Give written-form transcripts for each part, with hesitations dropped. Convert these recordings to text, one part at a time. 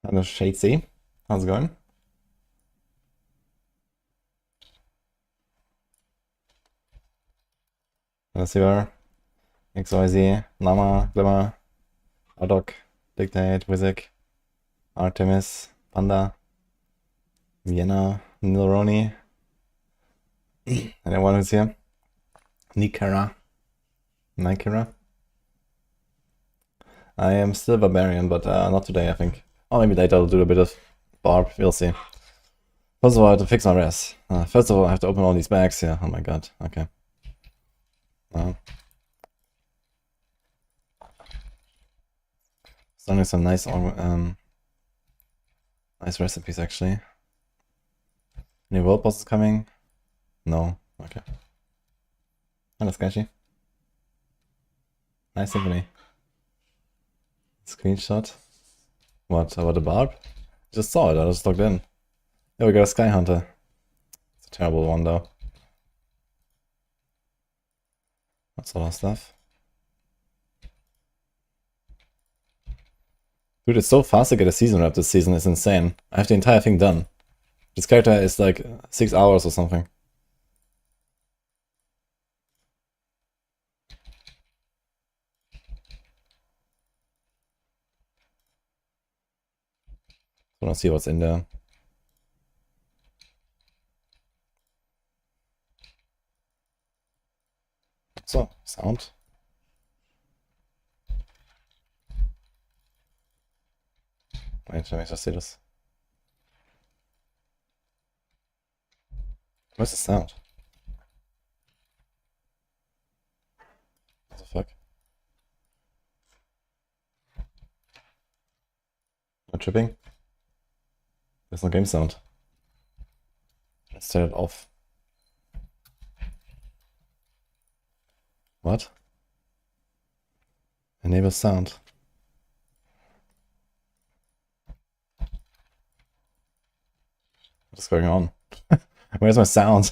Hello, Shadesy. How's it going? Hello, Silver. XYZ, Lama, Glimmer, Ardok, Dictate, Wizik, Artemis, Panda, Vienna, Nilroni, anyone who's here? Nikara. Nikara. I am still Barbarian, but not today, I think. Or maybe later I'll do a bit of Barb, we'll see. First of all, I have to fix my res. First of all, I have to open all these bags here. Oh my god, okay. Starting with some nice nice recipes, actually. Any world bosses coming? No. Okay. Hello, Sketchy. Nice symphony. Screenshot. What? About the Barb? Just saw it, I just logged in. Yeah, we got a Sky Hunter. It's a terrible one, though. That's a lot of stuff. Dude, it's so fast to get a season wrap this season, it's insane. I have the entire thing done. This character is like 6 hours or something. I wanna see what's in there. So, sound. Wait, let me just see this. Where's the sound? What the fuck? No tripping? There's no game sound. Let's turn it off. What? Enable sound. What's going on? Where's my sound?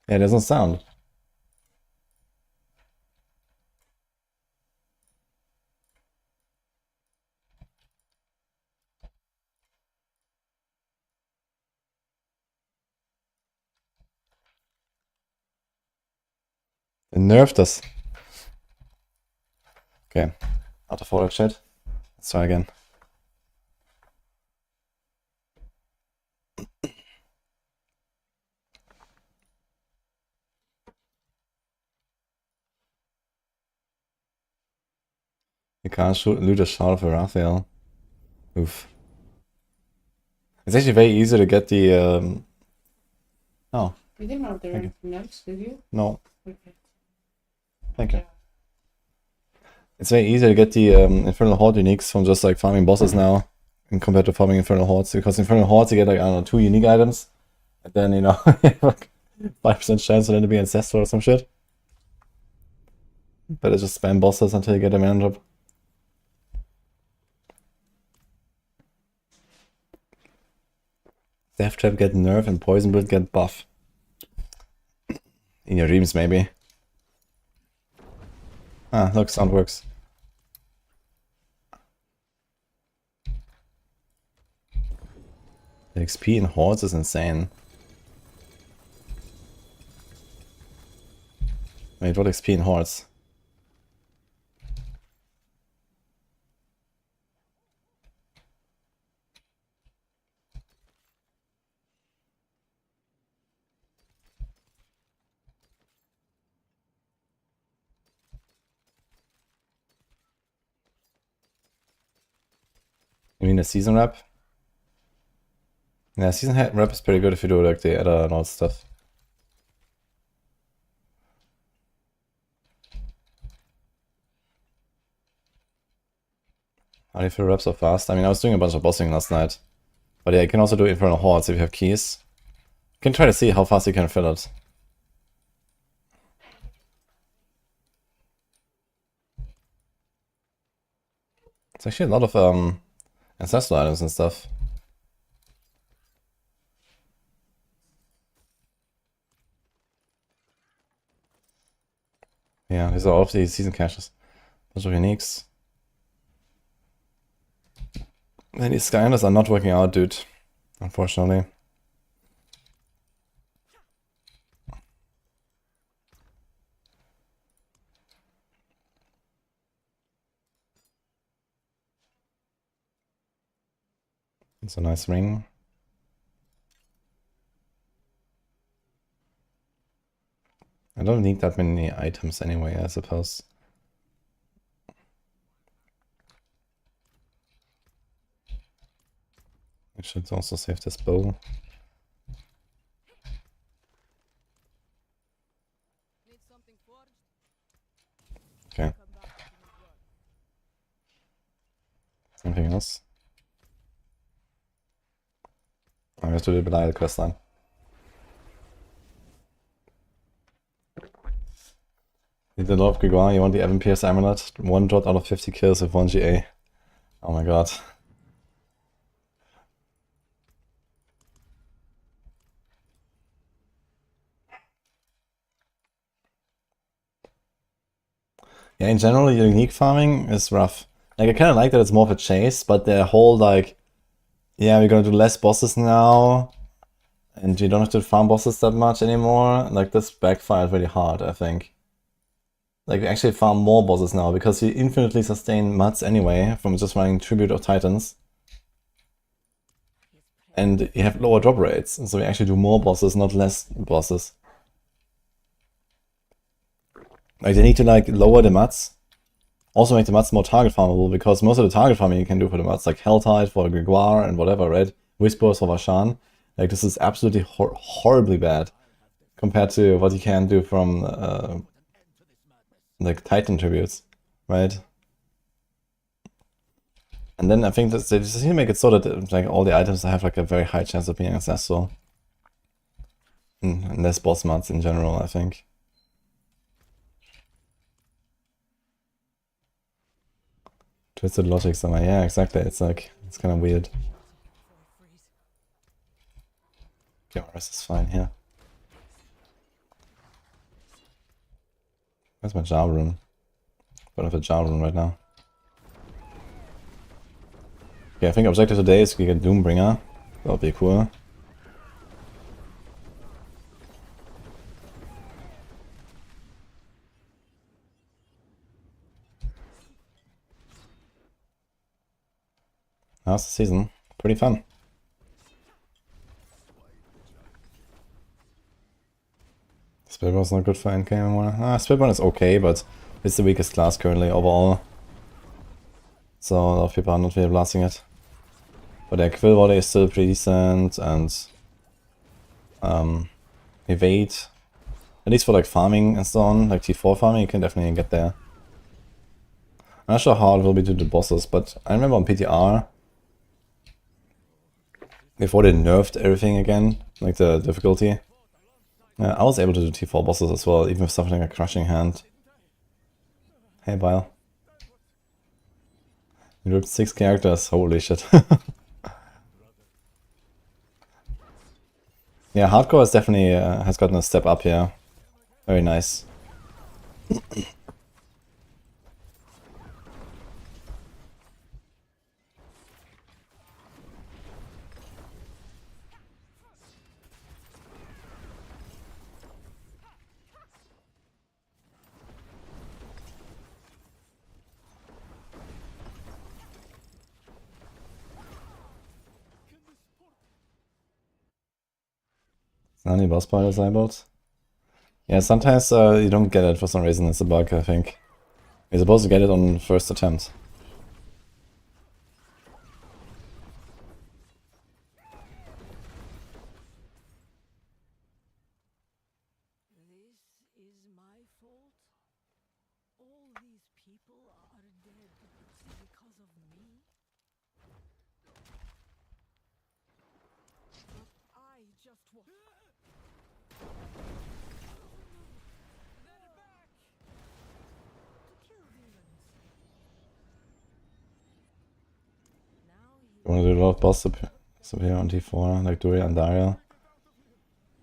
Yeah, there's no sound. They nerfed us. Okay, out of order chat. Let's try again. You can't loot a shard of a Raphael. Oof. It's actually very easy to get the Oh. You didn't know there were anything else, did you? No. Okay. Thank you. It's very easy to get the Infernal Horde uniques from just like farming bosses now, in compared to farming Infernal Hordes. Because Infernal Hordes you get like, I don't know, 2 unique items, and then, you know, like 5% chance for them to be ancestral or some shit. Better just spam bosses until you get a man drop. Death Trap get nerf and Poison Build get buff. In your dreams, maybe. Ah, look, sound works. The XP in Hordes is insane. Wait, what XP in Hordes? You mean a season rep? Yeah, season rep is pretty good if you do like the Edda and all that stuff. How do you fill reps so fast? I mean, I was doing a bunch of bossing last night. But yeah, you can also do Infernal Hordes if you have keys. You can try to see how fast you can fill it. It's actually a lot of ancestral items and stuff. Yeah, these are all of the season caches. Bunch of uniques. And these Skylanders are not working out, dude. Unfortunately. It's a nice ring. I don't need that many items anyway, I suppose. I should also save this bow. Okay. Anything else? I have to do the Belial quest line. Need the Lord of Gregor, you want the Evan Pierce Amulet? 1 dot out of 50 kills with 1 GA. Oh my god. Yeah, in general, unique farming is rough. Like, I kind of like that it's more of a chase, but the whole, like, yeah, we're gonna do less bosses now, and you don't have to farm bosses that much anymore. Like, this backfired really hard, I think. Like, we actually farm more bosses now, because you infinitely sustain mats anyway, from just running Tribute of Titans. And you have lower drop rates, so we actually do more bosses, not less bosses. Like, they need to, like, lower the mats. Also make the mats more target farmable, because most of the target farming you can do for the mats, like Helltide for Gregoire and whatever, right? Whispers for Vashan. Like, this is absolutely horribly bad compared to what you can do from, like, Titan tributes, right? And then I think that they just need to make it so that, like, all the items have, like, a very high chance of being accessible. And less boss mats in general, I think. Twisted logic somewhere. Yeah, exactly. It's like, it's kind of weird. Okay, my rest is fine here. Where's my Jar Rune? I don't have a Jar Rune right now. Okay, I think objective today is to get Doombringer. That'll be cool. How's the season? Pretty fun. Spellbound's not good for endgame anymore. Spellbound is okay, but it's the weakest class currently overall. So a lot of people are not really blasting it. But their Quill Volley is still pretty decent, and Evade. At least for like farming and so on, like T4 farming, you can definitely get there. I'm not sure how it will be to the bosses, but I remember on PTR, before they nerfed everything again, like the difficulty, I was able to do T4 bosses as well, even with something like a Crushing Hand. Hey, Bile. You ripped 6 characters, holy shit. Yeah, hardcore is definitely has gotten a step up here. Very nice. Any boss fight disabled? Yeah, sometimes you don't get it for some reason. It's a bug, I think. You're supposed to get it on first attempt. You want to do a lot of boss up here on T4, like Duria and Daria?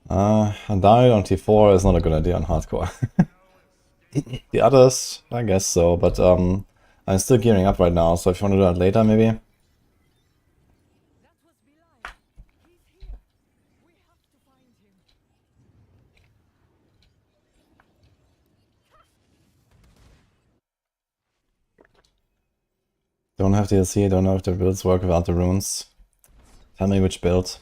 Daria on T4 is not a good idea on hardcore. The others, I guess so, but I'm still gearing up right now, so if you want to do that later, maybe. don't have DLC, I don't know if the builds work without the runes. Tell me which build.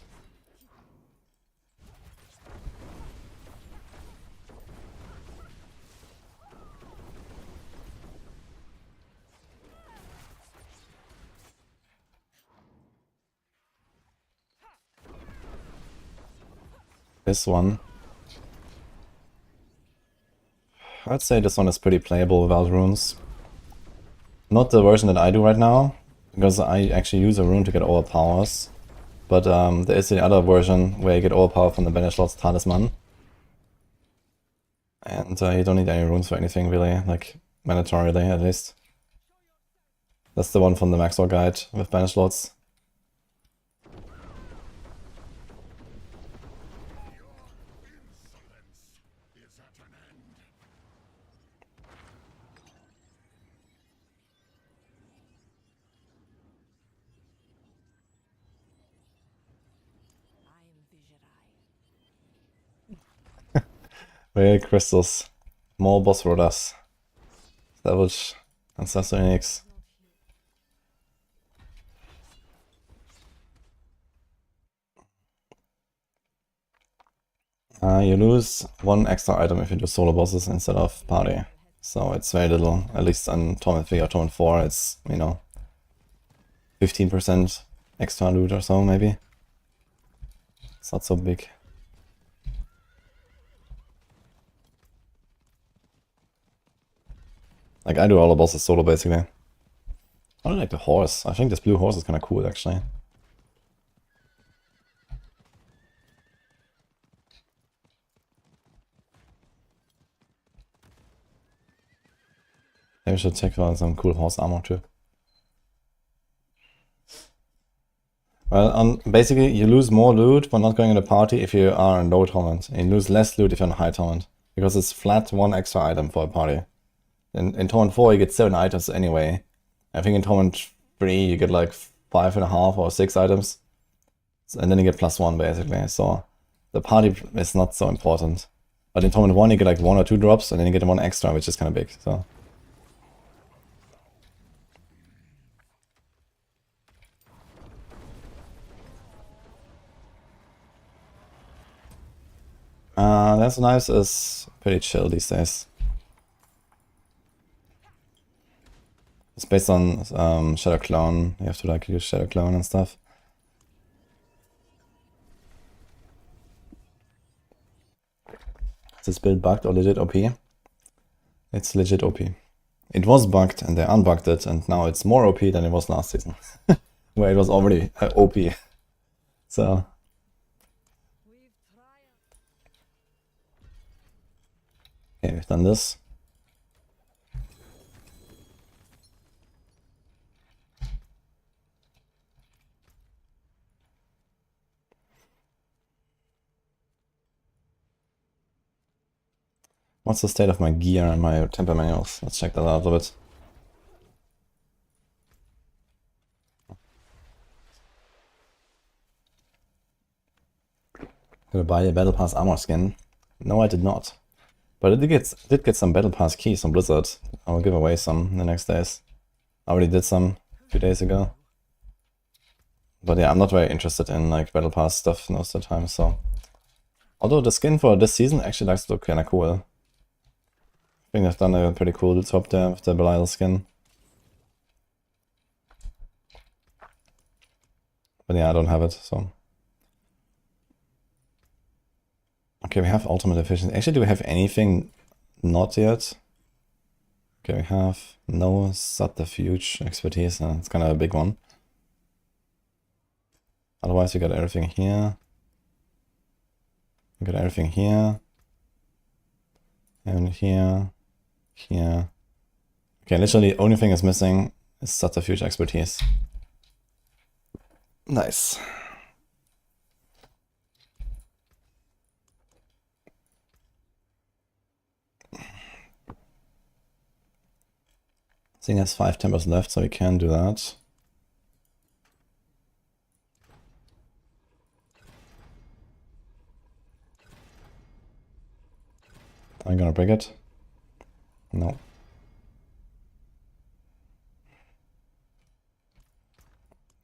This one. I'd say this one is pretty playable without runes. Not the version that I do right now, because I actually use a rune to get overpowers. But there is the other version where you get overpower from the Banished Lord's Talisman. And you don't need any runes for anything really, like mandatorily at least. That's the one from the Maxwell guide with Banished Lords. Rare crystals. More boss rodas. Savage. Ancestor Unix. You lose one extra item if you do solo bosses instead of party. So it's very little, at least on Torment 3 or Torment 4, it's, you know, 15% extra loot or so, maybe. It's not so big. Like, I do all the bosses solo, basically. I don't like the horse. I think this blue horse is kind of cool, actually. Maybe we should check out some cool horse armor, too. Well, basically, you lose more loot for not going in a party if you are in low torment. And you lose less loot if you're in high torment. Because it's flat one extra item for a party. In Torment 4 you get 7 items anyway. I think in Torment 3 you get like 5.5 or 6 items. And then you get +1 basically. So the party is not so important. But in Torment 1 you get like 1 or 2 drops and then you get 1 extra, which is kind of big. So. That's nice is pretty chill these days. It's based on Shadow Clone. You have to like use Shadow Clone and stuff. Is this build bugged or legit OP? It's legit OP. It was bugged and they unbugged it and now it's more OP than it was last season. Where it was already OP. So. Okay, we've done this. What's the state of my gear and my temper manuals? Let's check that out a little bit. Gonna buy a Battle Pass armor skin. No, I did not. But I did get some Battle Pass keys from Blizzard. I will give away some in the next days. I already did some a few days ago. But yeah, I'm not very interested in like Battle Pass stuff most of the time, so. Although the skin for this season actually does look kinda cool. I think they've done a pretty cool top there with the Belial skin. But yeah, I don't have it, so. Okay, we have ultimate efficiency. Actually, do we have anything not yet? Okay, we have no subterfuge expertise. It's kind of a big one. Otherwise, we got everything here. We got everything here. And here. Here. Okay, literally the only thing is missing is subterfuge expertise. Nice. Thing has 5 timbers left, so we can do that. Are you gonna break it? No.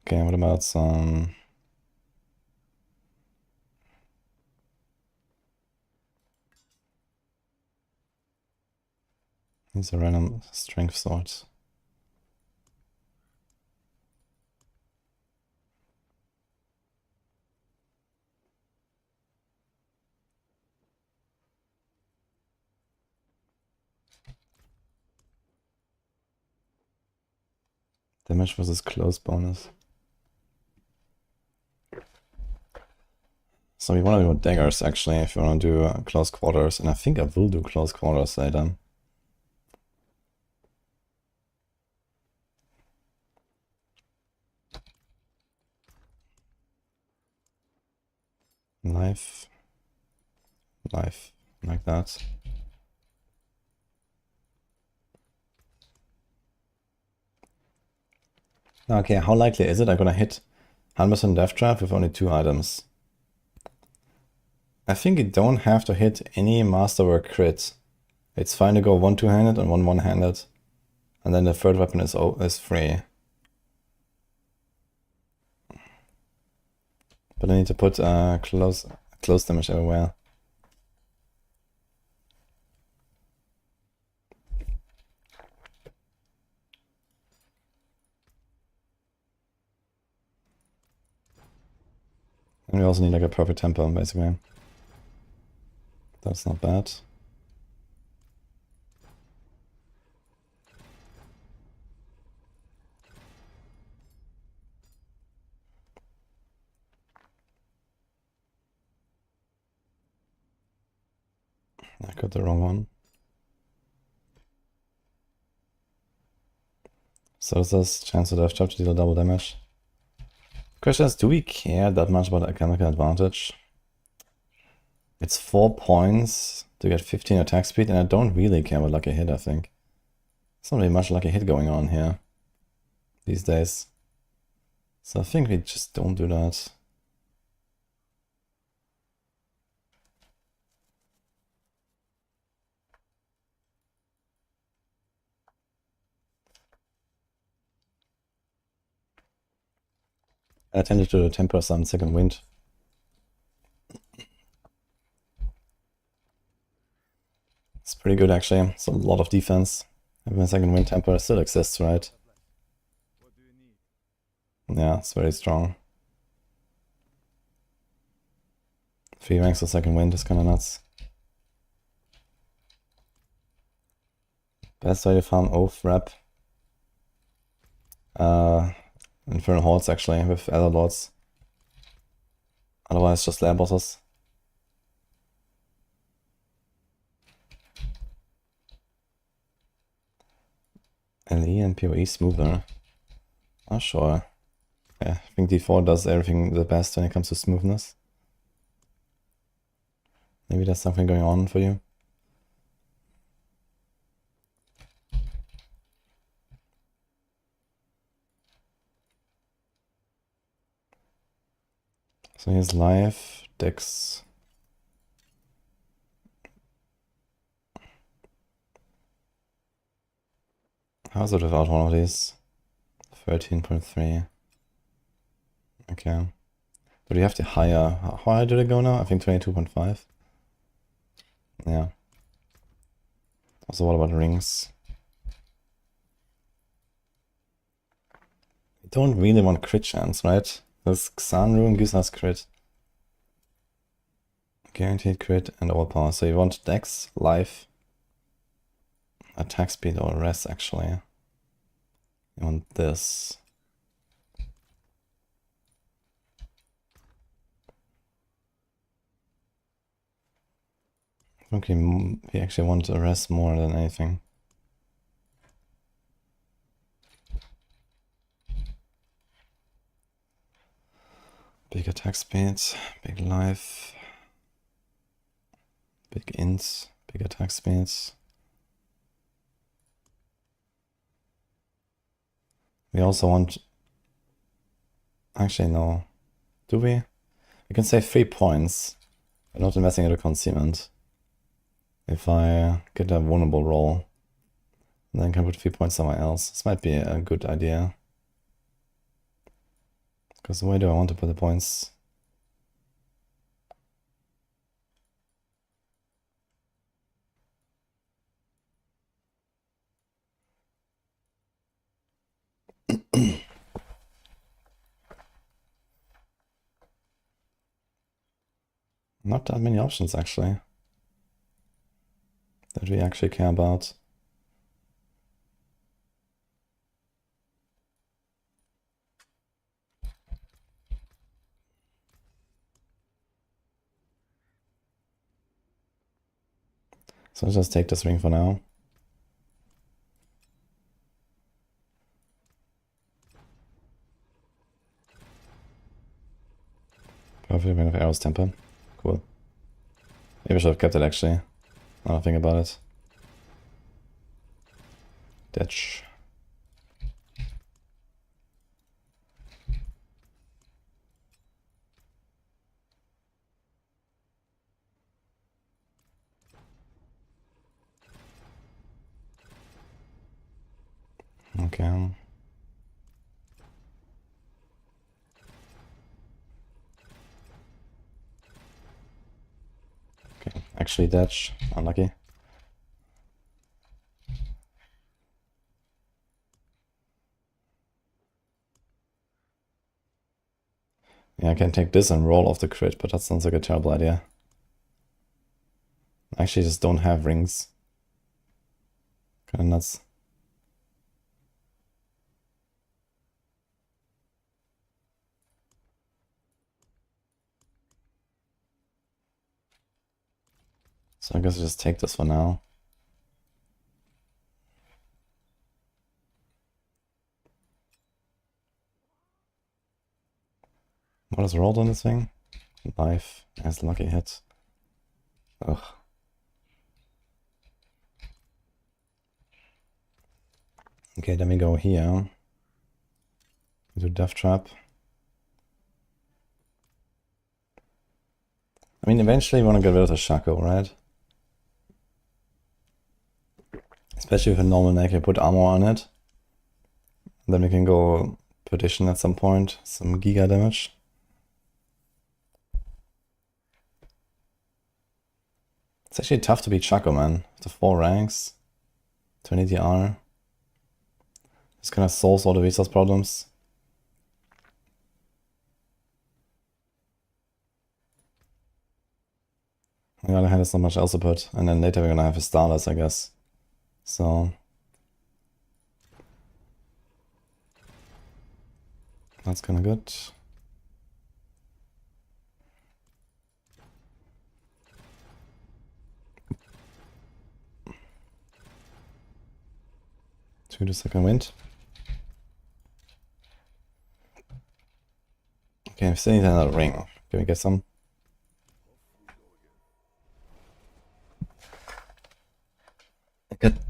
Okay, what about some... These are random strength swords. Damage versus close bonus. So we want to do daggers actually, if you want to do close quarters, and I think I will do close quarters later. Life, like that. Okay, how likely is it I'm gonna hit 100% death trap with only 2 items? I think you don't have to hit any masterwork crit. It's fine to go 1 two-handed and 1 one-handed, and then the third weapon is free. But I need to put close damage everywhere. And we also need like a perfect tempo, basically. That's not bad. I got the wrong one. So this is chance to death trap to deal double damage. Question is, do we care that much about economical advantage? It's 4 points to get 15 attack speed, and I don't really care about lucky hit, I think. There's not really much lucky hit going on here these days. So I think we just don't do that. I tended to temper some second wind. It's pretty good actually. It's a lot of defense. Having a second wind temper still exists, right? Yeah, it's very strong. 3 ranks of second wind is kinda nuts. Best way to farm Oath Rep. Infernal hordes actually, with Elder Lords. Otherwise just lair bosses. LE and PoE smoother. Oh sure. Yeah, I think D4 does everything the best when it comes to smoothness. Maybe there's something going on for you. So here's life, dex. How's it without one of these? 13.3. Okay. But you have to higher. How high did it go now? I think 22.5. Yeah. Also, what about rings? We don't really want crit chance, right? This Xan rune gives us crit. Guaranteed crit and overpower. So you want dex, life, attack speed or rest actually. You want this. I think we actually want a rest more than anything. Big attack speed, big life, big int, big attack speeds. We also want... Actually, no. Do we? We can save 3 points by not investing into concealment. If I get a vulnerable roll, then I can put 3 points somewhere else. This might be a good idea. Because where do I want to put the points? Not that many options actually that we actually care about. So let's just take this ring for now. Perfect, ring of arrows temper. Cool. Maybe I should have kept it actually. Now I think about it. Ditch. Okay. Okay, actually ditch. Unlucky. Yeah, I can take this and roll off the crit, but that sounds like a terrible idea. I actually just don't have rings. Kinda nuts. So I guess I just take this for now. What is rolled on this thing? Life as lucky hit. Ugh. Okay, then we go here. Do Death Trap. I mean, eventually we want to get rid of the Shaco, right? Especially with a normal neck, I put armor on it. Then we can go Perdition at some point, some Giga damage. It's actually tough to beat Shaco, man. The 4 ranks, 20 DR. This kind of solves all the resource problems. On the other hand, there's not much else to put. And then later we're gonna have a Starless, I guess. So that's kind of good. To the second wind. Okay, I still need another ring. Can we get some?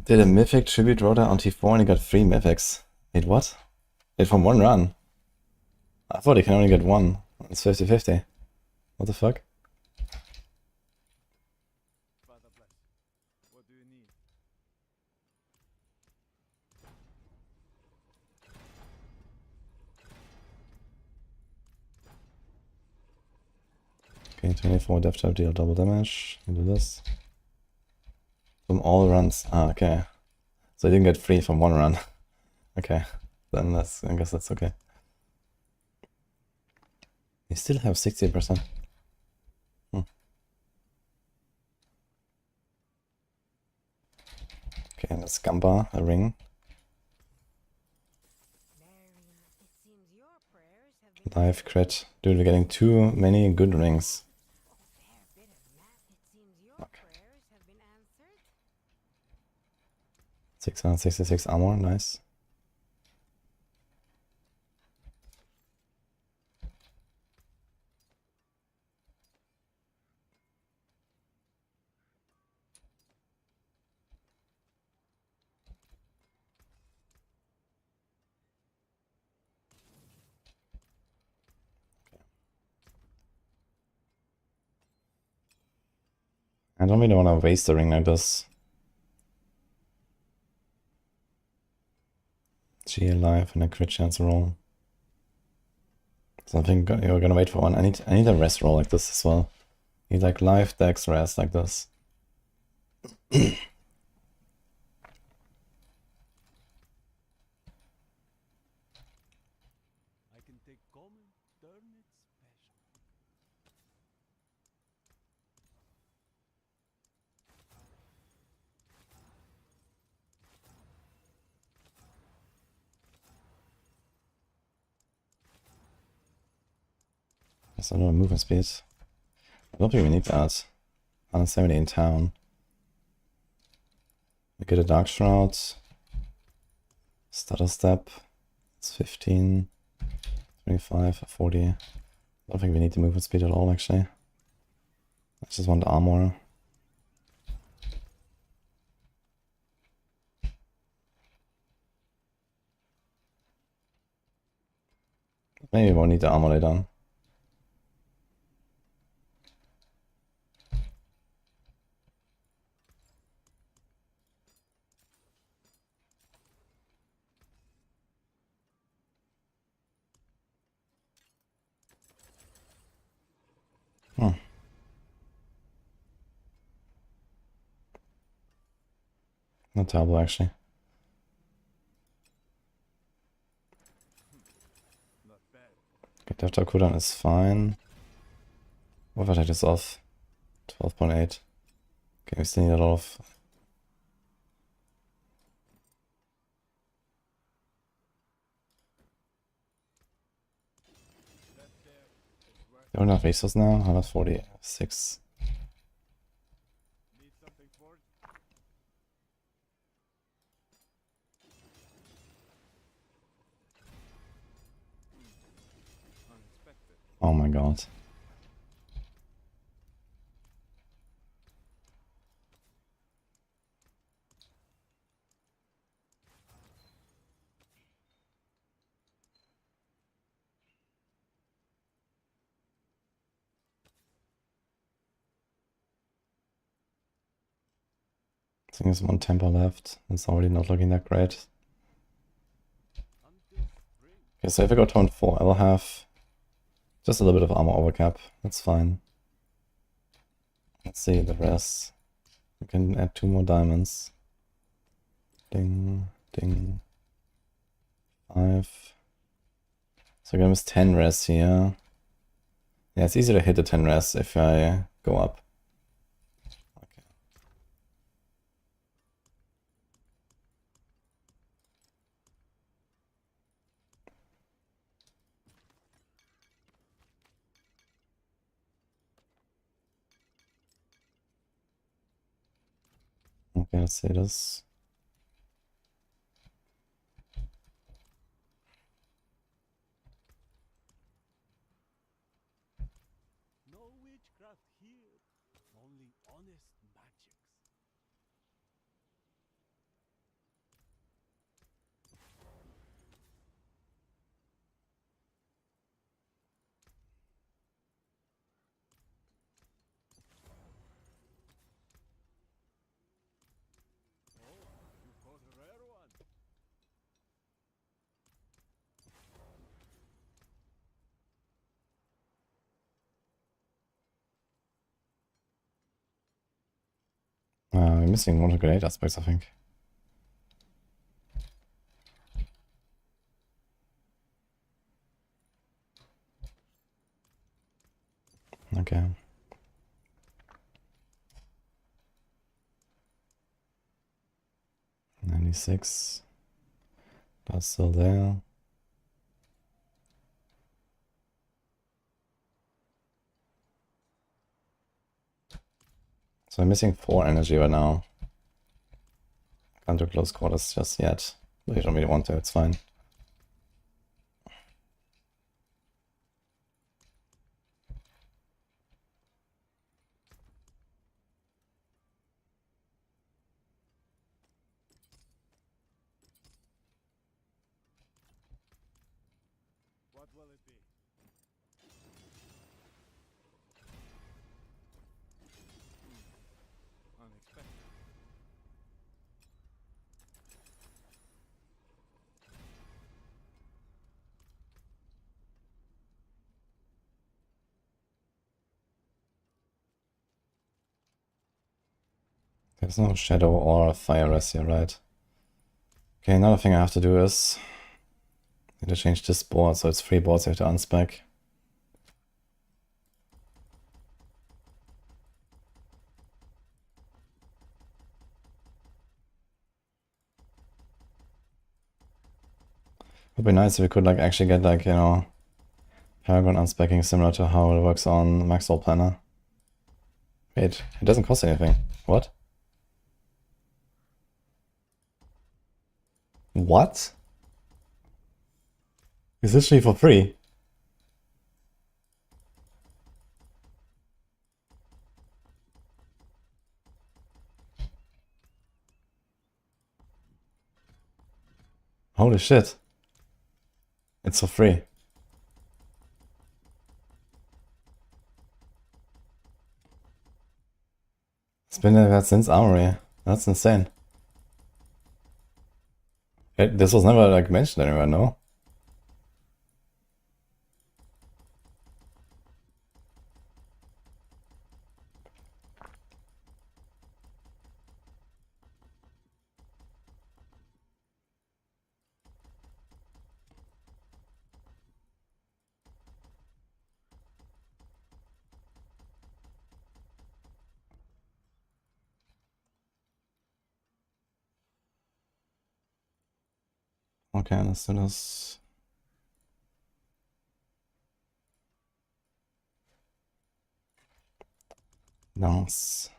Did a Mythic Tribute Rotor on T4 and he got 3 Mythics. Wait, what? Wait, from 1 run? I thought he can only get 1. It's 50-50. What the fuck? What do you need? Okay, 24 Death Trap deal double damage. We do this. From all runs. Ah, okay. So I didn't get 3 from 1 run. Okay, then that's, I guess that's okay. You still have 60%. Okay, let's Gamba, a ring. Life crit. Dude, we're getting too many good rings. Okay. 666 armor, nice. I don't really want to waste a ring like this. G alive and a crit chance roll. So I think you're gonna wait for one. I need a rest roll like this as well. I need like life, dex, rest like this. That's a lot of movement speed. I don't think we need that. 170 in town. We get a Dark Shroud. Stutter Step. It's 15. 25, 40. I don't think we need the movement speed at all, actually. I just want armor. Maybe we won't need the armor later on. Not terrible, actually. Okay, Death Cooldown is fine. What if I take this off? 12.8. Okay, we still need a lot of... You don't have resources now? 146. Oh my god. I think there's one temper left. It's already not looking that great. Okay, so if I go turn 4, I will have just a little bit of armor overcap. That's fine. Let's see the rest. We can add 2 more diamonds. Ding, ding. 5. So I'm gonna miss 10 rests here. Yeah, it's easier to hit the 10 rests if I go up. Okay. Okay, let's see this. We're missing one of the grenade aspects, I think. Okay. $96. That's still there. So I'm missing 4 energy right now. Can't do close quarters just yet. But you don't really want to, it's fine. There's no shadow or fire res here, right? Okay, another thing I have to do is I need to change this board, so it's 3 boards you have to unspec. Would be nice if we could like actually get like, you know, Paragon unspecking similar to how it works on Maxwell Planner. Wait, it doesn't cost anything. What? What? It's literally for free. Holy shit. It's for free. It's been like that since Armory. That's insane. This was never like mentioned anywhere, no? Okay, let's do this. Nice.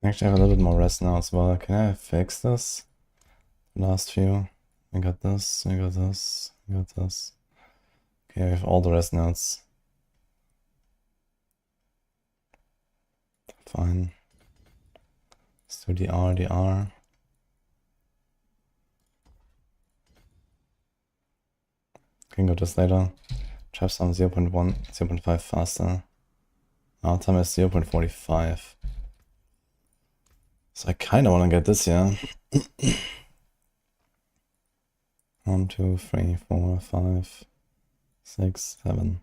Actually, I have a little bit more rest now as well. Can I fix this? Last few. I got this, I got this, I got this. Okay, I have all the rest nodes. Fine. Let's do DR. Can go this later. Trap some 0.1, 0.5 faster. Our time is 0.45. So I kind of want to get this here. 1, 2, 3, 4, 5, 6, 7.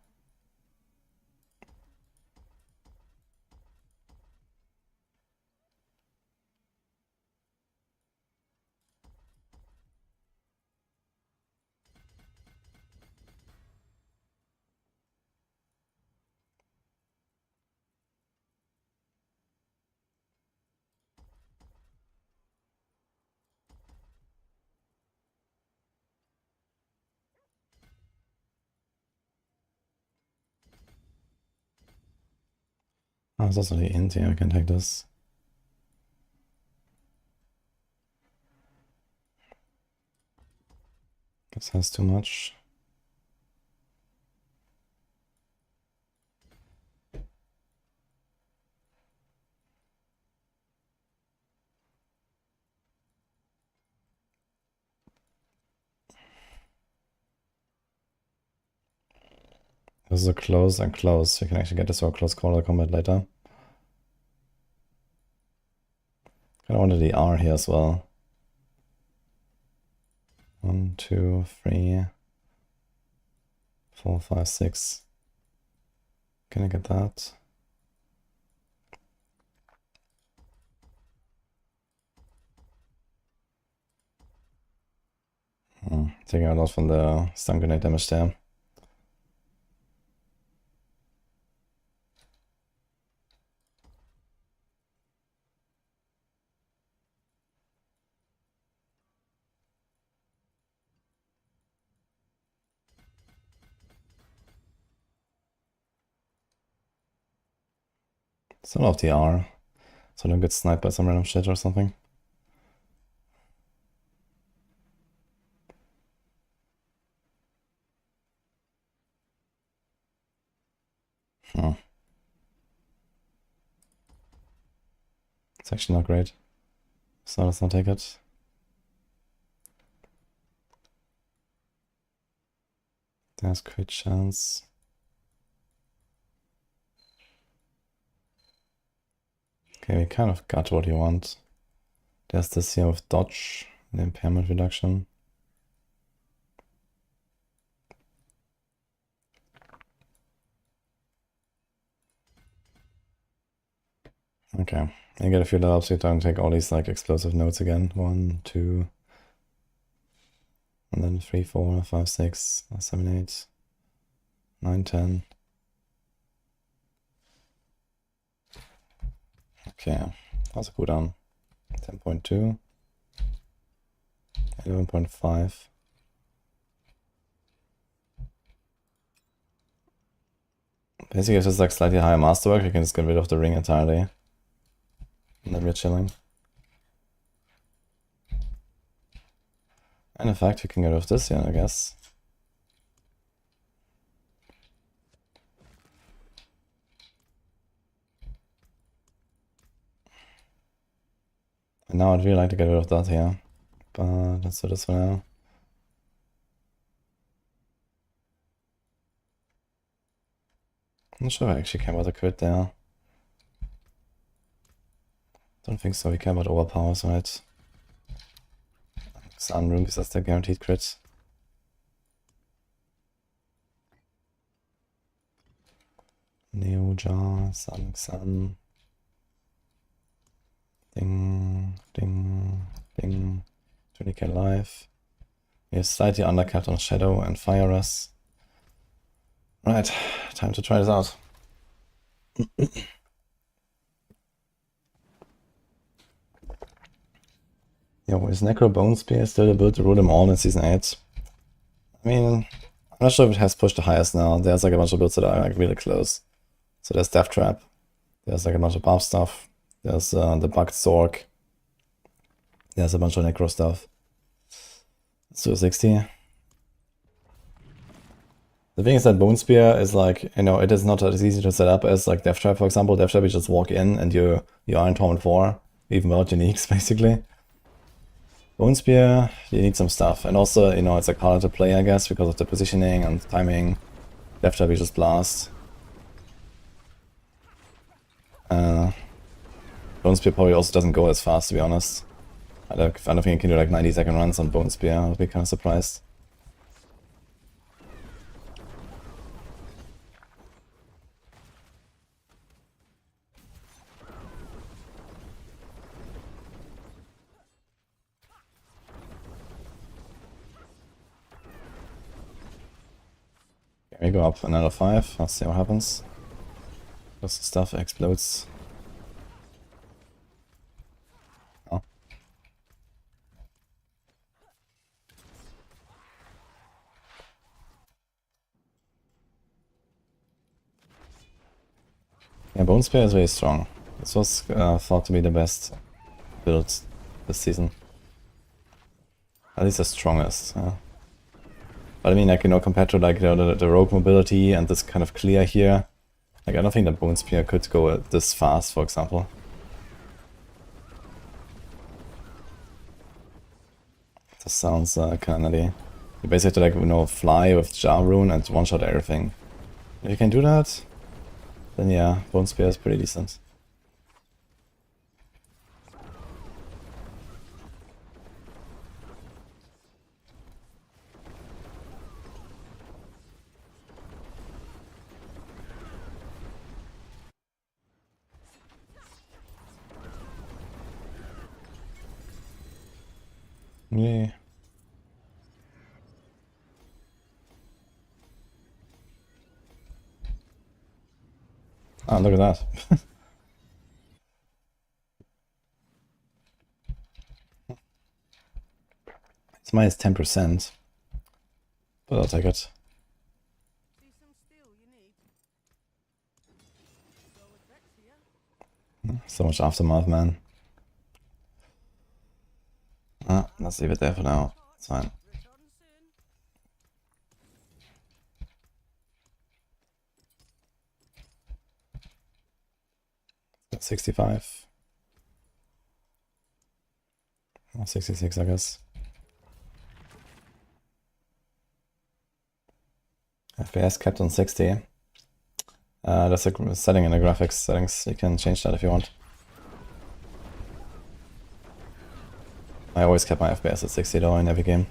Oh, it's also the int here, I can take this. This has too much. This is a close and close. You can actually get this for a close quarter combat later. Kinda wanted the R here as well. 1, 2, 3, 4, 5, 6. Can I get that? Taking a lot from the stun grenade damage there. Some of the R. So I don't get sniped by some random shit or something. It's actually not great. So let's not take it. There's crit chance. Okay, we kind of got what you want. There's this here with dodge, the impairment reduction. Okay, I get a few levels, so you don't take all these like explosive notes again. 1, 2, and then 3, 4, 5, 6, 7, 8, 9, 10. Okay, how's a cooldown? 10.2, 11.5. Basically, it's just like slightly higher masterwork. You can just get rid of the ring entirely. And then we're chilling. And in fact, we can get rid of this here, I guess. And now I'd really like to get rid of that here. But let's do this for now. I'm not sure if I actually care about the crit there. Don't think so. We care about overpowers, right? Sun Rune, because that's the guaranteed crit. Neo Jar, Sun. Ding, ding, ding. 20k life. We are slightly undercut on Shadow and Fire Rush. Right, time to try this out. Yo, is Necro Bone Spear still able to rule them all in Season 8? I mean, I'm not sure if it has pushed the highest now. There's like a bunch of builds that are like really close. So there's Death Trap. There's like a bunch of buff stuff. There's the bugged Sorc. There's a bunch of Necro stuff. So 60. The thing is that Bone Spear is like, you know, it is not as easy to set up as like Death Trap, for example. Death Trap, you just walk in and you are in Torment 4, even without uniques, basically. Bone Spear, you need some stuff. And also, you know, it's like harder to play, I guess, because of the positioning and timing. Death Trap, you just blast. Bone Spear probably also doesn't go as fast, to be honest. I don't think you can do like 90-second runs on Bone Spear. I'd be kind of surprised. We go up another 5, let's see what happens. Because the stuff explodes. Oh. Yeah, Bone Spear is very strong. This was thought to be the best build this season. At least the strongest. But I mean, like, you know, compared to like the rogue mobility and this kind of clear here, like I don't think that Bone Spear could go this fast, for example. This sounds kind of nutty. You basically have to, like, you know, fly with Rune and one-shot everything. If you can do that, then yeah, Bone Spear is pretty decent. Yeah. Oh, look at that. It's minus 10%. But I'll take it. So much aftermath, man. Let's leave it there for now. It's fine. Got 65. Oh, 66, I guess. FPS kept on 60. That's a setting in the graphics settings. You can change that if you want. I always kept my FPS at 60 though in every game.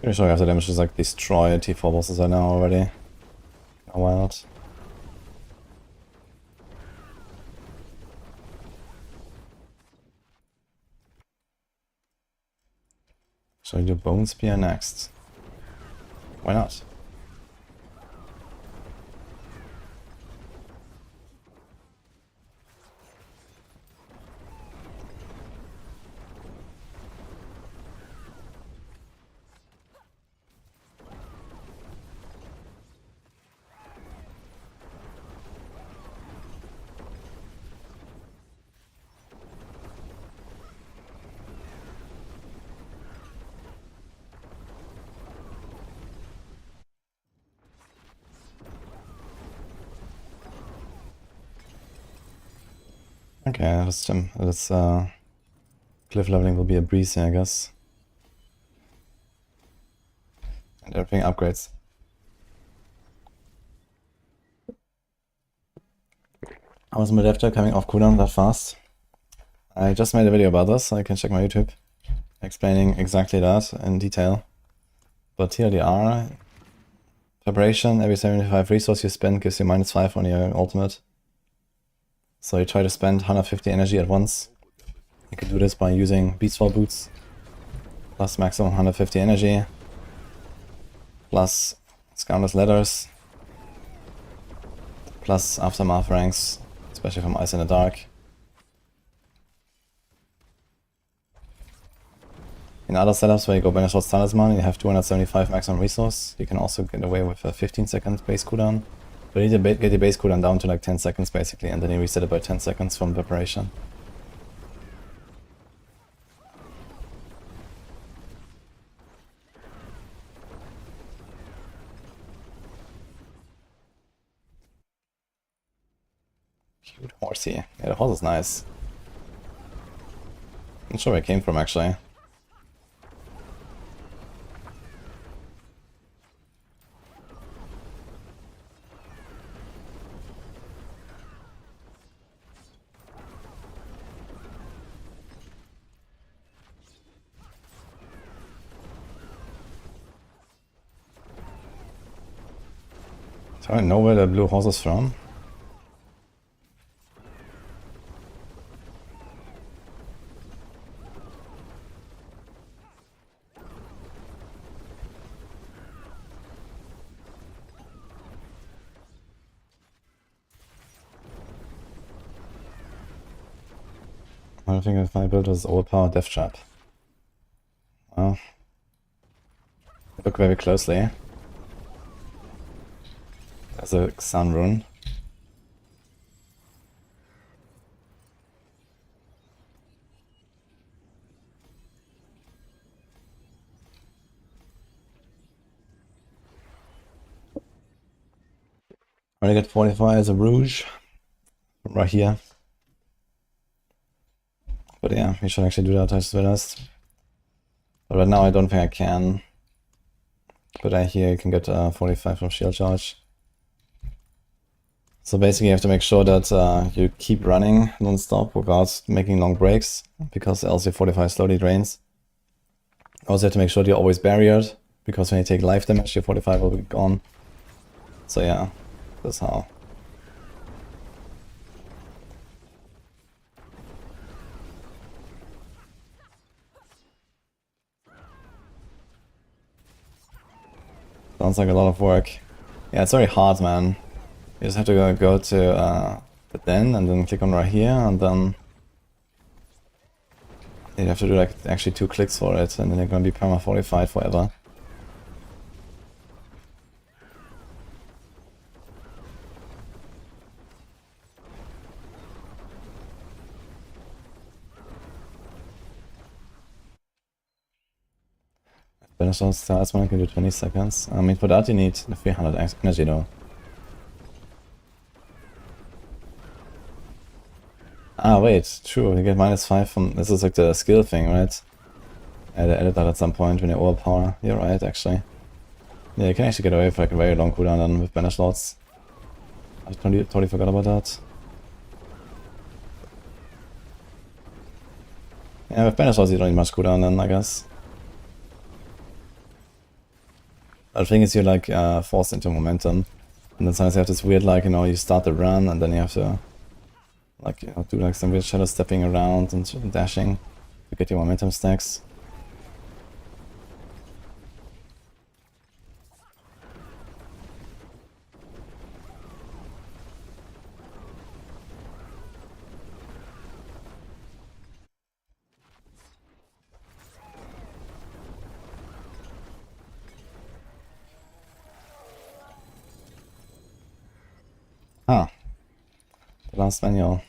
Pretty sure I have the damage to like destroy T4 bosses right now already. Oh, why not? Shall we do Bone Spear next? Why not? Okay, this cliff leveling will be a breeze here, I guess. And everything upgrades. I was mid after coming off cooldown that fast. I just made a video about this, so you can check my YouTube explaining exactly that in detail. But here they are. Preparation, every 75 resource you spend gives you -5 on your ultimate. So you try to spend 150 energy at once. You can do this by using Beastfall Boots, plus maximum 150 energy, plus Scoundrel's Letters, plus Aftermath ranks, especially from Ice in the Dark. In other setups where you go Banishor's Talisman, you have 275 maximum resource. You can also get away with a 15-second base cooldown. But you need to get your base cooldown down to like 10 seconds basically, and then you reset it by 10 seconds from preparation. Cute horsey. Yeah, the horse is nice. I'm not sure where it came from actually. Do I know where the blue horse is from? I don't think if my build is overpowered death trap. Well, look very closely. There's a sun rune. I'm gonna get 45 as a rouge from right here. But yeah, we should actually do that as well as. But right now I don't think I can. But I hear you can get 45 from shield charge. So basically you have to make sure that you keep running non-stop without making long breaks, because else your 45 slowly drains. Also have to make sure you're always barriered, because when you take life damage your 45 will be gone. So yeah, that's how. Sounds like a lot of work. Yeah, it's very hard, man. You just have to go to the den and then click on right here, and then you have to do like actually 2 clicks for it, and then you're gonna be perma 45 forever. Finish on stars when I can do 20 seconds. I mean, for that you need 300 energy though. Ah, wait, true, you get -5 from. This is like the skill thing, right? I added that at some point when you overpower. You're right, actually. Yeah, you can actually get away with like a very long cooldown then with banish lords. I totally forgot about that. Yeah, with banish lords you don't need much cooldown then, I guess. The thing is, you're like forced into momentum, and then sometimes you have this weird, like, you know, you start the run and then you have to, like, you know, do like some weird shadow stepping around and dashing to get your momentum stacks. Ah, the last manual.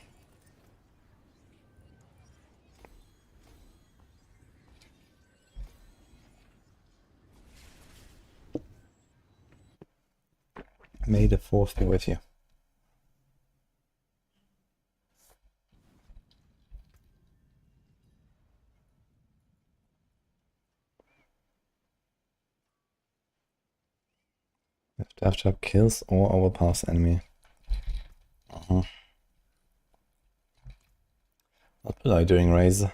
May the 4th be with you. If death trap kills or overpowers enemy. What will I doing, Raise?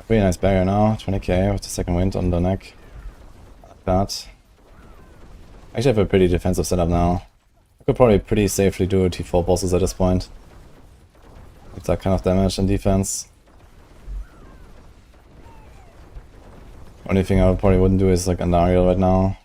Pretty nice barrier now, 20k with the second wind on the neck. Like that. I actually have a pretty defensive setup now. I could probably pretty safely do T4 bosses at this point. With that kind of damage and defense. Only thing I probably wouldn't do is like Andariel right now.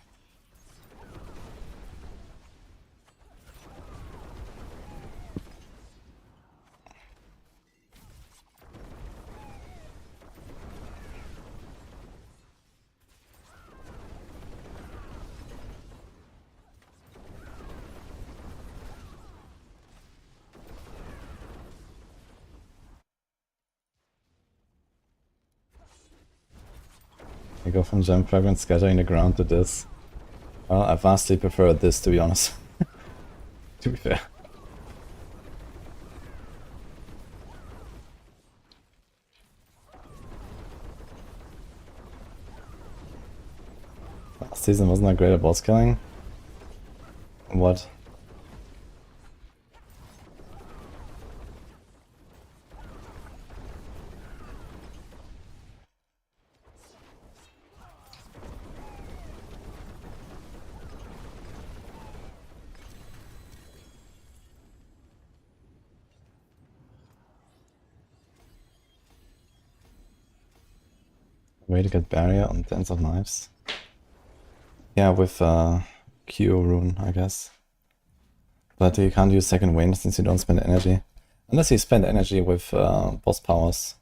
I go from gem fragment scattering the ground to this. Well, I vastly prefer this, to be honest. To be fair. Last season wasn't that great at boss killing? What? Way to get barrier on Dance of Knives. Yeah, with Q Rune, I guess. But you can't use second wind since you don't spend energy. Unless you spend energy with boss powers.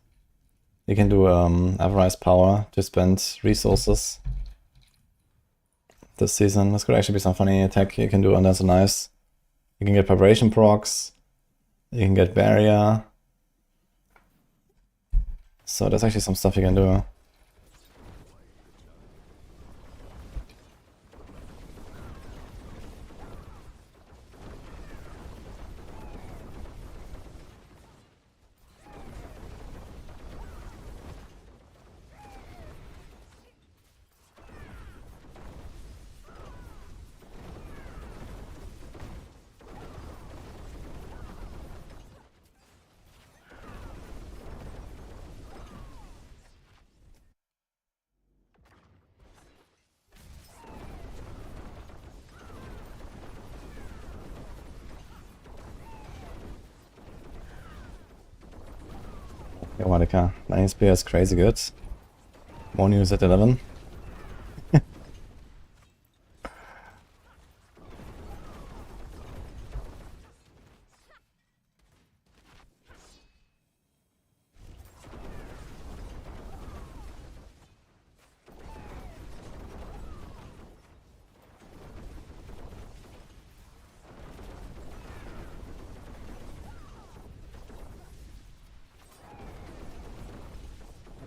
You can do Avarice power to spend resources this season. This could actually be some funny attack you can do on Dance of Knives. You can get preparation procs. You can get barrier. So there's actually some stuff you can do. Yeah, Monica. Lightning Spear is crazy good. More news at 11.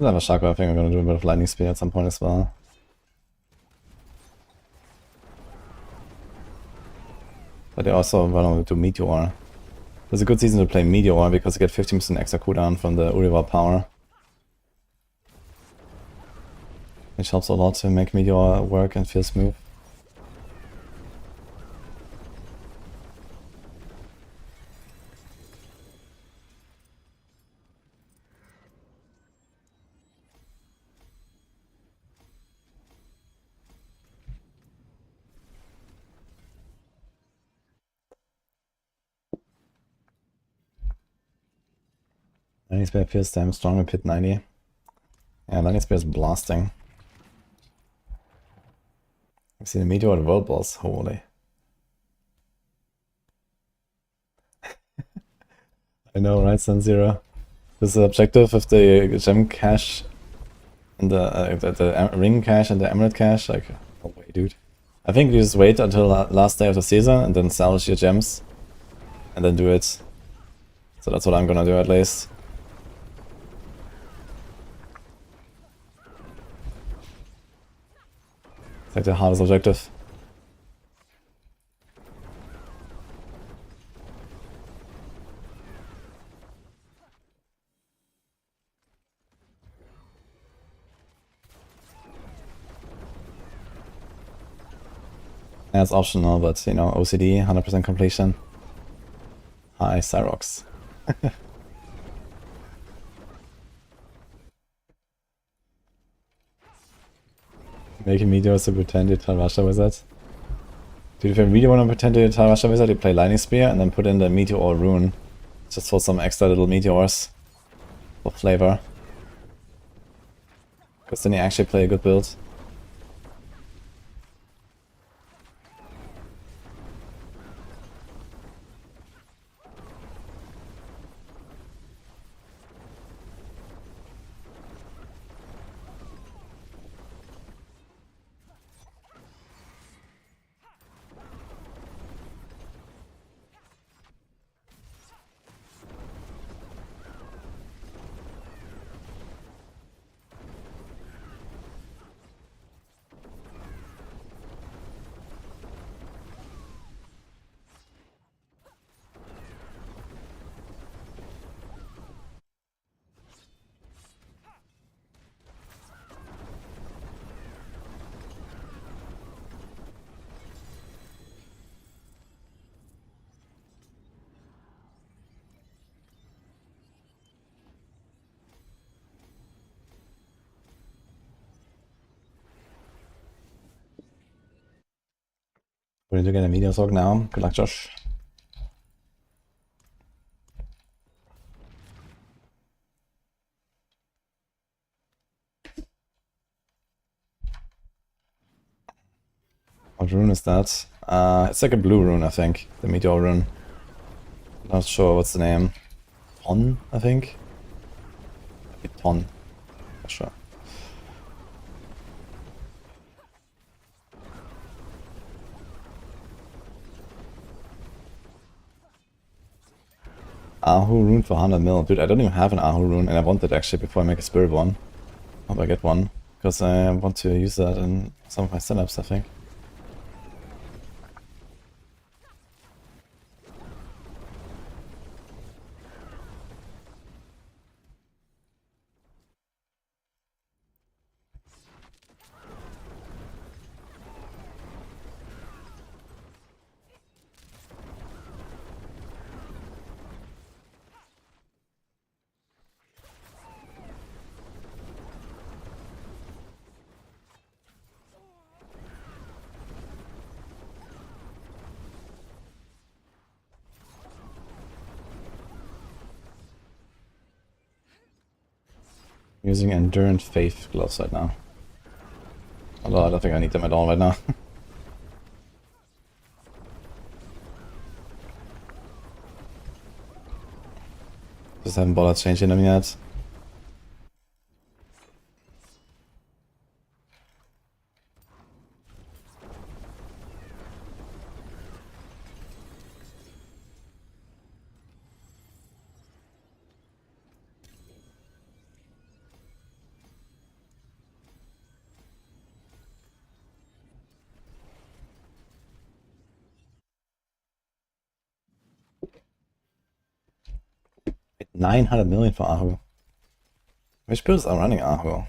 I have a Chakra. I think I'm gonna do a bit of Lightning Spear at some point as well. But they also want to do Meteor. It's a good season to play Meteor because you get 15% extra cooldown from the Uriwa power. Which helps a lot to make Meteor work and feel smooth. Lightning Spear feels damn strong in Pit 90. Yeah, Lightning Spear is blasting. I've seen a Meteor at World Boss, holy. I know, right, Sun Zero? This is the objective of the gem cache and the ring cache and the emerald cache. Like, no way, dude. I think you just wait until last day of the season and then salvage your gems and then do it. So that's what I'm gonna do at least. It's like the hardest objective. Yeah, it's optional, but you know, OCD, 100% completion. Hi, Cyrox. Making Meteors to pretend you're Tarasha Wizard. Dude, if you really want to pretend you're Tarasha Wizard, you play Lightning Spear and then put in the Meteor or Rune. Just for some extra little meteors. For flavor. Because then you actually play a good build. We're gonna get a media Sorc now. Good luck, Josh. What rune is that? It's like a blue rune, I think. The meteor rune. Not sure what's the name. Ton, I think? Maybe Ton. Not sure. Ahu rune for 100 mil. Dude, I don't even have an Ahu rune, and I want it actually before I make a spirit one. Hope I get one. Because I want to use that in some of my setups, I think. Using Endurance Faith gloves right now. Although I don't think I need them at all right now. Just haven't bothered changing them yet. Wait, 900 million for Ahu. Which builds are running Ahu? I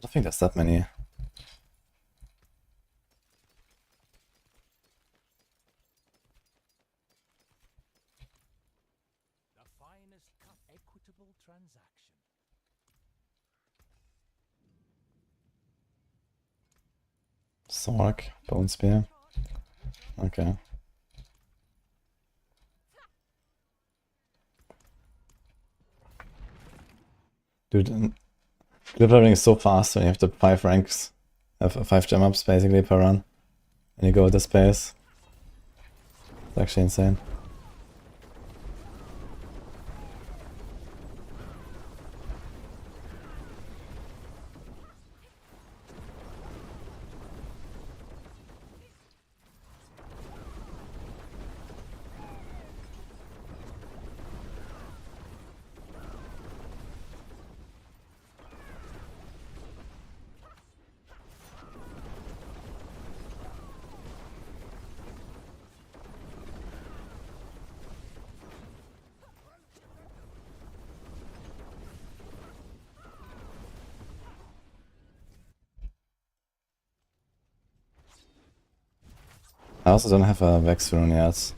don't think there's that many. The finest cut equitable transaction. Sorc, Bone Spear. Okay. Dude, clip leveling is so fast when you have the 5 ranks, have 5 gem ups basically per run, and you go at the space. It's actually insane. I also don't have a Vex rune yet.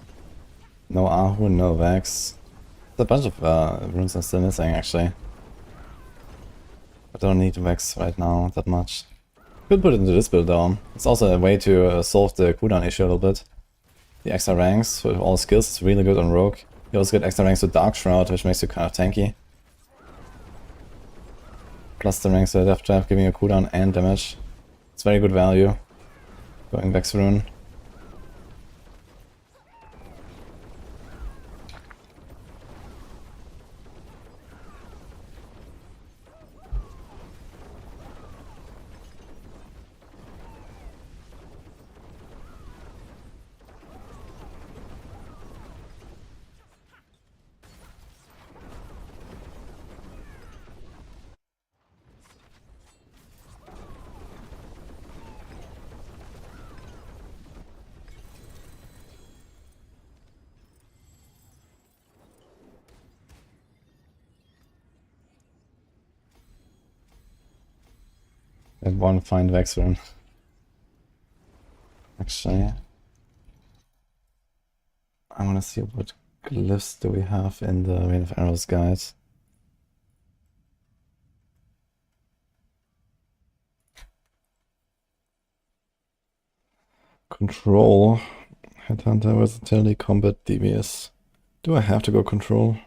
No Ahu, no Vex. There's a bunch of runes I'm still missing actually. I don't need Vex right now that much. Could put it into this build though. It's also a way to solve the cooldown issue a little bit. The extra ranks with all skills is really good on Rogue. You also get extra ranks with Dark Shroud, which makes you kind of tanky. Plus the ranks with Death Trap giving you cooldown and damage. It's very good value. Going Vex rune. I have one fine Vex rune. Actually, I want to see what glyphs do we have in the Rain of Arrows guide. Control. Headhunter, versatility, combat, devious. Do I have to go control?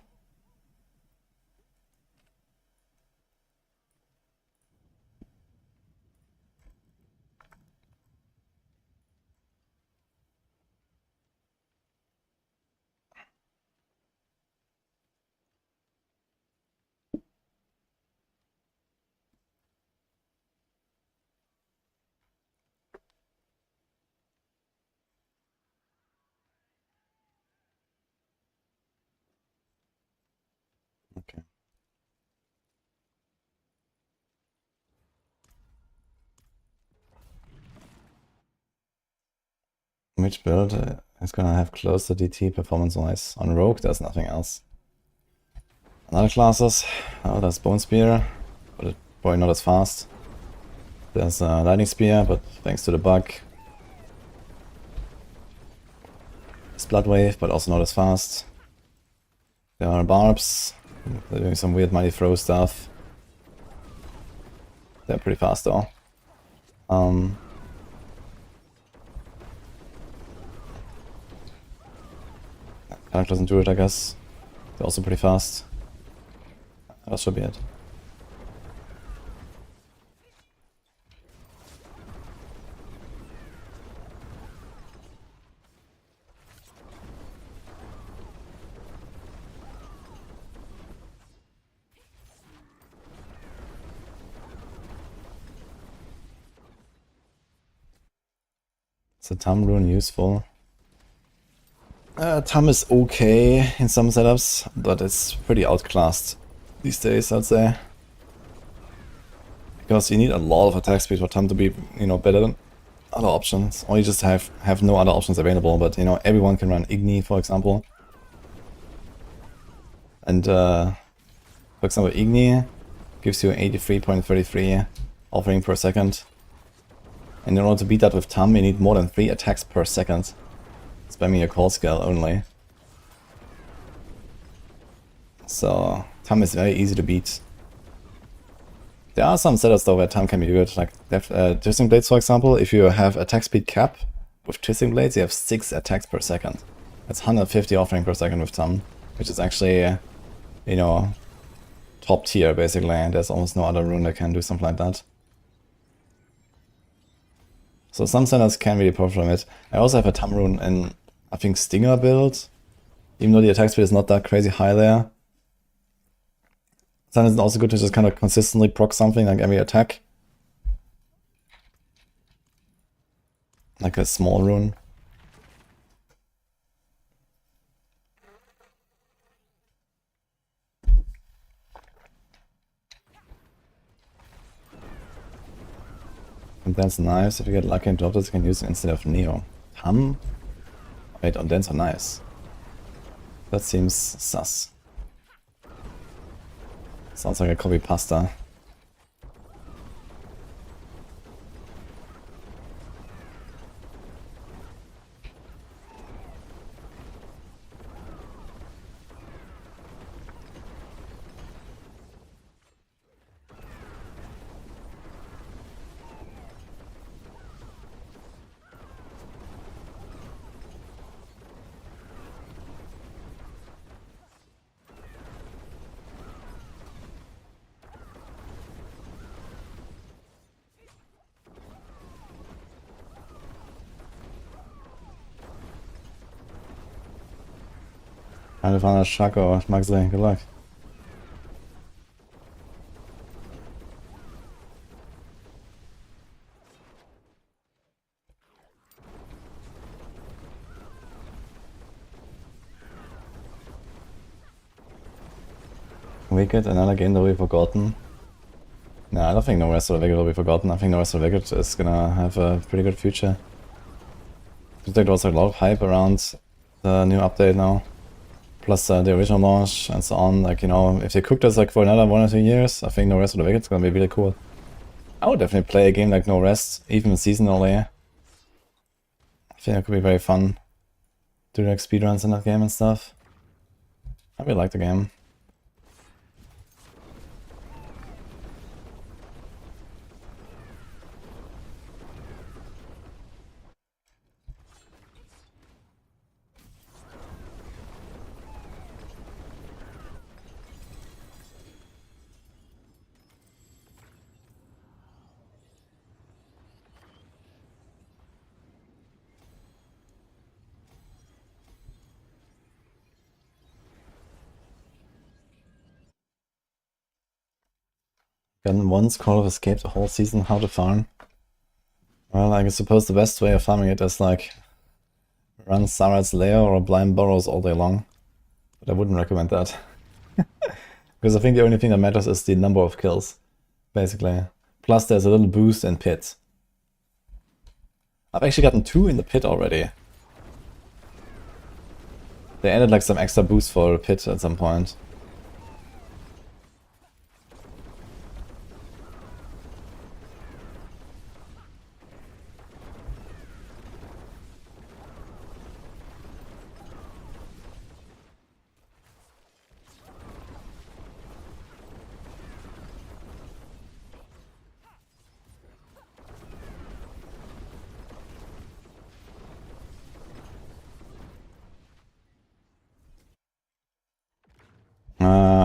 Okay. Which build is gonna have closer DT performance-wise? On Rogue, there's nothing else. On other classes, oh, there's Bone Spear, but it's probably not as fast. There's Lightning Spear, but thanks to the bug. It's Blood Wave, but also not as fast. There are Barbs. They're doing some weird mighty throw stuff. They're pretty fast though. Paragon doesn't do it, I guess. They're also pretty fast. That should be it. Is the Thumb Rune useful? Thumb is okay in some setups, but it's pretty outclassed these days, I'd say. Because you need a lot of attack speed for Thumb to be, you know, better than other options. Or you just have no other options available, but, you know, everyone can run Igni, for example. And, for example, Igni gives you 83.33 offering per second. And in order to beat that with Thumb, you need more than 3 attacks per second. Spamming your call skill only. So, Thumb is very easy to beat. There are some setups though where Thumb can be good, like Twisting Blades, for example. If you have attack speed cap with Twisting Blades, you have 6 attacks per second. That's 150 offering per second with Thumb, which is actually, you know, top tier basically, and there's almost no other rune that can do something like that. So some setups can really profit from it. I also have a Thumb rune in, I think, Stinger build, even though the attack speed is not that crazy high there. Sometimes it's also good to just kind of consistently proc something like every attack. Like a small rune. And that's nice. If you get lucky and drop this, you can use it instead of Neo. Thumb? Wait, on Dance are nice. That seems sus. Sounds like a copy pasta. Eine fahren das Schako, mag sein, good luck. Wicked, another game that we've forgotten. No, I don't think No Rest of the Wicked will be forgotten. I think No Rest of the Wicked is gonna have a pretty good future. There was a lot of hype around the new update now. Plus the original launch and so on. Like, you know, if they cook this like for another 1 or 2 years, I think No Rest of the Wicked is gonna be really cool. I would definitely play a game like No Rest, even seasonally. I think it could be very fun. Do like speedruns in that game and stuff. I really like the game. Gotten one scroll of escape the whole season. How to farm? Well, I suppose the best way of farming it is like run Sarad's Lair or Blind Burrows all day long. But I wouldn't recommend that. Because I think the only thing that matters is the number of kills, basically. Plus there's a little boost in pit. I've actually gotten 2 in the pit already. They added like some extra boost for a pit at some point.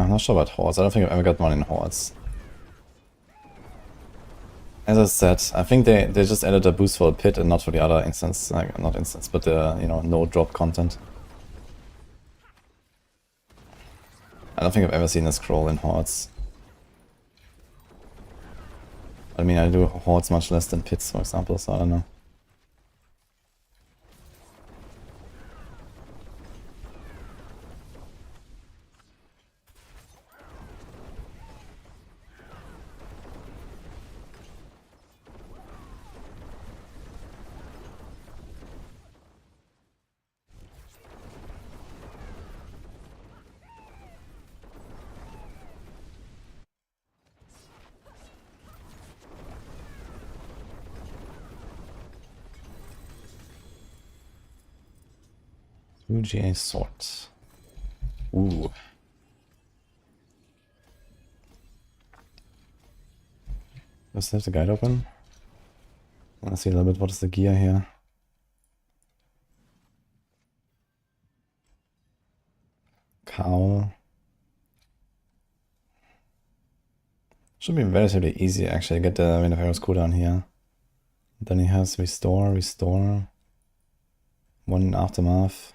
Not sure about hordes. I don't think I've ever got one in hordes. As I said, I think they just added a boost for the pit and not for the other instance. Like, not instance, but the, you know, no drop content. I don't think I've ever seen a scroll in hordes. I mean, I do hordes much less than pits, for example, so I don't know. UGA sort. Ooh. Does have the guide open? I want to see a little bit what is the gear here. Cowl. Should be relatively easy actually to get the Wind of Arrows cooldown here. Then he has restore, one in aftermath.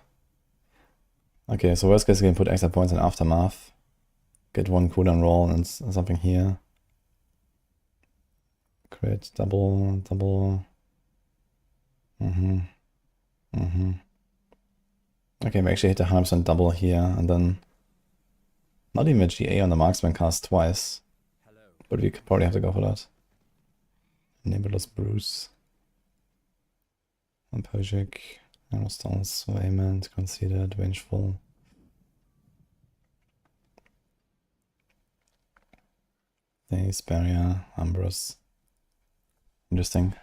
Okay, so worst case you can put extra points in aftermath. Get one cooldown roll and something here. Crit, double. Okay, we actually hit a 100% double here, and then not even a GA on the marksman cast twice. But we could probably have to go for that. Nebulous Bruce. Epoch. Aerostones, Swayment, Conceded, Vengeful. Daze, Barrier, Ambrose. Interesting.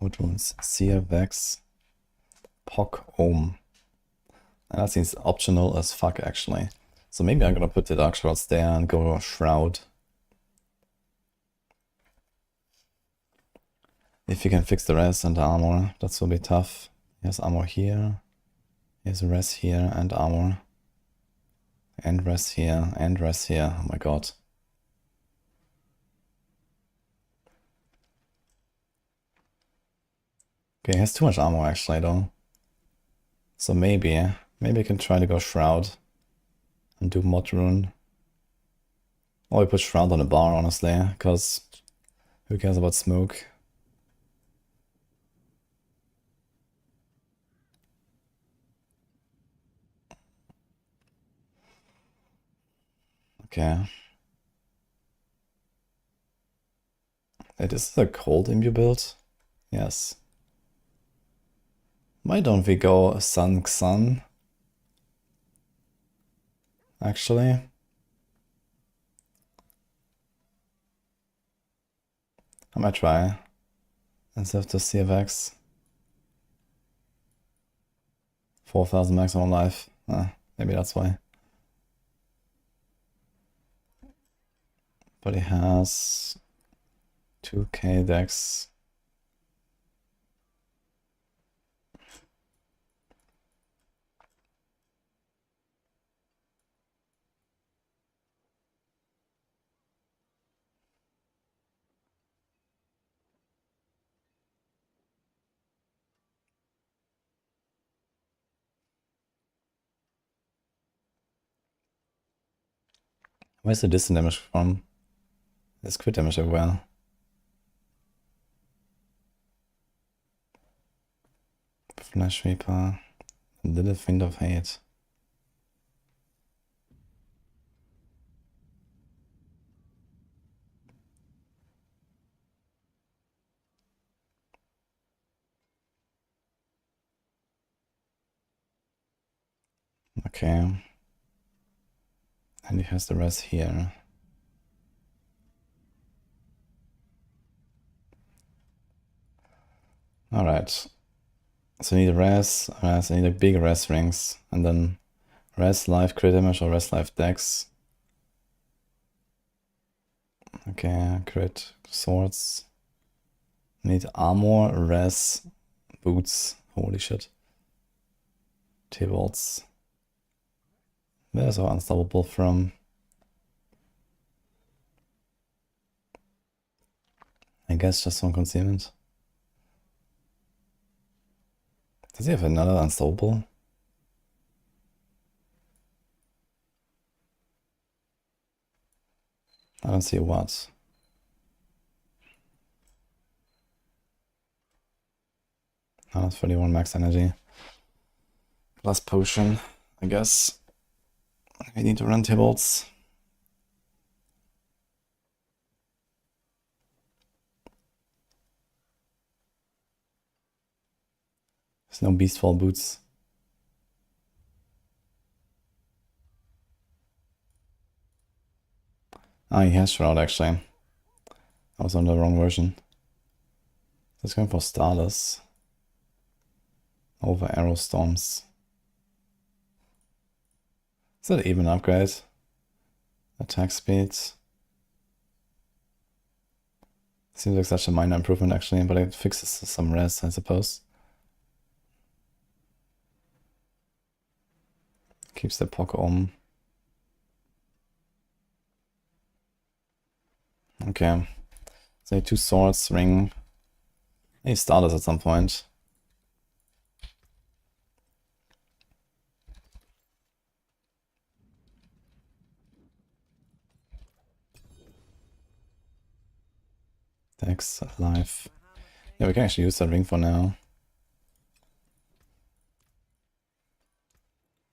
Wood Wounds, Seer, Vex, Pock, Ohm. And that seems optional as fuck actually. So maybe I'm gonna put the Dark Shards there and go Shroud. If you can fix the res and the armor, that will be tough. He has armor here. He has res here and armor. And res here and res here. Oh my god. Okay, he has too much armor actually though. So maybe I can try to go Shroud and do Mod Rune. Or I put Shroud on a bar honestly, because who cares about smoke? Okay. It is a cold imbue build? Yes. Why don't we go Sun Xun? Actually. I might try. Instead of the CFX. 4000 maximum life. Maybe that's why. But he has 2k dex. Where's the distant damage from? There's crit damage everywhere. Flash Reaper. Little Fiend of Hate. Okay. And he has the rest here. Alright. So I need a res, I need a big res rings, and then res life crit damage or res life dex. Okay, crit swords. Need armor, res, boots. Holy shit. T-bolts. Where's our unstoppable from? I guess just from concealment. Does he have another unstoppable? I don't see what. Oh, that's 31 max energy. Plus potion, I guess. We need to run tables. There's no beastfall boots. Ah, he has Shroud actually. I was on the wrong version. Let's go for Starless. Over Arrow Storms. Is that even an upgrade? Attack speed. Seems like such a minor improvement actually, but it fixes some res, I suppose. Keeps the Epoch on. Okay. So 2 swords, ring. Maybe Starless at some point. Dex alive. Yeah, we can actually use that ring for now.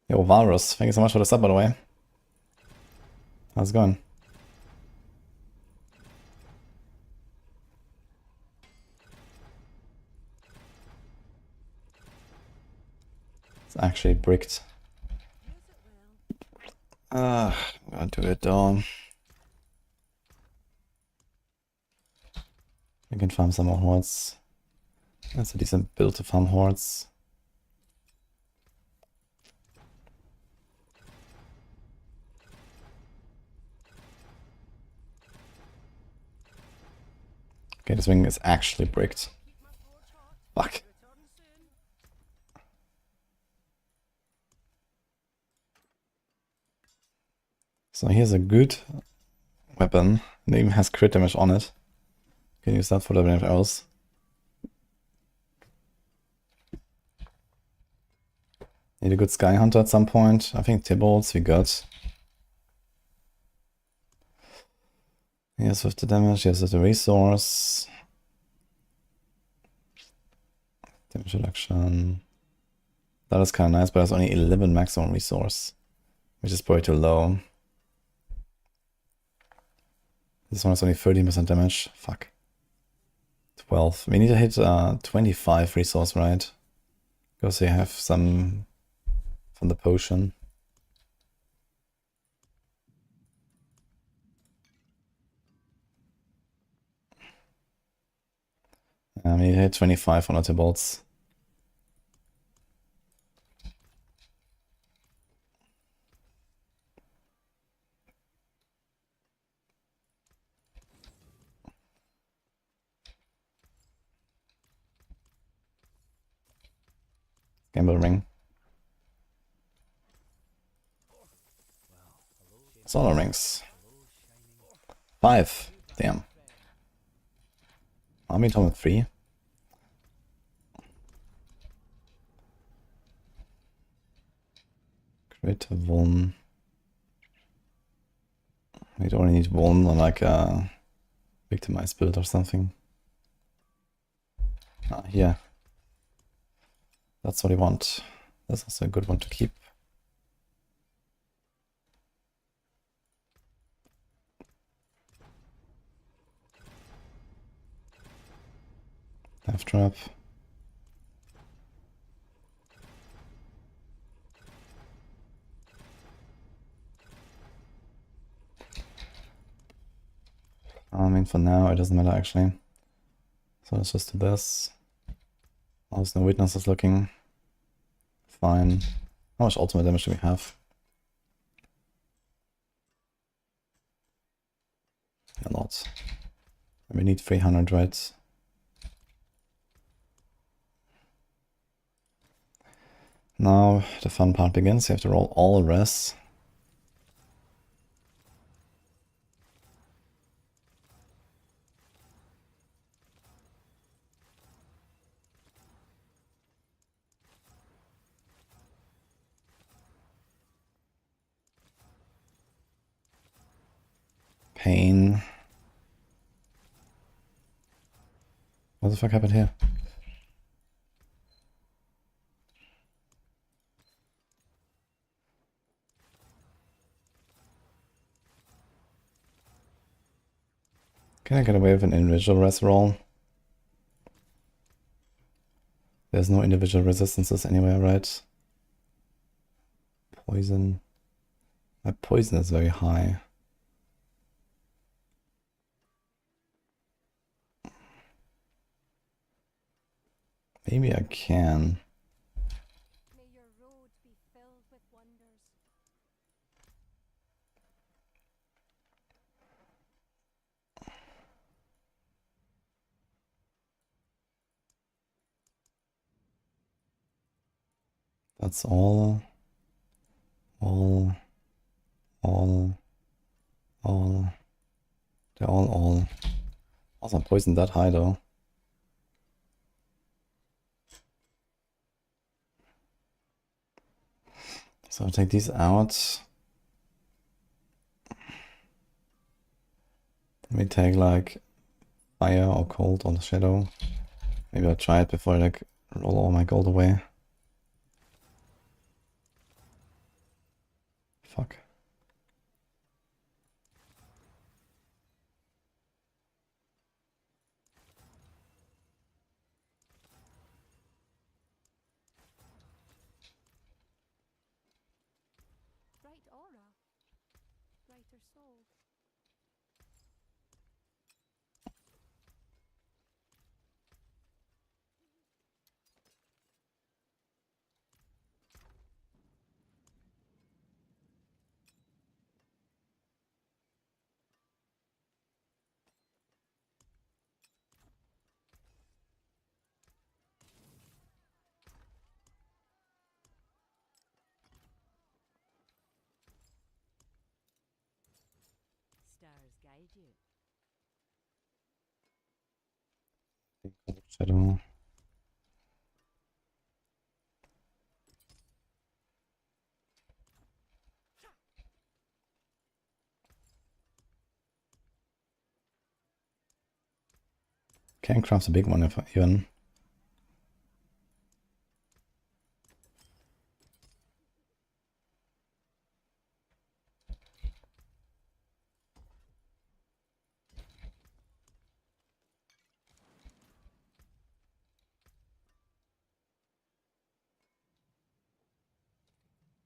Yo, Valrus, thank you so much for the sub, by the way. How's it going? It's actually bricked. I'm gonna do it though. We can farm some more hordes. That's a decent build to farm hordes. Okay, this ring is actually bricked. Fuck. So here's a good weapon. It even has crit damage on it. Can use that for the arrows. Need a good Sky Hunter at some point. I think T-bolts we got. Here's with the damage, here's with the resource. Damage reduction. That is kind of nice, but it's only 11 maximum resource, which is probably too low. This one is only 13% damage. Fuck. 12. We need to hit 25 resource, right? Because we have some from the potion. We need to hit 25 on the bolts. Gamble ring. Solar rings. 5. Damn. Army Tome 3. Crit 1. We'd only need one on like a victimized build or something. Ah, here. That's what I want. That's also a good one to keep. Death trap. I mean, for now, it doesn't matter actually. So let's just do this. How's the witnesses looking? Fine. How much ultimate damage do we have? A lot. We need 300, right? Now the fun part begins. You have to roll all res. Pain. What the fuck happened here? Can I get away with an individual res roll? There's no individual resistances anywhere, right? Poison. My poison is very high. Maybe I can. May your road be filled with wonders. That's all. They're all. Also poison that high though. So I'll take these out. Let me take like fire or cold or shadow. Maybe I'll try it before I like roll all my gold away. Fuck. Bright aura. Brighter soul. Stars guide you. Shadow. Can craft a big one if I even.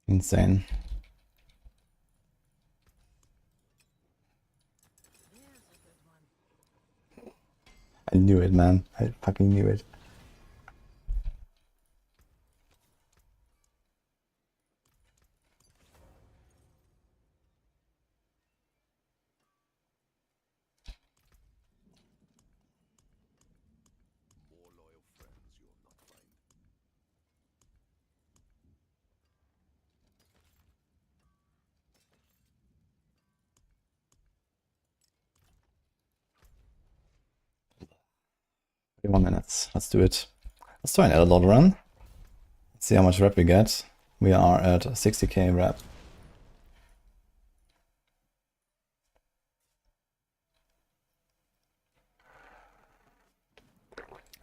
Insane. I knew it, man. I fucking knew it. More loyal friends you'll not find. 31 minutes. Let's do it. Let's try an Elder run. Let's see how much rep we get. We are at 60k rep.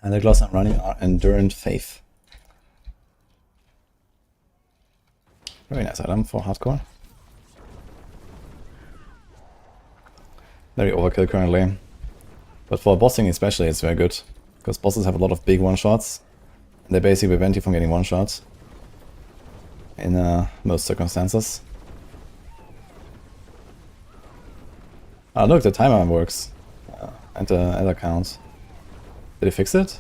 And the gloss I'm running are Endurant Faith. Very nice item for hardcore. Very overkill currently. But for bossing especially it's very good. Because bosses have a lot of big one-shots. They basically prevent you from getting one-shots. In most circumstances. Ah, look, the timer works. And the other count. Did he fix it?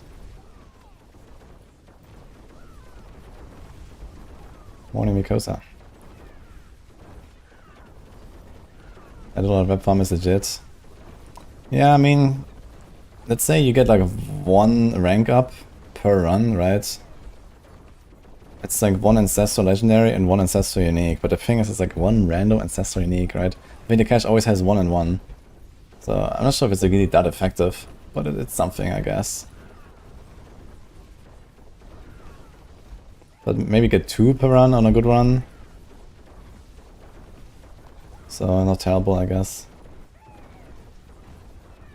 Morning Mikosa. I don't know if web farm is legit. Yeah, I mean, let's say you get like 1 rank up per run, right? It's like 1 Ancestor Legendary and 1 Ancestor Unique, but the thing is it's like 1 random Ancestor Unique, right? I mean the cache always has 1 and 1. So I'm not sure if it's really that effective, but it's something I guess. But maybe get 2 per run on a good run. So not terrible I guess.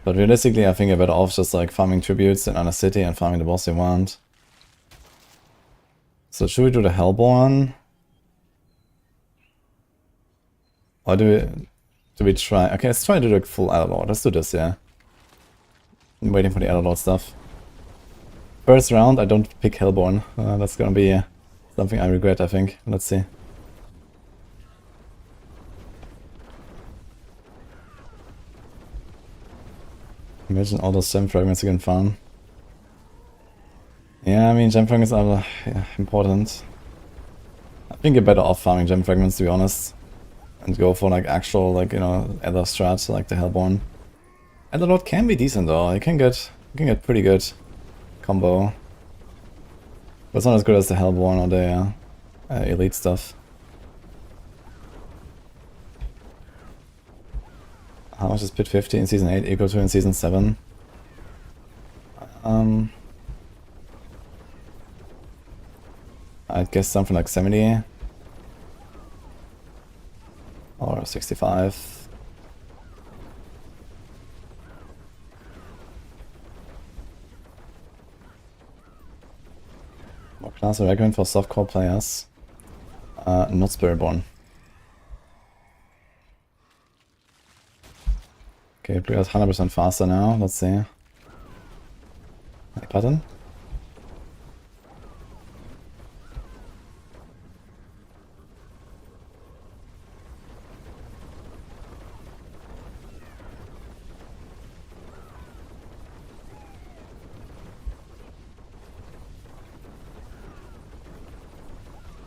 But realistically I think you're better off just like farming tributes in Honor City and farming the boss you want. So should we do the Hellborn? Or do we try? Okay, let's try to do the full Elderlord. Let's do this, yeah. I'm waiting for the Elderlord stuff. First round, I don't pick Hellborn. That's gonna be something I regret, I think. Let's see. Imagine all those gem fragments you can farm. Yeah, I mean, gem fragments are important. I think you're better off farming gem fragments, to be honest. And go for like actual, like, you know, other strats like the Hellborn. Elderlord can be decent though. You can get pretty good combo. But it's not as good as the Hellborn or the elite stuff. How much is Pit 50 in Season 8 equal to in Season 7? I'd guess something like 70. Or 65. More class recommend for softcore players. Not Spiritborn. Okay, we are 100% faster now. Let's see. Any button?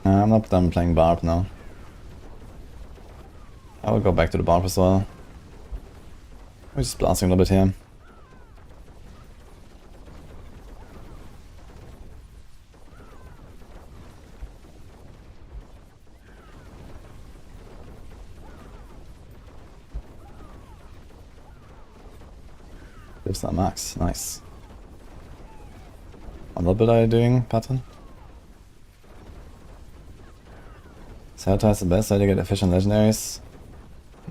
I'm not done playing Barb now. I will go back to the Barb as well. We're just blasting a little bit here. There's that max, nice. What bit are you doing, pattern? Helltide is the best way to get efficient legendaries.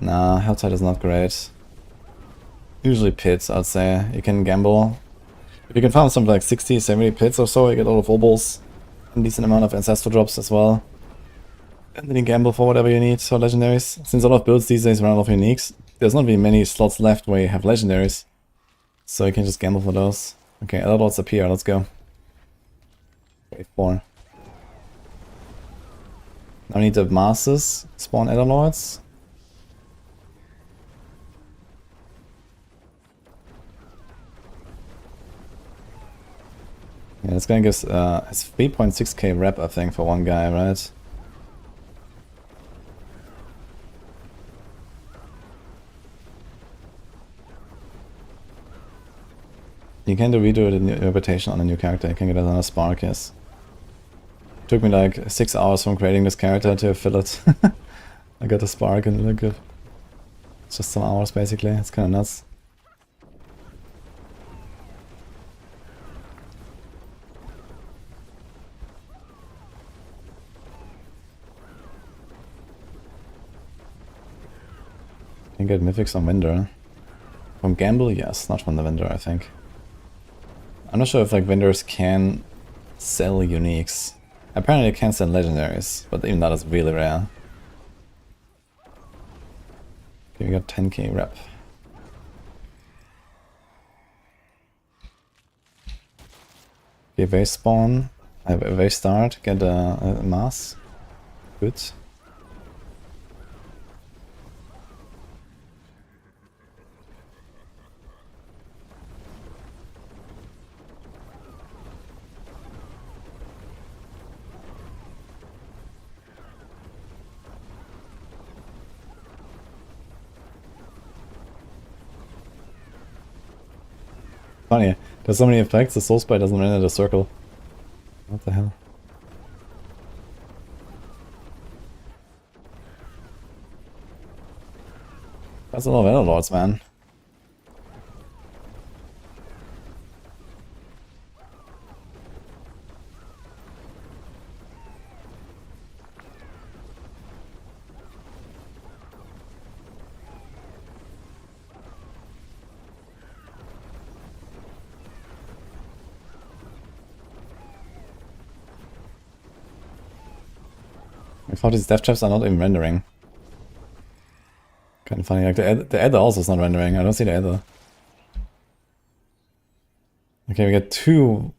Nah, Helltide is not great. Usually pits, I'd say. You can gamble. If you can farm something like 60, 70 pits or so, you get a lot of obols. A decent amount of ancestor drops as well. And then you gamble for whatever you need for legendaries. Since a lot of builds these days run out of uniques, there's not really many slots left where you have legendaries. So you can just gamble for those. Okay, Elderlords appear, let's go. Wave 4. Now we need the Masters spawn Elderlords. Yeah, it's gonna give it's 3.6k rep, I think, for one guy, right? You can redo the reputation on a new character. You can get another spark, yes. Took me like 6 hours from creating this character to fill it. I got a spark and look good. It's just some hours basically. It's kind of nuts. You can get mythics on Winder. From Gamble, yes, not from the Winder, I think. I'm not sure if like vendors can sell uniques. Apparently they can sell legendaries, but even that is really rare. Okay, we got 10k rep. Okay, wave spawn. I have a wave start, get a mass. Good. Funny, there's so many effects, the soul spy doesn't render the circle. What the hell? That's a lot of Elder Lords, man. I thought these death traps are not even rendering. Kind of funny, like the Ether also is not rendering, I don't see the Ether. Okay, we got 2...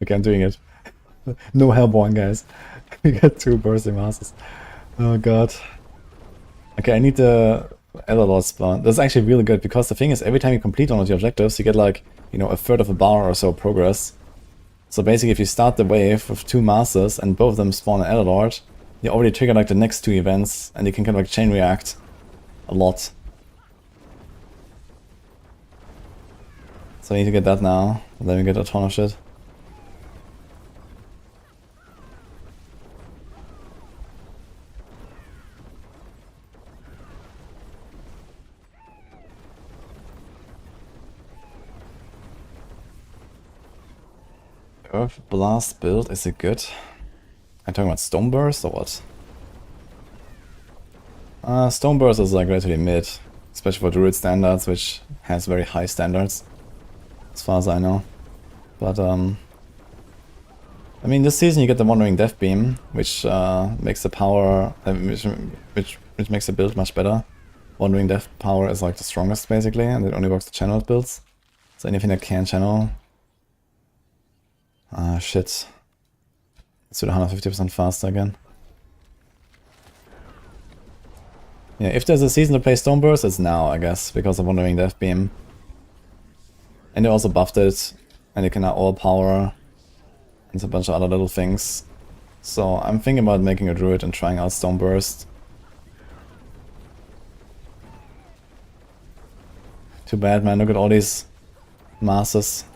Okay, I'm doing it. No Hellborn, guys. We got 2 bursting masses. Oh god. Okay, I need the Elder Lord spawn. That's actually really good, because the thing is, every time you complete one of the objectives, you get like, you know, a third of a bar or so progress. So basically, if you start the wave with 2 masters and both of them spawn an Elder Lord, you already trigger like the next 2 events, and you can kind of like chain react a lot. So I need to get that now, and then we get a ton of shit. Earth Blast build, is it good? I'm talking about Stone Burst or what? Stone Burst is like relatively mid, especially for Druid standards, which has very high standards, as far as I know. But I mean, this season you get the Wandering Death Beam, which makes the power, which makes the build much better. Wandering Death power is like the strongest basically, and it only works the channeled builds. So anything that can channel. Shit. Let's do 150% faster again. Yeah, if there's a season to play Stoneburst, it's now, I guess, because of Wandering Death Beam. And they also buffed it, and they can now all power, and a bunch of other little things. So I'm thinking about making a druid and trying out Stoneburst. Too bad, man, look at all these masses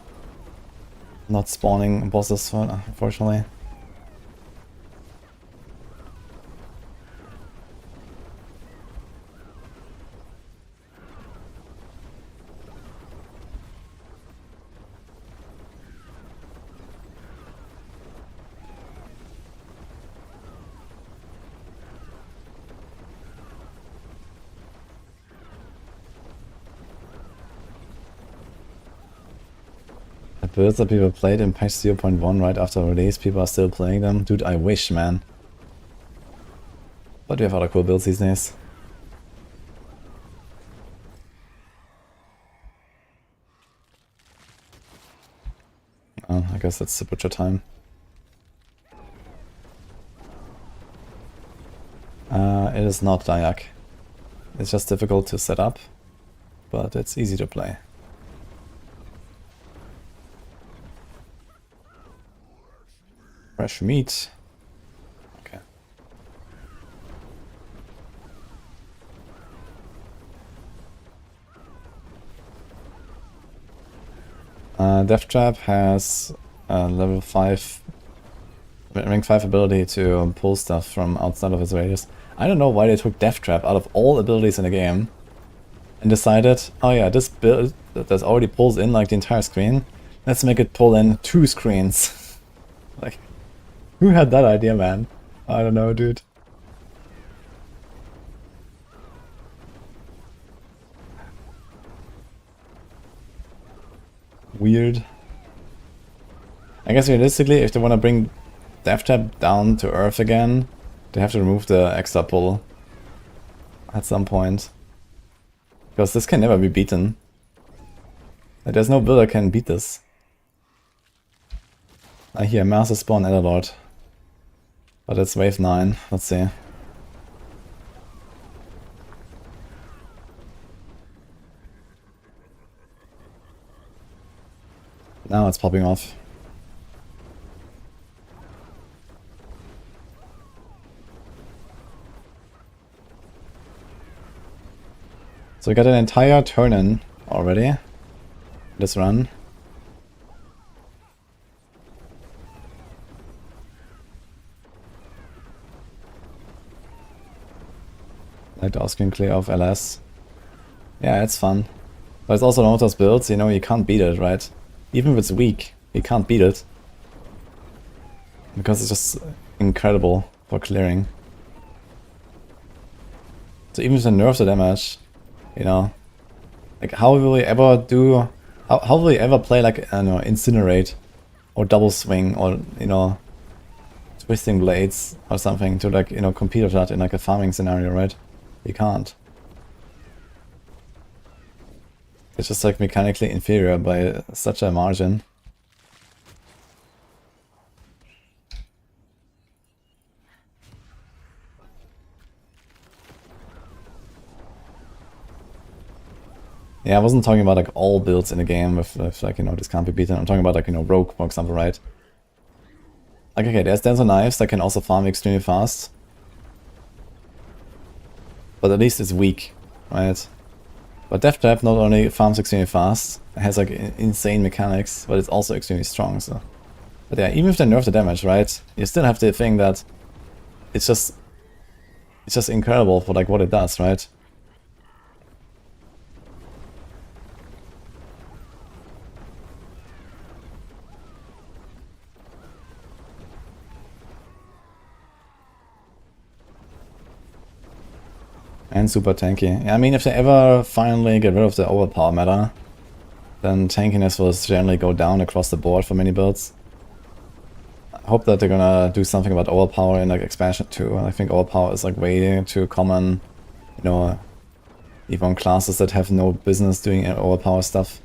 not spawning bosses, unfortunately. The builds that people played in patch 0.1 right after release, people are still playing them. Dude, I wish, man. But we have other cool builds these days. Oh, I guess that's the butcher time. It is not Dayak. It's just difficult to set up, but it's easy to play. Fresh meat. Okay. Death Trap has level 5, rank 5 ability to pull stuff from outside of its radius. I don't know why they took Death Trap out of all abilities in the game and decided, oh yeah, this build that already pulls in like the entire screen, let's make it pull in 2 screens. Like, who had that idea, man? I don't know, dude. Weird. I guess realistically, if they want to bring Death Trap down to Earth again, they have to remove the extra pull at some point. Because this can never be beaten. Like, there's no builder can beat this. I hear Master Spawn Elderlord. But it's wave 9, let's see. Now it's popping off. So we got an entire turn in already. This run. Like the Austrian clear of LS. Yeah, it's fun. But it's also one of those builds, you know, you can't beat it, right? Even if it's weak, you can't beat it. Because it's just incredible for clearing. So even if they nerf the damage, you know, like how will we ever do, how will we ever play like, I don't know, Incinerate or Double Swing or, you know, Twisting Blades or something to like, you know, compete with that in like a farming scenario, right? You can't. It's just like mechanically inferior by such a margin. Yeah, I wasn't talking about like all builds in the game with like, you know, this can't be beaten. I'm talking about like, you know, Rogue, for example, right? Like, okay, there's Dancer Knives that can also farm extremely fast. But at least it's weak, right? But Death Trap not only farms extremely fast, it has like insane mechanics, but it's also extremely strong, so. But yeah, even if they nerf the damage, right? You still have the thing that it's just incredible for like what it does, right? And super tanky. Yeah, I mean, if they ever finally get rid of the overpower meta, then tankiness will generally go down across the board for many builds. I hope that they're gonna do something about overpower in like expansion 2. I think overpower is like way too common, you know, even on classes that have no business doing overpower stuff.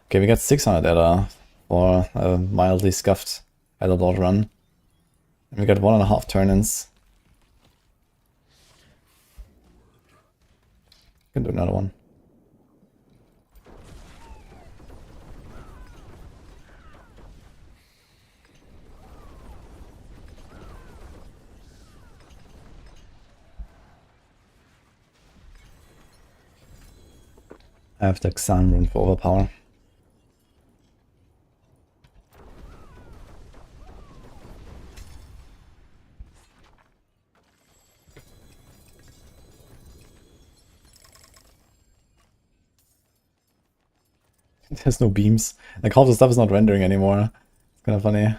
Okay, we got 600 Edda for a mildly scuffed Elderlord run. And we got 1.5 turn-ins. Can do another one. I have the Exile rune for overpower. There's no beams. Like half the stuff is not rendering anymore. It's kind of funny.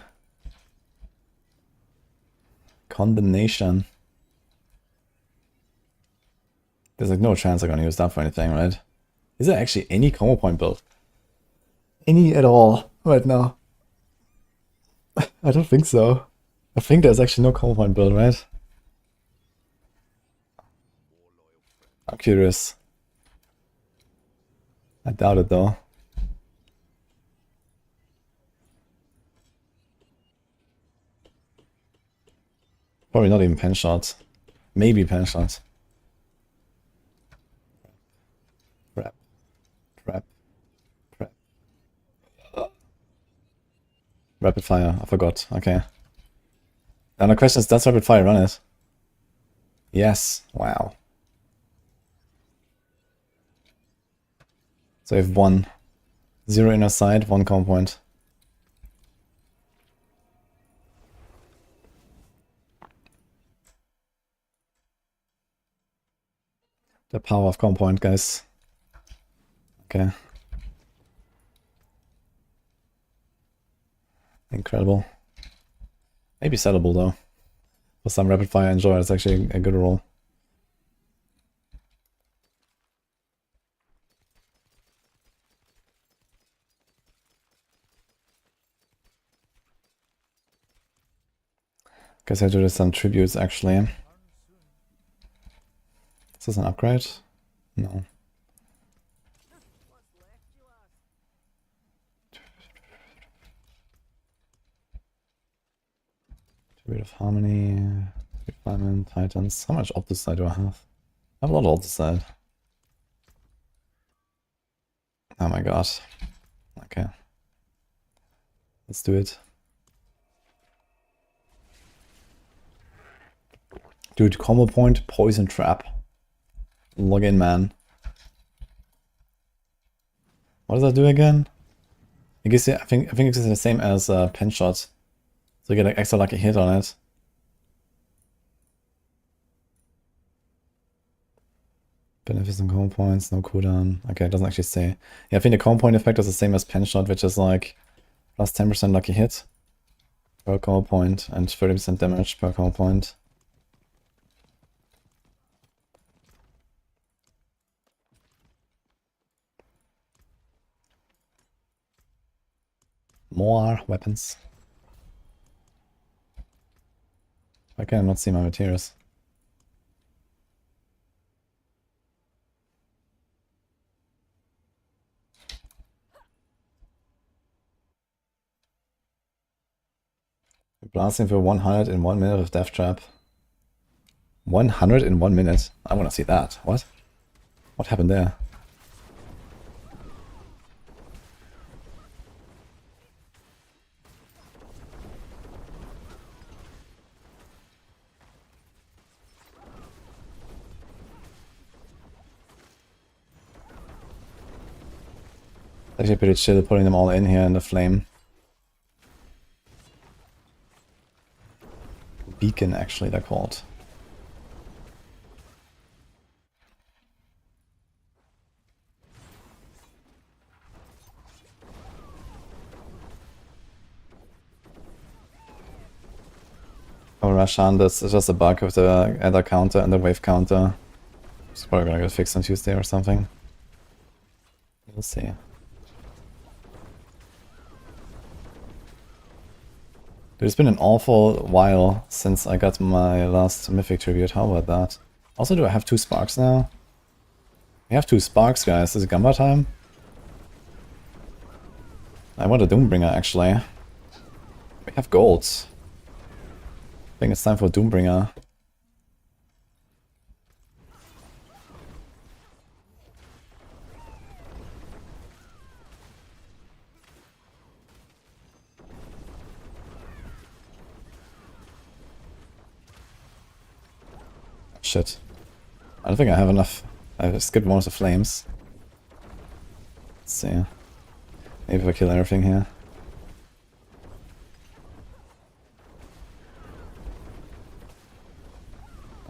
Condemnation. There's like no chance I'm gonna use that for anything, right? Is there actually any combo point build? Any at all right now? I don't think so. I think there's actually no combo point build, right? I'm curious. I doubt it though. Probably not even pen shot. Maybe pen shot. Trap. Trap. Trap. Rapid fire. I forgot. Okay. Now the question is, does rapid fire run it? Yes. Wow. So we have 1. 0 inner side, 1 combo point. The power of combo point, guys. Okay. Incredible. Maybe sellable though. For some rapid fire enjoy, it's actually a good roll. Guess I do some tributes actually. Is this an upgrade? No. Tribute of Harmony, Refinement, Titans. How much Opticide do I have? I have a lot of Opticide. Oh my god. Okay. Let's do it. Dude, combo point, poison trap. Log in, man. What does that do again? I guess I think it's the same as pen shot. So you get like extra lucky hit on it. Beneficent combo points, no cooldown. Okay, it doesn't actually say. Yeah, I think the combo point effect is the same as pen shot, which is like plus 10% lucky hit per combo point and 30% damage per combo point. More weapons. Why can I not see my materials? Blasting for 100 in 1 minute with Death Trap. 100 in 1 minute? I want to see that. What? What happened there? Actually pretty chill putting them all in here in the flame. Beacon, actually, they're called. Oh, Rashan, this is just a bug with the ether counter and the wave counter. It's probably gonna get fixed on Tuesday or something. We'll see. Dude, it's been an awful while since I got my last Mythic tribute. How about that? Also, do I have 2 sparks now? We have 2 sparks, guys. Is it Gamba time? I want a Doombringer, actually. We have golds. I think it's time for Doombringer. Shit. I don't think I have enough. I skipped one of the flames. Let's see. Maybe if I kill everything here.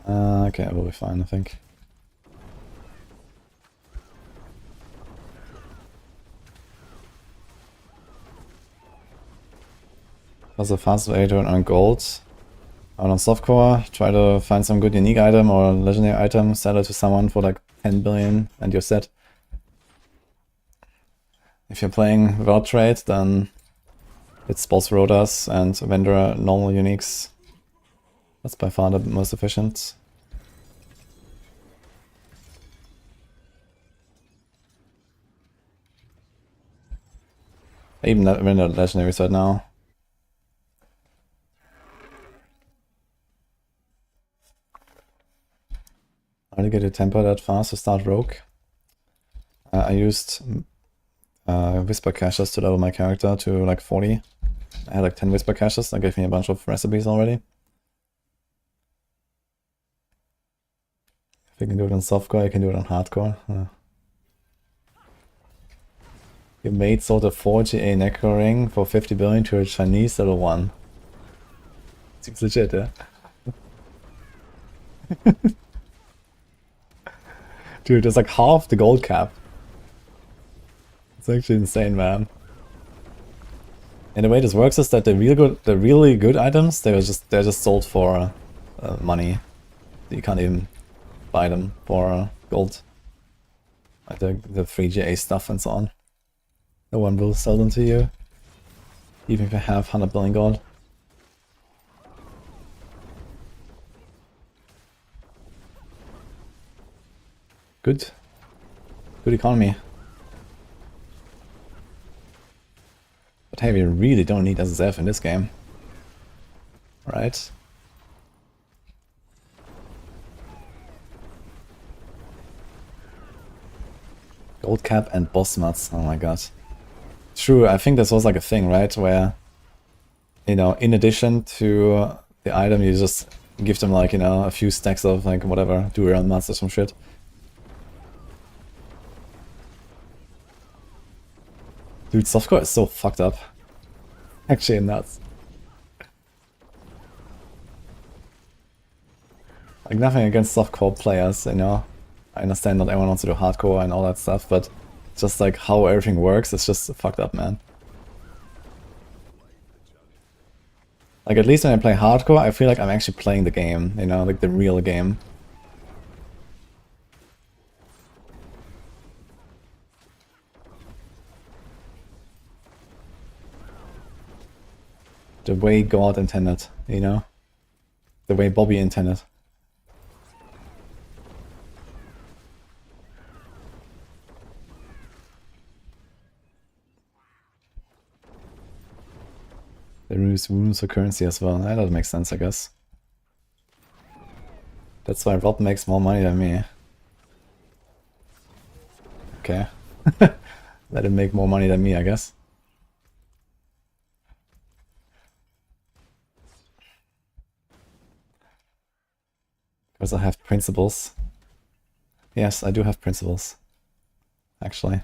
Okay, we'll be fine, I think. That's the fastest way to earn gold. Out on softcore, try to find some good unique item or legendary item, sell it to someone for like 10 billion and you're set. If you're playing without trade, then it's boss rotas and vendor normal uniques. That's by far the most efficient. Even vendor legendaries right now. How to get a temper that fast to start rogue? I used whisper caches to level my character to like 40. I had like 10 whisper caches, that gave me a bunch of recipes already. If you can do it on softcore, you can do it on hardcore. Your mate sold a 4GA necro ring for 50 billion to a Chinese level 1. Seems legit, yeah? Dude, it's like half the gold cap. It's actually insane, man. And the way this works is that the really good items, they're just sold for money. You can't even buy them for gold. Like the 3GA stuff and so on. No one will sell them to you, even if you have 100 billion gold. Good. Good economy. But hey, we really don't need SSF in this game. Right? Gold cap and boss mats. Oh my god. True, I think this was like a thing, right? Where, you know, in addition to the item, you just give them like, you know, a few stacks of like whatever, do around mats or some shit. Dude, softcore is so fucked up. Actually nuts. Like nothing against softcore players, you know. I understand not everyone wants to do hardcore and all that stuff, but just like how everything works, it's just fucked up, man. Like at least when I play hardcore, I feel like I'm actually playing the game, you know, like the real game. The way God intended, you know? The way Bobby intended. They use runes for currency as well. That makes sense, I guess. That's why Rob makes more money than me. Okay. Let him make more money than me, I guess. Because I have principles. Yes, I do have principles. Actually.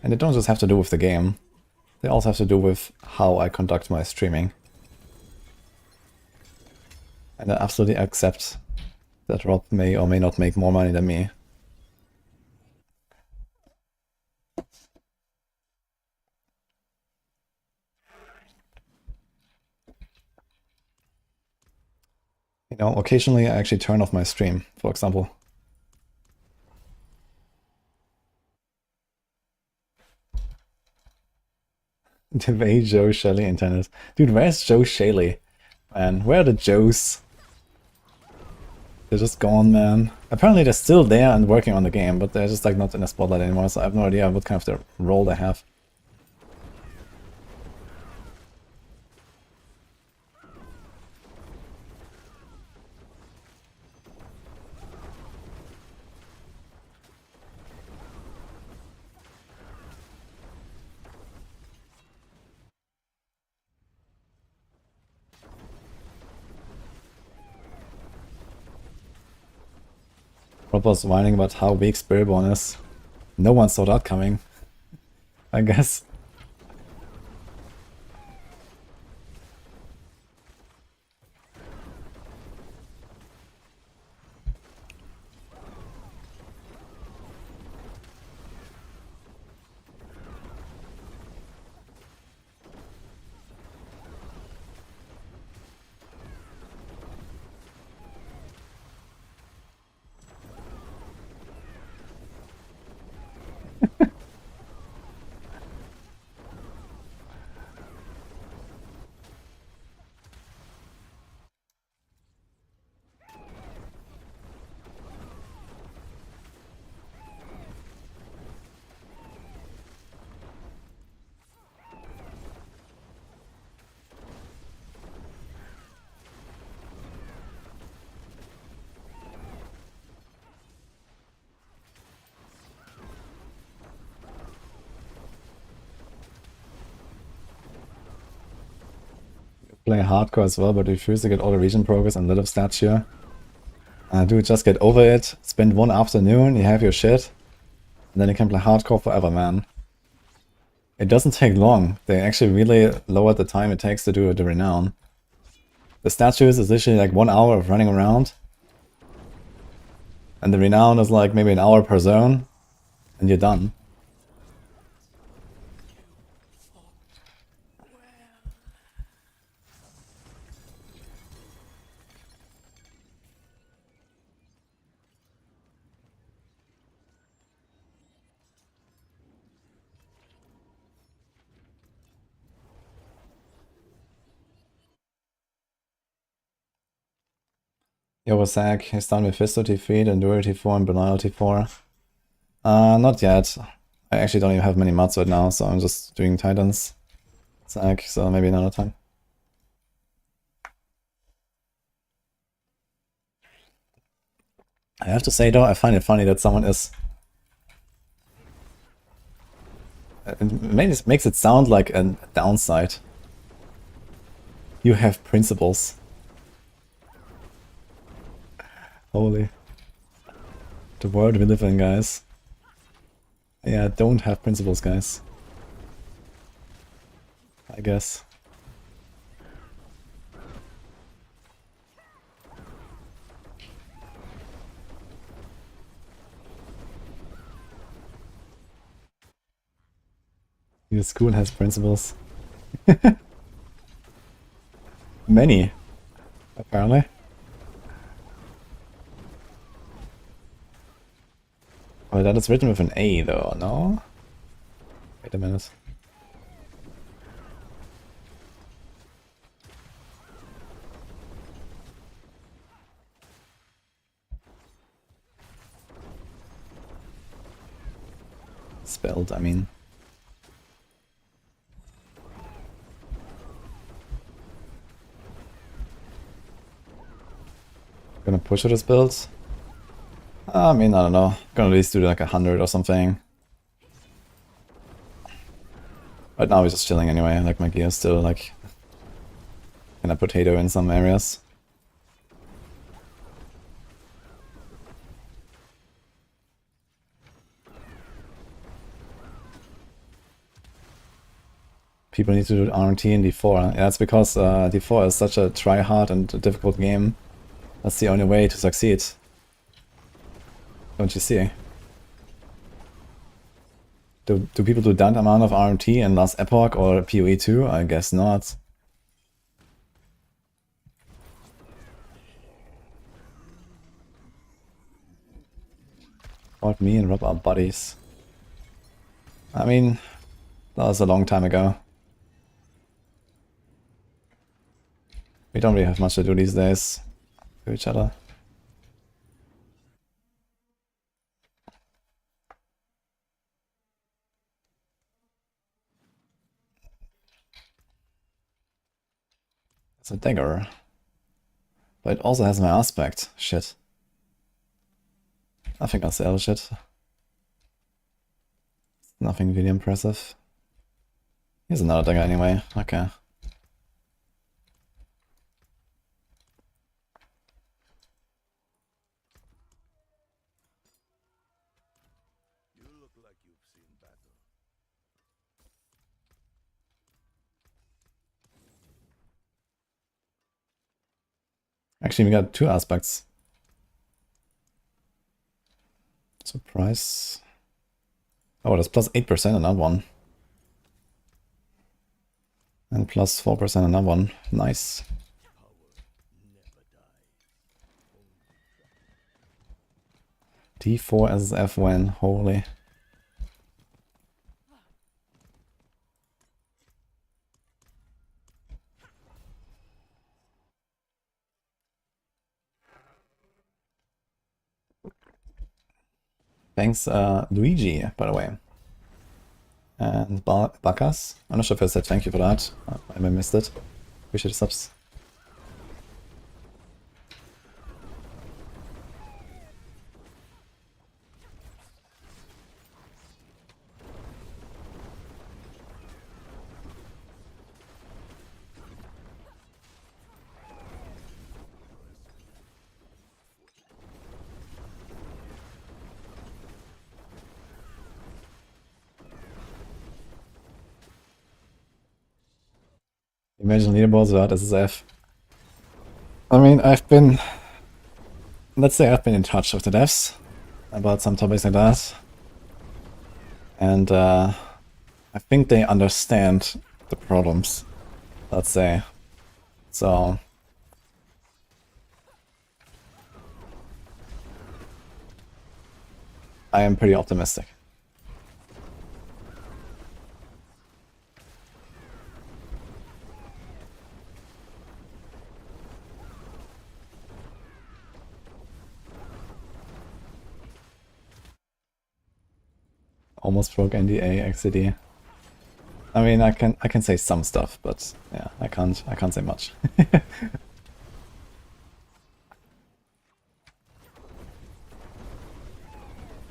And they don't just have to do with the game. They also have to do with how I conduct my streaming. And I absolutely accept that Rob may or may not make more money than me. You know, occasionally I actually turn off my stream, for example. The way Joe Shelley intended. Dude, where's Joe Shelley? Man, where are the Joes? They're just gone, man. Apparently they're still there and working on the game, but they're just like not in the spotlight anymore, so I have no idea what kind of their role they have. Rob was whining about how weak Spiritborn is. No one saw that coming, I guess. Play hardcore as well, but refuse to get all the region progress and little stats here. Dude, just get over it. Spend one afternoon, you have your shit. And then you can play hardcore forever, man. It doesn't take long. They actually really lowered the time it takes to do the renown. The statues is literally like 1 hour of running around. And the renown is like maybe an hour per zone. And you're done. Yo, Zach, he's done with Fisto T3, Enduro T4, and Belial T4. Not yet. I actually don't even have many mods right now, so I'm just doing Titans. Zach, so maybe another time. I have to say though, I find it funny that someone is... It makes it sound like a downside. You have principles. Holy. The world we live in, guys. Yeah, don't have principles, guys. I guess. Your school has principles. Many, apparently. Well, that is written with an A though, no? Wait a minute. Spelled, I mean. Gonna push with this build? I mean, I don't know. Gonna at least do like 100 or something. Right now we're just chilling anyway, like my gear is still like... in a potato in some areas. People need to do RNT in D4. Yeah, that's because D4 is such a try-hard and difficult game. That's the only way to succeed. Don't you see? Do people do that amount of RMT in last Epoch or PoE 2? I guess not. About me and Rob are buddies. I mean, that was a long time ago. We don't really have much to do these days to each other. It's a dagger. But it also has my aspect. Shit. I think I'll sell shit. Nothing really impressive. Here's another dagger anyway. Okay. You look like you've seen battle. Actually, we got two aspects. Surprise. Oh, that's plus 8% on that one. And plus 4% on that one. Nice. D4 SSF when, holy. Thanks, Luigi, by the way. And Bacchus. I'm not sure if I said thank you for that. I may have missed it. Appreciate the subs. Imagine leaderboards without SSF. I mean, let's say I've been in touch with the devs about some topics like that. And I think they understand the problems, let's say. So I am pretty optimistic. Almost broke NDA, XCD. I mean, I can say some stuff, but yeah, I can't say much.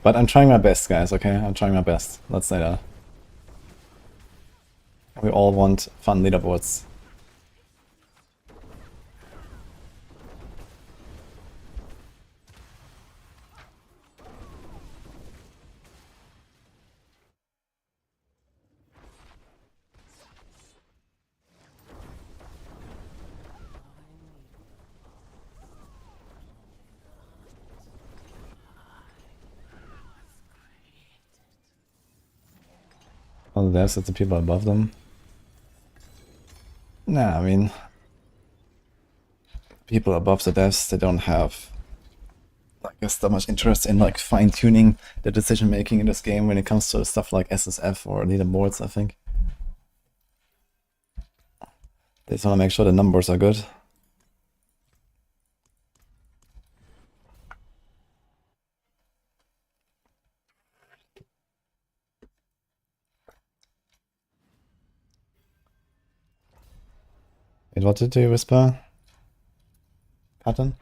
But I'm trying my best, guys, okay? I'm trying my best. Let's say that. We all want fun leaderboards. All the devs at the people above them. Nah, I mean, people above the devs, they don't have, I guess, that much interest in like fine-tuning the decision-making in this game when it comes to stuff like SSF or leaderboards, I think. They just want to make sure the numbers are good. Wait, what did you whisper? Pattern?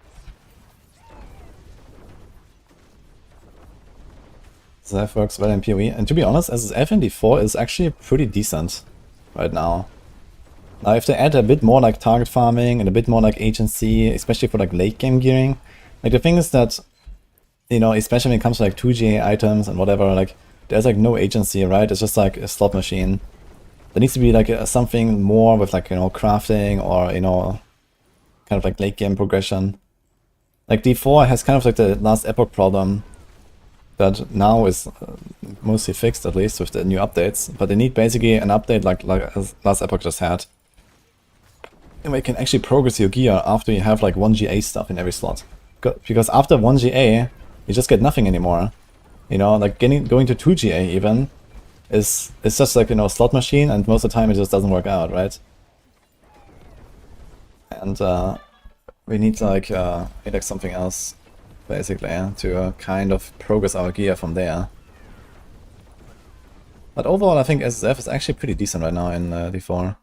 SSF works well in PoE, and to be honest, SSF in D4 is actually pretty decent right now. Now if they add a bit more like target farming and a bit more like agency, especially for like late game gearing, like the thing is that, you know, especially when it comes to like 2GA items and whatever, like there's like no agency, right? It's just like a slot machine. There needs to be like something more with like, you know, crafting or, you know, kind of like late game progression. Like D4 has kind of like the last Epoch problem that now is mostly fixed, at least with the new updates, but they need basically an update like last Epoch just had. And where you can actually progress your gear after you have like 1GA stuff in every slot. Because after 1GA, you just get nothing anymore. You know, like going to 2GA even is just like, you know, slot machine, and most of the time it just doesn't work out, right? And we need like something else, basically, to kind of progress our gear from there. But overall, I think SSF is actually pretty decent right now in D4.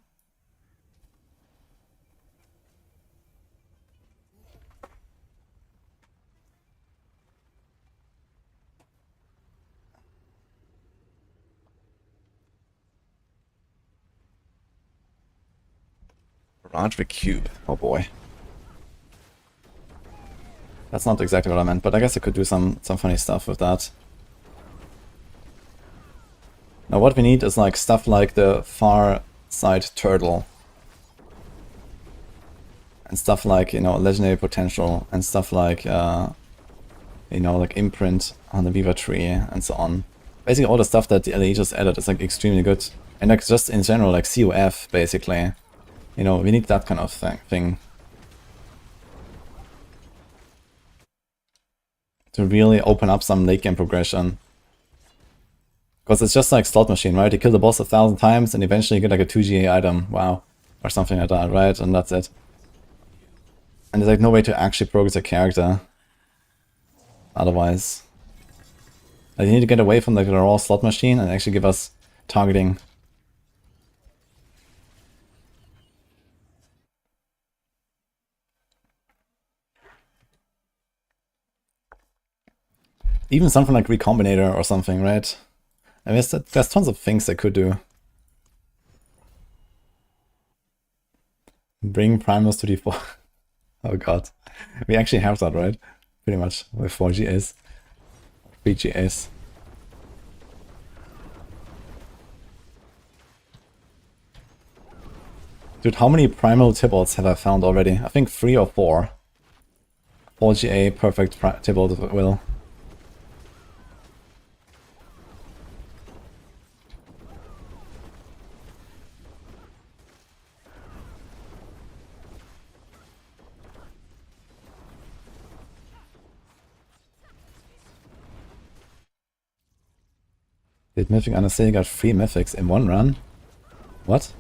Roderick Cube, oh boy. That's not exactly what I meant, but I guess I could do some funny stuff with that. Now what we need is like stuff like the far side turtle. And stuff like, you know, legendary potential, and stuff like, you know, like imprint on the beaver tree and so on. Basically all the stuff that the LE just added is like extremely good. And like just in general, like COF basically. You know, we need that kind of thing. To really open up some late game progression. Because it's just like slot machine, right? You kill the boss 1,000 times and eventually you get like a 2GA item, wow. Or something like that, right? And that's it. And there's like no way to actually progress a character. Otherwise. Like, you need to get away from like the raw slot machine and actually give us targeting. Even something like Recombinator or something, right? I mean, there's tons of things they could do. Bring primals to D4. Oh god. We actually have that, right? Pretty much, with 4GS. 3GS. Dude, how many primal Tybalts have I found already? I think 3 or 4. 4GA perfect Tybalt will. Did Mythic honestly got 3 Mythics in one run? What?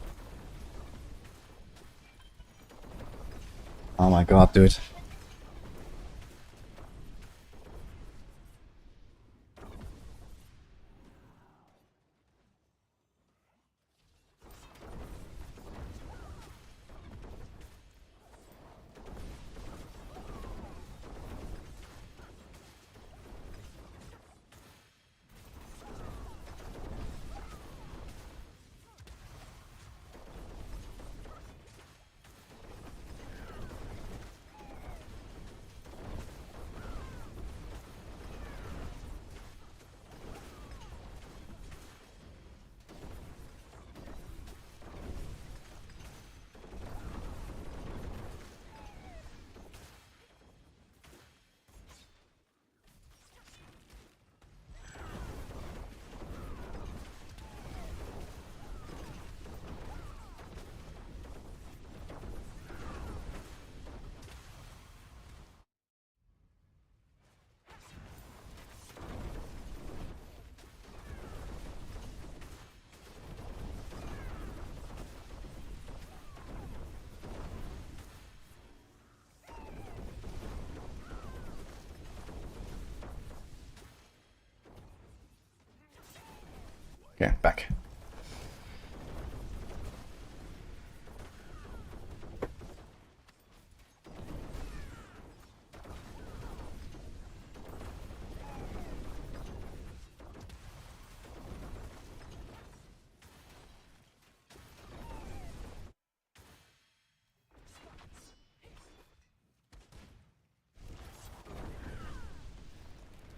Oh my god, dude. Okay, back.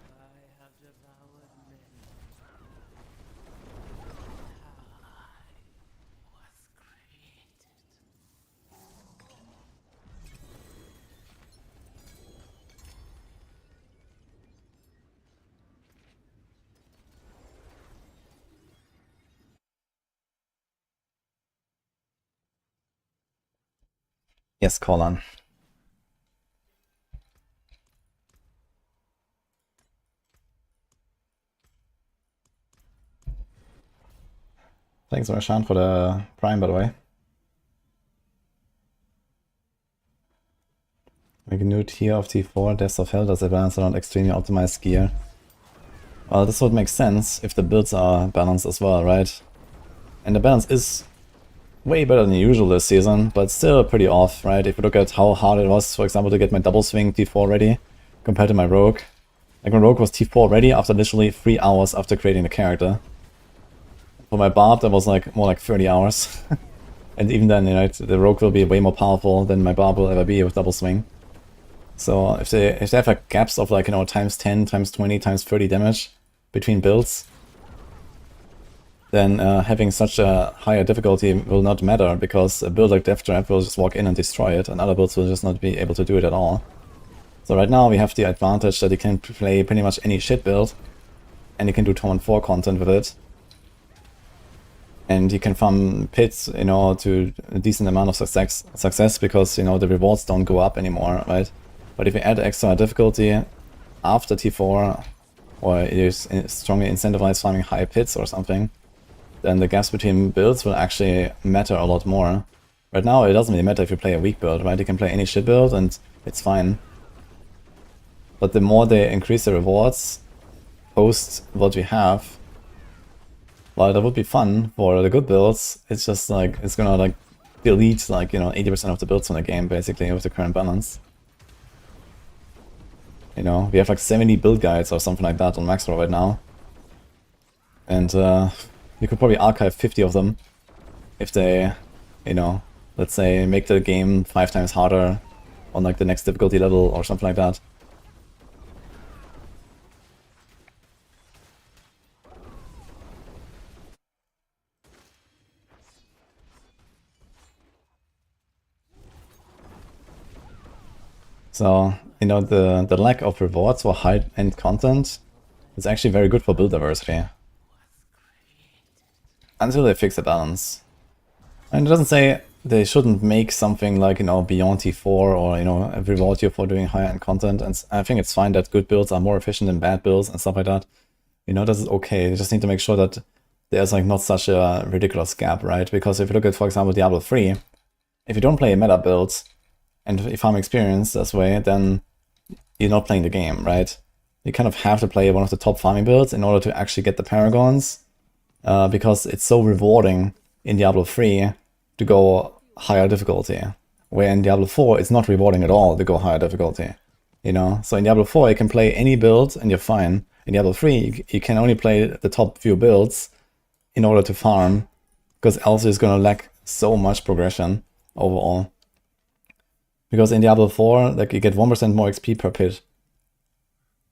I have devoured many. I was created. Yes, Colin. Thanks, Marshan, for the Prime, by the way. Make a new tier of T4, Deaths of Hell does a balance around extremely optimized gear. Well, this would make sense if the builds are balanced as well, right? And the balance is way better than usual this season, but still pretty off, right? If you look at how hard it was, for example, to get my double swing T4 ready compared to my Rogue. Like my Rogue was T4 ready after literally 3 hours after creating the character. For my Barb, that was like more like 30 hours. And even then, you know, the Rogue will be way more powerful than my Barb will ever be with double swing. So if they have like gaps of like, you know, times 10, times 20, times 30 damage between builds, then having such a higher difficulty will not matter, because a build like Death Trap will just walk in and destroy it, and other builds will just not be able to do it at all. So right now we have the advantage that you can play pretty much any shit build, and you can do Torment 4 content with it. And you can farm pits, you know, to a decent amount of success because, you know, the rewards don't go up anymore, right? But if you add extra difficulty after T4, or you strongly incentivize farming high pits or something, then the gaps between builds will actually matter a lot more. Right now it doesn't really matter if you play a weak build, right? You can play any shit build and it's fine. But the more they increase the rewards post what we have, while that would be fun for the good builds, it's just like, it's gonna like delete like, you know, 80% of the builds from the game basically with the current balance. You know, we have like 70 build guides or something like that on Maxroll right now. And you could probably archive 50 of them if they, you know, let's say make the game 5 times harder on like the next difficulty level or something like that. So, you know, the lack of rewards for high-end content is actually very good for build diversity. Until they fix the balance. And it doesn't say they shouldn't make something like, you know, beyond T4 or, you know, reward you for doing higher-end content. And I think it's fine that good builds are more efficient than bad builds and stuff like that. You know, this is okay. You just need to make sure that there's like not such a ridiculous gap, right? Because if you look at, for example, Diablo 3, if you don't play a meta build, and if I'm experienced this way, then you're not playing the game, right? You kind of have to play one of the top farming builds in order to actually get the Paragons, because it's so rewarding in Diablo 3 to go higher difficulty, where in Diablo 4 it's not rewarding at all to go higher difficulty, you know? So in Diablo 4 you can play any build and you're fine. In Diablo 3 you can only play the top few builds in order to farm, because else it's gonna lack so much progression overall. Because in Diablo 4, like, you get 1% more XP per pit.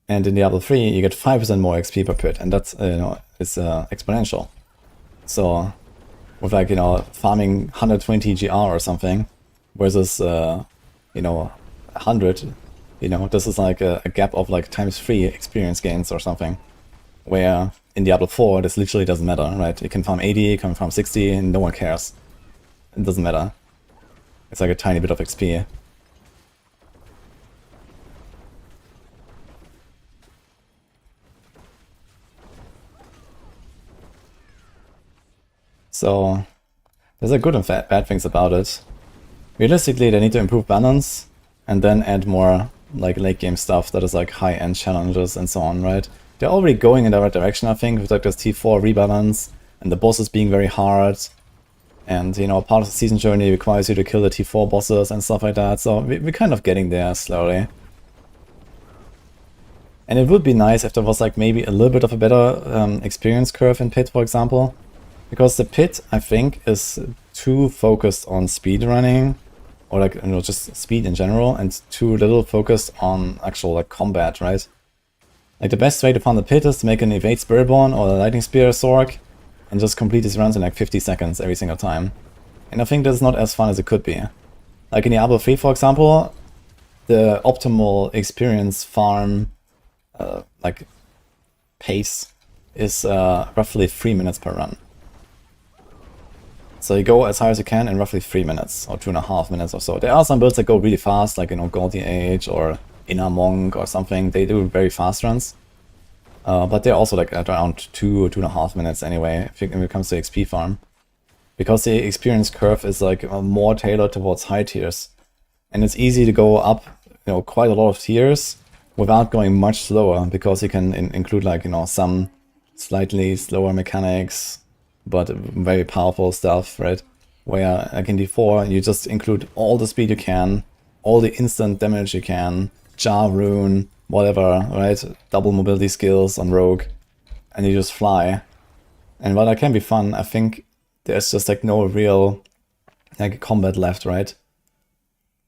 And in Diablo 3, you get 5% more XP per pit. And that's, you know, it's exponential. So, with like, you know, farming 120 GR or something, versus, you know, 100, you know, this is like a gap of like ×3 experience gains or something. Where in Diablo 4, this literally doesn't matter, right? You can farm 80, you can farm 60, and no one cares. It doesn't matter. It's like a tiny bit of XP. So, there's a good and bad things about it. Realistically, they need to improve balance, and then add more like late game stuff that is like high-end challenges and so on, right? They're already going in the right direction, I think, with like this T4 rebalance, and the bosses being very hard. And, you know, part of the season journey requires you to kill the T4 bosses and stuff like that, so we're kind of getting there slowly. And it would be nice if there was like maybe a little bit of a better experience curve in Pit, for example. Because the Pit, I think, is too focused on speed running, or like, you know, just speed in general, and too little focused on actual like combat, right? Like the best way to farm the Pit is to make an Evade Spiritborn or a Lightning Spear Sorc, and just complete these runs in like 50 seconds every single time. And I think that's not as fun as it could be. Like in Diablo 3, for example, the optimal experience farm like pace is roughly 3 minutes per run. So you go as high as you can in roughly 3 minutes, or 2.5 minutes or so. There are some builds that go really fast, like, you know, Golden Age or Inner Monk or something. They do very fast runs. But they're also like at around 2 or 2.5 minutes anyway, when it comes to XP farm. Because the experience curve is like more tailored towards high tiers. And it's easy to go up, you know, quite a lot of tiers without going much slower, because you can include like, you know, some slightly slower mechanics, but very powerful stuff, right? Where like in D4, you just include all the speed you can, all the instant damage you can, Jar Rune, whatever, right? Double mobility skills on Rogue, and you just fly. And while that can be fun, I think there's just like no real like combat left, right?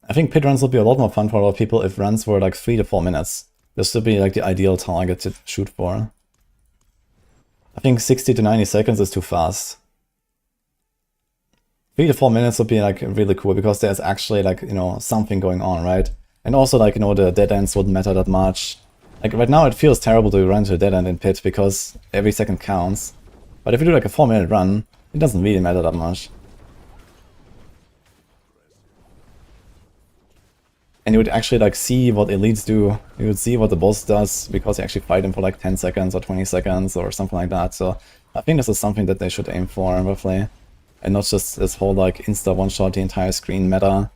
I think pit runs would be a lot more fun for a lot of people if runs were like 3 to 4 minutes. This would be like the ideal target to shoot for. I think 60 to 90 seconds is too fast. 3 to 4 minutes would be like really cool, because there's actually like, you know, something going on, right? And also like, you know, the dead ends wouldn't matter that much. Like right now it feels terrible to run to a dead end in pit because every second counts. But if you do like a 4-minute run, it doesn't really matter that much. And you would actually like see what elites do. You would see what the boss does, because you actually fight him for like 10 seconds or 20 seconds or something like that. So I think this is something that they should aim for, roughly. And not just this whole like insta one-shot the entire screen meta.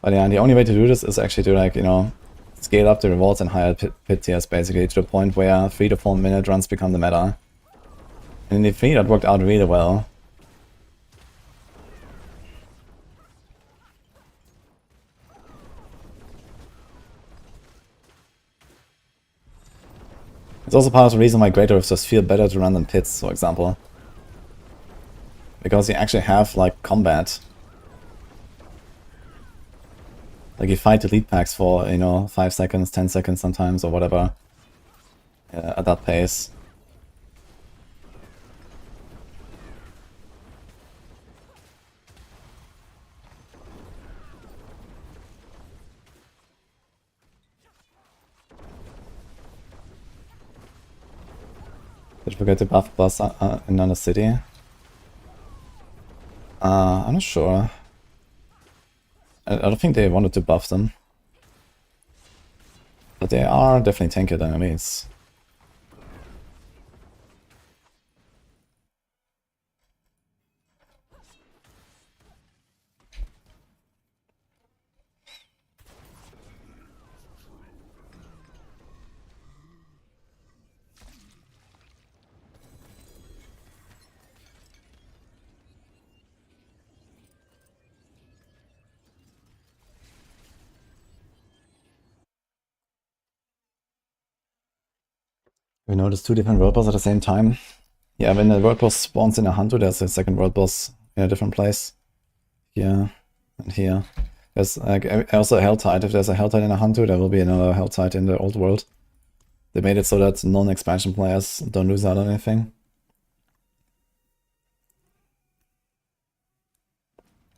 But yeah, the only way to do this is actually to like, you know, scale up the rewards and higher pit tiers basically, to the point where 3 to 4 minute runs become the meta. And in D3 that worked out really well. It's also part of the reason why Greater Rifts just feel better to run than pits, for example. Because you actually have like combat. Like you fight the lead packs for, you know, 5 seconds, 10 seconds sometimes, or whatever, at that pace. Did you forget to buff boss in another city? I'm not sure. I don't think they wanted to buff them. But they are definitely tankier than elites. We noticed 2 different world bosses at the same time. Yeah, when the world boss spawns in a Hunter, there's a second world boss in a different place. Here and here. There's like also a Helltide. If there's a Helltide in a Hunter, there will be another Helltide in the old world. They made it so that non-expansion players don't lose out on anything.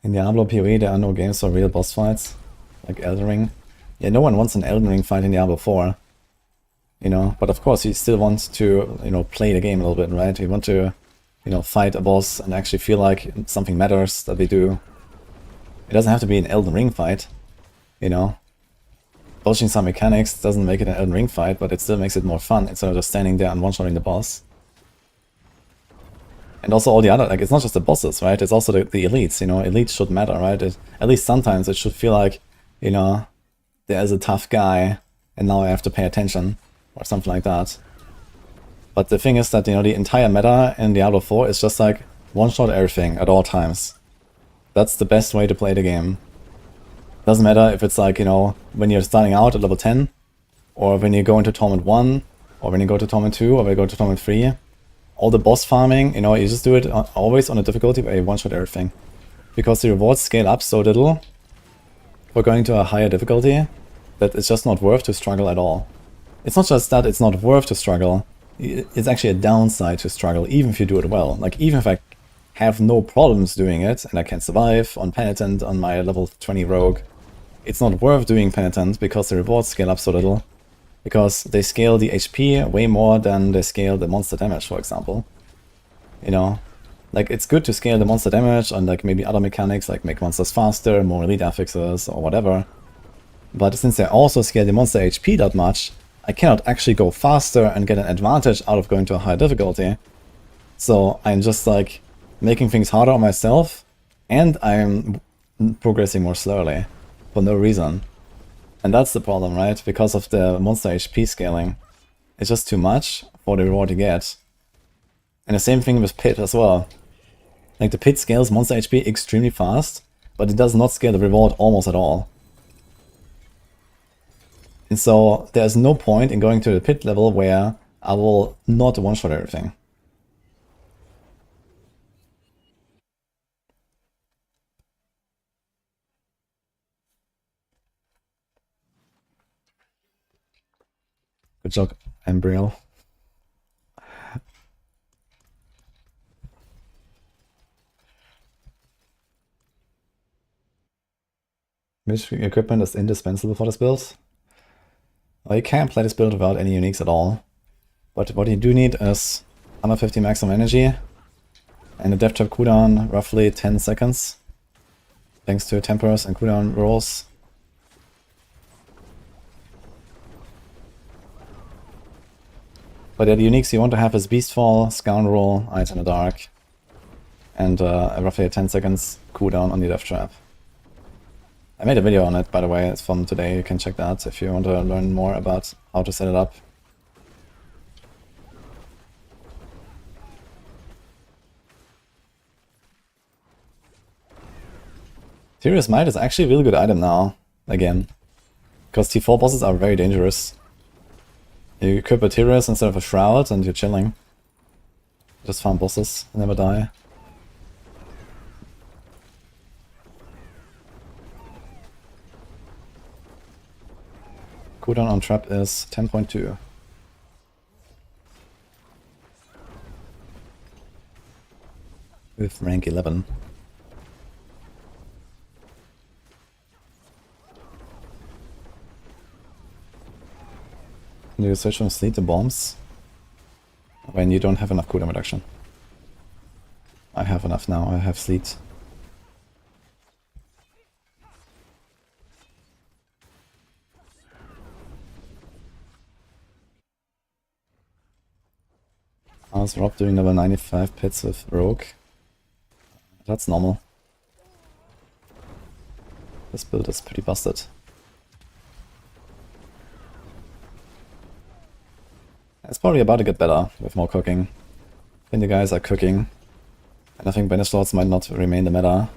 In Diablo PoE, there are no games for real boss fights, like Elden Ring. Yeah, no one wants an Elden Ring fight in Diablo 4. You know, but of course you still want to, you know, play the game a little bit, right? You want to, you know, fight a boss and actually feel like something matters that they do. It doesn't have to be an Elden Ring fight, you know. Polishing some mechanics doesn't make it an Elden Ring fight, but it still makes it more fun instead of just standing there and one-shotting the boss. And also all the other, like, it's not just the bosses, right? It's also the elites, you know? Elites should matter, right? At least sometimes it should feel like, you know, there's a tough guy, and now I have to pay attention, or something like that. But the thing is that, you know, the entire meta in Diablo 4 is just like, one-shot everything at all times. That's the best way to play the game. Doesn't matter if it's like, you know, when you're starting out at level 10, or when you go into Torment 1, or when you go to Torment 2, or when you go to Torment 3. All the boss farming, you know, you just do it always on a difficulty where you one-shot everything. Because the rewards scale up so little for going to a higher difficulty that it's just not worth to struggle at all. It's not just that it's not worth to struggle, it's actually a downside to struggle, even if you do it well. Like, even if I have no problems doing it, and I can survive on Penitent on my level 20 rogue, it's not worth doing Penitent because the rewards scale up so little. Because they scale the HP way more than they scale the monster damage, for example. You know? Like, it's good to scale the monster damage and like maybe other mechanics, like make monsters faster, more elite affixes, or whatever. But since they also scale the monster HP that much, I cannot actually go faster and get an advantage out of going to a higher difficulty. So I'm just like making things harder on myself, and I'm progressing more slowly for no reason. And that's the problem, right? Because of the monster HP scaling. It's just too much for the reward you get. And the same thing with Pit as well. Like, the Pit scales monster HP extremely fast, but it does not scale the reward almost at all. And so there's no point in going to the Pit level where I will not one-shot everything. Good job, Embryo. Which equipment is indispensable for this build? Well, you can't play this build without any uniques at all. But what you do need is 150 maximum energy and a death trap cooldown roughly 10 seconds. Thanks to tempers and cooldown rolls. But the uniques you want to have is Beastfall, Scoundrel, Eyes in the Dark, and roughly a 10 seconds cooldown on the Death Trap. I made a video on it, by the way, it's from today, you can check that if you want to learn more about how to set it up. Furious Might is actually a really good item now, again, because T4 bosses are very dangerous. You equip a Tyrus instead of a Shroud and you're chilling. Just farm bosses, never die. Cooldown on trap is 10.2. With rank 11. You switch from Sleet to Bombs when you don't have enough cooldown reduction. I have enough now, I have Sleet. How's Rob doing level 95 pits with Rogue? That's normal. This build is pretty busted. It's probably about to get better with more cooking. I think the guys are cooking. And I think Banish Lords might not remain the meta.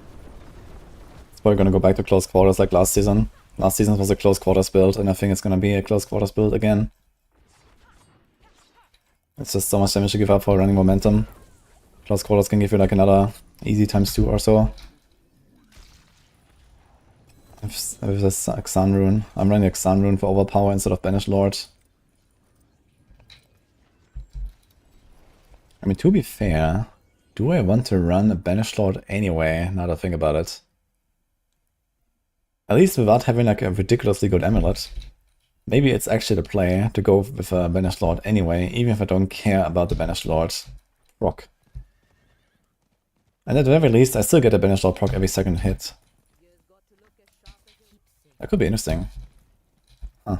It's probably gonna go back to close quarters like last season. Last season was a close quarters build, and I think it's gonna be a close quarters build again. It's just so much damage to give up for running momentum. Close quarters can give you like another easy ×2 or so. With this Xan Rune. I'm running Xan Rune for overpower instead of Banish Lord. I mean, to be fair, do I want to run a Banished Lord anyway, now that I think about it? At least without having like a ridiculously good amulet. Maybe it's actually the play to go with a Banished Lord anyway, even if I don't care about the Banished Lord proc. And at the very least, I still get a Banished Lord proc every second hit. That could be interesting. Huh.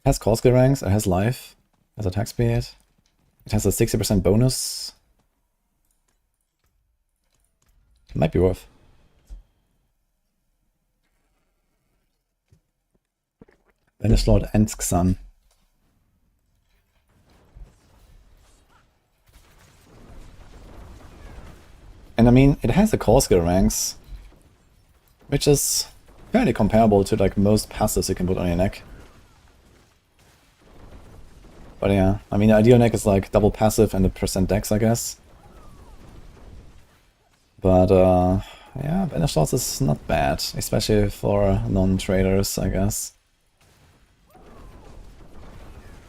It has core skill ranks, it has life, it has attack speed. It has a 60% bonus. Might be worth. Banished Lord and Xan. And I mean, it has the core skill ranks, which is fairly comparable to like most passives you can put on your neck. But yeah, I mean, the ideal neck is like double passive and a percent dex, I guess. But yeah, Banished Lords is not bad, especially for non-traders, I guess.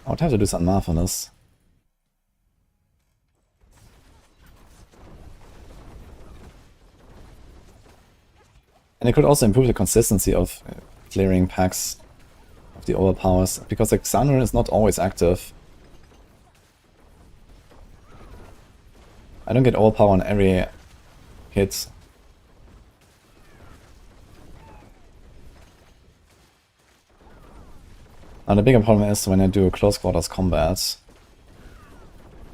I would have to do some math on this. And it could also improve the consistency of clearing packs of the overpowers, because the Xan is not always active. I don't get overpower on every hit. Now the bigger problem is when I do close quarters combat,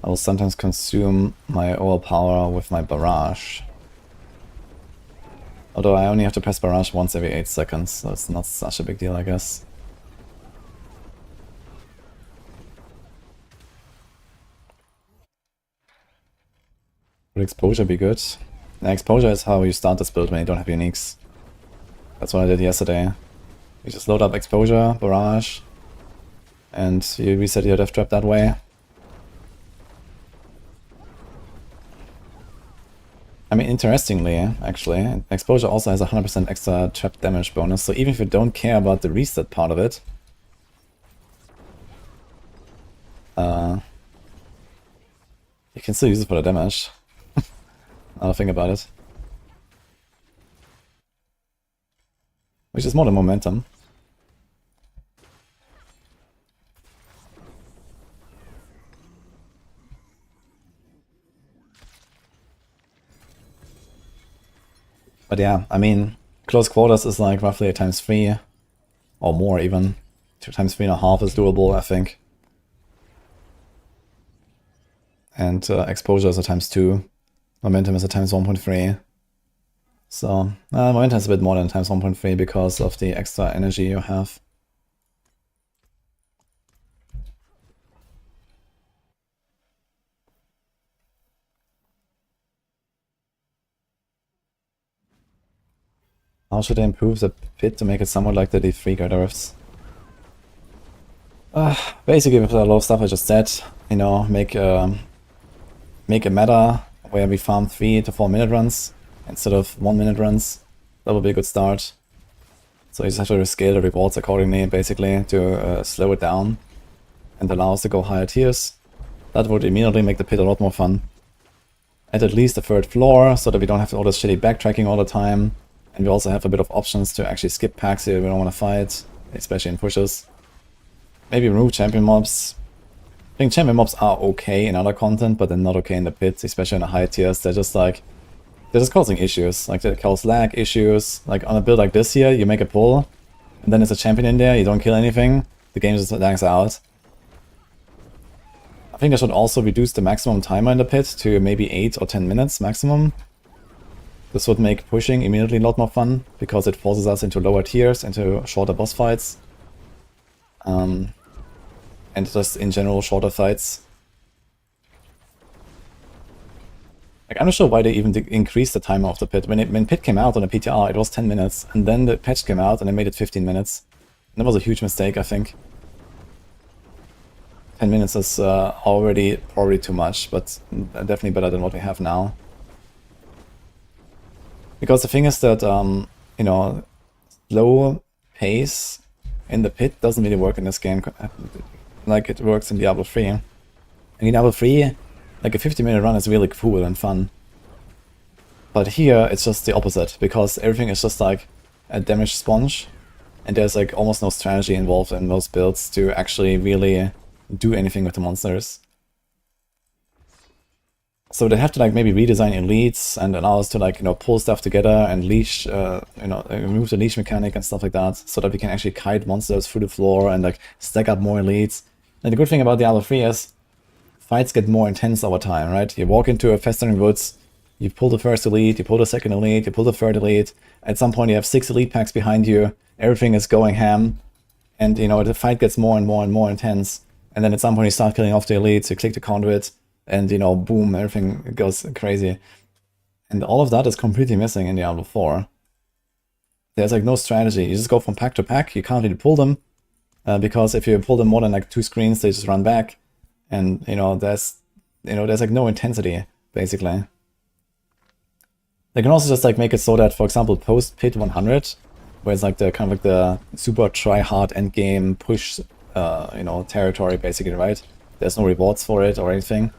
I will sometimes consume my overpower with my barrage. Although I only have to press barrage once every 8 seconds, so it's not such a big deal, I guess. Would exposure be good? Yeah, exposure is how you start this build when you don't have uniques. That's what I did yesterday. You just load up exposure, barrage, and you reset your death trap that way. I mean, interestingly, actually, exposure also has a 100% extra trap damage bonus, so even if you don't care about the reset part of it, you can still use it for the damage. Now I think about it. Which is more than momentum. But yeah, I mean, close quarters is like roughly a ×3, or more even. 2 × 3.5 is doable, I think. And exposure is a ×2. Momentum is a ×1.3. So, momentum is a bit more than ×1.3 because of the extra energy you have. How should I improve the pit to make it somewhat like the D3 Garderifts? Basically with a lot of stuff I just said, you know, make a meta where we farm 3 to 4 minute runs instead of 1 minute runs. That would be a good start. So you just have to scale the rewards accordingly, basically, to slow it down and allow us to go higher tiers. That would immediately make the pit a lot more fun. At least the 3rd floor, so that we don't have all this shitty backtracking all the time. And we also have a bit of options to actually skip packs if we don't want to fight, especially in pushes. Maybe remove champion mobs. I think champion mobs are okay in other content, but they're not okay in the pit, especially in the high tiers. They're just causing issues. Like, they cause lag issues. Like, on a build like this here, you make a pull, and then there's a champion in there, you don't kill anything, the game just lags out. I think they should also reduce the maximum timer in the pit to maybe 8 or 10 minutes maximum. This would make pushing immediately a lot more fun, because it forces us into lower tiers, into shorter boss fights. And just in general shorter fights. Like, I'm not sure why they even increased the timer of the pit. When pit came out on the PTR, it was 10 minutes, and then the patch came out and they made it 15 minutes. And that was a huge mistake, I think. 10 minutes is already probably too much, but definitely better than what we have now. Because the thing is that, you know, slow pace in the pit doesn't really work in this game like it works in Diablo 3. In Diablo 3, like a 50-minute run is really cool and fun. But here, it's just the opposite, because everything is just like a damage sponge, and there's like almost no strategy involved in those builds to actually really do anything with the monsters. So they have to like maybe redesign elites and allow us to like, you know, pull stuff together and leash, you know, remove the leash mechanic and stuff like that, so that we can actually kite monsters through the floor and like stack up more elites. And the good thing about Diablo 3 is fights get more intense over time, right? You walk into a festering woods, You pull the first elite, you pull the second elite, you pull the third elite. At some point you have 6 elite packs behind you. Everything is going ham. And, you know, the fight gets more and more and more intense. And then at some point you start killing off the elites, you click the conduit, and, you know, boom, everything goes crazy. And all of that is completely missing in Diablo 4. There's like no strategy. You just go from pack to pack. You can't really pull them. Because if you pull them more than like 2 screens, they just run back. And, you know, there's like no intensity, basically. They can also just like make it so that, for example, post pit 100, where it's like the kind of like the super try hard endgame push, you know, territory basically, right? There's no rewards for it or anything.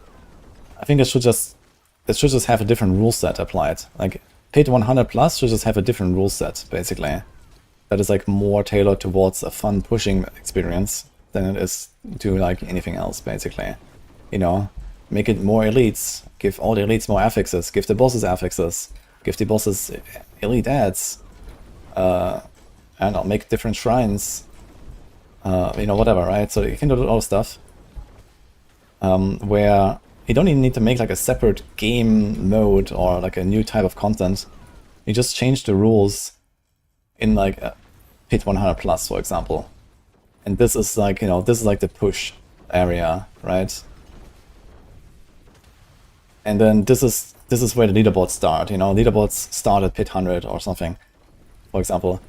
I think it should just have a different rule set applied. Like pit 100 plus should just have a different rule set basically. That is like more tailored towards a fun pushing experience than it is to like anything else basically. You know, make it more elites, give all the elites more affixes, give the bosses affixes. Give the bosses elite ads. I don't know, make different shrines. You know, whatever, right? So you can do a lot of stuff. Where you don't even need to make like a separate game mode or like a new type of content. You just change the rules in like a pit 100 plus, for example. And this is like, you know, this is like the push area, right? And then this is where the leaderboards start, you know, leaderboards start at pit 100 or something, for example.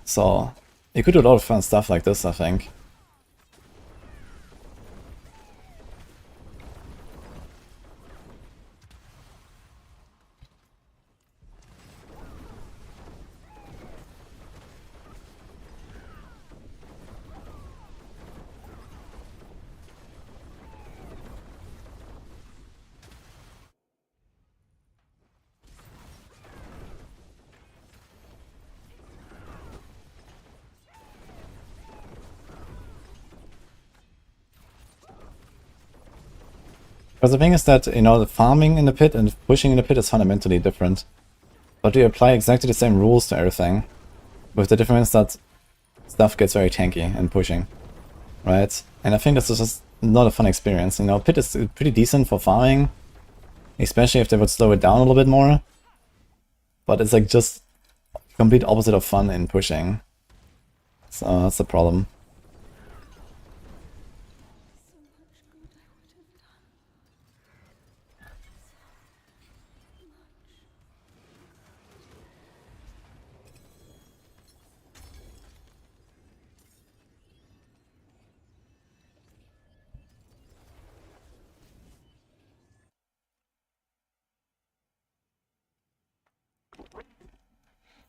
So you could do a lot of fun stuff like this, I think. Because the thing is that, you know, the farming in the pit and pushing in the pit is fundamentally different. But you apply exactly the same rules to everything, with the difference that stuff gets very tanky and pushing, right? And I think this is just not a fun experience. You know, pit is pretty decent for farming, especially if they would slow it down a little bit more. But it's like just complete opposite of fun in pushing. So that's the problem.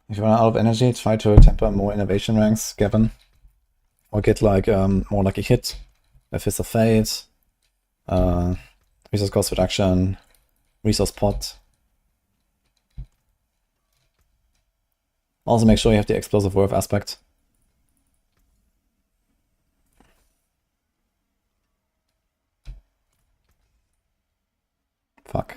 If you run out of energy, try to temper more innovation ranks, Gavin. Or get like more like a hit, a Fist of Fate, resource cost reduction, resource pot. Also make sure you have the explosive worth aspect. Fuck.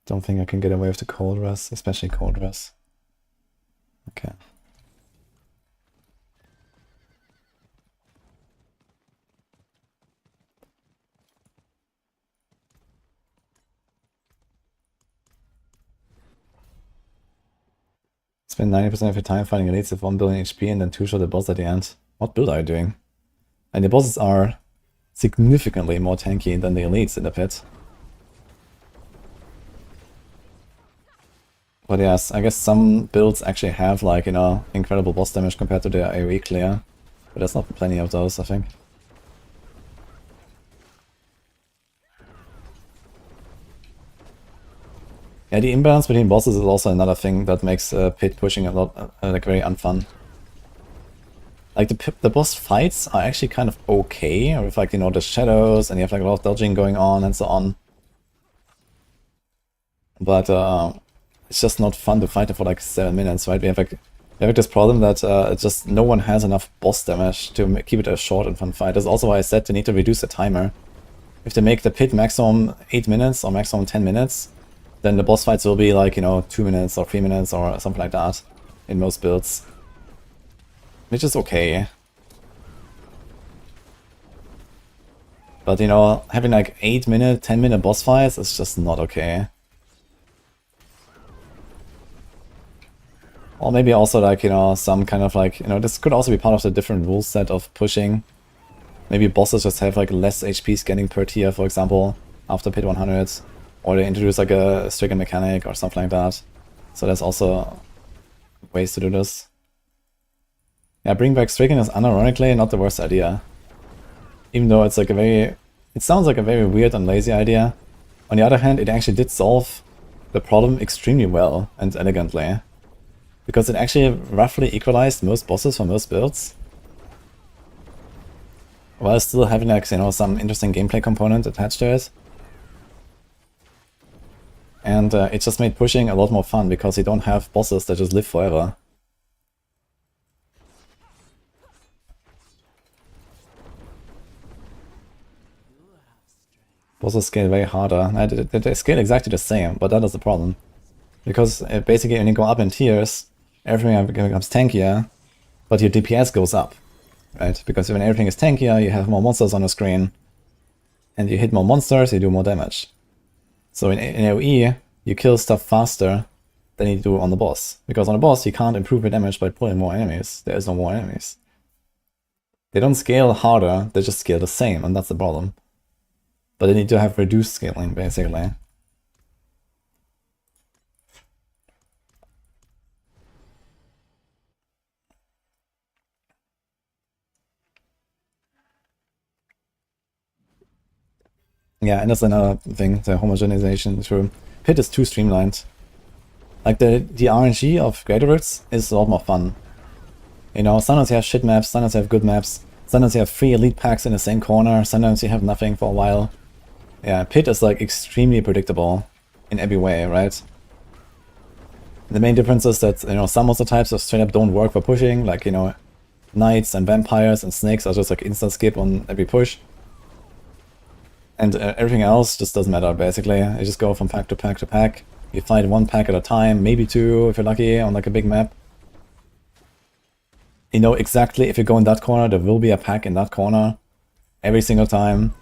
Don't think I can get away with the cold rest, especially cold rest. Okay. Spend 90% of your time fighting elites with 1 billion HP and then 2-shot the boss at the end. What build are you doing? And the bosses are significantly more tanky than the elites in the pit. But yes, I guess some builds actually have like, you know, incredible boss damage compared to their AoE clear. But there's not plenty of those, I think. Yeah, the imbalance between bosses is also another thing that makes pit pushing a lot, like, very unfun. Like, the boss fights are actually kind of okay, with, like, you know, the shadows, and you have, like, a lot of dodging going on, and so on. But, it's just not fun to fight it for, like, 7 minutes, right? We have, like, this problem that it's just no one has enough boss damage to keep it a short and fun fight. That's also why I said they need to reduce the timer. If they make the pit maximum 8 minutes, or maximum 10 minutes, then the boss fights will be, like, you know, 2 minutes or 3 minutes or something like that in most builds. Which is okay. But you know, having like 8-minute, 10-minute boss fights is just not okay. Or maybe also like, you know, some kind of like, you know, this could also be part of the different rule set of pushing. Maybe bosses just have like less HP scanning per tier, for example, after pit 100. Or they introduce like a stricken mechanic or something like that. So there's also ways to do this. Yeah, bring back stricken is unironically not the worst idea. Even though it's like a very... It sounds like a very weird and lazy idea. On the other hand, it actually did solve the problem extremely well and elegantly. Because it actually roughly equalized most bosses for most builds. While still having like, you know, some interesting gameplay component attached to it. And it just made pushing a lot more fun because you don't have bosses that just live forever. Bosses scale way harder. They scale exactly the same, but that is the problem. Because basically when you go up in tiers, everything becomes tankier, but your DPS goes up. Right? Because when everything is tankier, you have more monsters on the screen, and you hit more monsters, you do more damage. So in AoE, you kill stuff faster than you do on the boss. Because on the boss, you can't improve your damage by pulling more enemies. There is no more enemies. They don't scale harder, they just scale the same, and that's the problem. But they need to have reduced scaling, basically. Yeah, and that's another thing, the homogenization. True. Pit is too streamlined. Like the RNG of Greaterworks is a lot more fun. You know, sometimes you have shit maps, sometimes you have good maps, sometimes you have 3 elite packs in the same corner, sometimes you have nothing for a while. Yeah, Pit is like extremely predictable in every way, right? The main difference is that, you know, some of the types of straight up don't work for pushing, like, you know, knights and vampires and snakes are just like instant skip on every push. And everything else just doesn't matter, basically. You just go from pack to pack to pack. You fight 1 pack at a time, maybe 2 if you're lucky on like a big map. You know exactly if you go in that corner, there will be a pack in that corner every single time.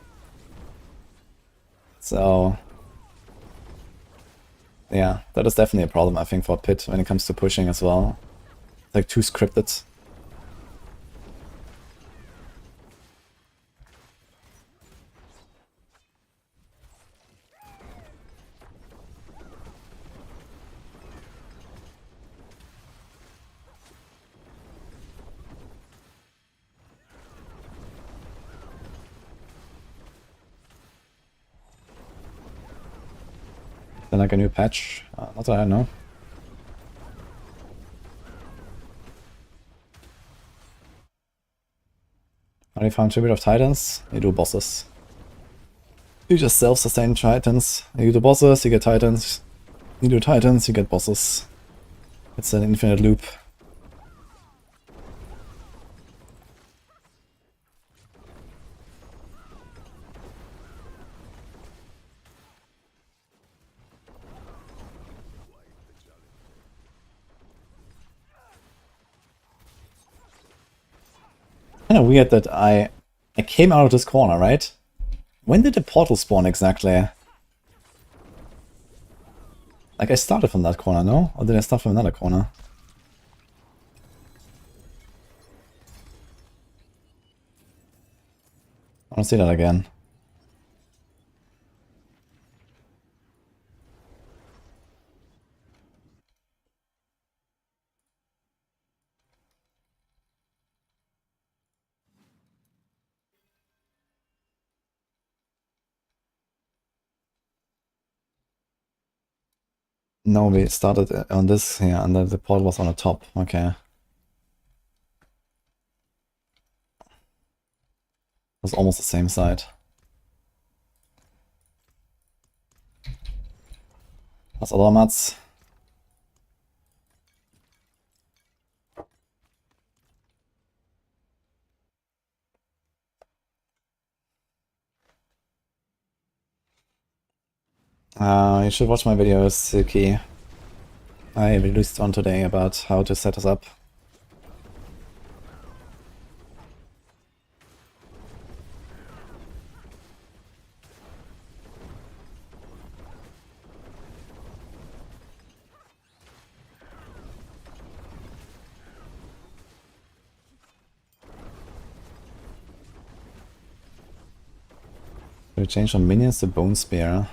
So yeah, that is definitely a problem, I think, for Pit when it comes to pushing as well. It's like too scripted. Then like a new patch, not that I know. When you found Tribute of Titans, you do bosses. You just self-sustain Titans. You do bosses, you get Titans. You do Titans, you get bosses. It's an infinite loop. Kind of weird that I came out of this corner, right? When did the portal spawn exactly? Like I started from that corner, no? Or did I start from another corner? I want to see that again. No, we started on this here, and the portal was on the top. Okay. It was almost the same side. That's other mats. You should watch my videos, Suki. I released one today about how to set us up. We change from minions to bone spear.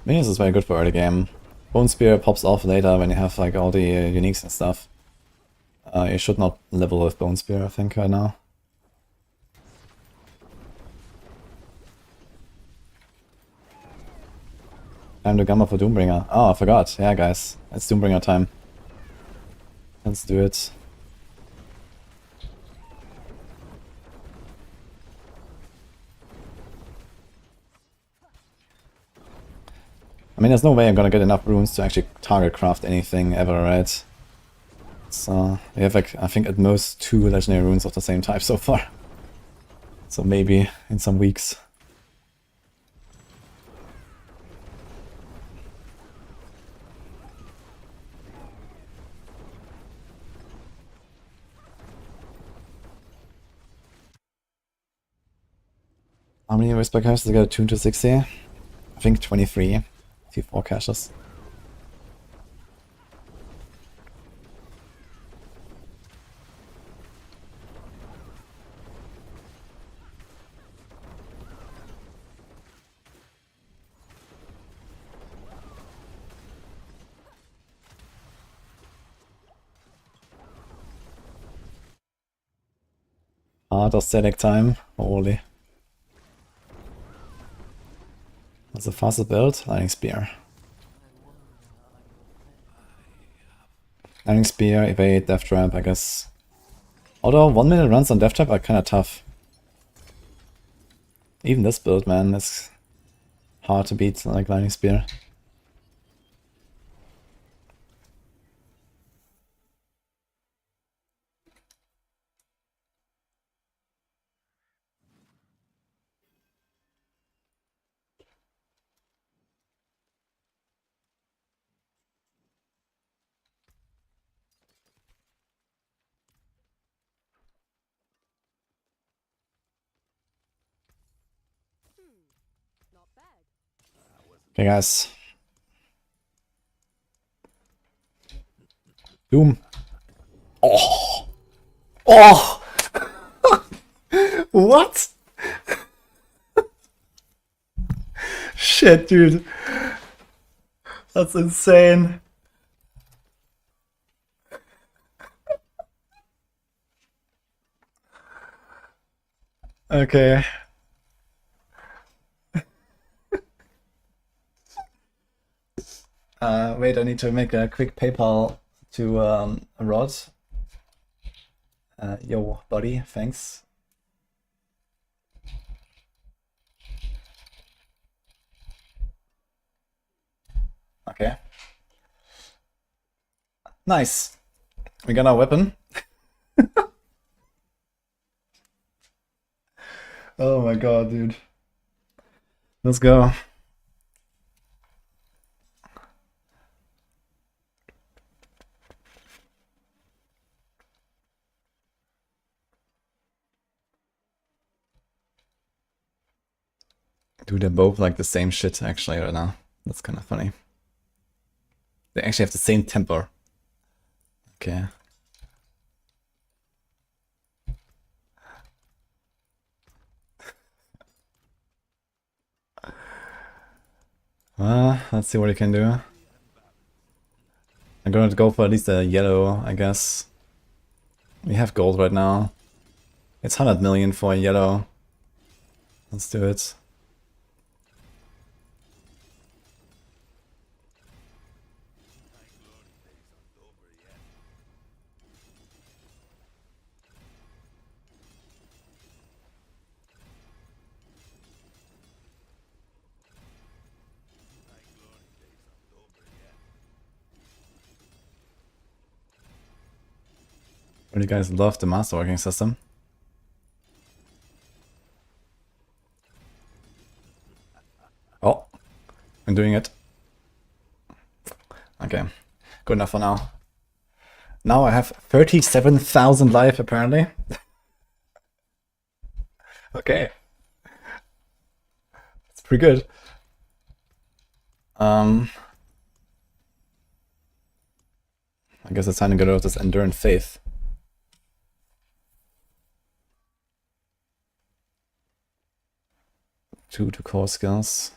Minions is very good for early game. Bone spear pops off later when you have like all the uniques and stuff. You should not level with bone spear, I think, right now. Time to gamma for Doombringer. Oh, I forgot. Yeah, guys. It's Doombringer time. Let's do it. I mean, there's no way I'm gonna get enough runes to actually target craft anything ever, right? So, we have like, I think at most 2 legendary runes of the same type so far. So maybe in some weeks. How many whisper caches to get attuned to 60? I think 23. Few 4 caches. Heart of static time, holy. What's the fastest build? Lightning Spear. Lightning Spear, evade, Death Trap, I guess. Although 1 minute runs on Death Trap are kinda tough. Even this build, man, is hard to beat like Lightning Spear. Not bad. Okay, guys. Doom. Oh! Oh! What? Shit, dude. That's insane. Okay. Wait, I need to make a quick PayPal to Rod. Yo, buddy, thanks. Okay. Nice. We got our weapon. Oh my god, dude. Let's go. Dude, they're both like the same shit actually right now. That's kind of funny. They actually have the same temper. Okay. Let's see what he can do. I'm gonna go for at least a yellow, I guess. We have gold right now. It's 100 million for a yellow. Let's do it. Really guys love the masterworking system. Oh, I'm doing it. Okay, good enough for now. Now I have 37,000 life apparently. Okay. It's pretty good. I guess it's time to get out of this Endurance Faith. 2 to core skills.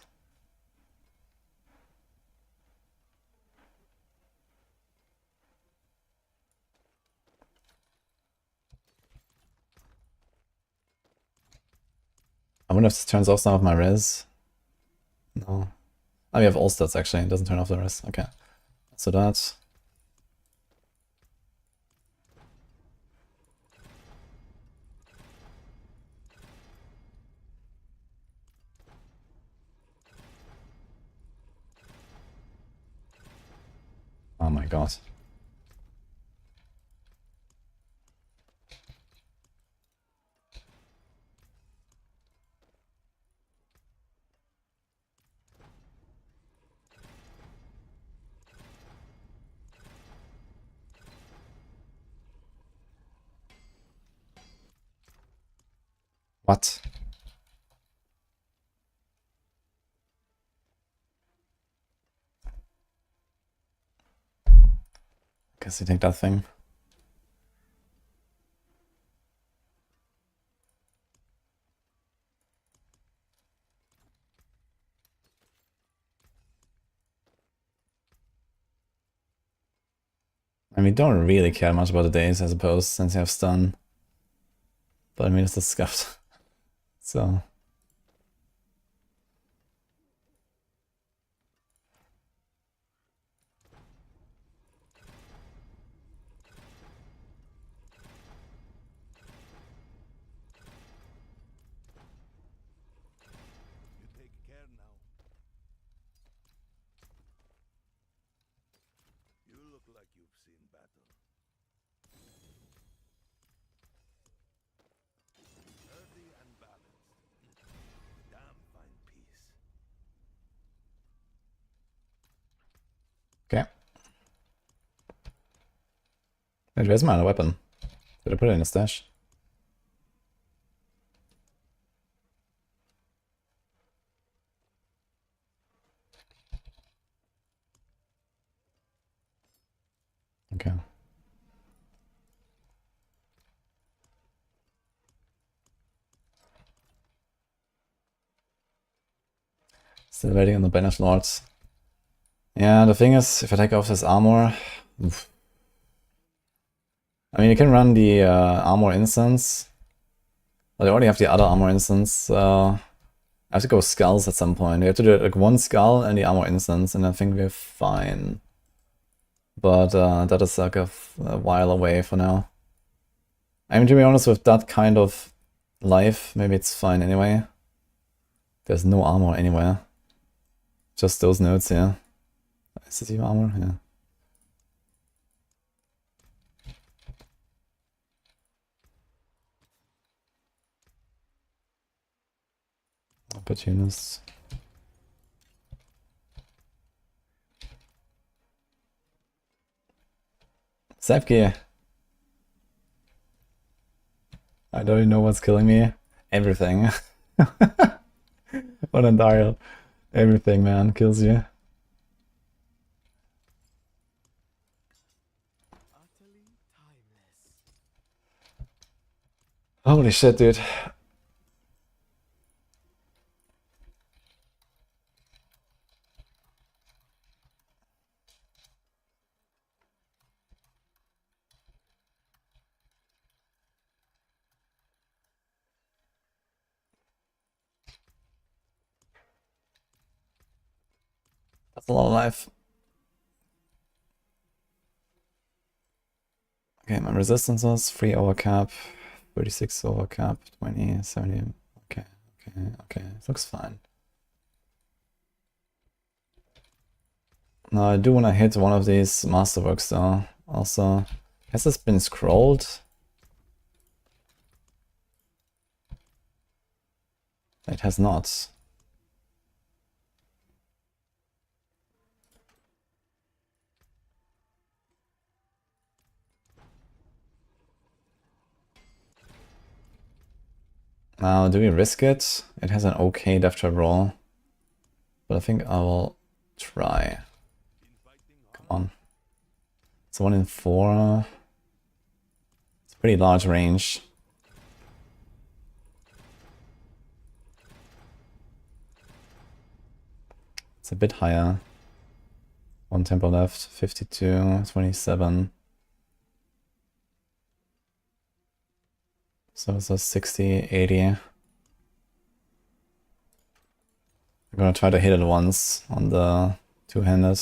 I wonder if this turns off some of my res. No. Oh, we have all stats actually. It doesn't turn off the res. Okay. So that. Oh my god. What? Guess you take that thing. I mean, don't really care much about the days, I suppose, since you have stun. But I mean, it's a scuffed. So. You take care now. You look like you've seen battle. Earthy and balanced. Damn fine piece. Okay. Wait, where's my other weapon? Did I put it in a stash? Okay. Still waiting on the Banish Lords. Yeah, the thing is, if I take off this armor... Oof. I mean, you can run the armor instance. But I already have the other armor instance. I have to go skulls at some point. We have to do like one skull and the armor instance, and I think we're fine. But that is like a while away for now. I mean, to be honest, with that kind of life, maybe it's fine anyway. There's no armor anywhere. Just those nodes here. Is this your armor? Yeah. Opportunists. Save gear. I don't even know what's killing me. Everything. What a dial. Everything, man, kills you. Utterly timeless. Holy shit, dude. That's a lot of life. Okay, my resistance was 3 over cap, 36 over cap, 20, 70. Okay, okay. It looks fine. Now I do want to hit one of these masterworks though. Also, has this been scrolled? It has not. Now, do we risk it? It has an okay death trap roll. But I think I will try. Come on. It's 1 in 4. It's a pretty large range. It's a bit higher. 1 tempo left, 52, 27. So it's a 60, 80. I'm gonna try to hit it once on the two-handed.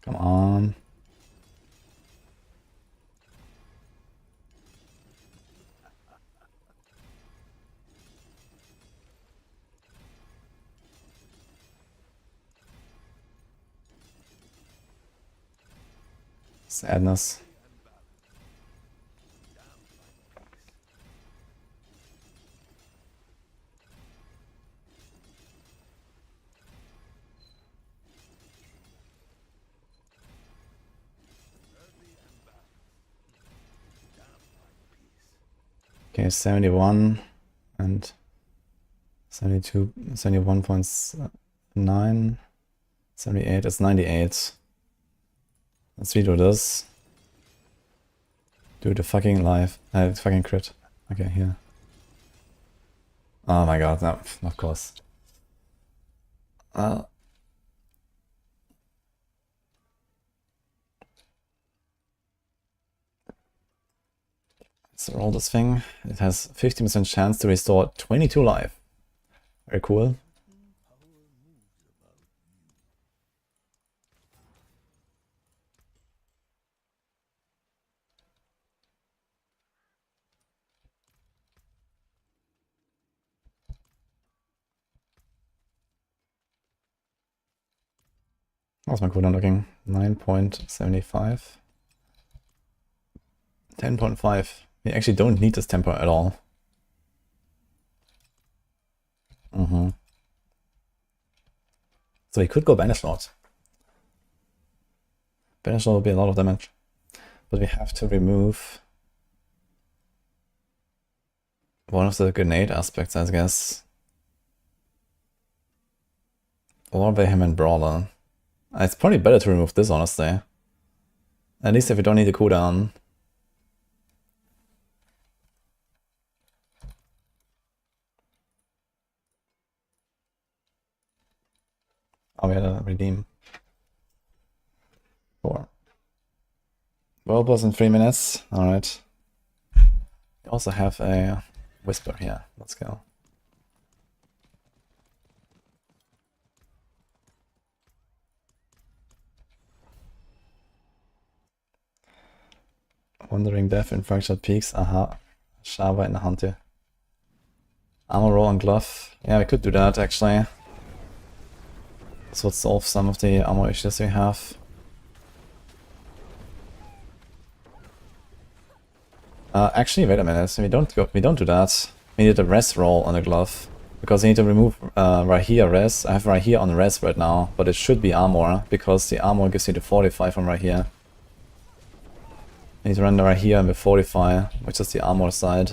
Come on. Sadness. Okay, 71 and 72, 71.9, 78, it's 98. Let's redo this. Do the fucking live, fucking crit. Okay, here. Oh my god, no, of course. Let's roll this thing. It has 50% chance to restore 22 life. Very cool. How's my cooldown looking? 9.75. 10.5. We actually don't need this temper at all. So we could go Banish Lord. Banish Lord will be a lot of damage. But we have to remove one of the grenade aspects, I guess. Or Vehement Brawler. It's probably better to remove this, honestly. At least if we don't need a cooldown. Oh, we had a redeem. 4. World boss in 3 minutes. Alright. We also have a Whisper here. Let's go. Wandering Death in Fractured Peaks. Aha. Shava in the Hunter. Armor roll and glove. Yeah, we could do that actually. This would solve some of the armor issues we have. Actually, wait a minute. We don't do that. We need a res roll on the glove because we need to remove right here res. I have right here on res right now, but it should be armor because the armor gives you the fortify from right here. I need to run right here and the fortify, which is the armor side.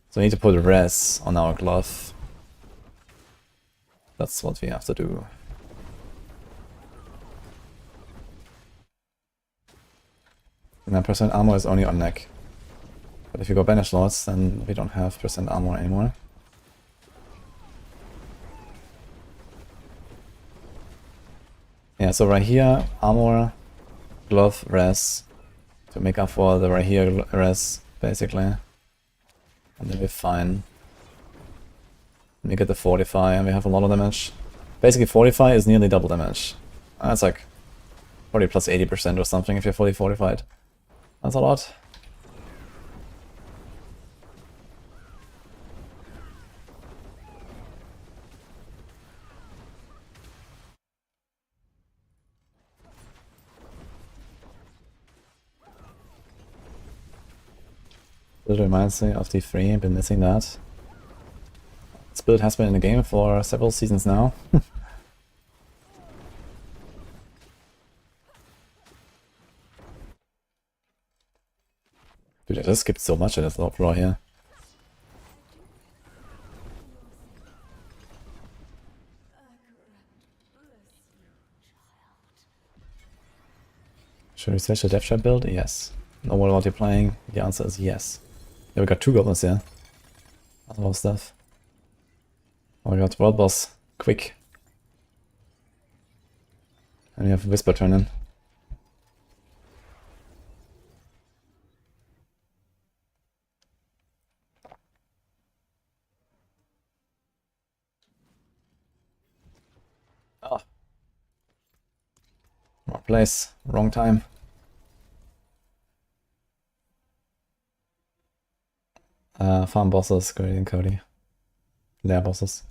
So we need to put res on our glove. That's what we have to do. And then percent armor is only on neck. But if you go Banish Lords, then we don't have percent armor anymore. Yeah, so right here, armor, glove, res, to make up for the right here res, basically. And then we're fine. We get the fortify and we have a lot of damage. Basically fortify is nearly double damage. That's like probably plus 80% or something if you're fully fortified. That's a lot. This reminds me of D3, I've been missing that. This build has been in the game for several seasons now. Dude, I just skipped so much in this floor here. Should we switch to Death Trap build? Yes. Know what you're playing? The answer is yes. Yeah, we got 2 goblins here. That's a lot of stuff. Oh, we got World Boss. Quick. And we have Whisper turn in. Oh. Wrong place. Wrong time. Farm bosses, Grady and Cody. Lair bosses.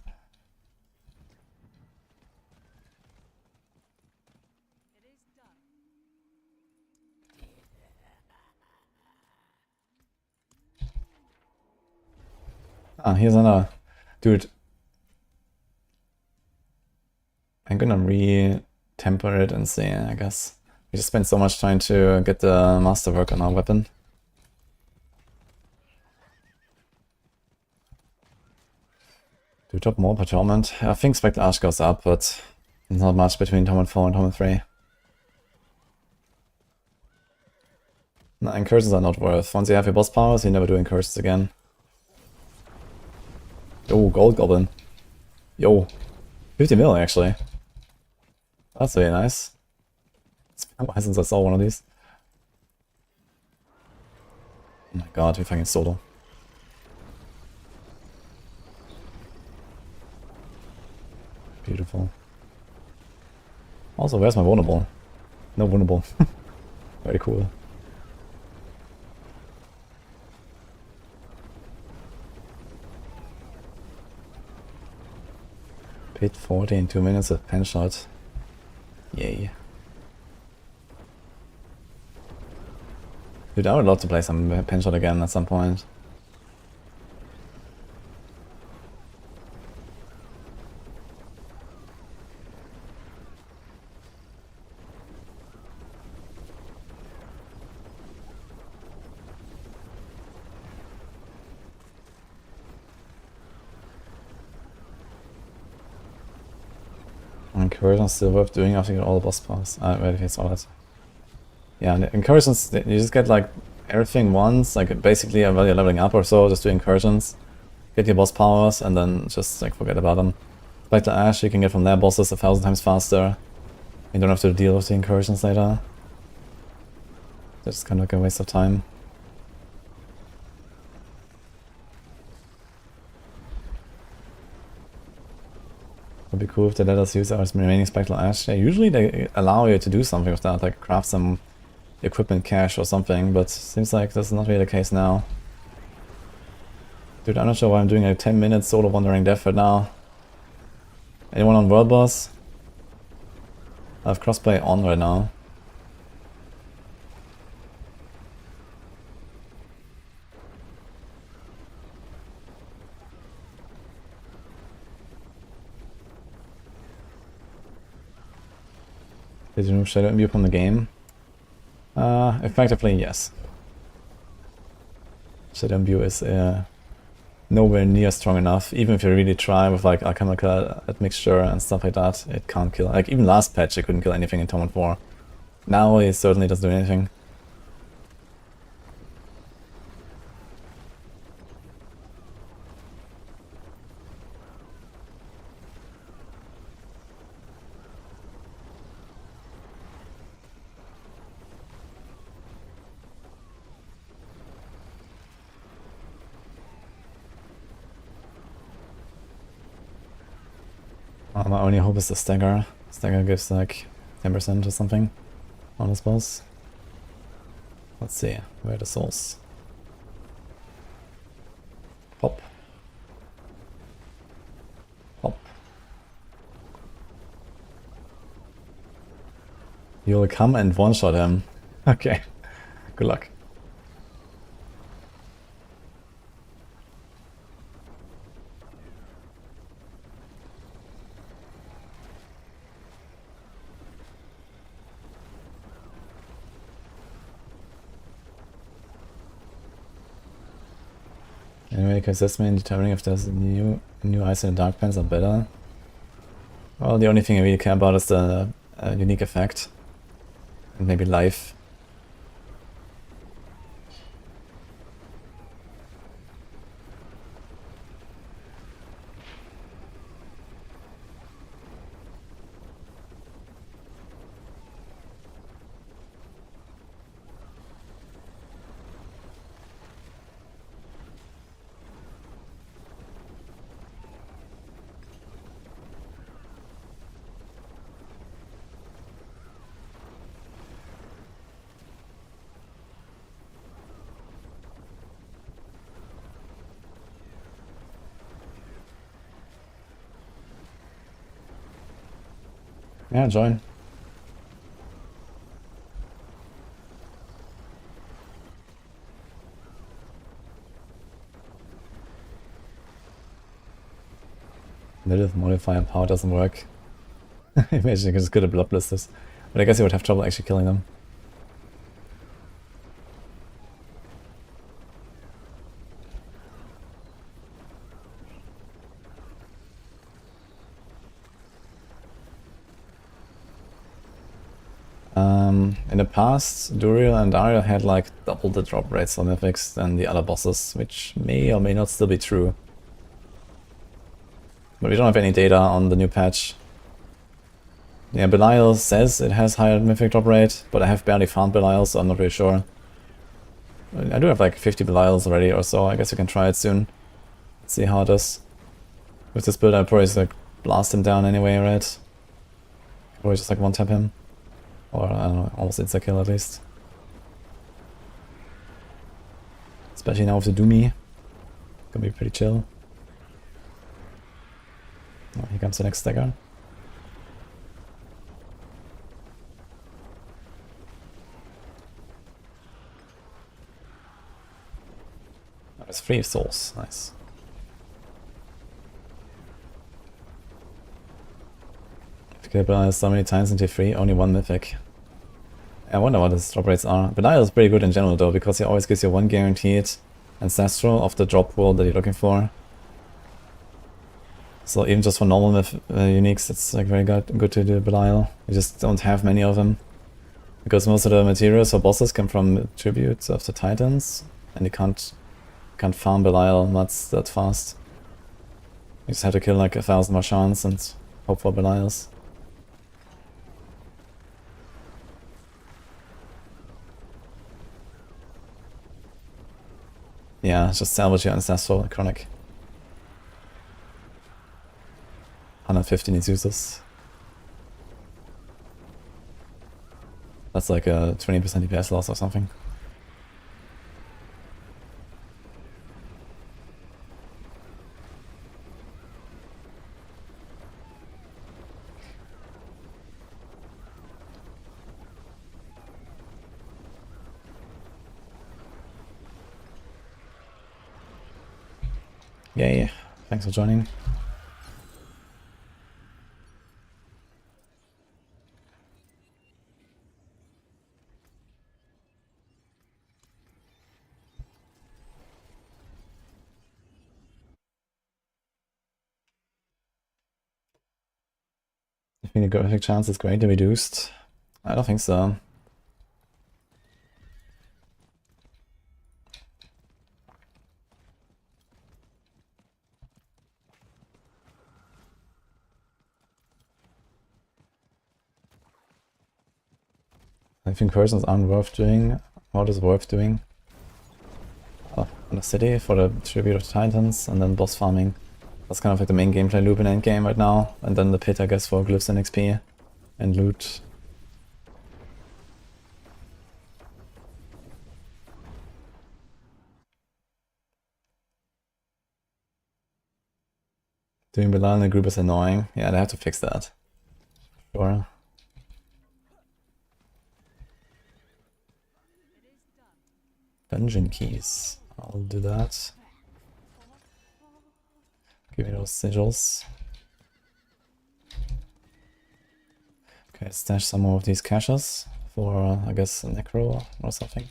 Ah, here's another. Dude. I'm gonna re-temper it and see, I guess. We just spent so much time to get the masterwork on our weapon. Do we top more per torment? I think Spectre Ash goes up, but there's not much between torment 4 and torment 3. No, incursions are not worth. Once you have your boss powers, you never do incursions again. Oh, Gold Goblin. Yo. 50 mil actually. That's very nice. It's been a while since I saw one of these. Oh my god, we're fucking solo. Beautiful. Also, where's my vulnerable? No vulnerable. Very cool. Pit 40 in 2 minutes of pen shot. Yay. Dude, I would love to play some pen shot again at some point. Incursions still worth doing after you get all the boss powers. Wait, it's all that. Yeah, the incursions, you just get like everything once, like basically while you're leveling up or so, just do incursions, get your boss powers, and then just like forget about them. Like the Ash, you can get from their bosses 1,000 times faster. You don't have to deal with the incursions later. That's kind of like a waste of time. Would be cool if they let us use our remaining Spectral Ash. Yeah, usually they allow you to do something with that, like craft some equipment cache or something, but seems like that's not really the case now. Dude, I'm not sure why I'm doing a 10-minute solo Wandering Death right now. Anyone on World Boss? I have crossplay on right now. Did you remove Shadow Imbue from the game? Effectively, yes. Shadow Imbue is nowhere near strong enough. Even if you really try with like alchemical admixture and stuff like that, it can't kill. Like even last patch, it couldn't kill anything in Torment 4. Now it certainly doesn't do anything. My only hope is the stagger. Stagger gives like 10% or something on this boss. Let's see, where are the souls? Pop. Pop. You'll come and one-shot him. Okay, good luck. Anyway, you can assist me in determining if there's new ice and dark pens are better. Well, the only thing I really care about is the unique effect. And maybe life. Yeah, join. Lilith modifier power doesn't work. Imagine you can just go to blood blisters. But I guess you would have trouble actually killing them. In the past, Duriel and Dario had like double the drop rates on Mythics than the other bosses, which may or may not still be true. But we don't have any data on the new patch. Yeah, Belial says it has higher Mythic drop rate, but I have barely found Belial, so I'm not really sure. I do have like 50 Belials already or so, I guess you can try it soon. Let's see how it does. With this build I'll probably just like blast him down anyway, right? Or just like one-tap him. Or, I don't know, almost insta-kill at least. Especially now with the Doomy. Gonna be pretty chill. Oh, here comes the next stagger. Oh, it's 3 souls, nice. If you kill Belial so many times into 3, only 1 Mythic. I wonder what his drop rates are. Belial is pretty good in general though, because he always gives you 1 guaranteed ancestral of the drop world that you're looking for. So even just for normal uniques, it's like very good to do Belial. You just don't have many of them. Because most of the materials for bosses come from tributes of the Titans, and you can't farm Belial much that fast. You just have to kill like 1,000 Marchants and hope for Belials. Yeah, just salvage your ancestral chronic. 150 needs users. That's like a 20% DPS loss or something. Yay, thanks for joining. I think the graphic chance is greatly reduced. I don't think so. I think persons aren't worth doing. What is worth doing? On the city for the tribute of the Titans, and then boss farming. That's kind of like the main gameplay loop in Endgame right now. And then the pit, I guess, for glyphs and XP and loot. Doing Belial in the group is annoying. Yeah, they have to fix that. Sure. Dungeon keys. I'll do that. Give me those sigils. Okay, stash some more of these caches for, I guess, a necro or something.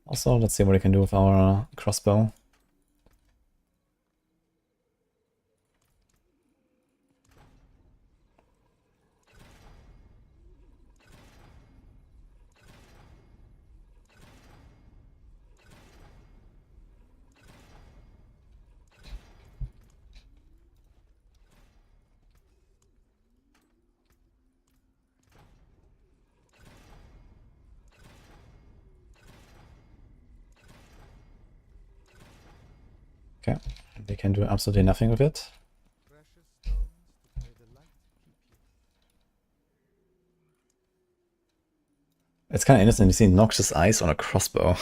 Also, let's see what we can do with our crossbow. Okay, they can do absolutely nothing with it. It's kind of interesting to see Noxious Eyes on a crossbow.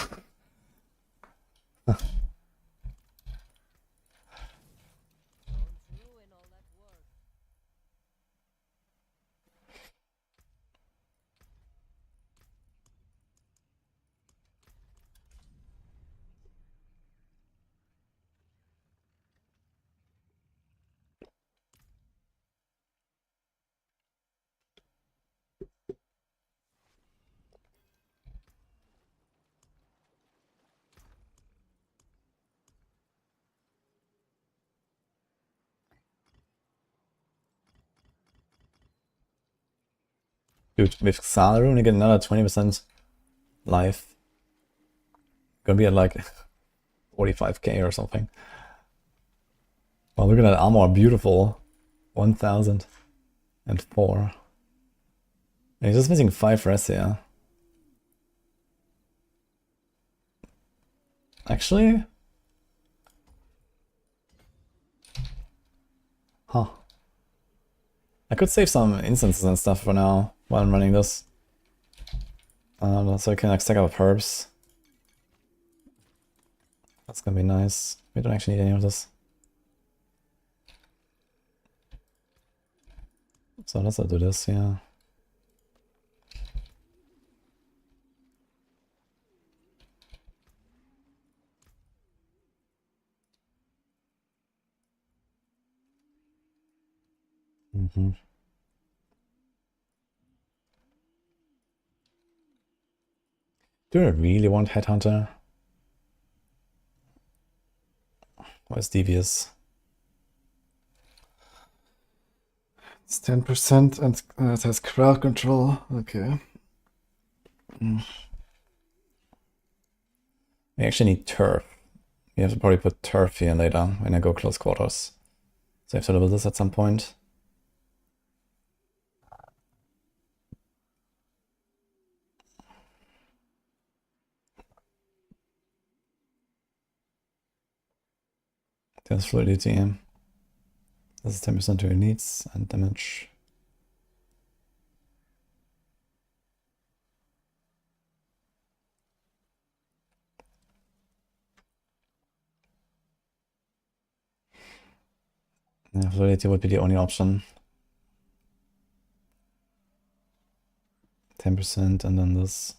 Dude, with Exile Rune, you get another 20% life. Gonna be at like 45k or something. Well, look at that armor, beautiful. 1004. He's just missing 5 res here. Actually? Huh. I could save some instances and stuff for now while I'm running this. So I can like stack up herbs. That's gonna be nice. We don't actually need any of this. So let's do this, yeah. Do I really want Headhunter? Or is Devious? It's 10% and it has crowd control. Okay. We actually need turf. We have to probably put turf here later when I go close quarters. So I have to level this at some point. There's fluidity. This is 10% to your needs and damage. Yeah, fluidity would be the only option. 10% and then this.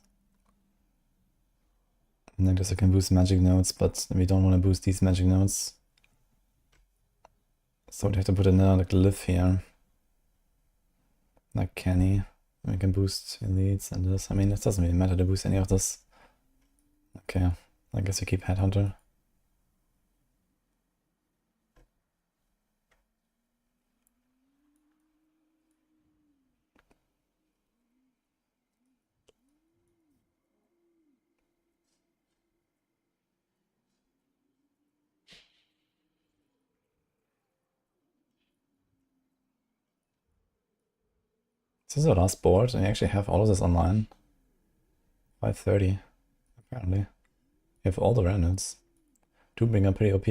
And I guess I can boost magic nodes, but we don't want to boost these magic nodes. So we have to put another glyph here. Like Kenny. We can boost elites and this. I mean, it doesn't really matter to boost any of this. Okay, I guess we keep Headhunter. This is our last board, and we actually have all of this online. 5:30, apparently. We have all the remnants. Doombringer are pretty OP.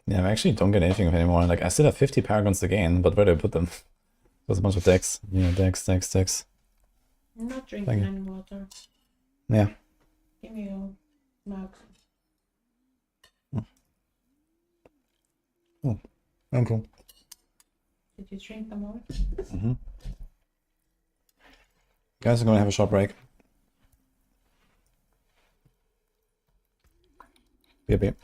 Yeah, I actually don't get anything anymore. Like, I still have 50 Paragons to gain, but where do I put them? There's a bunch of decks. Yeah, decks. I'm not drinking any water. Yeah. Give me your mug. Oh, cool. Did you drink them all? Guys are gonna have a short break. Yep.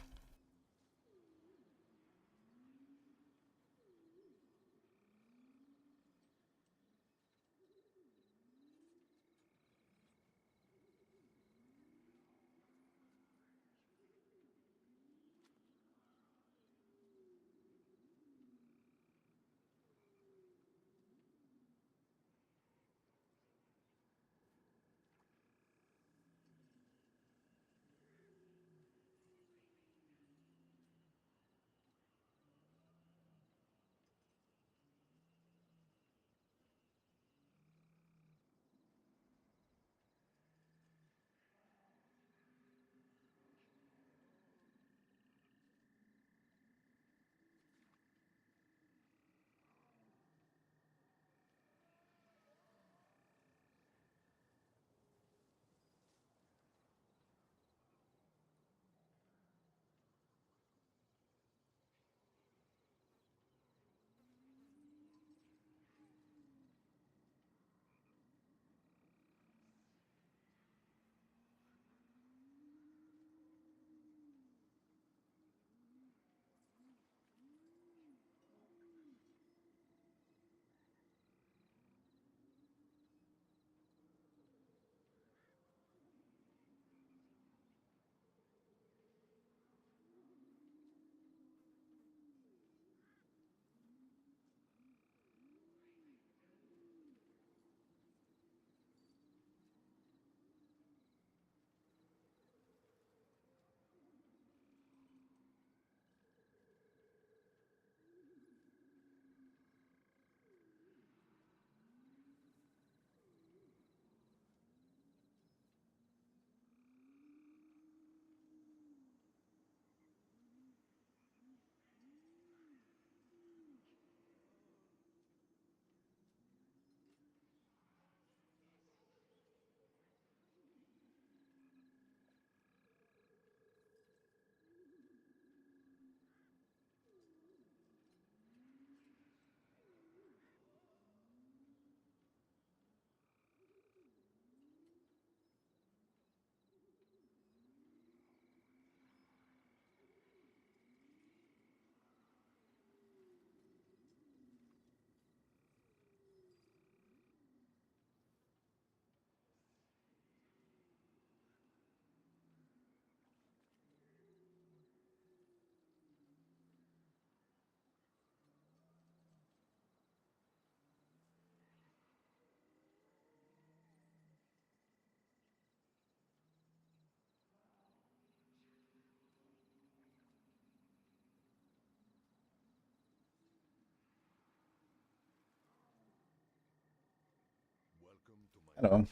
Hello.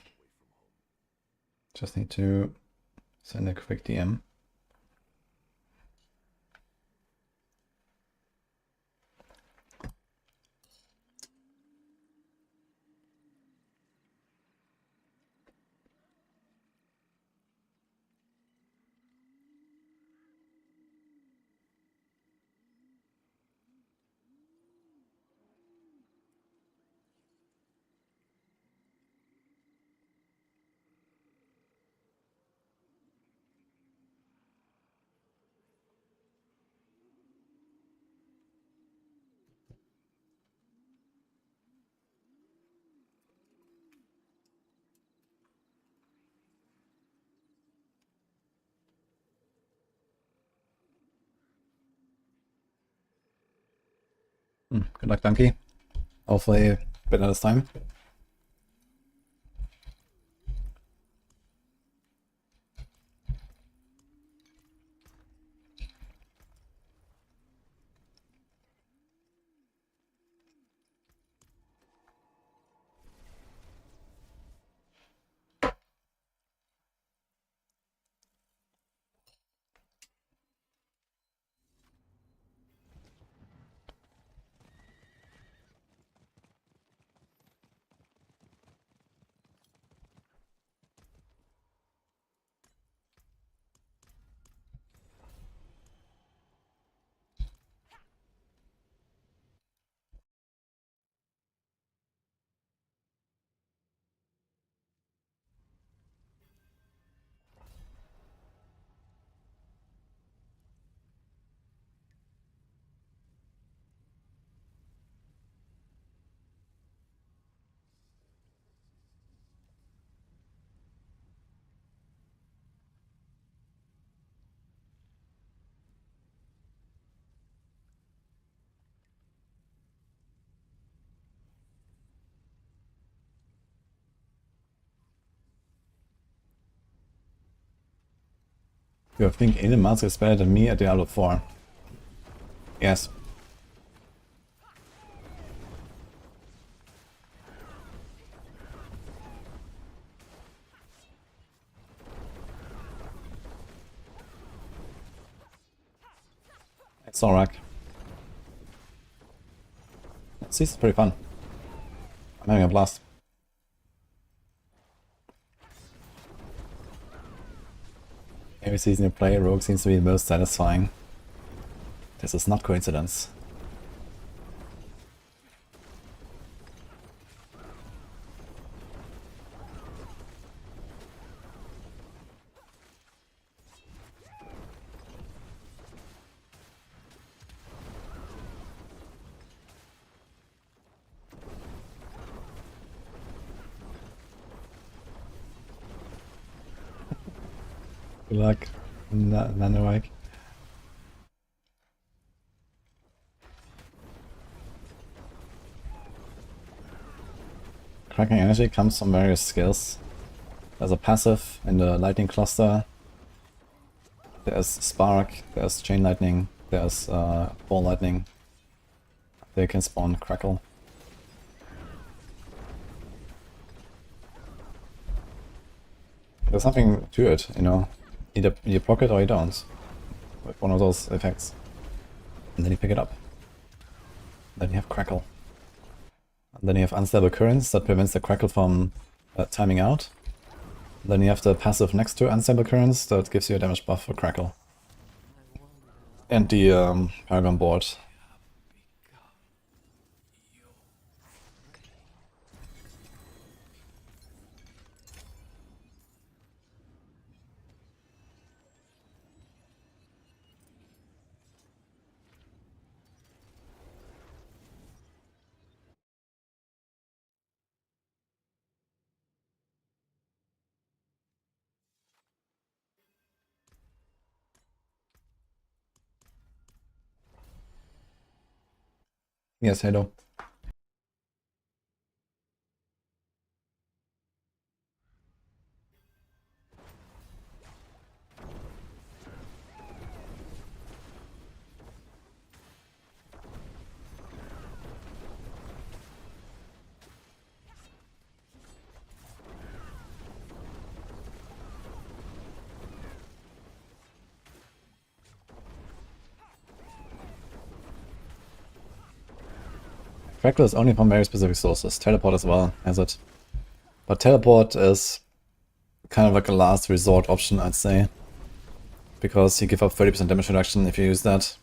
Just need to send a quick DM. Good luck, Donkey. Hopefully better this time. You think Alien Master is better than me at Diablo 4? Yes. It's Sorc. This is pretty fun. I'm having a blast. Every season you play, Rogue seems to be the most satisfying. This is not coincidence. Good luck, Nanorike. Cracking energy comes from various skills. There's a passive in the lightning cluster. There's spark, there's chain lightning, there's ball lightning. They can spawn crackle. There's something to it, you know. Either you block it or you don't. With one of those effects. And then you pick it up. Then you have crackle. And then you have unstable currents that prevents the crackle from timing out. Then you have the passive next to unstable currents that gives you a damage buff for crackle. And the Paragon board. Yes, hello. Crackle is only from very specific sources. Teleport as well has it. But teleport is kind of like a last resort option, I'd say. Because you give up 30% damage reduction if you use that.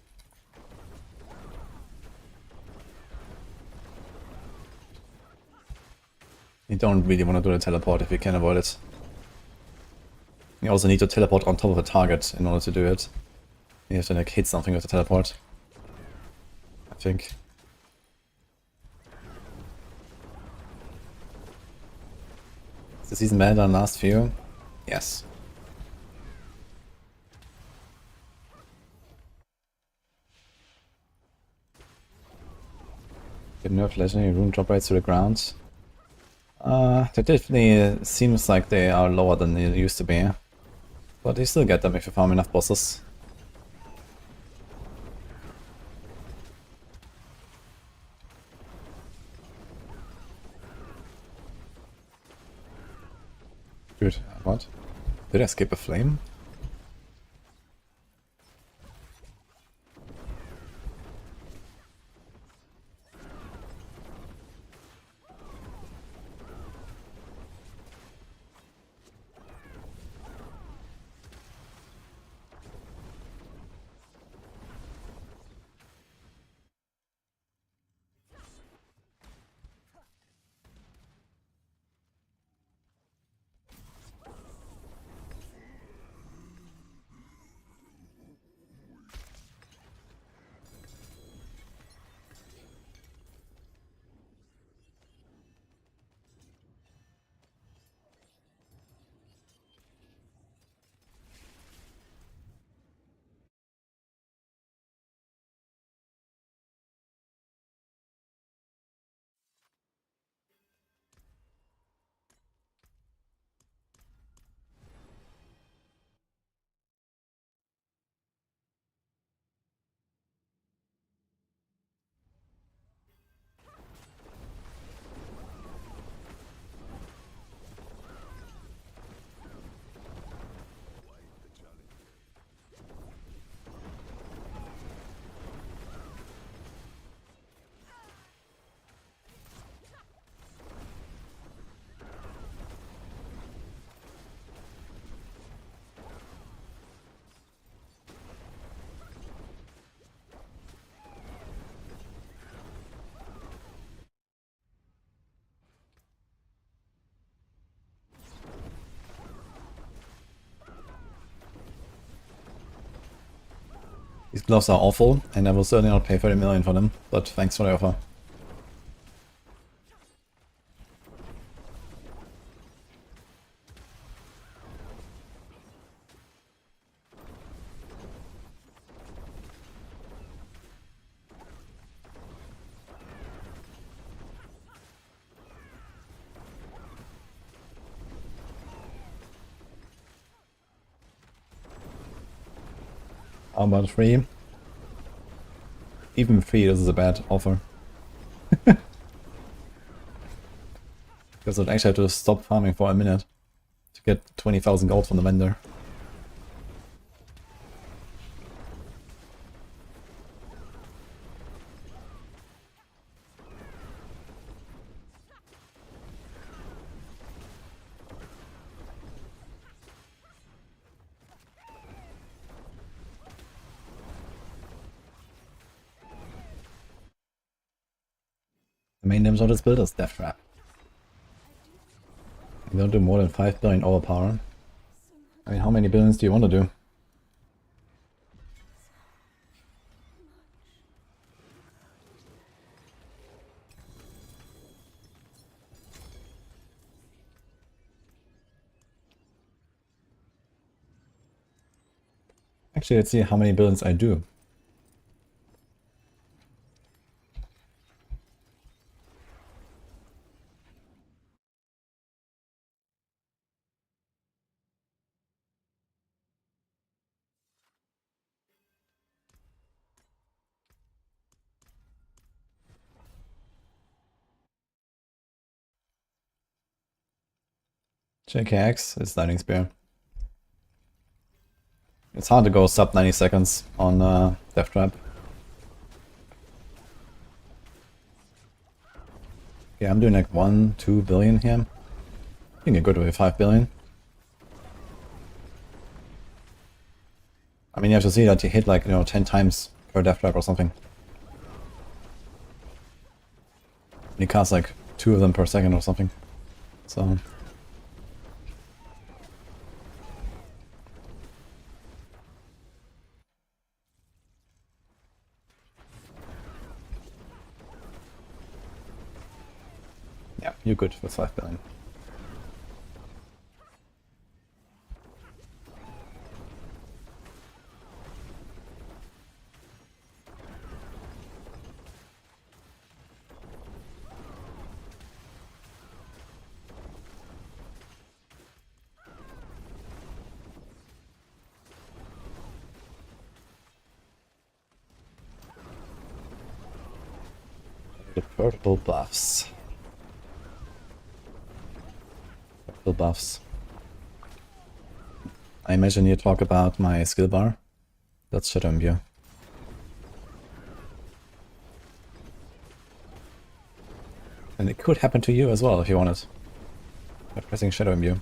You don't really want to do the teleport if you can avoid it. You also need to teleport on top of a target in order to do it. You have to like hit something with the teleport, I think. Is the season better than last few? Yes. Get nerfed legendary rune drop rates to the ground. They definitely seems like they are lower than they used to be. But you still get them if you farm enough bosses. Dude, what? Did I escape a flame? These gloves are awful, and I will certainly not pay 30 million for them, but thanks for the offer. How about 3? Even 3, this is a bad offer. Because I'd actually have to stop farming for a minute to get 20,000 gold from the vendor. The main damage of this build is Death Trap. You don't do more than 5 billion overpower. I mean, how many billions do you want to do? Actually, let's see how many billions I do. JKX is Lightning Spear. It's hard to go sub 90 seconds on Death Trap. Yeah, I'm doing like 1-2 billion here. I think I go to 5 billion. I mean, you have to see that you hit like, 10 times per death trap or something. You cast like 2 of them per second or something. So... yeah, you're good with 5 billion. The purple buffs. Purple buffs. I imagine you talk about my skill bar. That's Shadow Imbue. And it could happen to you as well if you wanted. By pressing Shadow Imbue.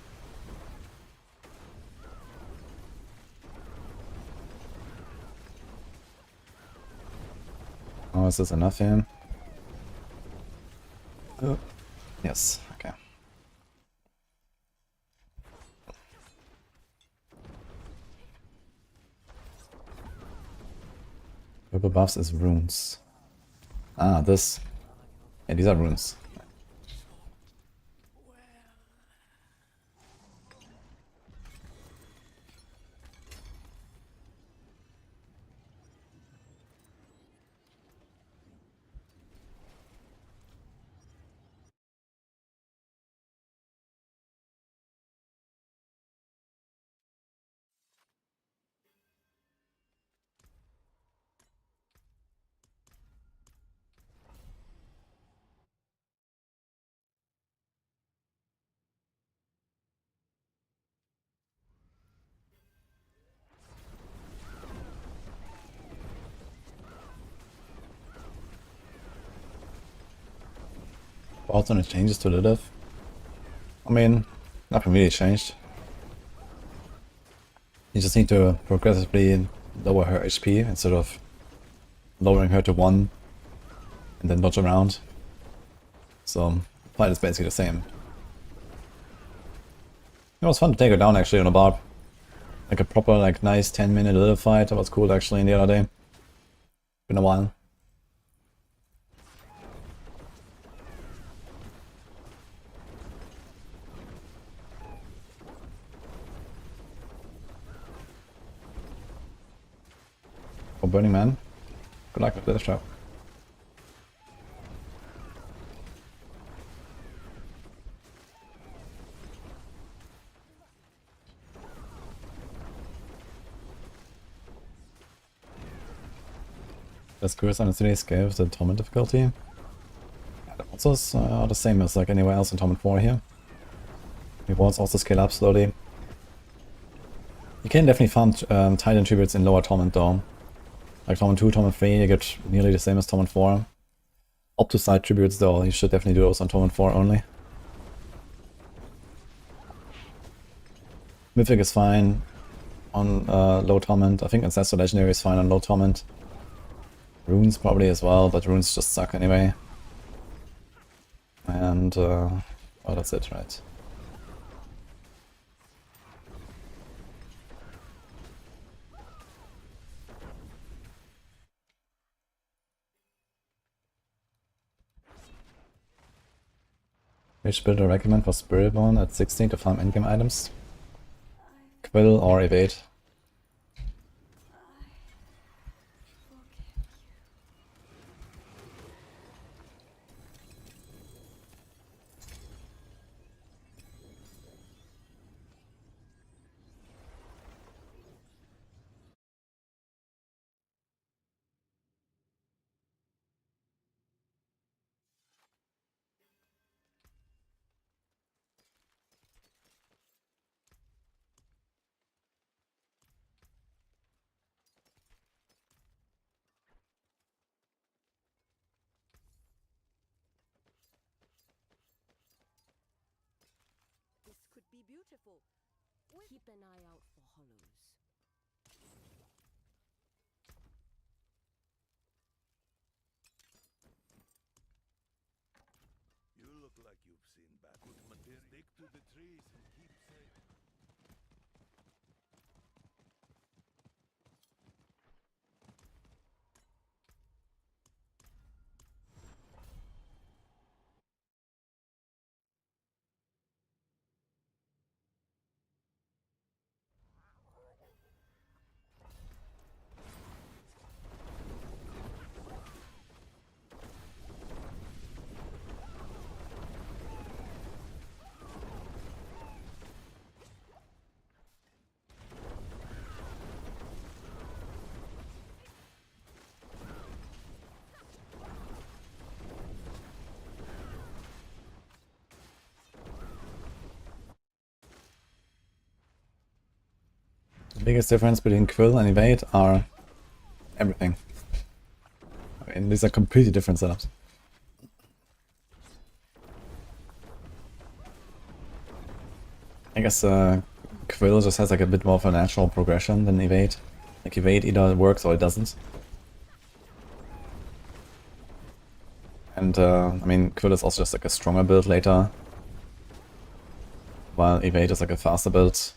Oh, is this enough here? Oh, yes, okay. Purple buffs is runes. Ah, this. Yeah, these are runes. Alternate changes to Lilith. I mean, nothing really changed. You just need to progressively lower her HP instead of lowering her to 1 and then dodge around. So, fight is basically the same. It was fun to take her down actually on a Barb. Like a proper, like nice 10-minute little fight. That was cool actually the other day. Been a while. For Burning Man. Good luck with this trap. Does Curse on today's scale with the Torment difficulty? Yeah, the monsters are the same as like anywhere else in Torment 4 here. Rewards also scale up slowly. You can definitely farm Titan tributes in lower Torment though. Like Torment 2, Torment 3, you get nearly the same as Torment 4. Optuside tributes though, you should definitely do those on Torment 4 only. Mythic is fine on low Torment. I think Ancestor Legendary is fine on low Torment. Runes probably as well, but runes just suck anyway. And, oh, that's it, right. Which build I recommend for Spiritborn at 16 to farm endgame items? Quill or Evade. beautiful. Keep an eye out for hollows. You look like you've seen bad material. Stick to the trees and keep safe. The biggest difference between Quill and Evade are everything. I mean, these are completely different setups. I guess Quill just has like a bit more of a natural progression than Evade. Like Evade either works or it doesn't. And I mean, Quill is also just like a stronger build later, while Evade is like a faster build.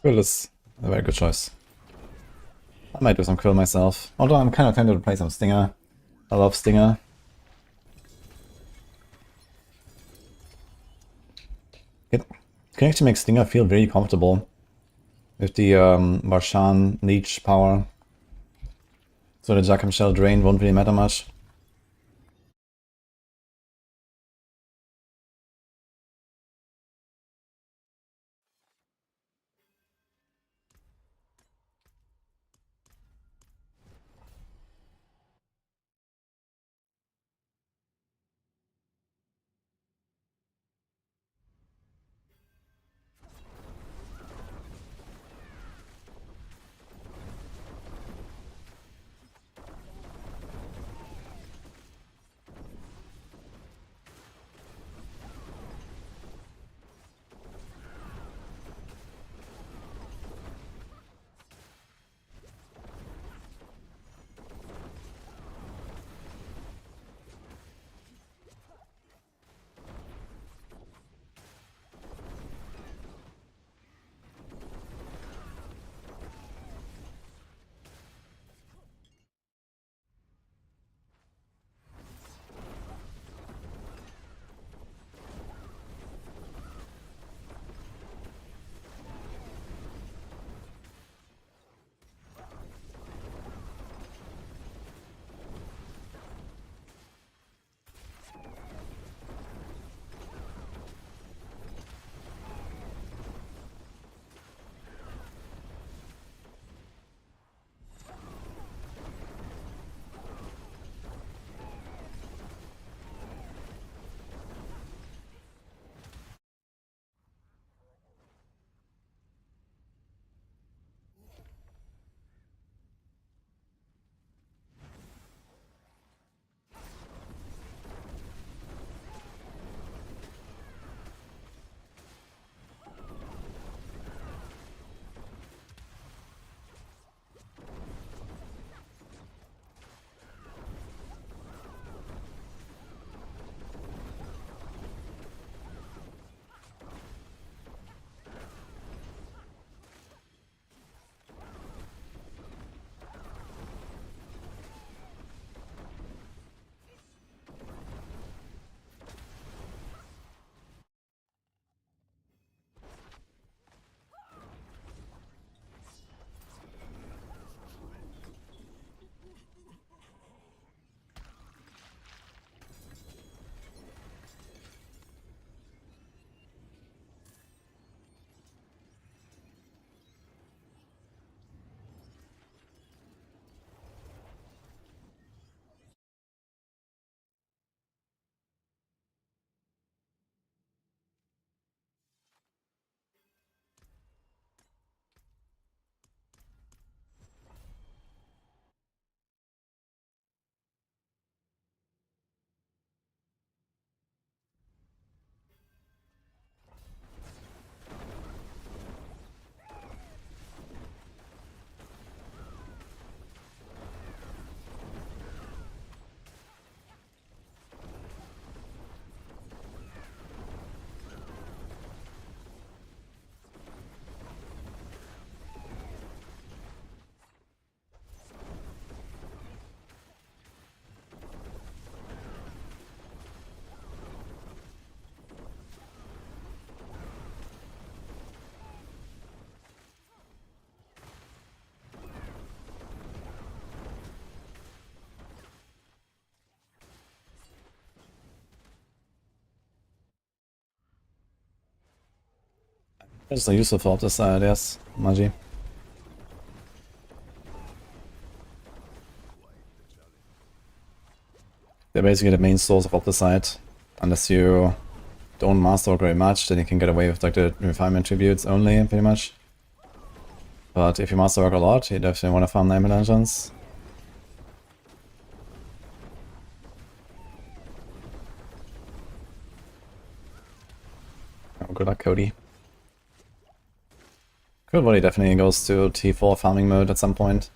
Quill is a very good choice. I might do some Quill myself, although I'm kind of tempted to play some Stinger. I love Stinger. It can actually make Stinger feel very comfortable with the Marshan Leech power. So the Jackham Shell Drain won't really matter much. It's not useful for this side, yes, Magi. They're basically the main source of Opticide. Unless you don't masterwork very much, then you can get away with like the refinement tributes only, pretty much. But if you masterwork a lot, you definitely want to farm 9 dungeons. Oh, good luck, Cody. Good body definitely goes to T4 farming mode at some point.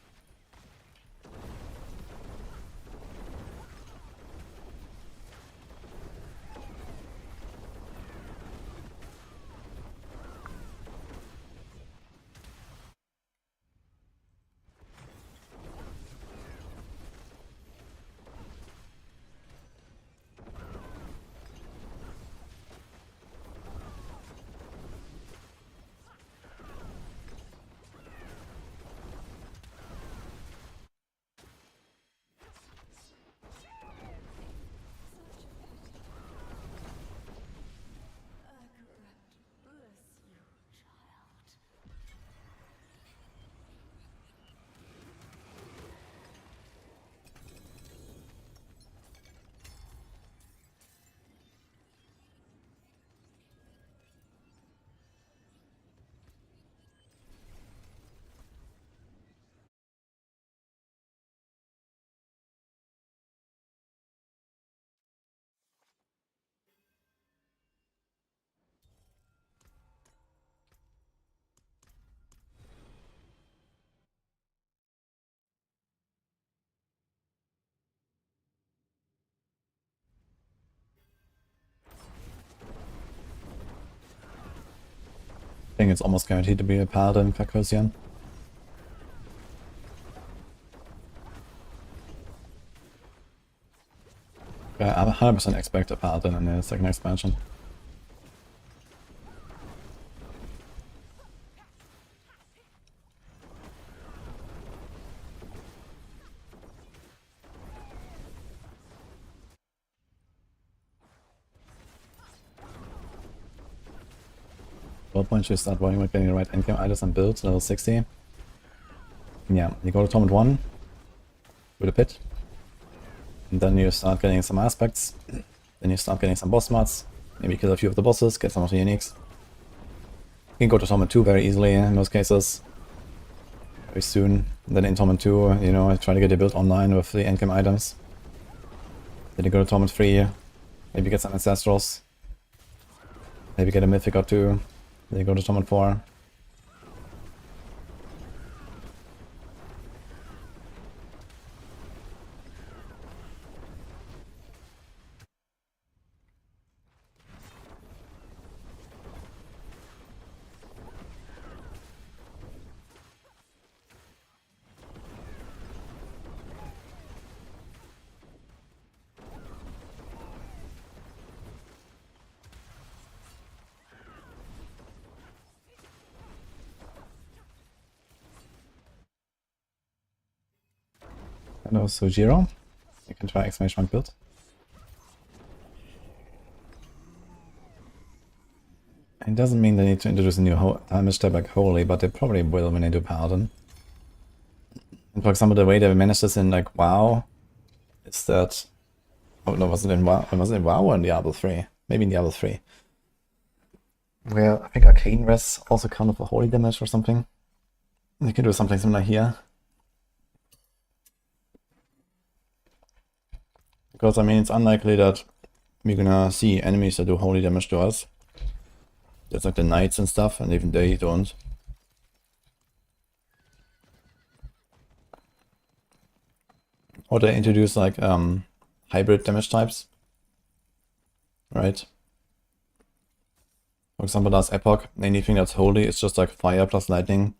I think it's almost guaranteed to be a Paladin for Kosian. I 100% expect a Paladin in the second expansion. What point should you start worrying about getting the right endgame items and builds, level 60? Yeah, you go to Torment 1 with a pit. And then you start getting some aspects. Then you start getting some boss mods. Maybe kill a few of the bosses, get some of the uniques. You can go to Torment 2 very easily in most cases. Very soon. And then in Torment 2, you know, try to get your build online with the endgame items. Then you go to Torment 3, maybe get some Ancestrals. Maybe get a Mythic or 2. Then you go to Torment 4. And also Jiro. You can try exclamation mark build. It doesn't mean they need to introduce a new damage type like Holy, but they probably will when they do Paladin. And for example, the way they managed this in like WoW is that... Oh no, was it in WoW? Was it in WoW or in Diablo 3? Maybe in Diablo 3. Where I think Arcane Res also counted for Holy damage or something. You can do something similar here. Because I mean, it's unlikely that we're gonna see enemies that do holy damage to us. There's like the knights and stuff, and even they don't. Or they introduce like hybrid damage types. Right? For example, last Epoch, anything that's holy is just like fire plus lightning.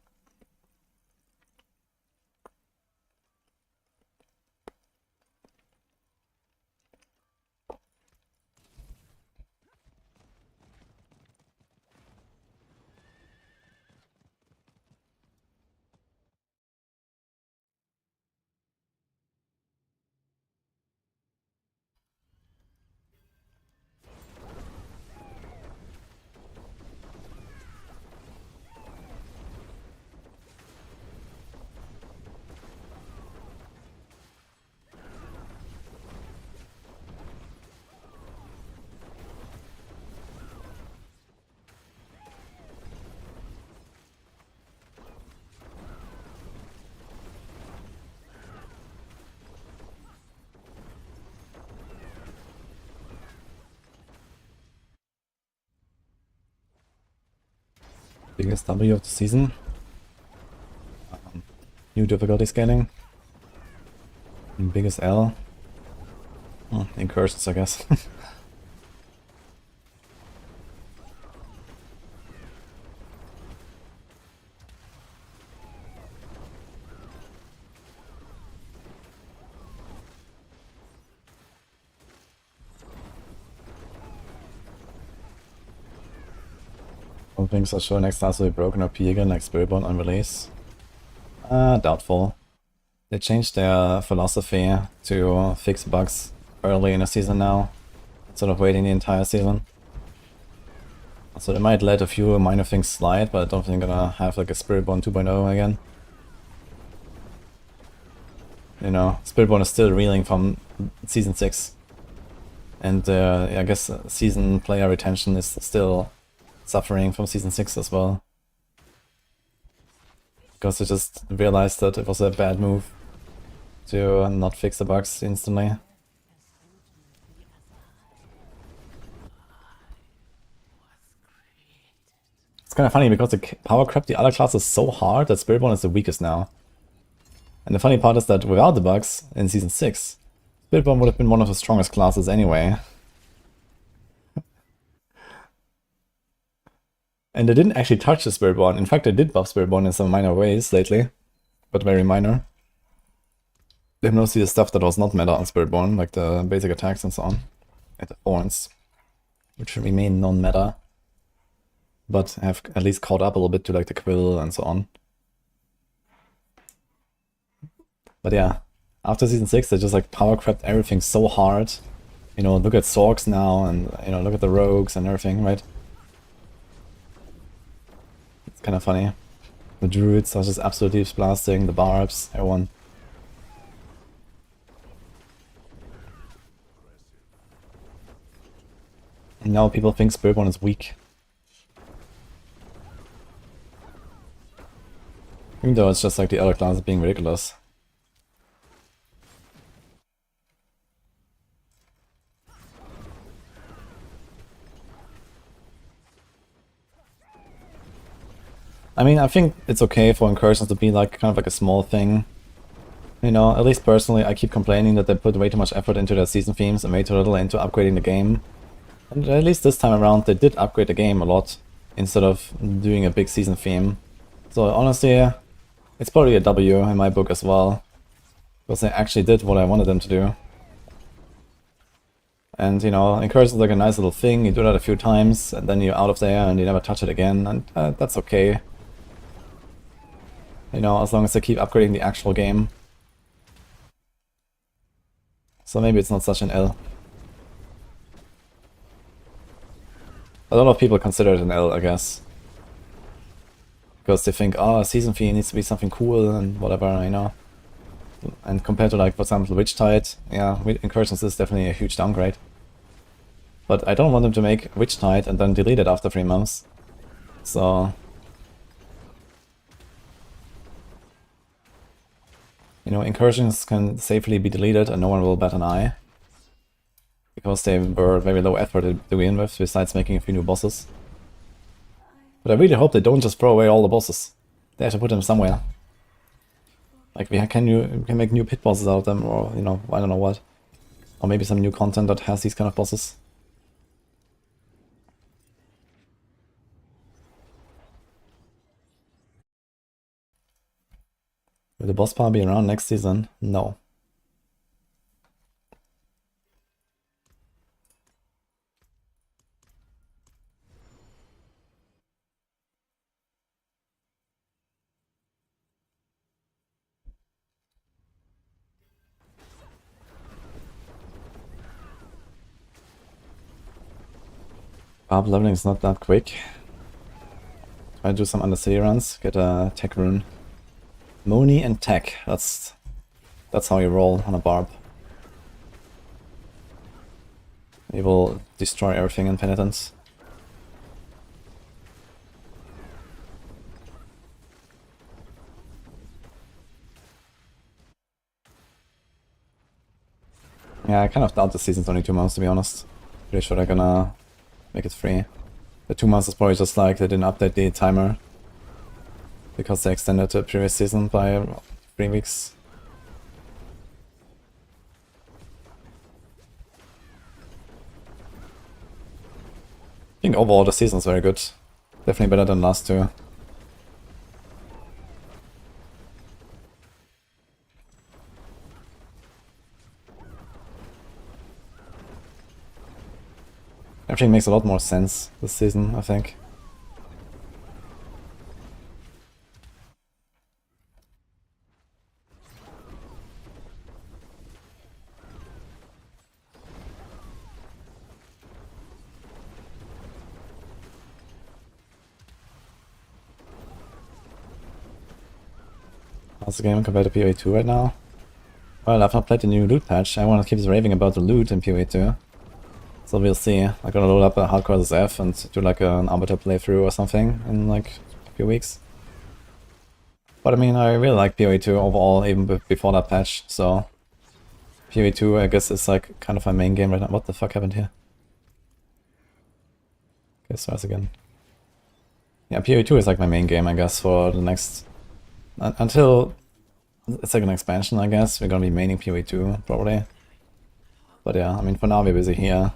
Biggest W of the season. New difficulty scaling. And biggest L. Oh, incursions, I guess. Some things are sure next class will be broken OP again, like Spiritborn on release. Doubtful. They changed their philosophy to fix bugs early in the season now, instead of waiting the entire season. So they might let a few minor things slide, but I don't think they're gonna have like a Spiritborn 2.0 again. You know, Spiritborn is still reeling from Season 6. And I guess season player retention is still suffering from Season 6 as well. Because they just realized that it was a bad move to not fix the bugs instantly. It's kind of funny because the power crept the other classes so hard that Spiritborn is the weakest now. And the funny part is that without the bugs in Season 6, Spiritborn would have been one of the strongest classes anyway. And they didn't actually touch the Spiritborn. In fact, they did buff Spiritborn in some minor ways lately, but very minor. They have mostly the stuff that was not meta on Spiritborn, like the basic attacks and so on, and the thorns, which remain non-meta, but have at least caught up a little bit to like the quill and so on. But yeah, after Season 6, they just like power crept everything so hard. You know, look at Sorcs now, and you know, look at the rogues and everything, right? It's kind of funny. The druids are just absolutely blasting, the barbs, everyone. And now people think Spiritborn is weak. Even though it's just like the other classes being ridiculous. I mean, I think it's okay for incursions to be like kind of like a small thing. You know, at least personally, I keep complaining that they put way too much effort into their season themes and way too little into upgrading the game. And at least this time around, they did upgrade the game a lot, instead of doing a big season theme. So honestly, it's probably a W in my book as well. Because they actually did what I wanted them to do. And, you know, incursions is like a nice little thing, you do that a few times, and then you're out of there and you never touch it again, and that's okay. You know, as long as they keep upgrading the actual game. So maybe it's not such an L. A lot of people consider it an L, I guess. Because they think, oh, season fee needs to be something cool and whatever, you know. And compared to, like, for example, Witchtide, yeah, Incursions is definitely a huge downgrade. But I don't want them to make Witchtide and then delete it after 3 months. So... you know, Incursions can safely be deleted and no one will bat an eye. Because they were very low effort to begin with, besides making a few new bosses. But I really hope they don't just throw away all the bosses. They have to put them somewhere. Like, we can make new pit bosses out of them, or, you know, I don't know what. Or maybe some new content that has these kind of bosses. Will the boss power be around next season? No. Barb leveling is not that quick. Try to do some Undercity runs, get a tech rune. Moni and tech, that's how you roll on a Barb. You will destroy everything in Penitence. Yeah, I kind of doubt the season's only 2 months, to be honest. Pretty sure they're gonna make it free. The 2 months is probably just like they didn't update the timer because they extended the previous season by 3 weeks. I think overall the season is very good. Definitely better than last two. Everything makes a lot more sense this season, I think. How's the game compared to PoE 2 right now? Well, I've not played the new loot patch. Everyone keeps raving about the loot in PoE 2. So we'll see. I'm gonna load up a hardcore SF and do like an arbiter playthrough or something in like a few weeks. But I mean, I really like PoE 2 overall, even before that patch, so... PoE 2, I guess, is like kind of my main game right now. What the fuck happened here? Okay, starts again. Yeah, PoE 2 is like my main game, I guess, for the next... Until... It's like an expansion, I guess. We're gonna be maining PoE 2, probably. But yeah, I mean, for now we're busy here.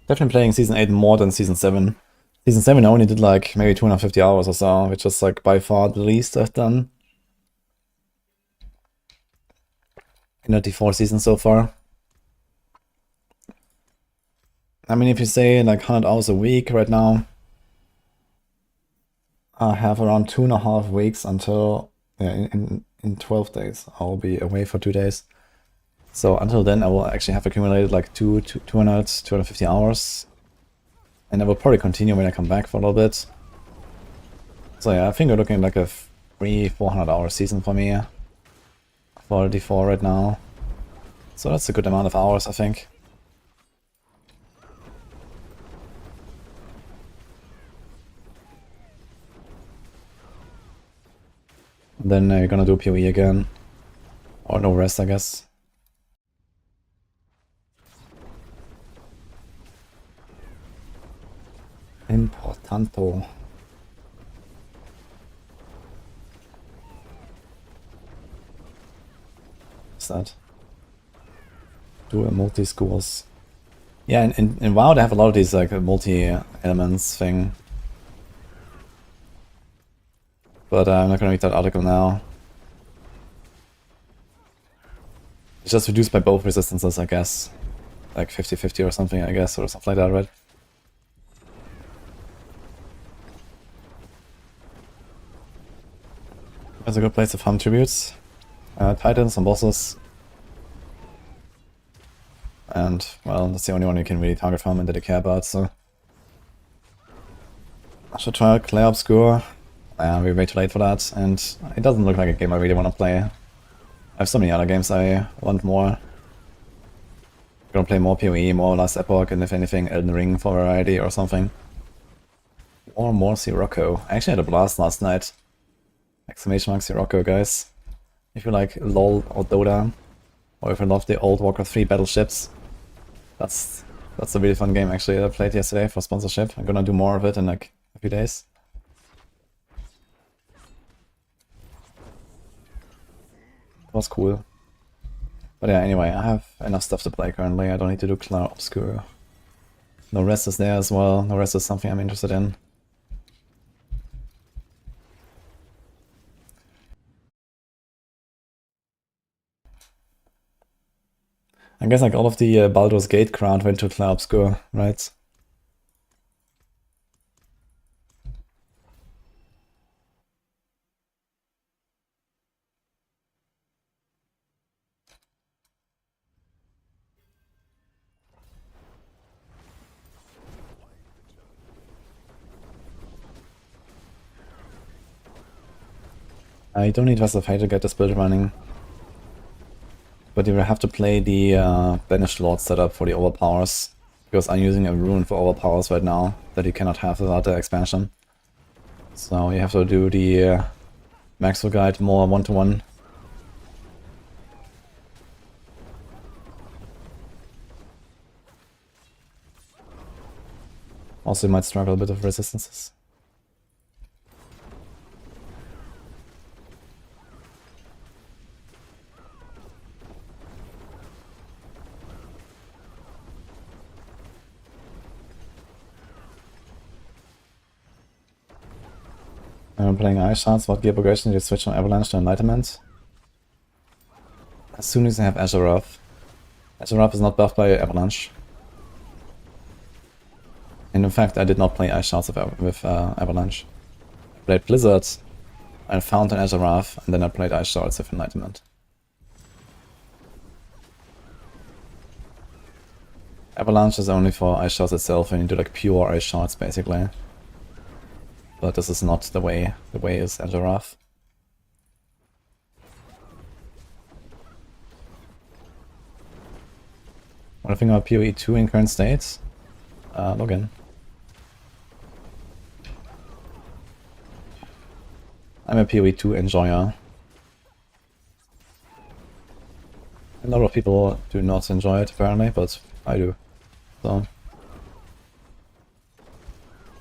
Definitely playing Season 8 more than Season 7. Season 7 I only did like maybe 250 hours or so, which is like by far the least I've done in the default season so far. I mean, if you say like 100 hours a week right now, I have around 2.5 weeks until, yeah, in 12 days. I'll be away for 2 days. So until then I will actually have accumulated like 250 hours. And I will probably continue when I come back for a little bit. So yeah, I think we're looking at like a 300-400 hour season for me for D4 right now. So that's a good amount of hours, I think. And then you're gonna do PoE again. Or no rest, I guess. Importanto. What's that? Do a multi-schools. Yeah, in WoW they have a lot of these like multi-elements thing. But I'm not gonna read that article now. It's just reduced by both resistances, I guess. Like 50-50 or something, I guess, or something like that, right? That's a good place to farm tributes. Titans and bosses. And, well, that's the only one you can really target farm and that I care about, so... I should try Clair Obscure. We're way too late for that, and it doesn't look like a game I really want to play. I have so many other games I want more. I'm gonna play more PoE, more Last Epoch, and if anything, Elden Ring for variety or something. Or more Sirocco. I actually had a blast last night. Exclamation mark Sirocco, guys. If you like LOL or Dota, or if you love the old Warcraft 3 battleships, that's a really fun game actually. I played yesterday for sponsorship. I'm gonna do more of it in like a few days. It was cool. But yeah, anyway, I have enough stuff to play currently. I don't need to do Clair Obscure. No rest is there as well. No rest is something I'm interested in. I guess like all of the Baldur's Gate crowd went to Clair Obscure, right? I don't need Vessel of Fate to get this build running. But you will have to play the Banished Lord setup for the overpowers. Because I'm using a Rune for overpowers right now that you cannot have without the expansion. So you have to do the Maxwell Guide more one-to-one. Also, you might struggle a bit of resistances. I'm playing Ice Shards. What gear progression did you switch from Avalanche to Enlightenment? As soon as I have Azeroth. Azeroth is not buffed by Avalanche. And in fact, I did not play Ice Shards with Avalanche. I played Blizzard, I found an Azeroth, and then I played Ice Shards with Enlightenment. Avalanche is only for Ice Shards itself, and you do like pure Ice Shards basically. But this is not the way. The way is Azeroth. What do you think about PoE 2 in current state? Log in. I'm a PoE 2 enjoyer. A lot of people do not enjoy it apparently, but I do. So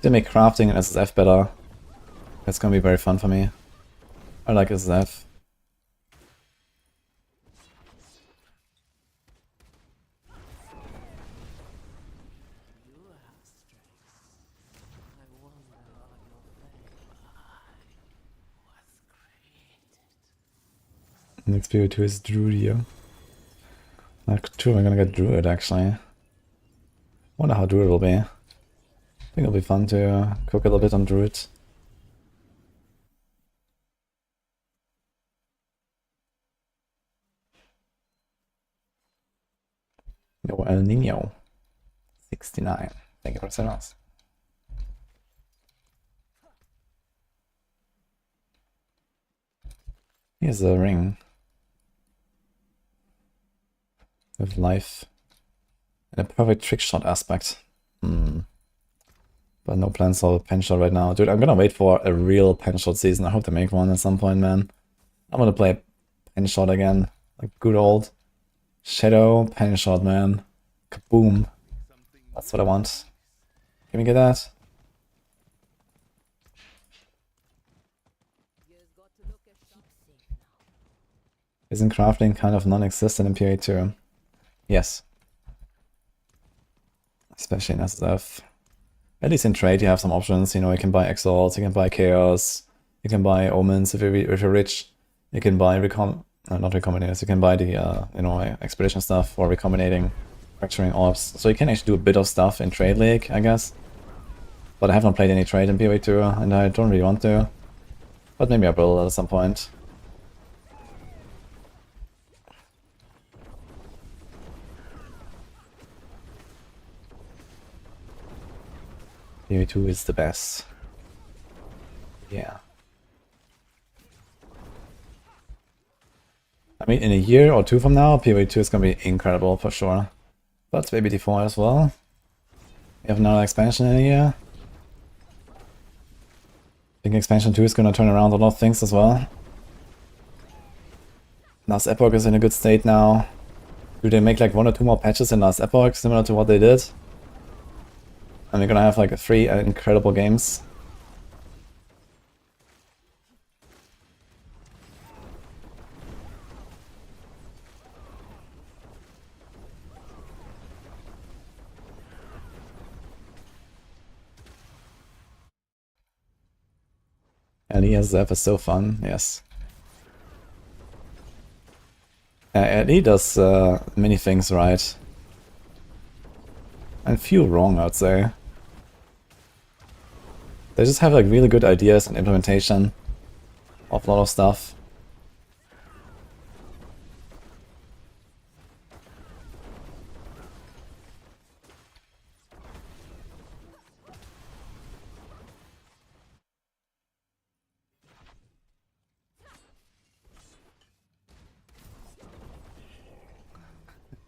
they make crafting and SSF better. That's gonna be very fun for me. I like SSF. Next PoE2 is Druidia. Like, true, I'm gonna get Druid actually. Wonder how Druid will be. I think it'll be fun to cook a little bit on Druid. Yo, El Nino. 69. Thank you for saying us. Here's a ring. With life. And a perfect trick shot aspect. But no plans for a pen shot right now. Dude, I'm gonna wait for a real pen shot season. I hope they make one at some point, man. I wanna play pen shot again. Like good old Shadow pen shot, man. Kaboom. That's what I want. Can we get that? Isn't crafting kind of non-existent in PoE 2? Yes. Especially in SSF. At least in trade you have some options, you know, you can buy Exiles, you can buy Chaos, you can buy Omens if you're rich, you can buy not recombinators, you can buy the, you know, expedition stuff for recombinating, fracturing orbs. So you can actually do a bit of stuff in Trade League, I guess. But I haven't played any trade in PoE 2, and I don't really want to. But maybe I will at some point. PoE 2 is the best. Yeah. I mean, in a year or two from now, PoE 2 is gonna be incredible for sure. But maybe D4 as well. We have another expansion in a year. I think expansion 2 is gonna turn around a lot of things as well. Last Epoch is in a good state now. Do they make like 1 or 2 more patches in Last Epoch, similar to what they did? And we're gonna have like 3 incredible games. And ESF is so fun, yes. LE does many things right. And few wrong, I'd say. They just have like really good ideas and implementation of a lot of stuff.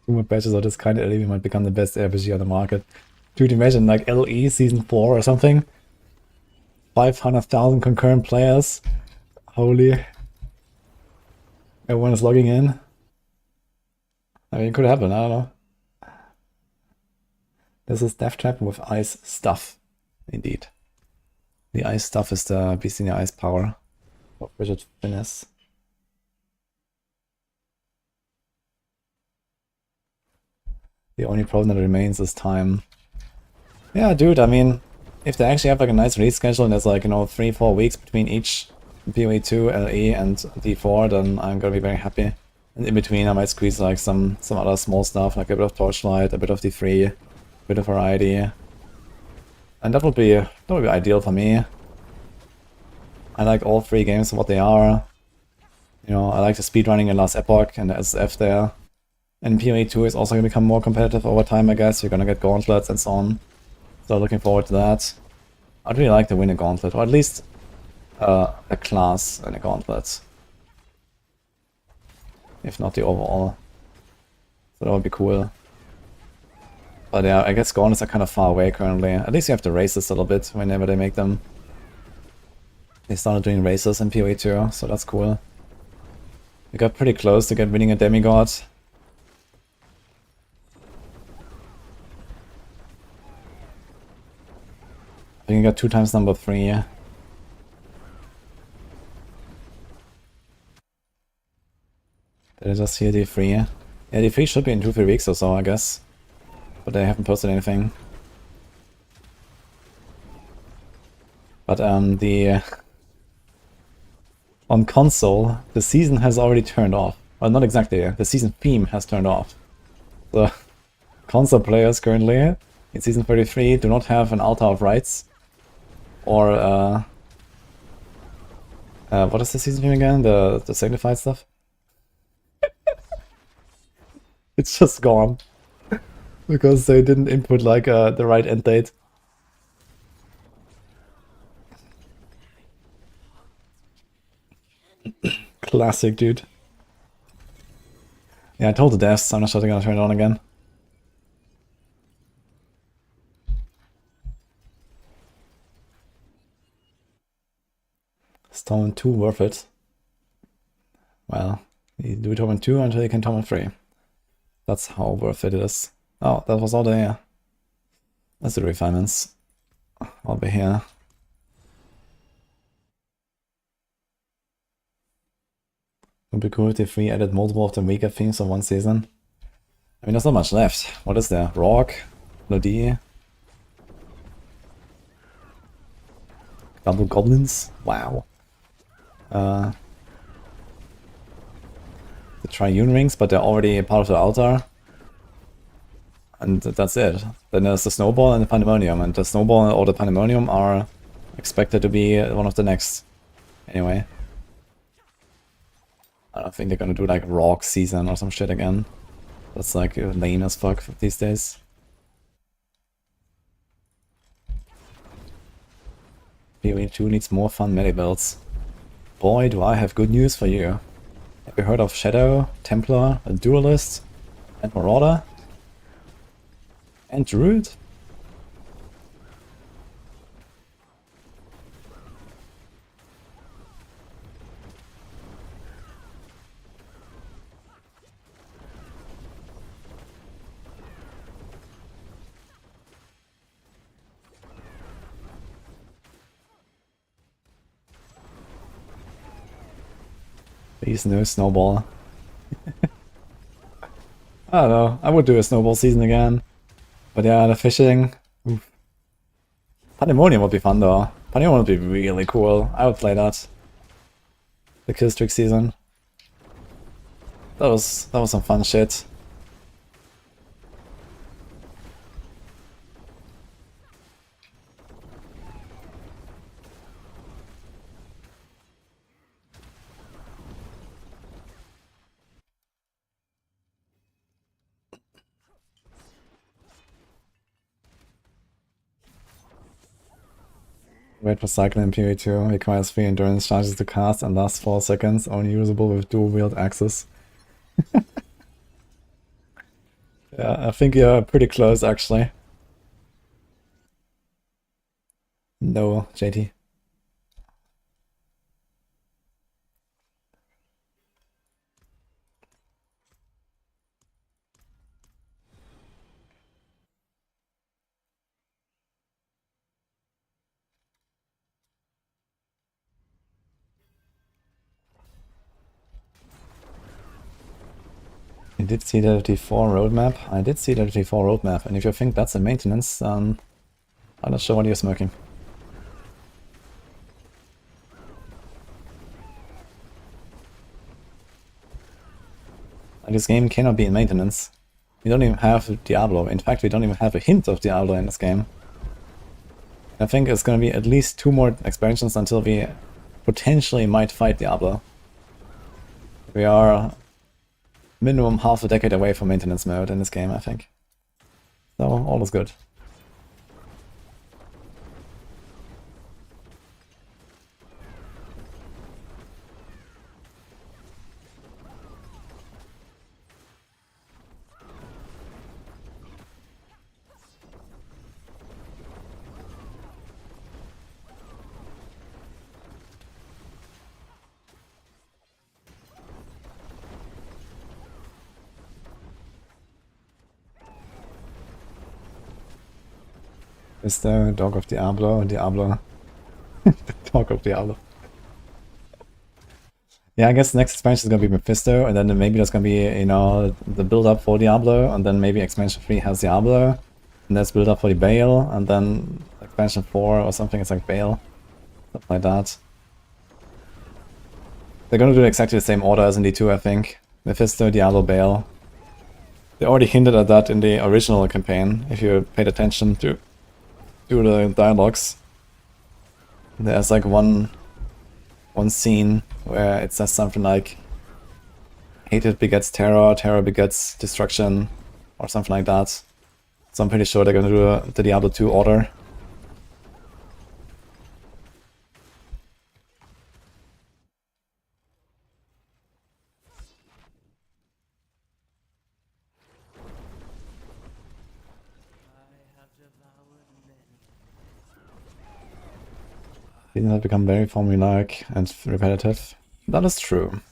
Two more patches of this kind of LE might become the best RPG on the market. Dude, imagine like LE Season 4 or something? 500,000 concurrent players. Holy. Everyone is logging in. I mean, it could happen, I don't know. This is Death Trap with ice stuff. Indeed. The ice stuff is the beast in the ice power of rigid finesse. The only problem that remains is time. Yeah, dude, I mean, if they actually have like a nice release schedule and there's like, you know, 3-4 weeks between each PoE2, LE, and D4, then I'm gonna be very happy. And in between I might squeeze like some other small stuff, like a bit of Torchlight, a bit of D3, a bit of variety. And that would be ideal for me. I like all 3 games for what they are. You know, I like the speedrunning in Last Epoch and the SF there. And PoE2 is also going to become more competitive over time, I guess. You're going to get gauntlets and so on. So looking forward to that. I'd really like to win a gauntlet, or at least a class in a gauntlet. If not the overall. So that would be cool. But yeah, I guess gauntlets are kind of far away currently. At least you have to race this a little bit whenever they make them. They started doing races in PoE2, so that's cool. We got pretty close to winning a demigod. I think I got 2 times number 3. Did I just hear D3? Yeah, D3 should be in 2-3 weeks or so, I guess. But they haven't posted anything. But on console, the season has already turned off. Well, not exactly, the season theme has turned off. So, console players currently, in season 33, do not have an altar of rights. Or, what is the season theme again? The sanctified stuff? It's just gone. Because they didn't input, like, the right end date. Classic, dude. Yeah, I told the devs I'm not sure they're gonna turn it on again. Is Torment 2 worth it? Well, you do Torment 2 until you can Torment 3. That's how worth it is. Oh, that was all there. That's the refinements. I'll be here. Would be cool if we added multiple of the weaker themes on one season. I mean, there's not much left. What is there? Rock? Lodi? Double goblins? Wow. The Triune rings, but they're already part of the altar. And that's it. Then there's the Snowball and the Pandemonium, and the Snowball or the Pandemonium are expected to be one of the next. Anyway. I don't think they're gonna do like Rock season or some shit again. That's like lame as fuck these days. PoE2 needs more fun melee builds. Boy, do I have good news for you. Have you heard of Shadow, Templar, a Duelist, and Marauder? And Druid? Please no Snowball. I don't know, I would do a Snowball season again. But yeah, the fishing... Oof. Pandemonium would be fun though. Pandemonium would be really cool. I would play that. The Killstreak season. That was some fun shit. Wait for cycling in PoE2, requires 3 endurance charges to cast and lasts 4 seconds, only usable with dual wield axes. Yeah, I think you're pretty close actually. No, JT. I did see the D4 roadmap. I did see the D4 roadmap, and if you think that's a maintenance, I'm not sure what you're smoking. This game cannot be in maintenance. We don't even have Diablo. In fact, we don't even have a hint of Diablo in this game. I think it's gonna be at least 2 more expansions until we potentially might fight Diablo. We are minimum half a decade away from maintenance mode in this game, I think. So, all is good. Is the Dog of Diablo, Diablo. The Dog of Diablo. Yeah, I guess the next expansion is gonna be Mephisto, and then maybe there's gonna be, you know, the build-up for Diablo, and then maybe expansion 3 has Diablo, and there's build-up for the Baal, and then expansion 4 or something, it's like Baal. Something like that. They're gonna do exactly the same order as in D2, I think. Mephisto, Diablo, Baal. They already hinted at that in the original campaign, if you paid attention to the dialogues. There's like one scene where it says something like hatred begets terror, terror begets destruction, or something like that. So I'm pretty sure they're gonna do the Diablo 2 order. Seasons have become very formulaic and repetitive. That is true.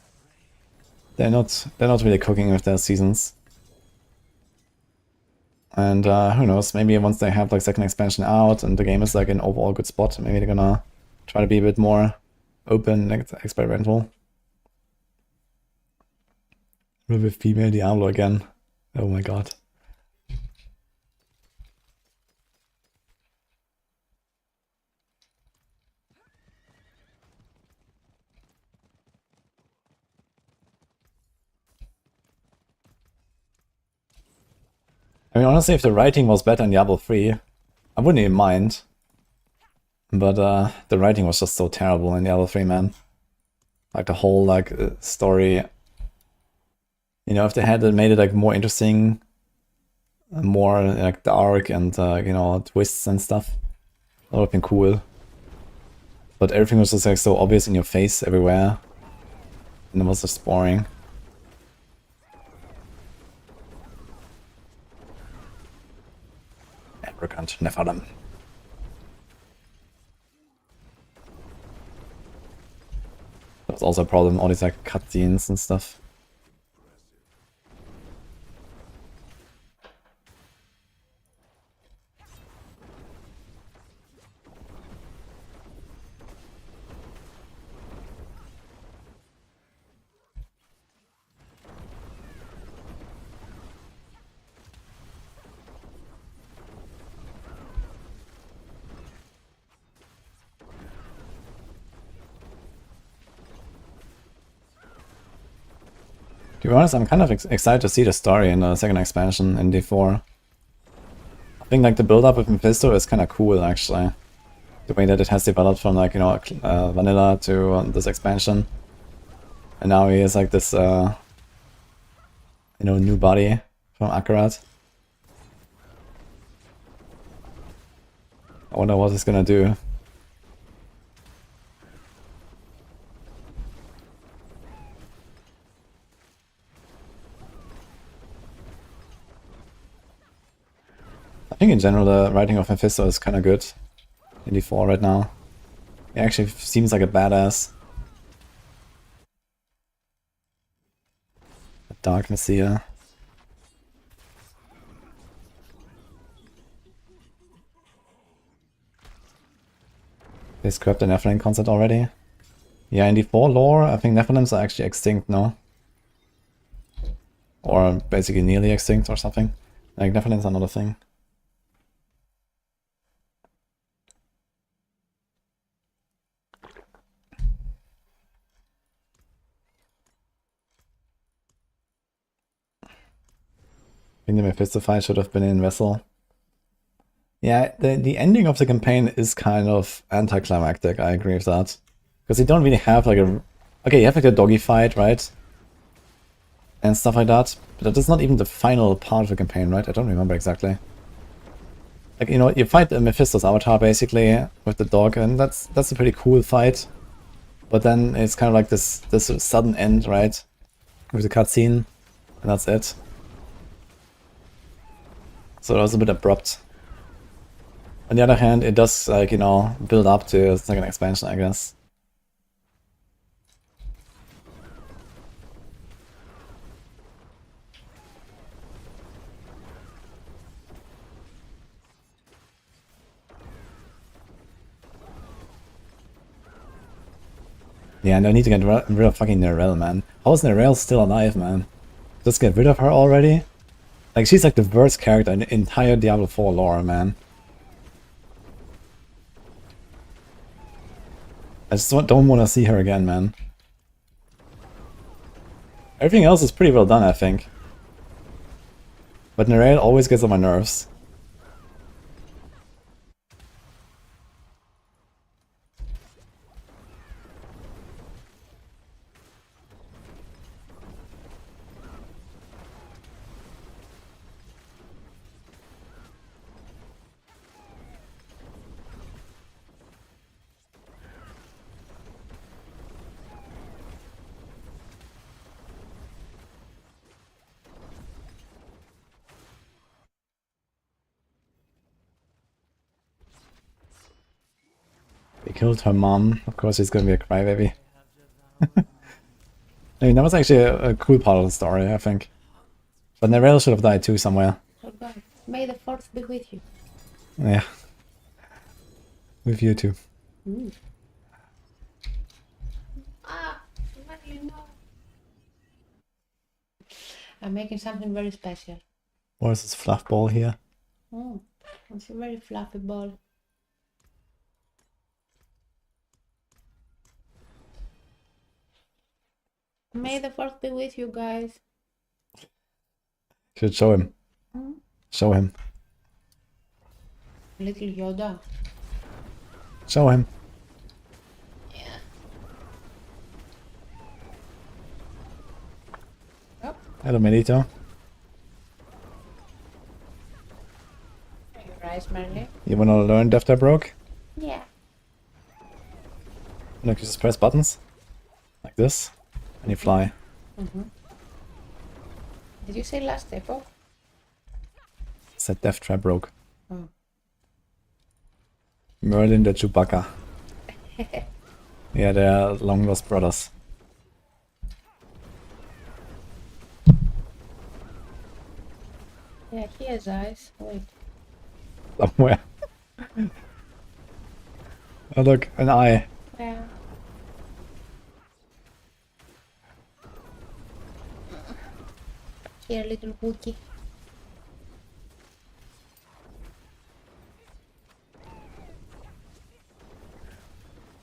They're not really cooking with their seasons. And who knows, maybe once they have like second expansion out and the game is like an overall good spot, maybe they're gonna try to be a bit more open and experimental. With a female Diablo again. Oh my god. I mean, honestly, if the writing was better in Diablo 3, I wouldn't even mind. But the writing was just so terrible in Diablo 3, man. Like the whole like story. You know, if they had made it like more interesting, more like dark and you know, twists and stuff, that would have been cool. But everything was just like so obvious in your face everywhere, and it was just boring. Arrogant, Nephilim. That was also a problem, all these like cutscenes and stuff. To be honest, I'm kind of excited to see the story in the second expansion in D4. I think like the build-up with Mephisto is kind of cool actually. The way that it has developed from like, you know, vanilla to this expansion. And now he is like this, you know, new body from Akarat. I wonder what he's gonna do. I think in general the writing of Mephisto is kind of good in D4 right now. He actually seems like a badass. A dark messiah. They scrapped the Nephilim concept already? Yeah, in D4 lore, I think Nephilims are actually extinct now. Or basically nearly extinct or something. Like, definitely is another thing. I think the Mephisto fight should have been in Vessel. Yeah, the ending of the campaign is kind of anticlimactic, I agree with that. Because you don't really have like a... Okay, you have like the doggy fight, right? And stuff like that. But that is not even the final part of the campaign, right? I don't remember exactly. Like, you know, you fight Mephisto's avatar basically with the dog, and that's a pretty cool fight. But then it's kind of like this sudden end, right? With the cutscene, and that's it. So that was a bit abrupt. On the other hand, it does, like, you know, build up to a second expansion, I guess. Yeah, and I need to get rid of fucking Nerel, man. How is Nerel still alive, man? Just get rid of her already? Like, she's like the worst character in the entire Diablo 4 lore, man. I just don't want to see her again, man. Everything else is pretty well done, I think. But Nerel always gets on my nerves. They killed her mom. Of course, she's gonna be a crybaby. I mean, that was actually a cool part of the story, I think. But Nerel should have died too somewhere. Oh God, may the fourth be with you. Yeah. With you too. Ah, Madeline, no. I'm making something very special. What is this fluff ball here? It's a very fluffy ball. May the fourth be with you guys. Should show him. Show him. Little Yoda. Show him. Yeah. Oh, Hello, Melito. your eyes, Marley. You wanna learn Death That Broke? Yeah. Look, you just press buttons. Like this. And you fly. Did you say last Epoch? Said Death Trap broke. Oh. Merlin the Chewbacca. Yeah, they're long lost brothers. Yeah, he has eyes. Wait. Somewhere. Oh look, an eye. Yeah. Here, little Wookie.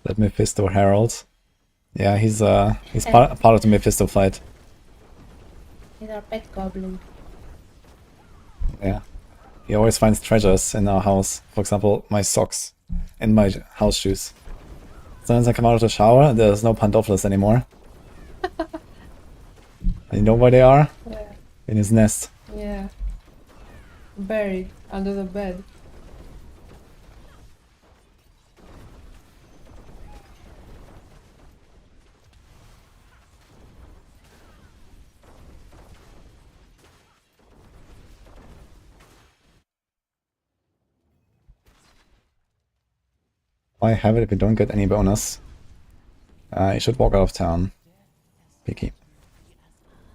That Mephisto Herald. Yeah, he's part of the Mephisto fight. He's our pet goblin. Yeah. He always finds treasures in our house. For example, my socks and my house shoes. Sometimes I come out of the shower and there's no pantoflas anymore. And you know where they are? Yeah. In his nest. Yeah. Buried under the bed. Why have it if you don't get any bonus? You should walk out of town. Picky.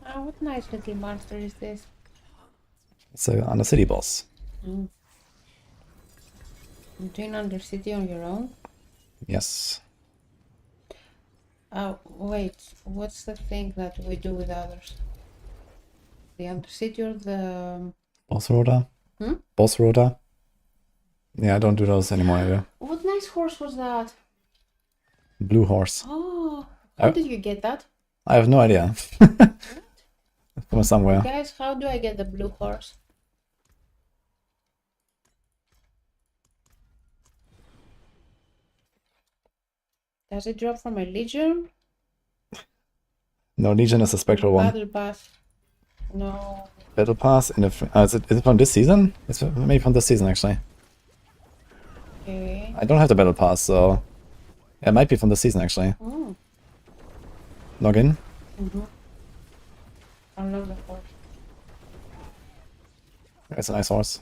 Oh, what nice little monster is this? It's a Undercity boss. You're doing Undercity on your own? Yes. Oh, wait. What's the thing that we do with others? The Undercity or the... Boss Rota? Hmm? Boss Rota? Yeah, I don't do those anymore either. What nice horse was that? Blue Horse. Oh, how did you get that? I have no idea. From somewhere. Guys, how do I get the blue horse? Does it drop from a Legion? No, Legion is a spectral one. Battle Pass. No. Battle Pass in the... is it from this season? It's maybe from this season, actually. Okay. I don't have the Battle Pass, so... It might be from this season, actually. Oh. Log in. I love the horse. It's a nice horse.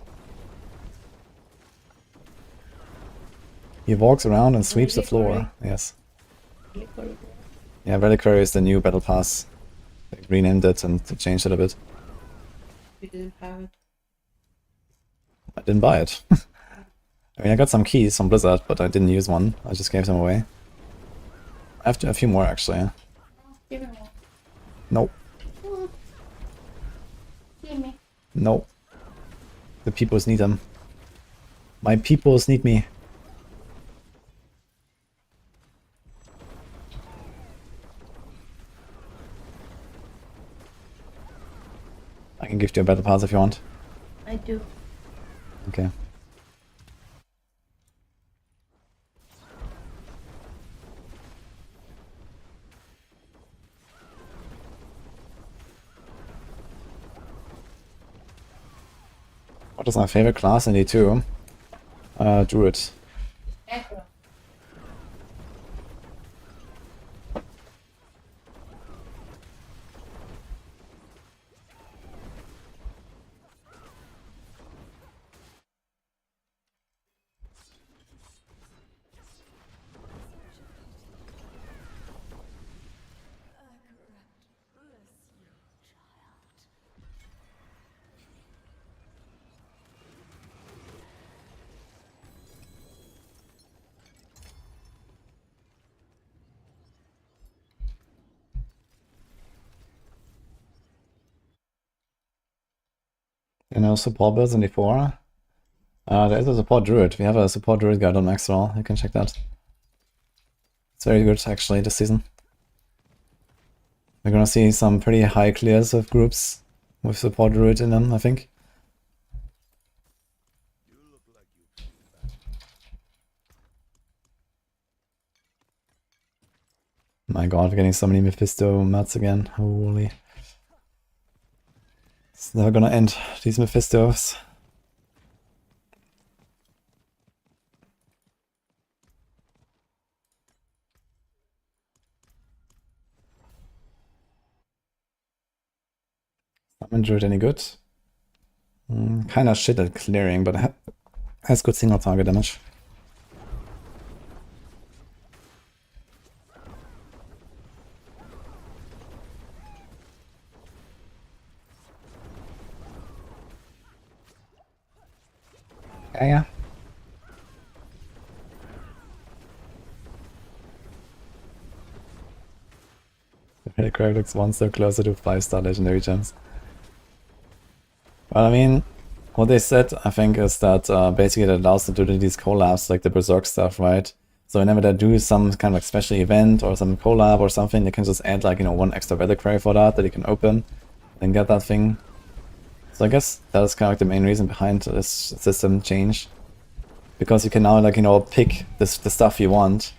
He walks around and sweeps the floor. Yes. Liquor. Yeah, Reliquary is the new Battle Pass. They renamed it and changed it a bit. You didn't have it. I didn't buy it. I mean, I got some keys from Blizzard, but I didn't use one. I just gave them away. I have a few more, actually. Give me one. Nope. Give me. Nope. The peoples need them. My peoples need me. I can give you a battle pass if you want. I do. Okay. What is my favorite class in D2? Druid. Necro. You know, support builds in D4. There is a support druid. We have a support druid guide on Maxwell. You can check that. It's very good, actually, this season. We're gonna see some pretty high clears of groups with support druid in them, I think. You look like you've seen battle. My god, we're getting so many Mephisto mats again. Holy. It's never gonna end, these Mephistos. Summon druid any good? Kinda shit at clearing, but has good single target damage. Yeah. The Reliquary looks one step closer to 5-star legendary gems. Well, I mean, what they said, I think, is that basically it allows them to do these collabs, like the Berserk stuff, right? So whenever they do some kind of like special event or some collab or something, they can just add like, you know, one extra Reliquary for that you can open and get that thing. So I guess that is kind of like the main reason behind this system change. Because you can now, like, you know, pick the stuff you want.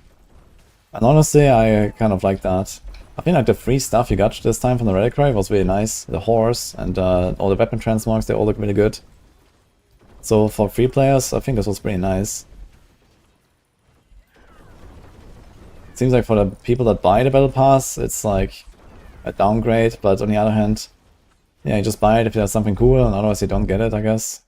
And honestly, I kind of like that. I think like the free stuff you got this time from the Reliquary was really nice. The horse and all the weapon transmogs, they all look really good. So for free players, I think this was pretty nice. It seems like for the people that buy the Battle Pass, it's like a downgrade, but on the other hand, yeah, you just buy it if there's something cool, and otherwise you don't get it, I guess.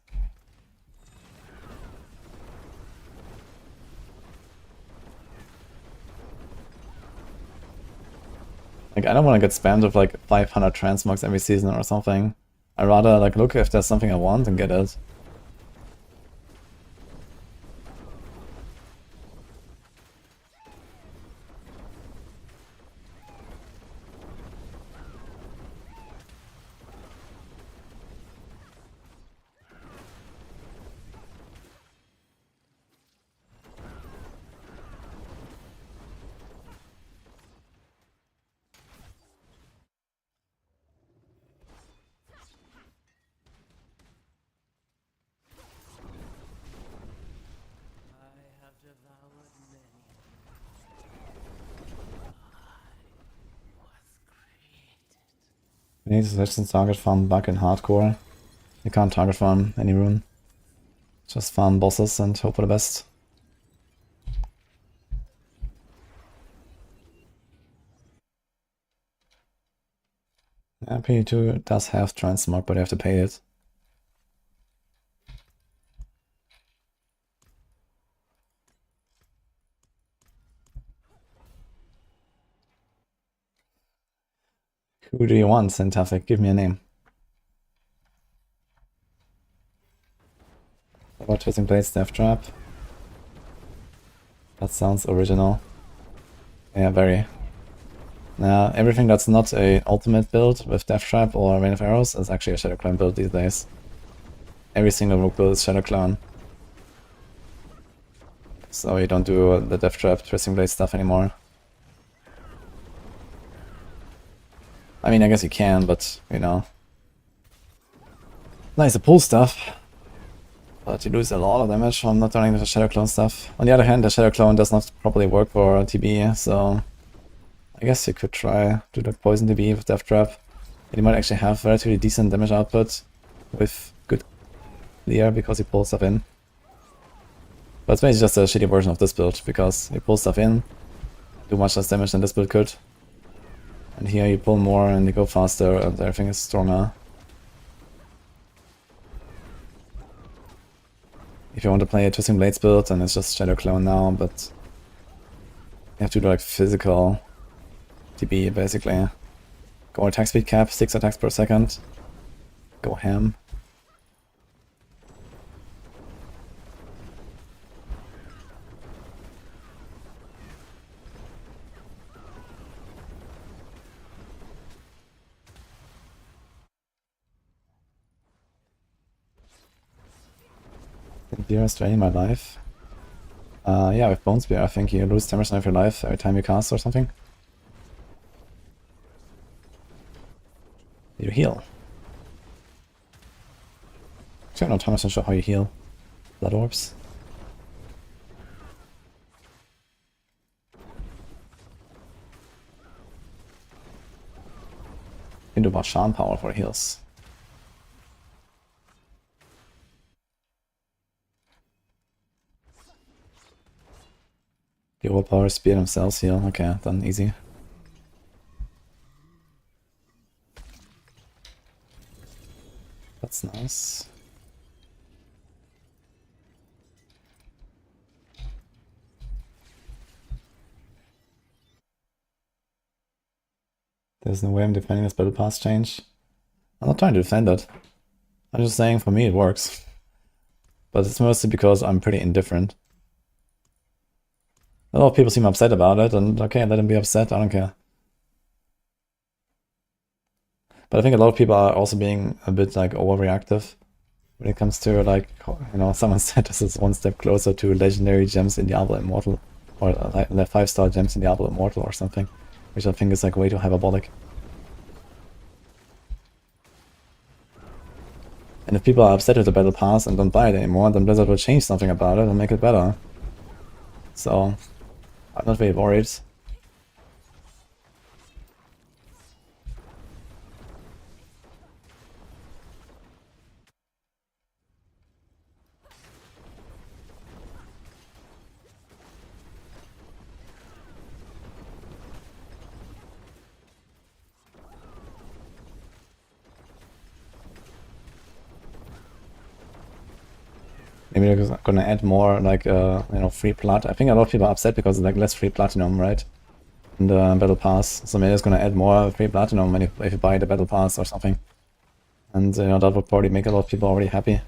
Like, I don't want to get spammed with like 500 transmogs every season or something. I'd rather like look if there's something I want and get it. We need to switch to target farm back in hardcore. You can't target farm any rune. Just farm bosses and hope for the best. Yeah, P2 does have transmog, but you have to pay it. Who do you want, Centaffic? Give me a name. What about Twisting Blades Death Trap? That sounds original. Yeah, very. Now, everything that's not a ultimate build with Death Trap or Rain of Arrows is actually a Shadow Clone build these days. Every single rook build is Shadow Clone. So you don't do the Death Trap, Twisting Blade stuff anymore. I mean, I guess you can, but, you know. Nice to pull stuff. But you lose a lot of damage from not running the Shadow Clone stuff. On the other hand, the Shadow Clone does not properly work for TB, so I guess you could try to do the Poison TB with Death Trap. And you might actually have relatively decent damage output with good clear because you pull stuff in. But it's basically just a shitty version of this build, because you pull stuff in, do much less damage than this build could. And here you pull more and you go faster and everything is stronger. If you want to play a Twisting Blades build, then it's just Shadow Clone now, but you have to do like physical TB basically. Go attack speed cap, 6 attacks per second. Go ham. Dearest way in my life. Yeah, with Bone Spear, I think you lose 10% of your life every time you cast or something. You heal. Actually, I'm not 100% sure how you heal. Blood orbs. You can do about charm power for heals. The overpower spear themselves heal. Okay, then easy. That's nice. There's no way I'm defending this battle pass change. I'm not trying to defend it. I'm just saying for me it works. But it's mostly because I'm pretty indifferent. A lot of people seem upset about it, and okay, let them be upset, I don't care. But I think a lot of people are also being a bit like overreactive when it comes to like, you know, someone said this is one step closer to legendary gems in Diablo Immortal, or like 5-star gems in Diablo Immortal or something, which I think is like way too hyperbolic. And if people are upset with the battle pass and don't buy it anymore, then Blizzard will change something about it and make it better. So I'm not very worried. Maybe they're gonna add more like you know, free plat. I think a lot of people are upset because it's like less free platinum, right? In the battle pass. So maybe it's gonna add more free platinum when if you buy the battle pass or something. And you know, that would probably make a lot of people already happy.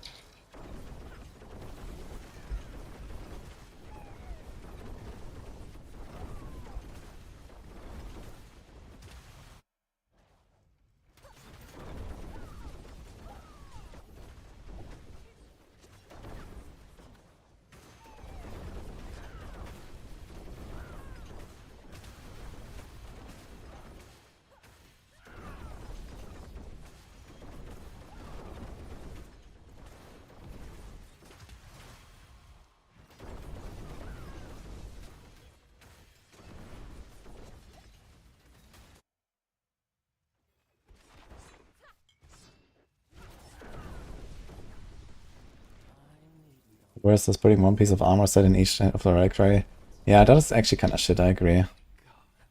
Versus putting one piece of armor set in each of the reliquary. Yeah, that is actually kind of shit, I agree.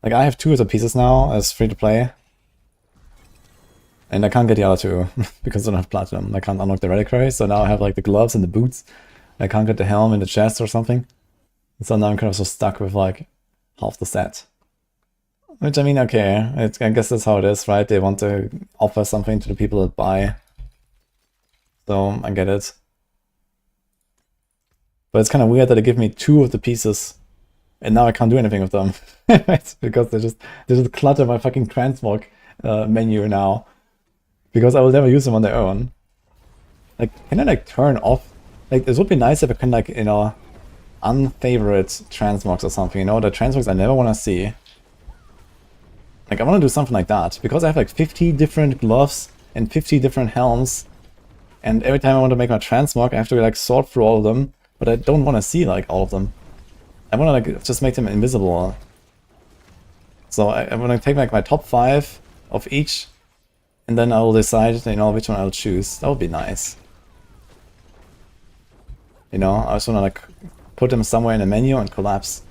Like, I have 2 of the pieces now as free to play. And I can't get the other 2 because I don't have platinum. I can't unlock the reliquary, so now I have like the gloves and the boots. I can't get the helm in the chest or something. So now I'm kind of so stuck with like half the set. Which, I mean, okay, I guess that's how it is, right? They want to offer something to the people that buy. So, I get it. But it's kind of weird that they give me 2 of the pieces, and now I can't do anything with them. Right? Because they just clutter my fucking transmog menu now. Because I will never use them on their own. Like, can I like turn off? Like, it would be nice if I can like, you know, unfavorite transmogs or something, you know, the transmogs I never want to see. Like, I want to do something like that, because I have like 50 different gloves and 50 different helms, and every time I want to make my transmog, I have to like sort through all of them, but I don't want to see like all of them. I want to like just make them invisible. So I want to take like my top 5 of each, and then I will decide, you know, which one I'll choose. That would be nice. You know, I just want to like put them somewhere in a menu and collapse.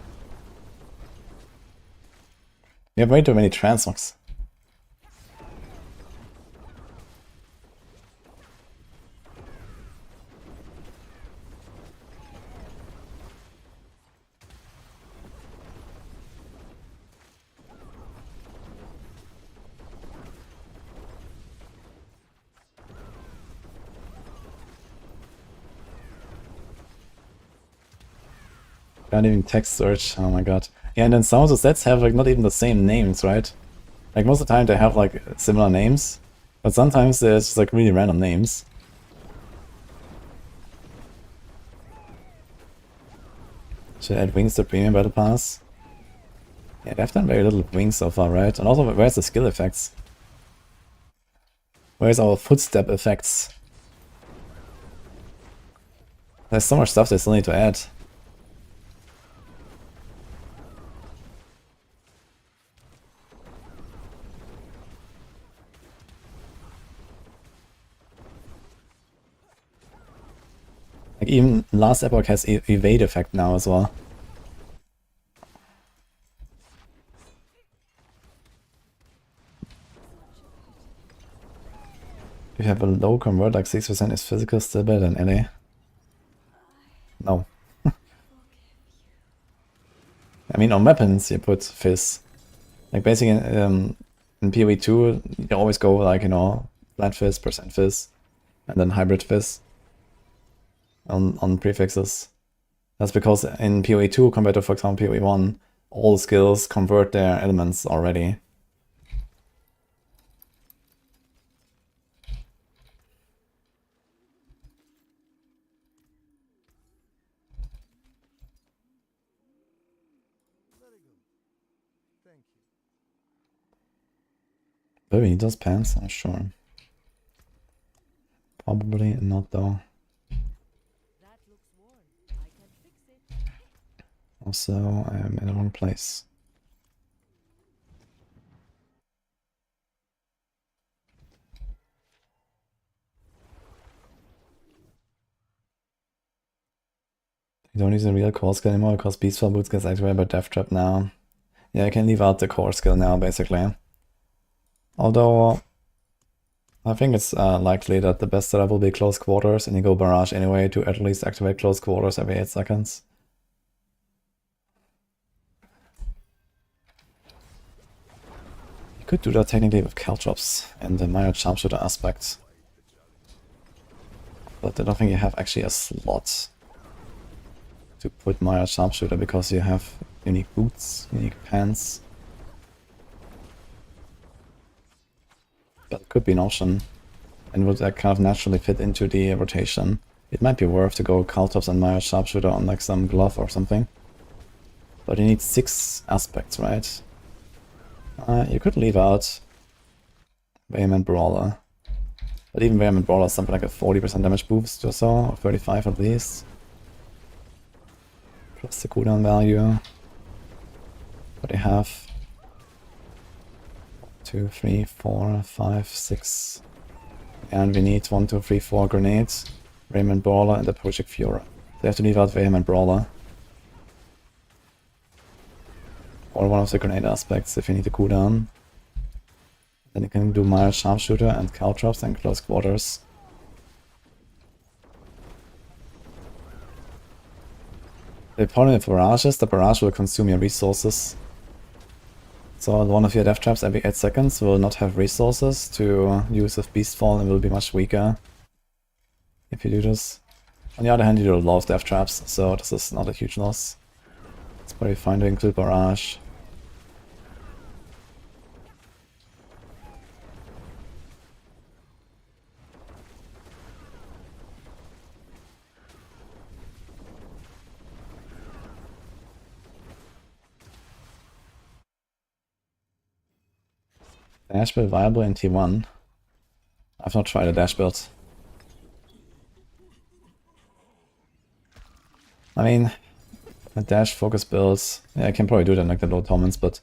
We have way too many transmogs. Can't even text search, oh my god. Yeah, and then some of the sets have like not even the same names, right? Like most of the time they have like similar names, but sometimes there's just like really random names. Should I add wings to premium battle pass? Yeah, they've done very little wings so far, right? And also, where's the skill effects? Where's our footstep effects? There's so much stuff they still need to add. Like even last Epoch has evade effect now as well. If you have a low convert, like 6% is physical, still better than LA? No. I mean, on weapons you put Fizz. Like basically in PoE 2 you always go like, you know, flat Fizz, percent Fizz, and then hybrid Fizz on prefixes. That's because in PoE 2 compared to, for example, PoE 1, all skills convert their elements already. Maybe he does pants, I'm sure. Probably not though. That looks worn. I can fix it. Also, I am in the wrong place. You don't use a real core skill anymore because Beastfall Boots gets activated by Death Trap now. Yeah, I can leave out the core skill now, basically. Although, I think it's likely that the best setup will be close quarters, and you go barrage anyway to at least activate close quarters every 8 seconds. You could do that technically with Caltrops and the Myriad Sharpshooter aspect. But I don't think you have actually a slot to put Myriad Sharpshooter because you have unique boots, unique pants. That could be an option, and would that kind of naturally fit into the rotation. It might be worth to go Caltrops and Myriad Sharpshooter on like some glove or something. But you need 6 aspects, right? You could leave out Vehement Brawler. But even Vehement Brawler is something like a 40% damage boost or so, or 35 at least. Plus the cooldown value. What do you have? 2, 3, 4, 5, 6. And we need 1, 2, 3, 4 grenades, Raymond Brawler, and the Project Fury. They have to leave out Vehement Brawler. Or one of the grenade aspects if you need a cooldown. Then you can do mild sharpshooter and caltrops and close quarters. The problem with barrage is the barrage will consume your resources. So one of your death traps every 8 seconds will not have resources to use with Beastfall and will be much weaker if you do this. On the other hand, you do a lot of death traps, so this is not a huge loss. It's probably fine to include barrage. Dash build viable in T1. I've not tried a dash build. I mean, a dash focus builds. Yeah, I can probably do that in like the low torments, but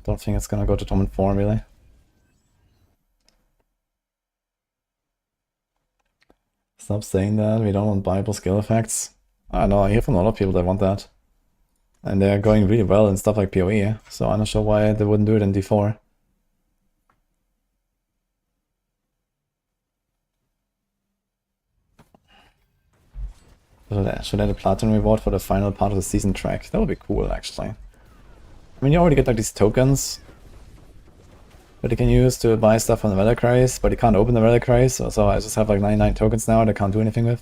don't think it's gonna go to torment 4 really. Stop saying that, we don't want buyable skill effects. I know, I hear from a lot of people that want that. And they're going really well in stuff like PoE, so I'm not sure why they wouldn't do it in D4. Should add a platinum reward for the final part of the season track. That would be cool, actually. I mean, you already get like these tokens that you can use to buy stuff from the Reliquaries, but you can't open the Reliquaries, so I just have like 99 tokens now that I can't do anything with.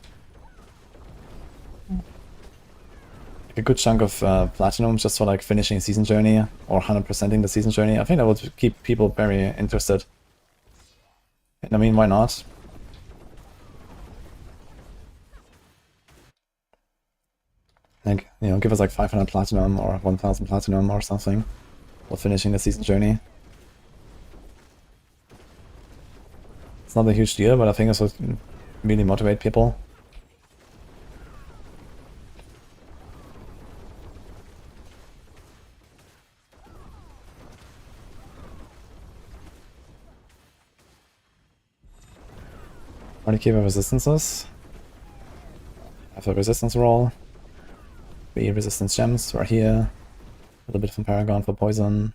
Like a good chunk of platinum just for like finishing season journey or 100%ing the season journey. I think that would keep people very interested. And I mean, why not? Like, you know, give us like 500 platinum or 1000 platinum or something for finishing the season journey. It's not a huge deal, but I think this would really motivate people. Already keep our resistances. Have a resistance roll. The resistance gems right here. A little bit from Paragon for poison.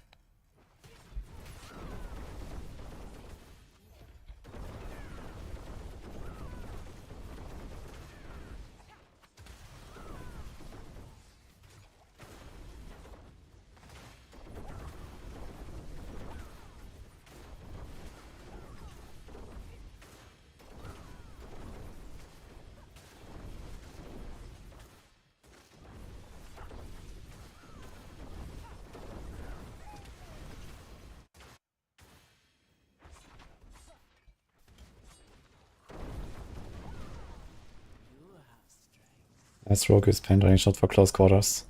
Nice rogue is pen shot for close quarters.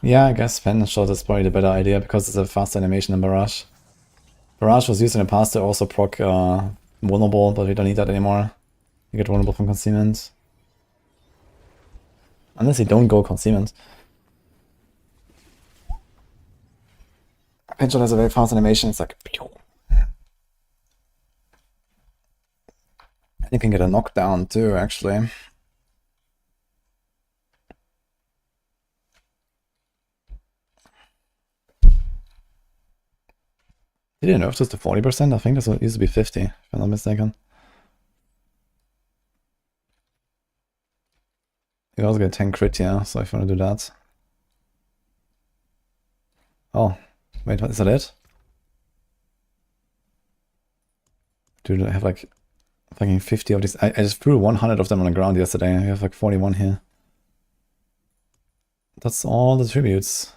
Yeah, I guess pen shot is probably the better idea because it's a faster animation than barrage. Barrage was used in the past to also proc vulnerable, but we don't need that anymore. You get vulnerable from concealment. Unless you don't go concealment. Pen shot has a very fast animation, it's like pew. And you can get a knockdown too, actually. Did you nerf this to 40%? I think this used to be 50, if I'm not mistaken. You also get 10 crit, yeah, so if you want to do that. Oh, wait, is that it? Dude, I have like fucking 50 of these. I just threw 100 of them on the ground yesterday. I have like 41 here. That's all the tributes.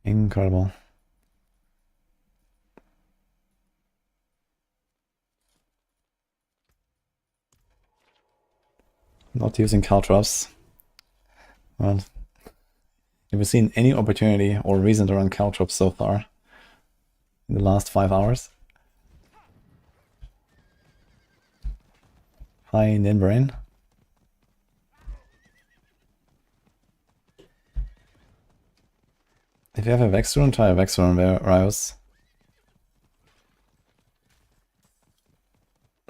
Incredible. Not using caltrops. Well, have you seen any opportunity or reason to run caltrops so far in the last 5 hours? Hi, Ninbrain. If you have a Vex rune, try a Vex rune, Rios.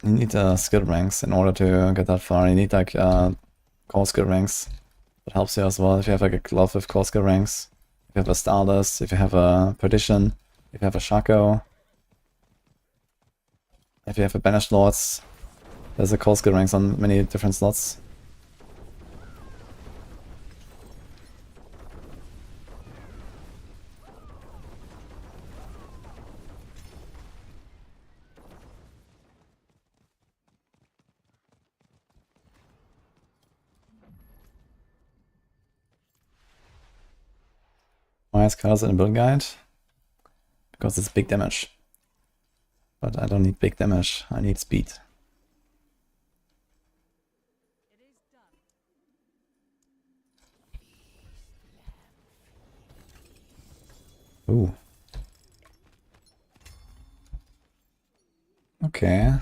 You need skill ranks in order to get that far. You need like core skill ranks. That helps you as well if you have like a glove with core skill ranks. If you have a Stardust, if you have a Perdition, if you have a Shaco. If you have a Banished Lords, there's a core skill ranks on many different slots. Why is Chaos in a build guide? Because it's big damage. But I don't need big damage, I need speed. Ooh. Okay.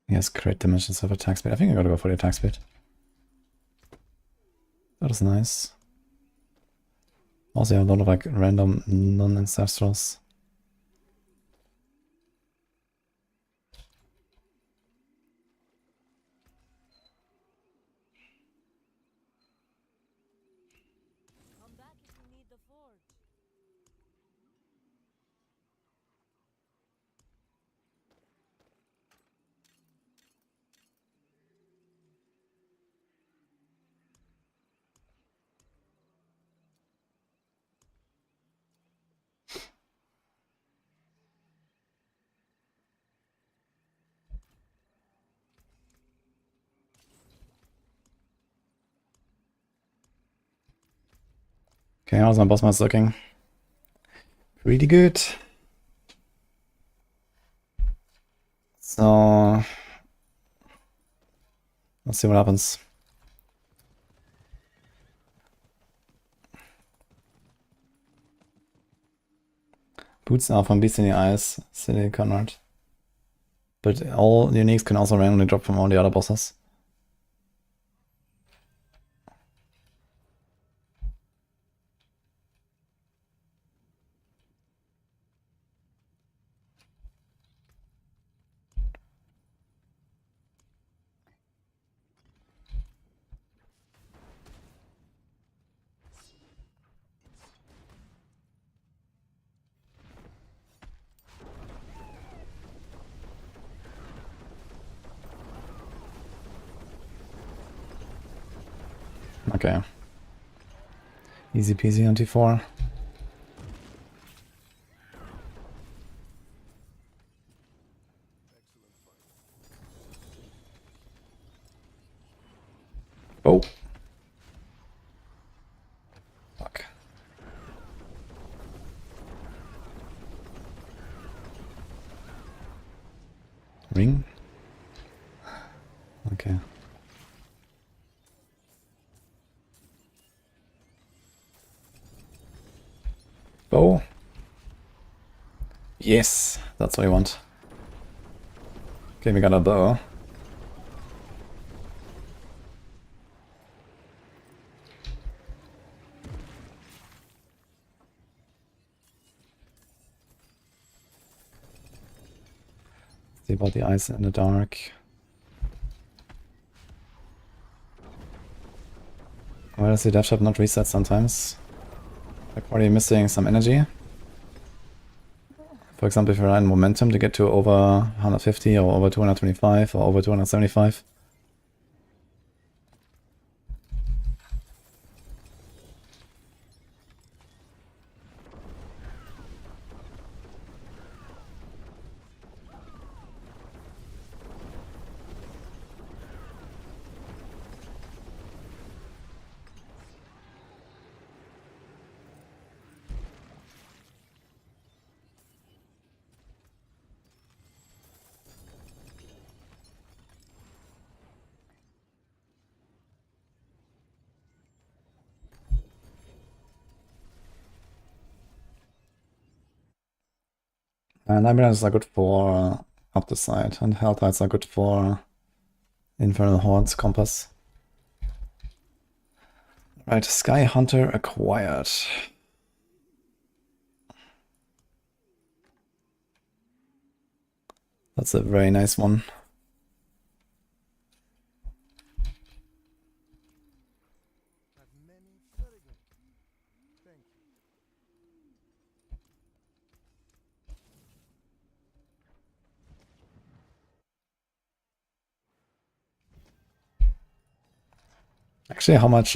He has crit damage instead of attack speed. I think I gotta go for the attack speed. That is nice. Also, you have a lot of like random non-ancestrals. Come back if you need the forge. Okay, how's my boss mods looking? Pretty good. So let's see what happens. Boots are from Beast in the Eyes, Silly Conrad. But all uniques can also randomly drop from all the other bosses. Okay. Easy peasy on T4. Oh. Fuck. Ring? Okay. Bow? Yes, that's what I want. Okay, we got a bow. See about the eyes in the dark. Why does the death shop not reset sometimes? Like, are you missing some energy? For example, if you're in momentum to get to over 150 or over 225 or over 275. And Nightmares are good for up the side, and Helltides are good for Infernal Hordes Compass. Right, Sky Hunter acquired. That's a very nice one. Have many very good. Thank you. Actually, how much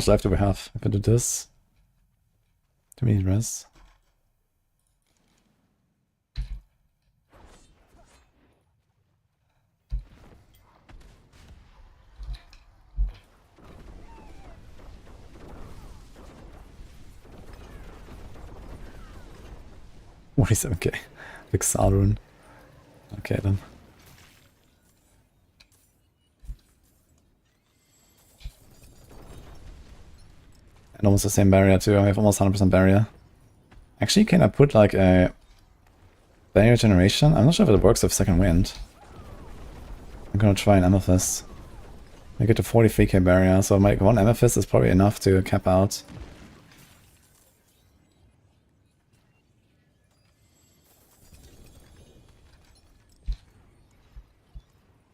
life do we have if I do this? 2 minutes rest. Okay. Exile Rune. Okay then. And almost the same barrier too. I have almost 100% barrier. Actually, can I put like a barrier generation? I'm not sure if it works with second wind. I'm gonna try an amethyst. I get to 43k barrier, so my one amethyst is probably enough to cap out.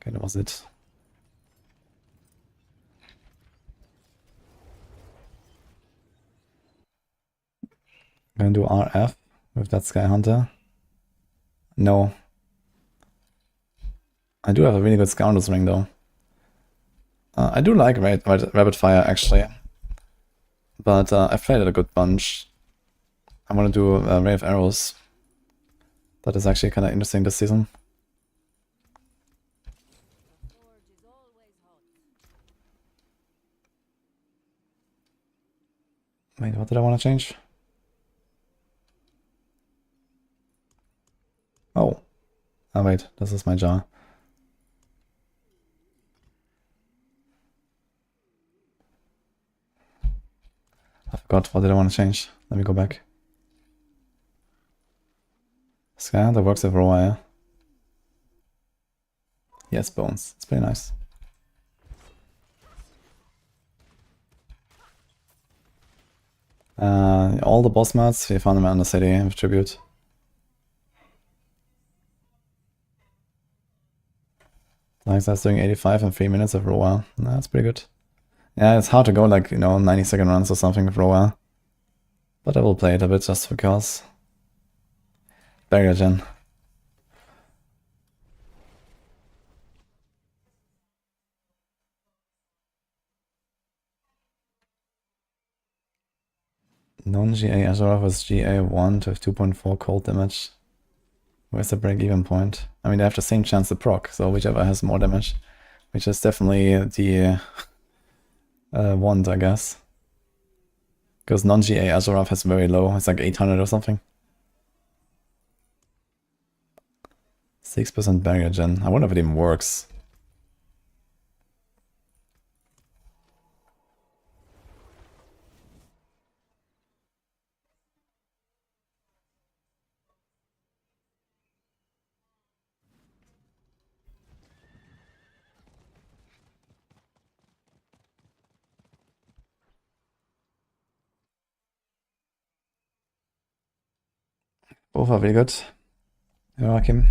Okay, that was it. I'm gonna do RF with that Sky Hunter. No. I do have a really good Scoundrel's Ring though. I do like Rapid Fire actually. But I've played it a good bunch. I want to do Ray of Arrows. That is actually kind of interesting this season. The forge is always hot. Wait, what did I want to change? Oh. Oh wait, this is my jar. I forgot, what did I want to change? Let me go back. Sky that works with Roa, yeah? Yes, bones. It's pretty nice. All the boss mods, we found them in the city with tribute. Like that's doing 85 in 3 minutes of Roa. That's pretty good. Yeah, it's hard to go like, 90-second runs or something with Roa. But I will play it a bit just because. Barrier gen. Non-GA Azura was GA1 to have 2.4 cold damage. Where's the break-even point? I mean, they have the same chance to proc, so whichever has more damage. Which is definitely the wand, I guess. Because non-GA Azurav has very low, it's like 800 or something. 6% barrier gen. I wonder if it even works. Both are really good. Joachim.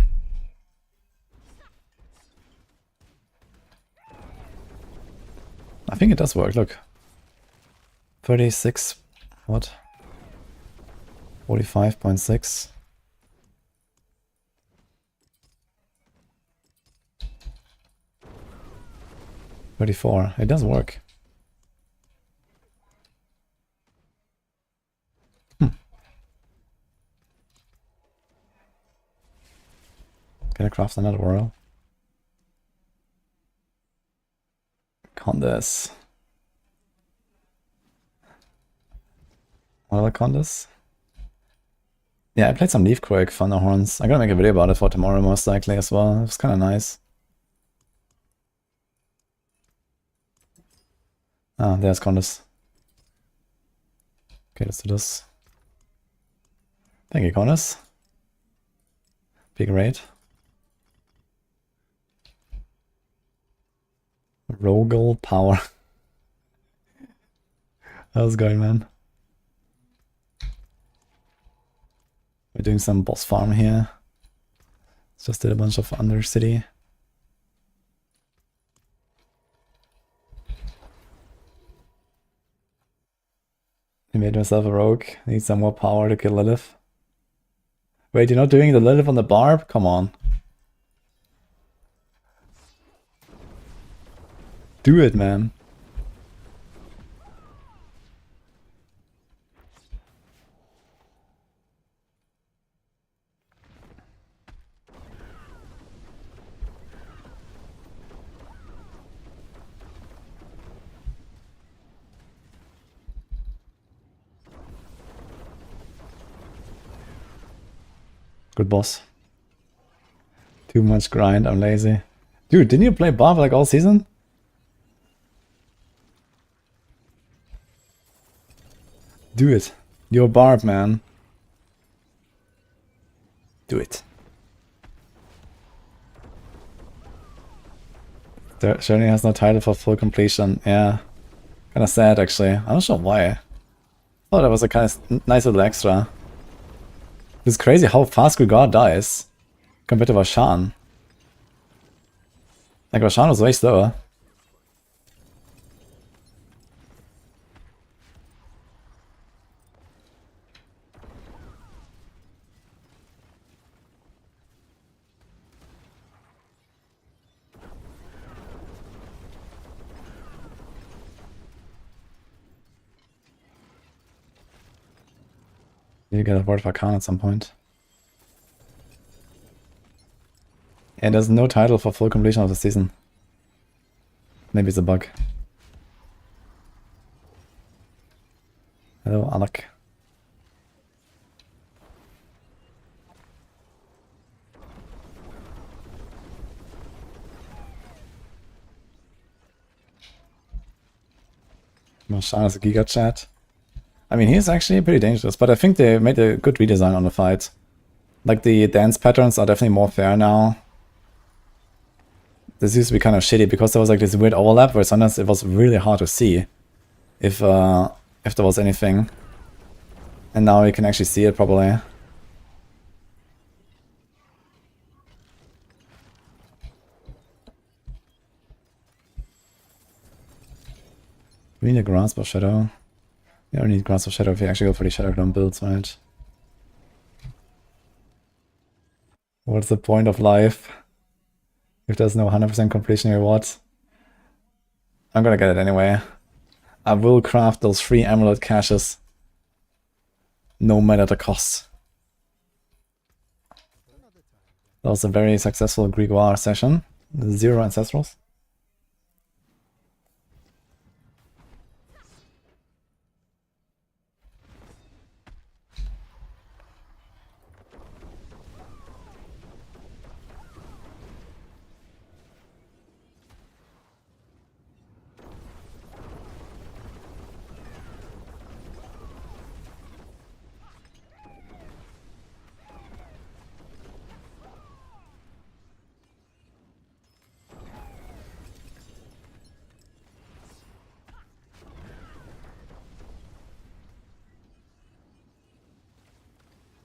I think it does work, look. 36, what? 45.6. $34. It does work. Can I craft another world? Condes. What about Condes? Yeah, I played some Leafquake Thunderhorns. I'm gonna make a video about it for tomorrow most likely as well. It was kinda nice. Ah, there's Condes. Okay, let's do this. Thank you, Condes. Big raid. Rogel power. How's it going, man? We're doing some boss farm here. Just did a bunch of Undercity. I made myself a rogue. Need some more power to kill Lilith. Wait, you're not doing the Lilith on the Barb? Come on. Do it, man. Good boss. Too much grind, I'm lazy. Dude, didn't you play Barb like all season? Do it. You're Barb, man. Do it. Certainly has no title for full completion. Yeah. Kinda sad, actually. I'm not sure why. Thought that was a kind of nice little extra. It's crazy how fast Grigor dies compared to Vashan. Like, Vashan was way slower. You get a word of Arcana at some point. Yeah, there's no title for full completion of the season. Maybe it's a bug. Hello, Alec. Marshan is a Giga Chat. I mean, he's actually pretty dangerous, but I think they made a good redesign on the fight. Like, the dance patterns are definitely more fair now. This used to be kind of shitty because there was like this weird overlap where sometimes it was really hard to see if there was anything. And now you can actually see it properly. We need a Grasp of Shadow. You don't need Grasp of Shadow if you actually go for the Shadow Clone builds, right? What's the point of life if there's no 100% completion reward? I'm gonna get it anyway. I will craft those 3 amulet caches no matter the cost. That was a very successful Grigor session. 0 ancestrals.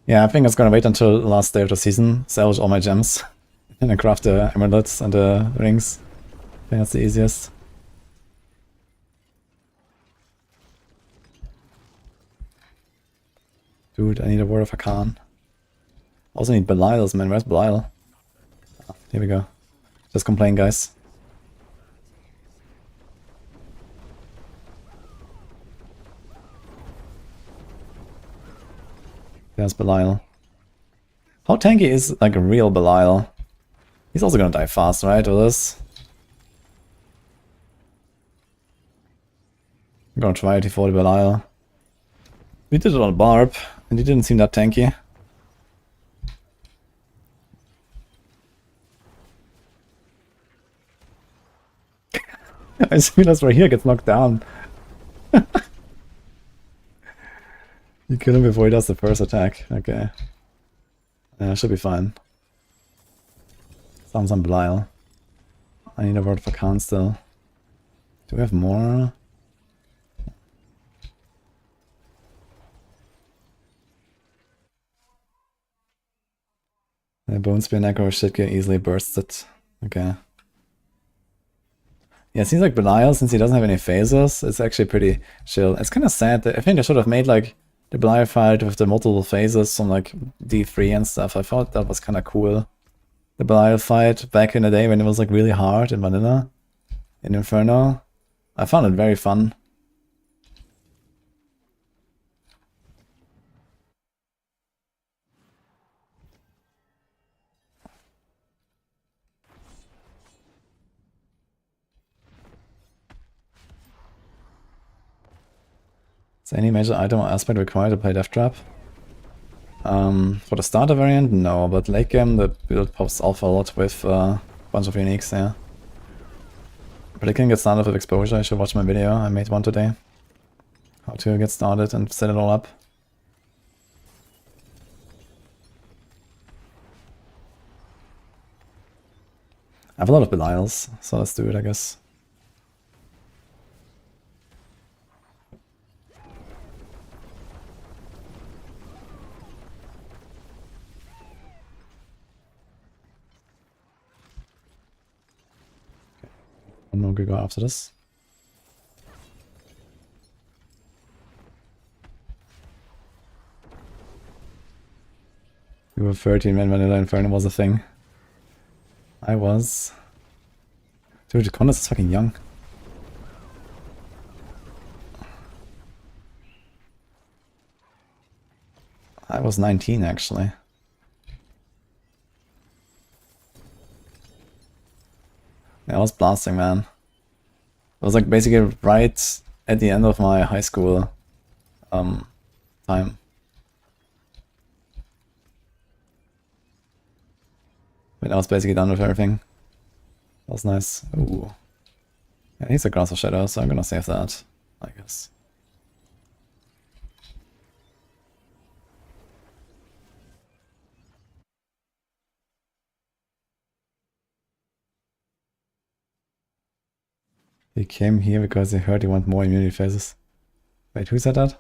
Yeah, I think it's gonna wait until the last day of the season, salvage all my gems, and then craft the amulets and the rings. I think that's the easiest. Dude, I need a Word of Arcana. Also need Belial's, man. Where's Belial? Ah, here we go. Just complain, guys. There's Belial. How tanky is like a real Belial? He's also gonna die fast, right, with this? I'm gonna try it for the Belial. We did it on Barb, and he didn't seem that tanky. I see that's right here gets knocked down. You kill him before he does the first attack. Okay. Should be fine. Sounds on Belial. I need a word for Khan still. Do we have more? The Bone Spear Necro should get easily bursted. Okay. Yeah, it seems like Belial, since he doesn't have any phasers, it's actually pretty chill. It's kind of sad that I think they should have made like the Belial fight with the multiple phases on like D3 and stuff. I thought that was kind of cool. The Belial fight back in the day when it was like really hard in vanilla, in Infernal. I found it very fun. Is any major item or aspect required to play Death Trap? For the starter variant, no, but late game the build pops off a lot with a bunch of uniques, yeah. But I can get started with exposure. I should watch my video, I made one today. How to get started and set it all up. I have a lot of Belials, so let's do it, I guess. I'm not gonna go after this. We were 13 when Vanilla Inferno was a thing. I was. Dude, Condas is fucking young. I was 19 actually. Yeah, I was blasting, man. It was like basically right at the end of my high school time. When I was basically done with everything. That was nice. Ooh. Yeah, he's a Grass of Shadow, so I'm gonna save that, I guess. He came here because he heard he want more immunity phases. Wait, who said that?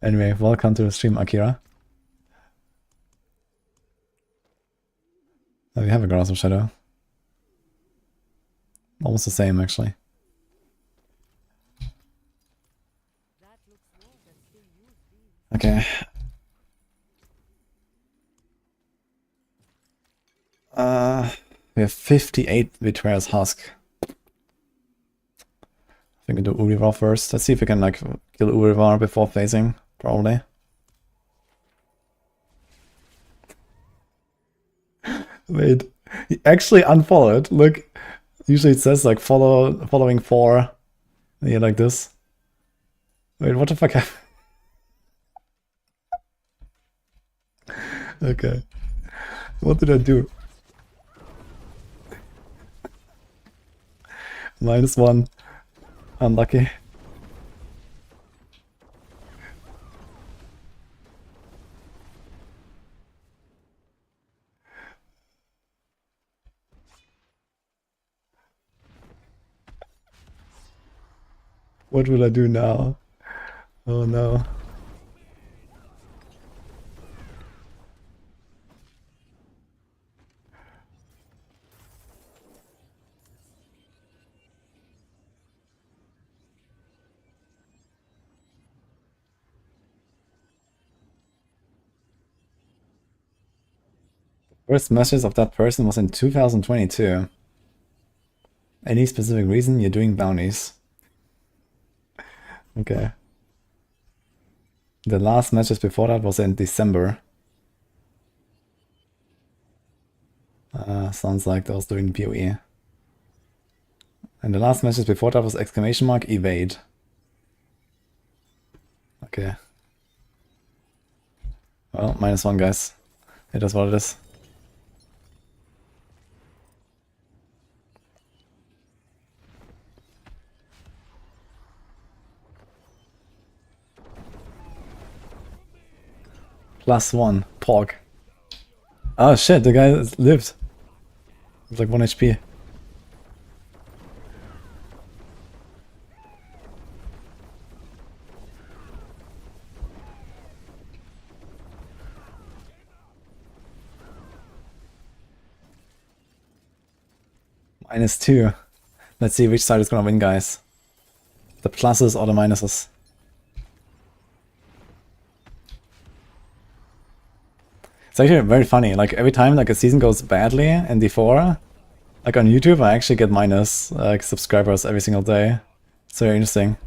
Anyway, welcome to the stream, Akira. Oh, we have a Grass of Shadow. Almost the same, actually. Okay. We have 58 Betrayer's Husk. I think we do Urivar first. Let's see if we can like kill Urivar before phasing, probably. Wait, he actually unfollowed. Look, usually it says like following 4. Yeah, like this. Wait, what the fuck happened? Okay. What did I do? -1. Unlucky. What will I do now? Oh no. First message of that person was in 2022. Any specific reason? You're doing bounties. Okay. The last message before that was in December. Sounds like I was doing PoE. And the last message before that was exclamation mark evade. Okay. Well, -1, guys. It is what it is. +1, Pork. Oh shit, the guy lived. It's like 1 HP. -2. Let's see which side is gonna win, guys. The pluses or the minuses. It's actually very funny. Like every time like a season goes badly in D4, like on YouTube, I actually get minus like subscribers every single day. It's very interesting.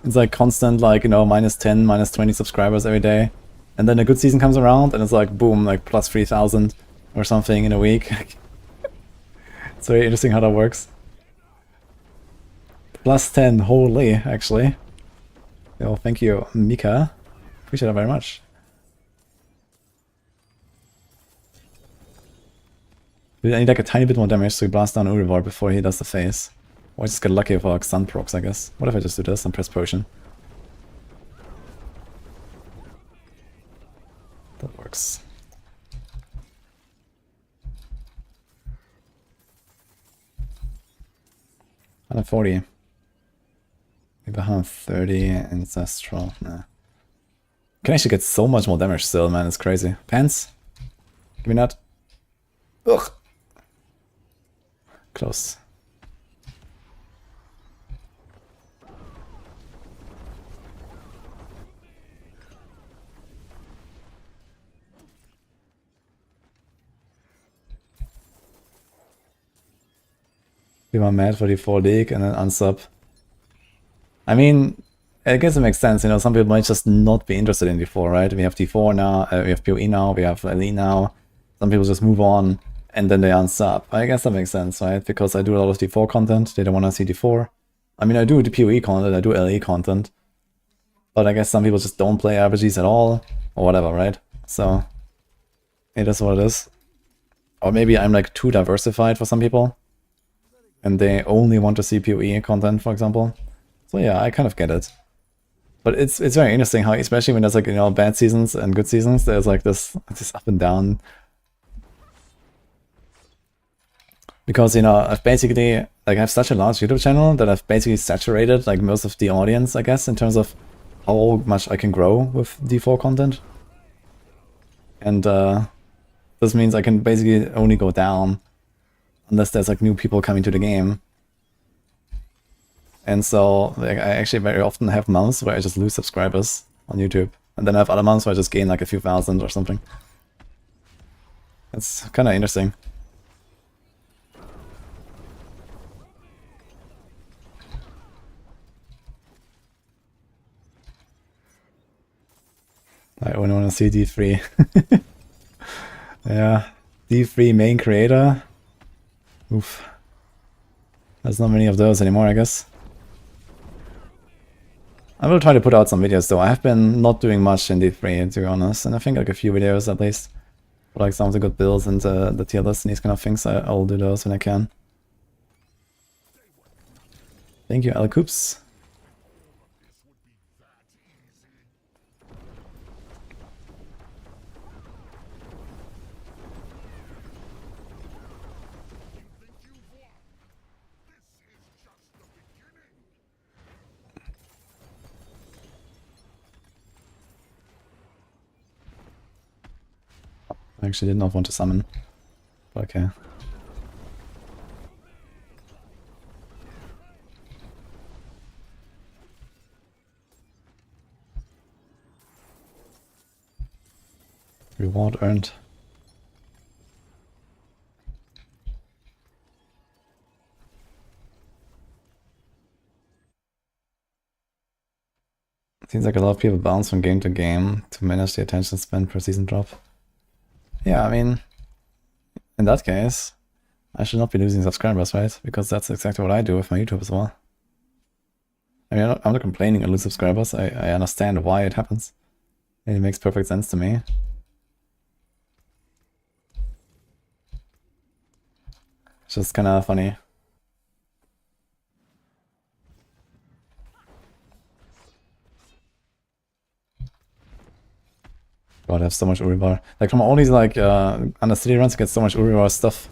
It's like constant, like, you know, -10, -20 subscribers every day. And then a good season comes around and it's like, boom, like plus 3,000 or something in a week. It's very interesting how that works. +10, holy, actually. Yo, thank you, Mika. Appreciate it very much. I need like a tiny bit more damage to blast down Urivor before he does the phase. Or I just get lucky for like stun procs, I guess. What if I just do this and press potion? That works. $140. Maybe 130 Ancestral. Nah. Can actually get so much more damage still, man. It's crazy. Pants? Give me that. Ugh. Close. We were mad for the 4 league and then unsub. I mean, I guess it makes sense, you know, some people might just not be interested in D4, right? We have D4 now, we have PoE now, we have LE now. Some people just move on and then they unsub. I guess that makes sense, right? Because I do a lot of D4 content, they don't want to see D4. I mean, I do the PoE content, I do LE content. But I guess some people just don't play RPGs at all, or whatever, right? So, it is what it is. Or maybe I'm like too diversified for some people. And they only want to see PoE content, for example. So yeah, I kind of get it. But it's very interesting how, especially when there's like, you know, bad seasons and good seasons, there's like this up and down. Because, you know, I've basically, like, I have such a large YouTube channel that I've basically saturated, like, most of the audience, I guess, in terms of how much I can grow with D4 content. And this means I can basically only go down unless there's, like, new people coming to the game. And so, like, I actually very often have months where I just lose subscribers on YouTube. And then I have other months where I just gain, like, a few thousand or something. It's kind of interesting. I only want to see D3. Yeah, D3 main creator. Oof. There's not many of those anymore, I guess. I will try to put out some videos though. I have been not doing much in D3, to be honest, and I think like a few videos at least. For like some of the good builds and the tier list and these kind of things. I'll do those when I can. Thank you, Alcoops. I actually did not want to summon. But okay. Reward earned. Seems like a lot of people bounce from game to game to manage the attention span per season drop. Yeah, I mean, in that case, I should not be losing subscribers, right? Because that's exactly what I do with my YouTube as well. I mean, I'm not complaining I lose subscribers. I understand why it happens. It makes perfect sense to me. It's just kind of funny. God, I have so much Uribar. Like from all these like under city runs, I get so much Uribar stuff.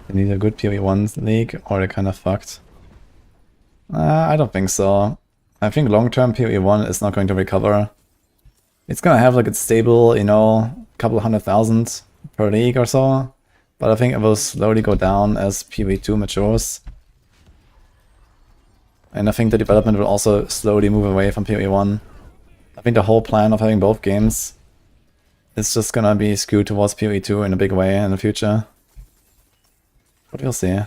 They need a good PoE1 league or they're kind of fucked. I don't think so. I think long-term PoE1 is not going to recover. It's gonna have like a stable, you know, couple 100,000 per league or so. But I think it will slowly go down as PoE2 matures. And I think the development will also slowly move away from PoE1. I think the whole plan of having both games is just gonna be skewed towards PoE2 in a big way in the future. But we'll see.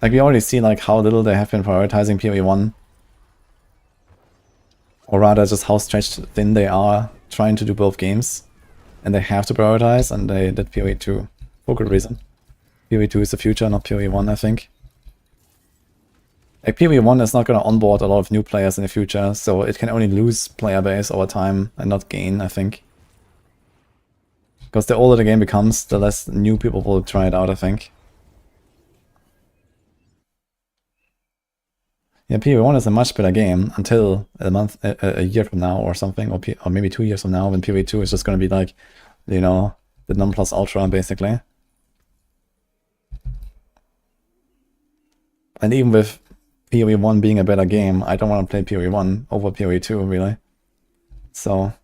Like, we already see like how little they have been prioritizing PoE1. Or rather, just how stretched thin they are trying to do both games. And they have to prioritize, and they did PoE2 for good reason. PoE2 is the future, not PoE1, I think. Like, PoE1 is not going to onboard a lot of new players in the future, so it can only lose player base over time and not gain, I think. Because the older the game becomes, the less new people will try it out, I think. Yeah, PoE1 is a much better game until a year from now or something, or maybe 2 years from now, when PoE2 is just going to be like, you know, the non plus ultra, basically. And even with PoE1 being a better game, I don't want to play PoE1 over PoE2, really. So...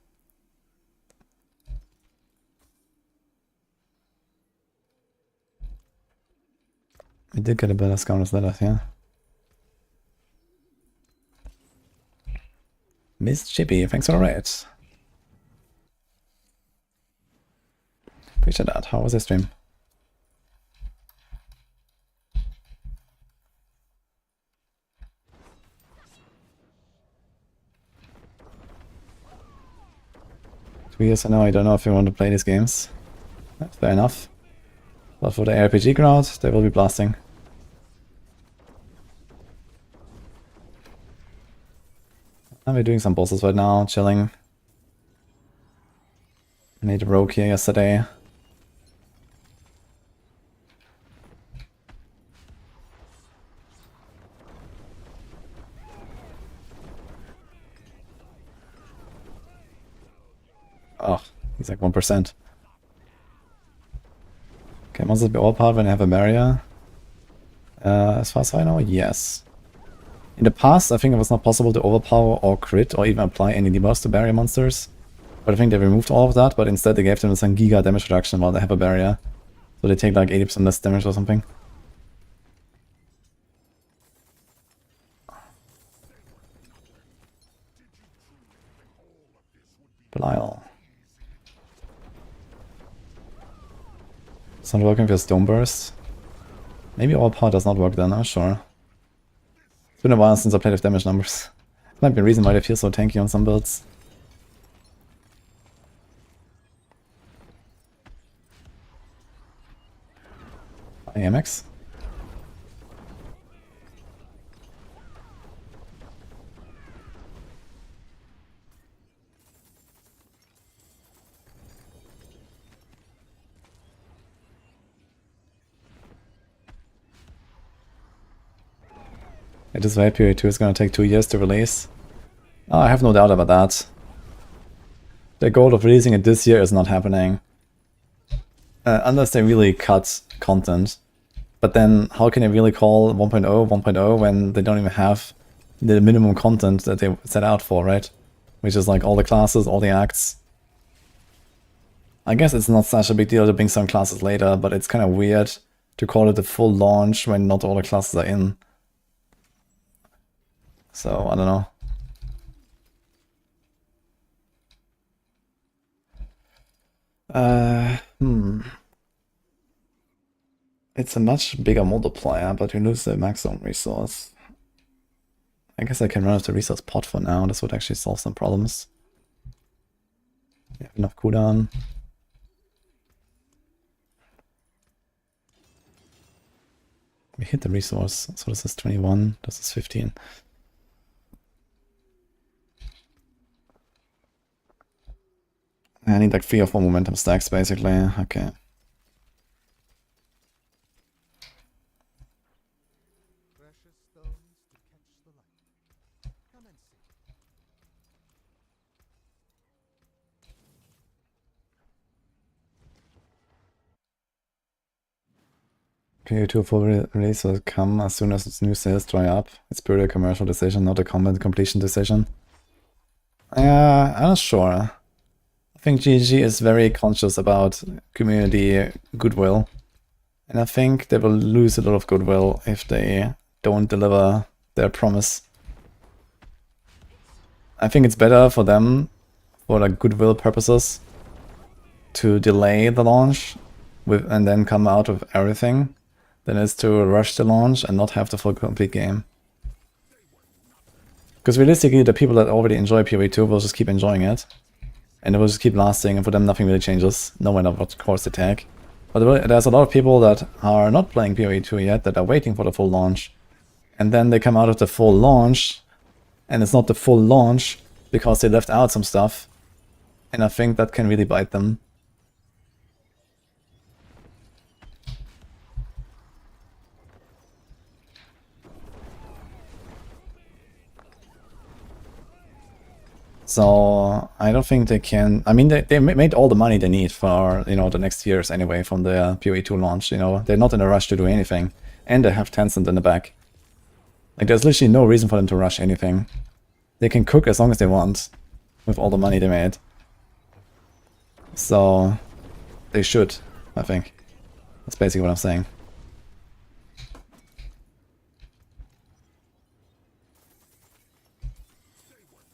we did get a better Scoundrel's Letters, yeah. Miss Chippy, thanks for the raid. Appreciate that. How was the stream? Two years I know, I don't know if you want to play these games. That's fair enough. But for the RPG crowd, they will be blasting. And we're doing some bosses right now, chilling. Made a rogue here yesterday. Oh, he's like 1%. Okay, monsters be overpowered when they have a barrier. As far as I know, yes. In the past, I think it was not possible to overpower or crit or even apply any debuffs to barrier monsters. But I think they removed all of that, but instead they gave them some giga damage reduction while they have a barrier. So they take like 80% less damage or something. Belial. It's not working with Stone Burst. Maybe overpower does not work then, I'm sure. It's been a while since I played with damage numbers. Might be a reason why they feel so tanky on some builds. AMX. At this rate, PoE2 is going to take 2 years to release. Oh, I have no doubt about that. The goal of releasing it this year is not happening. Unless they really cut content. But then, how can they really call 1.0 1.0 when they don't even have the minimum content that they set out for, right? Which is like all the classes, all the acts. I guess it's not such a big deal to bring some classes later, but it's kind of weird to call it a full launch when not all the classes are in. So, I don't know. It's a much bigger multiplier, but we lose the maximum resource. I guess I can run off the resource pot for now. This would actually solve some problems. We have enough cooldown. We hit the resource, so this is 21, this is 15. I need like 3 or 4 momentum stacks basically. Okay. Precious stones to catch the light. Come and see. PoE2 full release will come as soon as its new sales dry up. It's purely a commercial decision, not a content completion decision. I'm not sure. I think GG is very conscious about community goodwill. And I think they will lose a lot of goodwill if they don't deliver their promise. I think it's better for them, for like goodwill purposes, to delay the launch and then come out with everything, than it is to rush the launch and not have the full complete game. Because realistically, the people that already enjoy PoE2 will just keep enjoying it. And it will just keep lasting, and for them nothing really changes, no matter what course they take. But there's a lot of people that are not playing PoE2 yet, that are waiting for the full launch. And then they come out of the full launch, and it's not the full launch because they left out some stuff. And I think that can really bite them. So I don't think they can. I mean, they made all the money they need for, you know, the next years anyway from the PoE2 launch. You know, they're not in a rush to do anything, and they have Tencent in the back. Like, there's literally no reason for them to rush anything. They can cook as long as they want with all the money they made. So they should, I think. That's basically what I'm saying.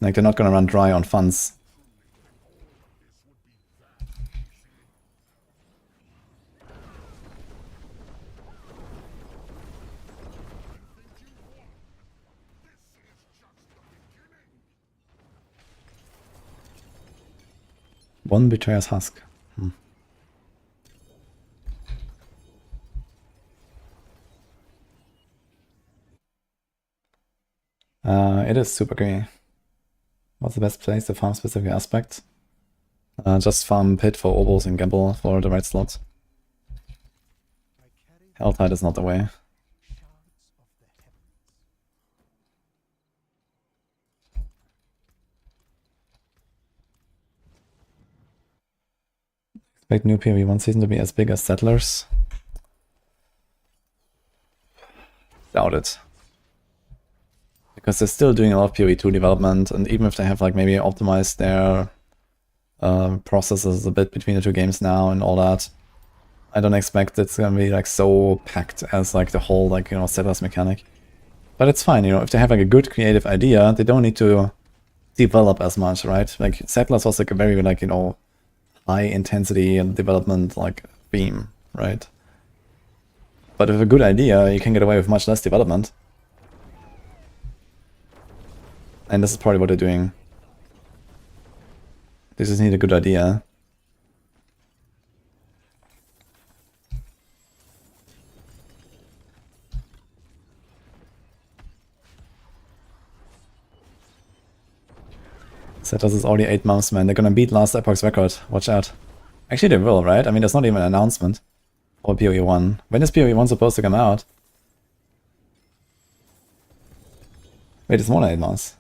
Like, they're not gonna run dry on funds. One betrayer's husk. It is super green. What's the best place to farm specific aspect? Just farm pit for obos and gamble for the right slot. Helltide is not the way. Expect new PoE1 season to be as big as Settlers? Doubt it. Because they're still doing a lot of PoE2 development, and even if they have like maybe optimized their processes a bit between the two games now and all that, I don't expect it's gonna be like so packed as like the whole, like, you know, Settlers mechanic. But it's fine, you know, if they have like a good creative idea, they don't need to develop as much, right? Like Settlers was like a very, like, you know, high intensity and development like theme, right? But with a good idea, you can get away with much less development. And this is probably what they're doing. They just need a good idea. Settlers is already 8 months, man. They're gonna beat last Epoch's record. Watch out. Actually, they will, right? I mean, there's not even an announcement for PoE1. When is PoE1 supposed to come out? Wait, it's more than 8 months.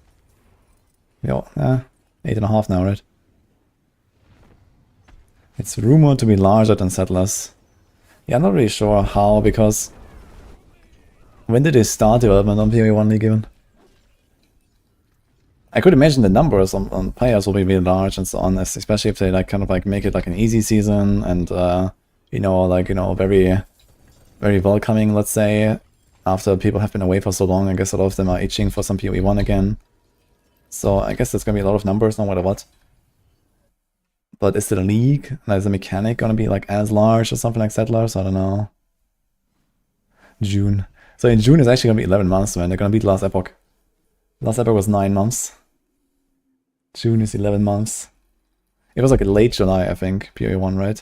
Yo, 8.5 now, right? It's rumored to be larger than Settlers. Yeah, I'm not really sure how, because when did they start development on PoE1 League even? I could imagine the numbers on players will be really large and so on, especially if they like kind of like make it like an easy season and you know, like, you know, very, very welcoming, let's say, after people have been away for so long. I guess a lot of them are itching for some PoE1 again. So I guess there's gonna be a lot of numbers no matter what. But is the league, like the mechanic, gonna be like as large or something like Settlers? I don't know. June. So in June is actually gonna be 11 months, man. They're gonna beat last Epoch. Last Epoch was 9 months. June is 11 months. It was like a late July, I think, PoE1, right?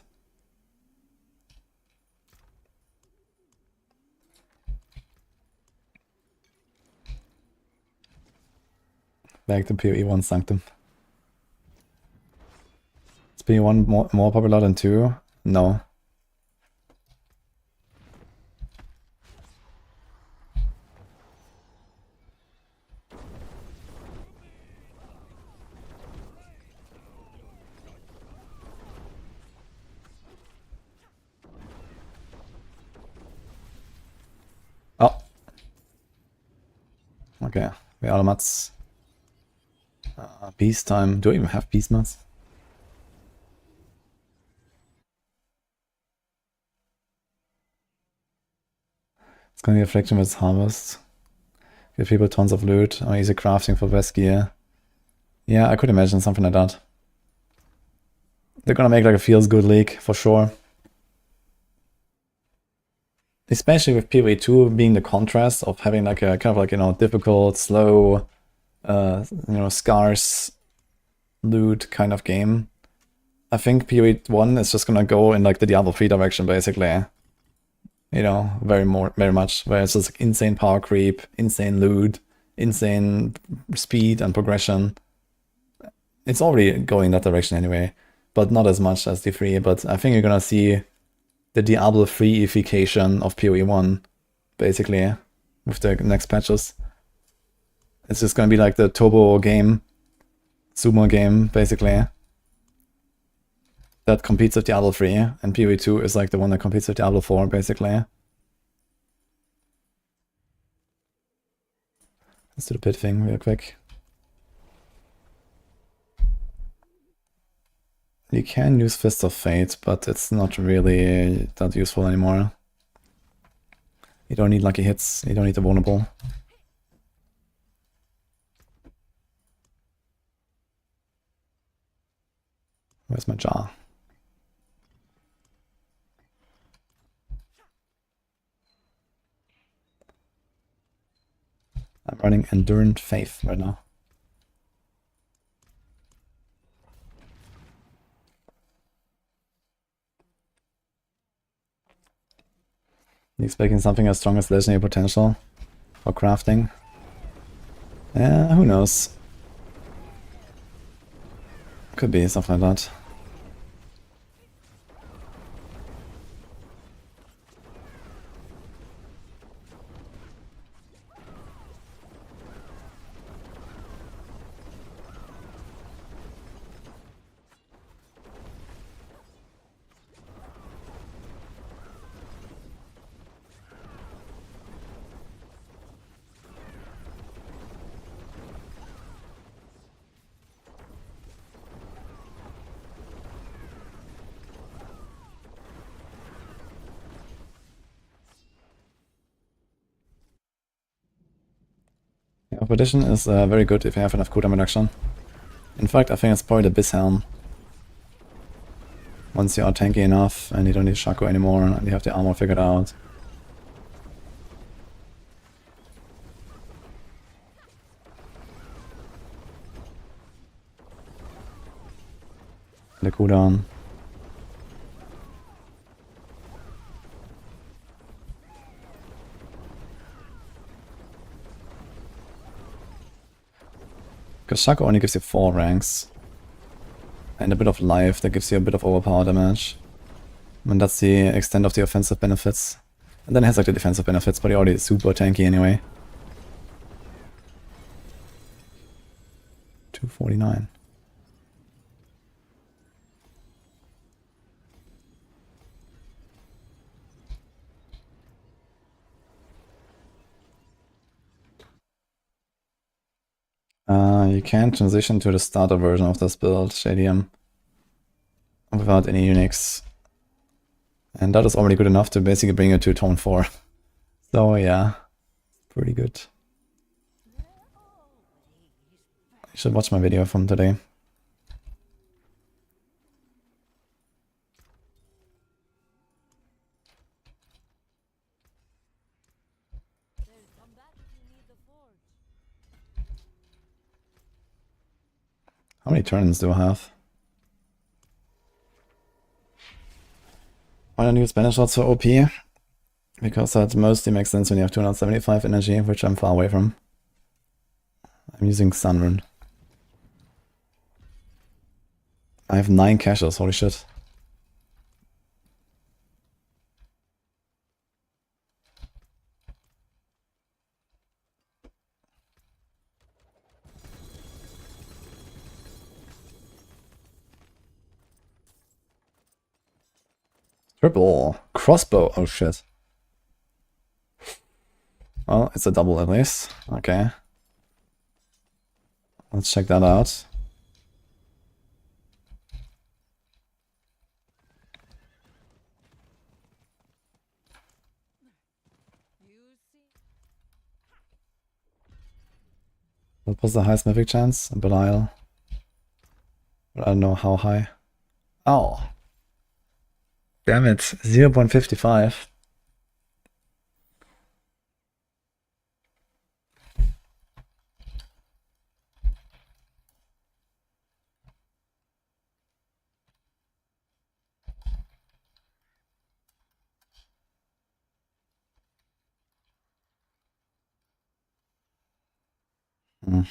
Back to PoE1 Sanctum. It's be one more popular than 2? No. Oh. Okay, we are out of mats. Beast time. Do I even have beast mats? It's gonna be a Affliction with Harvest. Give people tons of loot, or easy crafting for best gear. Yeah, I could imagine something like that. They're gonna make like a feels good league, for sure. Especially with PvE2 being the contrast of having like a kind of like, you know, difficult, slow, you know, scarce loot kind of game. I think PvE1 is just gonna go in like the Diablo 3 direction, basically. You know, very much, where it's just like insane power creep, insane loot, insane speed and progression. It's already going that direction anyway, but not as much as D3. But I think you're gonna see the Diablo 3ification of PoE1, basically, with the next patches. It's just gonna be like the turbo game, sumo game, basically, that competes with Diablo 3, and PoE2 is like the one that competes with Diablo 4, basically. Let's do the pit thing real quick. You can use Fist of Fate, but it's not really that useful anymore. You don't need lucky hits, you don't need the vulnerable. Where's my jar? I'm running Endurant Faith right now. You expecting something as strong as legendary potential for crafting? Yeah, who knows? Could be something like that. Perdition is very good if you have enough cooldown reduction. In fact, I think it's probably the Biz Helm. Once you are tanky enough and you don't need Shaco anymore and you have the armor figured out. The cooldown. Because Shaco only gives you 4 ranks. And a bit of life that gives you a bit of overpower damage. And that's the extent of the offensive benefits. And then it has like the defensive benefits, but you're already super tanky anyway. 249. You can transition to the starter version of this build, JDM, without any uniques. And that is already good enough to basically bring you to Tone 4. So yeah, pretty good. You should watch my video from today. How many turns do I have? Why don't you use Banner Shots for OP? Because that mostly makes sense when you have 275 energy, which I'm far away from. I'm using Sun Rune. I have 9 caches, holy shit. Triple crossbow, oh shit. Well, it's a double at least. Okay. Let's check that out. You see? What was the highest mythic chance? Belial. But I don't know how high. Oh. Damn it. 0.55. Hmm.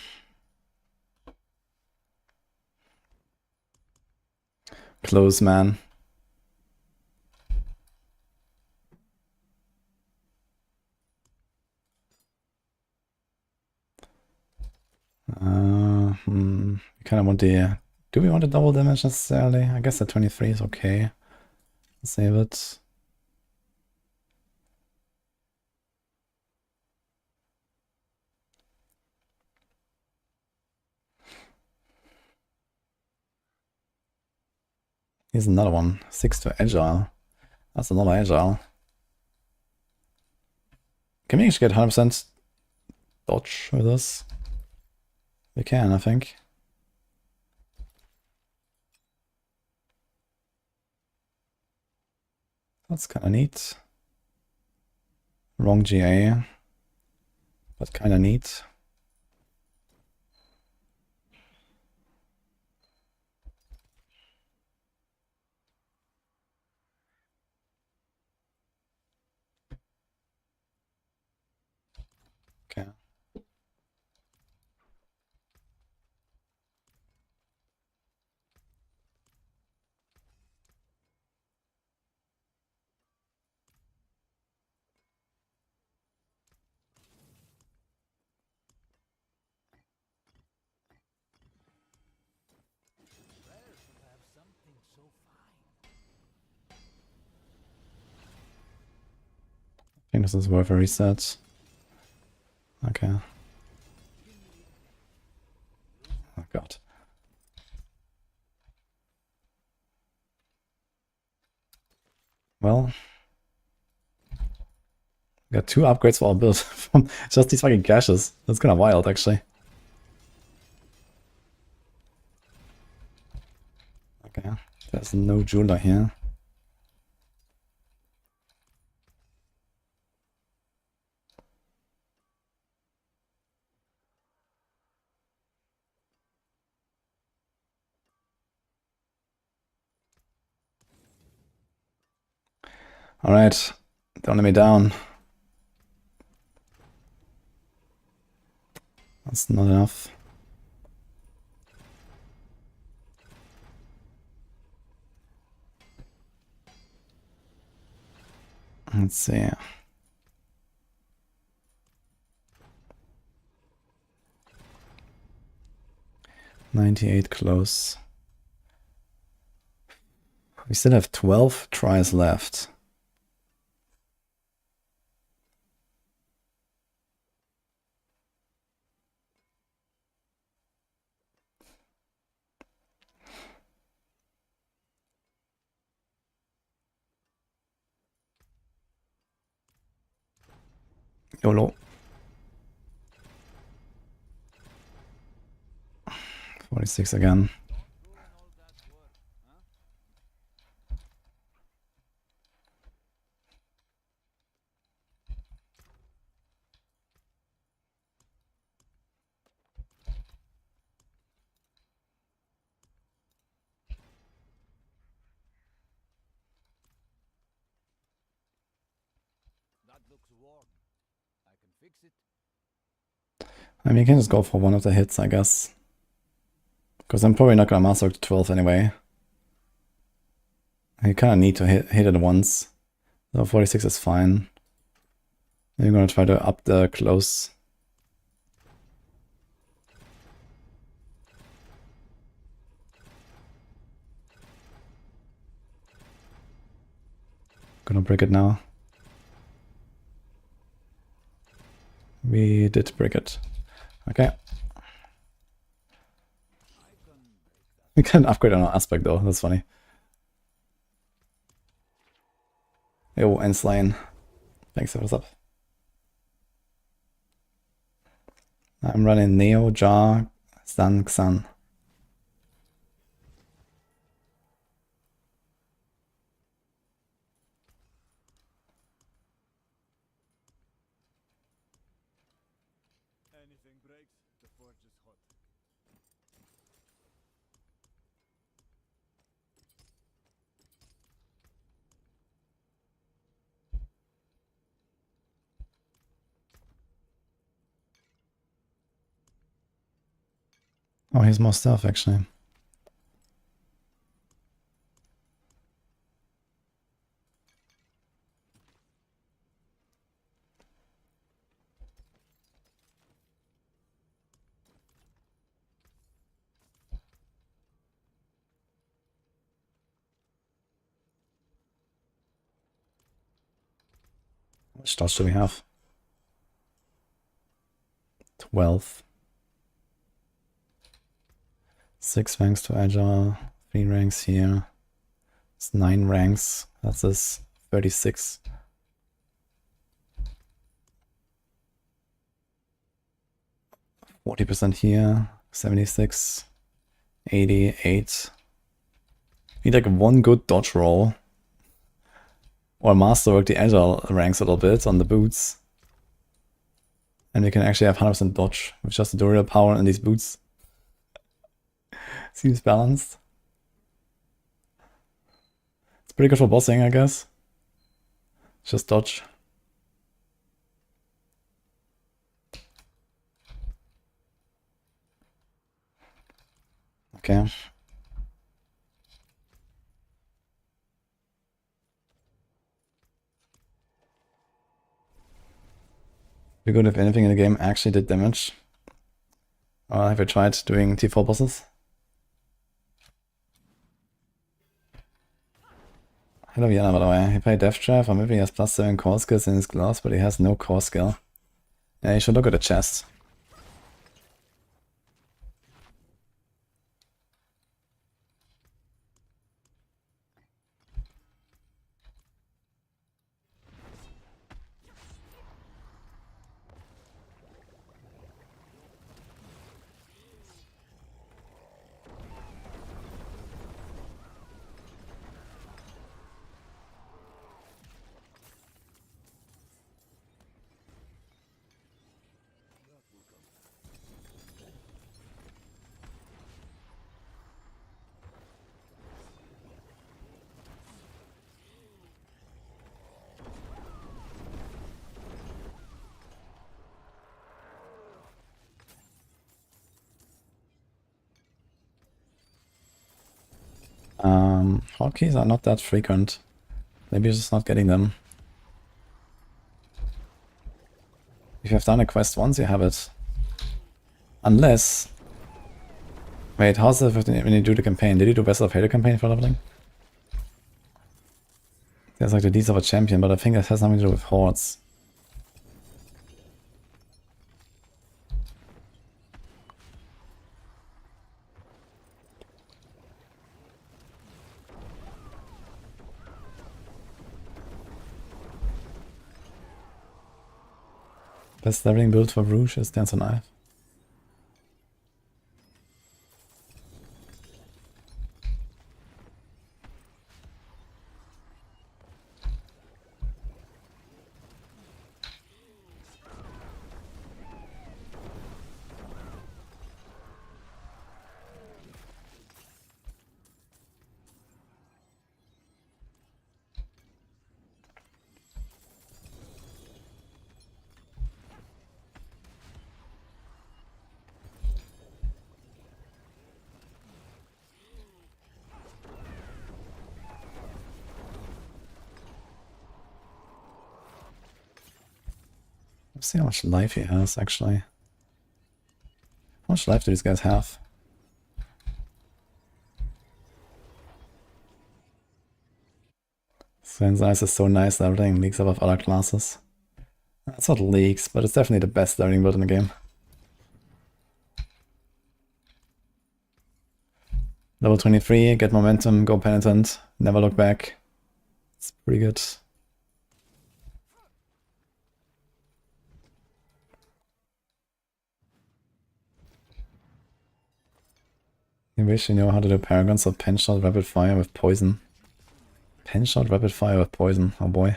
Close, man. We kind of want the... Do we want a double damage necessarily? I guess the 23 is okay. Save it. Here's another one. 6 to Agile. That's another Agile. Can we actually get 100% dodge with this? We can, I think. That's kind of neat. Wrong GA. But kind of neat. Okay. Rare should have something so fine. I think this is worth a reset. Okay. Oh god. Well, we got 2 upgrades for our build from just these fucking caches. That's kind of wild, actually. Okay, there's no jeweler here. Alright, don't let me down. That's not enough. Let's see. $98 close. We still have 12 tries left. YOLO. 46 again. That looks worn. I can fix it. I mean, you can just go for one of the hits, I guess. Because I'm probably not gonna master to 12 anyway. You kind of need to hit it once. So 46 is fine. I'm gonna try to up the close. Gonna break it now. We did break it. Okay. We can upgrade on our aspect though, that's funny. Yo, and Slain. Thanks for what's up. I'm running Neo, Jar, Sun, Xan. Anything breaks, the forge is hot. Oh, here's more stuff actually. How much dodge do we have? 12. 6 ranks to Agile, 3 ranks here. It's 9 ranks. That's this 36. %40 here, 76, 88. Need like one good dodge roll. Or masterwork the Agile ranks a little bit on the boots. And we can actually have 100% dodge with just the durable power in these boots. Seems balanced. It's pretty good for bossing, I guess. Just dodge. Okay. Be good if anything in the game actually did damage. Have you tried doing T4 bosses? Hello Yana, by the way. He played Death Trap, or maybe he has +7 core skills in his gloves, but he has no core skill. Yeah, you should look at the chest. Hotkeys are not that frequent. Maybe you're just not getting them. If you've done a quest once, you have it. Unless... Wait, how's it when you do the campaign? Did you do Vessel of Halo campaign for leveling? There's like the Deeds of a Champion, but I think it has nothing to do with hordes. Best leveling build for Rouge is Dance on Knife. Let's see how much life he has, actually. How much life do these guys have? Sven's Eyes is so nice that everything leaks above other classes. It's not leaks, but it's definitely the best learning build in the game. Level 23, get momentum, go penitent, never look back. It's pretty good. I wish you know how to do Paragons or pen shot rapid fire with poison. Pen shot rapid fire with poison, oh boy.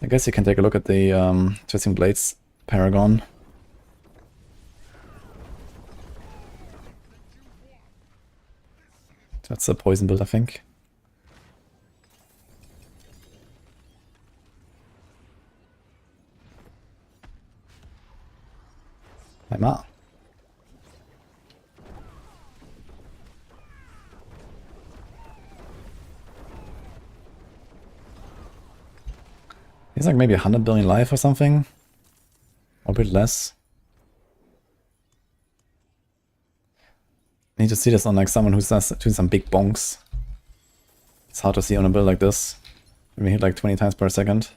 I guess you can take a look at the Twisting Blades Paragon. That's a poison build, I think. Hi, Ma. He's like maybe 100 billion life or something. Or a bit less. I need to see this on like someone who's doing some big bonks. It's hard to see on a build like this. We hit like 20 times per second.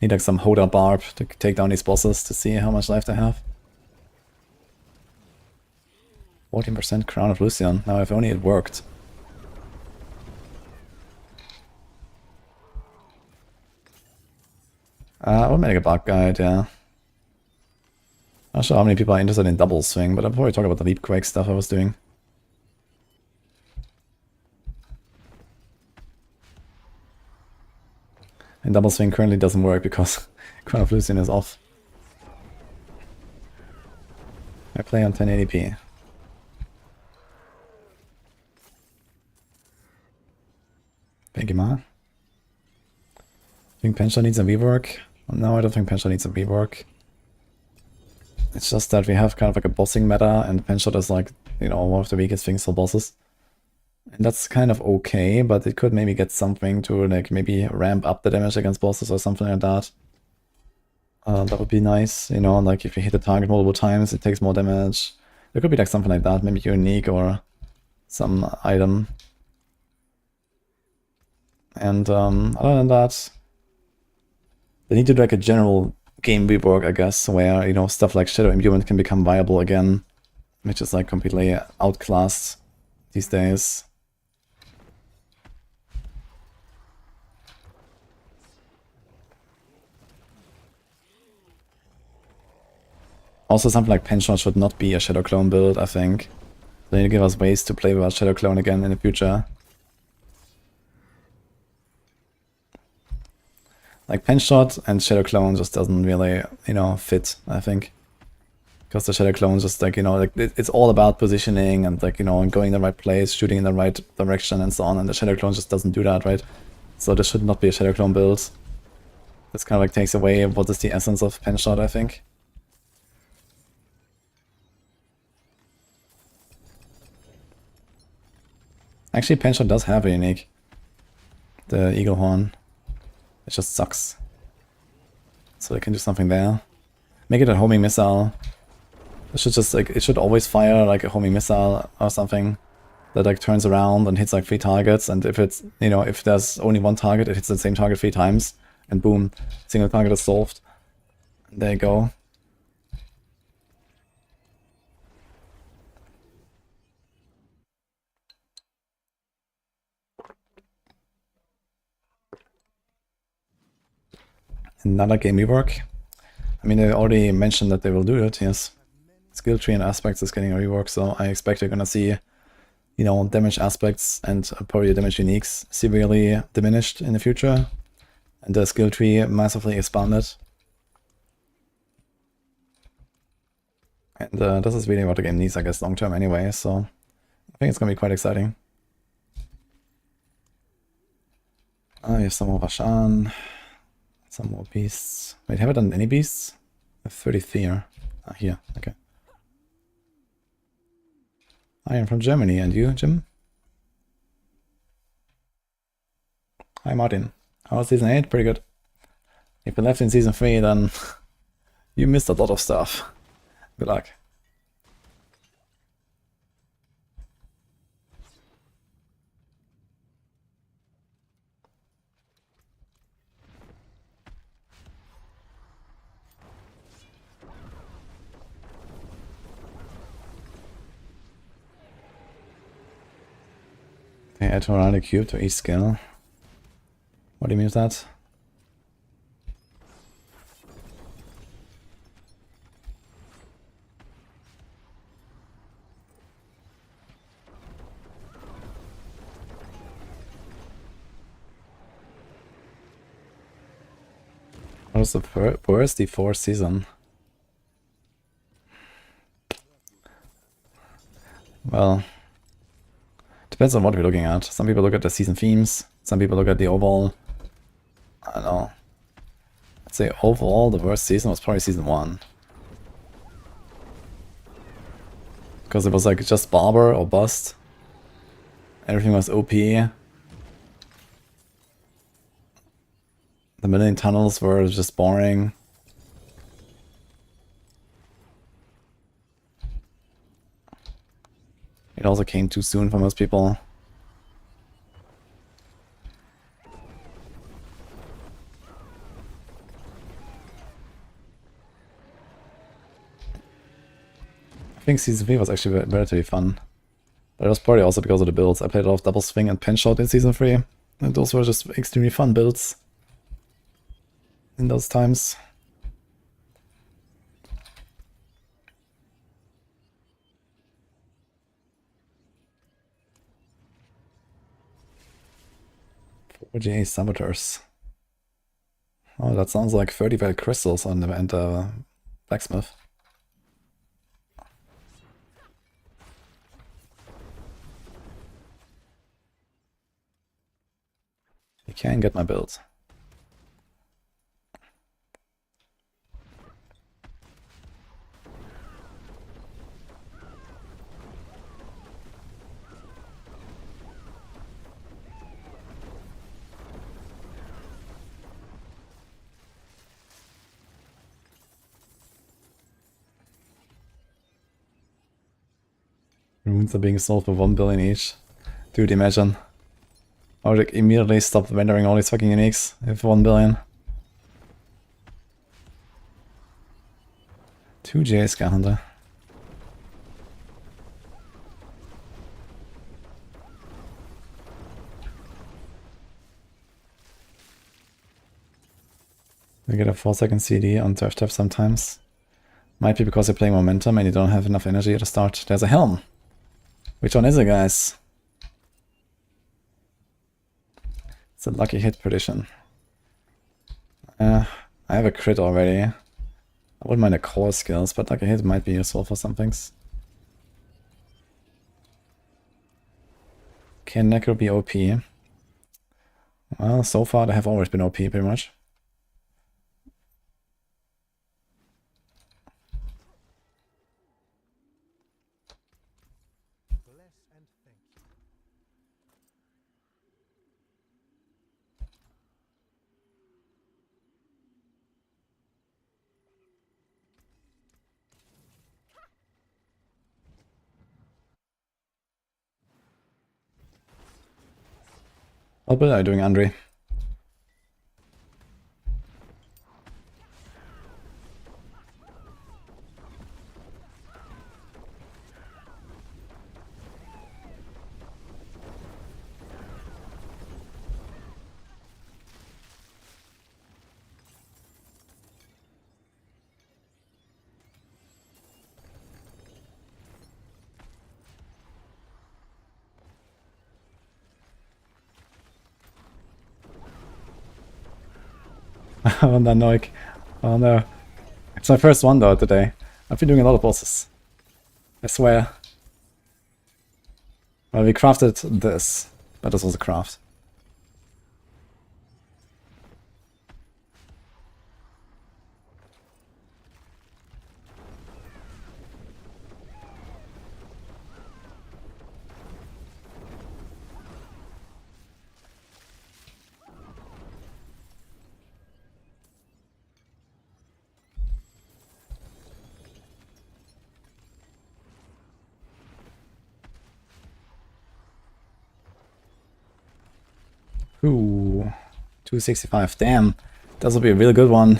Need like some Hoda Barb to take down these bosses to see how much life they have. 14% Crown of Lucian. Now if only it worked. I would make a Barb guide, yeah. Not sure how many people are interested in double swing, but I'll probably talk about the leap quake stuff I was doing. And double swing currently doesn't work because Crown of Lucian is off. I play on 1080p. Thank you, Ma. I think Penshot needs a rework. No, I don't think Penshot needs a rework. It's just that we have kind of like a bossing meta, and Penshot is like, you know, one of the weakest things for bosses. And that's kind of okay, but it could maybe get something to like maybe ramp up the damage against bosses or something like that. That would be nice, you know, like if you hit the target multiple times, it takes more damage. There could be like something like that, maybe unique or some item. And other than that, they need to do like a general game rework, I guess, where, you know, stuff like Shadow Imbuement can become viable again, which is like completely outclassed these days. Also, something like Penshot should not be a Shadow Clone build, I think. They need to give us ways to play without Shadow Clone again in the future. Like Penshot and Shadow Clone just doesn't really, you know, fit, I think. Because the Shadow Clone just like, you know, like it's all about positioning and like, you know, going in the right place, shooting in the right direction and so on, and the Shadow Clone just doesn't do that, right? So this should not be a Shadow Clone build. This kind of like takes away what is the essence of Penshot, I think. Actually, Penshot does have a unique. The Eagle Horn. It just sucks. So they can do something there. Make it a homing missile. It should just like, it should always fire like a homing missile or something that like turns around and hits like 3 targets, and if it's, you know, if there's only one target, it hits the same target 3 times, and boom, single target is solved. And there you go. Another game rework. I mean, they already mentioned that they will do it, yes. Skill tree and aspects is getting a rework, so I expect you're gonna see, you know, damage aspects and probably damage uniques severely diminished in the future, and the skill tree massively expanded. And this is really what the game needs, I guess, long term anyway, so I think it's gonna be quite exciting. You have some more Vashan. Some more beasts. Wait, have I done any beasts? I have 33 here. Ah, here, okay. I am from Germany, and you, Jim? Hi, Martin. How was season 8? Pretty good. If you left in Season 3, then you missed a lot of stuff. Good luck. They add around a cube to each skill. What do you mean with that? What was the worst D4 season? Well, depends on what we're looking at. Some people look at the season themes, some people look at the overall. I don't know. I'd say overall the worst season was probably season 1. Because it was like just barber or bust. Everything was OP. The million tunnels were just boring. It also came too soon for most people. I think Season 3 was actually relatively fun. But it was probably also because of the builds. I played a lot of double swing and pinshot in Season 3. And those were just extremely fun builds in those times. OGA saboteurs. Oh, that sounds like 30 val crystals on the blacksmith. You can get my build. Runes are being sold for 1 billion each. Dude, imagine. I would like immediately stop rendering all these fucking uniques if 1 billion. 2 GA Sky Hunter. You get a 4-second CD on turf turf sometimes. Might be because you're playing momentum and you don't have enough energy to start. There's a helm. Which one is it, guys? It's a lucky hit prediction. I have a crit already. I wouldn't mind the core skills, but lucky hit might be useful for some things. Can Necro be OP? Well, so far they have always been OP, pretty much. Bless and thank you. What build are you doing, Andre? On that Noik. Oh no. It's my first one though today. I've been doing a lot of bosses. I swear. Well, we crafted this, but this was a craft. Ooh, 265. Damn, this will be a really good one.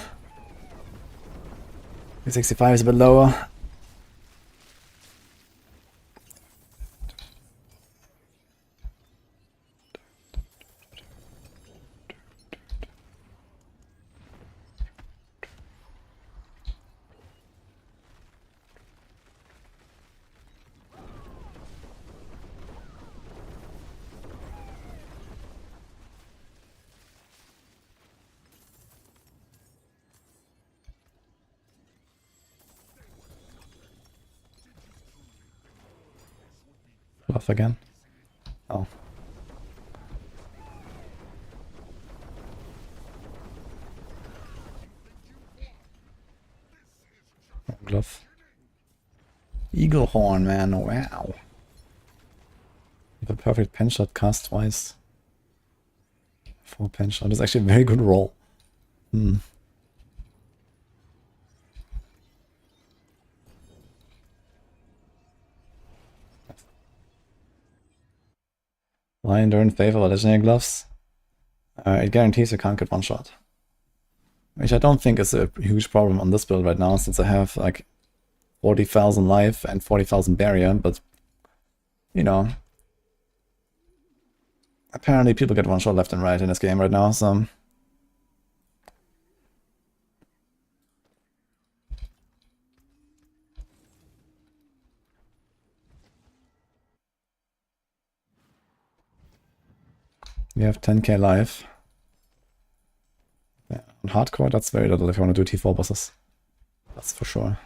265 is a bit lower. Bluff again. Oh. Glove. Eagle horn, man. Wow. The perfect pen shot cast twice. 4 pen shot is actually a very good roll. Lion Durn favor legendary gloves. It guarantees you can't get one shot. Which I don't think is a huge problem on this build right now, since I have like 40,000 life and 40,000 barrier, but you know, apparently people get one shot left and right in this game right now, so we have 10k life. Yeah, on hardcore, that's very little if you want to do T4 bosses. That's for sure.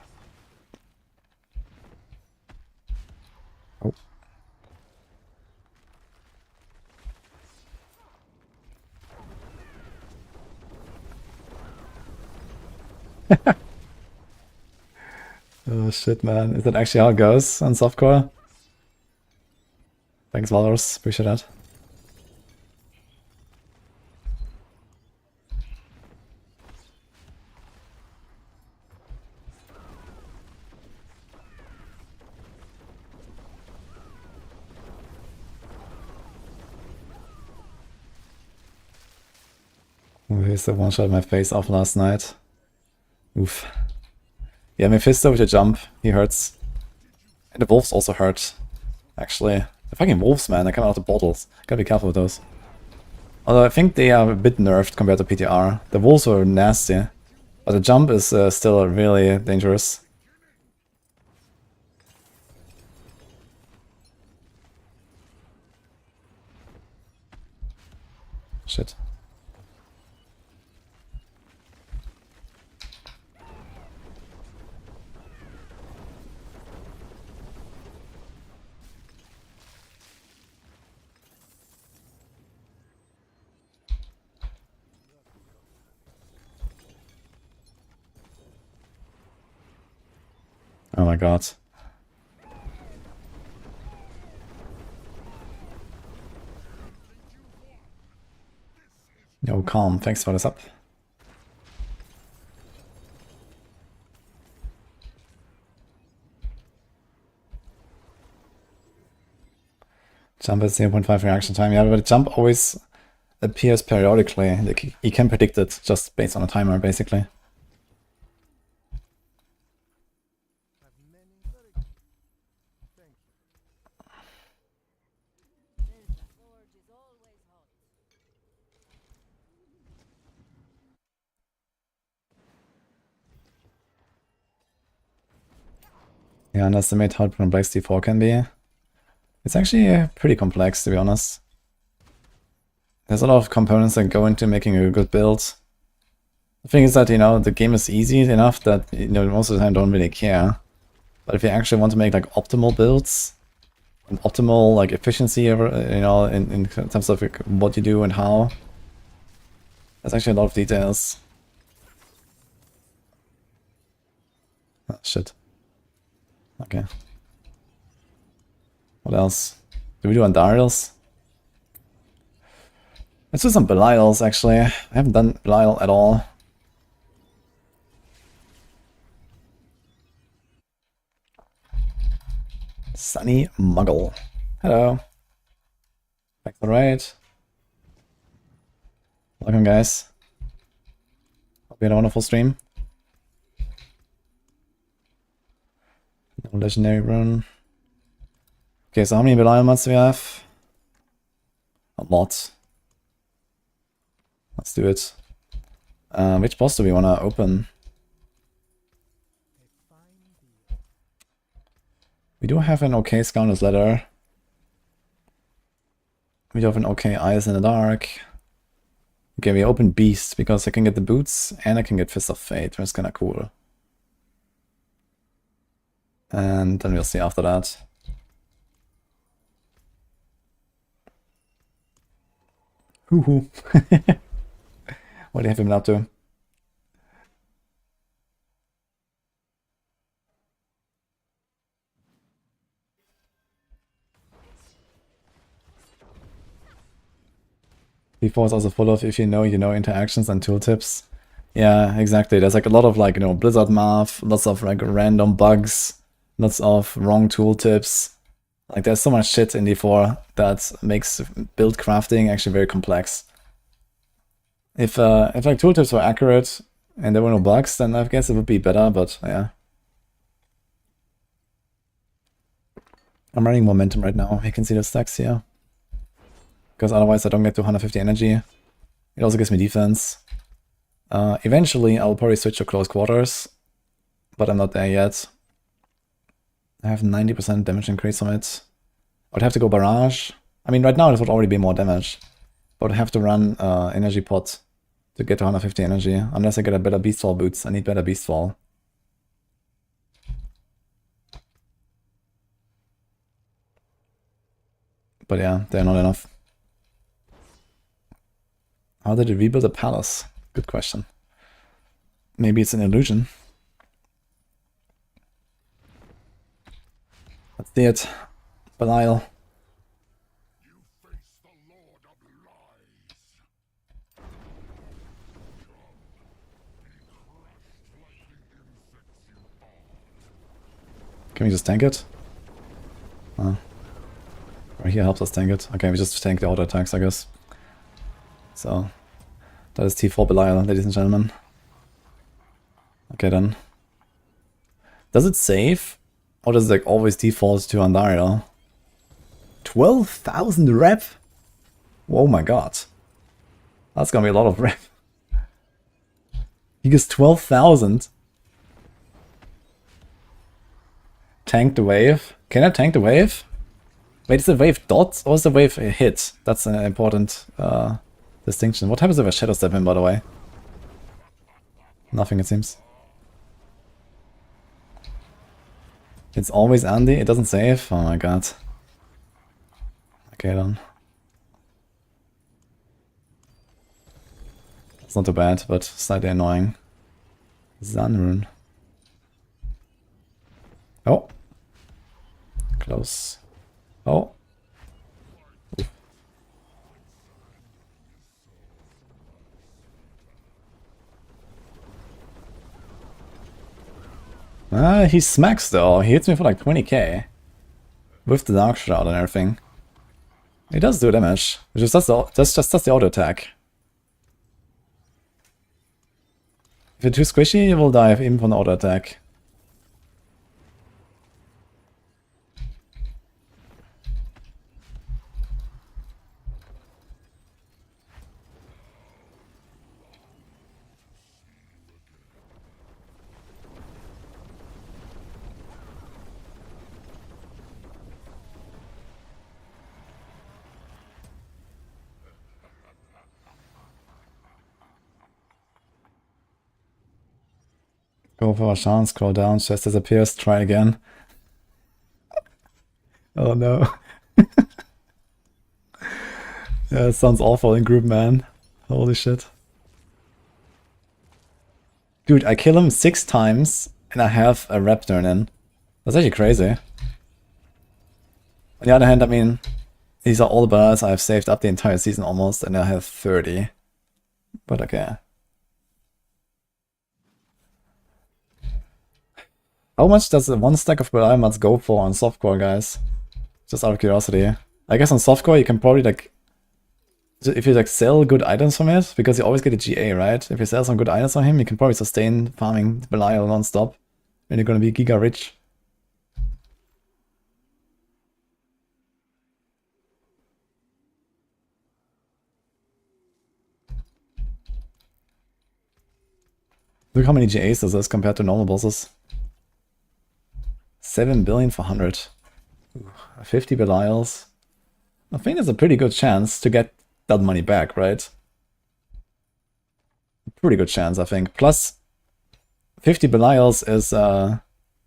Oh. Oh shit, man. Is that actually how it goes on softcore? Thanks, Valorous. Appreciate that. Here's the one shot my face off last night. Oof. Yeah, Mephisto with a jump, he hurts. And the wolves also hurt. Actually. The fucking wolves, man, they come out of bottles. Gotta be careful with those. Although I think they are a bit nerfed compared to PTR. The wolves are nasty. But the jump is still really dangerous. Shit. Oh my god. Yo, calm. Thanks for this up. Jump at 0.5 reaction time. Yeah, but the jump always appears periodically. Like, you can predict it just based on a timer, basically. Yeah, underestimate how complex D4 can be. It's actually pretty complex, to be honest. There's a lot of components that go into making a good build. The thing is that, you know, the game is easy enough that, you know, most of the time don't really care. But if you actually want to make like optimal builds, and optimal like efficiency, you know, in terms of like, what you do and how, there's actually a lot of details. Oh, shit. Okay. What else? Do we do Andariels? Let's do some Belials, actually. I haven't done Belial at all. Sunny Muggle. Hello. Back to the right. Welcome, guys. Hope you had a wonderful stream. No legendary rune. Okay, so how many Belial mods do we have? A lot. Let's do it. Which boss do we want to open? We do have an okay Scoundrel's Letter. We do have an okay Eyes in the Dark. Okay, we open Beast because I can get the boots and I can get Fist of Fate, which is kinda cool. And then we'll see after that. Hoo-hoo. What do you have him up to? V4 is also full of if you know interactions and tooltips. Yeah, exactly. There's like a lot of like, Blizzard math, lots of like random bugs, lots of wrong tooltips. Like there's so much shit in D4 that makes build crafting actually very complex. If like tooltips were accurate and there were no bugs, then I guess it would be better, but yeah. I'm running momentum right now. You can see the stacks here. Because otherwise I don't get to 150 energy. It also gives me defense. Eventually I'll probably switch to close quarters, but I'm not there yet. I have 90% damage increase on it. I would have to go barrage. I mean, right now it would already be more damage, but I have to run energy pot to get to 150 energy, unless I get a better beastfall boots. I need better beastfall. But yeah, they're not enough. How did it rebuild a palace? Good question. Maybe it's an illusion. Let's see it. Belial. Can we just tank it? Oh. Or here helps us tank it. Okay, we just tank the auto attacks, I guess. So, that is T4 Belial, ladies and gentlemen. Okay then. Does it save? Or does it like always default to Andariel? 12,000 rep? Oh my god. That's gonna be a lot of rep. He gets 12,000. Tank the wave. Can I tank the wave? Wait, is the wave dot or is the wave a hit? That's an important distinction. What happens if I shadow step him, by the way? Nothing, it seems. It's always Andy? It doesn't save? Oh my god. Okay then. It's not too bad, but slightly annoying. Rune. Oh. Close. Oh. He smacks though. He hits me for like 20k. With the Dark Shroud and everything. He does do damage. Which is that's the auto attack. If you're too squishy, you will die even from the auto attack. Go for a chance, scroll down, chest disappears, try again. Oh no. Yeah, it sounds awful in group, man. Holy shit. Dude, I kill him 6 times and I have a rep turn in. That's actually crazy. On the other hand, I mean, these are all the bars I've saved up the entire season almost, and I have 30. But okay. How much does one stack of Belial mods go for on softcore, guys? Just out of curiosity. I guess on softcore you can probably like if you like sell good items from it, because you always get a GA, right? If you sell some good items from him, you can probably sustain farming Belial non-stop, and you're gonna be giga rich. Look how many GAs this is compared to normal bosses. 7 billion for 100. Ooh, 50 Belials. I think there's a pretty good chance to get that money back, right? Pretty good chance, I think. Plus, 50 Belials is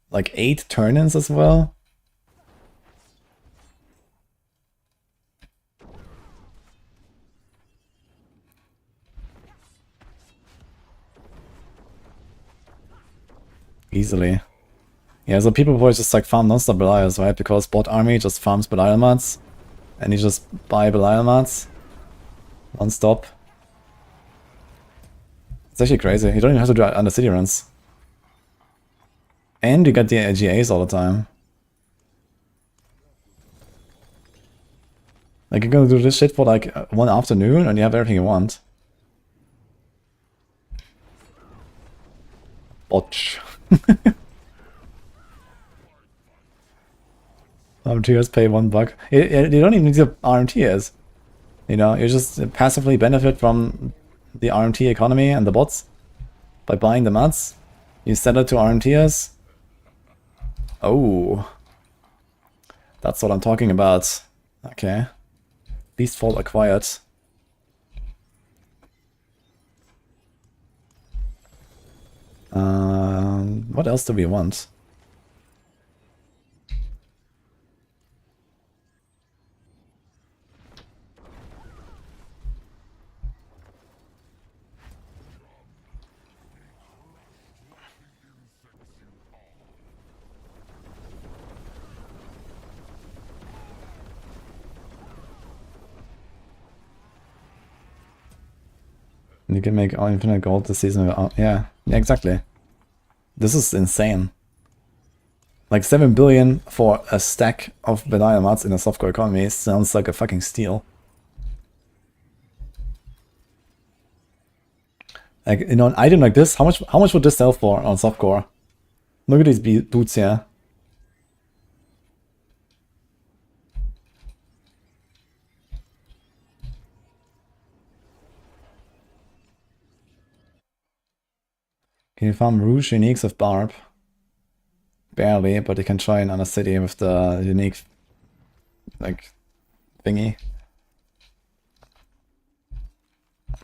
like 8 turn-ins as well. Easily. Yeah, so people always just like farm non-stop Belials, right? Because bot army just farms Belial mats, and you just buy Belial mats non-stop. It's actually crazy. You don't even have to do under city runs. And you get the GAs all the time. Like, you're gonna do this shit for like one afternoon and you have everything you want. Botch. RMTers pay $1. You don't even need the RMTers. You know, you just passively benefit from the RMT economy and the bots by buying the mats. You sell it to RMTers. Oh. That's what I'm talking about. Okay. Beastfall acquired. What else do we want? You can make all infinite gold this season. Yeah, exactly. This is insane. Like 7 billion for a stack of Belial mats in a softcore economy sounds like a fucking steal. Like, you know, an item like this, how much would this sell for on softcore? Look at these boots here. Can you farm Rouge uniques of Barb? Barely, but you can try in another city with the unique, like, thingy.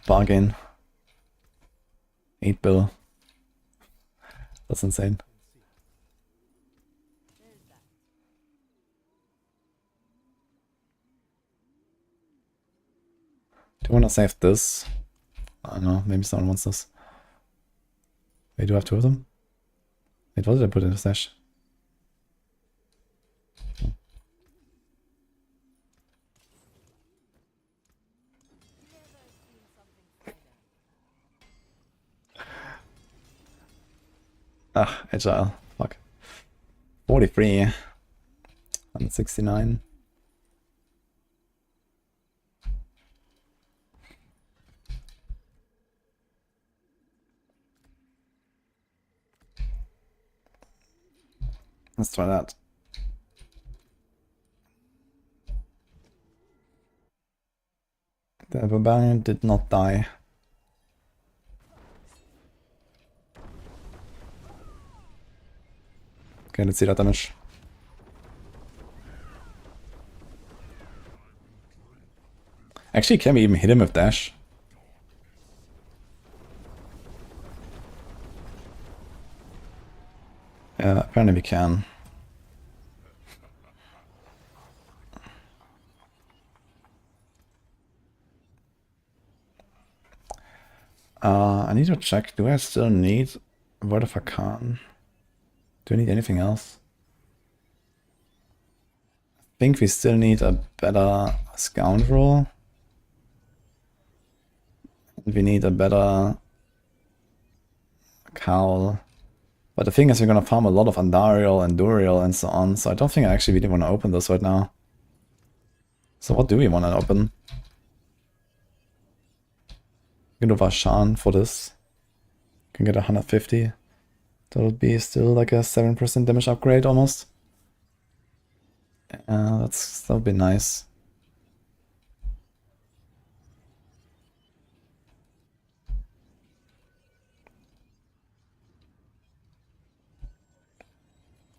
Bargain. 8 bill. That's insane. Do you want to save this? I don't know, maybe someone wants this. Wait, do I have 2 of them? Wait, what did I put in the stash? Ah, Exile. Fuck. 43. 169. Let's try that. The barbarian did not die. Okay, let's see that damage. Actually, can we even hit him with dash? Yeah, apparently we can. I need to check, do I still need Word of Arcane? Do I need anything else? I think we still need a better Scoundrel. We need a better Cowl. But the thing is, we're gonna farm a lot of Andariel and Duriel and so on, so I don't think I actually really want to open this right now. So what do we want to open? can do Varshan for this. Can get 150. That would be still like a 7% damage upgrade almost. That would be nice.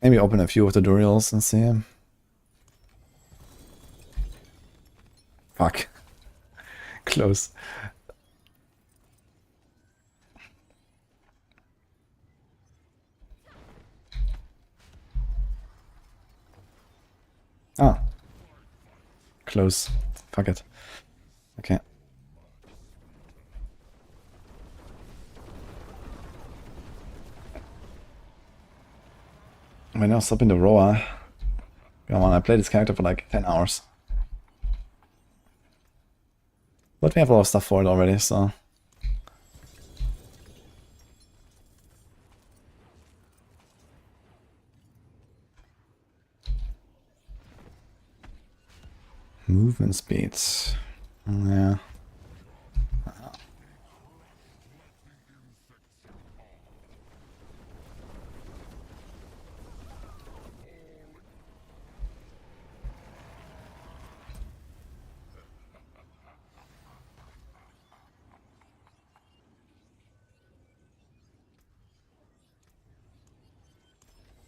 Maybe open a few of the Durials and see. Fuck. Close. Ah. Close. Fuck it. Okay. We're now stopping the roar. Come on, I played this character for like 10 hours. But we have a lot of stuff for it already, so... Movement speed. Yeah.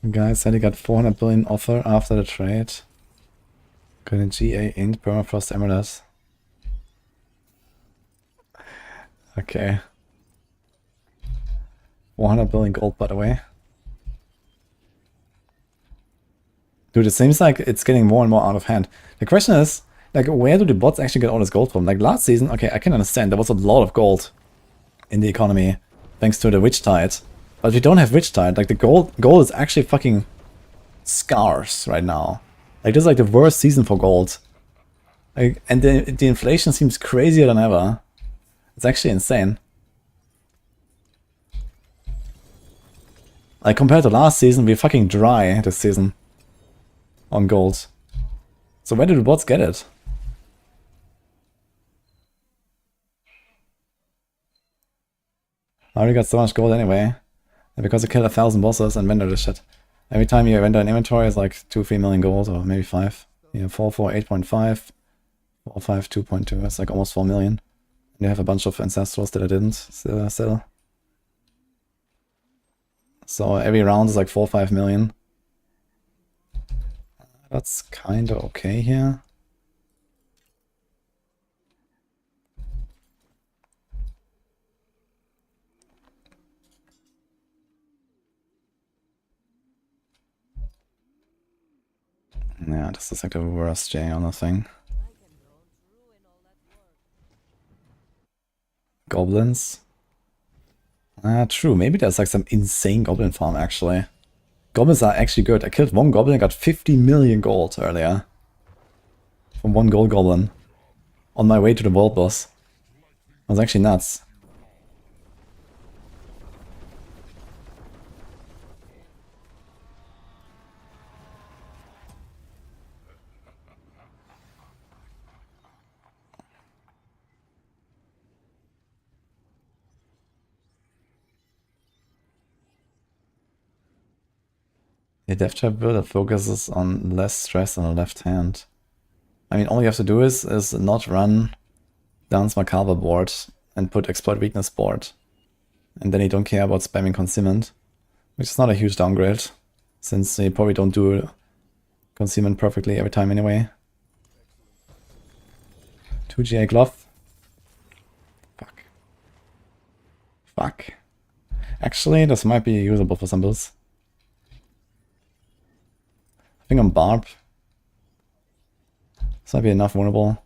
The guy said he got 400 billion offer after the trade. Got a GA int permafrost emerald. Okay. 400 billion gold, by the way. Dude, it seems like it's getting more and more out of hand. The question is, like, where do the bots actually get all this gold from? Like, last season, okay, I can understand, there was a lot of gold in the economy, thanks to the Witch Tide. But we don't have Witch Tide. Like, the gold is actually fucking scarce right now. Like, this is like the worst season for gold. Like, and the inflation seems crazier than ever. It's actually insane. Like, compared to last season, we're fucking dry this season on gold. So where do the bots get it? I already got so much gold anyway. And because I killed 1,000 bosses and vendor this shit. Every time you vendor an inventory is like 2-3 million gold, or maybe 5. Yeah, 4, 8.5. 4, 5, 2.2. It's like almost 4 million. And you have a bunch of ancestrals that I didn't sell. So every round is like 4, 5 million. That's kinda okay here. Yeah, this is like the worst J on the thing. Goblins. True, maybe there's like some insane goblin farm actually. Goblins are actually good. I killed one goblin and got 50 million gold earlier. From one gold goblin. On my way to the world boss. That was actually nuts. The death trap build that focuses on less stress on the left hand. I mean, all you have to do is not run Dance Macabre board and put Exploit Weakness board. And then you don't care about spamming Concealment. Which is not a huge downgrade, since you probably don't do Concealment perfectly every time anyway. 2 GA Glove. Fuck. Fuck. Actually, this might be usable for some builds. I think on Barb. This might be enough vulnerable.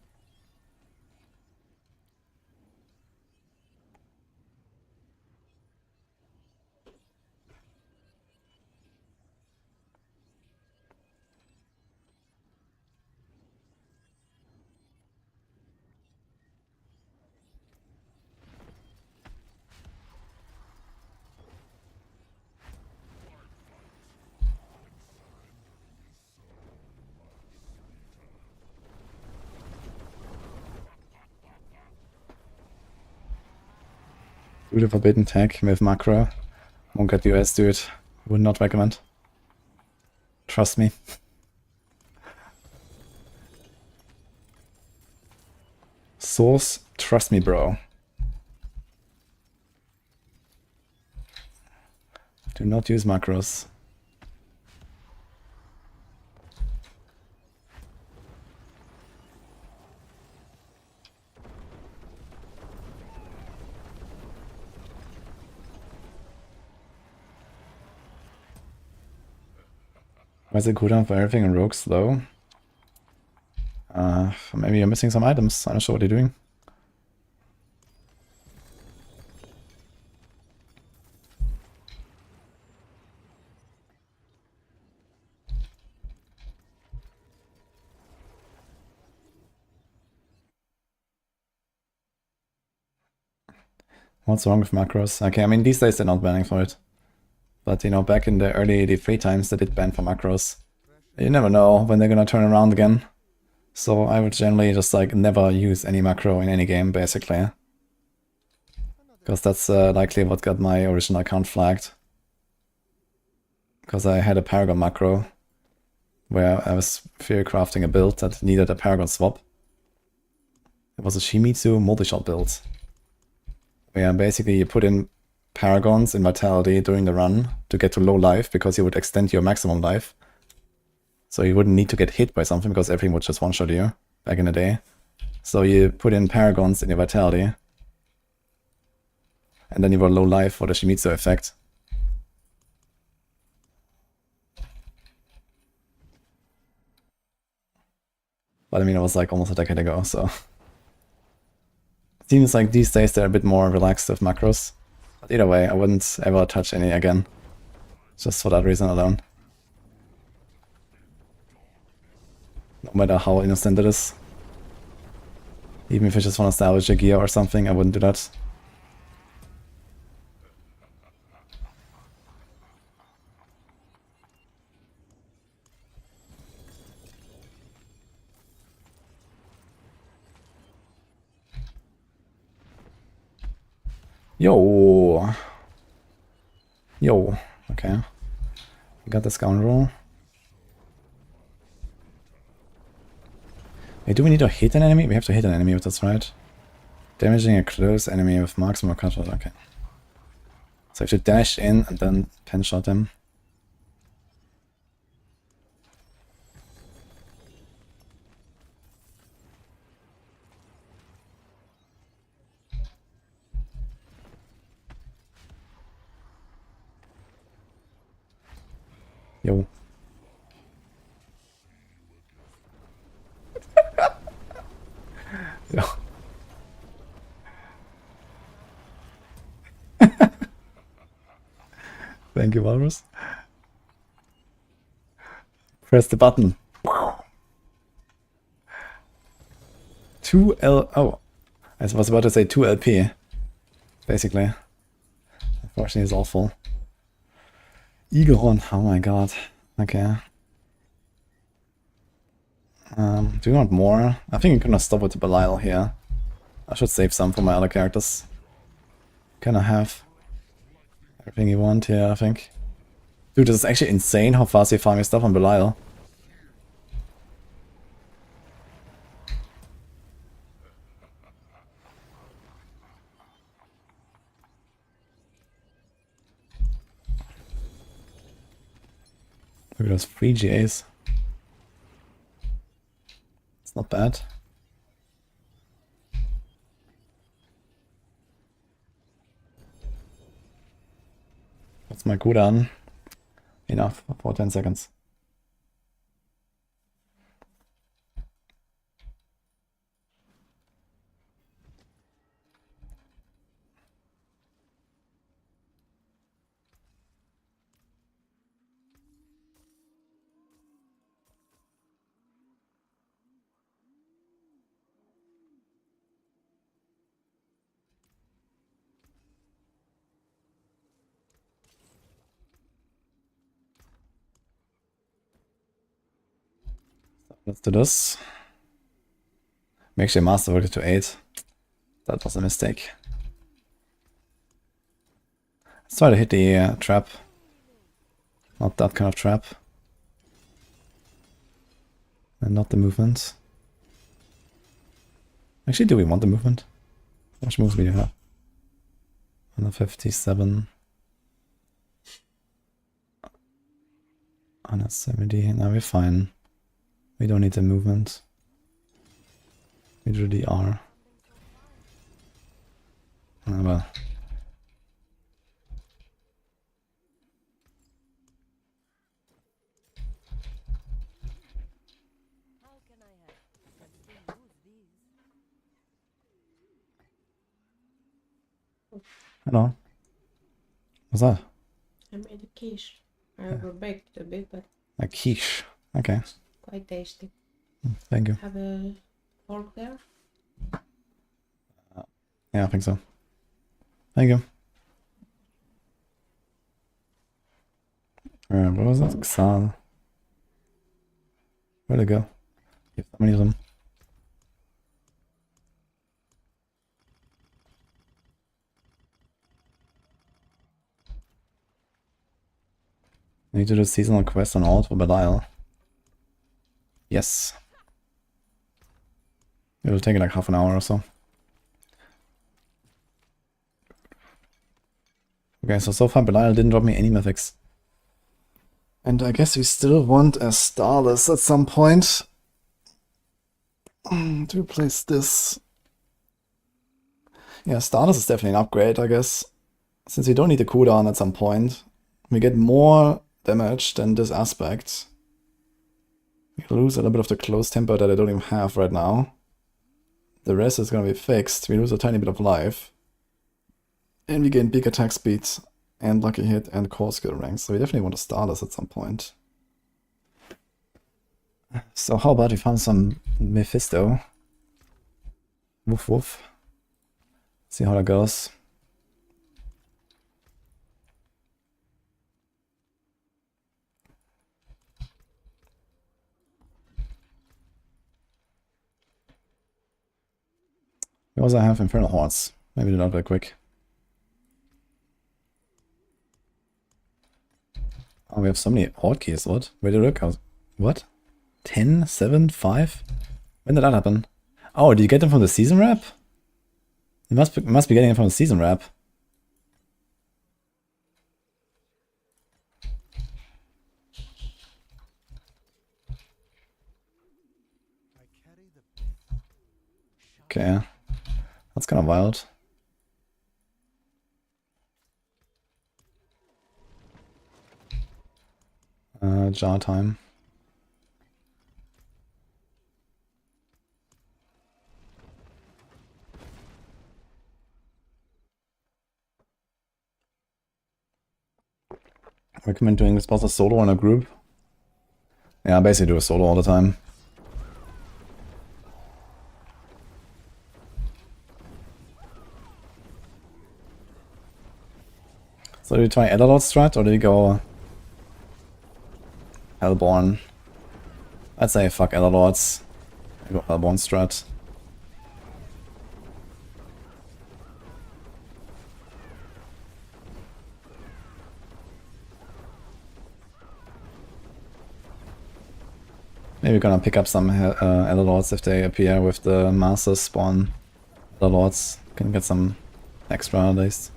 Do the forbidden tag with macro. Won't get US, dude. Would not recommend. Trust me. Source, trust me, bro. Do not use macros. Why is the cooldown for everything in Rogues low? Maybe you're missing some items. I'm not sure what you're doing. What's wrong with macros? Okay, I mean, these days they're not banning for it. But, you know, back in the early AD3 times, they did ban for macros. You never know when they're gonna turn around again. So I would generally just, like, never use any macro in any game, basically. Because that's likely what got my original account flagged. Because I had a Paragon macro, where I was theorycrafting a build that needed a Paragon swap. It was a Shimizu multi-shot build. Where basically you put in Paragons in Vitality during the run to get to low life, because you would extend your maximum life. So you wouldn't need to get hit by something, because everything would just one-shot you back in the day. So you put in Paragons in your Vitality. And then you were low life for the Shimizu effect. But I mean, it was like almost a decade ago, so... Seems like these days they're a bit more relaxed with macros. But either way, I wouldn't ever touch any again. Just for that reason alone. No matter how innocent it is. Even if I just want to salvage a gear or something, I wouldn't do that. Yo! Yo, okay. We got the scoundrel. Wait, do we need to hit an enemy? We have to hit an enemy with this, right? Damaging a close enemy with maximum control, okay. So I have to dash in and then pen shot him. Yo. Yo. Thank you, Walrus. Press the button. 2L... Oh. I was about to say 2LP. Basically. Unfortunately, it's awful. Eagleron, oh my god. Okay. Do you want more? I think I'm gonna stop with the Belial here. I should save some for my other characters. Kinda have everything you want here, I think. Dude, this is actually insane how fast you farm your stuff on Belial. Look at those 3 GAs. It's not bad. What's my cooldown? Enough for 10 seconds. Let's do this. Make sure masterworking to 8. That was a mistake. Let's try to hit the trap. Not that kind of trap. And not the movement. Actually, do we want the movement? How much moves do we have? 157. 170. Now we're fine. We don't need the movement. We do the R. Ah, well. How can I help? Can still use these. Hello. What's that? I made a quiche. I overbaked a bit, but A quiche. Okay. quite tasty. Thank you. Have a fork there? Yeah, I think so. Thank you. What was that? Exile. Where'd it go? You have so many of them. I need to do a seasonal quest on Alt for Belial. Yes. It'll take like half an hour or so. Okay, so far Belial didn't drop me any mythics. And I guess we still want a Starless at some point. To replace this. Yeah, Starless is definitely an upgrade, I guess. Since we don't need the cooldown at some point. We get more damage than this aspect. We lose a little bit of the close temper that I don't even have right now. The rest is gonna be fixed. We lose a tiny bit of life. And we gain big attack speed and lucky hit and core skill ranks. So we definitely want to Starless at some point. So how about we found some Mephisto? Woof woof. See how that goes. We also have Infernal Hordes. Maybe do that real quick. Oh, we have so many horde keys. What? Where did it look? What? 10, 7, 5? When did that happen? Oh, did you get them from the season wrap? You must be getting them from the season wrap. Okay. That's kind of wild. Jar time. Recommend doing this boss a solo or in a group? Yeah, I basically do a solo all the time. So do you try Elderlord strat or do you go Hellborn? I'd say fuck Elderlords. I go Hellborn strat. Maybe we're gonna pick up some Elderlords if they appear with the Masters spawn. Elderlords can get some extra at least.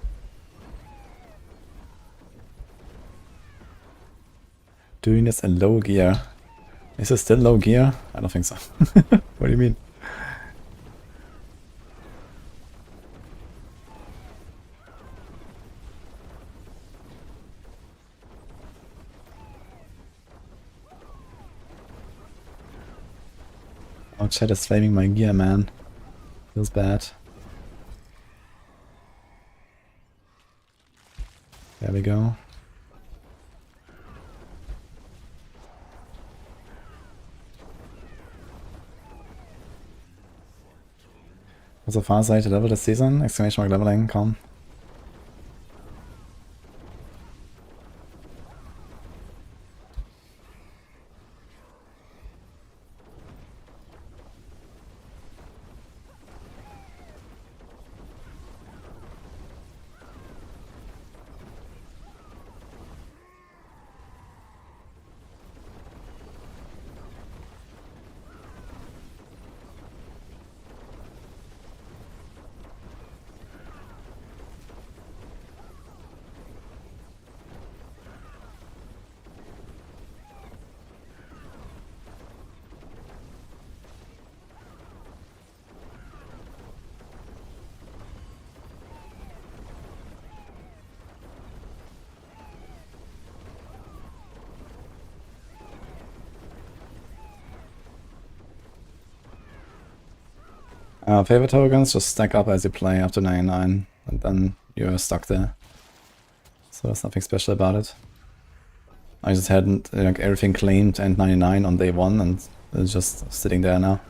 Doing this in low gear. Is it still low gear? I don't think so. What do you mean? Oh, chat is flaming my gear, man. Feels bad. There we go. Was a far side to level this season? Exclamation mark leveling, calm. Favor tokens just stack up as you play up to 99, and then you're stuck there. So there's nothing special about it. I just hadn't like everything claimed and 99 on day 1, and it's just sitting there now.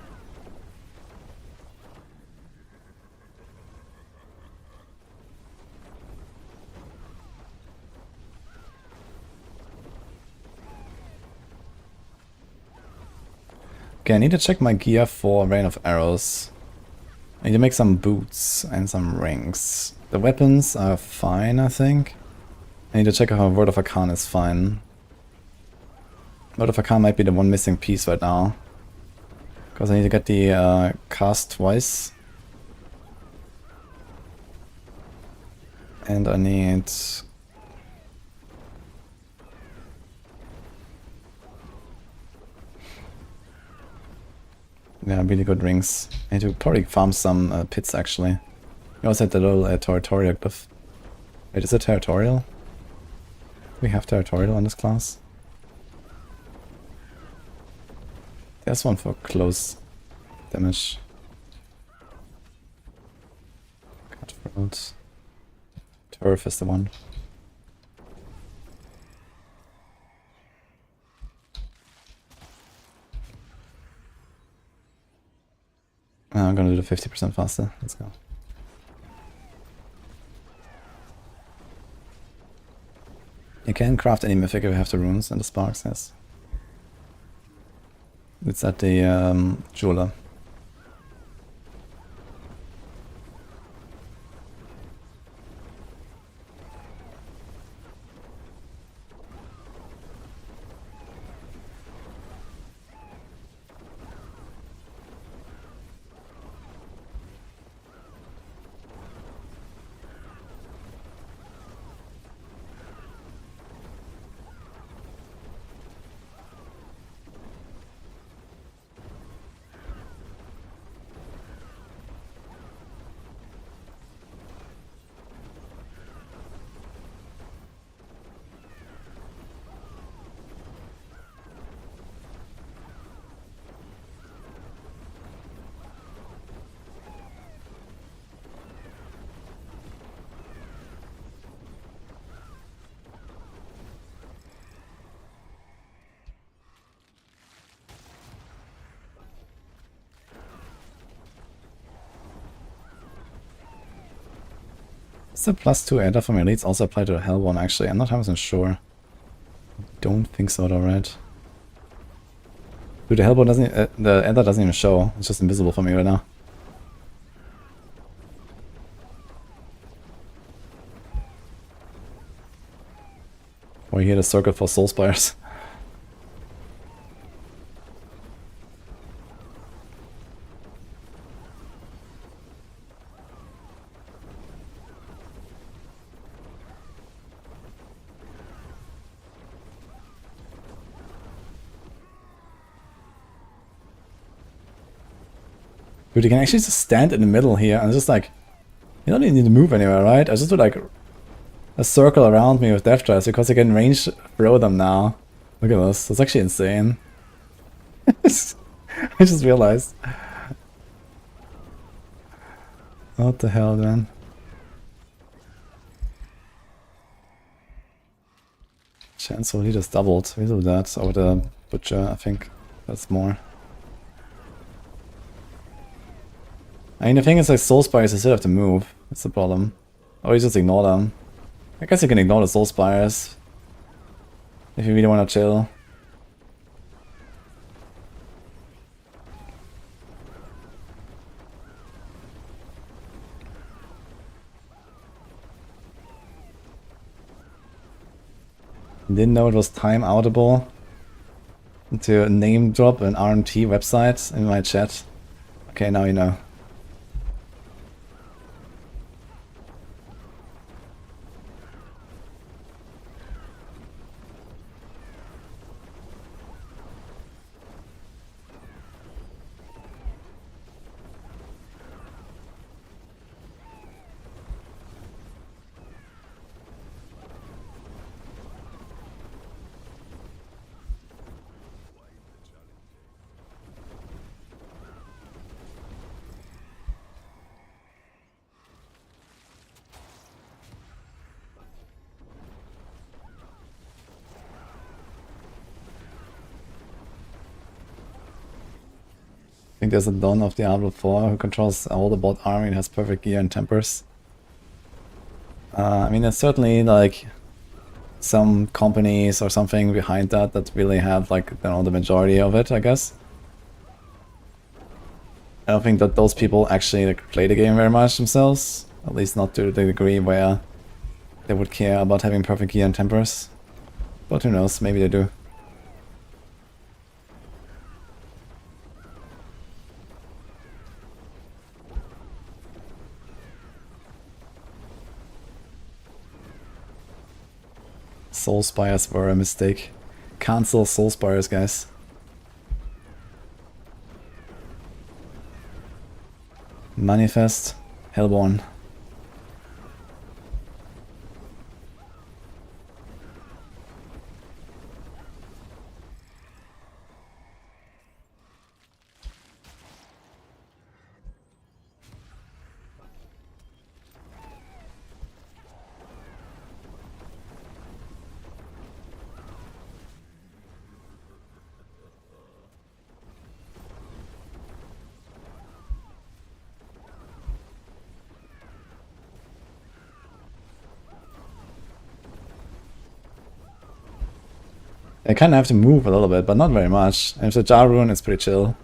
Okay, I need to check my gear for Rain of Arrows. I need to make some boots and some rings. The weapons are fine, I think. I need to check if my Word of Arcana is fine. Word of Arcana might be the one missing piece right now. Because I need to get the cast twice. And I need... yeah, really good rings. I need to probably farm some pits actually. We also had the little territorial glyph. Wait, is it territorial? Do we have territorial on this class? There's one for close damage. Cutthroat. Turf is the one. I'm gonna do the 50% faster. Let's go. You can craft any mythic if you have the runes and the sparks, yes. It's at the jeweler. Does the +2 adder for my elites also apply to the hell one actually? I'm not 100% sure. Don't think so though, right? Dude, the hellbone doesn't, the adder doesn't even show. It's just invisible for me right now. Or you hear the circle for soul spires. Dude, you can actually just stand in the middle here and just like, you don't even need to move anywhere, right? I just do like a circle around me with death traps because I can range throw them now. Look at this, that's actually insane. I just realized. What the hell, man? Chancellor, he just doubled. We do that over the butcher, I think. That's more. I mean, the thing is, like, soul spires, you still have to move. That's the problem. Or you just ignore them. I guess you can ignore the soul spires if you really want to chill. Didn't know it was time outable to name drop an RMT website in my chat. Okay, now you know. think there's a Don of Diablo 4 who controls all the bot army and has perfect gear and tempers. I mean, there's certainly like some companies or something behind that really have like, you know, the majority of it, I guess. I don't think that those people actually like play the game very much themselves, at least not to the degree where they would care about having perfect gear and tempers. But who knows, maybe they do. Soul Spires were a mistake. Cancel Soul Spires, guys. Manifest, Hellborn. I kind of have to move a little bit, but not very much. And if it's a Rune, it's pretty chill.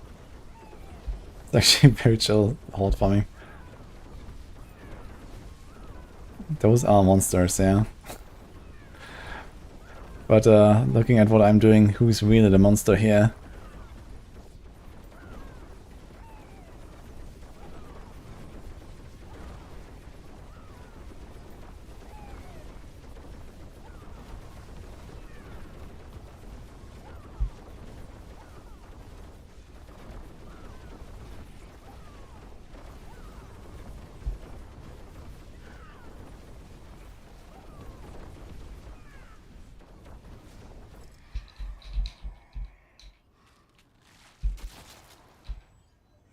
It's actually very chill horde farming. Those are monsters, yeah. But looking at what I'm doing, who's really the monster here?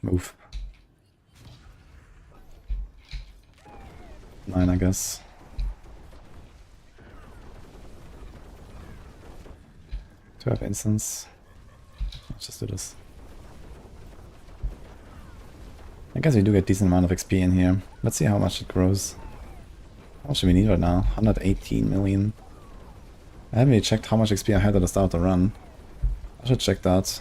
Move. 9, I guess. To have instance. Let's just do this. I guess we do get a decent amount of XP in here. Let's see how much it grows. How much do we need right now? 118 million. I haven't really checked how much XP I had at the start of the run. I should check that.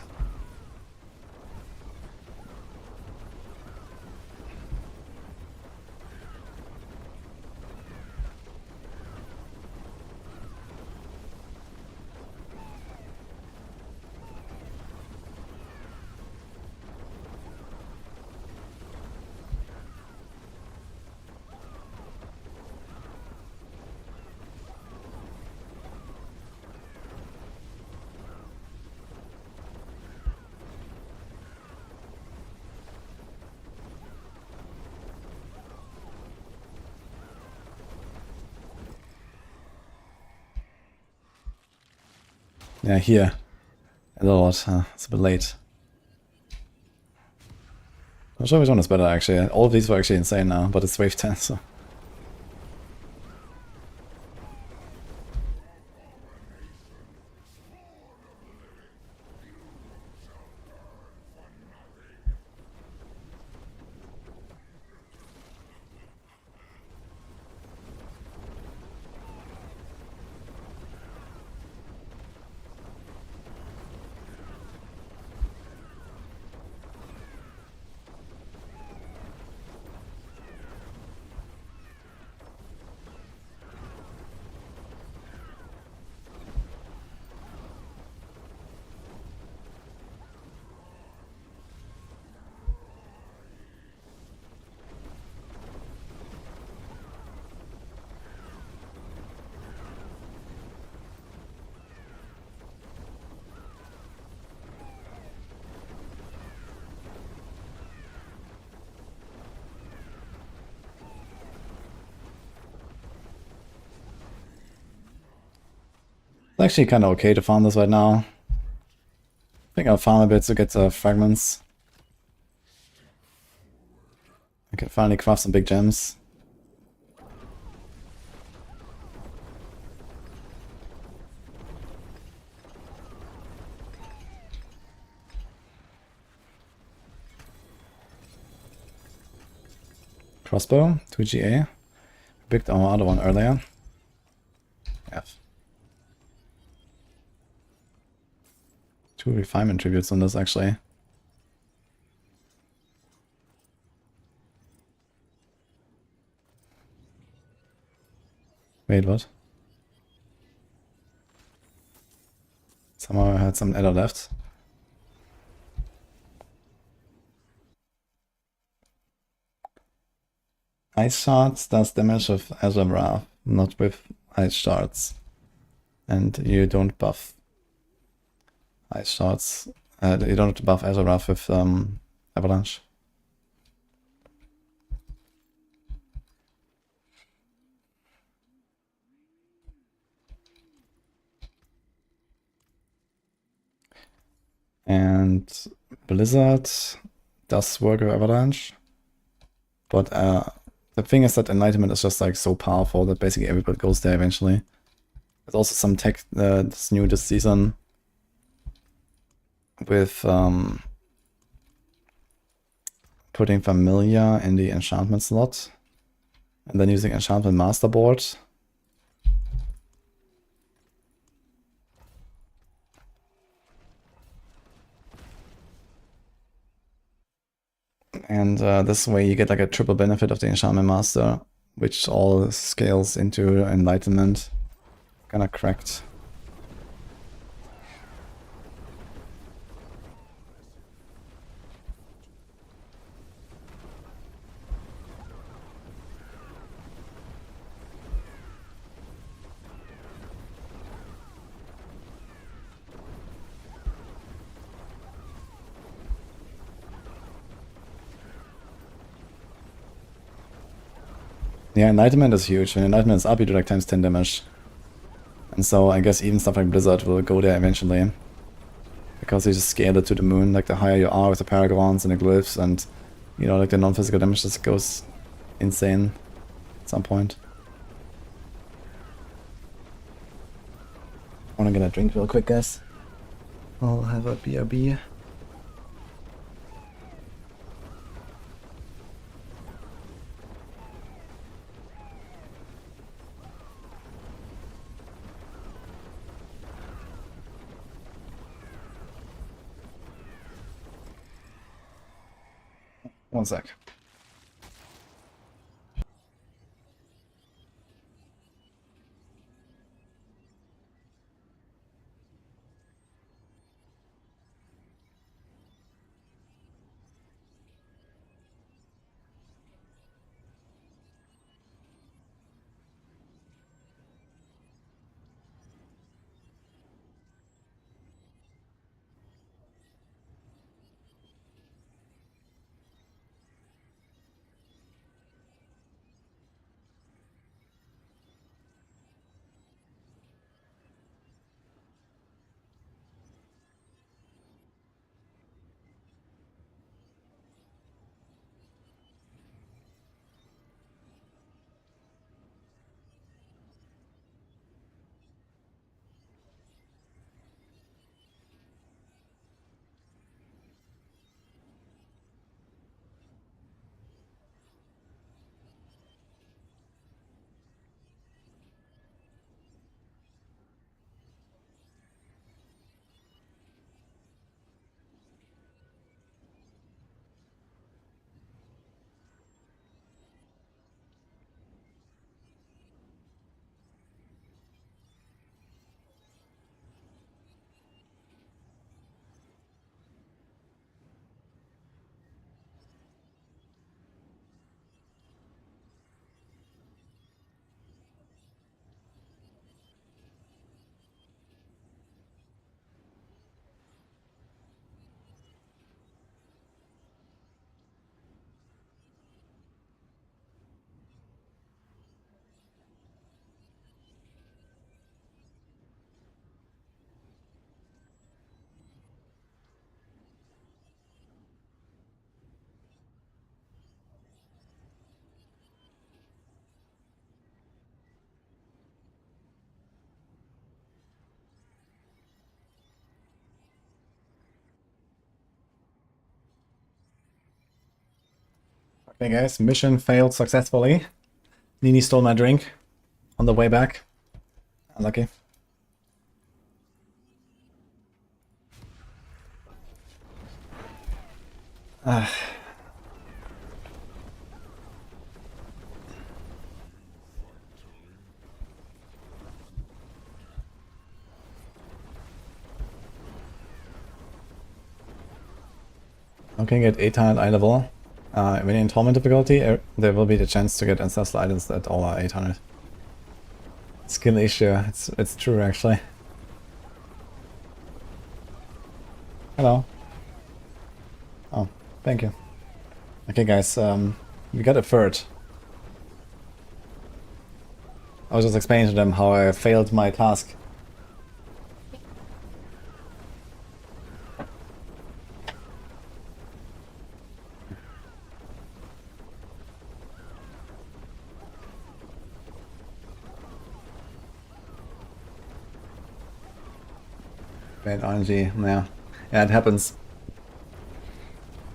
Yeah, here. A lot, it's a bit late. I'm not sure which one is better actually. All of these were actually insane now, but it's wave 10, so... It's actually kind of okay to farm this right now. I think I'll farm a bit to get fragments. I can finally craft some big gems. Crossbow, 2 GA. We picked our other one earlier. F. 2 refinement tributes on this actually. Wait, what? Somehow I had some adder left. Ice Shards does damage with Azure Wrath, not with Ice Shards. And you don't buff Ice Shards. You don't buff Azure Wrath with Avalanche. And Blizzard does work with Avalanche. But the thing is that Enlightenment is just like so powerful that basically everybody goes there eventually. There's also some tech that's new this season with putting Familiar in the enchantment slot and then using enchantment masterboard. And this way you get like a triple benefit of the enchantment master, which all scales into enlightenment. Kinda cracked. Yeah, Enlightenment is huge. When Enlightenment is up, you do like times 10 damage. And so I guess even stuff like Blizzard will go there eventually. Because you just scale it to the moon, like the higher you are with the Paragons and the Glyphs and, you know, like the non-physical damage just goes insane at some point. I wanna get a drink real quick, guys. I'll have a BRB. One sec. Okay guys, mission failed successfully. Nini stole my drink on the way back. Unlucky. Okay, get 800 eye level. When in Torment difficulty, there will be the chance to get ancestral items that all are 800. Skill issue, it's true actually. Hello. Oh, thank you. Okay guys, we got a third. I was just explaining to them how I failed my task. Bad RNG, yeah, it happens.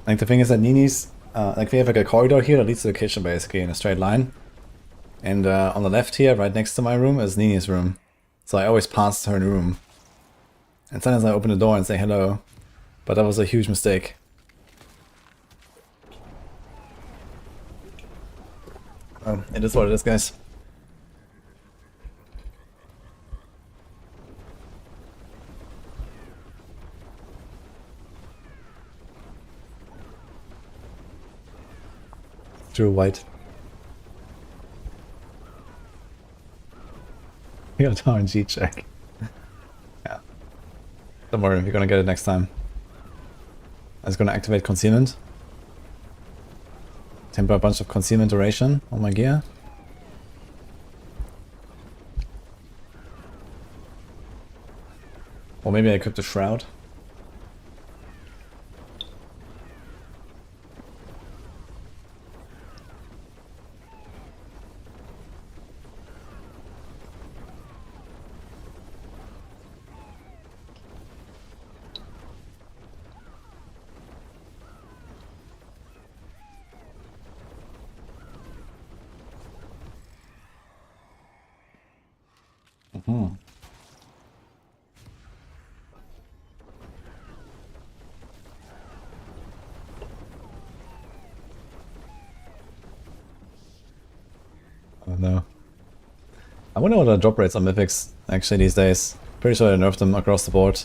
Like the thing is that Nini's, like we have like a corridor here that leads to the kitchen basically in a straight line. And on the left here, right next to my room, is Nini's room. So I always pass her room. And sometimes I open the door and say hello. But that was a huge mistake. It is what it is, guys. True white. We got an RNG check. Yeah. Don't worry, we're gonna get it next time. I was gonna activate concealment. Temper a bunch of concealment duration on my gear. Or maybe I equip the shroud. Oh no. I wonder what the drop rates on Mythics actually these days. Pretty sure they nerfed them across the board.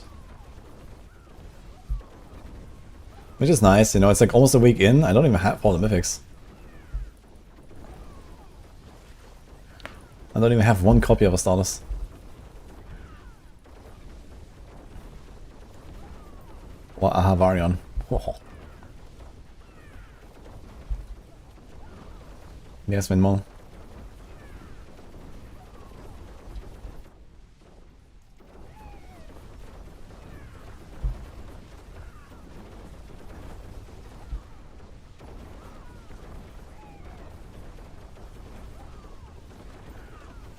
Which is nice, you know, it's like almost a week in, I don't even have all the Mythics. I don't even have one copy of a status. Or Ahavarion. Oh. Yes, Minmo.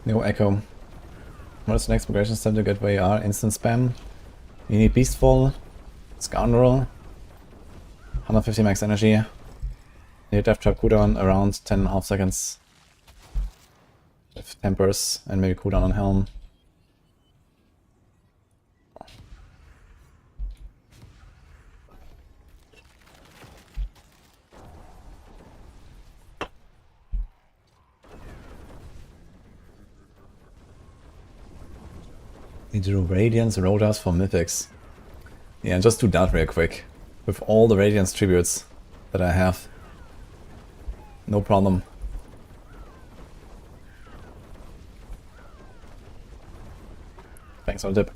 No echo. What is the next progression step to get where you are? Instant spam. You need Beastfall, Scoundrel, 150 max energy. You need Death Trap cooldown around 10.5 seconds. With Tempers and maybe cooldown on Helm. Need to do Radiance Rotas for Mythics. Yeah, just do that real quick. With all the Radiance tributes that I have. No problem. Thanks for the tip.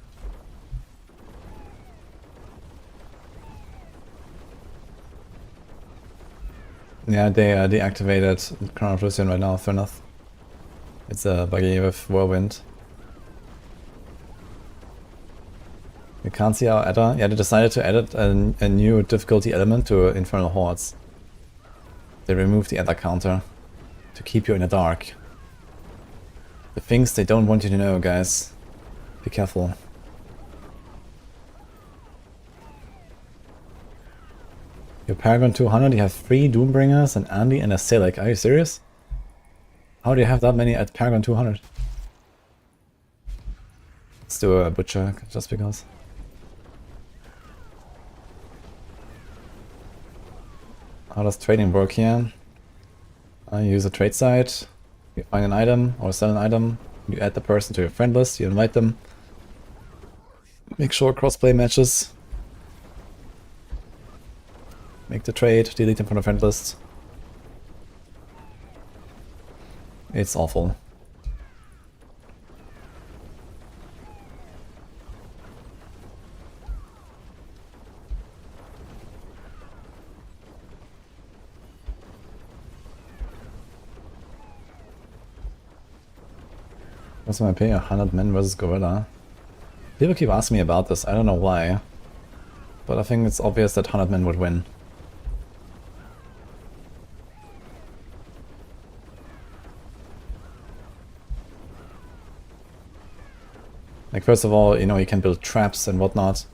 Yeah, they deactivated Crown of Lucian right now, fair enough. It's a buggy with Whirlwind. You can't see our adder. Yeah, they decided to add a new difficulty element to Infernal Hordes. They removed the adder counter to keep you in the dark. The things they don't want you to know, guys. Be careful. Your Paragon 200, you have 3 Doombringers, an Andy, and a Select. Are you serious? How do you have that many at Paragon 200? Let's do a Butcher, just because. How does trading work here? You use a trade site, you find an item or sell an item, you add the person to your friend list, you invite them. Make sure crossplay matches. Make the trade, delete them from the friend list. It's awful. What's my pay? 100 men versus Gorilla. People keep asking me about this, I don't know why. But I think it's obvious that 100 men would win. Like, first of all, you know, you can build traps and whatnot.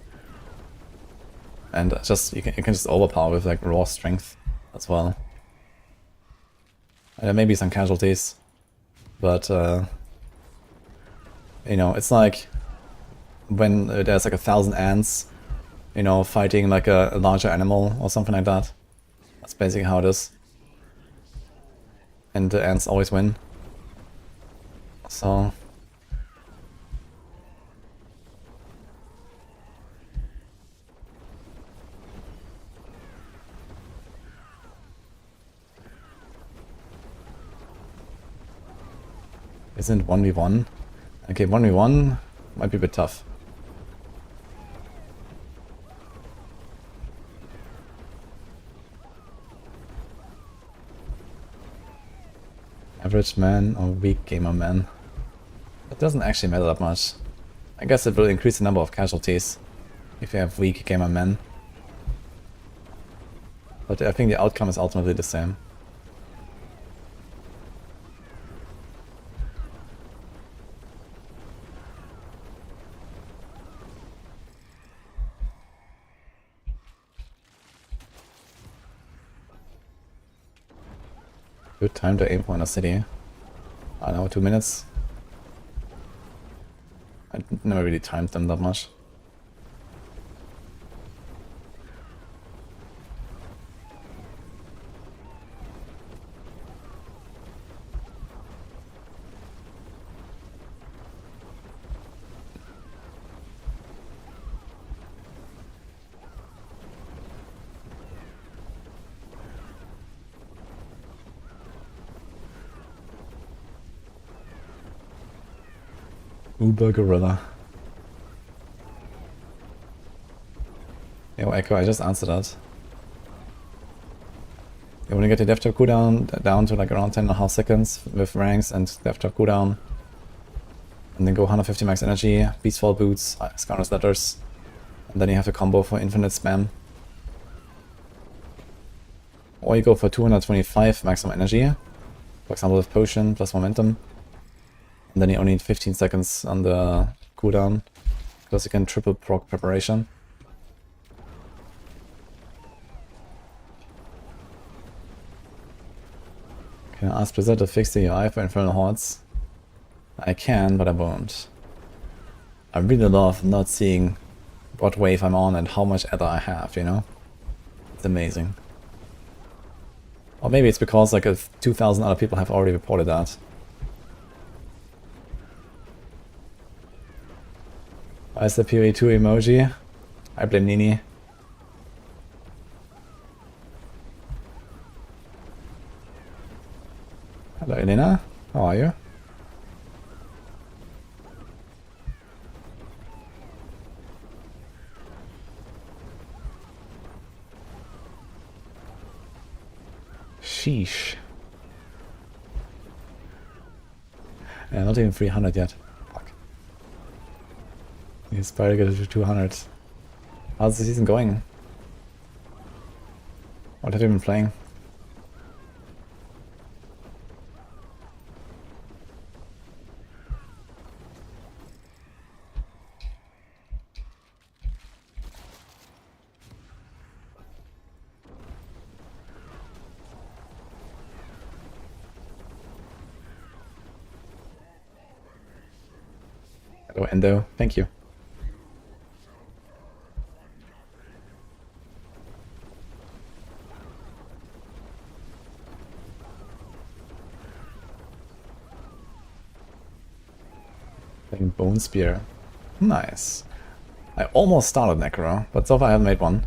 And just you can just overpower with like raw strength as well. There may be some casualties, but you know, it's like when there's like 1,000 ants, you know, fighting like a larger animal or something like that. That's basically how it is. And the ants always win. So isn't 1v1? Okay, 1v1 might be a bit tough. Average man or weak gamer man? It doesn't actually matter that much. I guess it will increase the number of casualties if you have weak gamer men. But I think the outcome is ultimately the same. Good time to aim for in a city. I don't know, 2 minutes. I never really timed them that much. Uber Gorilla. Yo, Echo, I just answered that. You want to get the death trap cooldown down to like around 10.5 seconds with ranks and death trap cooldown. And then go 150 max energy, Beastfall boots, Scoundrel's letters. And then you have the combo for infinite spam. Or you go for 225 maximum energy. For example with potion plus momentum. And then you only need 15 seconds on the cooldown, because you can triple proc preparation. Can I ask Blizzard to fix the UI for Infernal Hordes? I can, but I won't. I really love not seeing what wave I'm on and how much ether I have, you know? It's amazing. Or maybe it's because like 2,000 other people have already reported that. Why is the PoE2 emoji? I blame Nini. Hello Elena, how are you? Sheesh. Yeah, not even 300 yet. He's probably get to 200. How's the season going? What have you been playing? Hello, Endo. Thank you. Playing Bone Spear. Nice. I almost started Necro, but so far I haven't made one.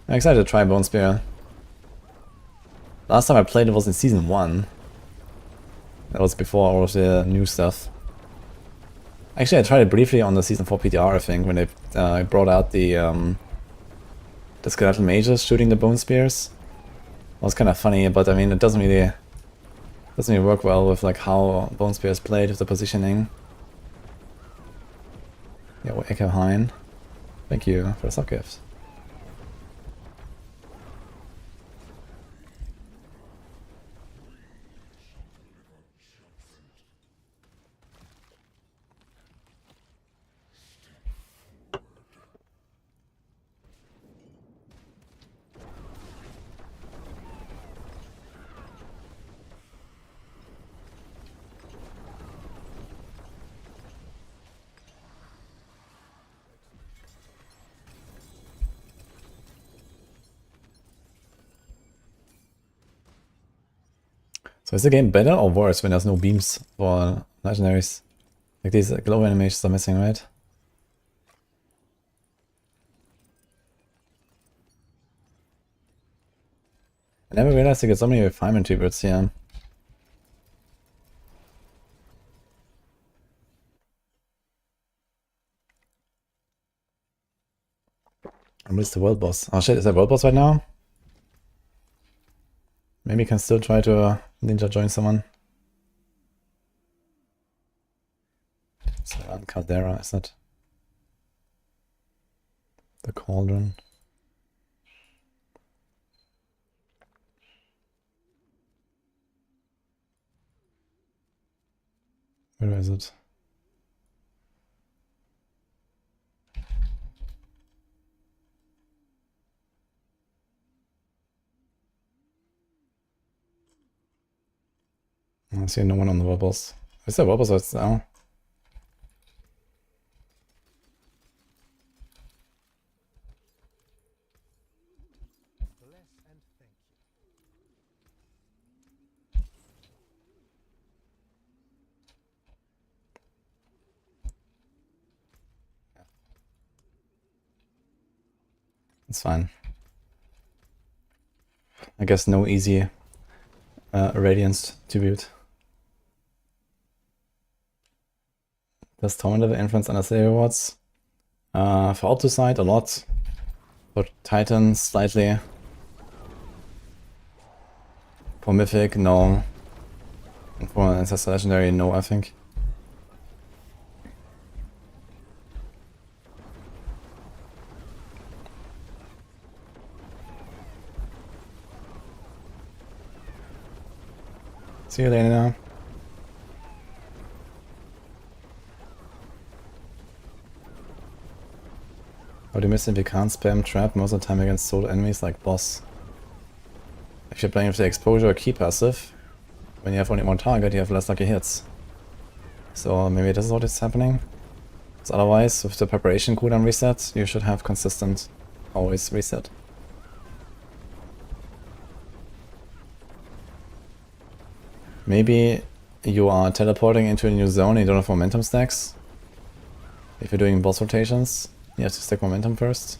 I'm excited to try Bone Spear. Last time I played it was in Season 1. That was before all of the new stuff. Actually, I tried it briefly on the Season 4 PTR, I think, when they brought out the skeletal mages shooting the Bone Spears. It was kind of funny, but I mean, it doesn't really work well with like how Bone Spear is played with the positioning. Yeah, well, Echo Hein. Thank you for the sub gift. So is the game better or worse when there's no beams for legendaries? Like these glow animations are missing, right? I never realized you get so many refinement tributes here. I missed the world boss. Oh shit, is that world boss right now? Maybe you can still try to ninja join someone. It's an Caldera, is that? The Cauldron. Where is it? I see no one on the wobbles. Is there wobbles right now? Bless and thank you. It's fine. I guess no easy Radiance tribute. Does Torment have influence on the rewards? For Optusite, a lot. For Titan, slightly. For Mythic, no. And for Ancestor Legendary, no, I think. See you later now. How do you miss if you can't spam trap most of the time against solo enemies like boss? If you're playing with the exposure or key passive, when you have only one target, you have less lucky hits. So maybe this is what is happening. Because otherwise, with the preparation cooldown reset, you should have consistent, always reset. Maybe you are teleporting into a new zone and you don't have momentum stacks. If you're doing boss rotations, you have to stack momentum first.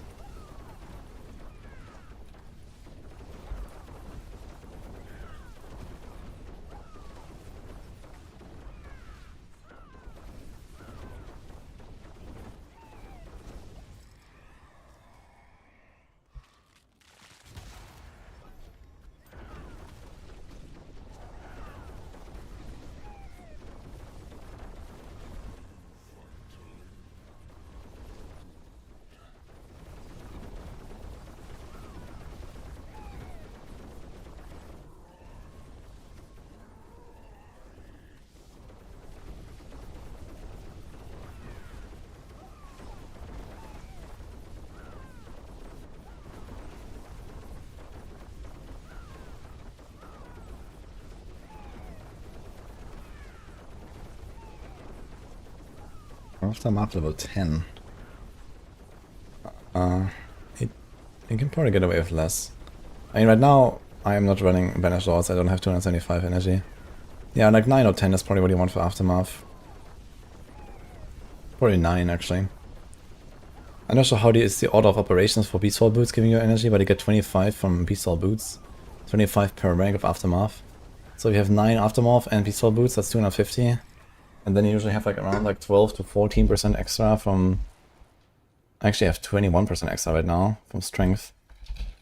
Aftermath level 10. You can probably get away with less. I mean, right now, I am not running Banished Lords, I don't have 275 energy. Yeah, like 9 or 10 is probably what you want for Aftermath. Probably 9, actually. I'm not sure how is the order of operations for Beastfall Boots giving you energy, but you get 25 from Beastfall Boots. 25 per rank of Aftermath. So if you have 9 Aftermath and Beastfall Boots, that's 250. And then you usually have like around like 12 to 14% extra from... I actually have 21% extra right now from Strength.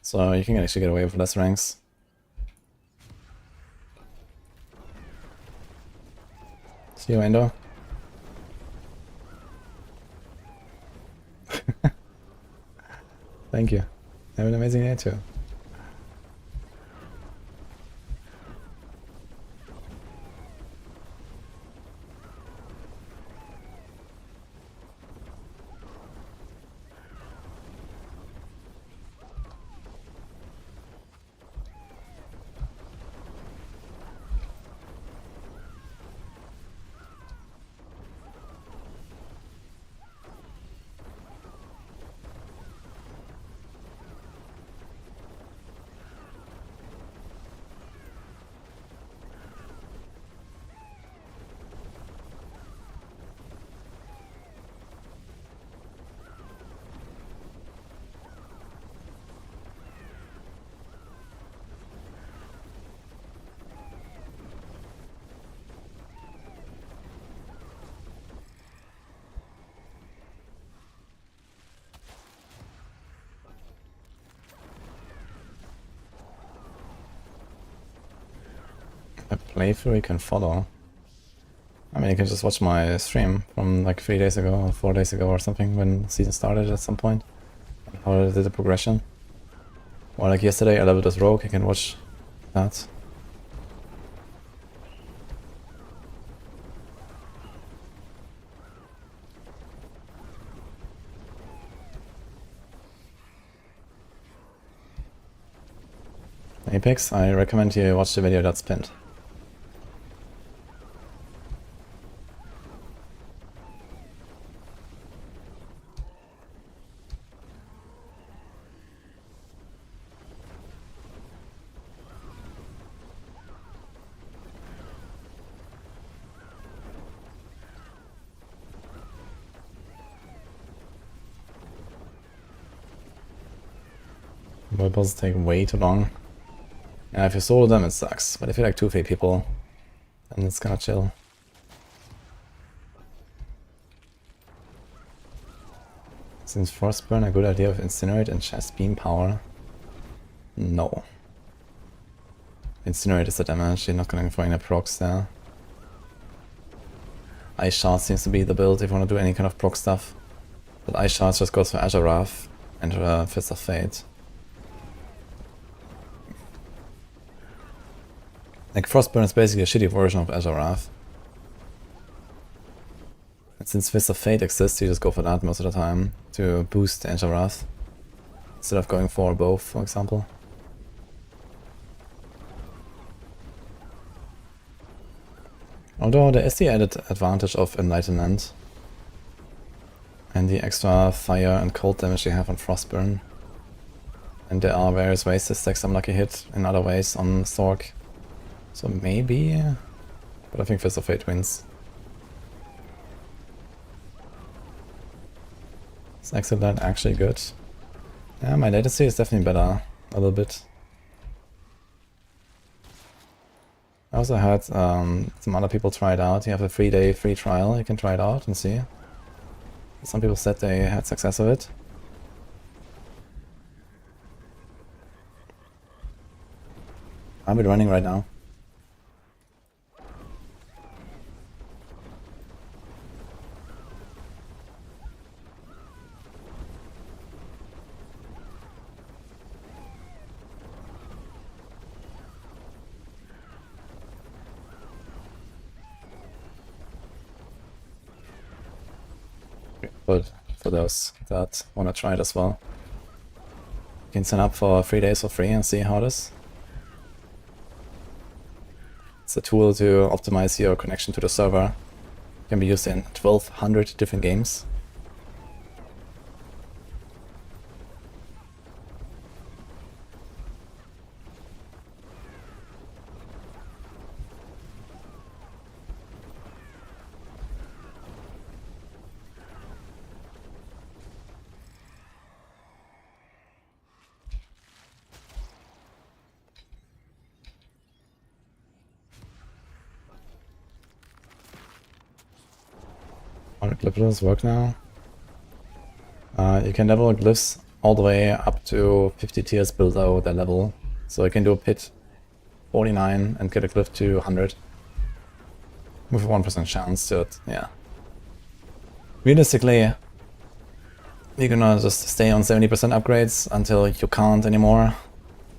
So you can actually get away with less ranks. See you, Endo. Thank you. Have an amazing day too. A playthrough you can follow. I mean, you can just watch my stream from like 3 days ago or 4 days ago or something when the season started at some point. How I did the progression. Or like yesterday I leveled as Rogue, you can watch that. Apex, I recommend you watch the video that's pinned. World bosses take way too long. Yeah, if you solo them it sucks, but if you like 2v people, then it's kinda chill. Since Frostburn a good idea of Incinerate and chest beam power? No. Incinerate is the damage, you're not gonna throw any procs there. Ice Shard seems to be the build if you want to do any kind of proc stuff. But Ice Shard just goes for Azure Wrath and Fist of Fate. Like Frostburn is basically a shitty version of Azure Wrath. And since Fist of Fate exists, you just go for that most of the time to boost Azure Wrath. Instead of going for both, for example. Although there is the added advantage of Enlightenment. And the extra fire and cold damage you have on Frostburn. And there are various ways to stack some lucky hit in other ways on Sorc. So maybe, but I think Fist of Fate wins. Is Exile actually good? Yeah, my latency is definitely better, a little bit. I also heard some other people try it out. You have a 3-day free trial, you can try it out and see. Some people said they had success with it. I'll be running right now. But for those that want to try it as well, you can sign up for 3 days for free and see how it is. It's a tool to optimize your connection to the server Can be used in 1200 different games. How do glyphs work now? You can level glyphs all the way up to 50 tiers below their level. So you can do a pit 49 and get a glyph to 100. With a 1% chance to it, yeah. Realistically, you're gonna just stay on 70% upgrades until you can't anymore.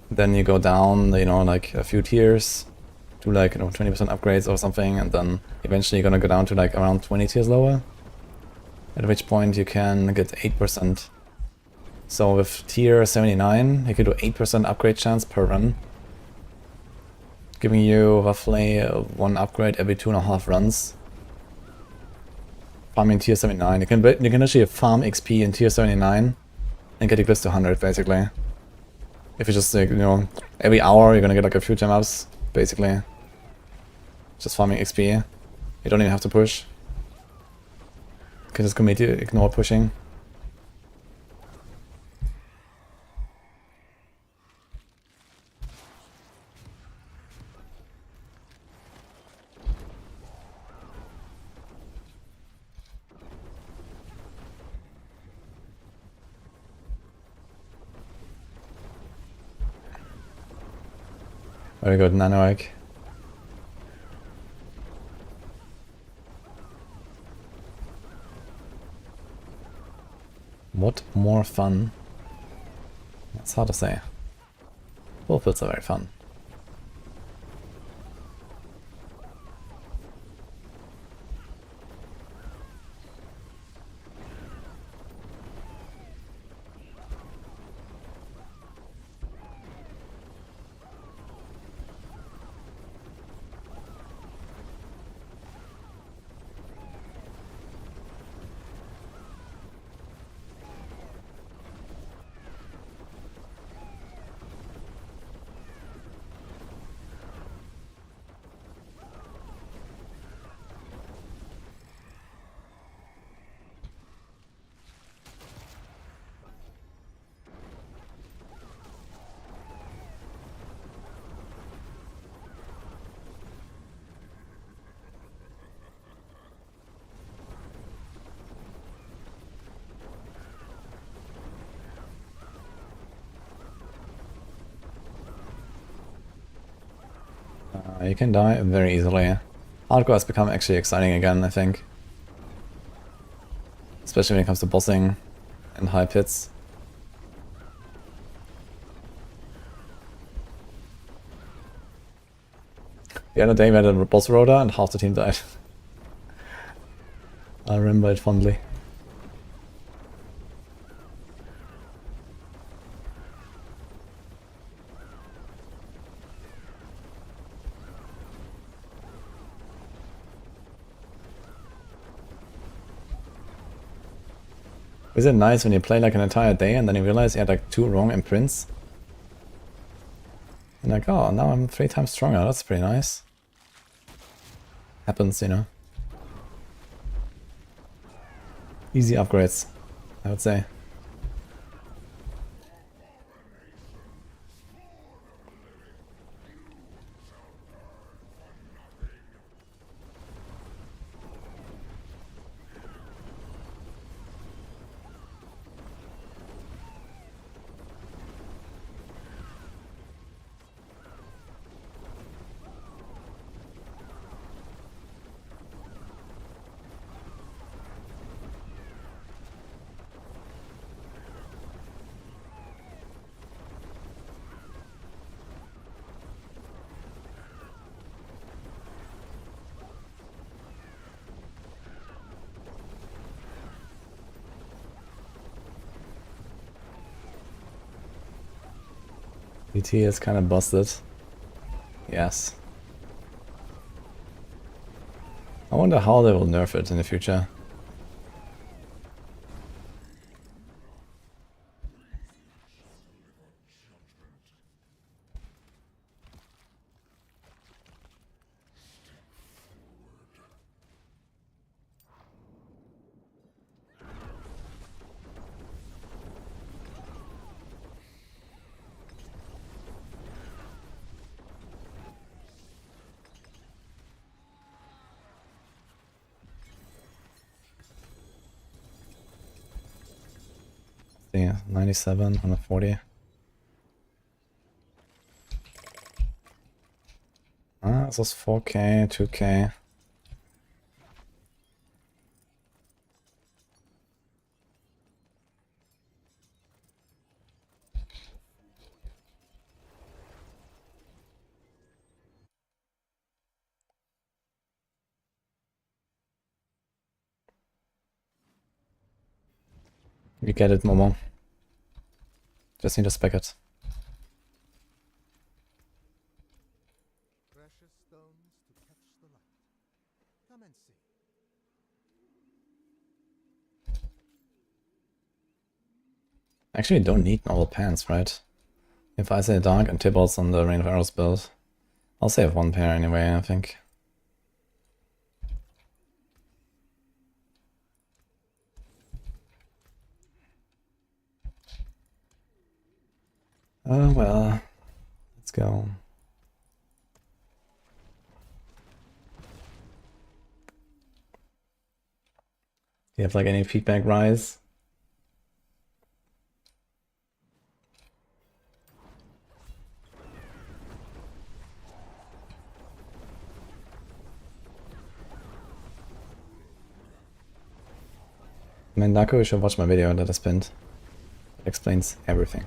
Then you go down, you know, like a few tiers to like, you know, 20% upgrades or something, and then eventually you're gonna go down to like around 20 tiers lower. At which point you can get 8%. So with tier 79, you can do 8% upgrade chance per run, giving you roughly 1 upgrade every 2.5 runs. Farming tier 79, you can actually farm XP in tier 79 and get your glyphs to 100 basically. If you just like, you know, every hour you're gonna get like a few gem ups, basically. Just farming XP. You don't even have to push. You can just completely ignore pushing. Very good, nano egg. What more fun? It's hard to say. Both builds are very fun. You can die very easily. Hardcore has become actually exciting again, I think. Especially when it comes to bossing and high pits. The other day we had a boss rotor and half the team died. I remember it fondly. Is it nice when you play like an entire day and then you realize you had like 2 wrong imprints? And like, oh, now I'm 3 times stronger, that's pretty nice. Happens, you know. Easy upgrades, I would say. BT is kind of busted. Yes. Oh wonder how they will nerf it in the future. Yeah, 97, 140. Ah, this was 4k, 2k. You get it, Momo. Just need to spec it. Precious stones to catch the light. Come and see. Actually, you don't need novel pants, right? If I say dark and Tibalt's on the Rain of Arrows build, I'll save one pair anyway, I think. Oh well, let's go. Do you have like any feedback, Rise? Mendako, you should watch my video that is pinned. It explains everything.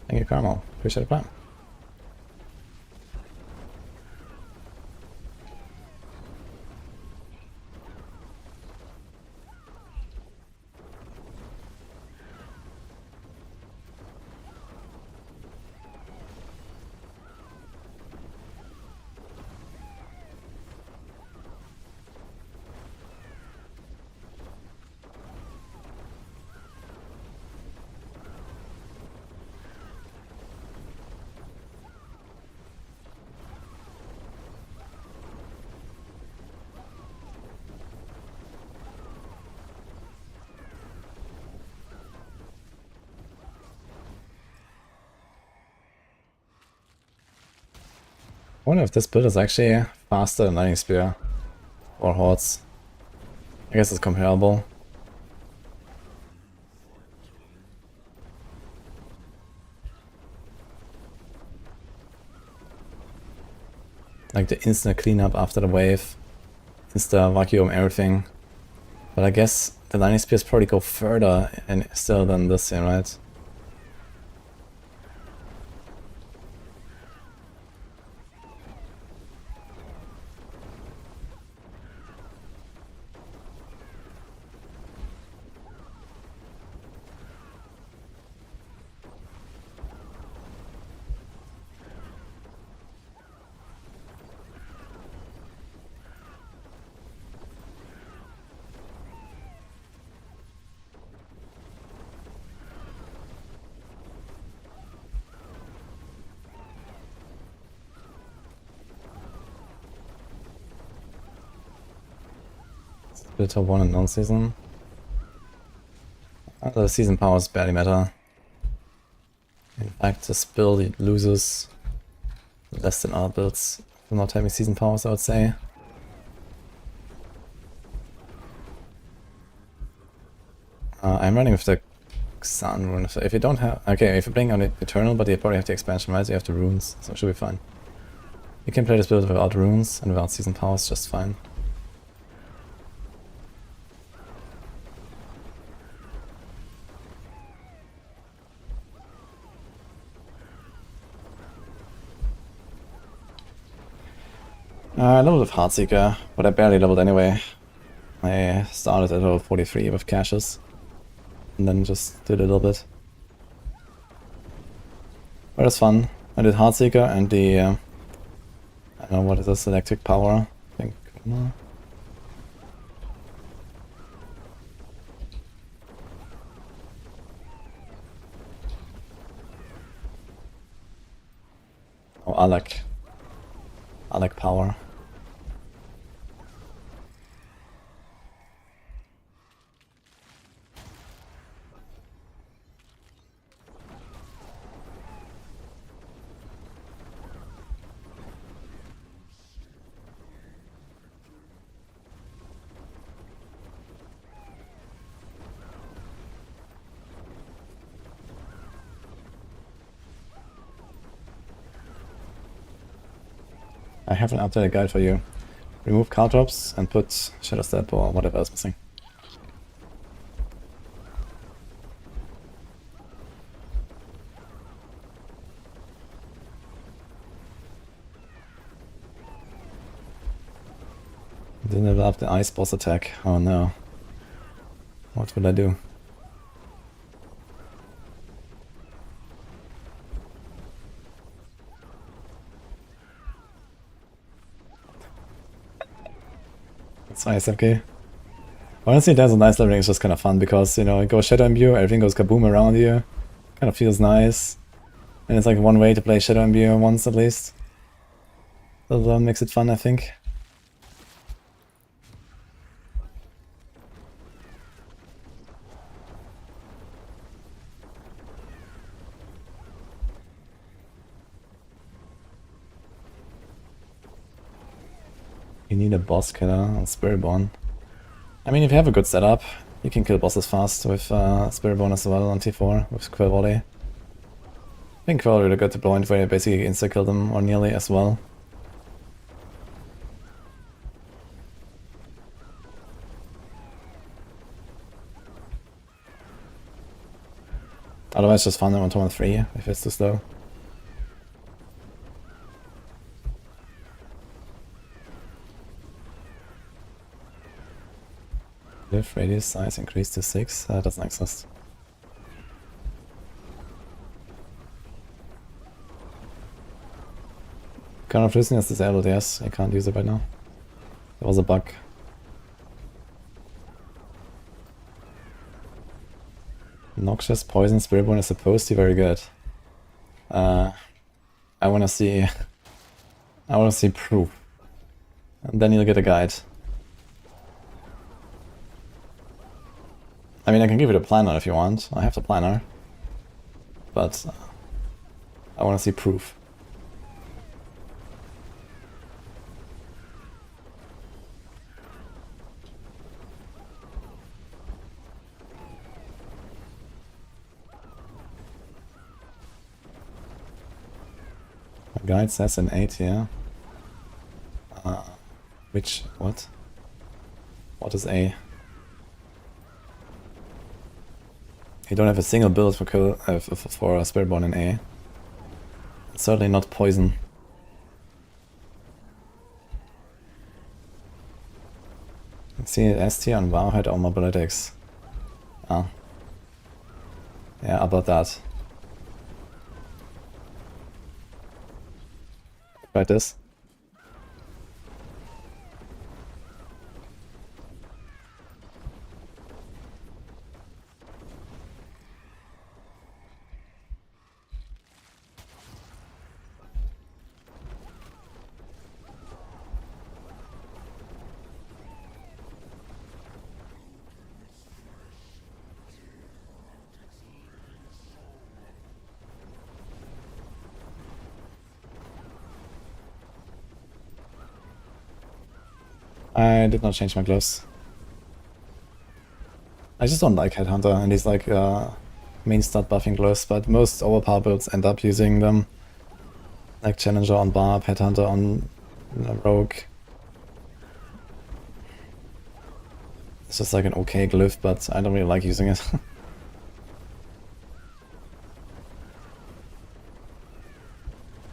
Thank you, Carmel. Appreciate the plan. I wonder if this build is actually faster than Lightning Spear or Hordes. I guess it's comparable. Like the instant cleanup after the wave, insta vacuum everything. But I guess the Lightning Spears probably go further and still than this here, right? Split top 1 and non-season. The season powers barely matter. In fact, this build it loses less than other builds for not having season powers, I would say. I'm running with the Sun Rune. If you don't have... Okay, if you're playing on Eternal, but you probably have the expansion, right? So you have the runes, so it should be fine. You can play this build without runes and without season powers, just fine. I leveled with Heartseeker, but I barely leveled anyway. I started at level 43 with caches, and then just did a little bit. But it's fun. I did Heartseeker and the I don't know what is this, electric power. I think. Oh, I like power. I have an updated guide for you. Remove card drops and put Shadow Step or whatever is missing. Didn't level up the ice boss attack. Oh no. What will I do? That's nice, okay. Honestly, there's a nice leveling, it's just kind of fun because, you know, it goes Shadow Imbue, everything goes kaboom around you. Kind of feels nice. And it's like one way to play Shadow Imbue once at least. That makes it fun, I think. You need a boss killer on Spiritborn. I mean, if you have a good setup, you can kill bosses fast with Spiritborn as well on T4 with Quill Volley. I think Quill really got to the point where you basically insta-kill them or nearly as well. Otherwise just farm them on turn 3 if it's too slow. Live radius size increased to 6, that doesn't exist. Kind of listening is disabled, yes, I can't use it right now. There was a bug. Noxious Poison Spiritborn is supposed to be very good. I wanna see proof. And then you'll get a guide. I mean, I can give you the planner if you want. I have the planner. But I wanna see proof. My guide says an 8 here. What? What is A? You don't have a single build for a Spiritborn in A. It's certainly not poison. Let's see S tier on Warhead or Mobilitics. Ah. Yeah, about that. Try this. I did not change my gloves. I just don't like Headhunter and these like main stat buffing gloves, but most overpower builds end up using them. Like Challenger on Barb, Headhunter on Rogue. It's just like an okay glyph, but I don't really like using it.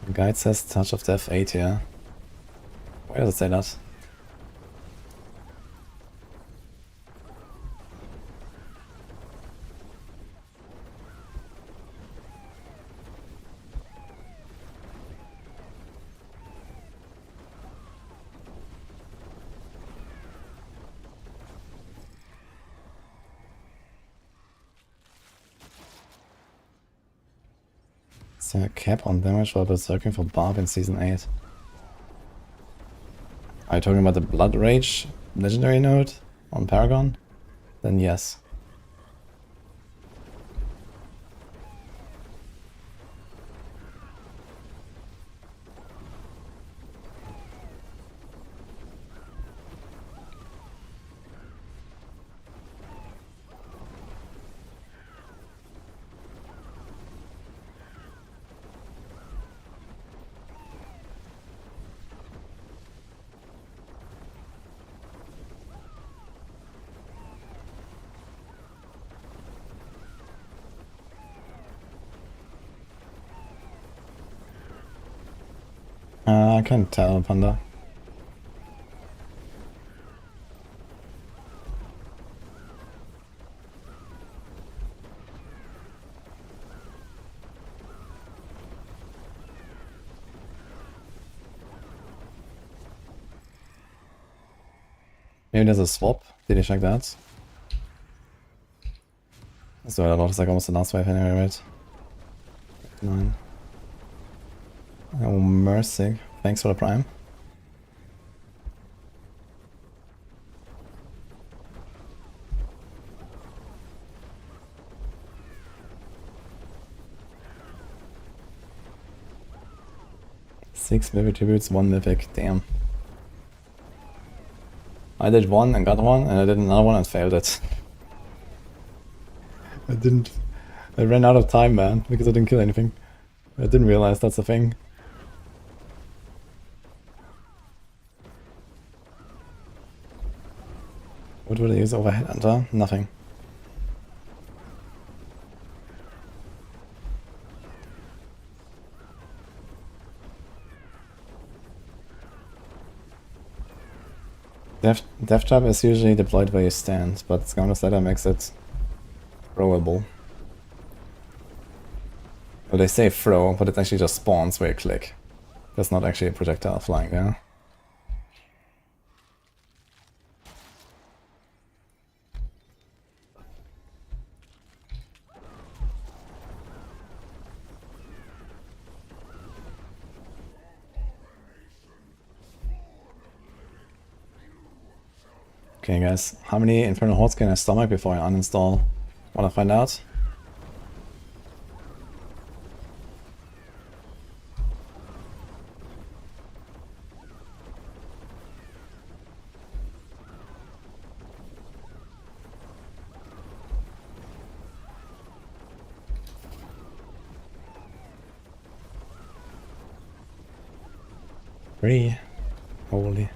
The guide says Touch of Death 8 here. Where does it say that? Is there a cap on damage while berserking for Barb in Season 8? Are you talking about the Blood Rage legendary node on Paragon? Then yes. I can't tell, Panda. Maybe there's a swap. Did you check that? So that looks like almost the last wave anyway, right? 9. Oh, mercy. Thanks for the prime. Six mythic tributes, 1 mythic. Damn. I did one and got one, and I did another one and failed it. I ran out of time, man, because I didn't kill anything. I didn't realize that's a thing. What would I use overhead hunter? Nothing. Death Trap is usually deployed where you stand, but Scoundrel Slider makes it throwable. Well, they say throw, but it actually just spawns where you click. There's not actually a projectile flying there. Okay guys, how many Infernal Hordes can I stomach before I uninstall? Wanna find out? Three. Holy.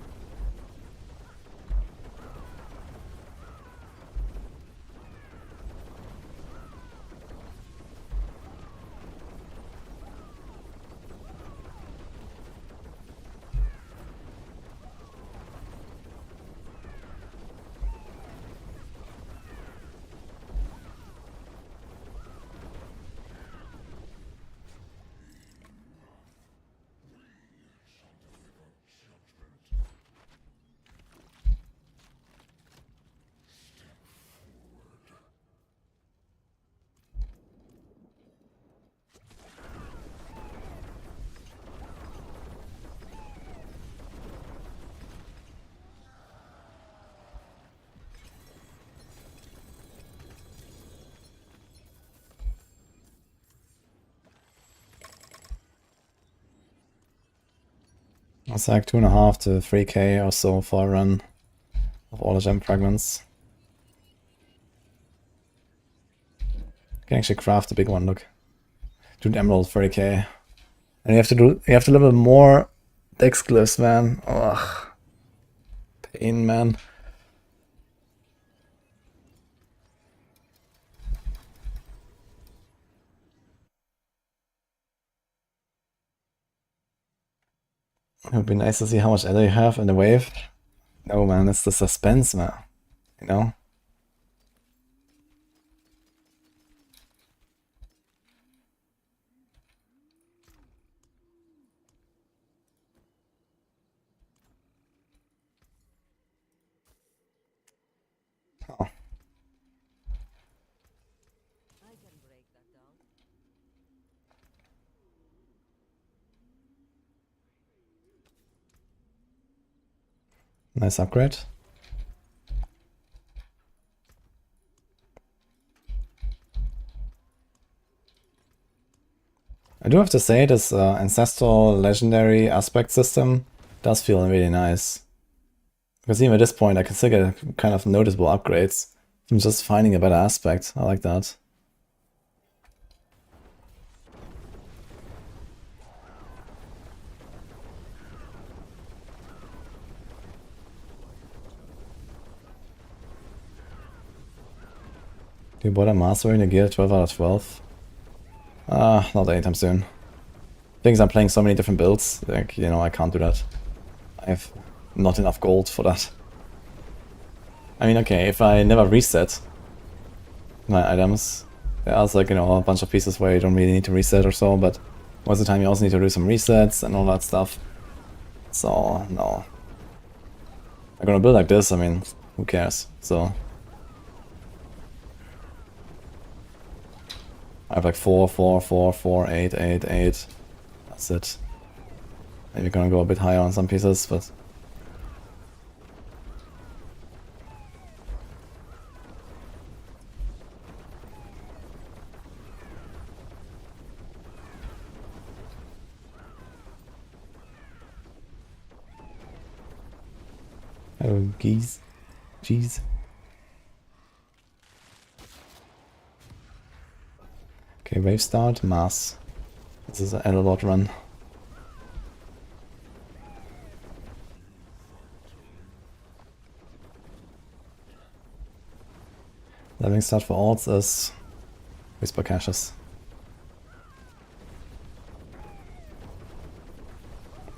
It's like 2.5 to 3k or so for a run of all the gem fragments. You can actually craft a big one, look. Dude, emerald 30k. And you have to level more dex glyphs, man. Ugh. Pain, man. It would be nice to see how much ether you have in the wave. No, man, it's the suspense, man. You know? Oh. I can break that down. Nice upgrade. I do have to say this ancestral legendary aspect system does feel really nice. Because even at this point I can still get kind of noticeable upgrades from just finding a better aspect. I like that. Do you bought a master in a gear 12 out of 12? Not anytime soon. Things I'm playing so many different builds, like, you know, I can't do that. I have not enough gold for that. I mean, okay, if I never reset my items, there's like, you know, a bunch of pieces where you don't really need to reset or so, but most of the time you also need to do some resets and all that stuff. So, no. I'm gonna build like this, I mean, who cares? So I have like 4, 4, 4, 4, 8, 8, 8. That's it. Maybe gonna go a bit higher on some pieces, but oh, geez. Jeez. Okay, wave start, mass. This is a lot run. Leveling start for alts is Whisper Caches.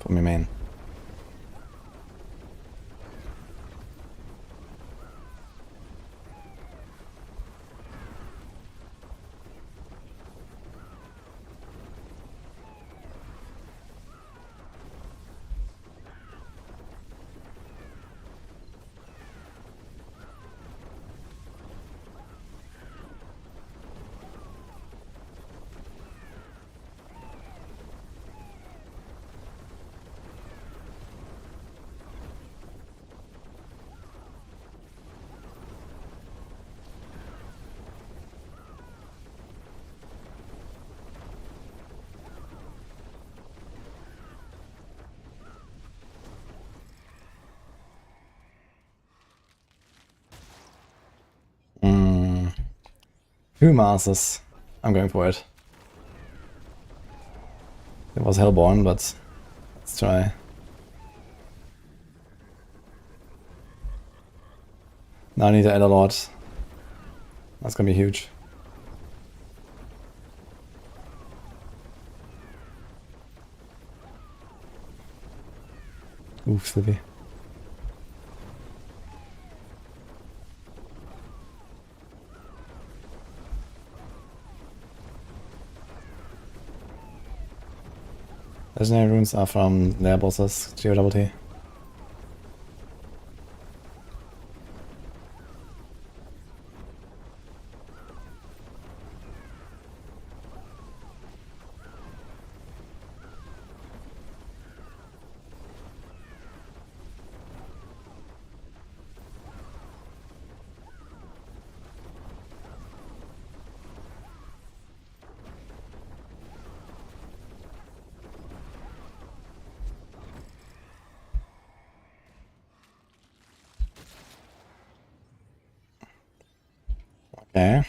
For me main. Two masses. I'm going for it. It was Hellborn, but let's try. Now I need to add a lot. That's gonna be huge. Oof, Slippy. Legendary runes are from their bosses, GOTT. Okay.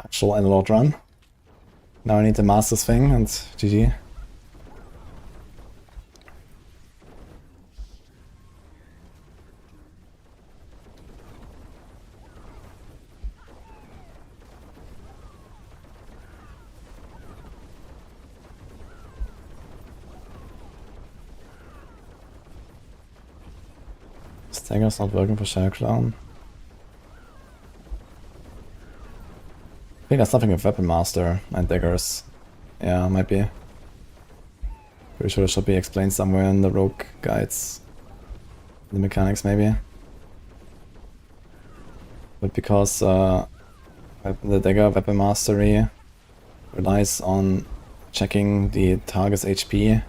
Actual analog run. Now I need to master this thing and GG. Stagger's not working for Shadow Clown. I think there's something with Weapon Master and daggers. Yeah, might be. Pretty sure it should be explained somewhere in the rogue guides. The mechanics maybe. But because the dagger weapon mastery relies on checking the target's HP,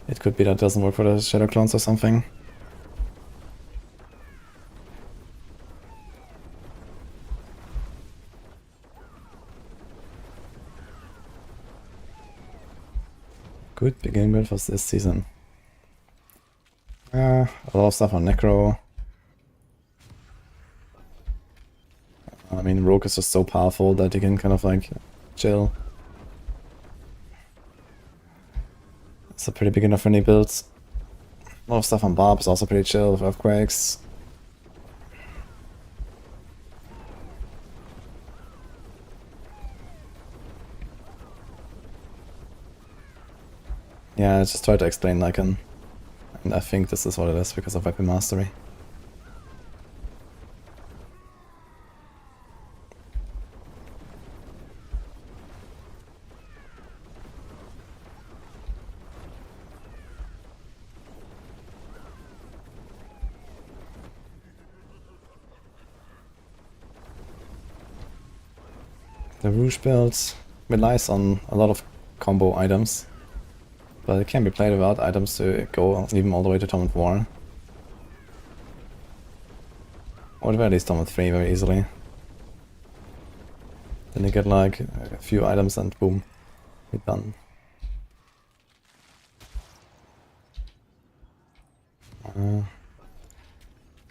it could be that it doesn't work for the Shadow Clones or something. good beginning build for this season. A lot of stuff on Necro. I mean, Rogue is just so powerful that you can kind of like chill. It's a pretty beginner friendly build. A lot of stuff on Barb is also pretty chill with Earthquakes. Yeah, I just tried to explain Lycan. And I think this is what it is because of weapon mastery. The Rouge build relies on a lot of combo items, but it can be played without items to go even all the way to Torment War. Or at very least Torment 3 very easily. Then you get like a few items and boom, you're done.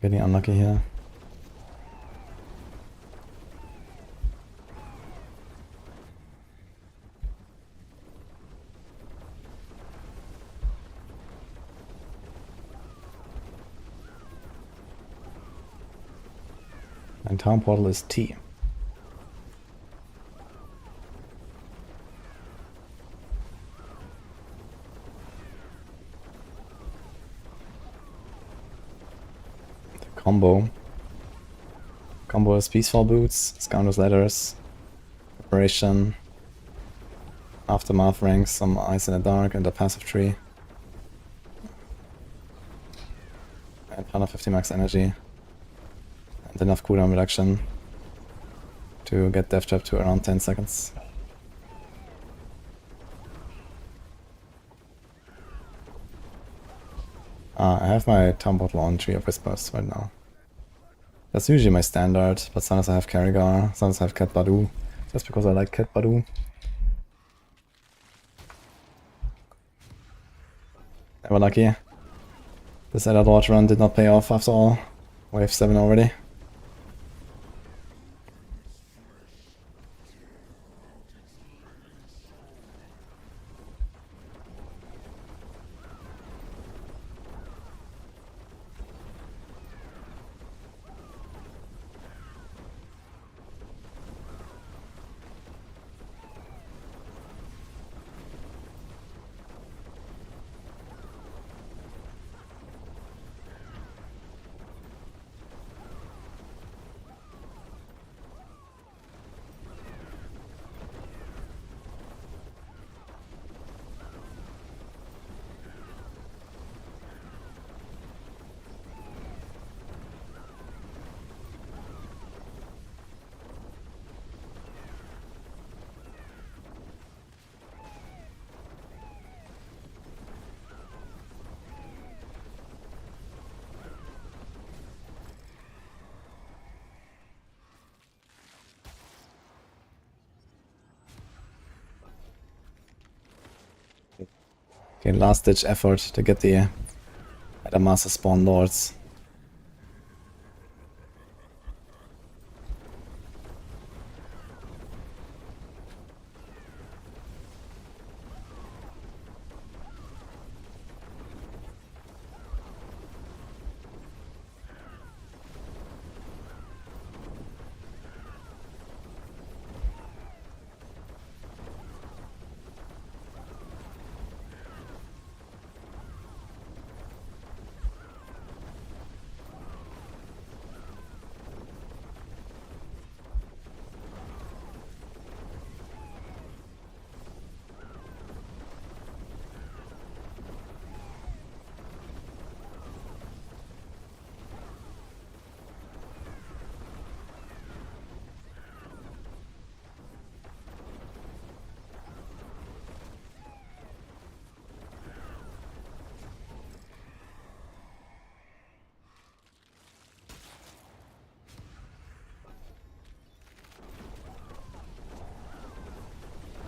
Getting unlucky here. And Town Portal is T. The combo is Peaceful Boots, Scoundrel's Letters, Preparation, Aftermath ranks, some Ice in the Dark, and a passive tree. And 150 max energy. And enough cooldown reduction to get Death Trap to around 10 seconds. I have my Town Portal on Tree of Whispers right now. That's usually my standard, but sometimes I have Carrigar, sometimes I have Cat Badu, just because I like Cat Badu. Never lucky. This Elder Lord run did not pay off after all. Wave 7 already. Okay, last ditch effort to get the Master Spawn Lords.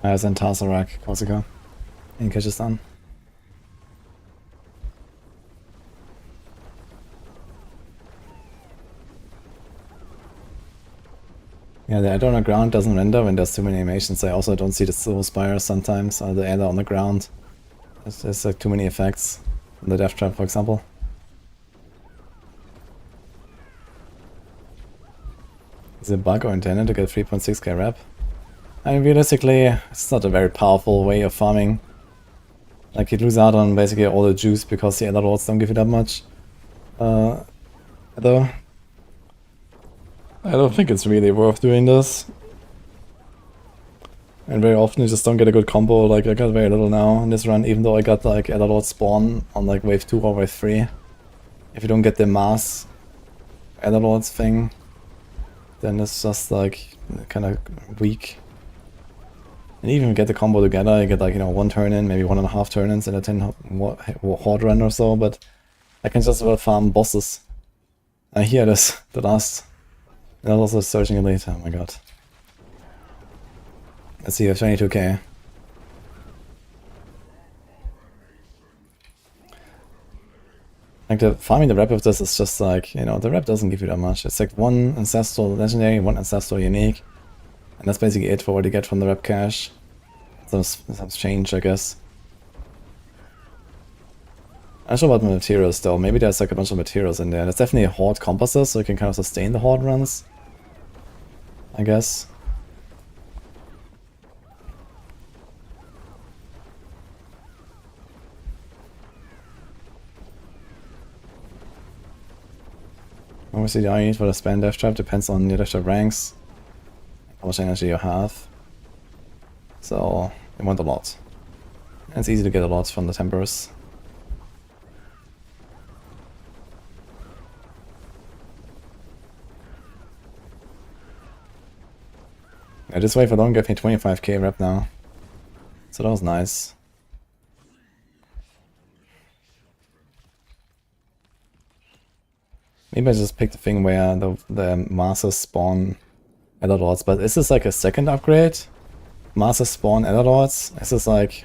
Then Tarsarak, Corsica, in Kyrgyzstan. Yeah, the adder on the ground doesn't render when there's too many animations. I also don't see the silver spires sometimes, or the adder on the ground. There's like too many effects. On the death trap, for example. Is it a bug or intended to get 3.6k rep? I mean, realistically, it's not a very powerful way of farming. Like, you lose out on basically all the juice because the other lords don't give you that much. Though, I don't think it's really worth doing this. And very often you just don't get a good combo. Like, I got very little now in this run, even though I got like Elder Lord spawn on like wave 2 or wave 3. If you don't get the mass Elder Lords thing, then it's just like kind of weak. And even if you get the combo together, you get like, you know, 1 turn in, maybe 1.5 turn ins in a 10 horde run or so, but I can just well farm bosses. Here it is, the last. And I was also searching it later, oh my god. Let's see, you have 22k. Like, farming the rep of this is just like, you know, the rep doesn't give you that much. It's like 1 ancestral legendary, 1 ancestral unique. And that's basically it for what you get from the rep cache. Some change, I guess. I'm not sure about the materials though. Maybe there's like a bunch of materials in there. There's definitely horde compasses, so you can kind of sustain the horde runs, I guess. Obviously the iron you need for the spam death trap depends on your death trap ranks, how much energy you have. So you want a lot. And it's easy to get a lot from the tempers. Yeah, this wave alone gave me 25k rep now. So that was nice. Maybe I just picked the thing where the masters spawn Elder Lords, but is this like a second upgrade? Masters spawn Elder Lords? Is this like,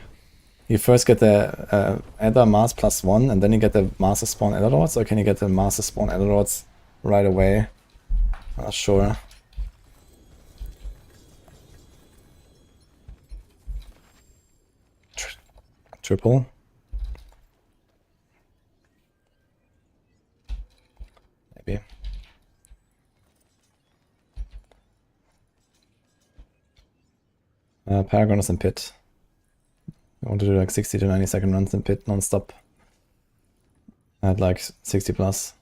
you first get the Elder Mass +1 and then you get the Master spawn Elder Lords, or can you get the Master spawn Elder Lords right away? I'm not sure. Triple? Maybe. Paragon is in pit. I want to do like 60 to 90 second runs in pit non-stop. At like 60 plus.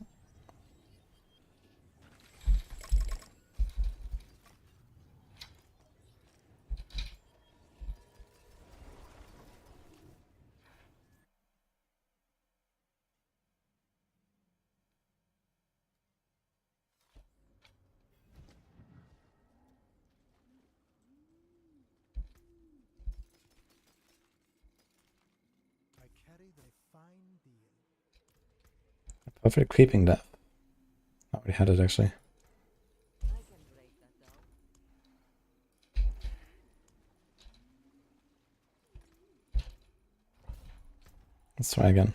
I carry the fine deal. Perfect creeping death. I already had it actually. I can break that down. Let's try again.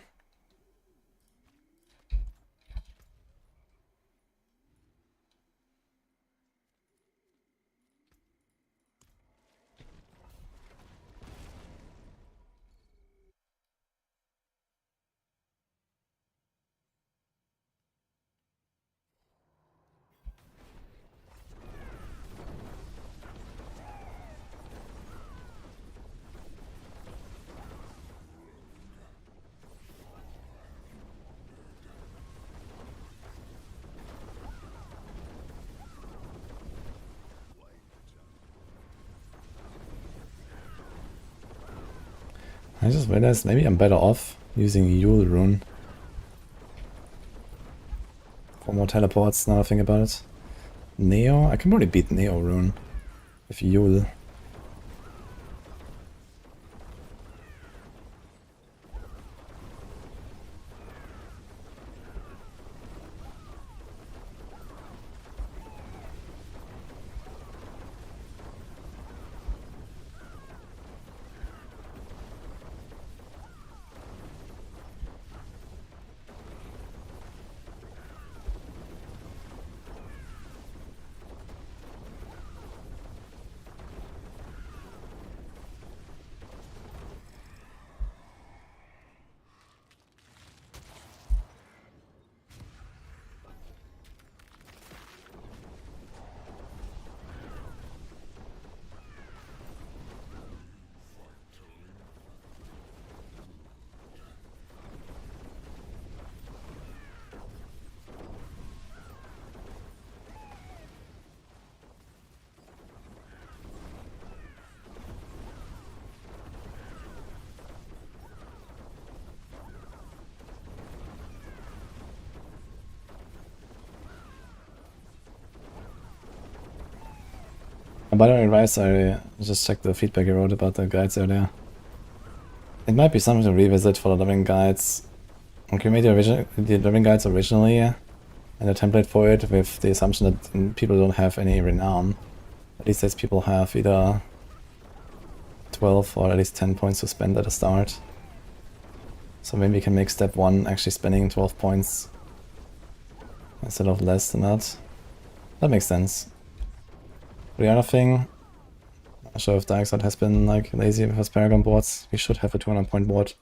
I just realized maybe I'm better off using Yule Rune for more teleports now I think about it. Neo? I can probably beat Neo Rune with Yule. By the way, Rice, I just checked the feedback you wrote about the guides earlier. It might be something to revisit for the living guides. Okay, we made the living guides originally, and a template for it with the assumption that people don't have any renown. At least these people have either 12 or at least 10 points to spend at the start. So maybe we can make step 1 actually spending 12 points instead of less than that. That makes sense. The other thing, I'm not sure if Darkside has been like lazy with his Paragon boards. We should have a 200 point board.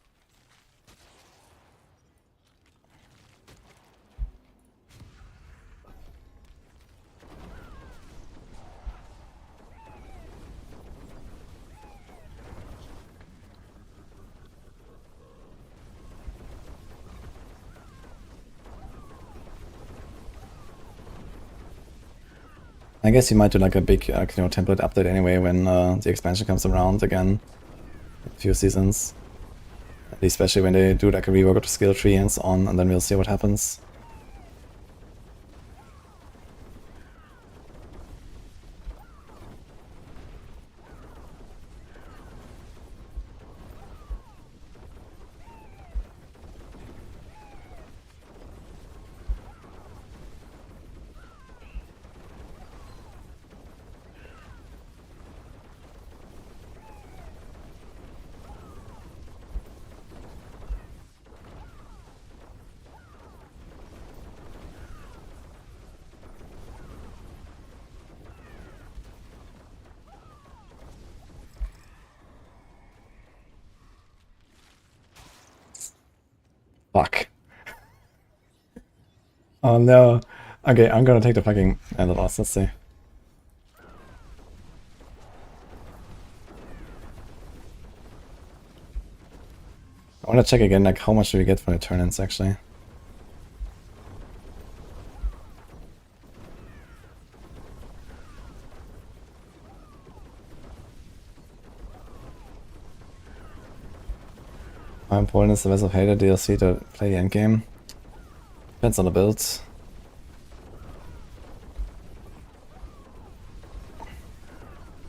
I guess you might do like a big template update anyway when the expansion comes around again in a few seasons. Especially when they do like a rework of the skill tree and so on, and then we'll see what happens. Fuck. Oh no. Okay, I'm gonna take the fucking end of us, let's see. I wanna check again, like how much do we get from the turn-ins actually. How important is the Vessel of Hater DLC to play the endgame? Depends on the build.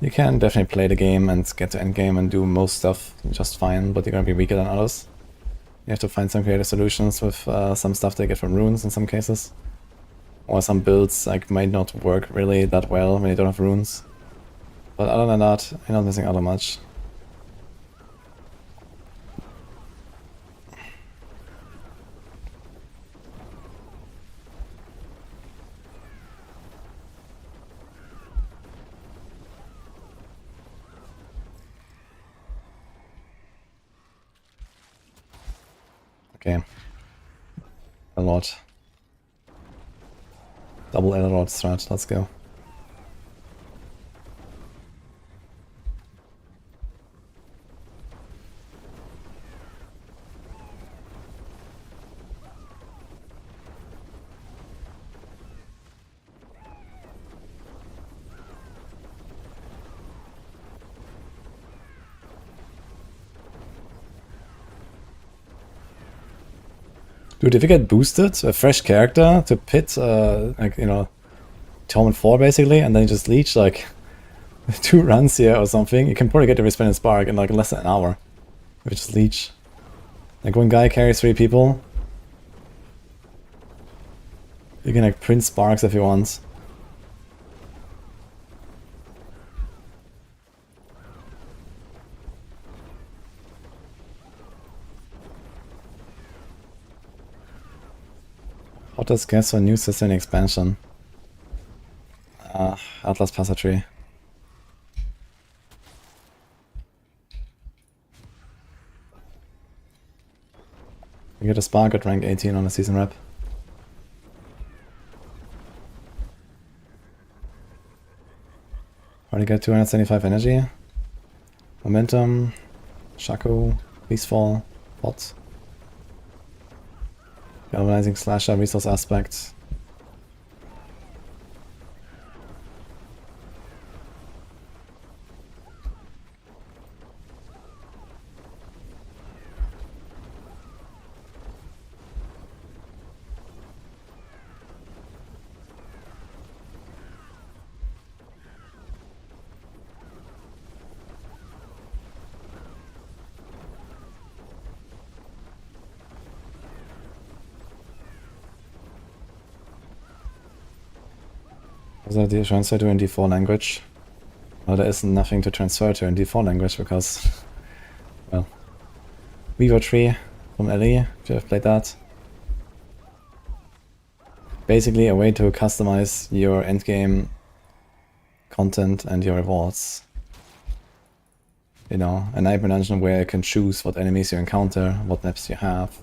You can definitely play the game and get to endgame and do most stuff just fine, but you're gonna be weaker than others. You have to find some creative solutions with some stuff they get from runes in some cases. Or some builds like might not work really that well when you don't have runes. But other than that, you're not missing out on much. Okay. A lot. Double Elrod strat, let's go. Dude, if you get boosted, a fresh character to pit, like, you know, Torment 4 basically, and then you just leech like 2 runs here or something, you can probably get the Refinement Spark in like less than an hour. If you just leech. Like one guy carries 3 people. You can like print sparks if you want. Hottest guess for new system expansion. Atlas Passatory. You get a spark at rank 18 on a season rep. Already got 275 energy. Momentum. Shaco. Peacefall. Pot. Galvanizing Slasher, Resource Aspect. Was that the transfer to in D4 language? Well, there is nothing to transfer to in D4 language because, well, Weaver Tree from LE, if you have played that. Basically a way to customize your endgame content and your rewards. You know, a nightmare dungeon where you can choose what enemies you encounter, what maps you have,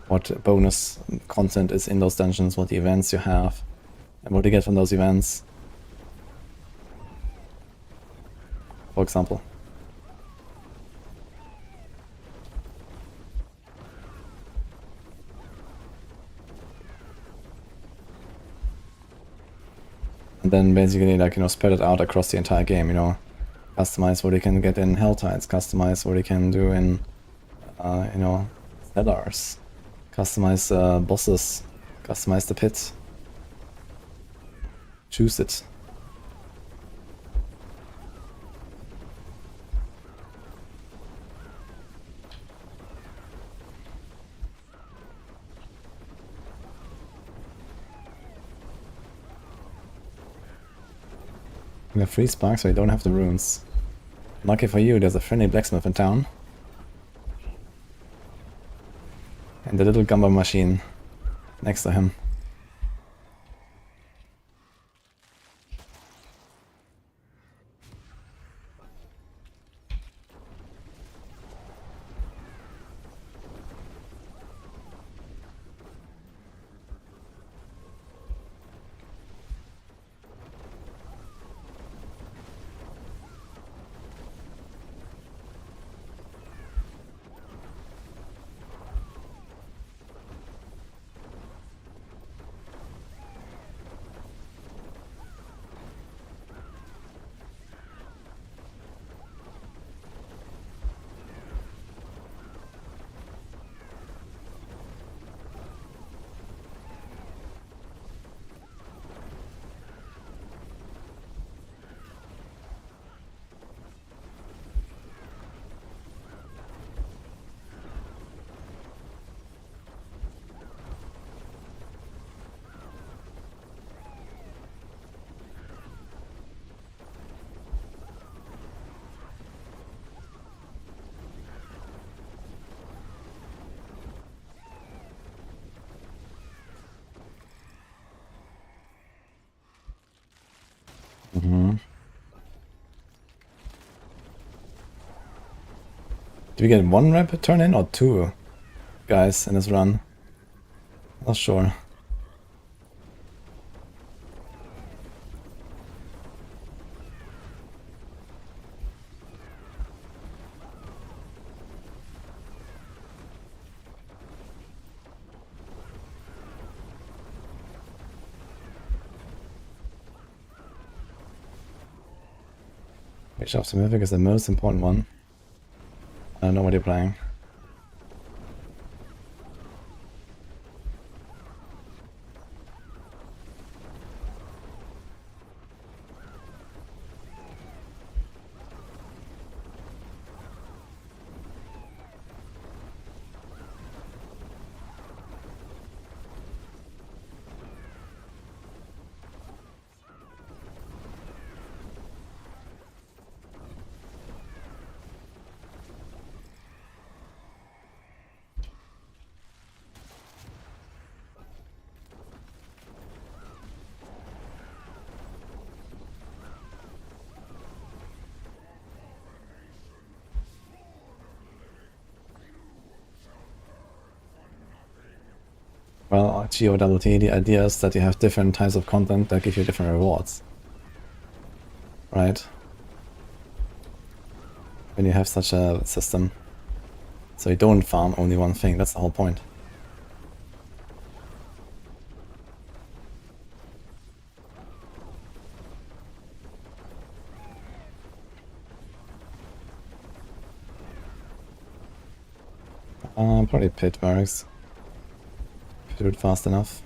what bonus content is in those dungeons, what events you have, and what you get from those events. For example. And then basically, like, you know, spread it out across the entire game, you know. Customize what you can get in Helltides, customize what you can do in, you know, cellars. Customize bosses, customize the pit. Choose it. You have 3 sparks, so you don't have the runes. Lucky for you, there's a friendly blacksmith in town. And the little gumbo machine next to him. Do we get 1 rep turn in or 2 guys in this run? Not sure. Which of the Mythic is the most important one? I don't know what you're playing. Well, GOWT, the idea is that you have different types of content that give you different rewards. Right? When you have such a system. So you don't farm only one thing, that's the whole point. Probably pit barracks. If you do it fast enough.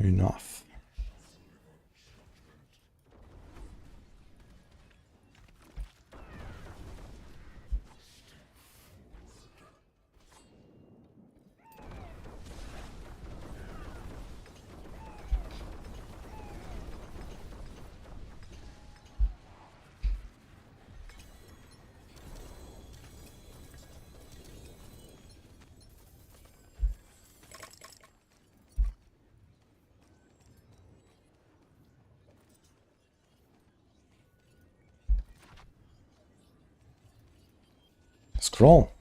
enough. Scroll.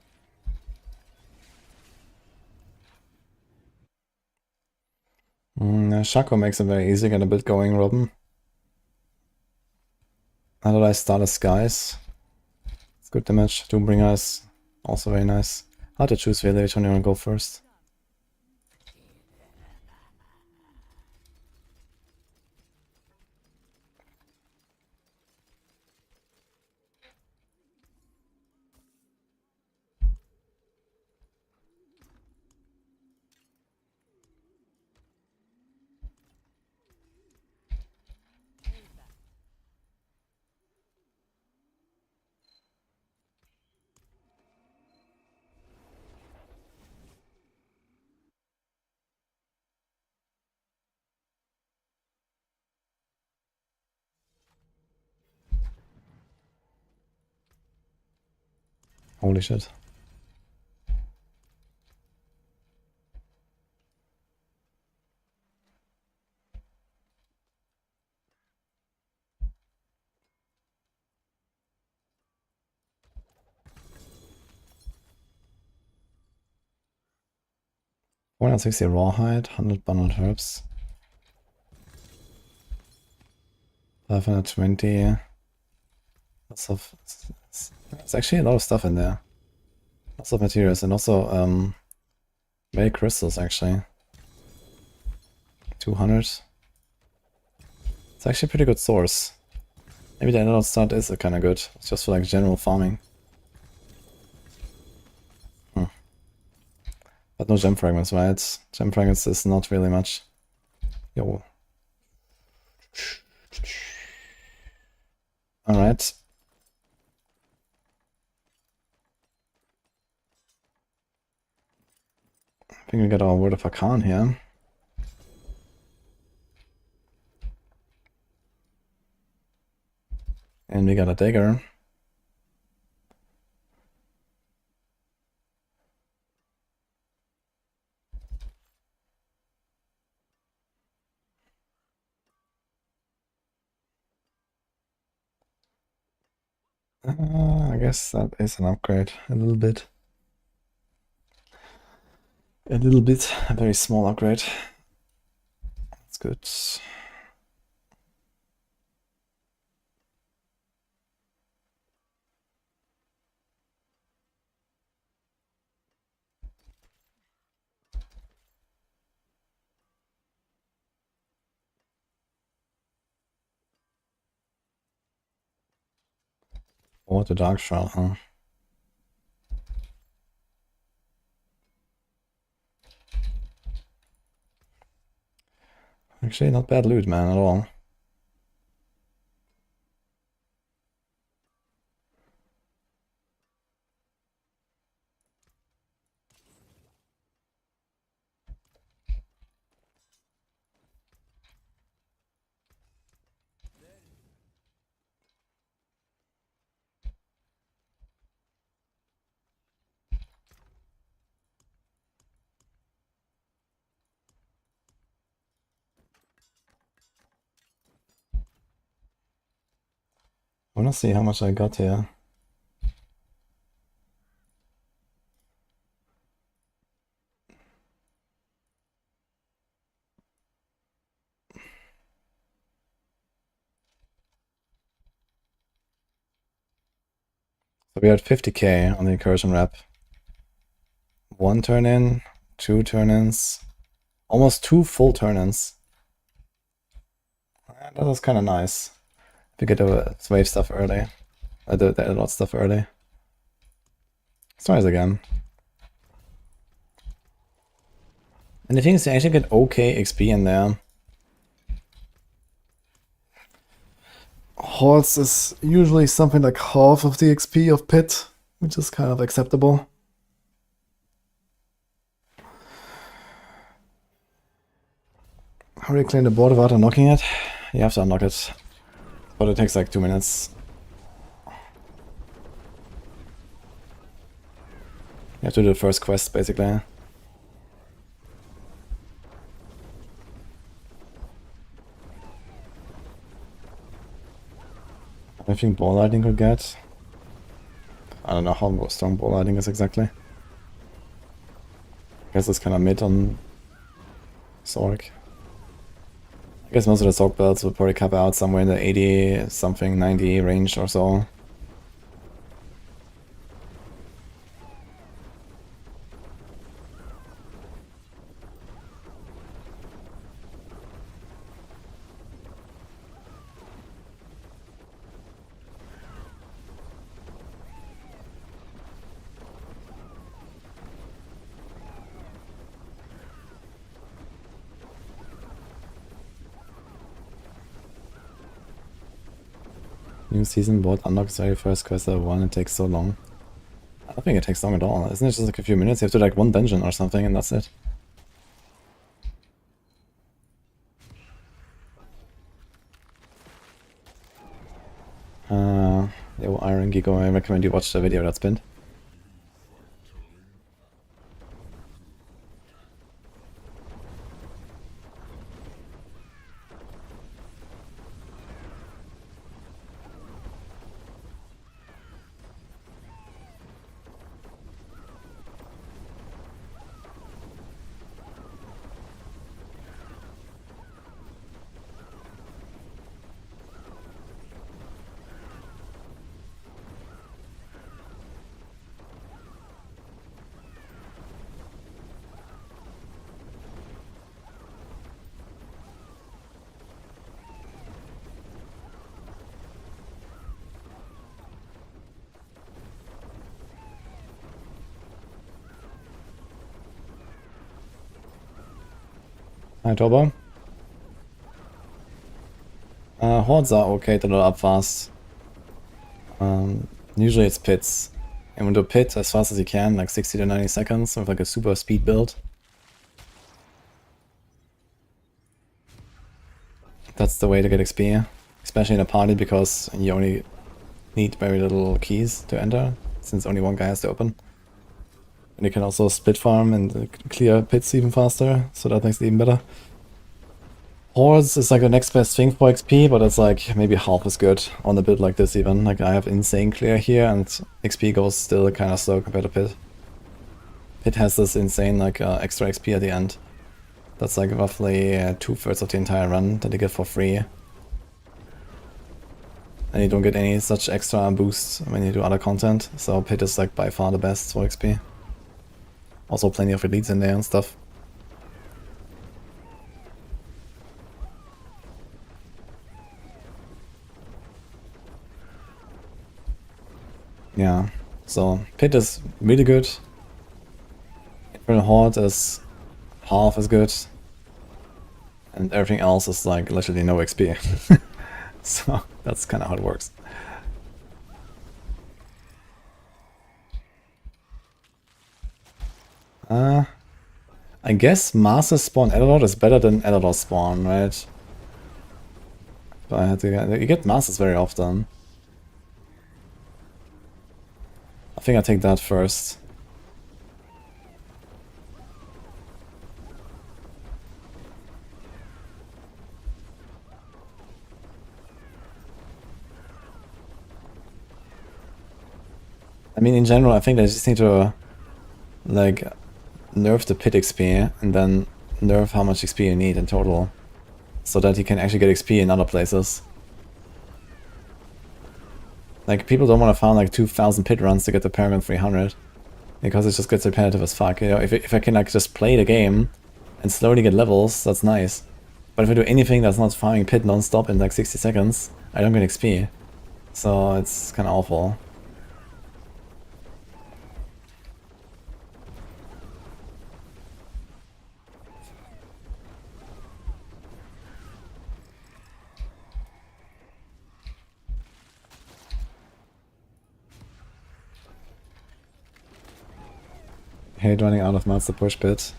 Shaco makes it very easy, get a bit going, Robin. How did I start as Skies? It's good damage. Doombringer is also very nice. Hard to choose really which one you want to go first. Holy shit. $160 rawhide, 100 bundled herbs. 520. Lots of... It's actually a lot of stuff in there. Lots of materials and also very crystals actually. 200. It's actually a pretty good source. Maybe the antidote start is kind of good. It's just for like general farming. But no gem fragments, right? Gem fragments is not really much. Yo. Alright. I think we got our Word of Arcane here. And we got a dagger. I guess that is an upgrade, a little bit. A little bit, a very small upgrade. That's good. Oh, the Dark Shroud, huh? Actually, not bad loot, man, at all. I wanna see how much I got here. So we had 50k on the incursion rep. 1 turn in, 2 turn ins, almost 2 full turn ins. That was kind of nice. If we get the wave stuff early, the lot stuff early. Let's try this again. And the thing is, you actually get okay XP in there. Hordes is usually something like half of the XP of Pit, which is kind of acceptable. How do you clean the board without unlocking it? You have to unlock it, but it takes like 2 minutes. You have to do the first quest, basically. I think ball lightning could get. I don't know how strong ball lightning is exactly. I guess it's kind of mid on Sorc. I guess most of the Sorc belts would probably cap out somewhere in the 80 something, 90 range or so. New season board unlocks very first quest level 1, it takes so long. I don't think it takes long at all. Isn't it just like a few minutes? You have to do like one dungeon or something and that's it. Yo, Iron Geeko, I recommend you watch the video that's pinned. Hi, Torbo. Hordes are okay to load up fast. Usually it's pits. And when you do pit as fast as you can, like 60 to 90 seconds with like a super speed build. That's the way to get XP, especially in a party because you only need very little keys to enter, since only one guy has to open. And you can also split farm and clear pits even faster, so that makes it even better. Hordes is like the next best thing for XP, but it's like maybe half as good on a build like this even. Like I have insane clear here and XP goes still kind of slow compared to Pit. Pit has this insane like extra XP at the end. That's like roughly 2/3 of the entire run that you get for free. And you don't get any such extra boosts when you do other content, so Pit is like by far the best for XP. Also plenty of elites in there and stuff. Yeah, so Pit is really good. Infernal Horde is half as good. And everything else is like literally no XP. So that's kind of how it works. I guess Master Spawn Eldor is better than Eldor Spawn, right? But I had to, you get Masters very often. I think I'll take that first. I mean, in general, I think they just need to, like, nerf the Pit XP and then nerf how much XP you need in total, so that you can actually get XP in other places. Like, people don't want to farm like 2,000 Pit runs to get the Paragon 300, because it just gets repetitive as fuck. You know, if I can like just play the game and slowly get levels, that's nice. But if I do anything that's not farming Pit non-stop in like 60 seconds, I don't get XP. So it's kind of awful. Hate running out of master push pit.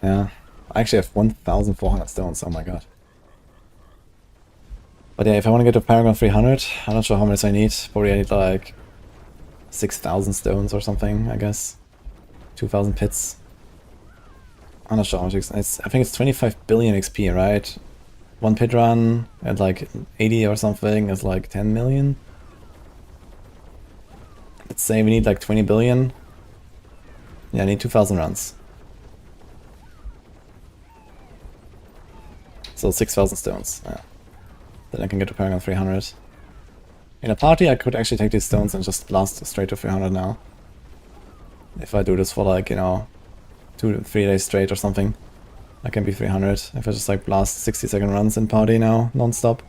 Yeah. I actually have 1,400 stones, oh my god. But yeah, if I want to get to Paragon 300, I'm not sure how much I need. Probably I need like 6,000 stones or something, I guess. 2,000 pits. I'm not sure how much I think it's 25 billion XP, right? One pit run at like 80 or something is like 10 million. Let's say we need like 20 billion. Yeah, I need 2,000 runs. So 6,000 stones. Yeah. Then I can get to Paragon 300. In a party I could actually take these stones and just blast straight to 300 now. If I do this for like, you know, 2 to 3 days straight or something. I can be 300 if I just like blast 60-second runs in party now, non-stop.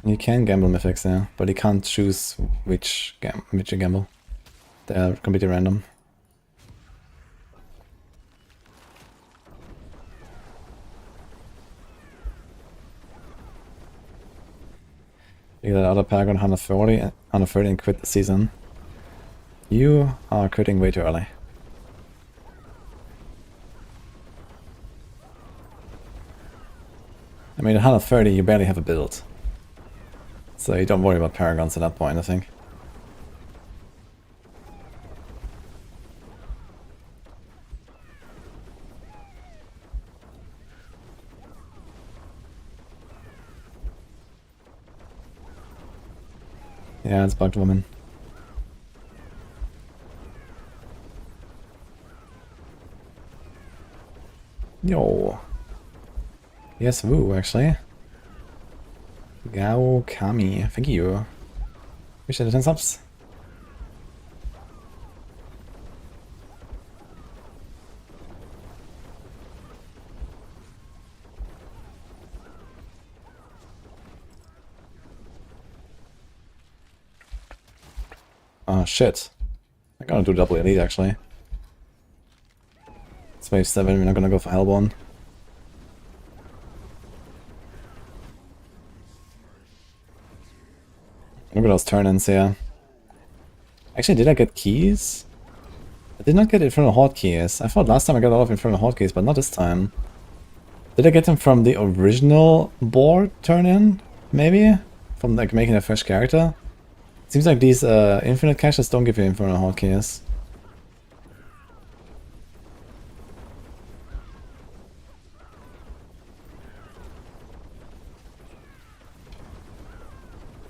You can gamble Mythics, yeah, but you can't choose which you gamble. They are completely random. You get out of Paragon 130 and quit the season. You are quitting way too early. I mean, at 130 you barely have a build. So you don't worry about Paragons at that point, I think. Yeah, it's bugged woman. Yo. Yes, woo, actually. Gao Kami, thank you. Appreciate the 10 subs. Oh shit. I'm gonna do double elite actually. It's wave 7, we're not gonna go for Hellborn. Look at those turn-ins here. Actually, did I get keys? I did not get Infernal Horde keys. I thought last time I got a lot of Infernal Horde keys, but not this time. Did I get them from the original board turn-in? Maybe? From like making a fresh character? Seems like these infinite caches don't give you Infernal Horde keys.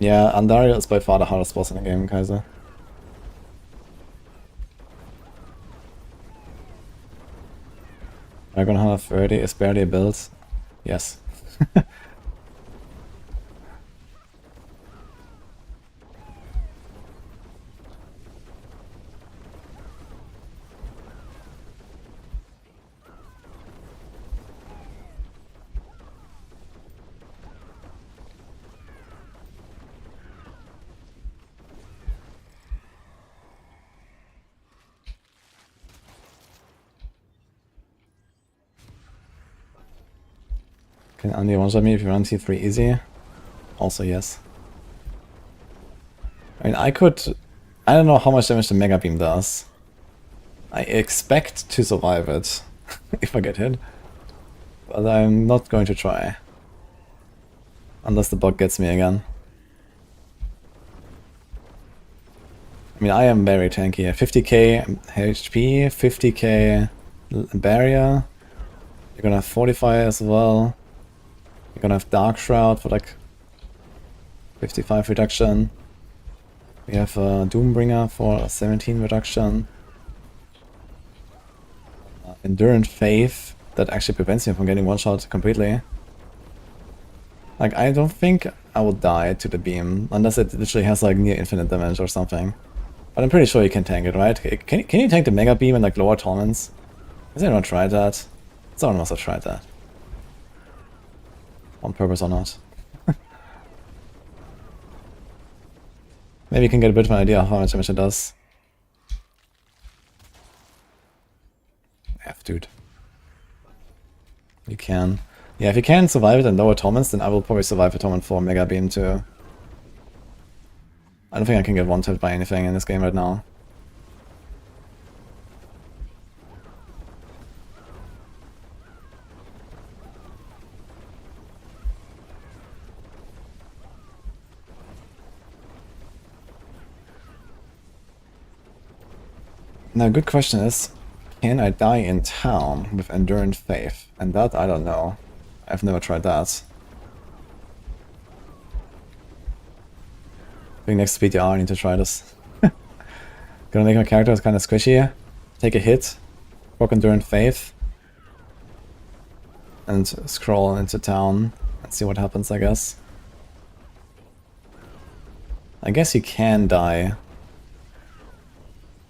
Yeah, Andaria is by far the hardest boss in the game, Kaiser. Paragon 130 is barely a build. Yes. Can Andy one-shot me if you run T3 easy? Also yes. I mean, I don't know how much damage the Mega Beam does. I expect to survive it, if I get hit. But I'm not going to try. Unless the bug gets me again. I mean, I am very tanky. 50k HP, 50k barrier. You're gonna have Fortify as well. You're gonna have Dark Shroud for like 55 reduction. We have Doombringer for 17 reduction. Endurant Faith that actually prevents you from getting one-shot completely. Like, I don't think I will die to the beam unless it literally has like near infinite damage or something. But I'm pretty sure you can tank it, right? Can you tank the Mega Beam and like lower torments? Has anyone tried that? Someone must have tried that. On purpose or not. Maybe you can get a bit of an idea of how much damage it does. F, dude. You can. Yeah, if you can survive it and lower torments, then I will probably survive a torment 4 Mega Beam too. I don't think I can get one-tapped by anything in this game right now. Now, good question is, can I die in town with Endurance Faith? And that, I don't know. I've never tried that. I think next PTR I need to try this. Gonna make my character kind of squishy, take a hit, proc Endurance Faith, and scroll into town and see what happens, I guess. I guess you can die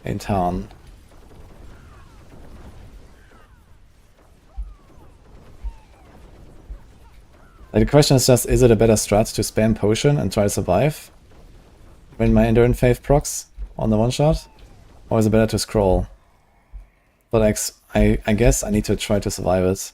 in town. Like, the question is just, is it a better strat to spam potion and try to survive when my Endurance Faith procs on the one-shot? Or is it better to scroll? But I guess I need to try to survive it.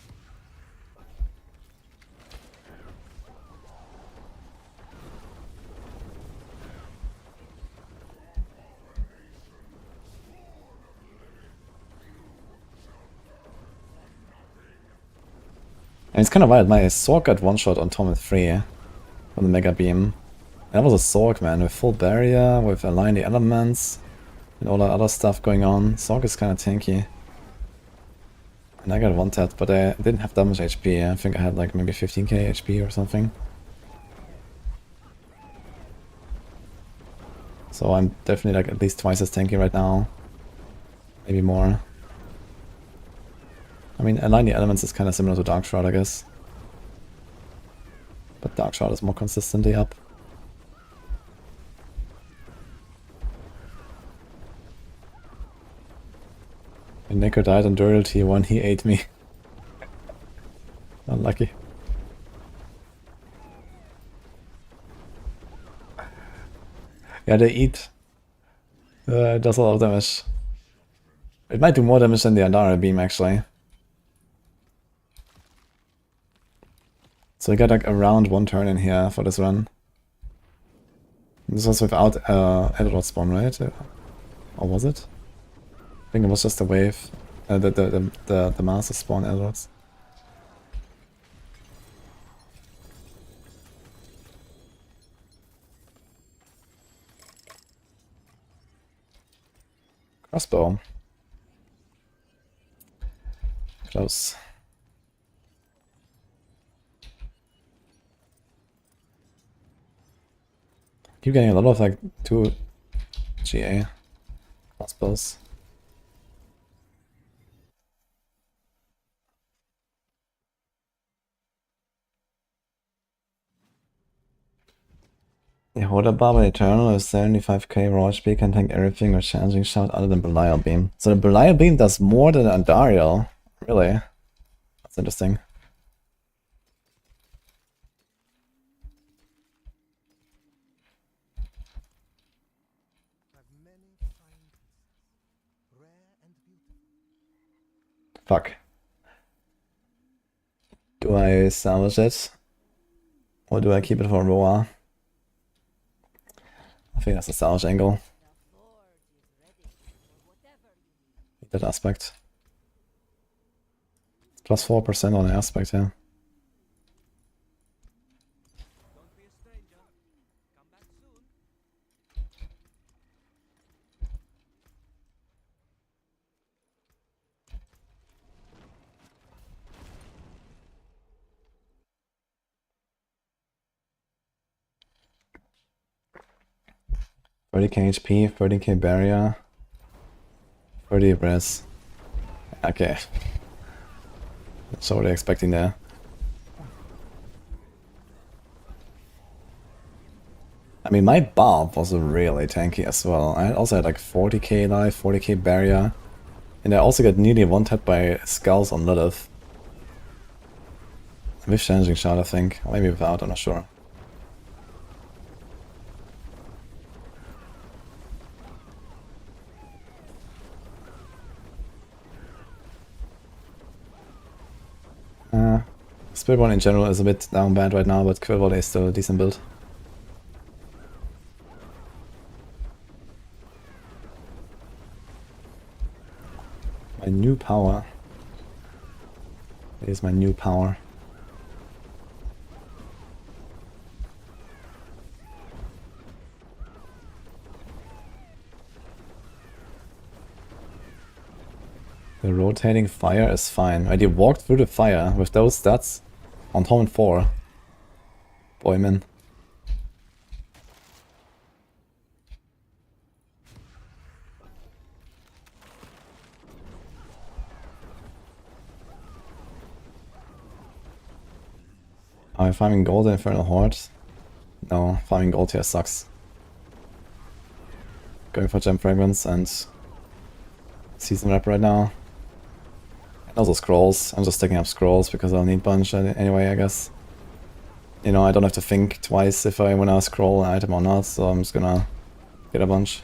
And it's kind of wild, my Sorc got one-shot on Torment 3 from the Mega Beam. That was a Sorc, man, with full barrier, with align the elements, and all that other stuff going on. Sorc is kind of tanky. And I got one-tapped, but I didn't have that much HP. I think I had like maybe 15k HP or something. So I'm definitely like at least twice as tanky right now. Maybe more. I mean, align the elements is kind of similar to Dark Shroud, I guess. But Dark Shroud is more consistently up. When Neko died on Dural T1, he ate me. Unlucky. Yeah, they eat. It does a lot of damage. It might do more damage than the Andara beam, actually. So we got like around 1 turn in here for this run. This was without Eldrod spawn, right? Or was it? I think it was just a wave. The master spawn Eldrods. Crossbow. Close. Keep getting a lot of like 2 GA crossbows. The Horda Barb Eternal is 75k raw HP, can tank everything with challenging shout other than Belial Beam. So the Belial Beam does more than Andariel. Really? That's interesting. Fuck. Do I salvage it? Or do I keep it for Roa? I think that's a salvage angle. That aspect. Plus 4% on the aspect, yeah. Don't be a stranger. Come back soon. $30k HP, 30k barrier, 30 res. Okay. That's what they're expecting there. I mean, my Barb was really tanky as well. I also had like 40k life, 40k barrier. And I also got nearly one-tapped by Skulls on Lilith. With Challenging Shot, I think. Or maybe without, I'm not sure. Spirit One in general is a bit down bad right now, but Quill Volley is still a decent build. My new power. Here's my new power. The rotating fire is fine. Right, you walked through the fire with those stats on Torment 4. Boy, man. Are you farming gold in Infernal Horde? No, farming gold here sucks. Going for gem fragments and season wrap right now. And also scrolls. I'm just taking up scrolls because I'll need bunch anyway, I guess. You know, I don't have to think twice if I wanna scroll an item or not, so I'm just gonna get a bunch.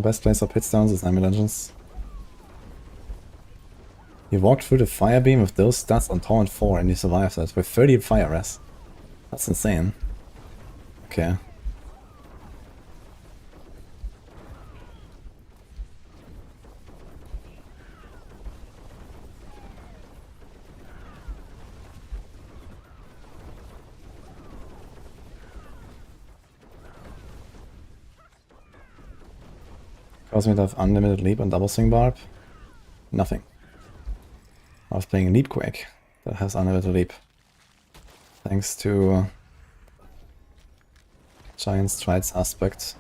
Best place for pit stones is Nightmare Dungeons. You walked through the fire beam with those stats on Torrent 4 and you survived that with 30 fire res. That's insane. Okay. Cause me to have unlimited leap and double swing barb? Nothing. I was playing Leap Quake that has unlimited leap. Thanks to Giant Strides aspect,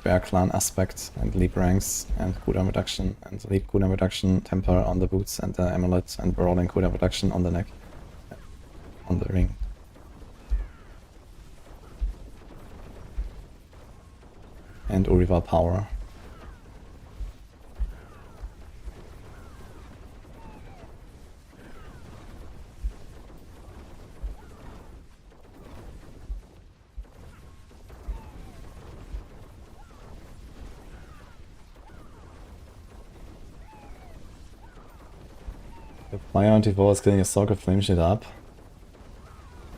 Bear Clan aspect, and leap ranks, and cooldown reduction, and leap cooldown reduction, temper on the boots and the amulet, and brawling cooldown reduction on the neck, on the ring. And Urival power. The fire on T4 is getting a Sorc of flame shit up.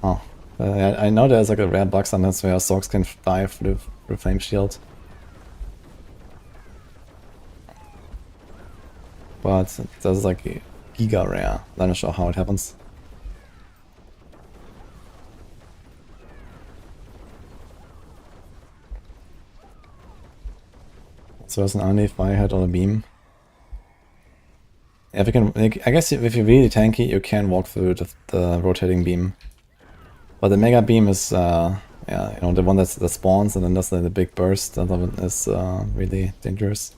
Oh. I know there's like a rare bug sometimes where Sorcs can die through the flame shield. But that's like a giga rare. I'm not sure how it happens. So there's an only firehead or a beam. If you can, I guess if you're really tanky, you can walk through the rotating beam. But the mega beam is, yeah, you know, the one that spawns and then does the big burst. That one is really dangerous.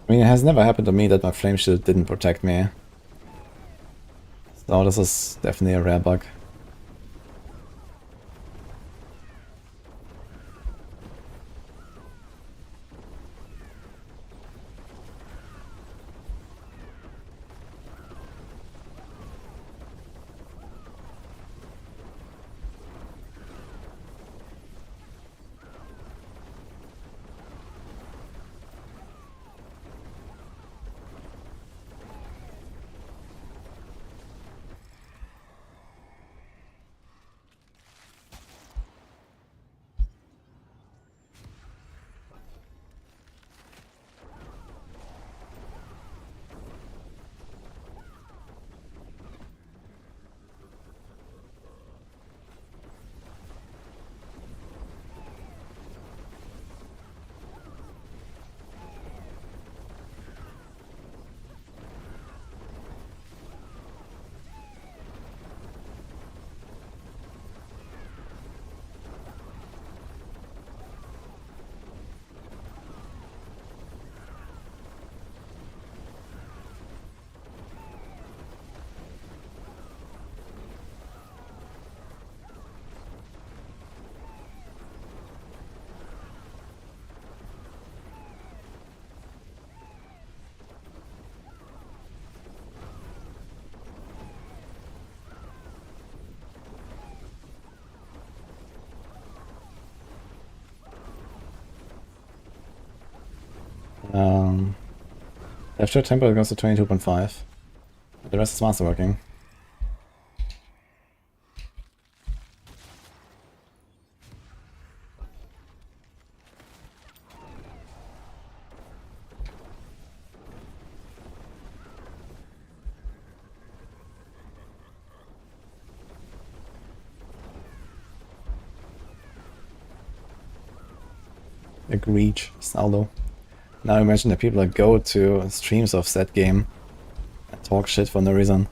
I mean, it has never happened to me that my flame shield didn't protect me. So this is definitely a rare bug. After temper goes to 22.5. The rest is masterworking. Agreed, Saldo. Now imagine the people that go to streams of that game and talk shit for no reason.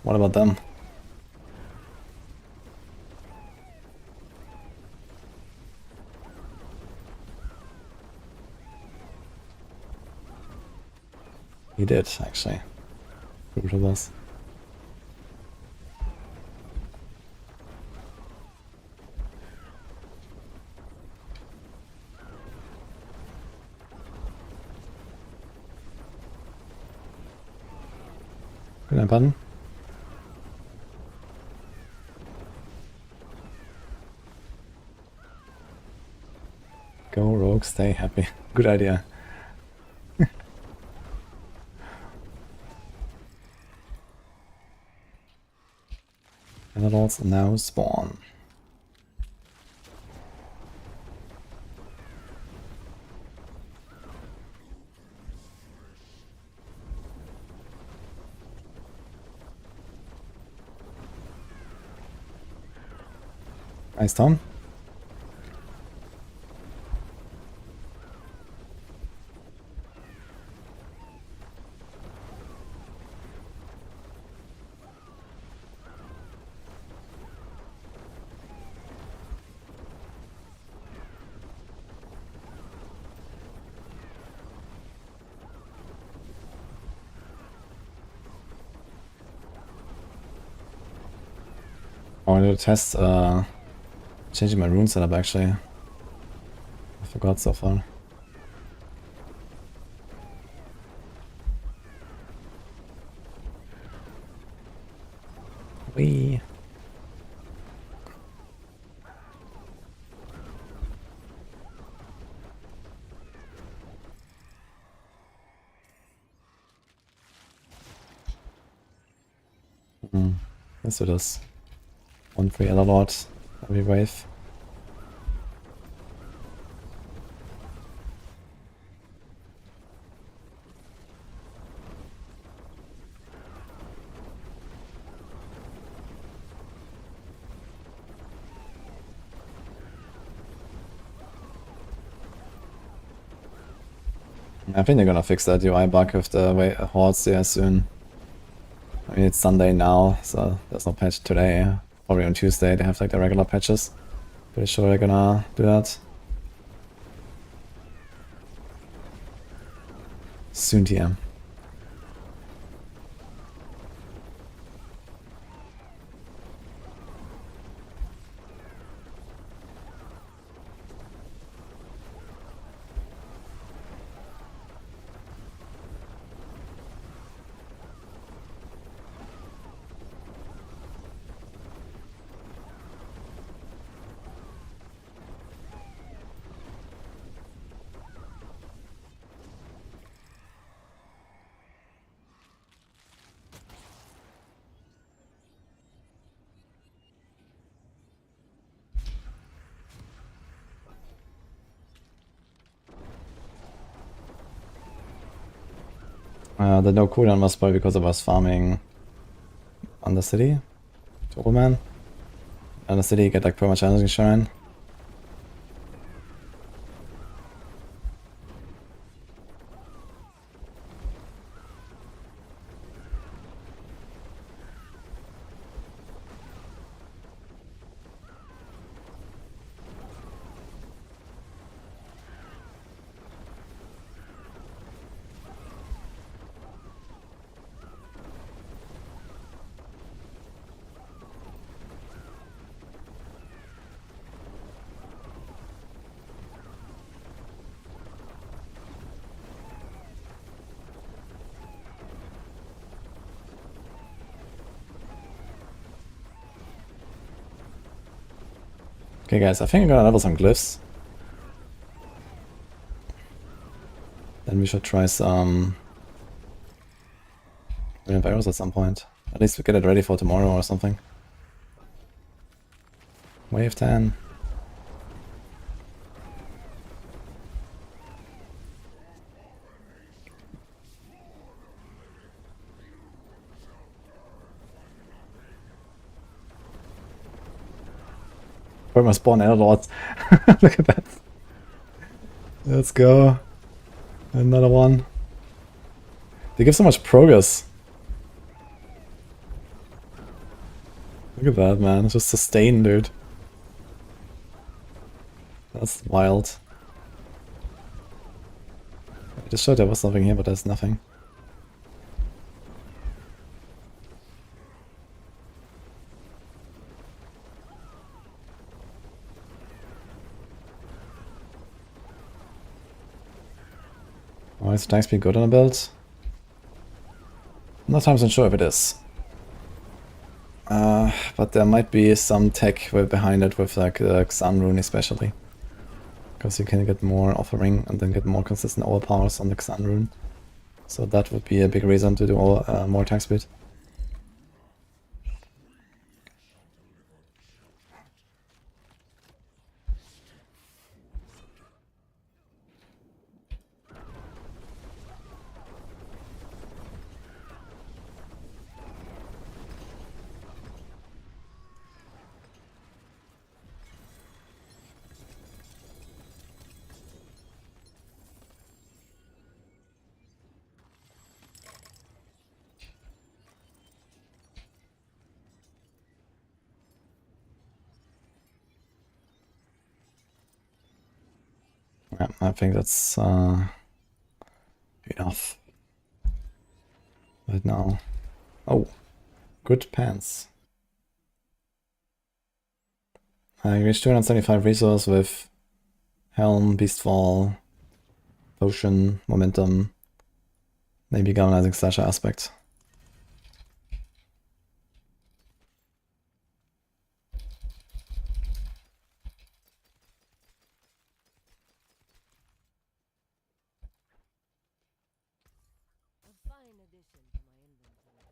What about them? He did, actually. Brutal was. Good button. Go rogue, stay happy. Good idea. And it also now spawn. Nice, Tom. I wanted to test changing my rune setup actually. I forgot so far. Wee. Let's do this. One free other lord every wave. I think they're gonna fix that UI bug with the hordes there soon. I mean, it's Sunday now, so there's no patch today. Probably on Tuesday they have like the regular patches. Pretty sure they're gonna do that. Soon TM. The no cooldown was probably because I was farming on the city to old man. On the city you get like pretty much energy shrine. Okay guys, I think I'm gonna level some glyphs. Then we should try some We have arrows at some point. At least we get it ready for tomorrow or something. Wave 10. Where my spawn airlords? Look at that. Let's go. Another one. They give so much progress. Look at that, man. It's just sustain, dude. That's wild. I just thought there was something here, but there's nothing. Oh, is attack speed good on a build? Not 100% sure if it is. But there might be some tech behind it with like Xan Rune especially. Because you can get more offering and then get more consistent overpowers on the Xan Rune. So that would be a big reason to do more attack speed. Yeah, I think that's enough right now. Oh, good pants. I reached 275 resource with Helm, Beastfall, Potion, Momentum, maybe Galvanizing Slasher Aspect. A fine addition to my inventory.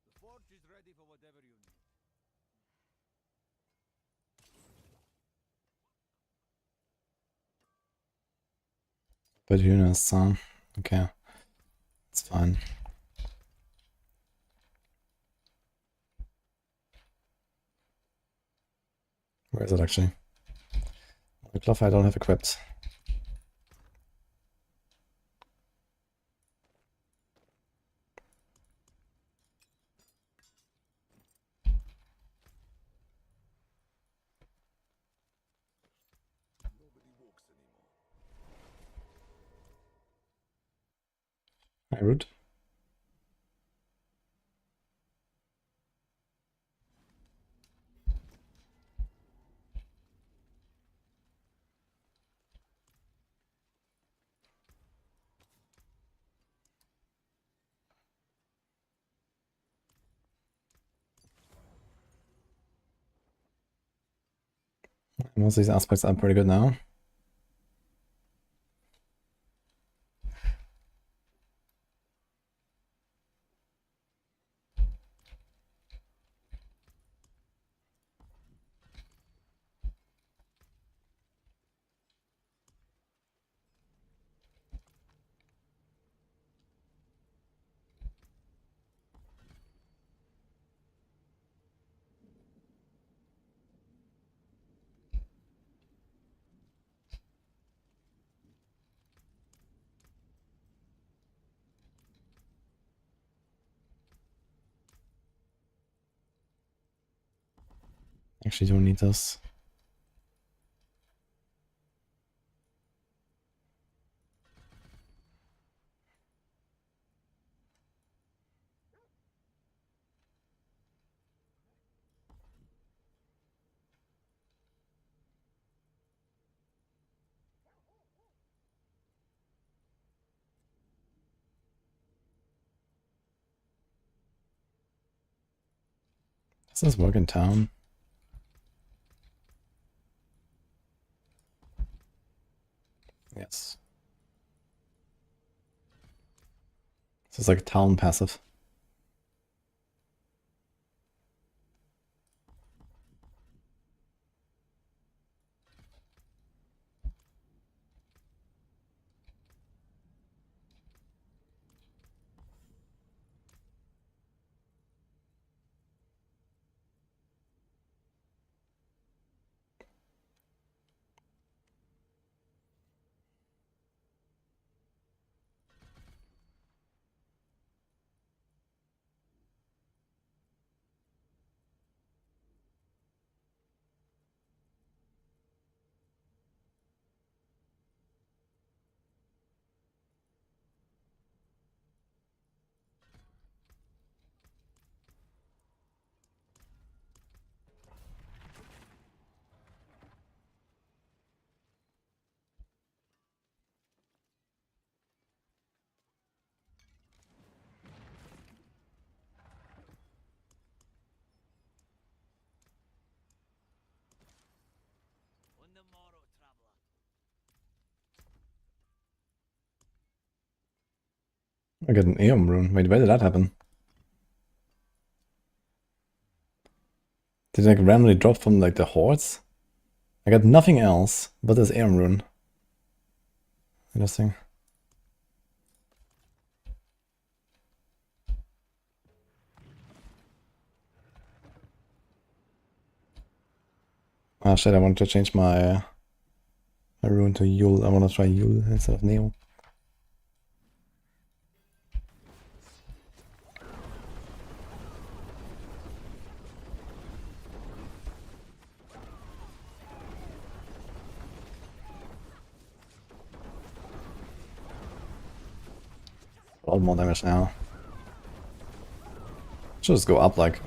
The forge is ready for whatever you need. But Eunice, okay, it's fine. Where is it actually? The glove I don't have equipped. Nobody walks anymore. Hi, Root. Most of these aspects are pretty good now. Actually don't need this. Does this work in town? Yes. This is like a town passive. I got an Aeon rune. Wait, where did that happen? Did it like randomly drop from like the hordes? I got nothing else but this Aeon rune. Interesting. Ah shit, I wanted to change my rune to Yule. I want to try Yule instead of Neo. A lot more damage now. Should just go up like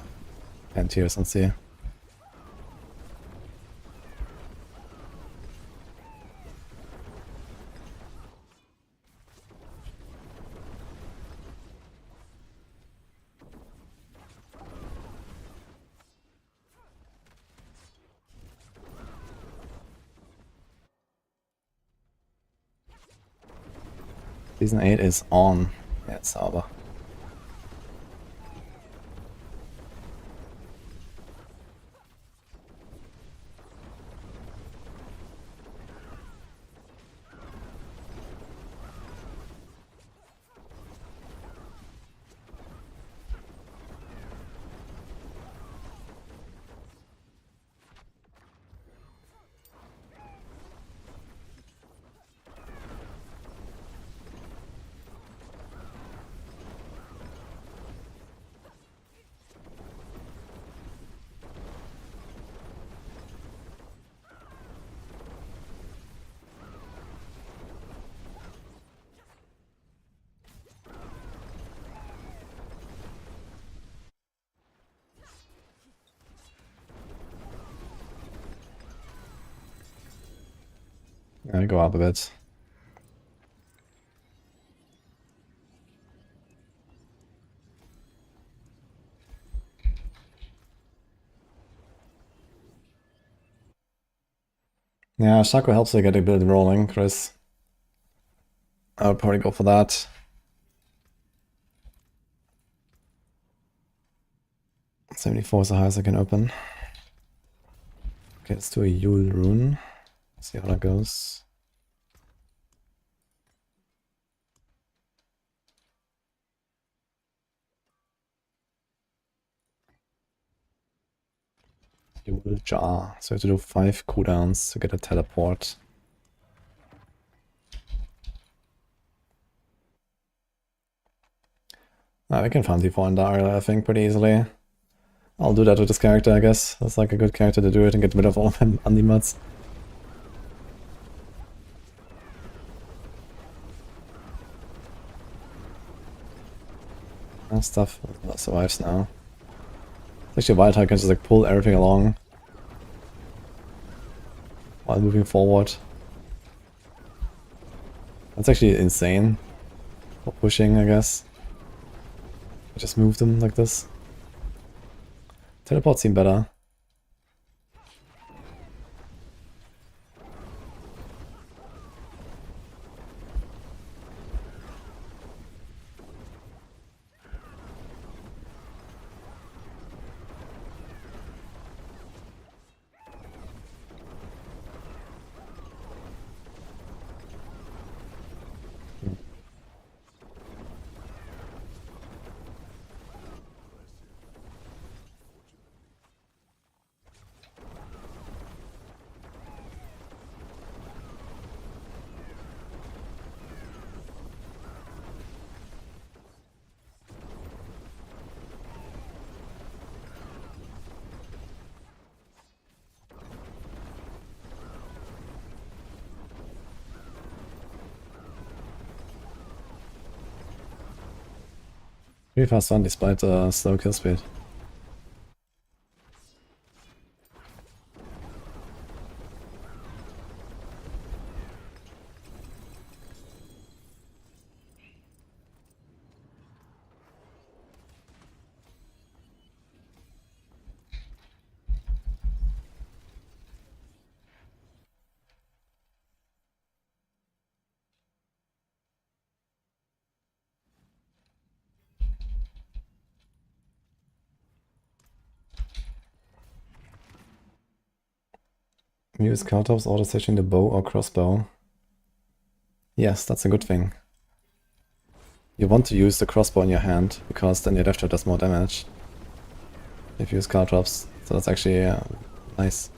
10 tiers and see. Season 8 is on. Yeah, it's sauber. I go up a bit. Yeah, Shaco helps to get a bit rolling, Chris. I would probably go for that. $74 is the highest I can open. Okay, let's do a Yule rune. See how that goes. Yule jar. So we have to do 5 cooldowns to get a teleport. We can farm D4 and Dario, I think, pretty easily. I'll do that with this character, I guess. That's like a good character to do it and get rid of all of them Anti-Muds. That stuff survives now. It's actually wild how I can just like pull everything along while moving forward. That's actually insane for pushing, I guess. I just move them like this. Teleport seem better. Really fast one despite slow kill speed. Use Caltops auto switching the bow or crossbow. Yes, that's a good thing. You want to use the crossbow in your hand, because then your death trap does more damage if you use Caltops, so that's actually nice.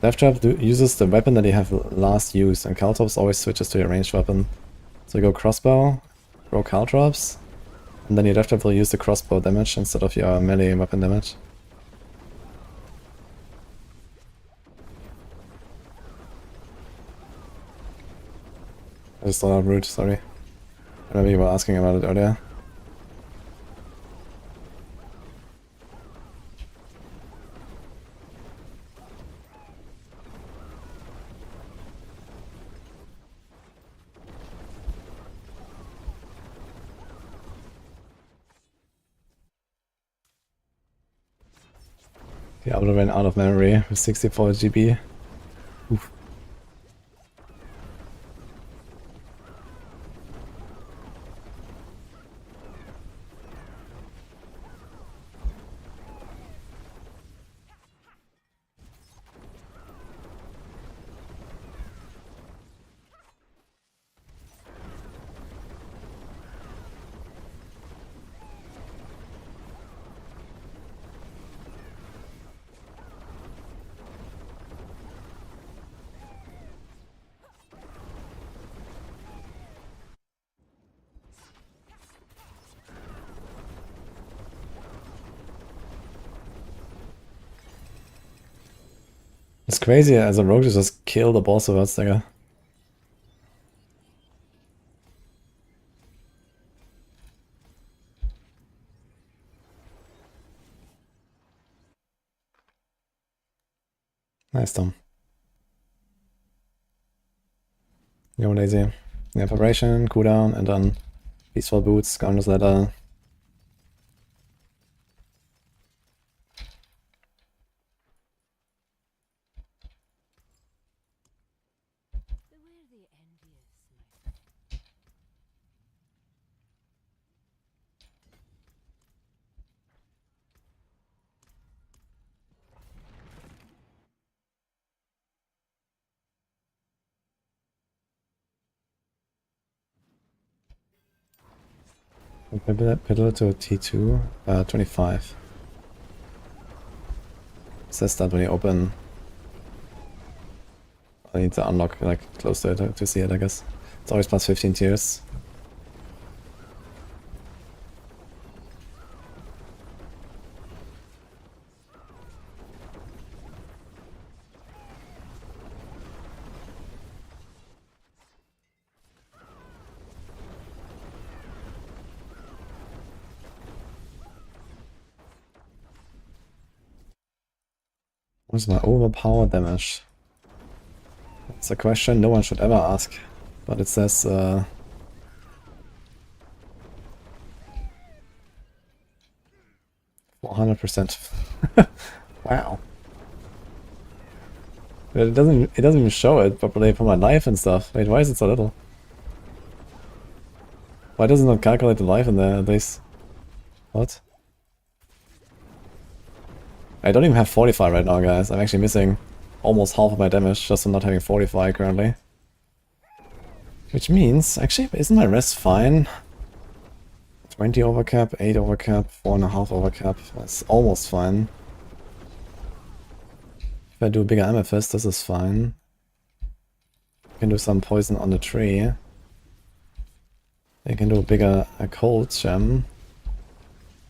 Death trap uses the weapon that you have last used, and Caltops always switches to your ranged weapon. So you go crossbow, throw Caltops, and then your death trap will use the crossbow damage instead of your melee weapon damage. I just thought out rude, sorry. I remember you were asking about it earlier. Diablo ran out of memory with 64 GB. Oof. It's crazy as a rogue to just kill the boss of Heartseeker. Nice, Tom. Yo, lazy. Yeah, preparation, cooldown, and then peaceful boots, Scoundrel's Ladder. Beware the envious, my friend. Pedal to T2, 25. Says that when you open. I need to unlock like close to it to see it, I guess. It's always plus 15 tiers. What's my overpower damage? It's a question no one should ever ask, but it says 100%. Wow. It doesn't even show it properly for my life and stuff. Wait, why is it so little? Why does it not calculate the life in there at least? What? I don't even have Fortify right now, guys. I'm actually missing almost half of my damage just from not having Fortify currently. Which means, actually, isn't my rest fine? 20 overcap, 8 overcap, 4.5 overcap. That's almost fine. If I do a bigger amethyst, this is fine. I can do some poison on the tree. I can do a cold gem.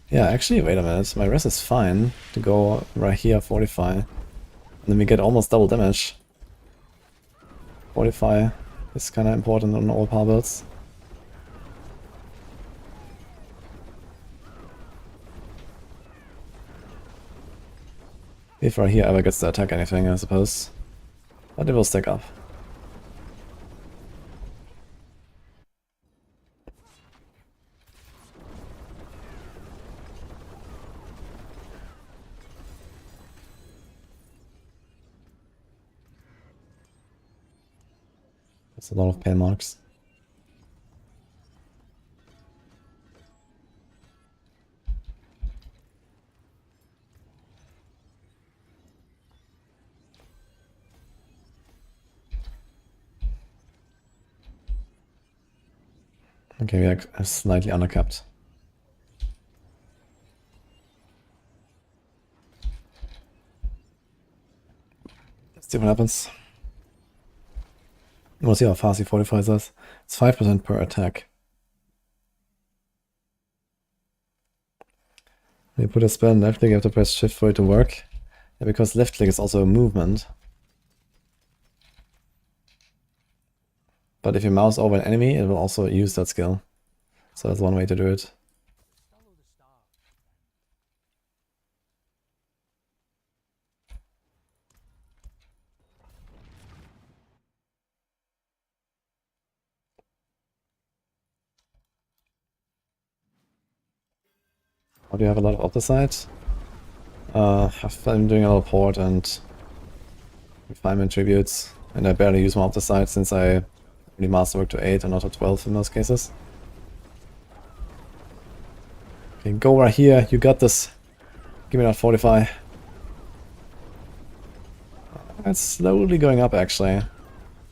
Yeah, actually, wait a minute. My rest is fine to go right here, Fortify. And then we get almost double damage. Fortify is kind of important on all power builds. If right here ever gets to attack anything, I suppose. But it will stack up. That's a lot of pain marks. Okay, we are slightly undercapped. Let's see what happens. We'll see how fast he fortifies us. It's 5% per attack. When you put a spell in left click, you have to press shift for it to work. Yeah, because left click is also a movement. But if you mouse over an enemy, it will also use that skill. So that's one way to do it. Or do you have a lot of opposite? I've been doing a lot of port and refinement tributes, and I barely use my opposite since I only masterwork to 8 and not to 12 in most cases. Okay, go right here, you got this. Give me that Fortify. It's slowly going up actually.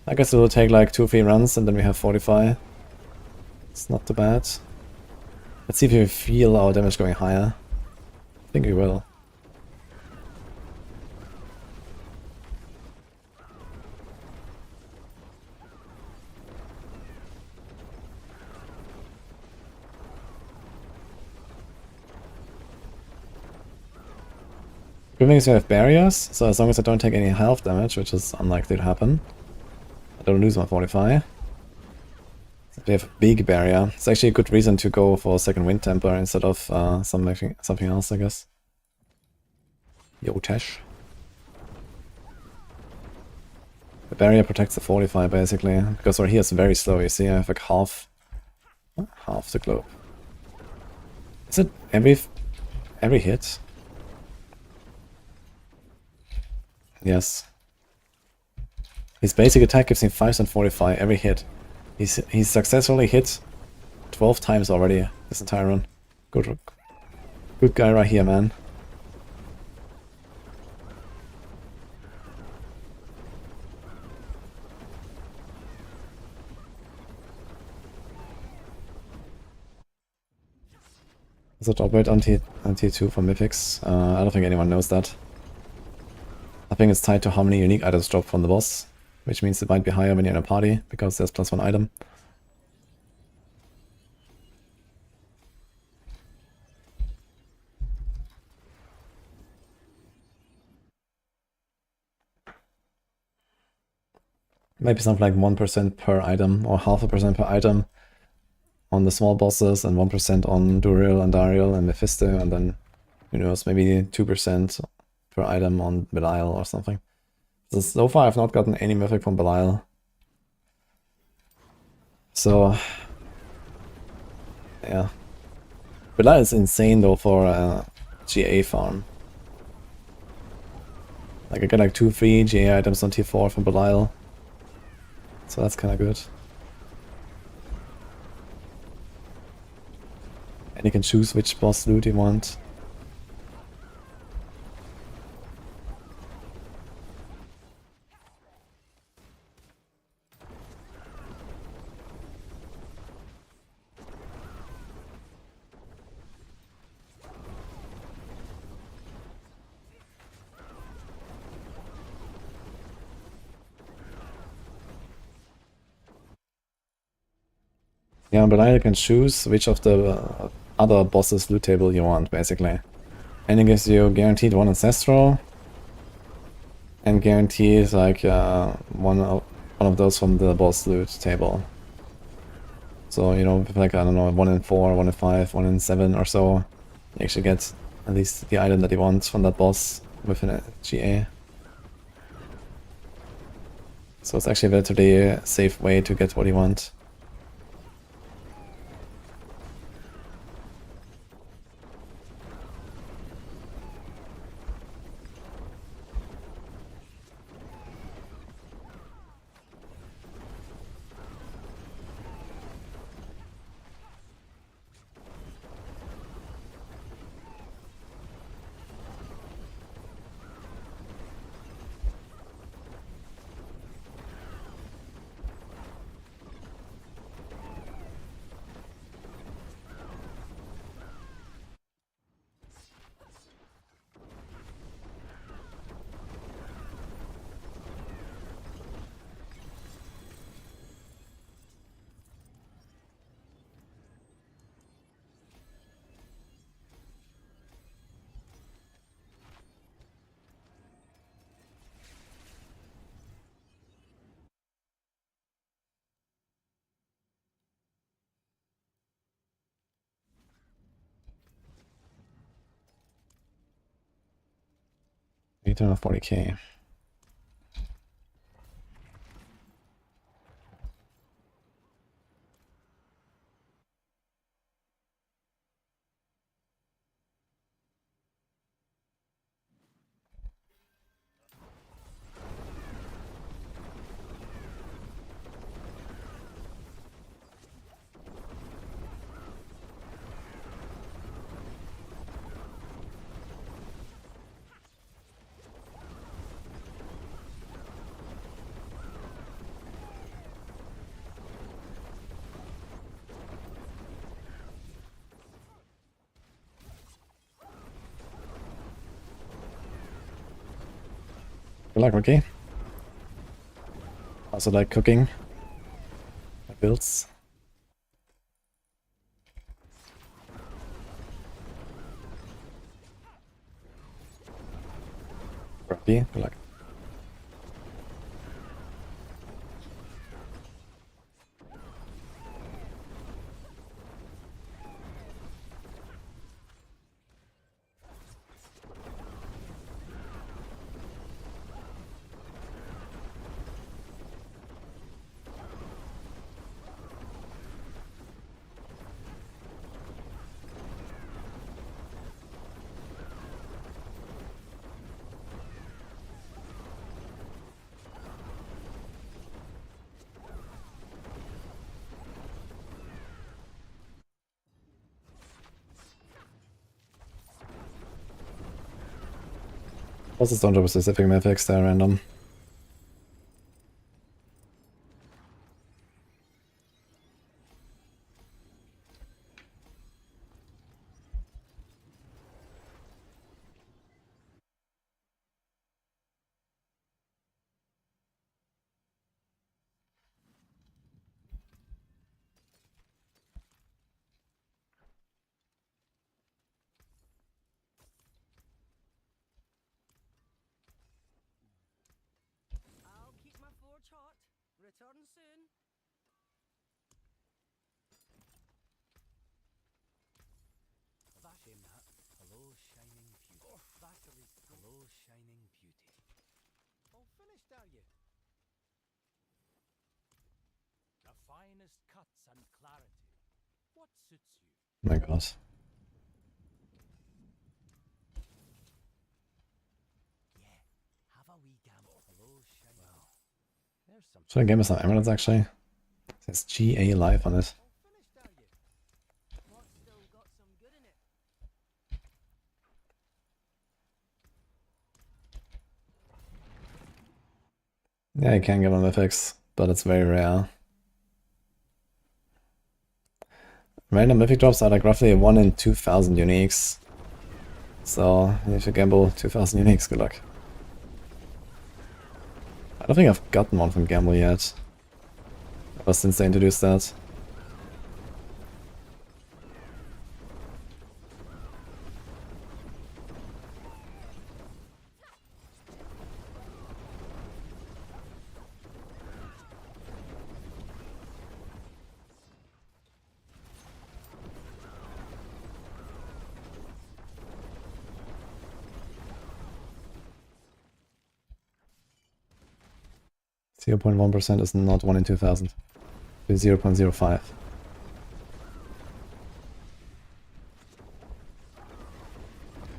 I guess it will take like 2 or 3 runs and then we have Fortify. It's not too bad. Let's see if we feel our damage going higher. I think we will. Good thing is we have barriers, so as long as I don't take any health damage, which is unlikely to happen, I don't lose my Fortify. We have a big barrier. It's actually a good reason to go for a second wind temper instead of something else, I guess. Yo, Tash. The barrier protects the Fortify basically, because right here it's very slow, you see, I have like half the globe. Is it every hit? Yes. His basic attack gives him 5% Fortify every hit. He's successfully hit 12 times already this entire run. Good guy right here, man. Does it operate on T2 for Mythics? I don't think anyone knows that. I think it's tied to how many unique items drop from the boss, which means it might be higher when you're in a party, because there's +1 item. Maybe something like 1% per item, or 0.5% per item on the small bosses, and 1% on Duril and Dariel and Mephisto, and then, who knows, maybe 2% per item on Belial or something. So far I've not gotten any Mythic from Belial. So, yeah. Belial is insane though for GA farm. Like I get like 2 free GA items on tier 4 from Belial. So that's kinda good. And you can choose which boss loot you want. Yeah, but now you can choose which of the other bosses loot table you want, basically. And it gives you guaranteed 1 ancestral, and guarantees like one of those from the boss loot table. So you know, with like I don't know, 1 in 4, 1 in 5, 1 in 7 or so, you actually get at least the item that you want from that boss within a GA. So it's actually a relatively safe way to get what you want. You don't have 40k. Good luck, Ricky. Also like cooking my builds. Grumpy, good luck. Bosses don't drop specific mythics, they're random. I'll keep my forge hot. Return soon. Shame that. Hello, shining beauty. Oh, batteries. Hello, shining beauty. All finished, are you? The finest cuts and clarity. What suits you? Oh my god. wee gamble. Hello, shiny. Well, there's some. Should I game me some emeralds actually? It says GA live on it. All finished, are you? What's still got some good in it? Yeah, you can get on mythics, but it's very rare. Random mythic drops are like roughly 1 in 2,000 uniques. So if you gamble 2,000 uniques, good luck. I don't think I've gotten one from Gamble yet. Ever since they introduced that. 0.1% is not 1 in 2,000. It's 0.05.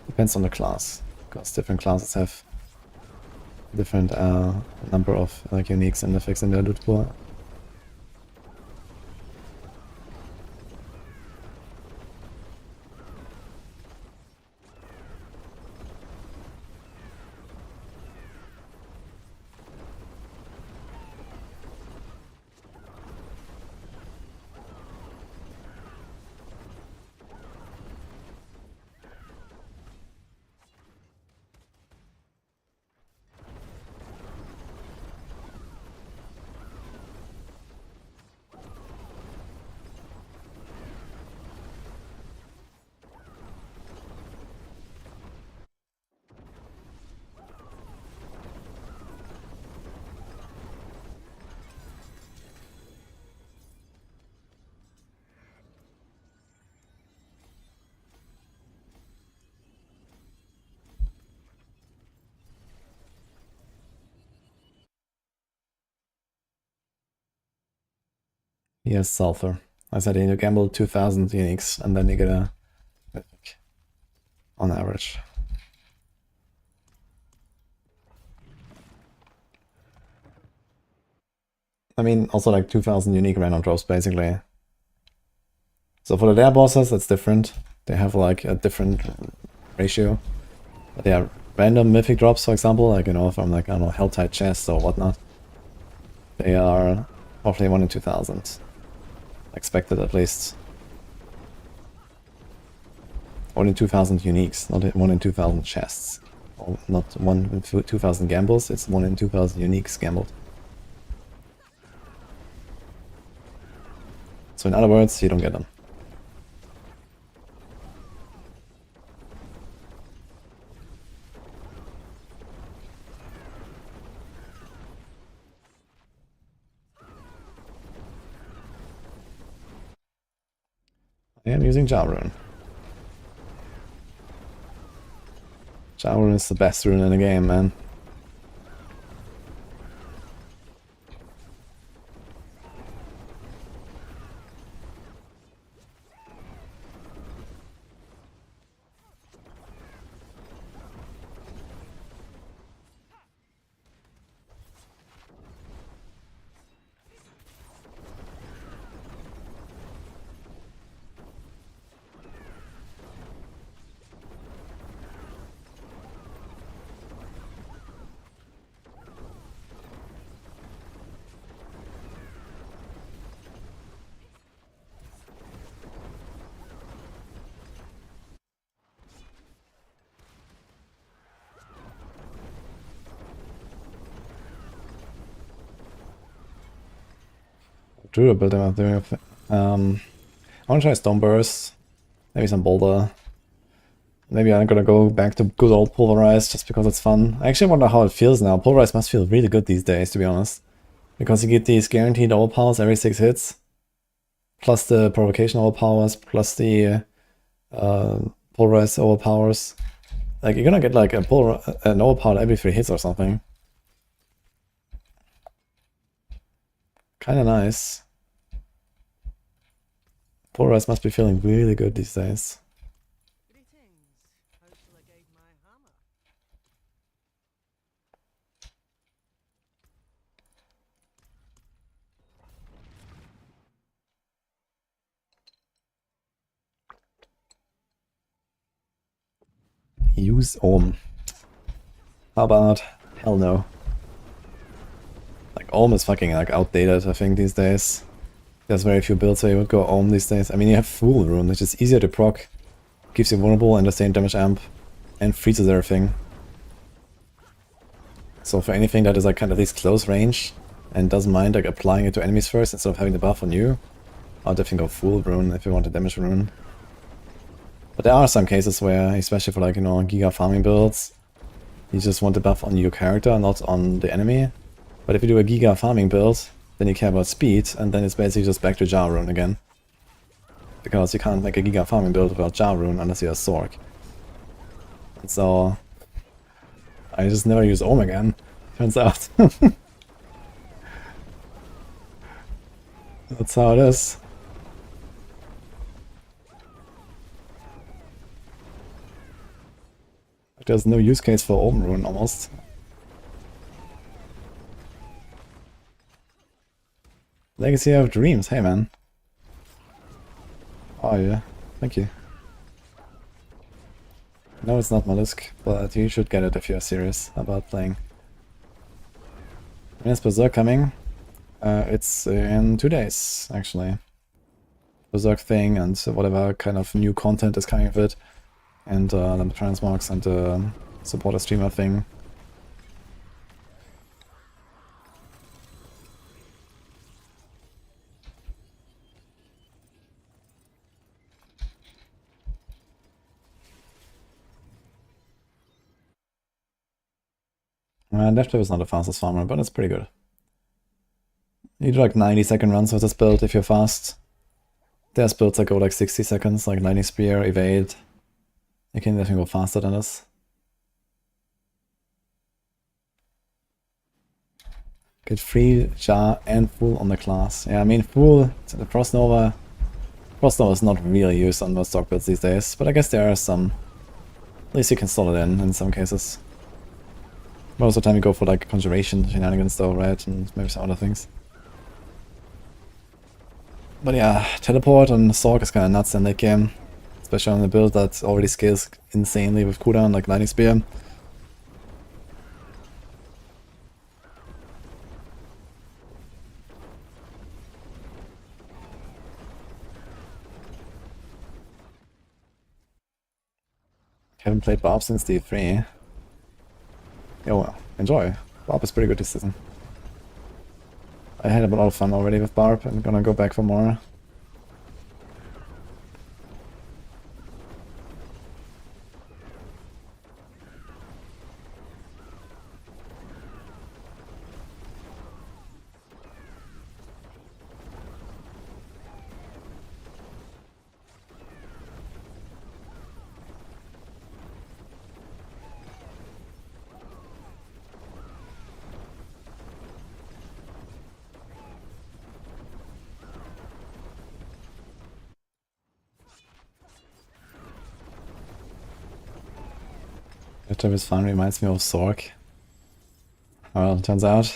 Depends on the class, because different classes have different number of like uniques and effects in their loot pool. Yes, Sulfur. I said you gamble 2,000 uniques and then you get a mythic on average. I mean, also like 2,000 unique random drops basically. So for the lair bosses, that's different. They have like a different ratio. But yeah, random mythic drops, for example, like, you know, from like, I don't know, Helltide chests or whatnot. They are roughly 1 in 2,000. Expected at least. 1 in 2,000 uniques, not 1 in 2,000 chests. Or not 1 in 2,000 gambles, it's 1 in 2,000 uniques gambled. So in other words, you don't get them. I am using Rune. Rune is the best rune in the game, man. Druid building up there. I want to try Stone Burst, maybe some Boulder. Maybe I'm gonna go back to good old Pulverize just because it's fun. I actually wonder how it feels now. Pulverize must feel really good these days, to be honest. Because you get these guaranteed overpowers every 6 hits. Plus the provocation overpowers, plus the Pulverize overpowers. Like, you're gonna get like an overpower every 3 hits or something. Kinda nice. Pulverize must be feeling really good these days. Greetings. How shall I guide my hammer? use Ohm. How about hell no? Like Ohm is fucking like outdated, I think, these days. There's very few builds where you would go Ohm these days. I mean, you have Fool Rune, which is easier to proc, gives you vulnerable and the same damage amp, and freezes everything. So for anything that is like kind of at least close range, and doesn't mind like applying it to enemies first instead of having the buff on you, I'll definitely go Fool Rune if you want a damage rune. But there are some cases where, especially for like, you know, giga farming builds, you just want the buff on your character, not on the enemy. But if you do a giga farming build, then you care about speed, and then it's basically just back to Jar Rune again. Because you can't make a giga farming build without Jar Rune unless you're a Sorc. And so I just never use Ohm again, turns out. That's how it is. There's no use case for Ohm Rune almost. Legacy of Dreams, hey man. Oh yeah, thank you. No, it's not Mollusk, but you should get it if you're serious about playing. When is Berserk coming? It's in 2 days, actually. Berserk thing and whatever kind of new content is coming with it. And the transmogs and the supporter streamer thing. Left is not the fastest farmer, but it's pretty good. You do like 90-second runs with this build if you're fast. There's builds that go like 60 seconds, like Lightning Spear, Evade. You can definitely go faster than this. Get free Jar and Fool on the class. Yeah, I mean Fool, the Frost Nova is not really used on most stock builds these days, but I guess there are some. At least you can stall it in some cases. Most of the time you go for like Conjuration shenanigans though, right? And maybe some other things. But yeah, Teleport on Sorc is kind of nuts in late game. Especially on a build that already scales insanely with cooldown, like Lightning Spear. Haven't played Barb since D3. Yo, well, enjoy. Barb is pretty good this season. I had a lot of fun already with Barb. I'm gonna go back for more. Travis Fun reminds me of Sorc. Well, turns out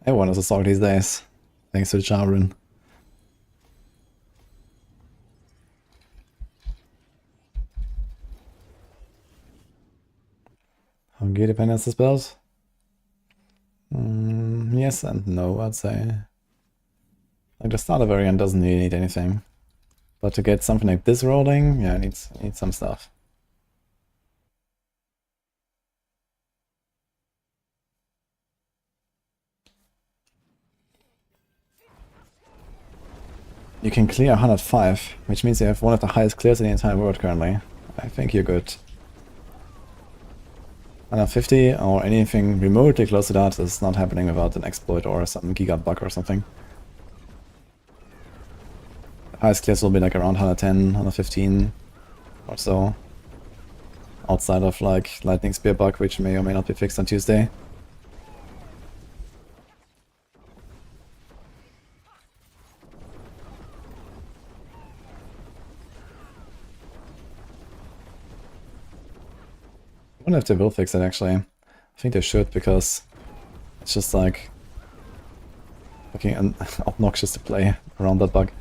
everyone is a Sorc these days, thanks to Jar Rune. How gear dependence is built? Yes and no, I'd say. Like the starter variant doesn't really need anything. But to get something like this rolling, yeah, it needs some stuff. You can clear 105, which means you have one of the highest clears in the entire world currently. I think you're good. 150 or anything remotely close to that is not happening without an exploit or some giga bug or something. The highest clears will be like around 110, 115 or so. Outside of like Lightning Spear bug, which may or may not be fixed on Tuesday. I wonder if they will fix it actually. I think they should, because it's just like fucking obnoxious to play around that bug.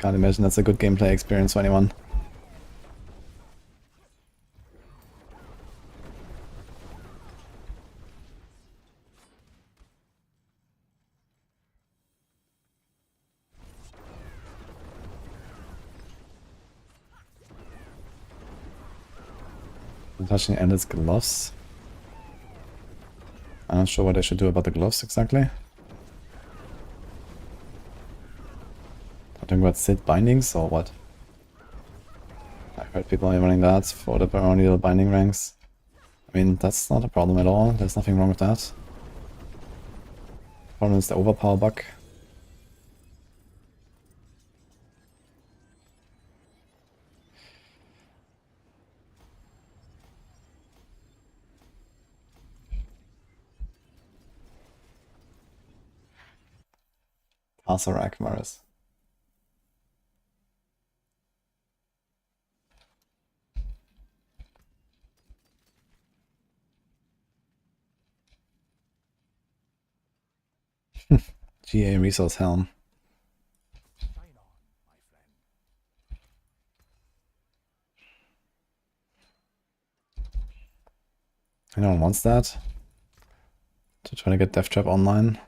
Can't imagine that's a good gameplay experience for anyone. I'm touching Endless gloves. I'm not sure what I should do about the gloves exactly. I'm talking about Sid bindings or what? I heard people are running that for the baronial binding ranks. I mean, that's not a problem at all. There's nothing wrong with that. Problem is the overpower bug. Asarak Maris. GA Resource Helm. Shine on, my friend. Anyone wants that? To try to get Death Trap online.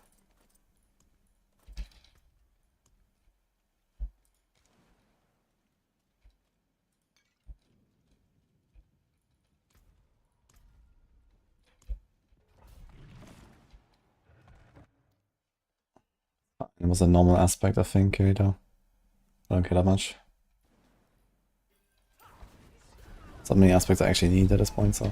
It was a normal aspect, I think, Kirito. I don't care that much. So many aspects I actually need at this point, so.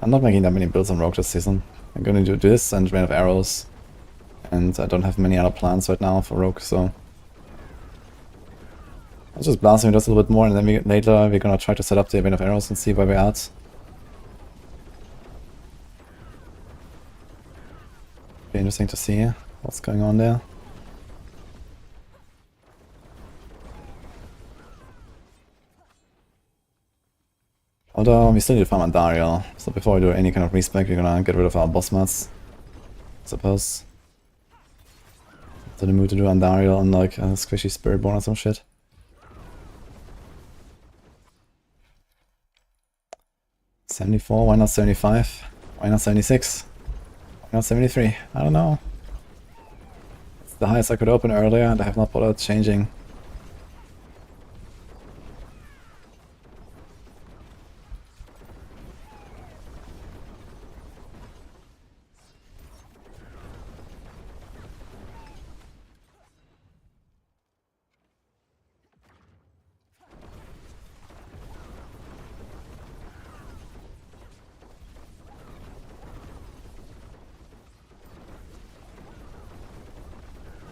I'm not making that many builds on Rogue this season. I'm gonna do this and Rain of Arrows. And I don't have many other plans right now for Rogue, so. I'll just blasting just a little bit more and then later we're gonna try to set up the Rain of Arrows and see where we're at. Be interesting to see what's going on there. Although we still need to farm Andariel, so before we do any kind of respec we're gonna get rid of our boss mats, I suppose. To the mood to do Andariel and like a squishy spirit born or some shit. $74, why not 75? Why not 76? Why not 73? I don't know. It's the highest I could open earlier and I have not bothered changing.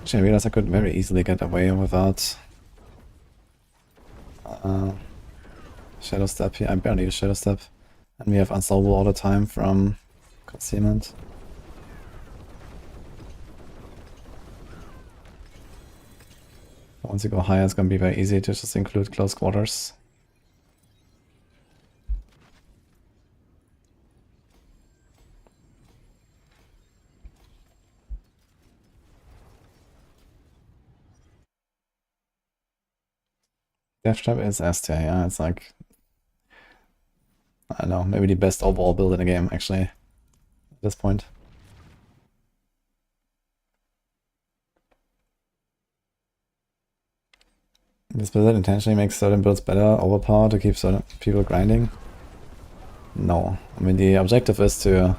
Actually, I realized I could very easily get away without Shadow Step here. I barely use Shadow Step. And we have Unsolvable all the time from Concealment. Once you go higher, it's gonna be very easy to just include Close Quarters. Death Trap is S tier, yeah, it's like, I don't know, maybe the best overall build in the game, actually, at this point. Does that intentionally make certain builds better, overpowered, to keep certain people grinding? No. I mean, the objective is to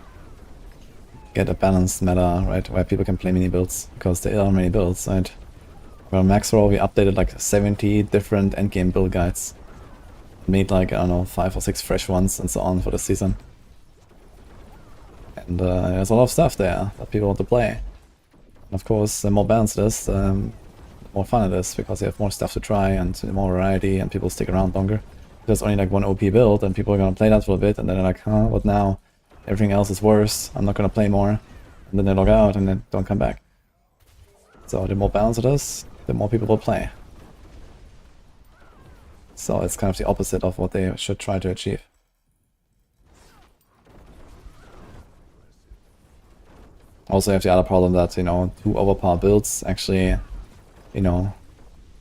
get a balanced meta, right, where people can play mini builds, because there are many builds, right? Well, Max Roll, we updated like 70 different endgame build guides. Made like, I don't know, 5 or 6 fresh ones and so on for the season. And there's a lot of stuff there that people want to play. And of course, the more balanced it is, the more fun it is, because you have more stuff to try and more variety and people stick around longer. There's only like one OP build and people are gonna play that for a bit and then they're like, huh, what now? Everything else is worse, I'm not gonna play more. And then they log out and then don't come back. So the more balanced it is, the more people will play. So it's kind of the opposite of what they should try to achieve. Also, you have the other problem that, you know, 2 overpowered builds actually, you know,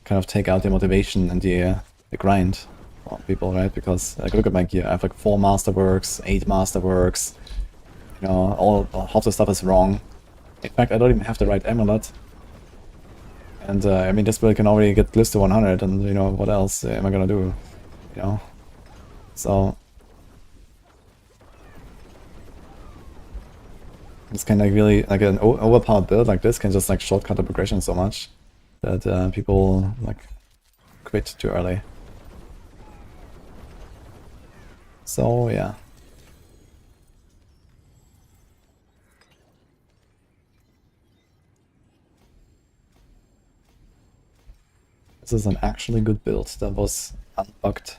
kind of take out the motivation and the grind for people, right? Because, like, look at my gear. I have like 4 masterworks, 8 masterworks, you know, half the stuff is wrong. In fact, I don't even have the right amulet. And, I mean, this build can already get glyphs to 100, and, you know, what else am I gonna do? You know? So... this can, like, really... like, an overpowered build like this can just, like, shortcut the progression so much that people, like, quit too early. So, yeah. This is an actually good build that was unbugged.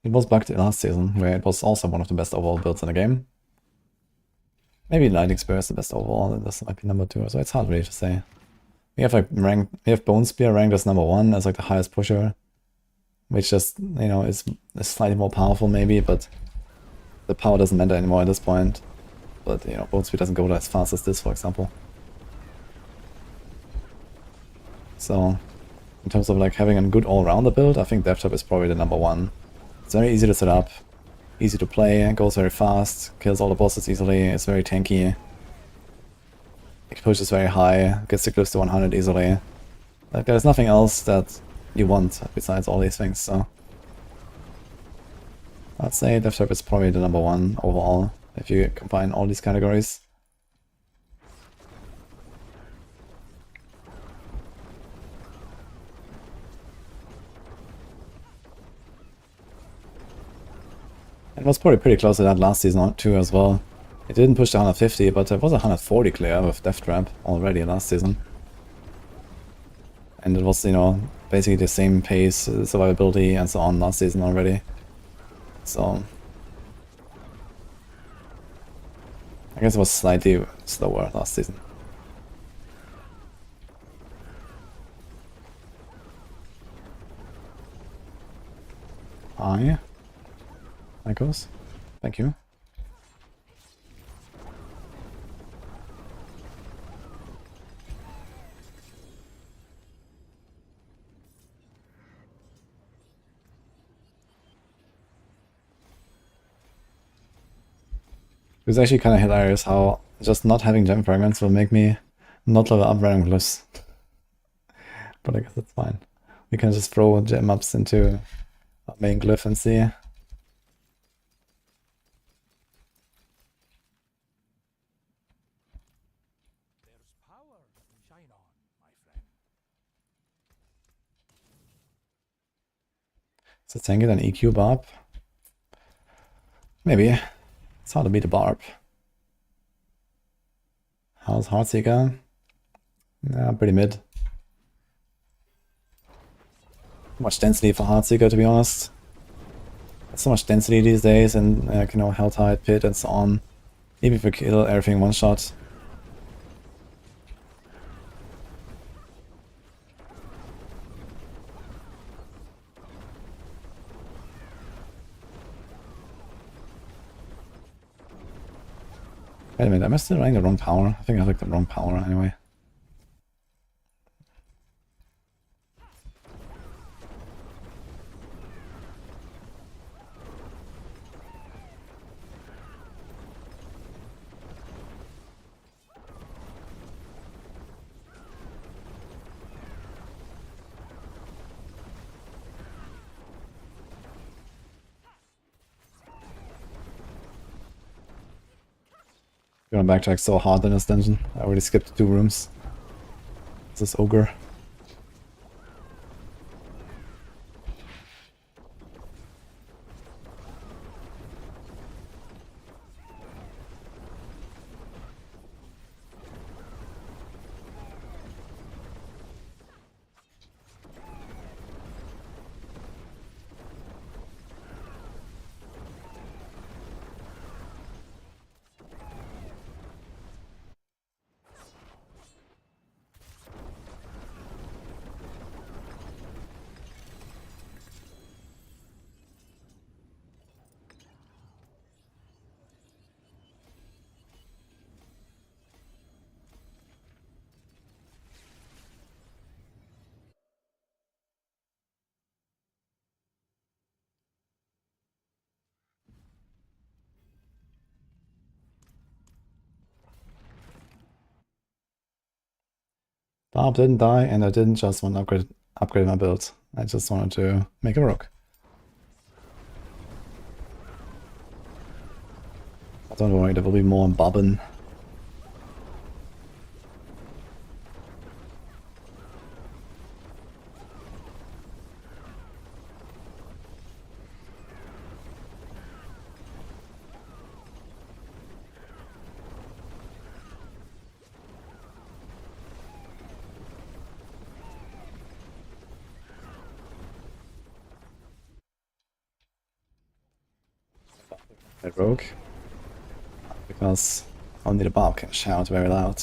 It was bugged last season, where it was also one of the best overall builds in the game. Maybe Lightning Spear is the best overall, and this might be number 2, so it's hard really to say. We have like we have Bone Spear ranked as number 1 as like the highest pusher, which just, you know, is slightly more powerful maybe, but the power doesn't matter anymore at this point. But, you know, Bone Spear doesn't go as fast as this, for example. So, in terms of like having a good all-rounder build, I think Death Trap is probably the number 1. It's very easy to set up, easy to play, goes very fast, kills all the bosses easily, it's very tanky. It pushes very high, gets the glyphs to 100 easily. Like, there's nothing else that you want besides all these things, so... I'd say Death Trap is probably the number 1 overall, if you combine all these categories. It was probably pretty close to that last season too as well. It didn't push to 150, but it was 140 clear with Death Trap already last season. And it was, you know, basically the same pace, survivability and so on last season already. So... I guess it was slightly slower last season. Hi. Echoes. Thank you. It was actually kind of hilarious how just not having gem fragments will make me not level up random glyphs. But I guess that's fine. We can just throw gem ups into our main glyph and see. There's power. Shine on, my friend. Is it tanky than EQ Barb? Maybe. It's hard to beat a Barb. How's Heartseeker? Yeah, pretty mid. Too much density for Heartseeker, to be honest. There's so much density these days, and you know, Helltide, Pit, and so on. Even if we kill everything one shot. Wait a minute, am I still running the wrong power? I think I have like the wrong power anyway. I'm gonna backtrack so hard in this dungeon. I already skipped 2 rooms. This is Ogre. Barb didn't die, and I didn't just want to upgrade my build. I just wanted to make a rook. Don't worry, there will be more bobbin. A rogue. Because only the Barb can shout very loud.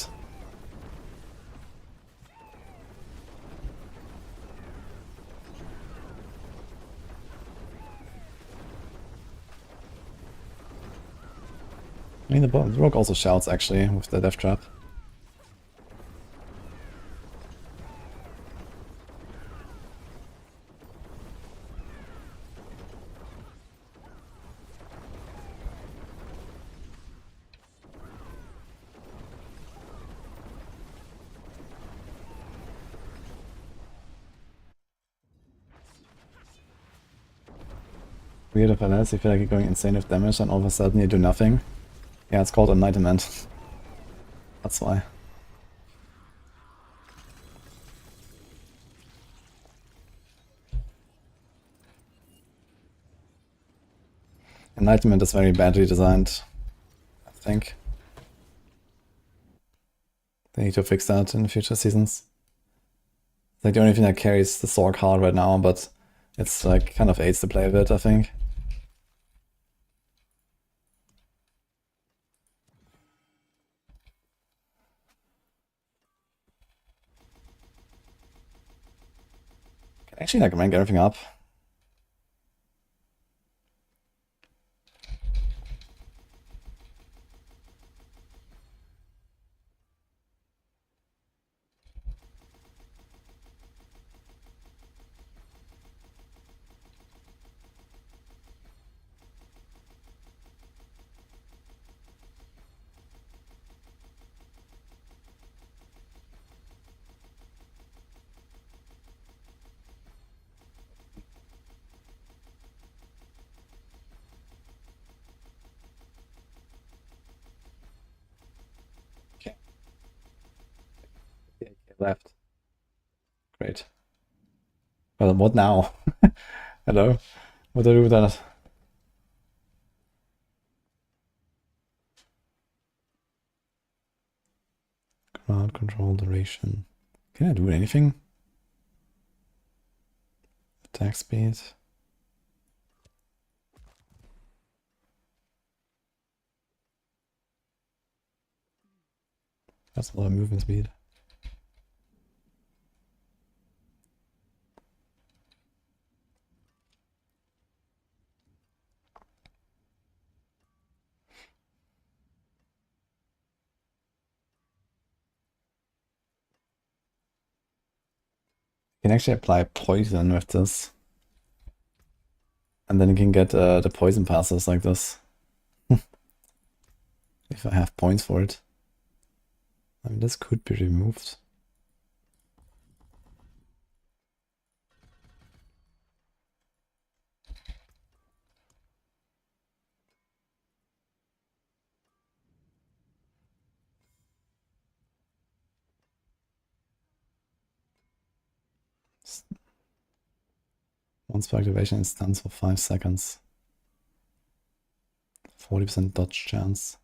I mean, the rogue also shouts actually with the death trap. Weird if you feel like you're going insane with damage and all of a sudden you do nothing. Yeah, it's called enlightenment. That's why. Enlightenment is very badly designed, I think. They need to fix that in future seasons. It's like the only thing that carries the Sorc hard right now, but it's like kind of aids the play a bit, I think. Can actually like rank everything up. Okay. Left. Great. Well, what now? Hello? What do I do with that? Crowd control duration. Can I do anything? Attack speed. That's a lot of movement speed. You can actually apply poison with this. And then you can get the poison passes like this. If I have points for it. I mean, this could be removed. Once per activation, it stuns for 5 seconds. 40% dodge chance.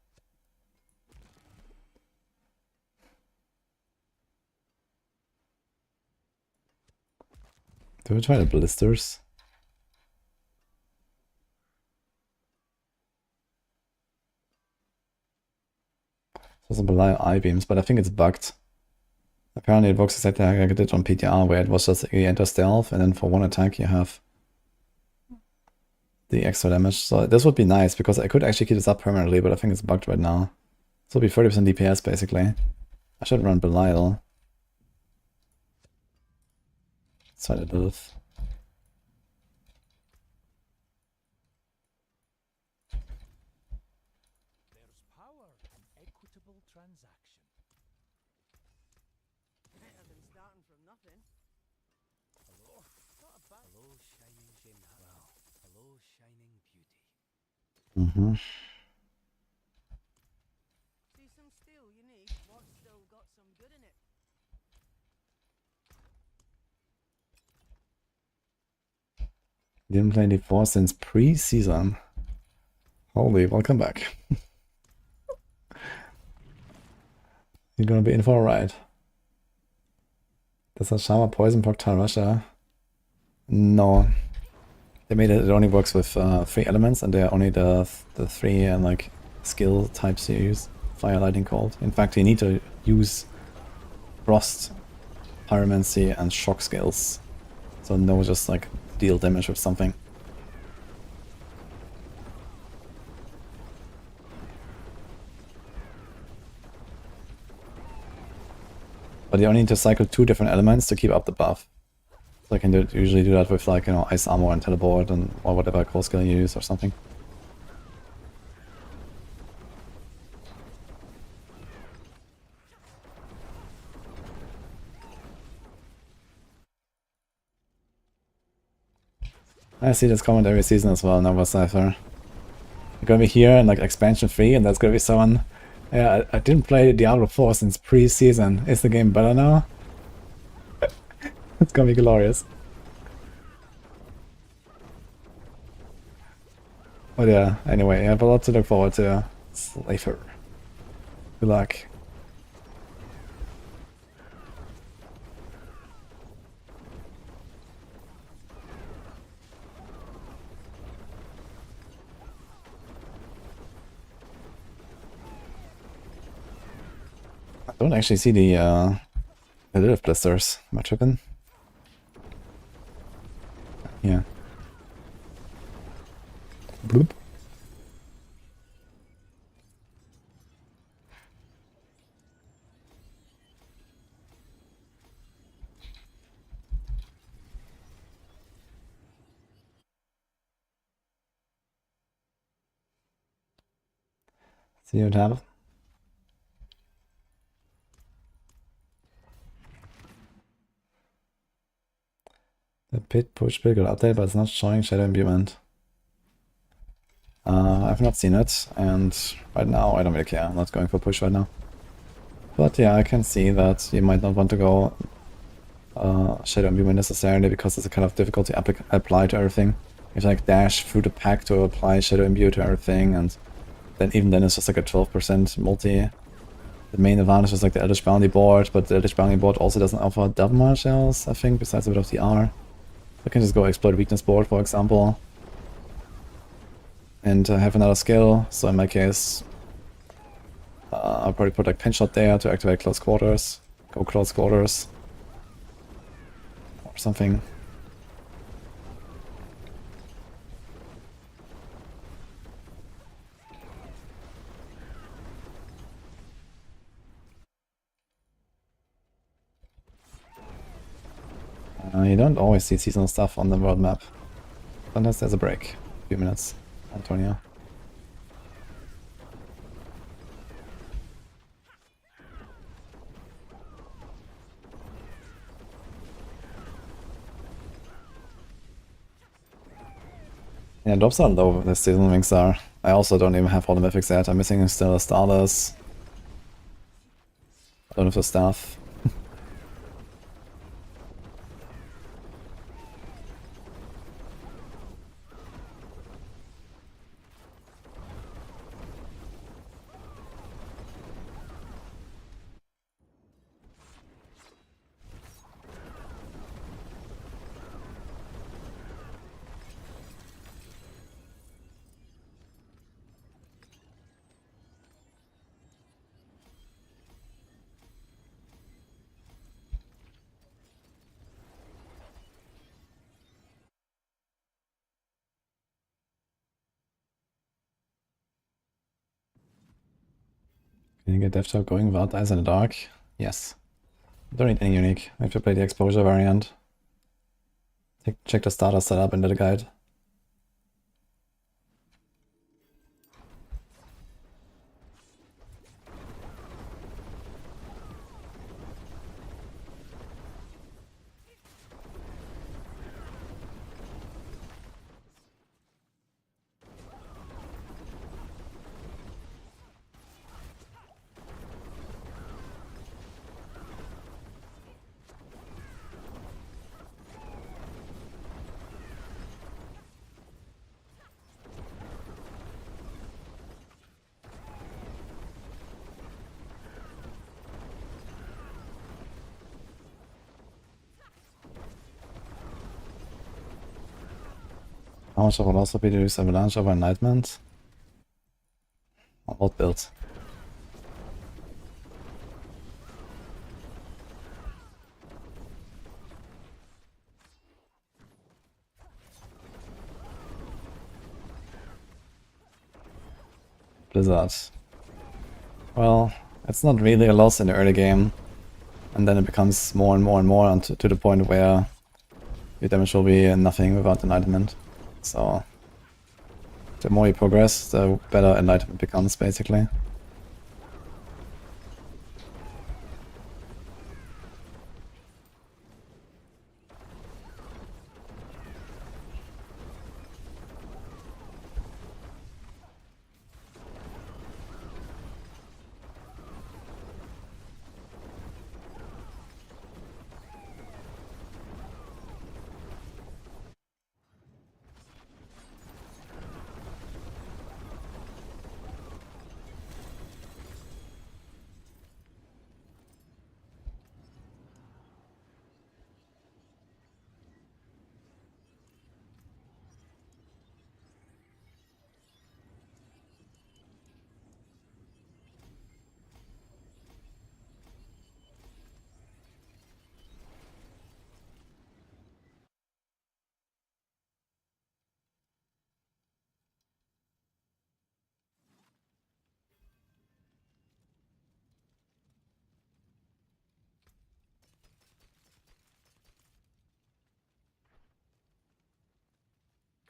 Do we try the blisters? Doesn't rely on I-beams, but I think it's bugged. Apparently it works exactly like I did on PTR, where it was just you enter stealth, and then for one attack you have the extra damage. So this would be nice, because I could actually keep this up permanently, but I think it's bugged right now. This will be 30% DPS basically. I should run Belial. Let's try the Lilith. There's power in equitable transaction. starting from nothing. Hello. Not a bad. Hello, shining gem. Well, hello, shining beauty. Mm-hmm. See some steel you need. What's still got some good in it? Didn't play D4 since pre-season. Holy, welcome back. You're gonna be in for a ride. Does that Shama poison proc Russia? No. They made it only works with 3 elements, and they're only the 3 like skill types you use. Fire, lightning, cold. In fact, you need to use frost, pyromancy, and shock skills. So no, just like deal damage with something. But you only need to cycle 2 different elements to keep up the buff. So I can usually do that with like, you know, ice armor and teleport and or whatever core skill you use or something. I see this comment every season as well, Nova Cypher. You're gonna be here in like expansion 3 and there's gonna be someone. Yeah, I didn't play Diablo 4 since pre-season. Is the game better now? It's gonna be glorious. But yeah, anyway, I have a lot to look forward to. Slaver. Good luck. I don't actually see the Lilith blisters. Am I tripping? Yeah. Bloop. See what happens. The pit push build got updated, but it's not showing shadow imbuement. I've not seen it, and right now I don't really care. I'm not going for push right now. But yeah, I can see that you might not want to go shadow imbuement necessarily because it's a kind of difficult to apply to everything. You have to like dash through the pack to apply shadow imbue to everything, and then even then it's just like a 12% multi. The main advantage is like the Eldritch Bounty board, but the Eldritch Bounty board also doesn't offer that much else, I think, besides a bit of DR. I can just go exploit weakness board, for example, and have another skill. So in my case, I'll probably put like Pinch Shot there to activate close quarters, go close quarters, or something. You don't always see seasonal stuff on the world map. Sometimes there's a break. A few minutes, Antonio. Yeah, drops are low, the seasonal wings are. I also don't even have all the mythics yet. I'm missing still a Starless. I don't know if the staff. Can you get Death Talk going without Eyes in the Dark? Yes. Don't need any unique. I have to play the exposure variant. Check the starter setup into the guide. How much will also be to use avalanche over enlightenment? What build? Blizzard. Well, it's not really a loss in the early game, and then it becomes more and more and more to the point where your damage will be nothing without enlightenment. So the more you progress, the better enlightenment becomes, basically.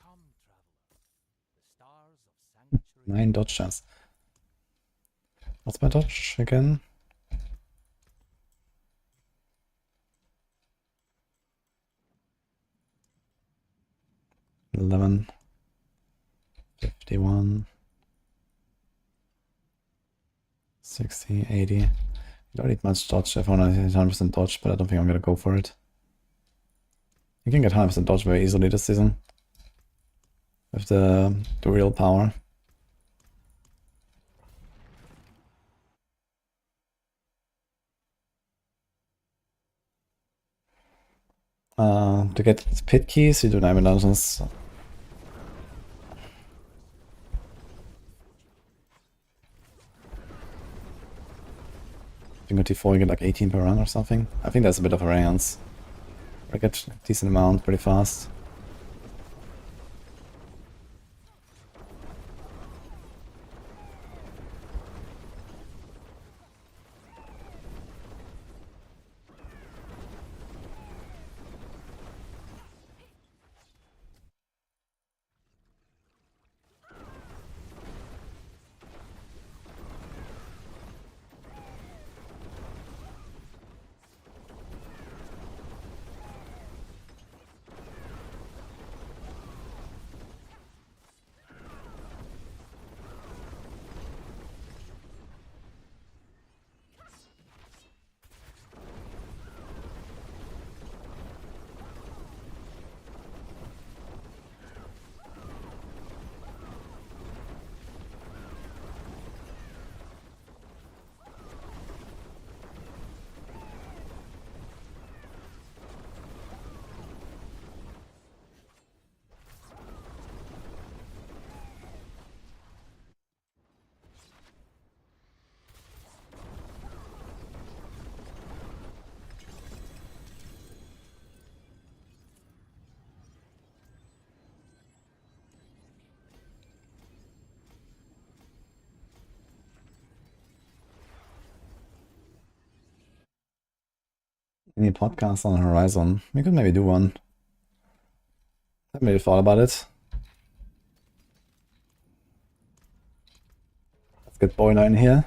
Come, traveler. The stars of sanctuary. 9 dodge chance. What's my dodge again? $11, 51, 60, 80. You don't need much dodge. I found 100% dodge, but I don't think I'm gonna go for it. You can get 100% dodge very easily this season with the real power. To get pit keys, you do diamond dungeons. I think at T4 you get like 18 per run or something. I think that's a bit of a variance. I get a decent amount pretty fast. Any podcasts on the horizon? We could maybe do one. I haven't really thought about it. Let's get Boiler in here.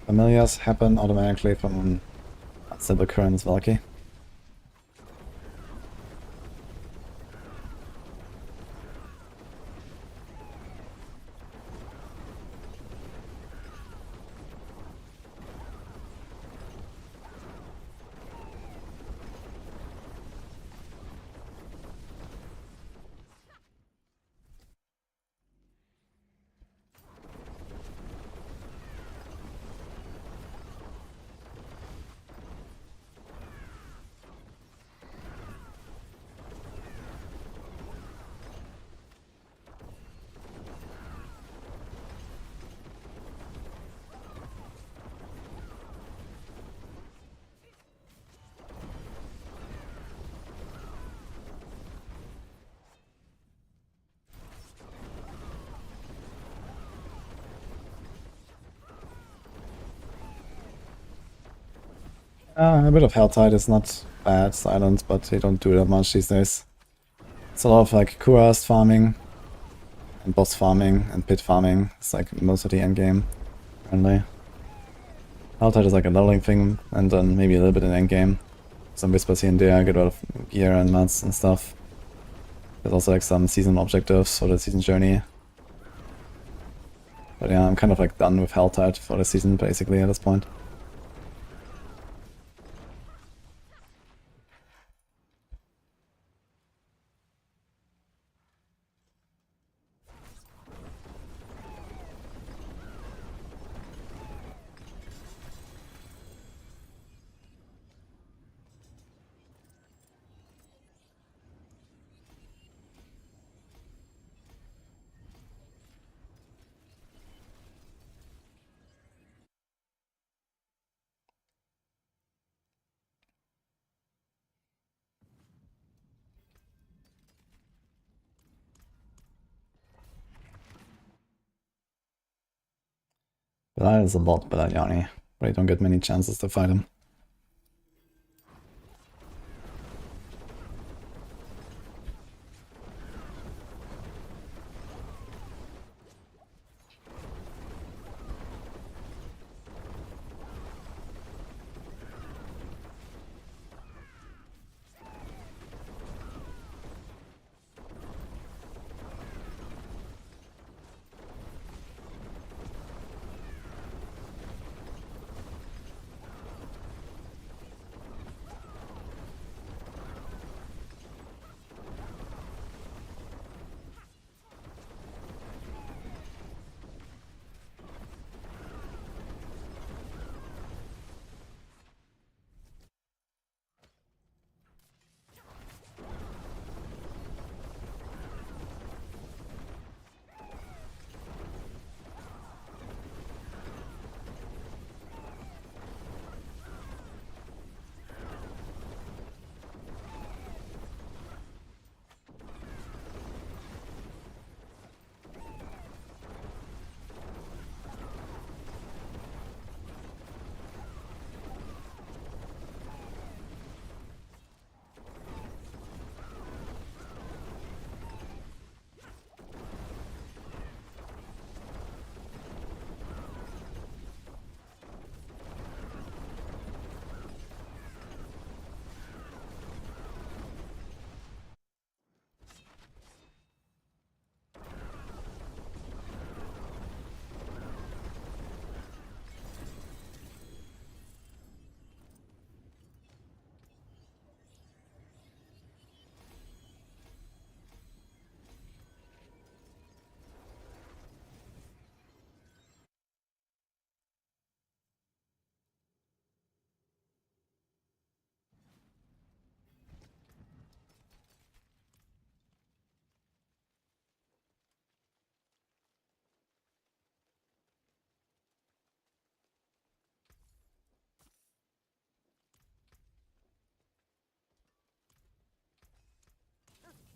Familiars happen automatically from Simple Currents Valky. A bit of Helltide is not bad, silent, but they don't do that much these days. It's a lot of like Kurast farming, and boss farming, and pit farming. It's like most of the endgame, apparently. Helltide is like a leveling thing, and then maybe a little bit in endgame. Some whispers here and there, get a lot of gear and mats and stuff. There's also like some season objectives for the season journey. But yeah, I'm kind of like done with Helltide for the season basically at this point. Belial is a bot, Belial, but I don't get many chances to fight him.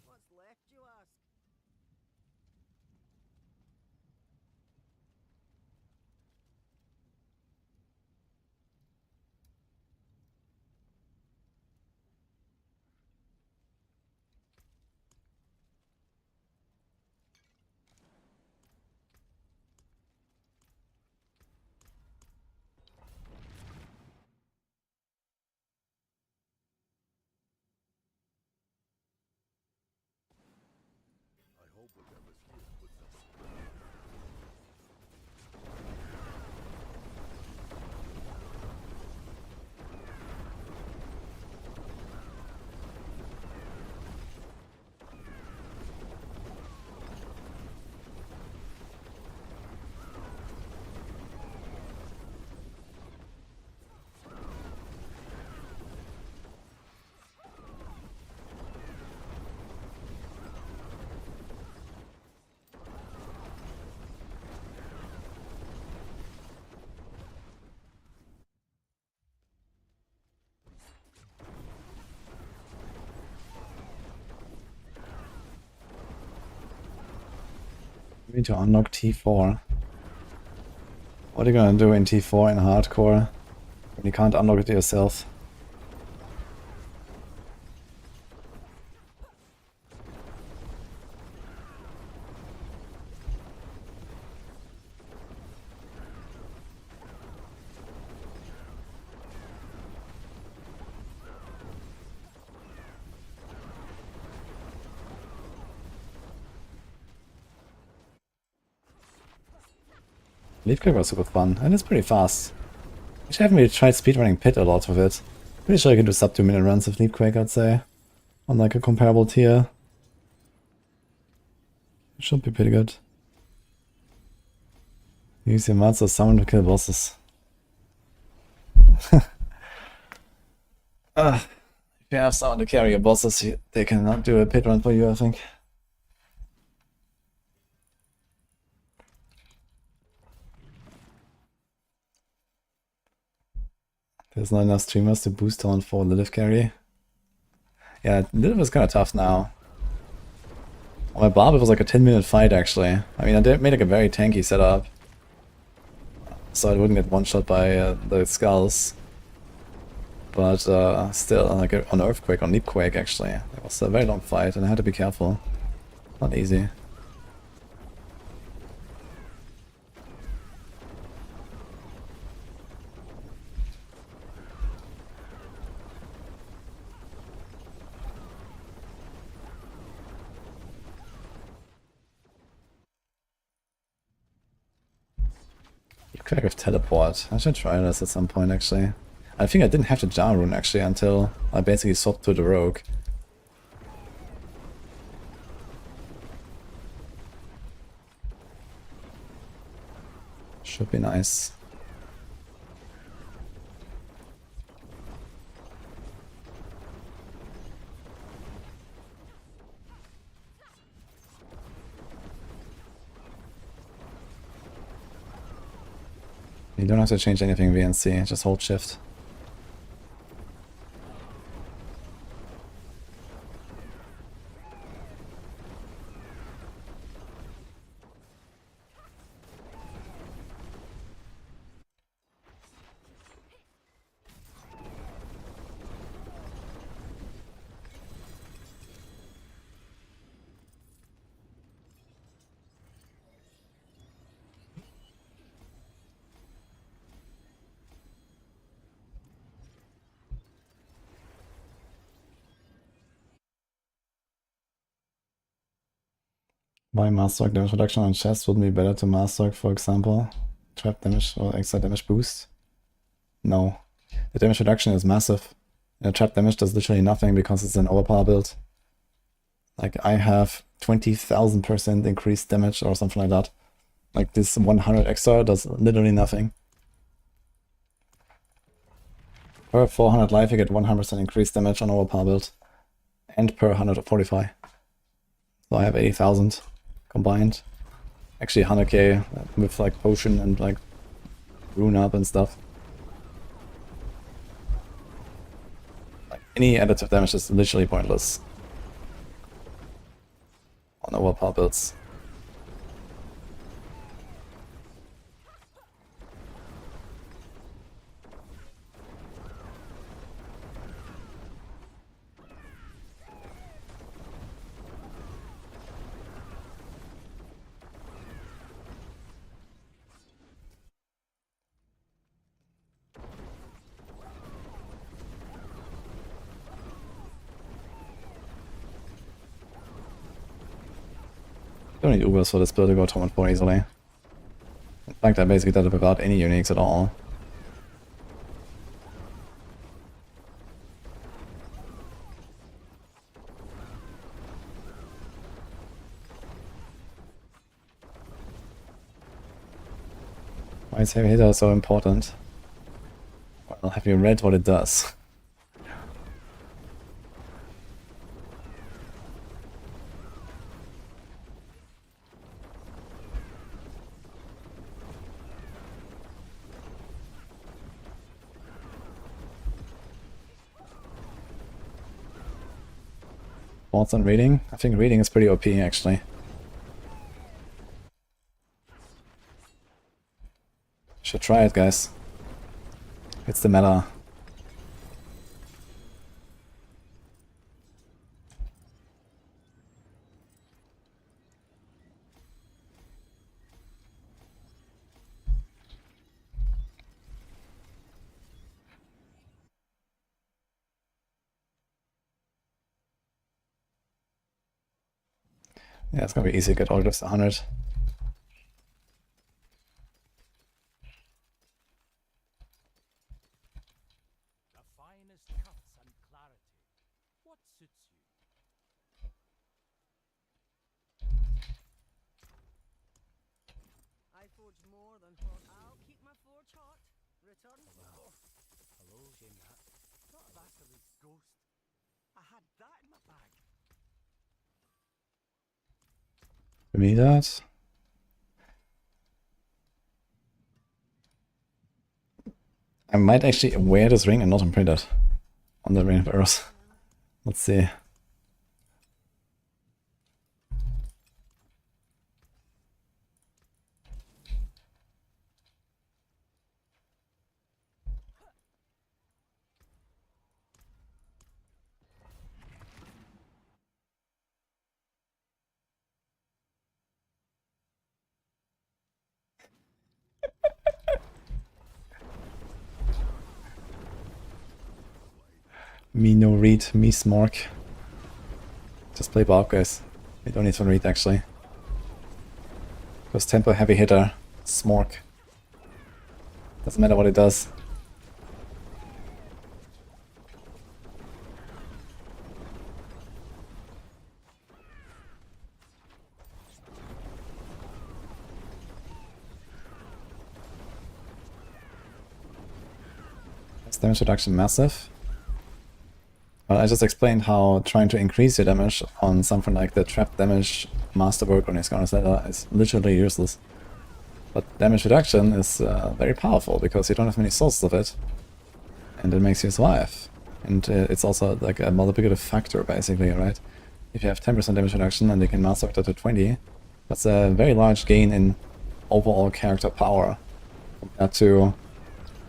What's left, you ask? I hope whatever's here puts up a We need to unlock T4. What are you gonna do in T4 in hardcore? You can't unlock it yourself. Leaf Crack was super fun, and it's pretty fast. Actually, I haven't really tried speedrunning Pit a lot with it. Pretty sure I can do sub 2 minute runs of Leaf Quake, I'd say. On like a comparable tier. It should be pretty good. Use your monster summon to kill bosses. If you have someone to carry your bosses, they cannot do a pit run for you, I think. There's not enough streamers to boost on for Lilith carry. Yeah, Lilith is kind of tough now. On my Barb, it was like a 10-minute fight, actually. I mean, I made like a very tanky setup. So I wouldn't get one-shot by the skulls. But still, like on Earthquake, on Leapquake, actually. It was a very long fight, and I had to be careful. Not easy. Crack of Teleport. I should try this at some point, actually. I think I didn't have the Jar Rune, actually, until I basically swapped to the Rogue. Should be nice. You don't have to change anything VNC, just hold shift. Why masterwork damage reduction on chest would be better to masterwork, for example? Trap damage or extra damage boost? No. The damage reduction is massive. Trap damage does literally nothing because it's an overpower build. Like, I have 20,000% increased damage or something like that. Like, this 100 extra does literally nothing. Per 400 life you get 100% increased damage on overpower build. And per 145. So I have 80,000 combined. Actually 100k with like potion and like rune up and stuff. Like any additive damage is literally pointless on overpower builds. Don't need Ubers for this build to go Torment 4 easily. In fact, I basically did it without any uniques at all. Why is Heavy Hitter so important? Well, have you read what it does? Thoughts on reading? I think reading is pretty OP actually. Should try it, guys. It's the meta. Yeah, it's gonna be easy to get all of 100. The finest cuts and clarity. What suits you? I forge more than hot. I'll keep my forge hot. Return. Well, hello, Jimnat. Not a bastardly ghost. I had that in my bag. Give me that. I might actually wear this ring and not imprint it on the Ring of Arrows. Let's see. Me no read, me smork. Just play Barb, guys. We don't need to read actually. Because tempo heavy hitter, smork. Doesn't matter what it does. Is damage reduction massive? Well, I just explained how trying to increase your damage on something like the trap damage masterwork on his ladder is literally useless. But damage reduction is very powerful because you don't have many sources of it, and it makes you survive. And it's also like a multiplicative factor basically, right? If you have 10% damage reduction and you can masterwork that to 20, that's a very large gain in overall character power compared to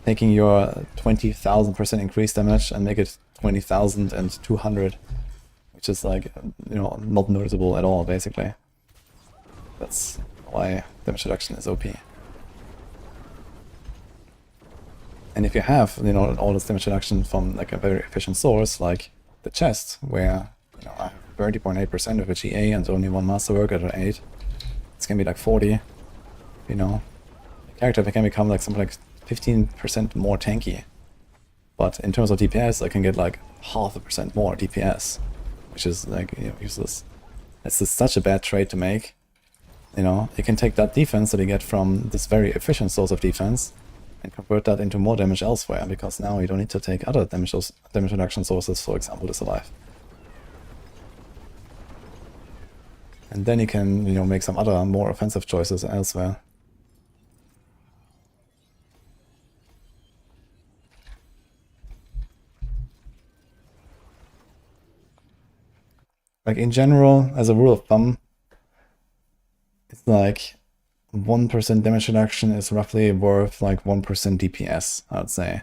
taking your 20,000% increased damage and make it 20,200, which is like, you know, not noticeable at all, basically. That's why damage reduction is OP. And if you have, you know, all this damage reduction from like a very efficient source, like the chest, where, you know, I have 30.8% of a GA and only one masterwork at an 8, it's gonna be like 40, you know. The character can become like something like 15% more tanky. But in terms of DPS, I can get like 0.5% more DPS, which is like, you know, useless. It's just such a bad trade to make. You know, you can take that defense that you get from this very efficient source of defense and convert that into more damage elsewhere, because now you don't need to take other damage reduction sources, for example, to survive. And then you can, you know, make some other more offensive choices elsewhere. Like in general, as a rule of thumb, it's like 1% damage reduction is roughly worth like 1% DPS, I would say.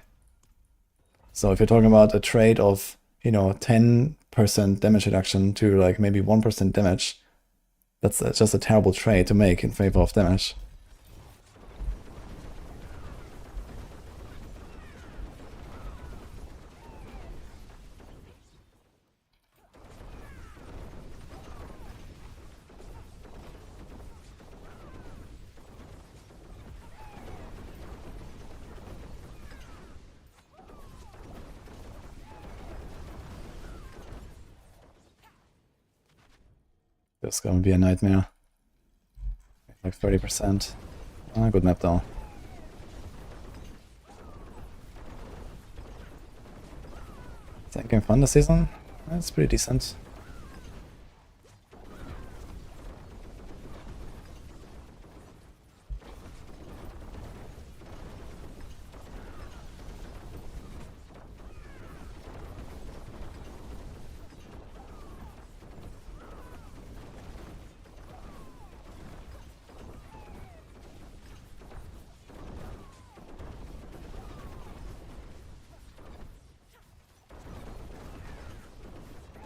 So if you're talking about a trade of, you know, 10% damage reduction to like maybe 1% damage, that's just a terrible trade to make in favor of damage. It's gonna be a nightmare. Like 30%. Ah, good map though. Is Endgame fun this season? It's pretty decent.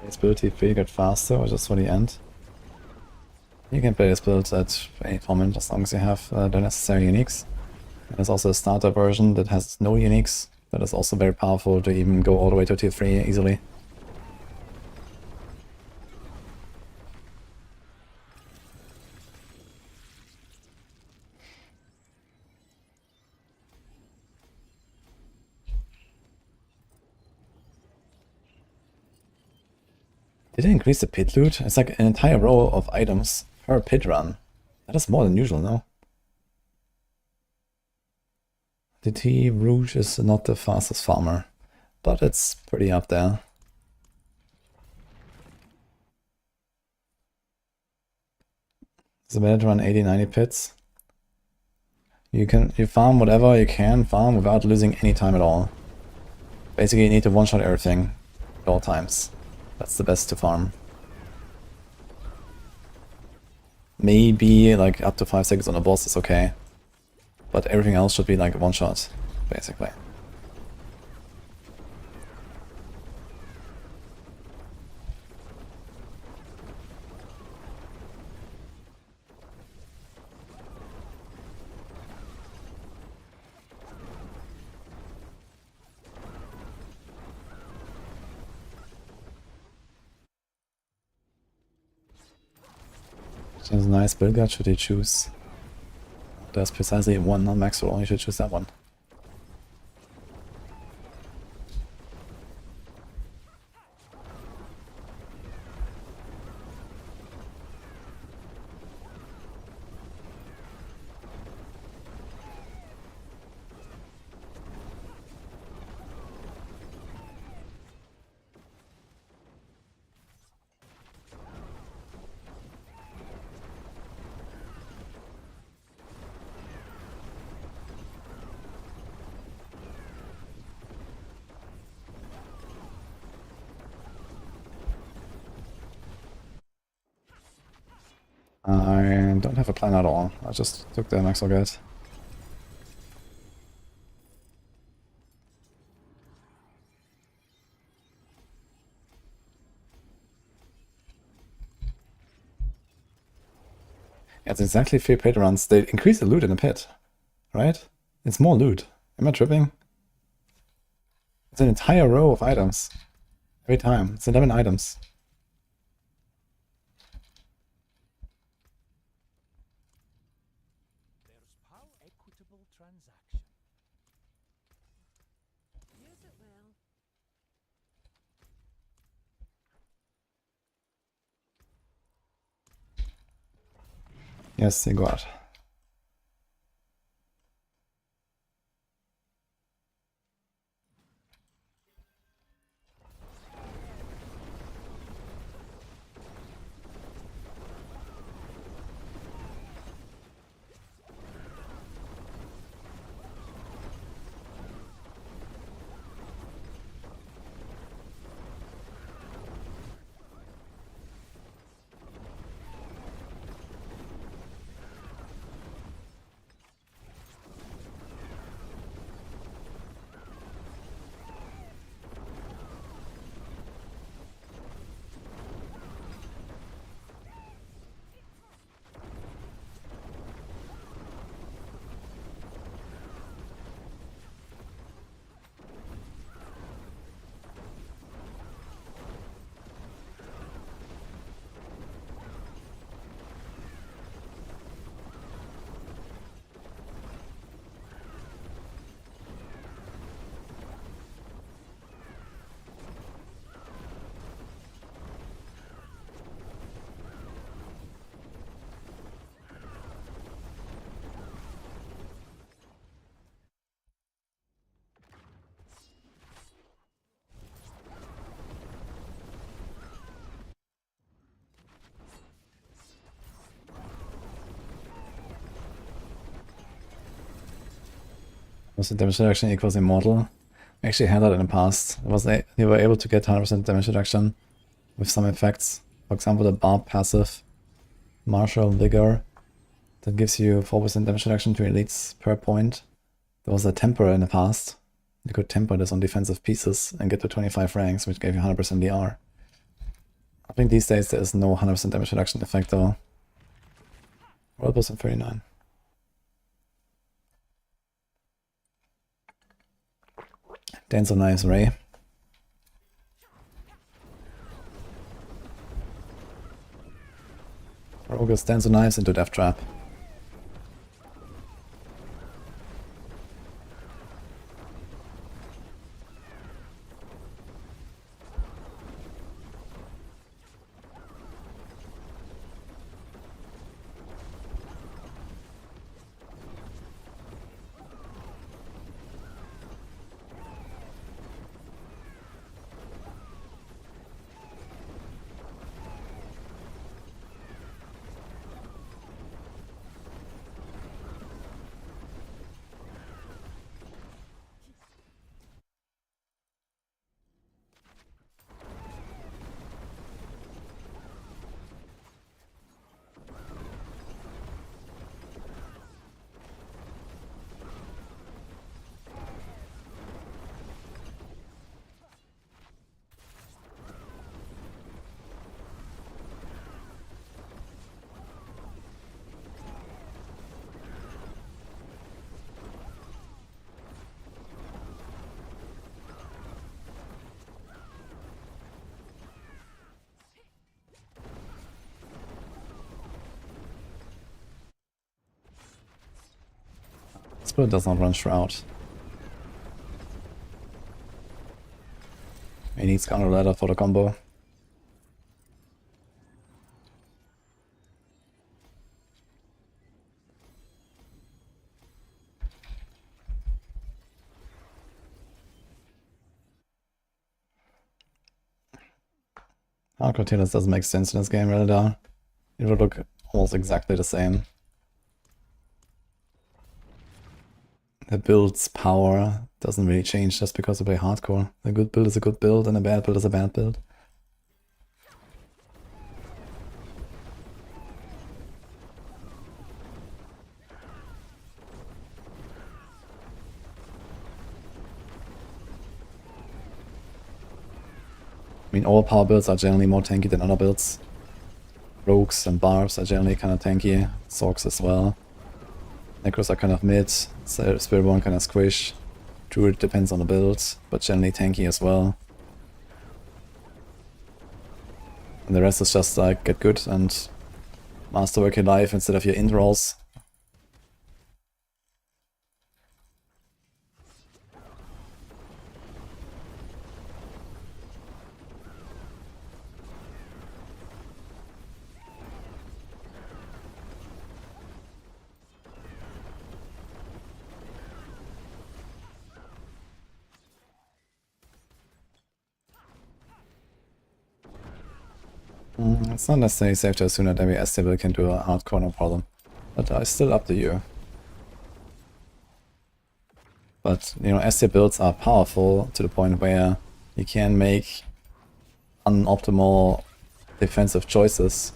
This build T3 get faster or just for the end. You can play this build at any moment as long as you have the necessary uniques. And there's also a starter version that has no uniques. That is also very powerful to even go all the way to tier 3 easily. Did it increase the pit loot? It's like an entire row of items per pit run. That is more than usual, no? The T Rouge is not the fastest farmer, but it's pretty up there. It's better to run 80-90 pits. You farm whatever you can farm without losing any time at all. Basically you need to one-shot everything at all times. That's the best to farm. Maybe like up to 5 seconds on a boss is okay. But everything else should be like one shot, basically. There's a nice build guide, should you choose? There's precisely one non-max roll, you should choose that one. I don't have a plan at all. I just took the Maxwell guide. Yeah, it's exactly 3 pit runs. They increase the loot in the pit, right? It's more loot. Am I tripping? It's an entire row of items. Every time. It's 11 items. How equitable transaction. Use it well. Yes, they go out. Was the damage reduction equals immortal? I actually had that in the past. They were able to get 100% damage reduction with some effects. For example, the Barb passive, Martial Vigor, that gives you 4% damage reduction to elites per point. There was a temper in the past. You could temper this on defensive pieces and get to 25 ranks, which gave you 100% DR. I think these days there's no 100% damage reduction effect though. World Boss in 39. Dance of Knives Ray. Rogus Dance of Knives into Death Trap. Spirit does not run Shroud. He needs Counter Ladder for the combo. Hardcore Tailors doesn't make sense in this game really though. It would look almost exactly the same. The build's power doesn't really change just because you play hardcore. A good build is a good build and a bad build is a bad build. I mean, all power builds are generally more tanky than other builds. Rogues and Barbs are generally kind of tanky. Sorcs as well. Necros are kind of mid. Spirit Born kind of squish. Druid depends on the build, but generally tanky as well. And the rest is just like get good and masterwork your life instead of your int rolls. It's not necessarily safe to assume that every S table can do a hardcore, no problem. But it's still up to you. But, you know, S tier builds are powerful to the point where you can make unoptimal defensive choices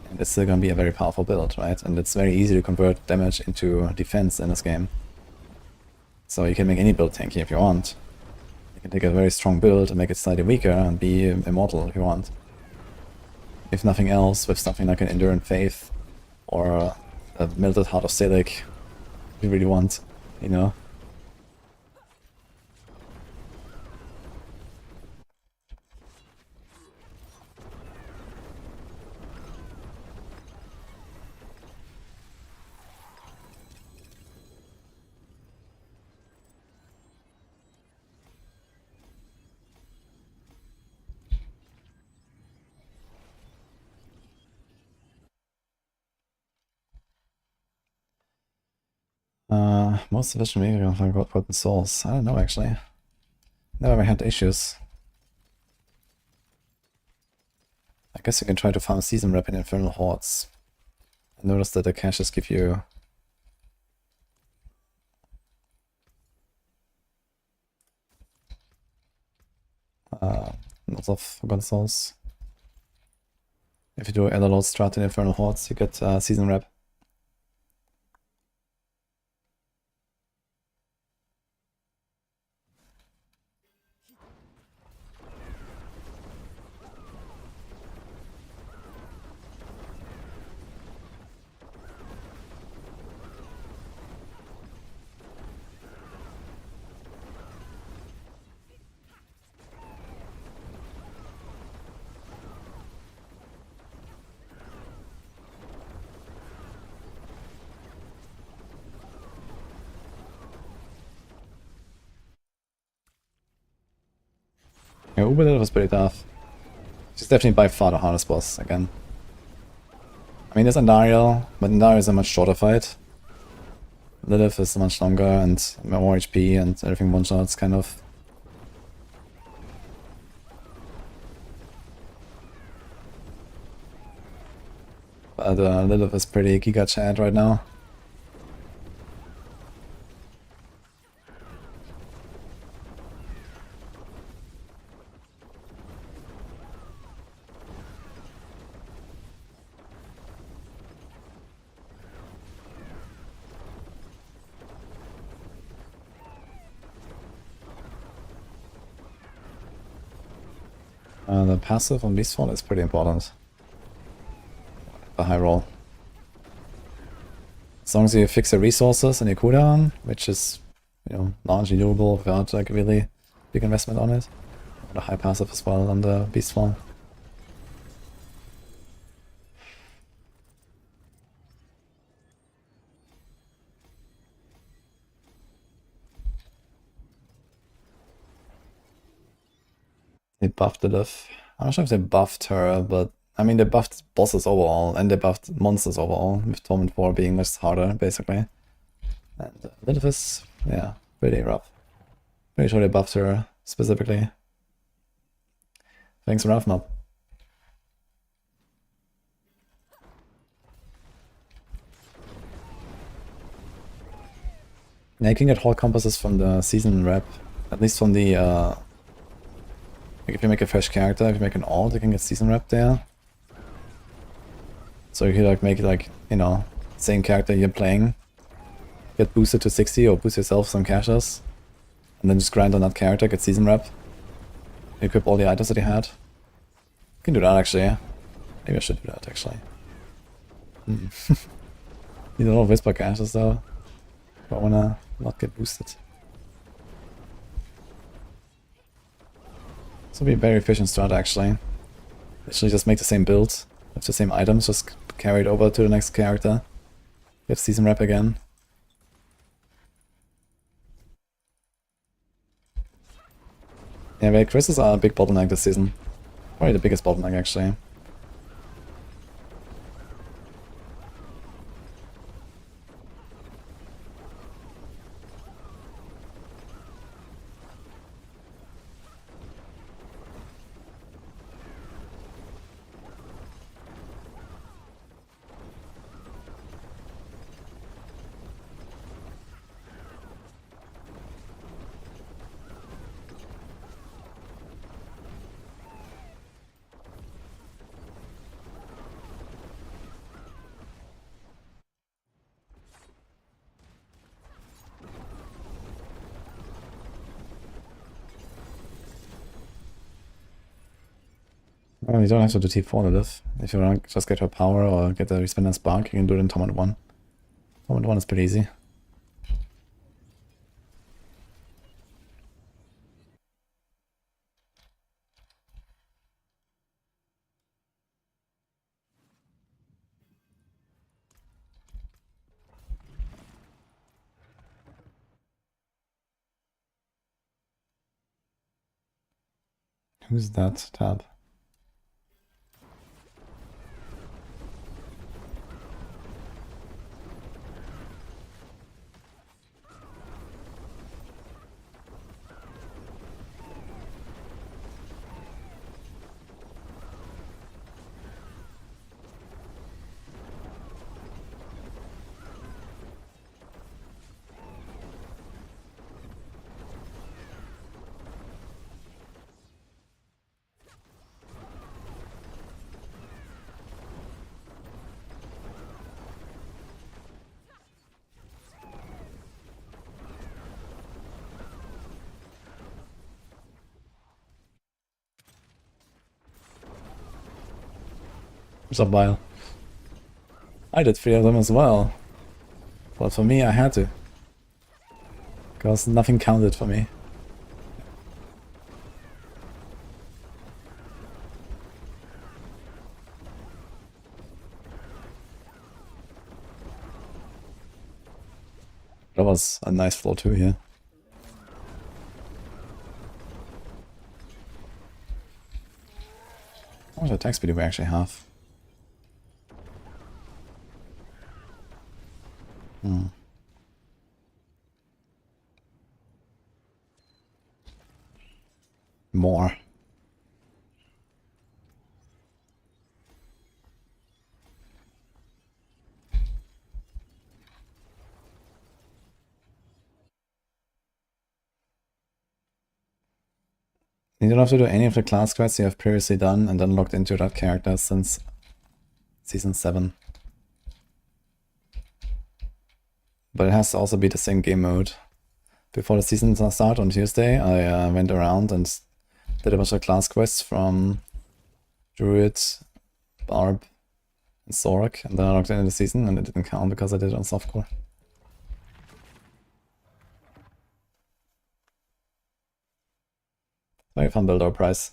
and it's still gonna be a very powerful build, right? And it's very easy to convert damage into defense in this game. So you can make any build tanky if you want. You can take a very strong build and make it slightly weaker and be immortal if you want. If nothing else, with something like an Endurant Faith or a Melted Heart of Silic, if you really want, you know. Most efficient way to find Golden Souls. I don't know actually. Never had issues. I guess you can try to farm season rep in Infernal Hordes. I noticed that the caches give you lots of Forgotten Souls. If you do Elderlord strat in Infernal Hordes, you get season rep. Yeah, Uber was pretty tough. She's definitely by far the hardest boss again. I mean, there's Andariel, but Andariel is a much shorter fight. Lilith is much longer and more HP and everything one-shots, kind of. But Lilith is pretty giga chat right now. The passive on Beastfall is pretty important. The high roll. As long as you fix your resources and your cooldown, which is, you know, largely doable without like really big investment on it. The high passive as well on the Beastfall. They buffed Lilith. I'm not sure if they buffed her, but I mean they buffed bosses overall and they buffed monsters overall, with Torment 4 being much harder, basically. And Lilith is, yeah, pretty rough. Pretty sure they buffed her specifically. Thanks, Rough Mob. Yeah, you can get whole compasses from the season rep, at least from the like if you make a fresh character, if you make an alt, you can get season rep there. So you can like make like, you know, same character you're playing, get boosted to 60 or boost yourself some caches, and then just grind on that character, get season rep, equip all the items that you had. You can do that actually. Maybe I should do that actually. Need a lot of whisper caches though. But I wanna not get boosted. This will be a very efficient strat actually. Literally just make the same build with the same items, just carry it over to the next character. Get season rep again. Yeah, the crystals are a big bottleneck this season. Probably the biggest bottleneck actually. Well, you don't have to do T4 Lilith. If you want to just get her power or get the Respender Spark, you can do it in Torment 1. Torment 1 is pretty easy. Who's that tab? What's up, Bile? I did 3 of them as well. But for me, I had to. Because nothing counted for me. That was a nice floor too here. much attack speed do we actually have? More. You don't have to do any of the class quests you have previously done and then logged into that character since Season 7. But it has to also be the same game mode. Before the season started on Tuesday, I went around and did a bunch of class quests from Druid, Barb, and Sorc, and then I logged into the season and it didn't count because I did it on softcore. Very fun build our price.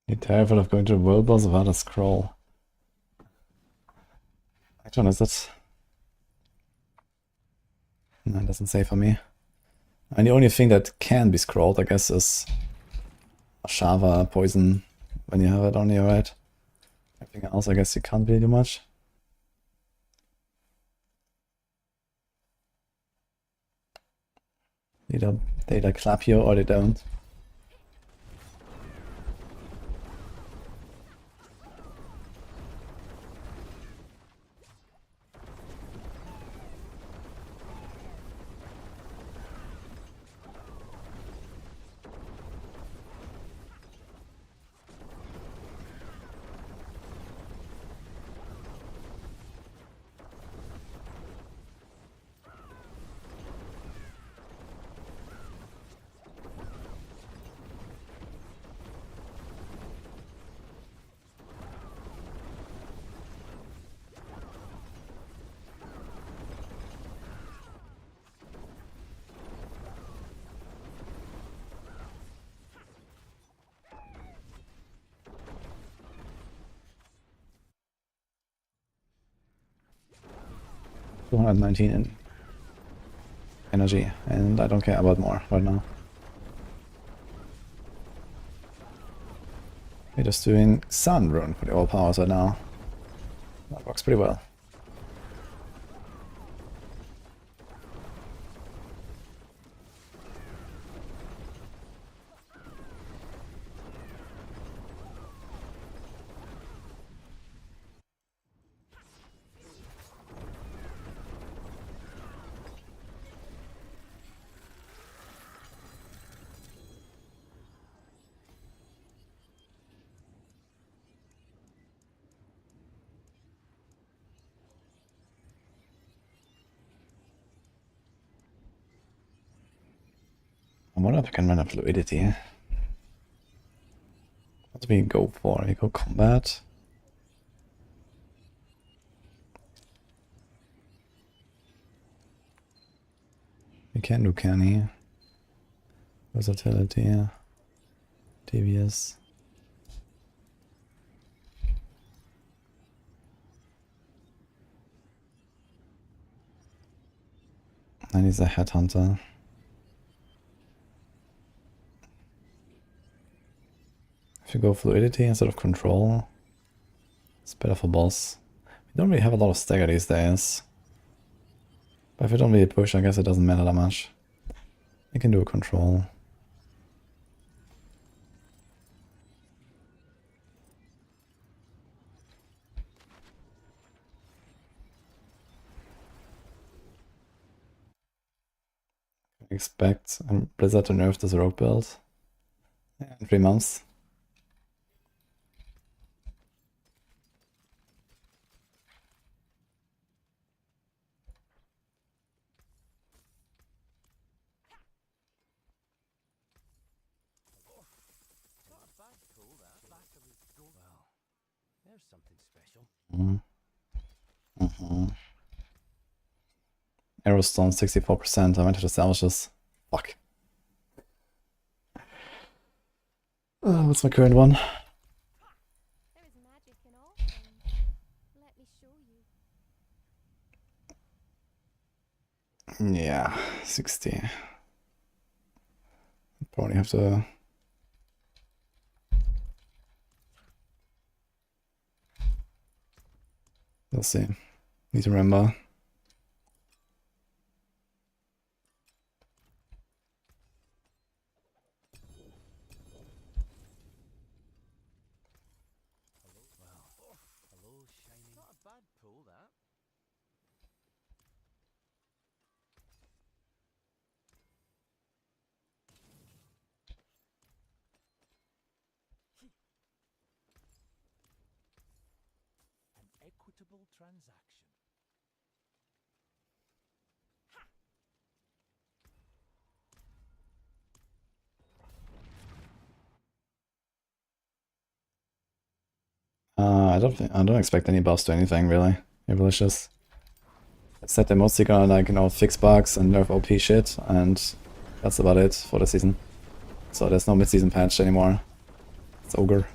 You're terrified of going to the world boss without a scroll. Which one is it? No, it doesn't say for me. And the only thing that can be scrolled, I guess, is a Shava poison when you have it on your right. Everything else, I guess you can't really do much. Either they either clap you or they don't. $219 in energy, and I don't care about more right now. We're just doing Sun Rune for the all powers right now. That works pretty well. wonder if I can run a fluidity. What do we go for? We go combat. We can do canny. Versatility. Devious. And he's a headhunter. If you go fluidity instead of control, it's better for boss. We don't really have a lot of stagger these days. But if we don't really push, I guess it doesn't matter that much. We can do a control. Expect Blizzard to nerf this rogue build in 3 months. Not a bad pull, that. Batteries go. Well, there's something special. Arrowstone 64%. I might have to salvage this. Fuck. What's my current one? There is magic in all things. Let me show you. Yeah, 60. Probably have to. We'll see. Need to remember. Hello, shining. Not a bad pull, that. An equitable transaction. I don't expect any buffs to anything really. Avaricious. I said they're mostly gonna like, you know, fix bugs and nerf OP shit, and that's about it for the season. So there's no mid-season patch anymore. It's ogre.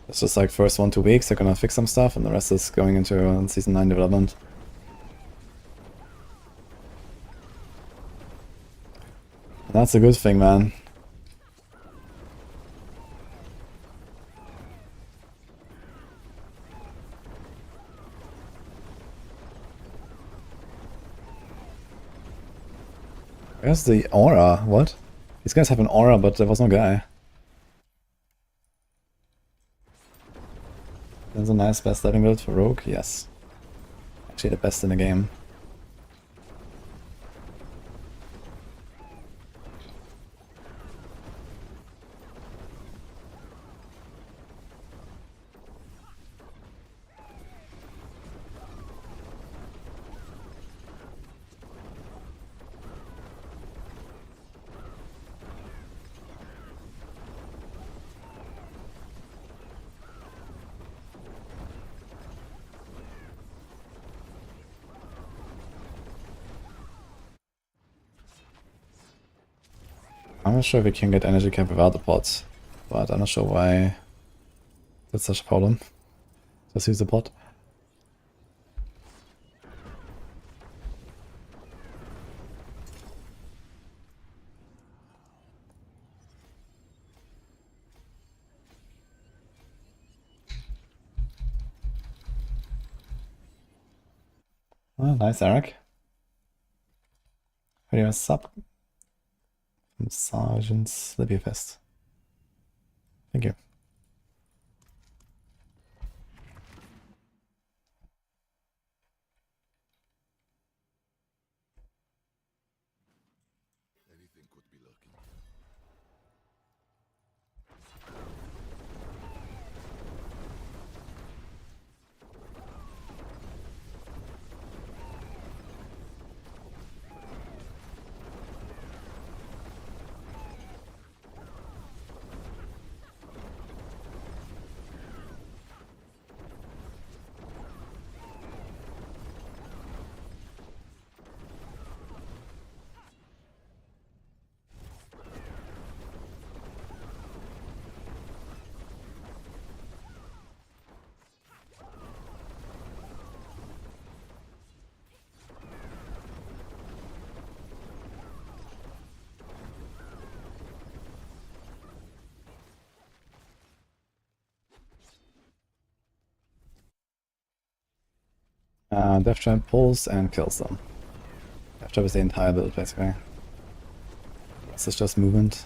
It's just like first 1-2 weeks they're gonna fix some stuff, and the rest is going into season 9 development. And that's a good thing, man. Where's the aura? What? These guys have an aura, but there was no guy. That's a nice best starting build for Rogue, yes. Actually the best in the game. I'm not sure if we can get energy cap without the pot, but I'm not sure why that's such a problem. Just use the pot. Oh, nice, Eric. Video sub. Sergeant Slippy Fest. Thank you. Anything could be lucky. Death Trap pulls and kills them. Death Trap is the entire build, basically. This is just movement.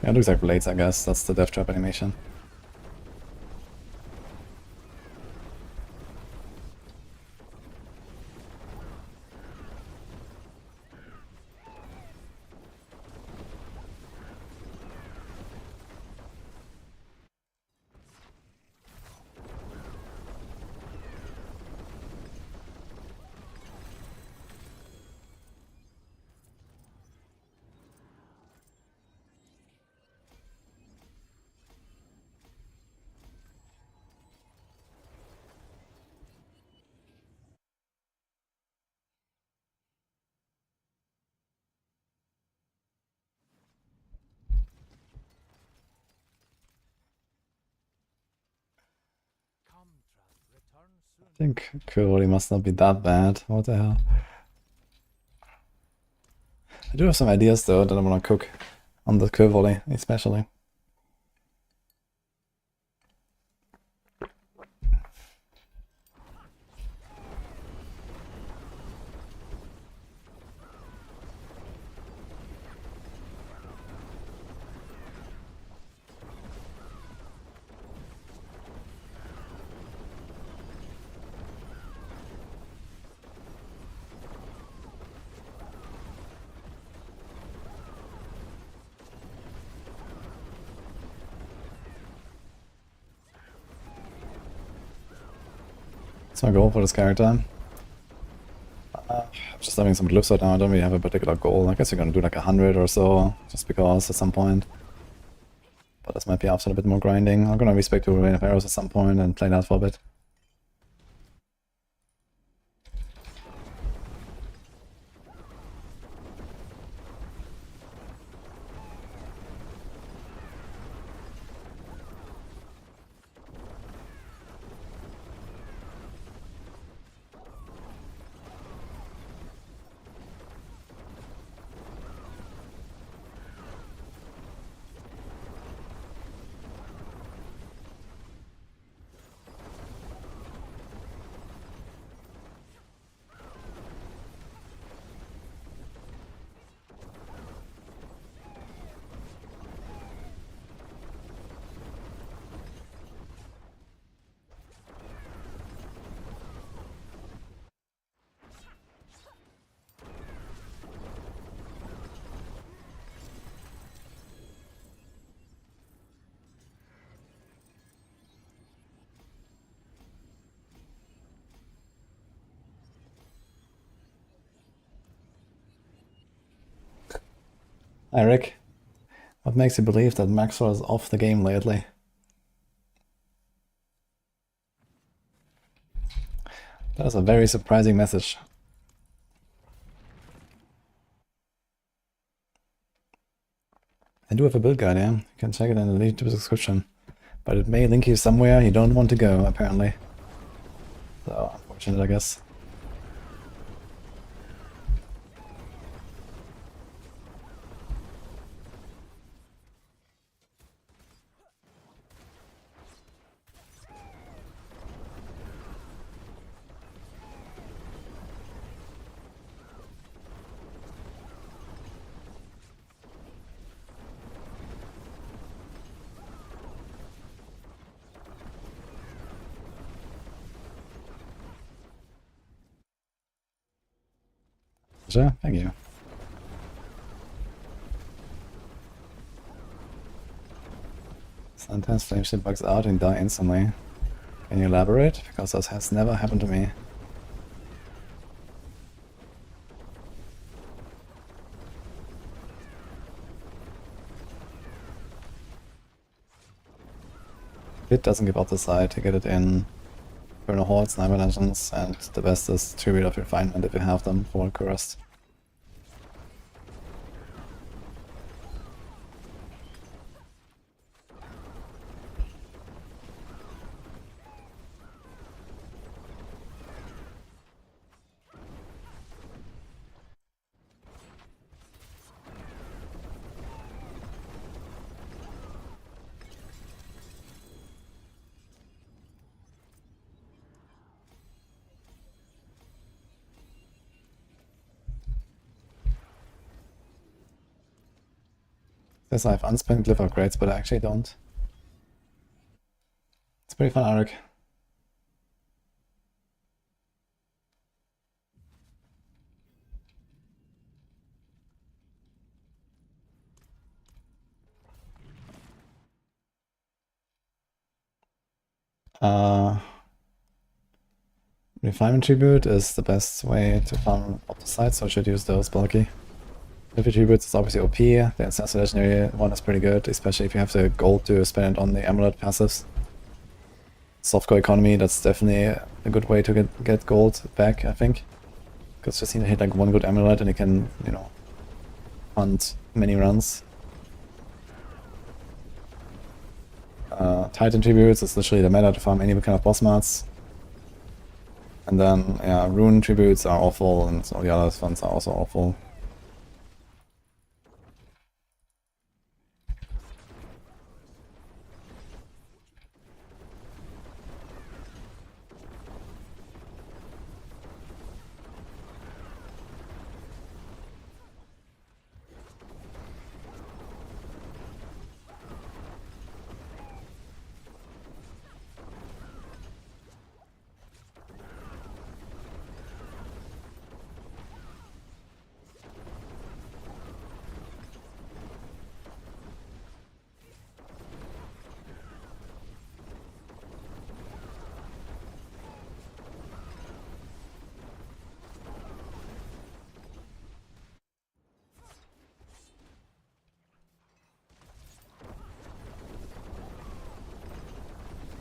Yeah, it looks like blades, I guess. That's the Death Trap animation. Contrast returns soon. I think Curly must not be that bad. What the hell? I do have some ideas though that I want to cook on the curve volley, especially. That's my goal for this character. I'm just having some glyphs right now. I don't really have a particular goal. I guess we're gonna do like 100 or so, just because at some point. But this might be after a bit more grinding. I'm gonna respec to Rain of Arrows at some point and play that for a bit. Hi Rick, what makes you believe that Maxwell is off the game lately? That is a very surprising message. I do have a build guide, yeah? You can check it in the link to the description. But it may link you somewhere you don't want to go, apparently. So, unfortunate, I guess. Sure, thank you. Sometimes flameship bugs out and die instantly. Can you elaborate? Because this has never happened to me. It doesn't give up the side to get it in Infernal Hordes, Nightmare Legends, and the best is 2 read of Refinement if you have them for Cursed. Says I have unspent glyph upgrades, but I actually don't. It's pretty fun, Arik. Refinement Tribute is the best way to farm up the side, so I should use those bulky. If Tributes is obviously OP, the Assassin Legendary one is pretty good, especially if you have the gold to spend it on the Amulet passives. Softcore economy, that's definitely a good way to get gold back, I think. Because just need to hit like one good Amulet and you can, you know, fund many runs. Titan Tributes is literally the meta to farm any kind of boss mats. And then, yeah, Rune Tributes are awful, and all the other ones are also awful.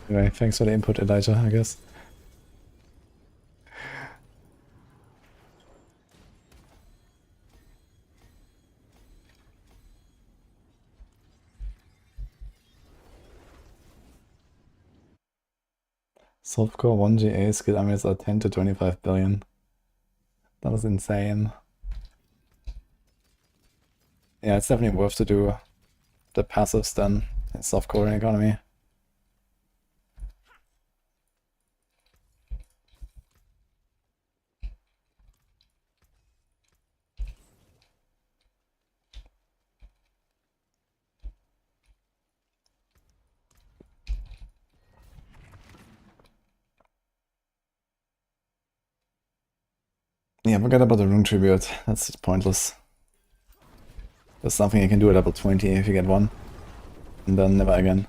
Anyway, thanks for the input, Elijah, I guess. Softcore 1GA skill armies are 10 to 25 billion. That was insane. Yeah, it's definitely worth to do the passives then in softcore economy. Yeah, forget about the Rune Tribute. That's just pointless. There's something you can do at level 20 if you get one. And then never again.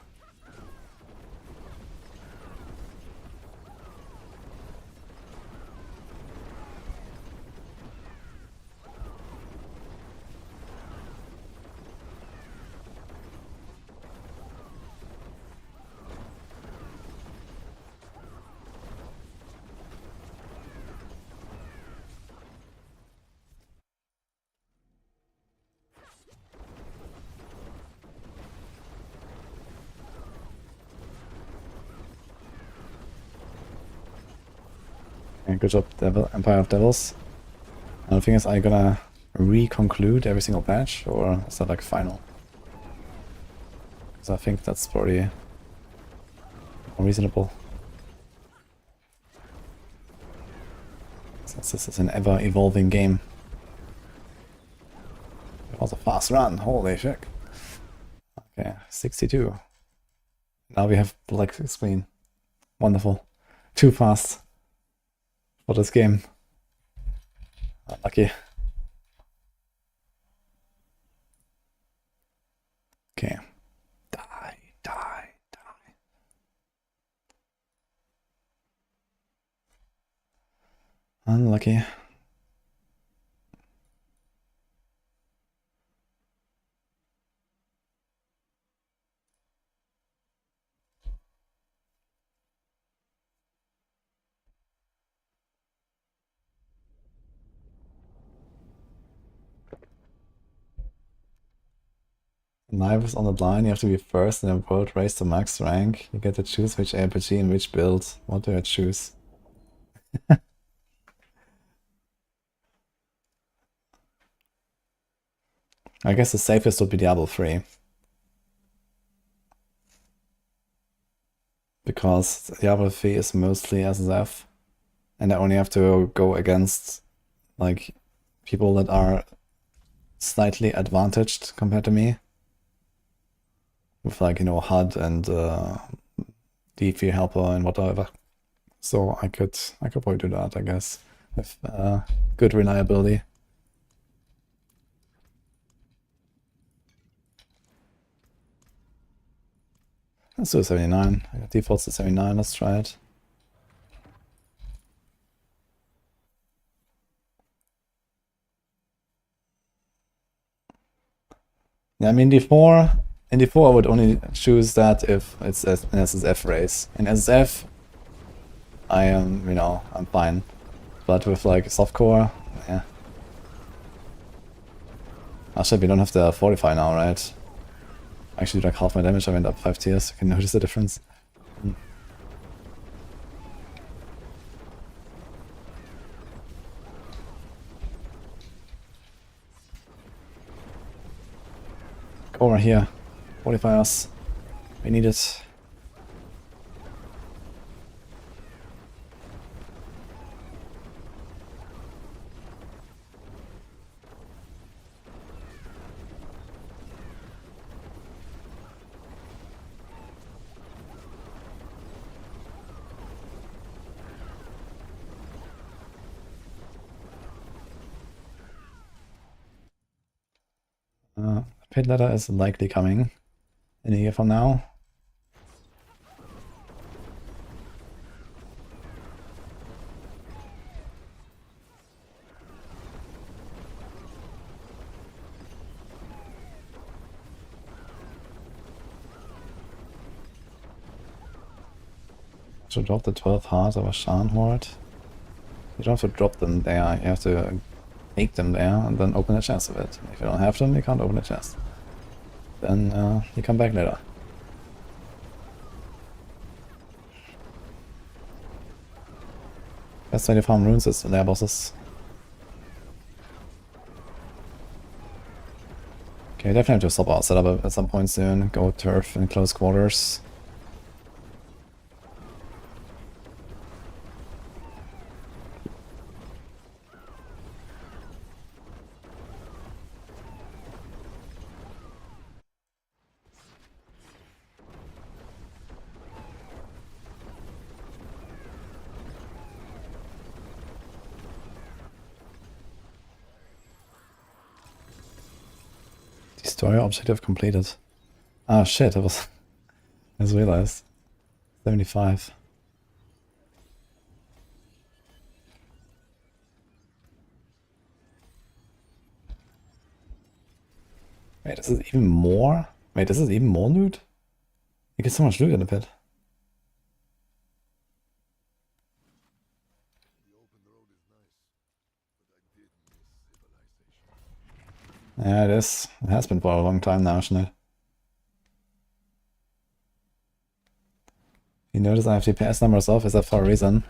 Okay, good job, Empire of Devils. And the thing is, are you gonna re-conclude every single patch, or is that like final? Because I think that's probably more reasonable. Since this is an ever-evolving game. It was a fast run, holy shit. Okay, 62. Now we have black screen. Wonderful. Too fast for this game. Unlucky. Okay. Die, die, die. Unlucky. Knife is on the line, you have to be first in the world race to max rank. You get to choose which ARPG and which build. What do I choose? I guess the safest would be Diablo 3. Because Diablo 3 is mostly SSF. And I only have to go against like people that are slightly advantaged compared to me. with like, you know, HUD and D3 helper and whatever. So I could probably do that, I guess, with good reliability. Let's do a 79. I got defaults to 79. Let's try it. Yeah, I mean, D4, in D4 I would only choose that if it's an SSF race. In SSF, I am, you know, I'm fine. But with like softcore, yeah. Oh shit, we don't have the fortify now, right? Actually, like half my damage, I went up 5 tiers. You can notice the difference. Go over here. Fortify us. We need it. Pit ladder is likely coming in a year from now. To drop the 12 hearts of a Shan Horde. You don't have to drop them there, you have to make them there and then open a chest with it. If you don't have them, you can't open a chest. Then you come back later. Best way to farm runes is their bosses. Okay, definitely have to swap our setup at some point soon. Go turf in close quarters. Destroyer objective completed. Ah shit, I just realized. 75. Wait, is it even more? Wait, is it even more loot? You get so much loot in the pit. Yeah, it is. It has been for a long time now, shouldn't it? You notice I have DPS numbers off, is that for a reason?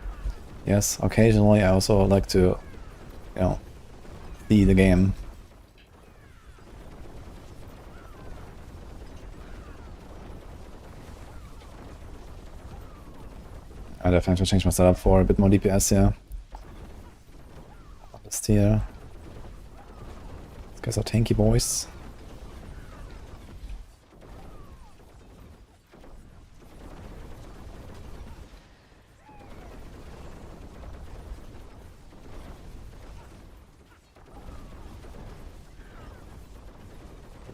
Yes, occasionally I also like to, you know, see the game. I definitely have to change my setup for a bit more DPS here. This tier. These guys are tanky boys.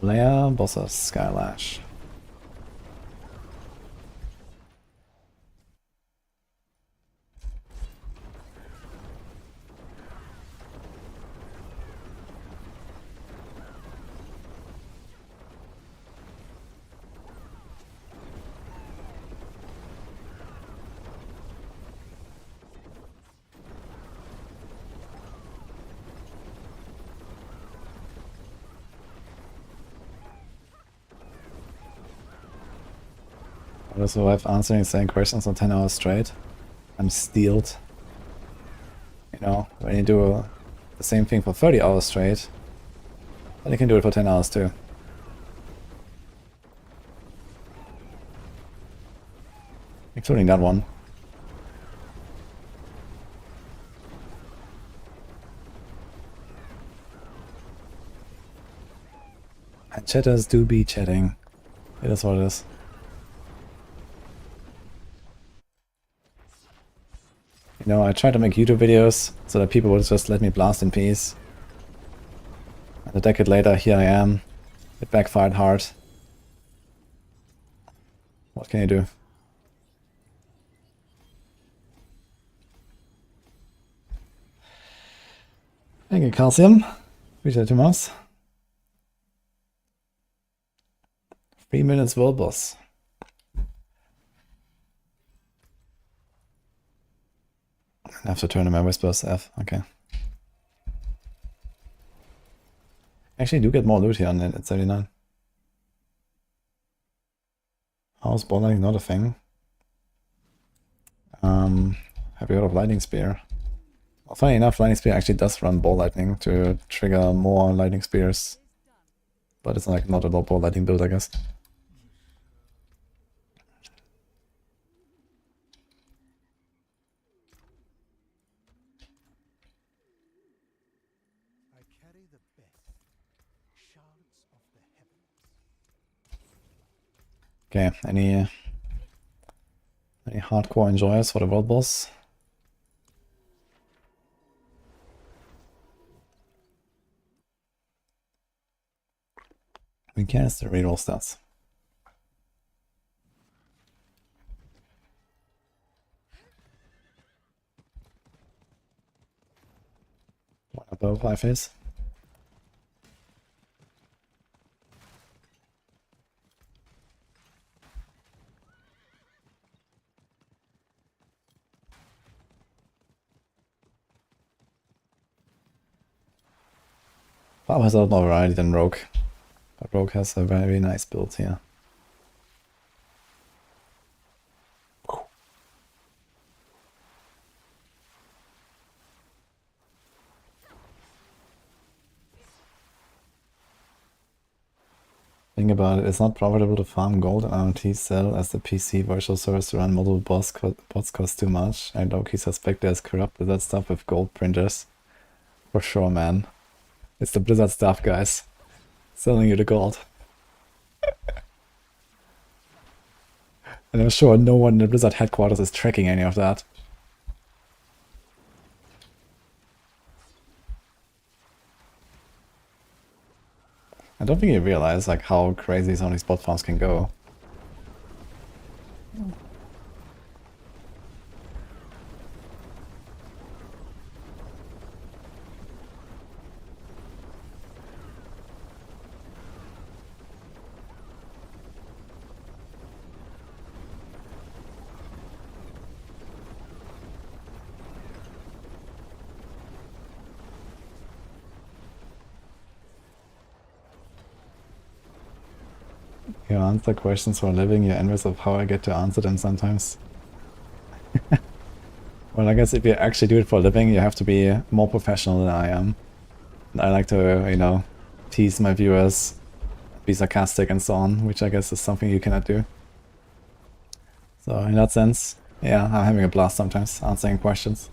Lair, bosses, Skylash. I survive answering the same questions on 10 hours straight. I'm steeled. You know, when you do the same thing for 30 hours straight, then you can do it for 10 hours too. Including that one. And chatters do be chatting. It is what it is. You know, I try to make YouTube videos so that people would just let me blast in peace. And a decade later, here I am. It backfired hard. What can you do? Thank you, Calcium. Appreciate it, Mouse. 3 minutes world boss. I have to turn on my whispers F. Okay. Actually, do get more loot here on it at 79. How's ball lightning not a thing? Have you heard of lightning spear? Well, funny enough, lightning spear actually does run ball lightning to trigger more lightning spears, but it's like not a low ball lightning build, I guess. I carry the best shards of the heavens. Okay, any hardcore enjoyers for the world boss? We can still reroll stats. What above life is? Barb has a lot more variety than Rogue. But Rogue has a very nice build here. Think about it, it's not profitable to farm gold and RMT sell as the PC virtual servers to run multiple bots cost too much. I low-key suspect there's corrupted that stuff with gold printers. For sure, man. It's the Blizzard stuff, guys. Selling you the gold. And I'm sure no one in the Blizzard headquarters is tracking any of that. I don't think you realize like how crazy some of these bot farms can go. You answer questions for a living, you're envious of how I get to answer them sometimes. Well, I guess if you actually do it for a living, you have to be more professional than I am. And I like to, you know, tease my viewers, be sarcastic and so on, which I guess is something you cannot do. So in that sense, yeah, I'm having a blast sometimes, answering questions.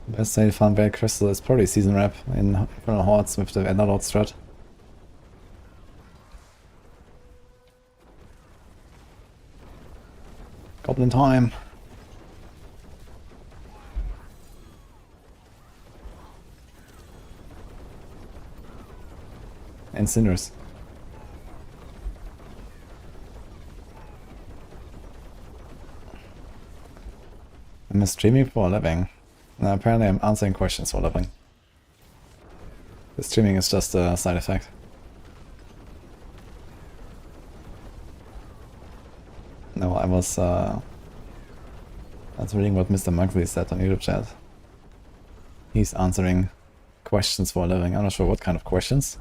Best way to farm Bad Crystal is probably Season Wrap in Infernal Hordes with the Endlord strat. Goblin time! And Cinders. I'm streaming for a living. Now, apparently I'm answering questions for a living. The streaming is just a side effect. No, I was reading what Mr. Mugsley said on YouTube chat. He's answering questions for a living. I'm not sure what kind of questions.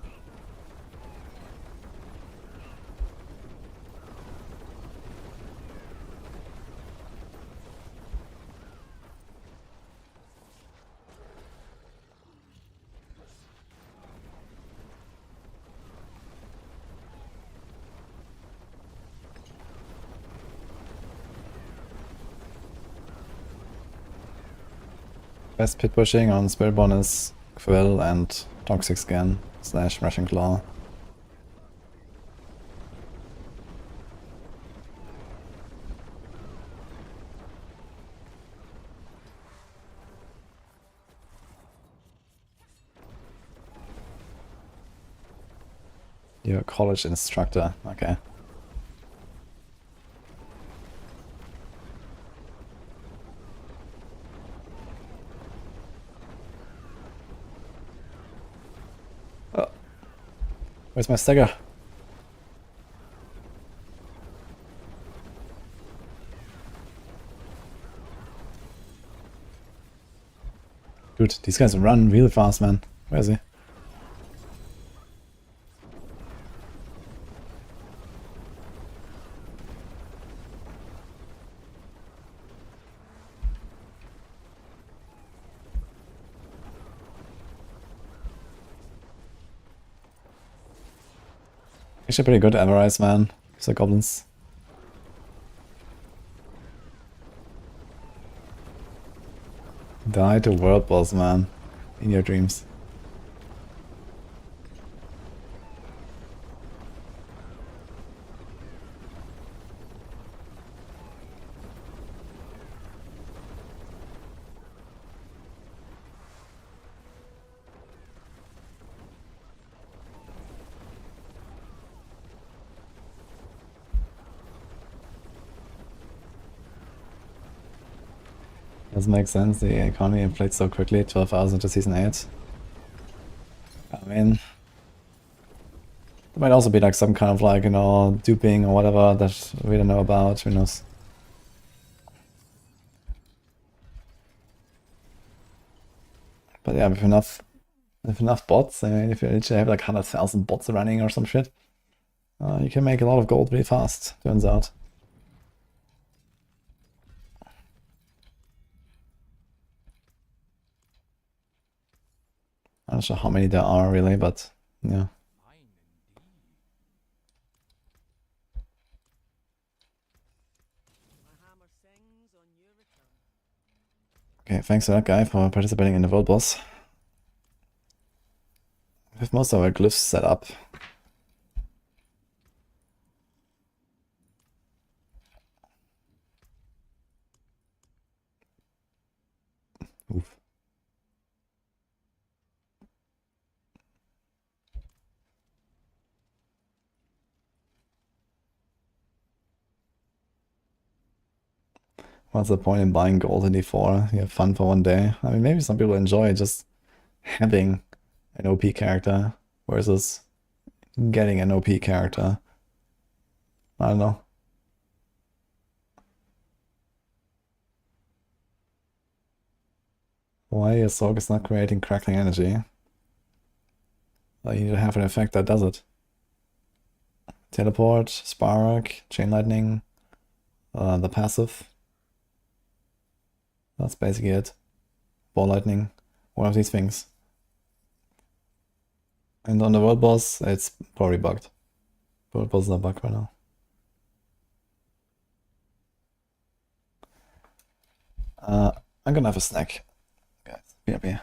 Best pit pushing on Spiritborn is Quill and Toxic Scan / Rushing Claw. You're a college instructor, okay. Oh. Where's my stagger? Dude, these guys run really fast, man. Where is he? Actually pretty good Everise, man. The goblins. Die to world boss, man. In your dreams. Doesn't make sense, the economy inflates so quickly, 12,000 to season 8. I mean, there might also be like some kind of like, you know, duping or whatever that we don't know about, who knows. But yeah, with enough bots, I mean, if you literally have like 100,000 bots running or some shit, you can make a lot of gold really fast, turns out. I'm not sure how many there are really, but yeah. Okay, thanks to that guy for participating in the world boss. We have most of our glyphs set up. Oof. What's the point in buying gold in D4? You have fun for one day. I mean, maybe some people enjoy just having an OP character versus getting an OP character. I don't know. Why your Sorc is not creating crackling energy? Well, you need to have an effect that does it. Teleport, Spark, Chain Lightning, the passive. That's basically it. Ball Lightning, one of these things. And on the world boss, it's probably bugged. World boss is not bugged right now. I'm gonna have a snack. Guys, be.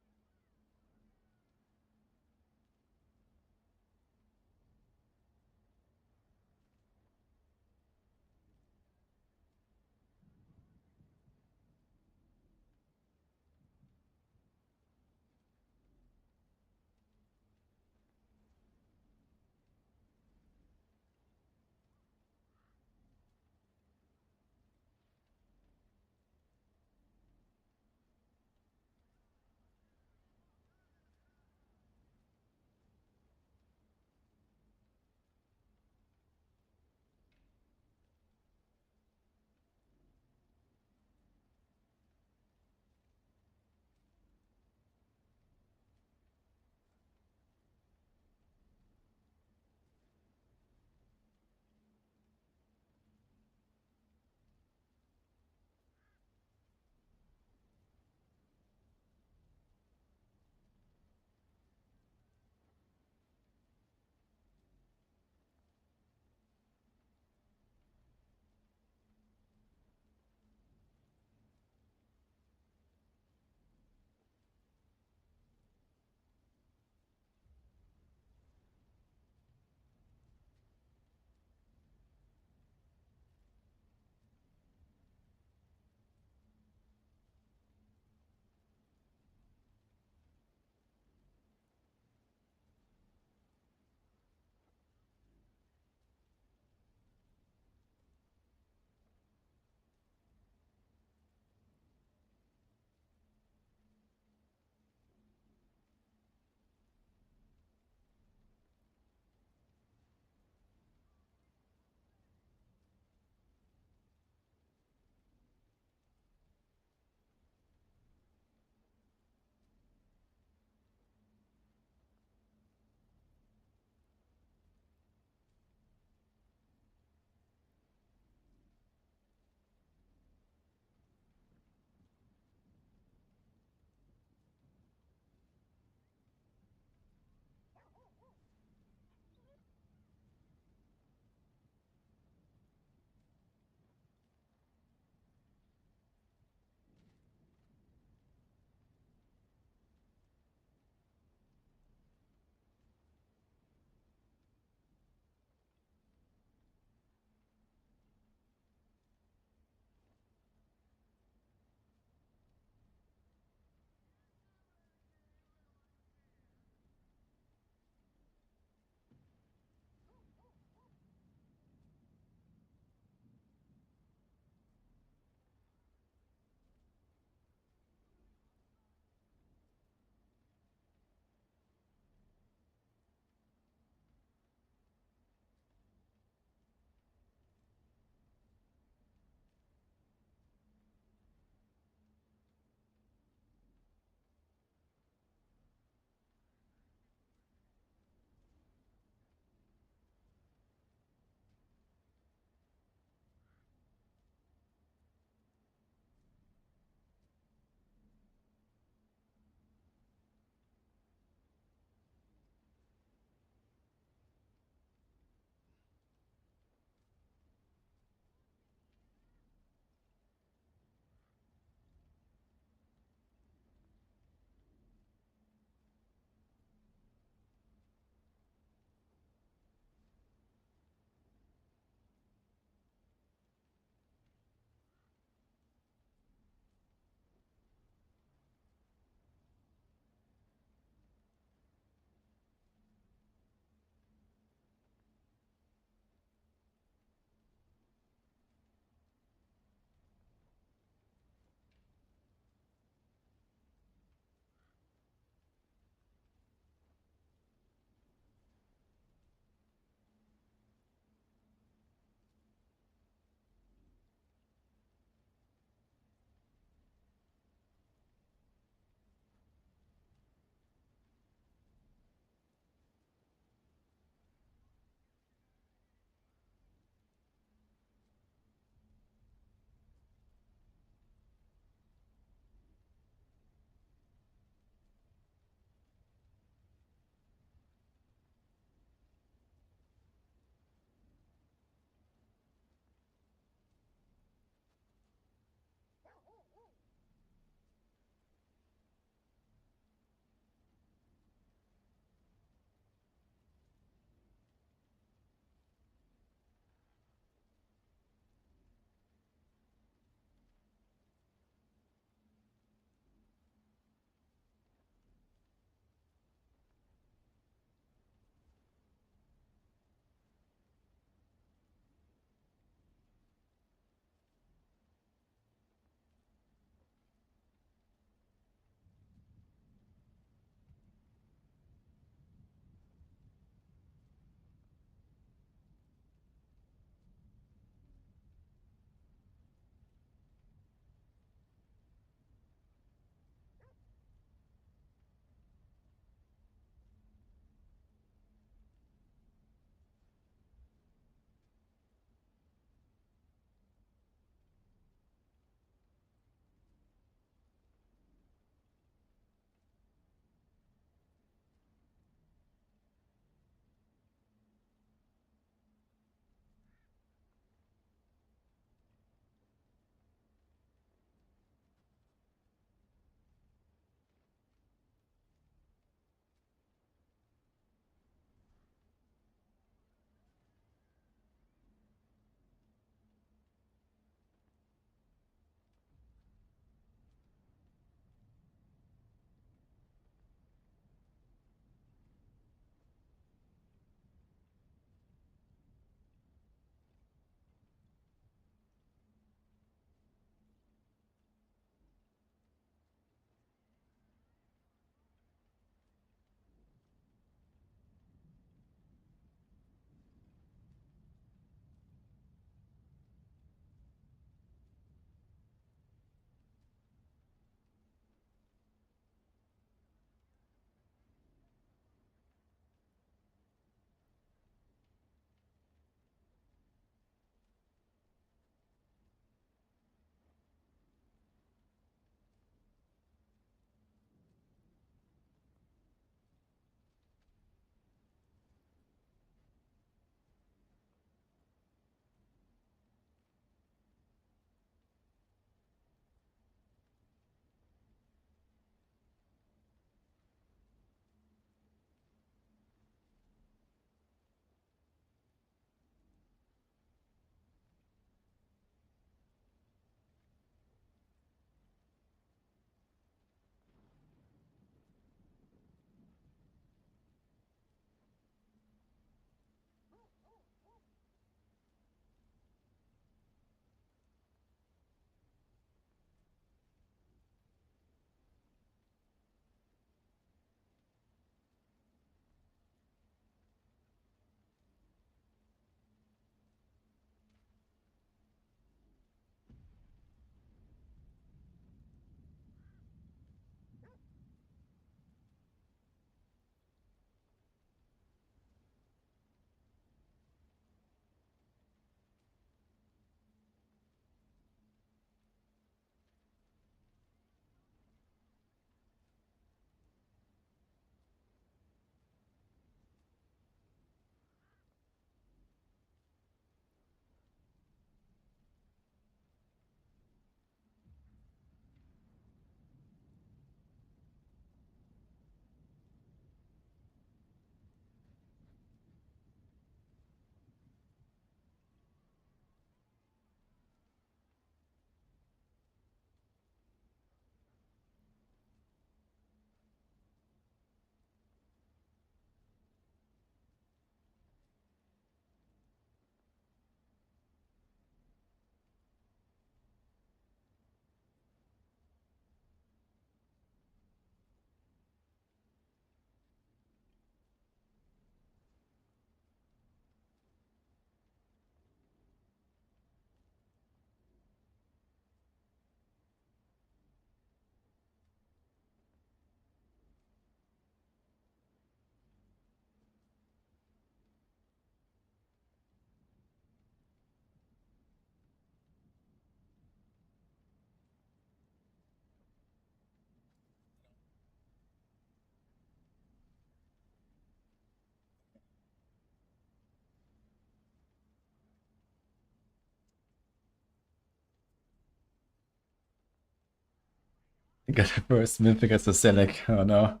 I got the first Mythic as a Select. Oh no.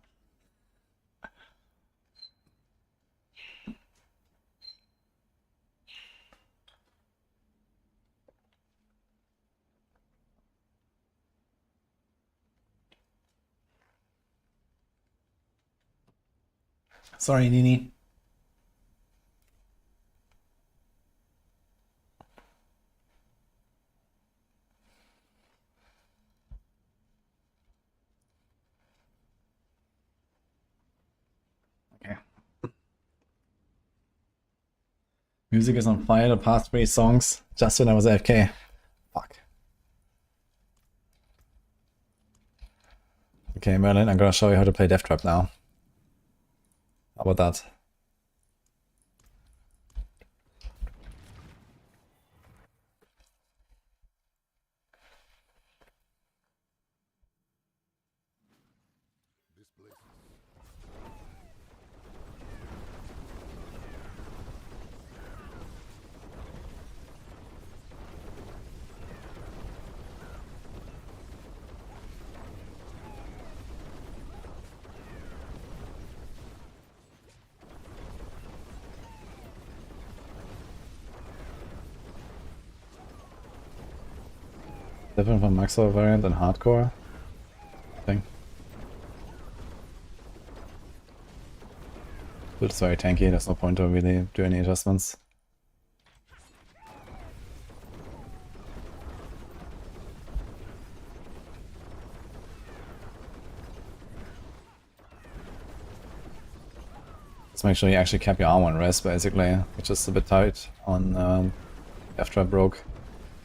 Sorry, Nini. Okay. Music is on fire the past 3 songs just when I was AFK. Fuck. Okay, Merlin, I'm gonna show you how to play Death Trap now. How about that? This place is Different from Maxwell variant and hardcore thing. But it's very tanky, there's no point to really do any adjustments. Let's make sure you actually cap your armor and rest basically, which is a bit tight on Death Trap Rogue.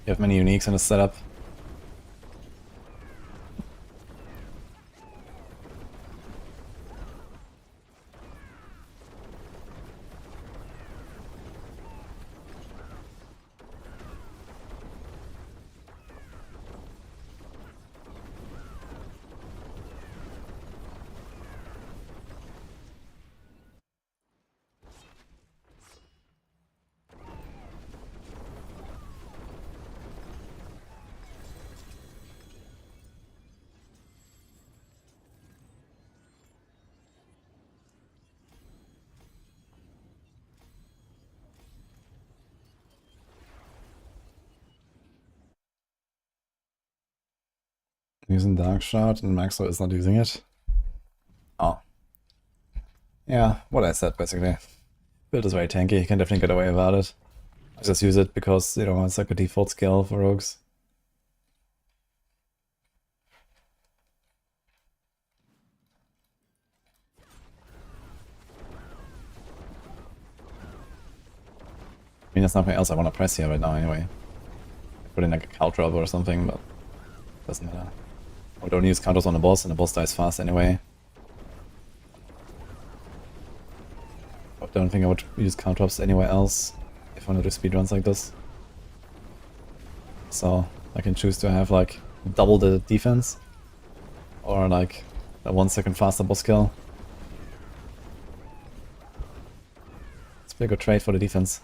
You have many uniques in the setup. Using Dark Shard and Maxwell is not using it. Oh. Yeah, what I said basically. Build is very tanky, you can definitely get away without it. I just use it because, you know, it's like a default skill for rogues. I mean, there's nothing else I want to press here right now anyway. Put in like a counter or something, but doesn't matter. I would only use counters on the boss, and the boss dies fast anyway. I don't think I would use counters anywhere else if I want to do speedruns like this. So I can choose to have like double the defense, or like a 1 second faster boss kill. It's a pretty good trade for the defense.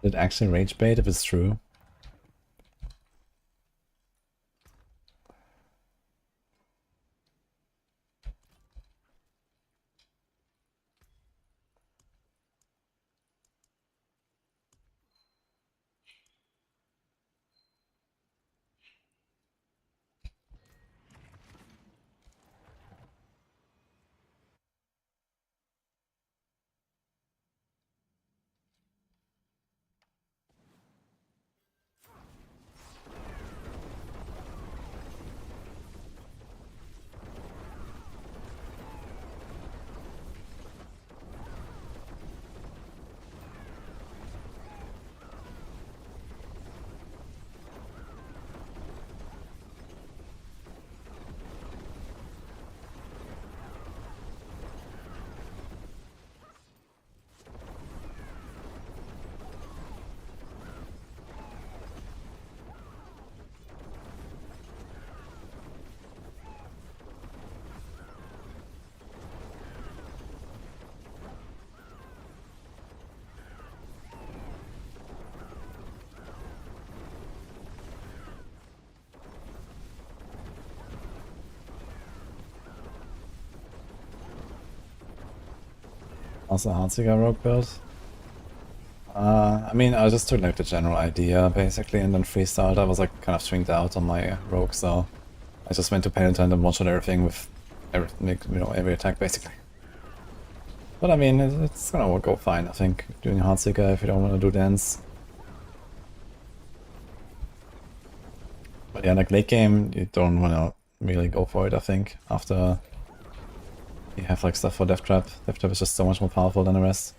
Did it actually rage bait if it's true? was a Heartseeker rogue build. I mean, I just took like the general idea basically, and then freestyled. I was like kind of stringed out on my rogue, so I just went to Penitent and one-shot everything with every attack basically. But I mean, it's gonna go fine, I think, doing Heartseeker if you don't want to do dance. But yeah, like late game, you don't want to really go for it, I think, after you have like stuff for Death Trap. Death Trap is just so much more powerful than the rest.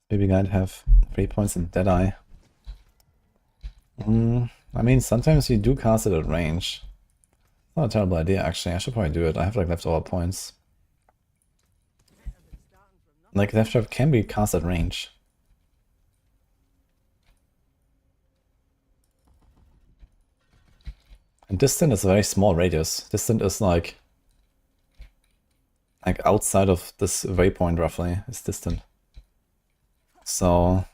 Maybe I'd have 3 points in Deadeye. I mean, sometimes you do cast it at range. Not a terrible idea, actually. I should probably do it. I have like leftover points. Like, Death Trap can be cast at range. And distant is a very small radius. Distant is like outside of this waypoint roughly is distant. So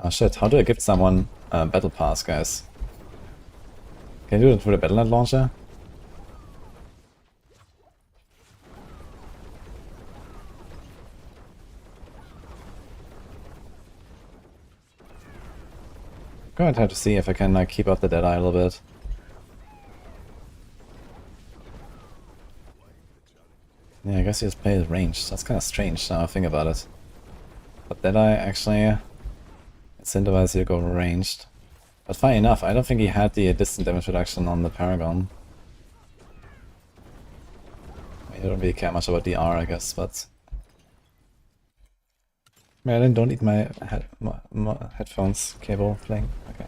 oh shit, how do I give someone a battle pass, guys? Can you do it through the Battle.net launcher? Going to try to see if I can like keep up the Deadeye a little bit. Yeah, I guess he just plays range. That's kind of strange now I think about it. But Deadeye actually incentivizes you to go ranged. But funny enough, I don't think he had the distant damage reduction on the Paragon. I don't really care much about DR, I guess, but... Man, don't need my headphones cable playing. Okay.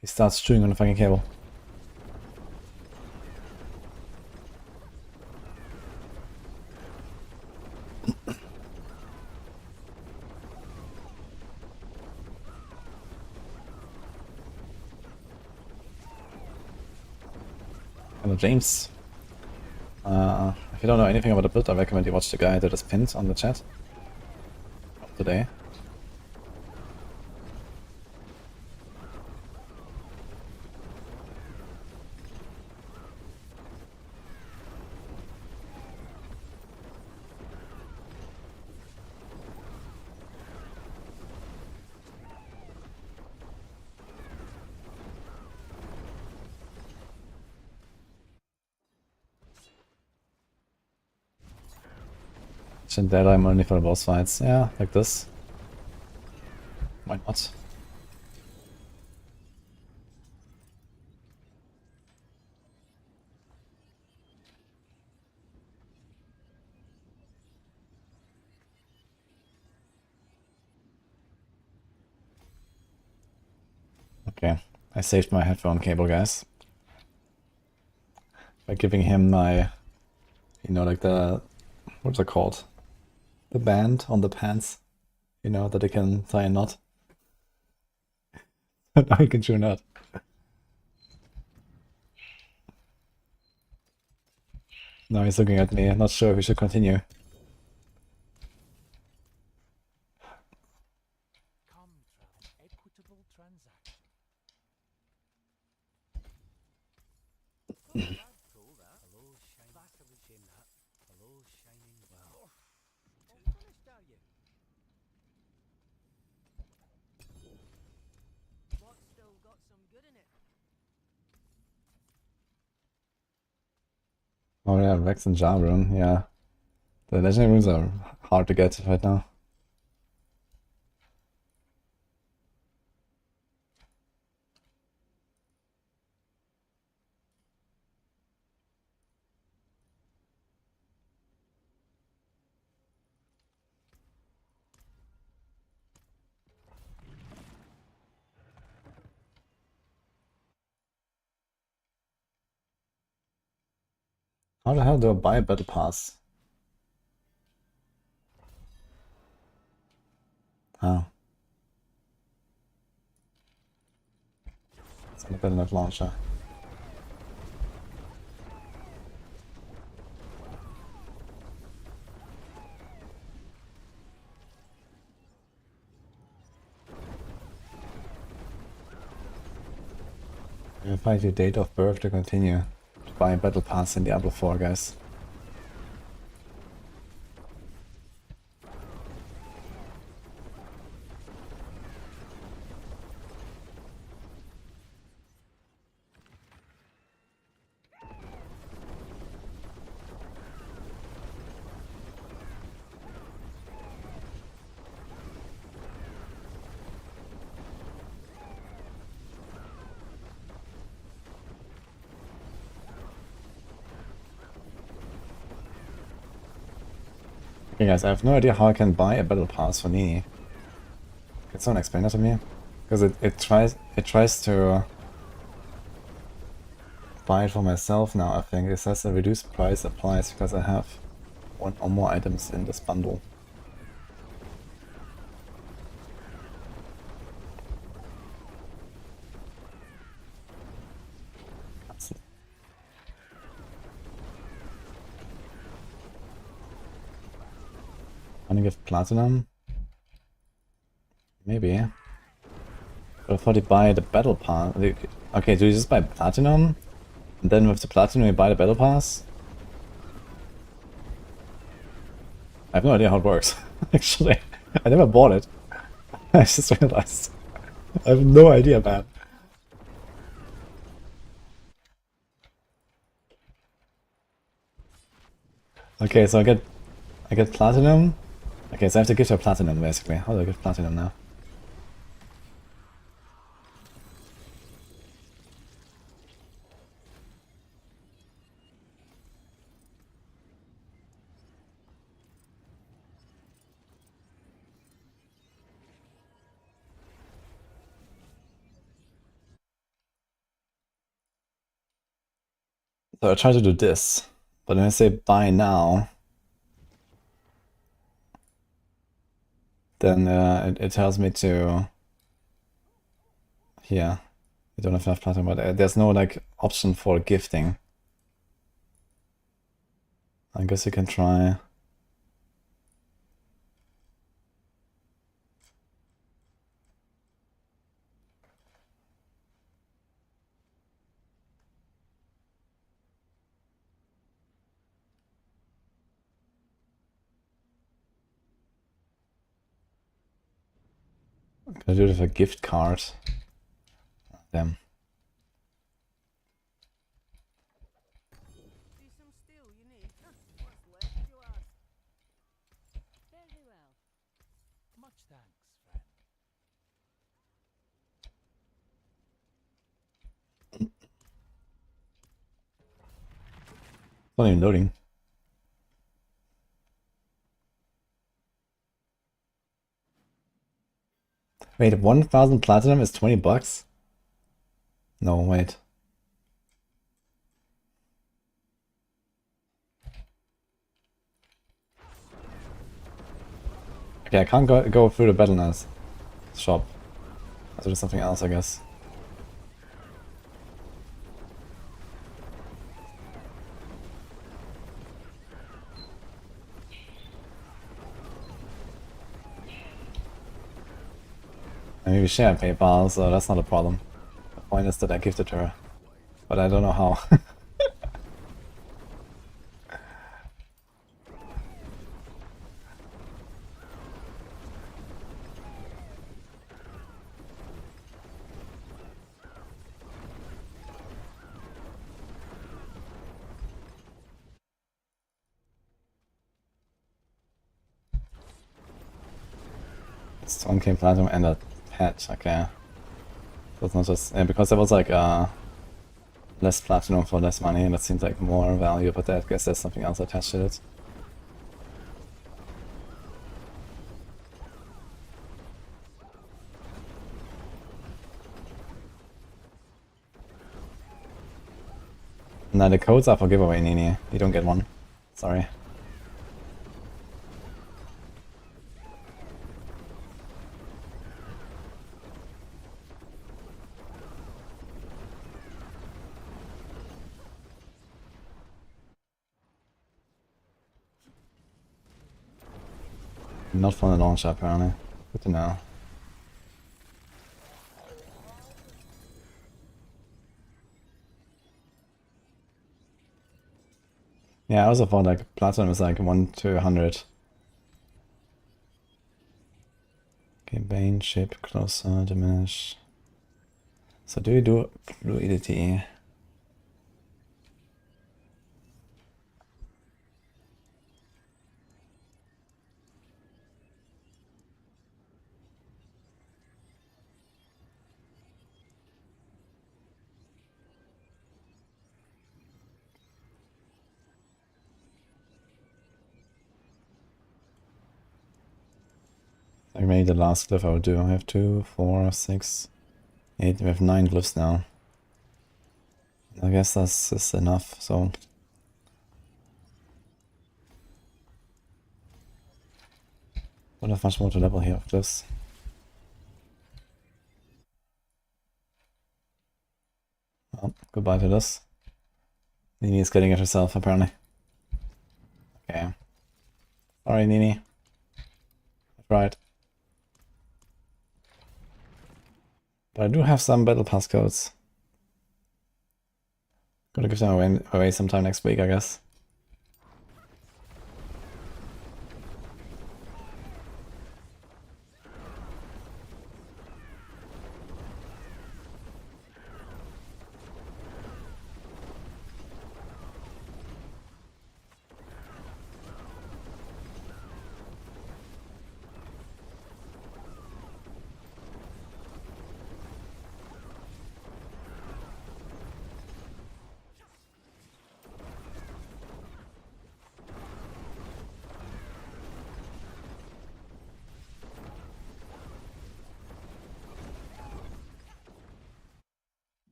He starts chewing on the fucking cable. Hello, James. If you don't know anything about the build, I recommend you watch the guy that is pinned on the chat today. That I'm only for the boss fights. Yeah, like this. Why not? Okay, I saved my headphone cable, guys. By giving him my, you know, like the, what's it called? The band on the pants, you know, that I can tie a knot. Now I can chew a knot. Now he's looking at me, not sure if we should continue. Equitable transaction. Hello, shining. Hello, shining well. All finished, are you? What's still got some good in it? Oh yeah, Rex and Rune, yeah. The legendary runes are hard to get right now. How the hell do I buy a battle pass? Oh. It's on the better not launcher. You find your date of birth to continue to buy a battle pass in Diablo 4, guys. Okay guys, I have no idea how I can buy a battle pass for Nini. Can someone explain that to me? Because it tries to buy it for myself now, I think. It says a reduced price applies because I have one or more items in this bundle. Wanna give platinum? Maybe. But I thought you buy the battle pass. Okay, do you just buy platinum? And then with the platinum you buy the battle pass? I have no idea how it works, actually. I never bought it. I just realized. I have no idea, man. Okay, so I get platinum. Okay, so I have to give her platinum, basically. How do I get platinum now? So I try to do this, but when I say buy now, then it tells me to... Here, you don't have enough platinum, but there's no like option for gifting. I guess you can try... Can I do it with a gift card? Damn. See some steel you need? What's left, you ask? Very well. Much thanks, friend. It's not even loading. Wait, 1000 platinum is 20 bucks? No, wait. Okay, I can't go through the Battle.net shop. I'll do something else, I guess. I mean, we share PayPal, so that's not a problem. The point is that I gifted her, but I don't know how. It's 1k platinum and a pet, okay. So it's not just... Yeah, because there was like less platinum for less money, and that seems like more value, but I guess there's something else attached to it. Now the codes are for giveaway, Nini. You don't get one. Sorry. Not from the launcher apparently. Good to know. Yeah, I also thought like platinum is like 1 to 100. Okay, Bane, shape, closer, diminish. So do you do fluidity? Like maybe the last glyph I would do. I have 2, 4, 6, 8. We have 9 glyphs now. I guess that's just enough, so. Don't have much more to level here of glyphs. Well, goodbye to this. Nini is getting it herself, apparently. Okay. Sorry, Nini. I tried. But I do have some battle pass codes. Gonna give them away sometime next week, I guess.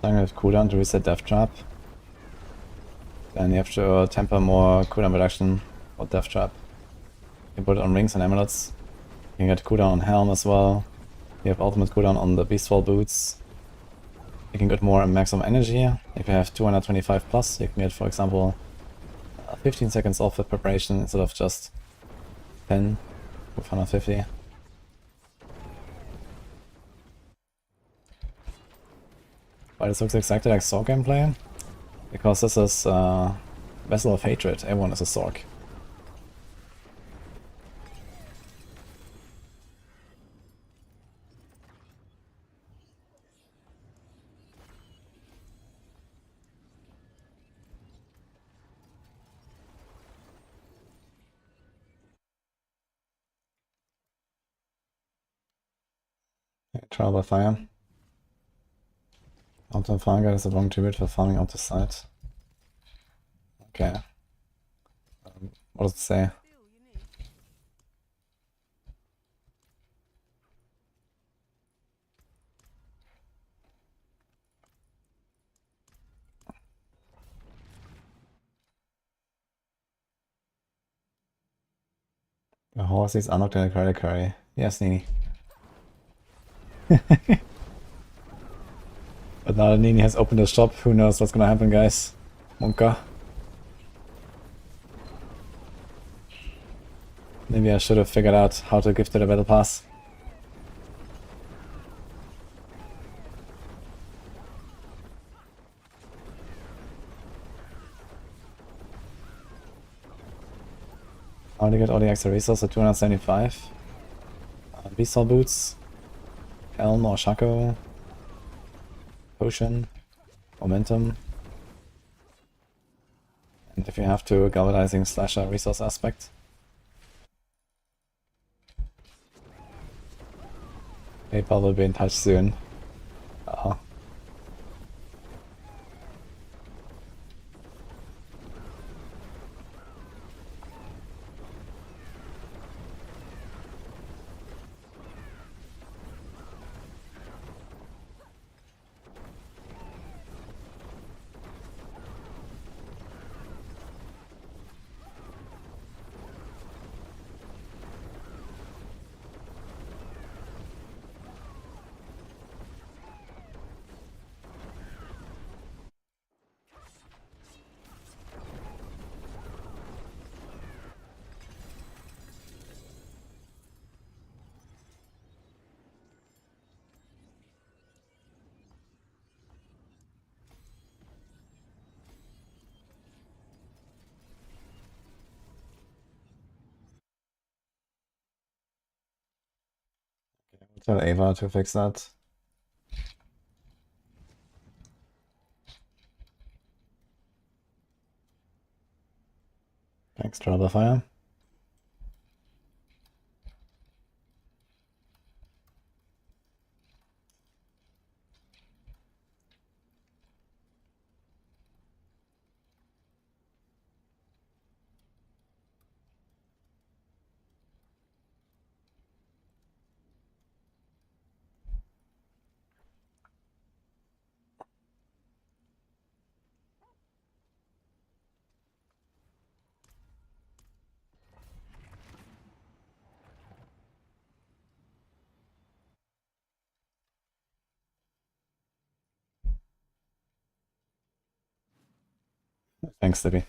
I'm gonna have cooldown to reset Death Trap. Then you have to temper more cooldown reduction for Death Trap. You can put it on rings and amulets. You can get cooldown on Helm as well. You have ultimate cooldown on the Beastfall boots. You can get more maximum energy. If you have 225 plus, you can get, for example, 15 seconds off with preparation instead of just 10 with 150. But this looks exactly like Sorc gameplay, because this is Vessel of Hatred. Everyone is a Sorc. Trial by fire. Outer fire guide is the wrong tribute for farming out the site. Okay. What does it say? The horse is unlocked in a credit curry. Yes, Nini. But now that Nini has opened the shop, who knows what's gonna happen, guys. Monka. Maybe I should have figured out how to gift her the battle pass. I only get all the extra resources at 275. Beastall boots. Helm or Shaco. Potion. Momentum. And if you have to, galvanizing slasher resource aspect. PayPal will be in touch soon. Oh. Tell Ava to fix that. Thanks, Troublefire. Thanks, Debbie.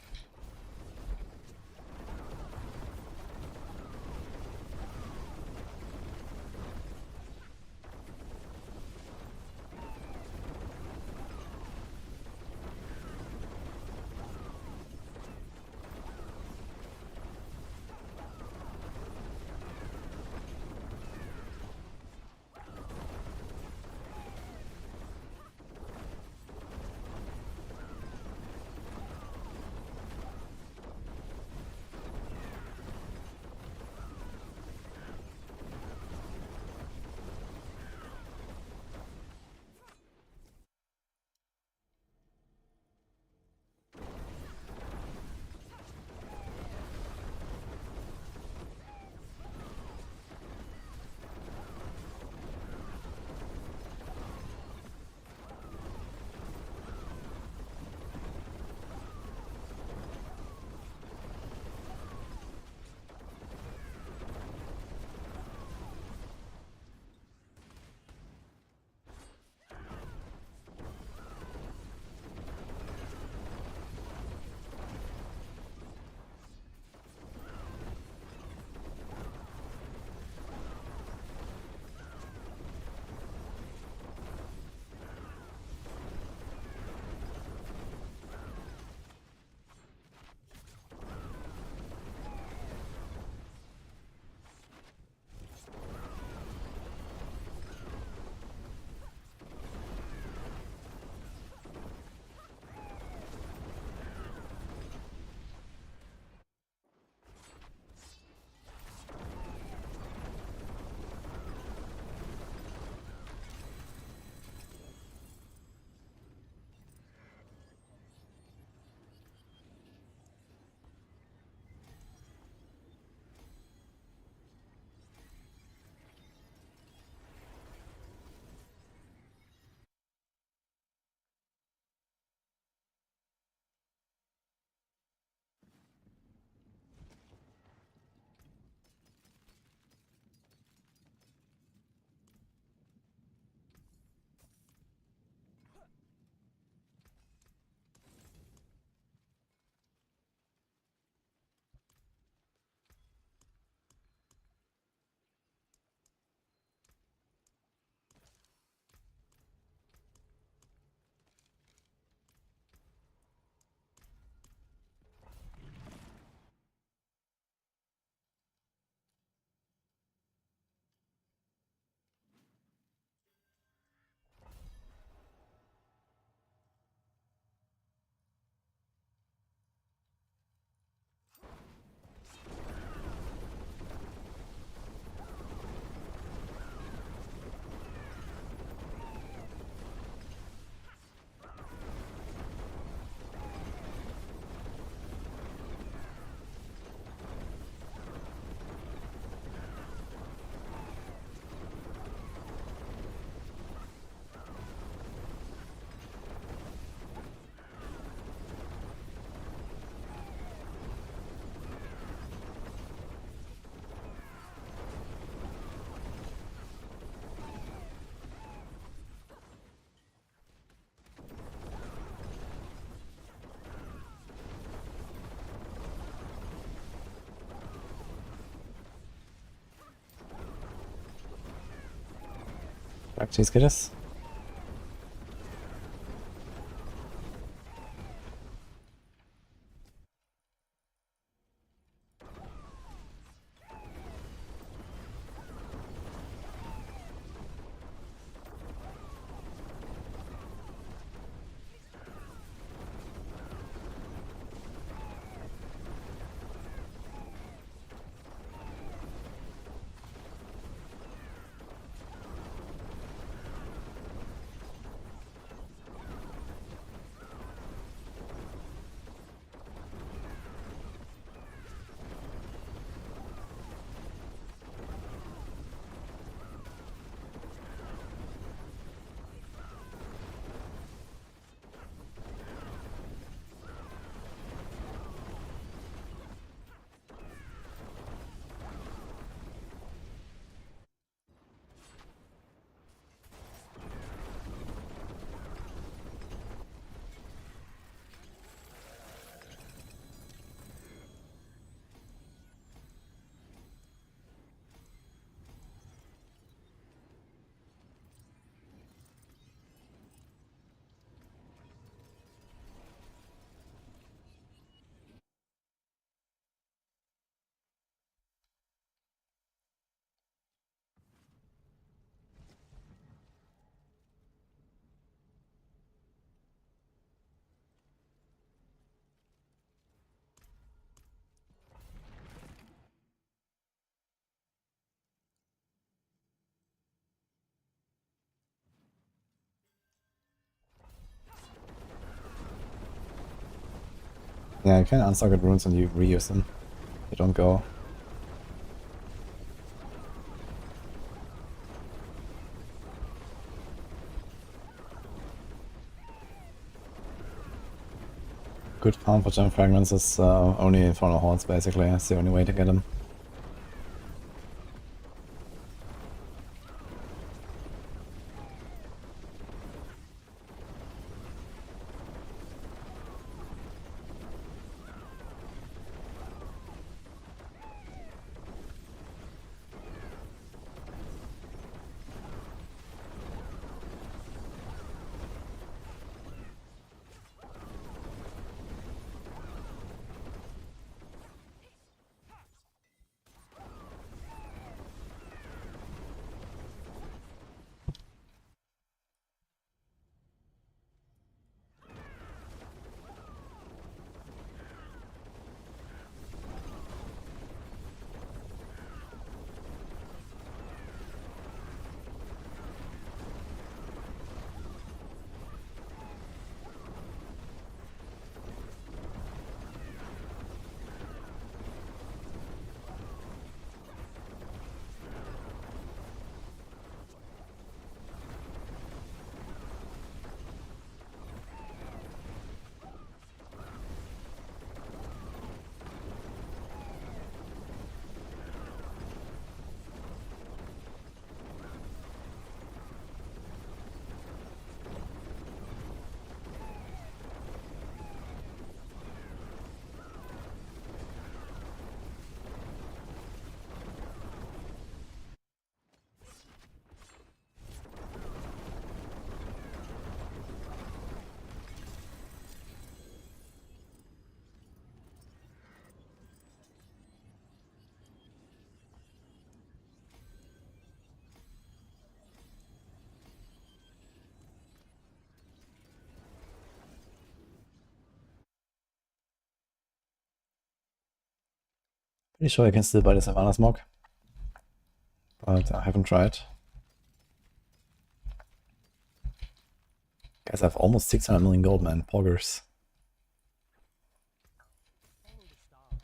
Please get us. Yeah, you can unsocket runes and you reuse them. You don't go. Good farm for gem fragments is only Infernal hordes basically. That's the only way to get them. Pretty sure I can still buy the Savannah Smog, but I haven't tried. Guys, I have almost 600 million gold, man. Poggers. Follow the stars.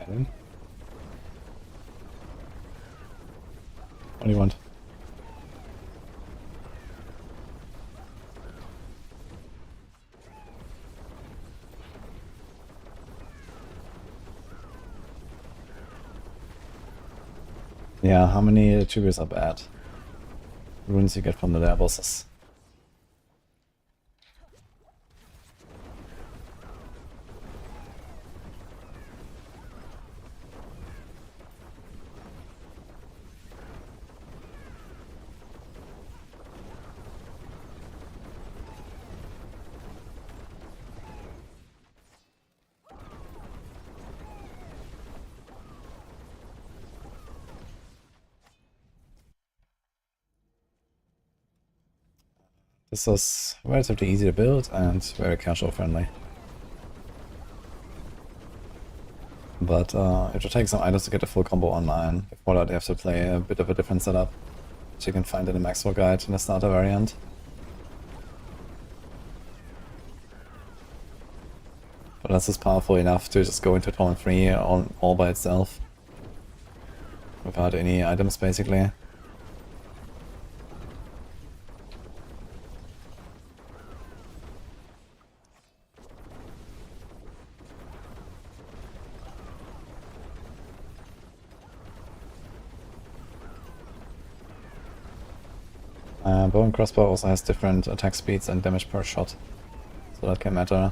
Okay. What do you want? Yeah, how many attributes are bad? Runes you get from the lair bosses. This is relatively easy to build and very casual friendly. But it will take some items to get a full combo online. Before that you have to play a bit of a different setup, which you can find in the Maxwell guide in the starter variant. But this is powerful enough to just go into turn 3 all by itself. Without any items basically. Bow and crossbow also has different attack speeds and damage per shot, so that can matter.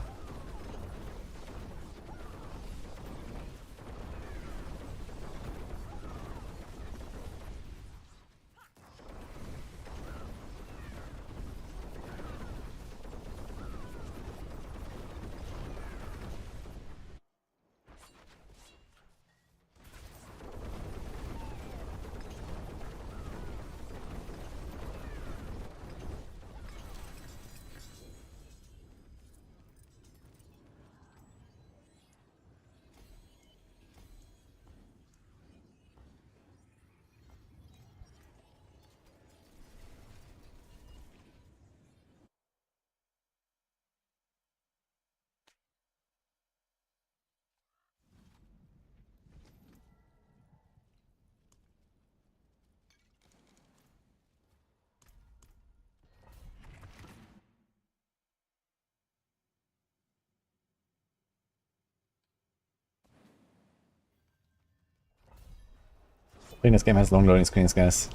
I think this game has long loading screens, guys.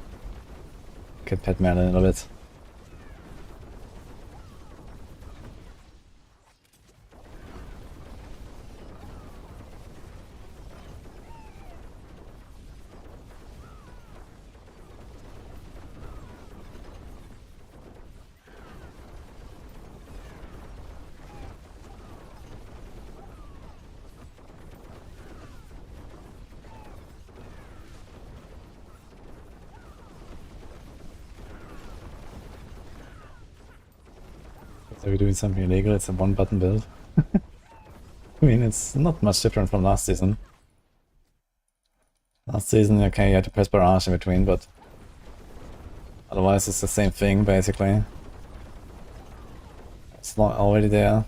Could pet me a little bit. Are we doing something illegal? It's a one button build. I mean, it's not much different from last season. Last season, okay, you had to press barrage in between, but otherwise it's the same thing, basically. It's not already there.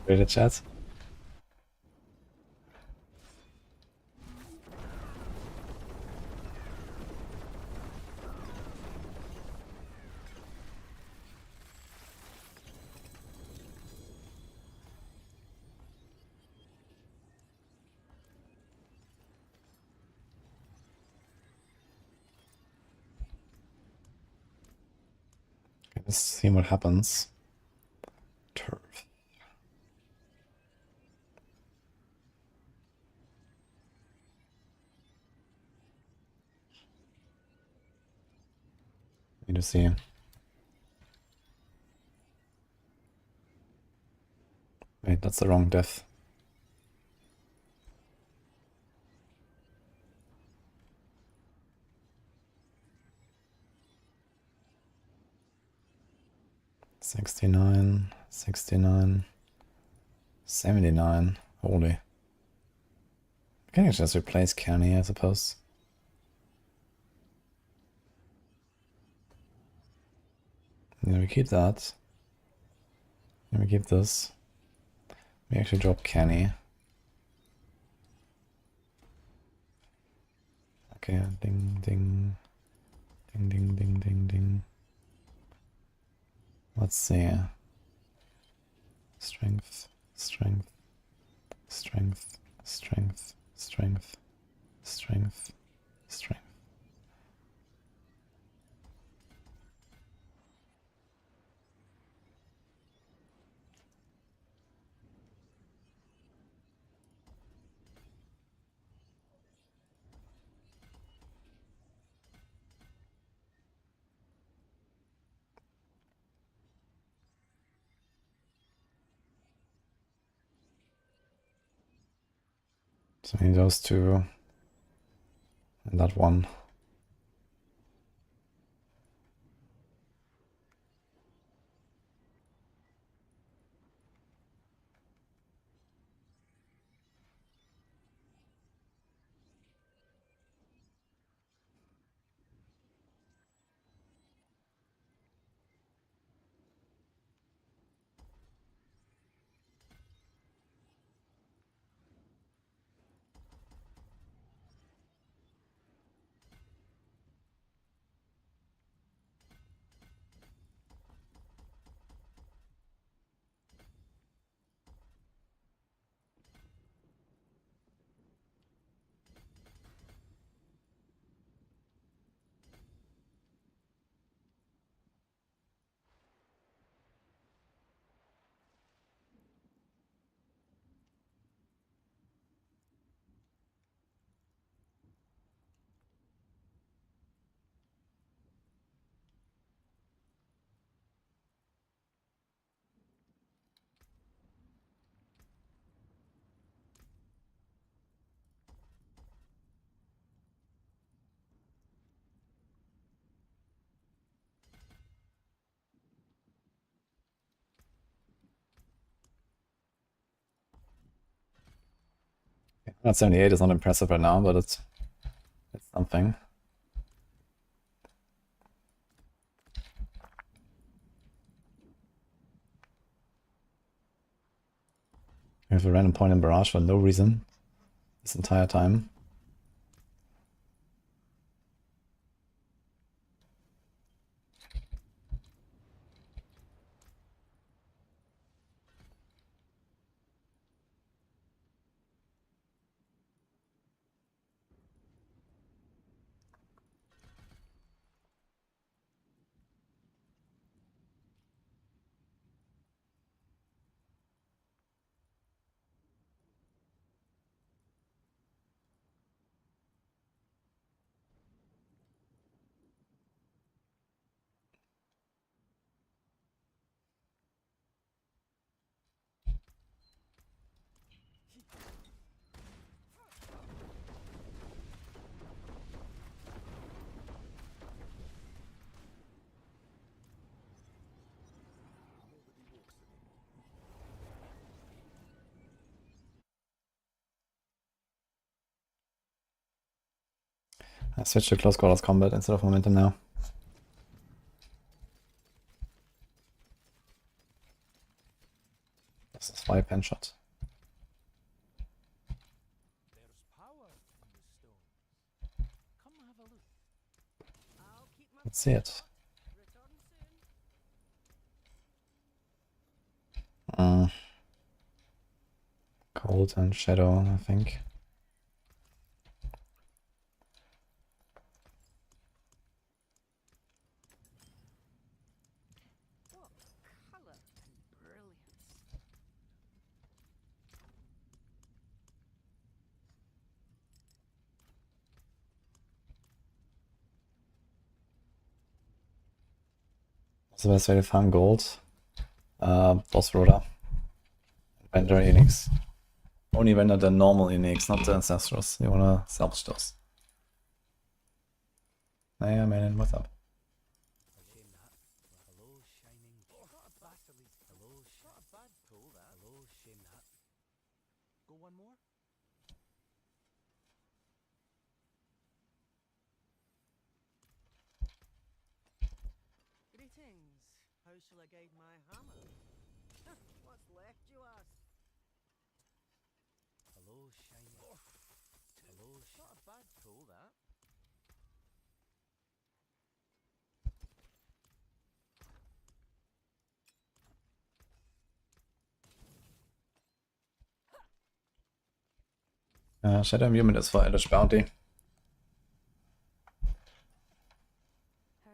Read the chat. Okay, let's see what happens. Turf. Need to see. Wait, that's the wrong death. $69, $69, $79. Holy. I can just replace Kenny, I suppose. Yeah, we keep that. And we keep this. We actually drop Kenny. Okay, ding, ding. Ding, ding, ding, ding, ding. Let's see. Strength, strength, strength, strength, strength, strength, strength. So I need those two and that one. Not 78 is not impressive right now, but it's something. We have a random point in barrage for no reason this entire time. I switched to close quarters combat instead of momentum now. This is 5 pen shot. There's power in the stones. Come have a look. I'll keep my Let's see it. return soon. Cold and shadow, I think. What colour and brilliance. What's the best way to farm gold? Boss Rhoda. Vendor Enix. Only vendor the normal Enix, not the Ancestors. You wanna salvage those. Hey, man, what's up? Shame that. Hello, shining. Not a basilisk. Hello, not a bad pull that. Hello, shame that. Go one more. Greetings. How shall I guide my hammer? What's left, you ask? Hello, shining. Hello, not a bad pull that. Shadow Imbuement is for Elish Bounty. Heard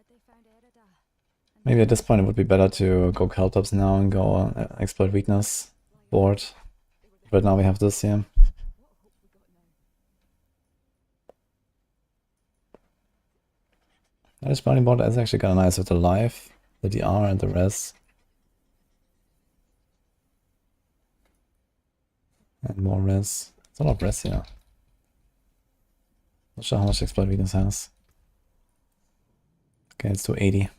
they found Erida. Maybe at this point it would be better to go Caltops now and go Exploit Weakness board. Right now we have this here. Elish Bounty board is actually kind of nice with the life, the DR and the res. And more res. It's a lot of res here. Not sure how much Exploit Weakness has. Okay, it's 280.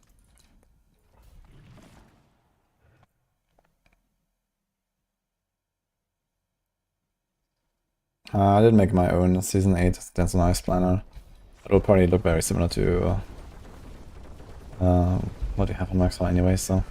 I did make my own Season 8 Dance on Ice planner. It will probably look very similar to what you have on Maxwell anyway, so.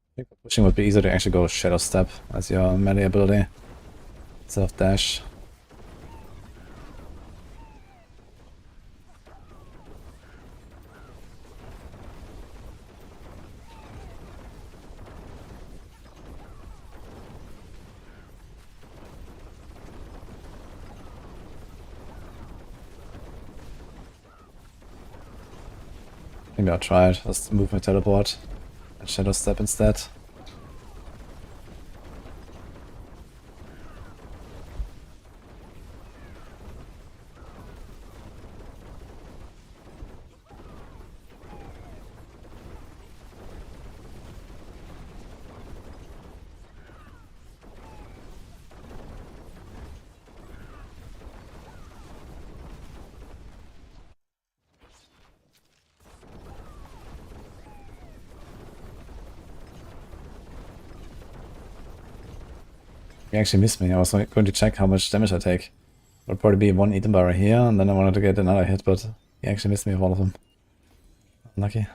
I think pushing would be easier to actually go Shadow Step as your melee ability instead of dash. Maybe I'll try it. Just move my teleport and shadow step instead. You actually missed me. I was going to check how much damage I take. Would probably be one Eden bar here, and then I wanted to get another hit, but he actually missed me with all of them. Unlucky.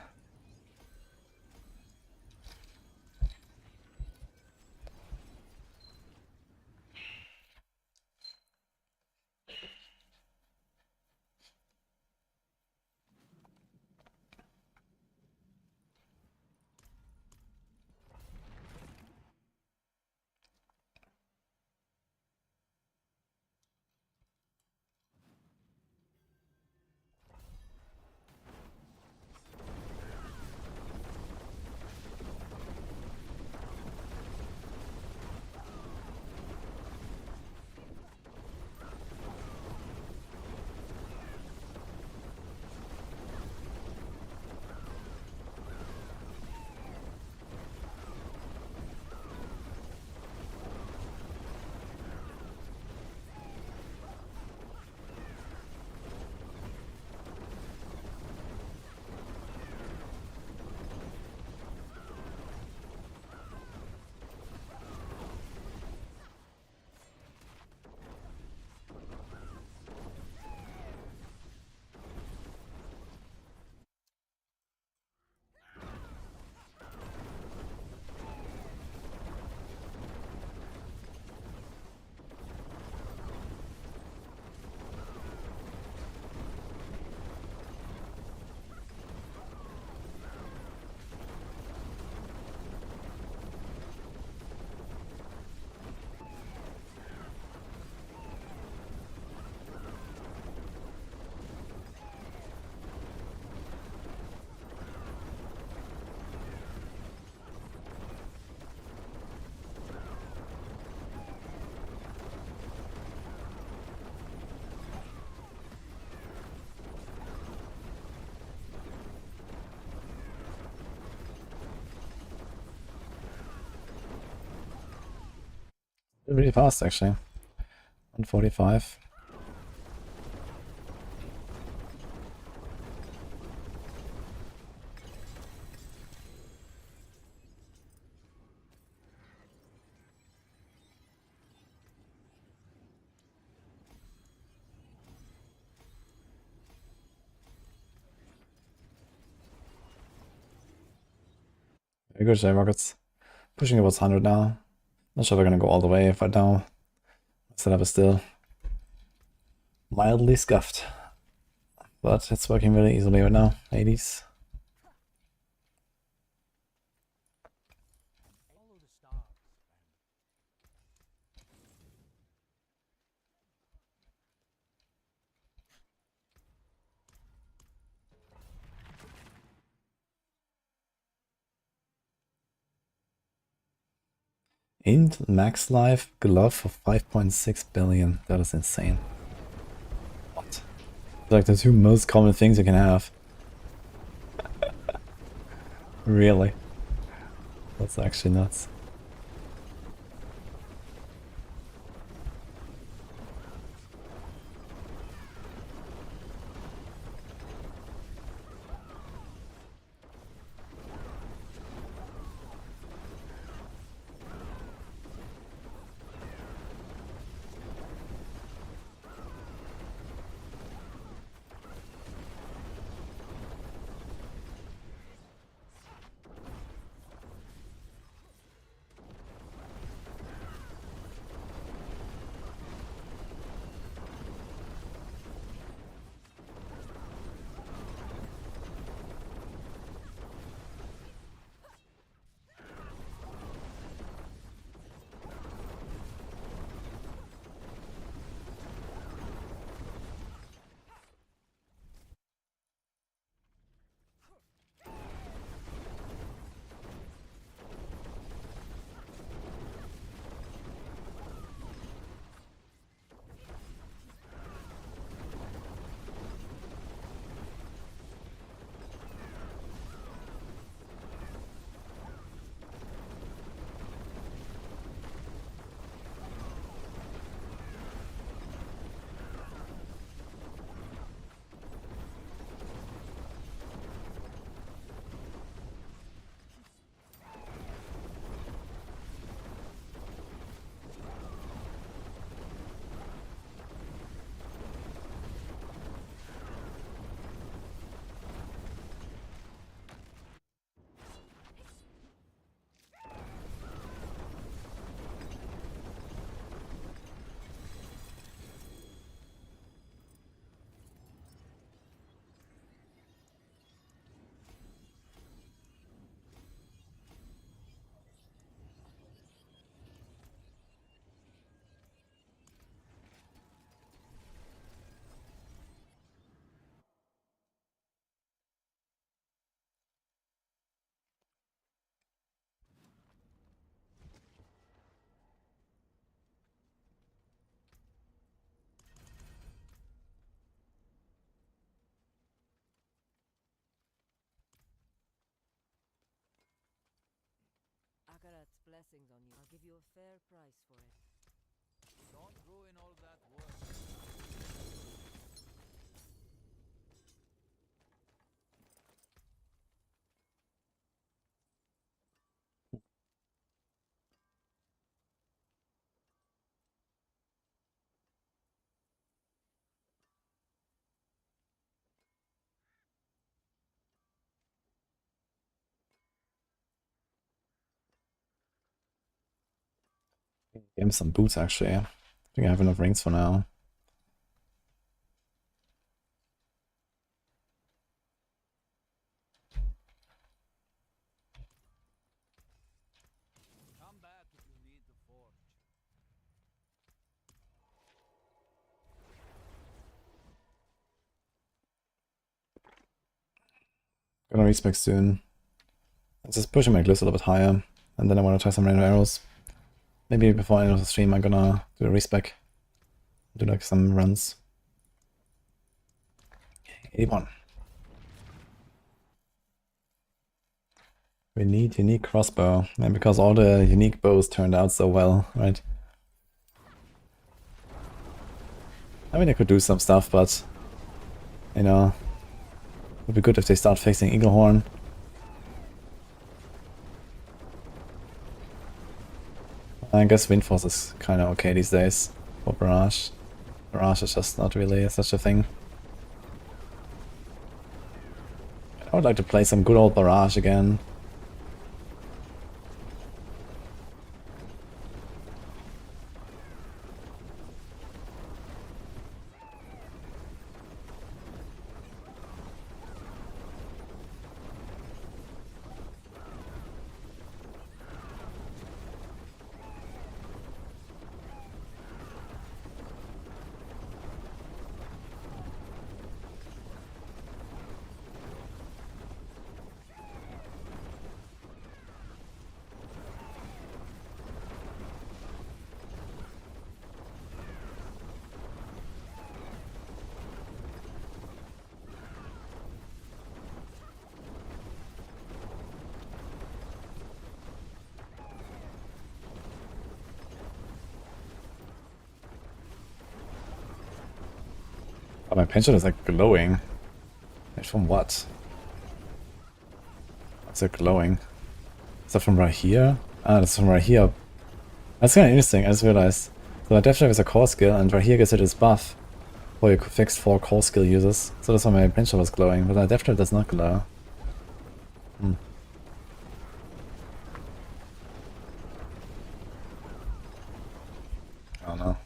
Really fast, actually. 145. Very good, J-Rockets. Pushing towards 100 now. Not sure we're gonna go all the way right now. Setup is still mildly scuffed. But it's working really easily right now. 80s. Follow the stars. Int max life glove for 5.6 billion. That is insane. What? Like the two most common things you can have. Really? That's actually nuts. blessings on you. I'll give you a fair price for it. Don't ruin all that work. Give him some boots actually. I think I have enough rings for now. Come back if you need the forge. Gonna respec soon. Let's just push my glyphs a little bit higher. And then I want to try some random arrows. Maybe before I end of the stream I'm gonna do a respec. Do like some runs. 81. We need unique crossbow. And because all the unique bows turned out so well, right? I mean I could do some stuff, but you know, it would be good if they start facing Eaglehorn. I guess Windforce is kinda okay these days for Barrage. Barrage is just not really such a thing. I would like to play some good old Barrage again. Oh, my pension is like glowing. Wait, from what? What's it glowing? Is that from right here? Ah, that's from right here. That's kind of interesting, I just realized. So that definitely is a core skill, and right here gets it as buff for your fixed 4 core skill users. So that's why my pension was glowing, but that definitely does not glow. Hmm. I don't know.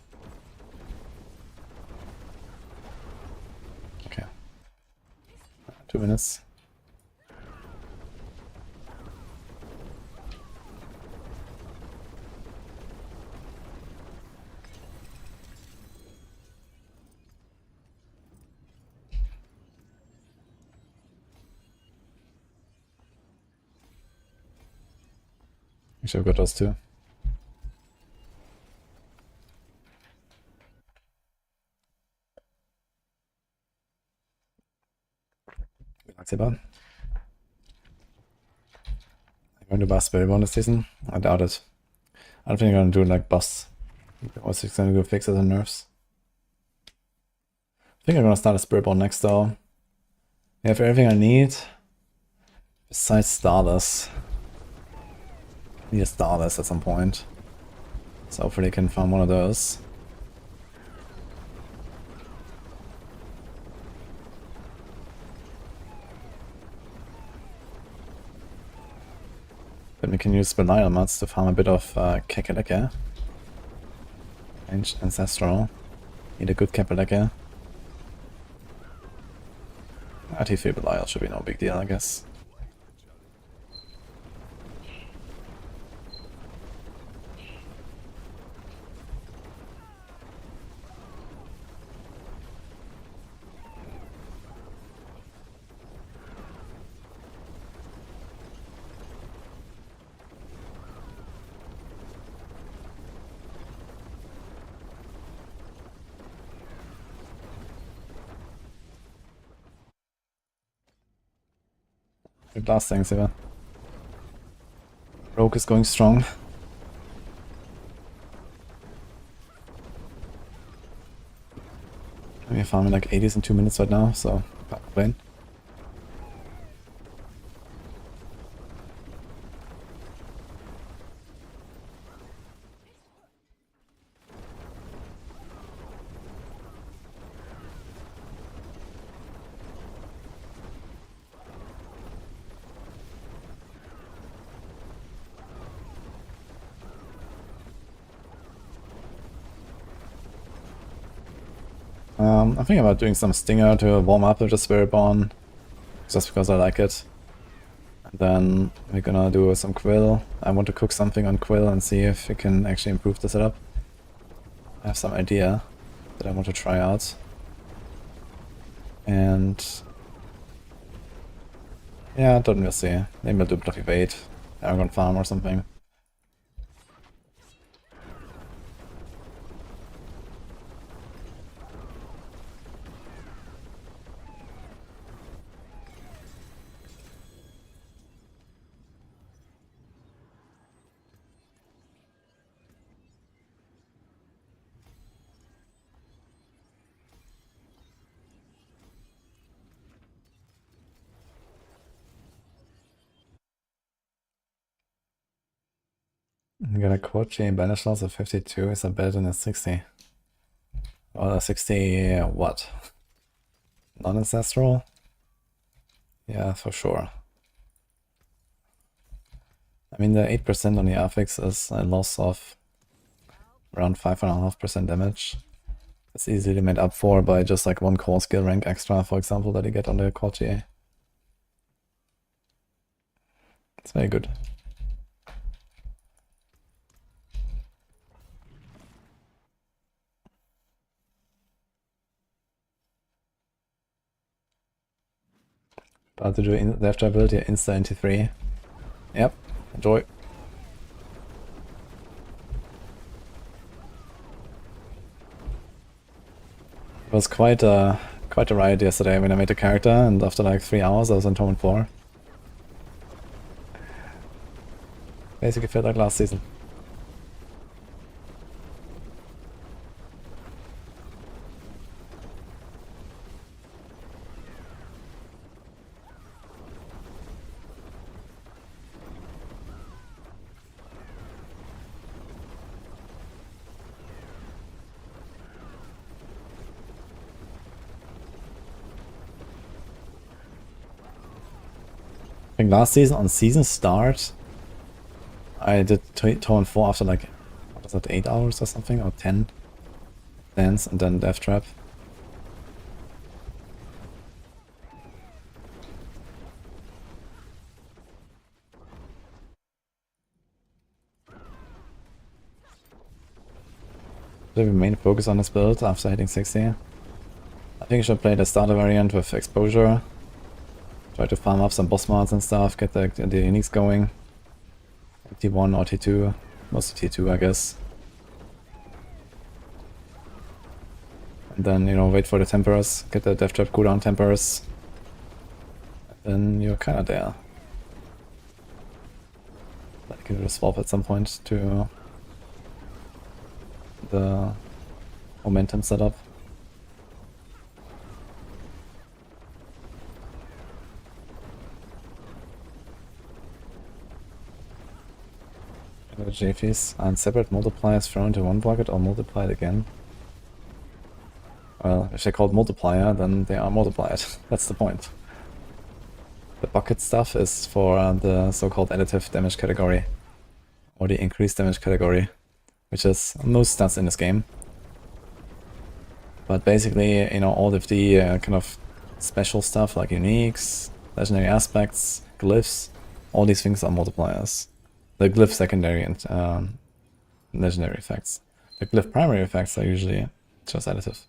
Okay. 2 minutes. I should have got those two. Lightsaber. I'm going to buff Spirit this season? I doubt it. I don't think I'm gonna do like boss. I was just gonna go fix it and nerfs. I think I'm gonna start a Spirit Ball next though. I have everything I need. Besides Starless. I need a Starless at some point. So hopefully I can farm one of those. Then we can use Belial mods to farm a bit of Kekeleke. Ancestral. Need a good Kekeleke. RT3 Belial should be no big deal, I guess. Good last things here. Rogue is going strong. We're farming like 80s in 2 minutes right now, so can't complain. I'm thinking about doing some Stinger to warm up with the Spirit Born, just because I like it. And then we're gonna do some Quill. I want to cook something on Quill and see if we can actually improve the setup. I have some idea that I want to try out. And yeah, don't we'll see. Maybe I'll do Block Evade, Paragon Farm or something. We got a quad chain banish loss of 52. Is that better than a 60? Well, a 60 what? Non-ancestral? Yeah, for sure. I mean, the 8% on the affix is a loss of around 5.5% damage. It's easily made up for by just like one core skill rank extra, for example, that you get on the quad GA. It's very good. About to do the after ability Insta NT3. Yep, enjoy. It was quite a riot yesterday when I made the character, and after like 3 hours I was on Torment 4. Basically felt like last season. I think last season, on season start, I did Torment 4 after like, what was that, 8 hours or something, or 10? Dance and then Death Trap. Should we main focus on this build after hitting 60? I think I should play the starter variant with exposure. Try to farm up some boss mods and stuff, get the uniques going. T1 or T2, mostly T2 I guess. And then, you know, wait for the tempers, get the Death Trap cooldown tempers. And then you're kinda there. Like you can swap at some point to the momentum setup. JFs and separate multipliers thrown into one bucket or multiplied again. Well, if they're called multiplier, then they are multiplied. That's the point. The bucket stuff is for the so-called additive damage category, or the increased damage category, which is most stats in this game. But basically, you know, all of the kind of special stuff like uniques, legendary aspects, glyphs, all these things are multipliers. The glyph secondary and legendary effects. The glyph primary effects are usually just additive.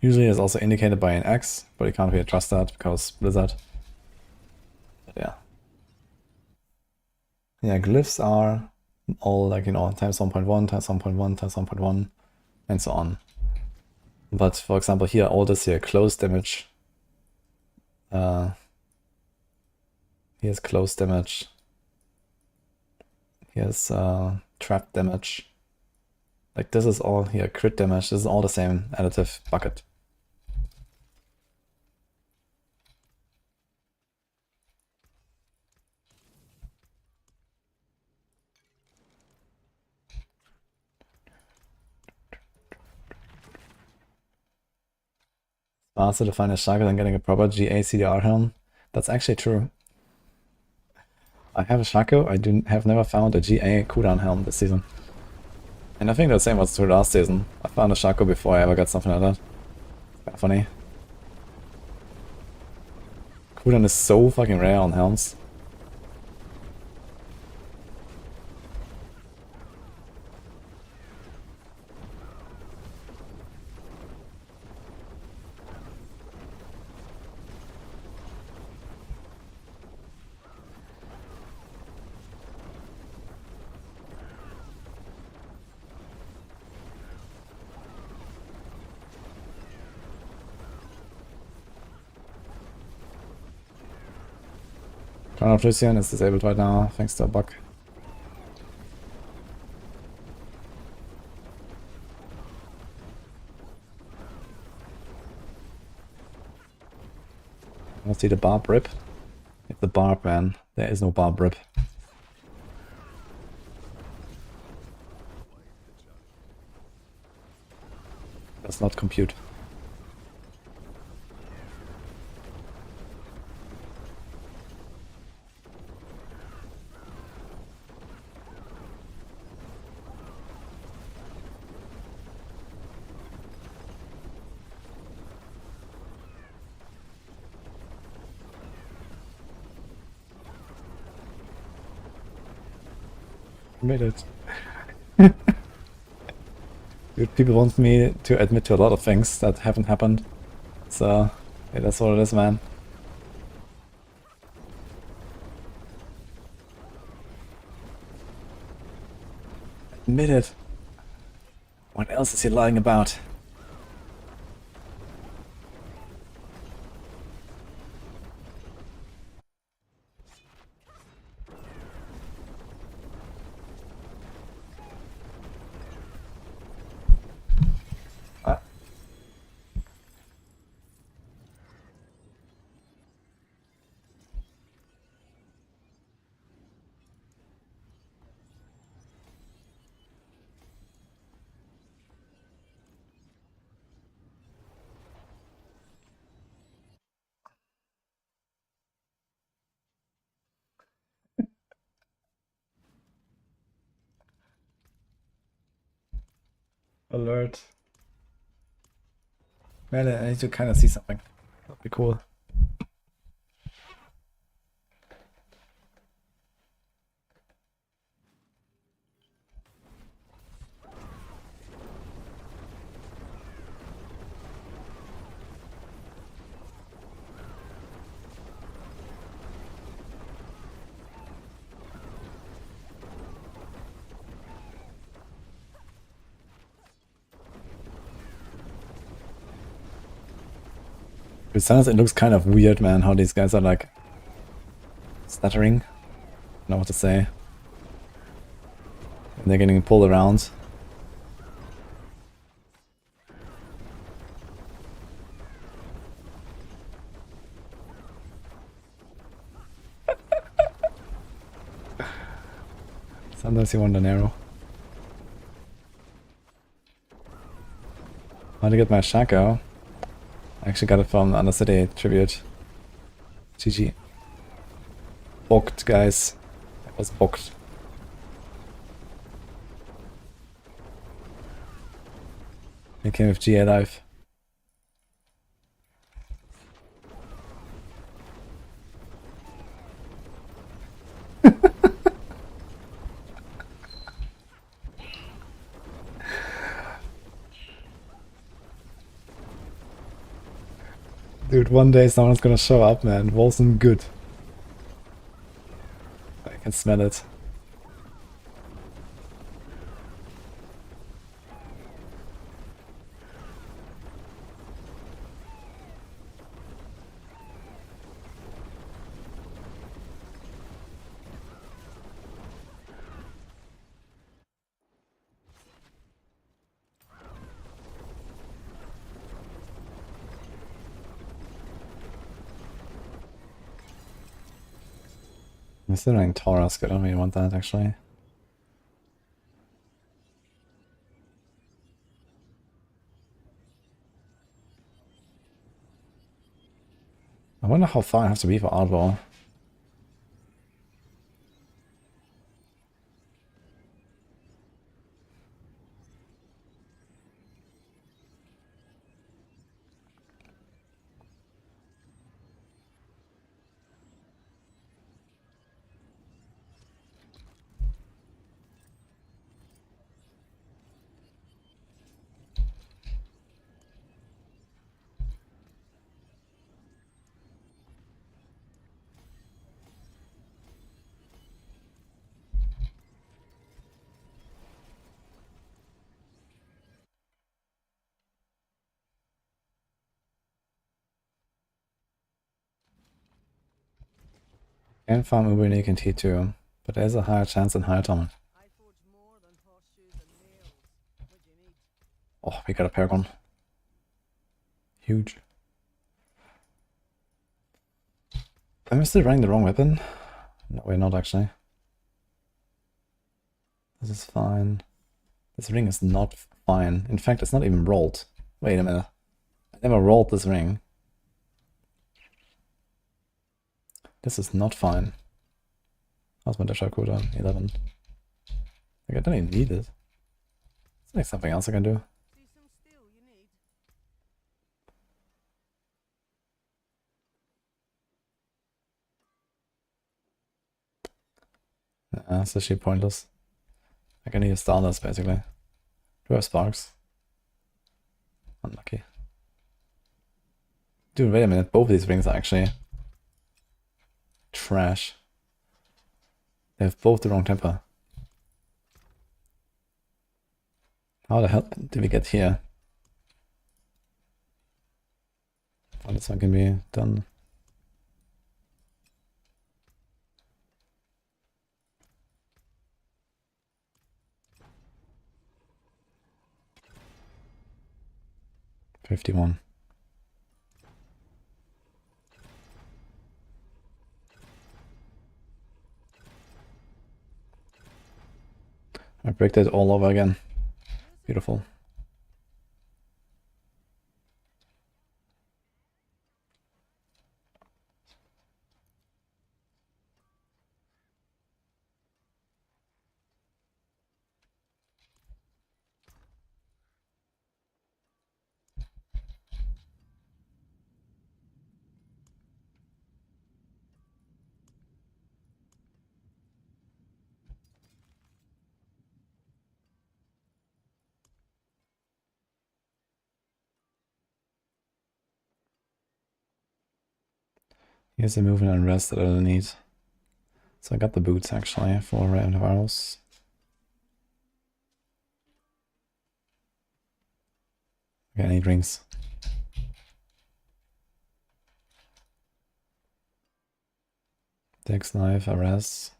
Usually it's also indicated by an X, but you can't really trust that because Blizzard. But yeah. Yeah, glyphs are all like, you know, times 1.1, times 1.1, times 1.1, and so on. But for example here, all this here, close damage. Here's close damage. He has trap damage. Like this is all here, crit damage. This is all the same additive bucket. Faster to find a Shaco than getting a proper GA CDR helm. That's actually true. I have a Shaco, I have never found a GA cooldown helm this season. And I think the same was true last season. I found a Shaco before I ever got something like that. It's kind of funny. Cooldown is so fucking rare on helms. Crown of Lucian is disabled right now, thanks to a bug. I see the Barb rip. It's the Barb, man. There is no Barb rip. Does not compute. Made it. Dude, people want me to admit to a lot of things that haven't happened. So, yeah, that's what it is, man. Admit it. What else is he lying about? Alert. Well, I need to kind of see something. That'd be cool. Besides, it looks kind of weird, man, how these guys are like stuttering. I don't know what to say. And they're getting pulled around. Sometimes you want an arrow. How to get my Shaco? I actually got it from the Undercity tribute. GG. Booked, guys. It was booked. It came with GA Live. Dude, one day someone's gonna show up, man. Wasn't good. I can smell it. considering Taurus, I don't really want that actually. I wonder how far I have to be for Outlaw. Can farm Uber Unique in T2, but there's a higher chance in higher torment. I forge more than horseshoes and nails. What do you need? Oh, we got a Paragon. Huge. Am I still running the wrong weapon? No, we're not actually. This is fine. This ring is not fine. In fact, it's not even rolled. Wait a minute. I never rolled this ring. This is not fine. How's my dash cooldown? 11. Like, I don't even need it. Is there like something else I can do? See some steel you need? It's actually pointless. I can use Stardust basically. Do I have sparks? Unlucky. Dude, wait a minute. Both of these rings are actually trash. They have both the wrong temper. How the hell did we get here? Oh, this one can be done. $51. I break that all over again. Beautiful. Here's the movement and rest that I don't need. So I got the boots actually for antivirus. Okay, I need rings. Dex knife, arrest.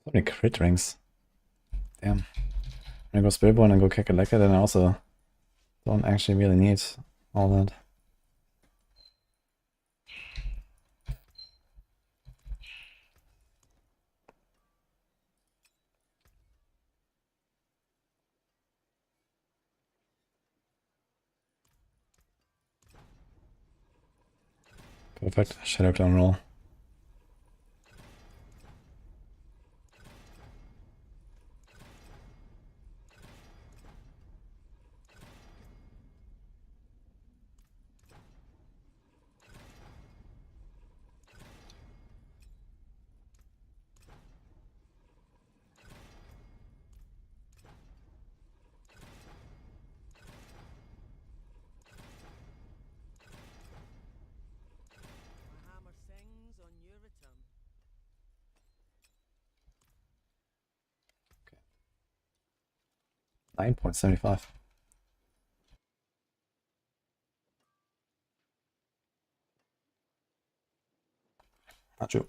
So many crit rings. Damn. When I go Spiritborn and go Kakaleka, then I also don't actually really need all that. Perfect. Shadow Clone roll. 9.75. Not true.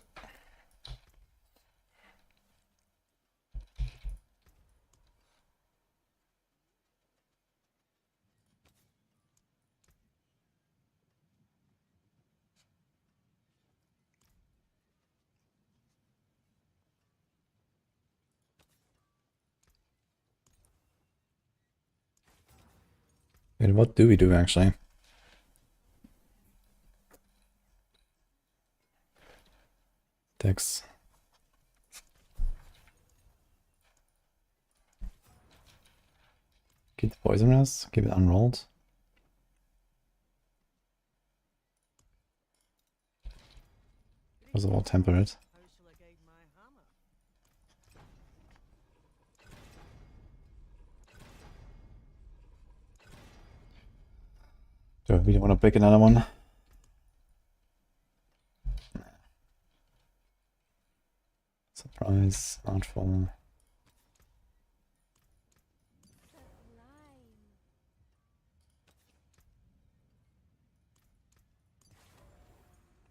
And what do we do actually? Dex. Keep the poisonous, keep it unrolled. First of all, temper it. How shall I guide my hammer? Do I really want to pick another one? Surprise, artful.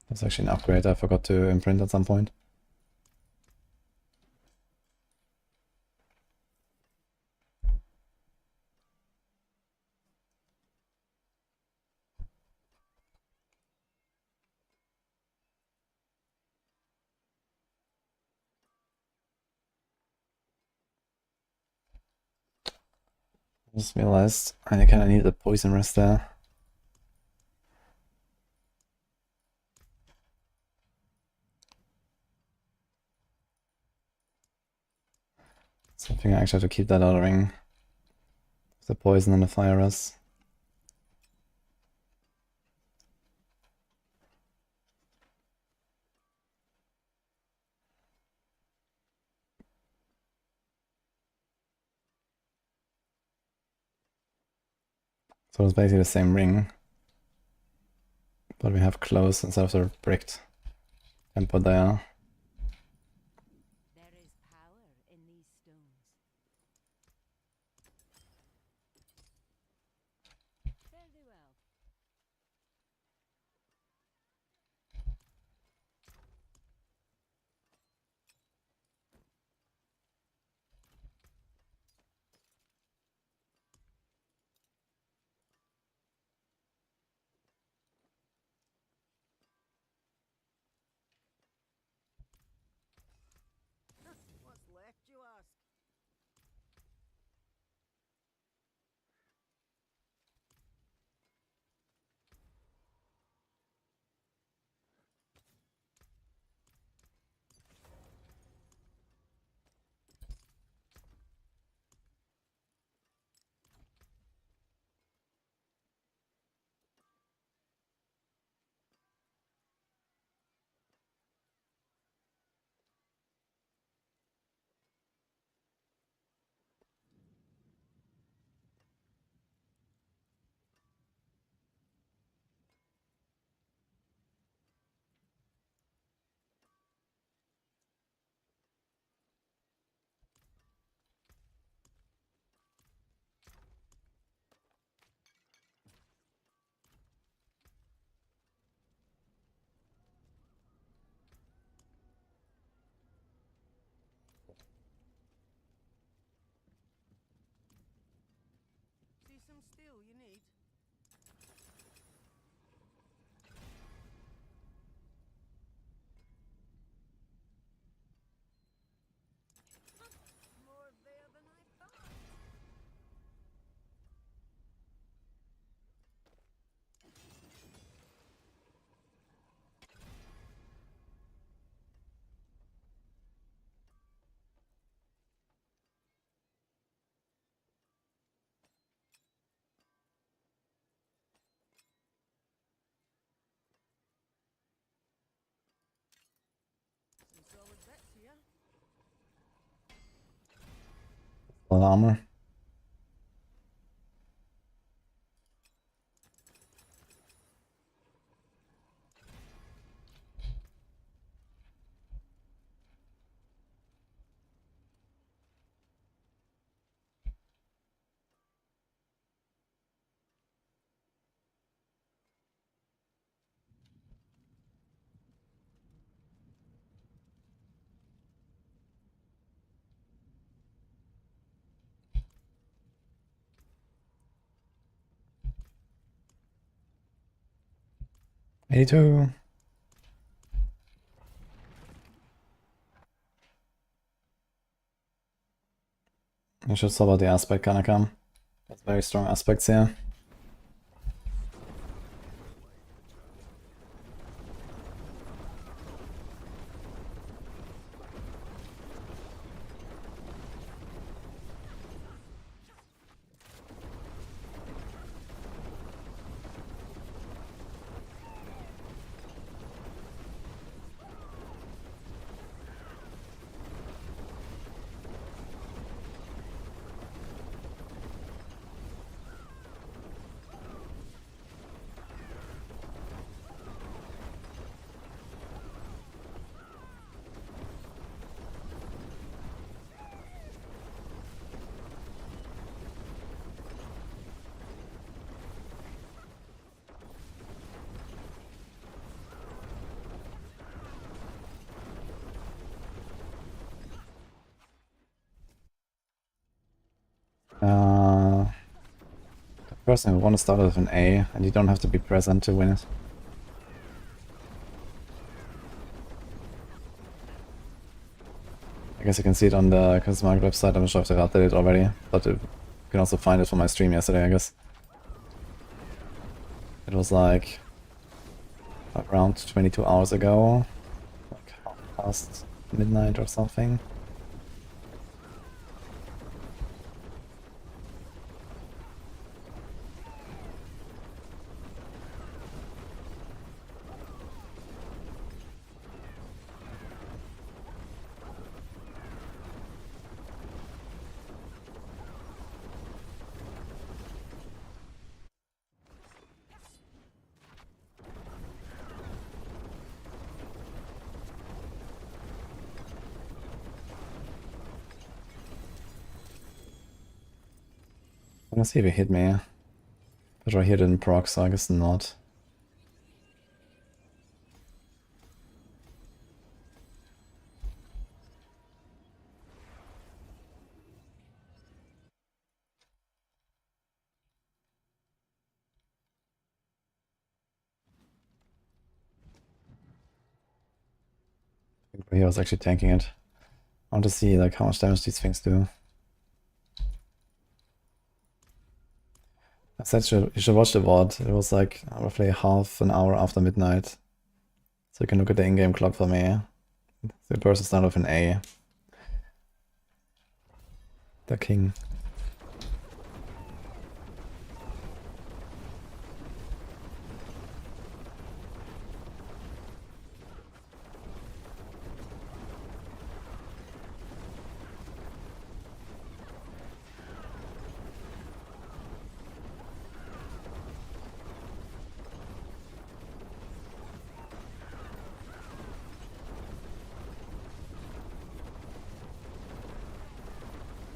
That's actually an upgrade I forgot to imprint at some point. Just realized I kind of need the poison rest there. So I think I actually have to keep that out of the ring. The poison and the fire rest. So it's basically the same ring. But we have close instead of the bricked tempo there. There is power in these stones. Fairly well. What's left, you ask? See some steel you need? More there than I thought. Some solid bits here. A lot of armor. 82. You should solve out the aspect, Kanakam. That's very strong aspects here. The person who wants to start with an A, and you don't have to be present to win it. I guess you can see it on the customer market website. I'm not sure if they've updated it already, but you can also find it from my stream yesterday, I guess. It was like around 22 hours ago, like half past midnight or something. Let's see if it hit me. But right here didn't proc, so I guess not. Here I was actually tanking it. I want to see like how much damage these things do. I said you should watch the VOD. It was like roughly half an hour after midnight. So you can look at the in-game clock for me. The person started with an A. The king.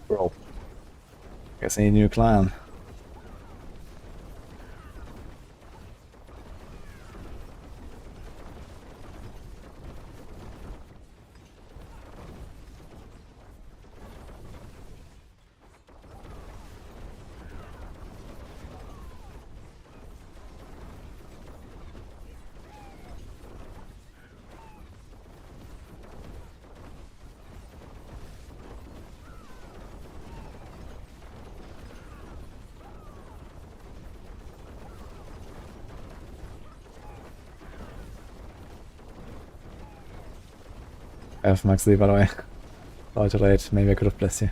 Bro. Guess I need a new clan. I have max leave, by the way. Sorry too late. Maybe I could have blessed you.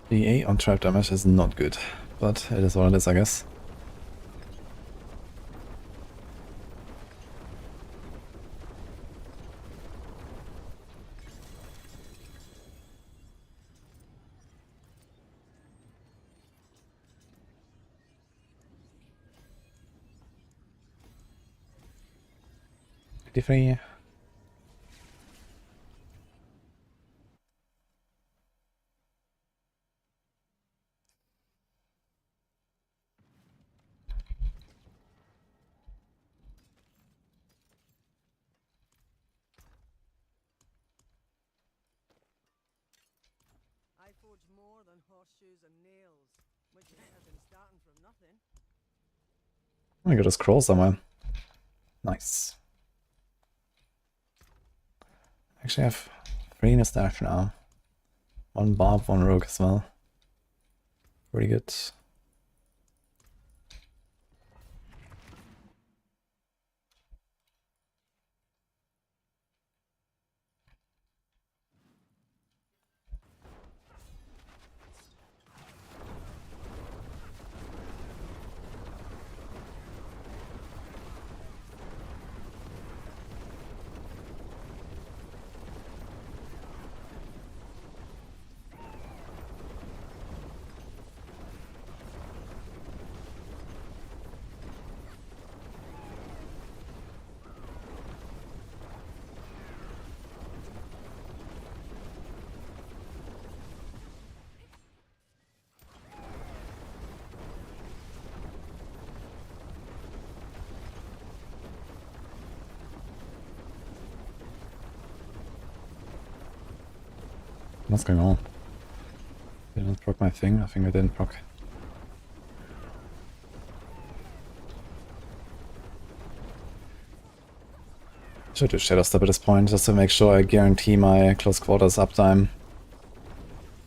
The A on trap damage is not good, but it is what it is, I guess. 53. I forge more than horseshoes and nails, which is better than starting from nothing. I got a scroll somewhere. Nice. Actually, I have 3 in the stash now. 1 Barb, 1 Rogue as well. Pretty good. What's going on? Didn't proc my thing? I think I didn't proc. Should do Shadow Step at this point, just to make sure I guarantee my close quarters uptime.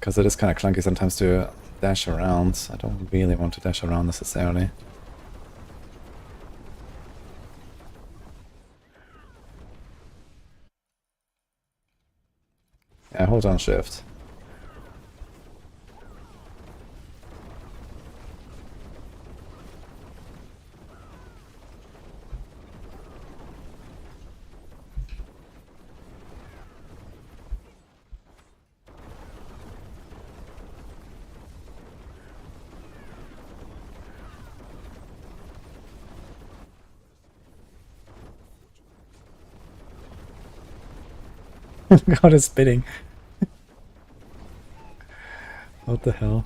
Because it is kind of clunky sometimes to dash around. I don't really want to dash around necessarily. Yeah, hold on shift. God, it's spitting. What the hell?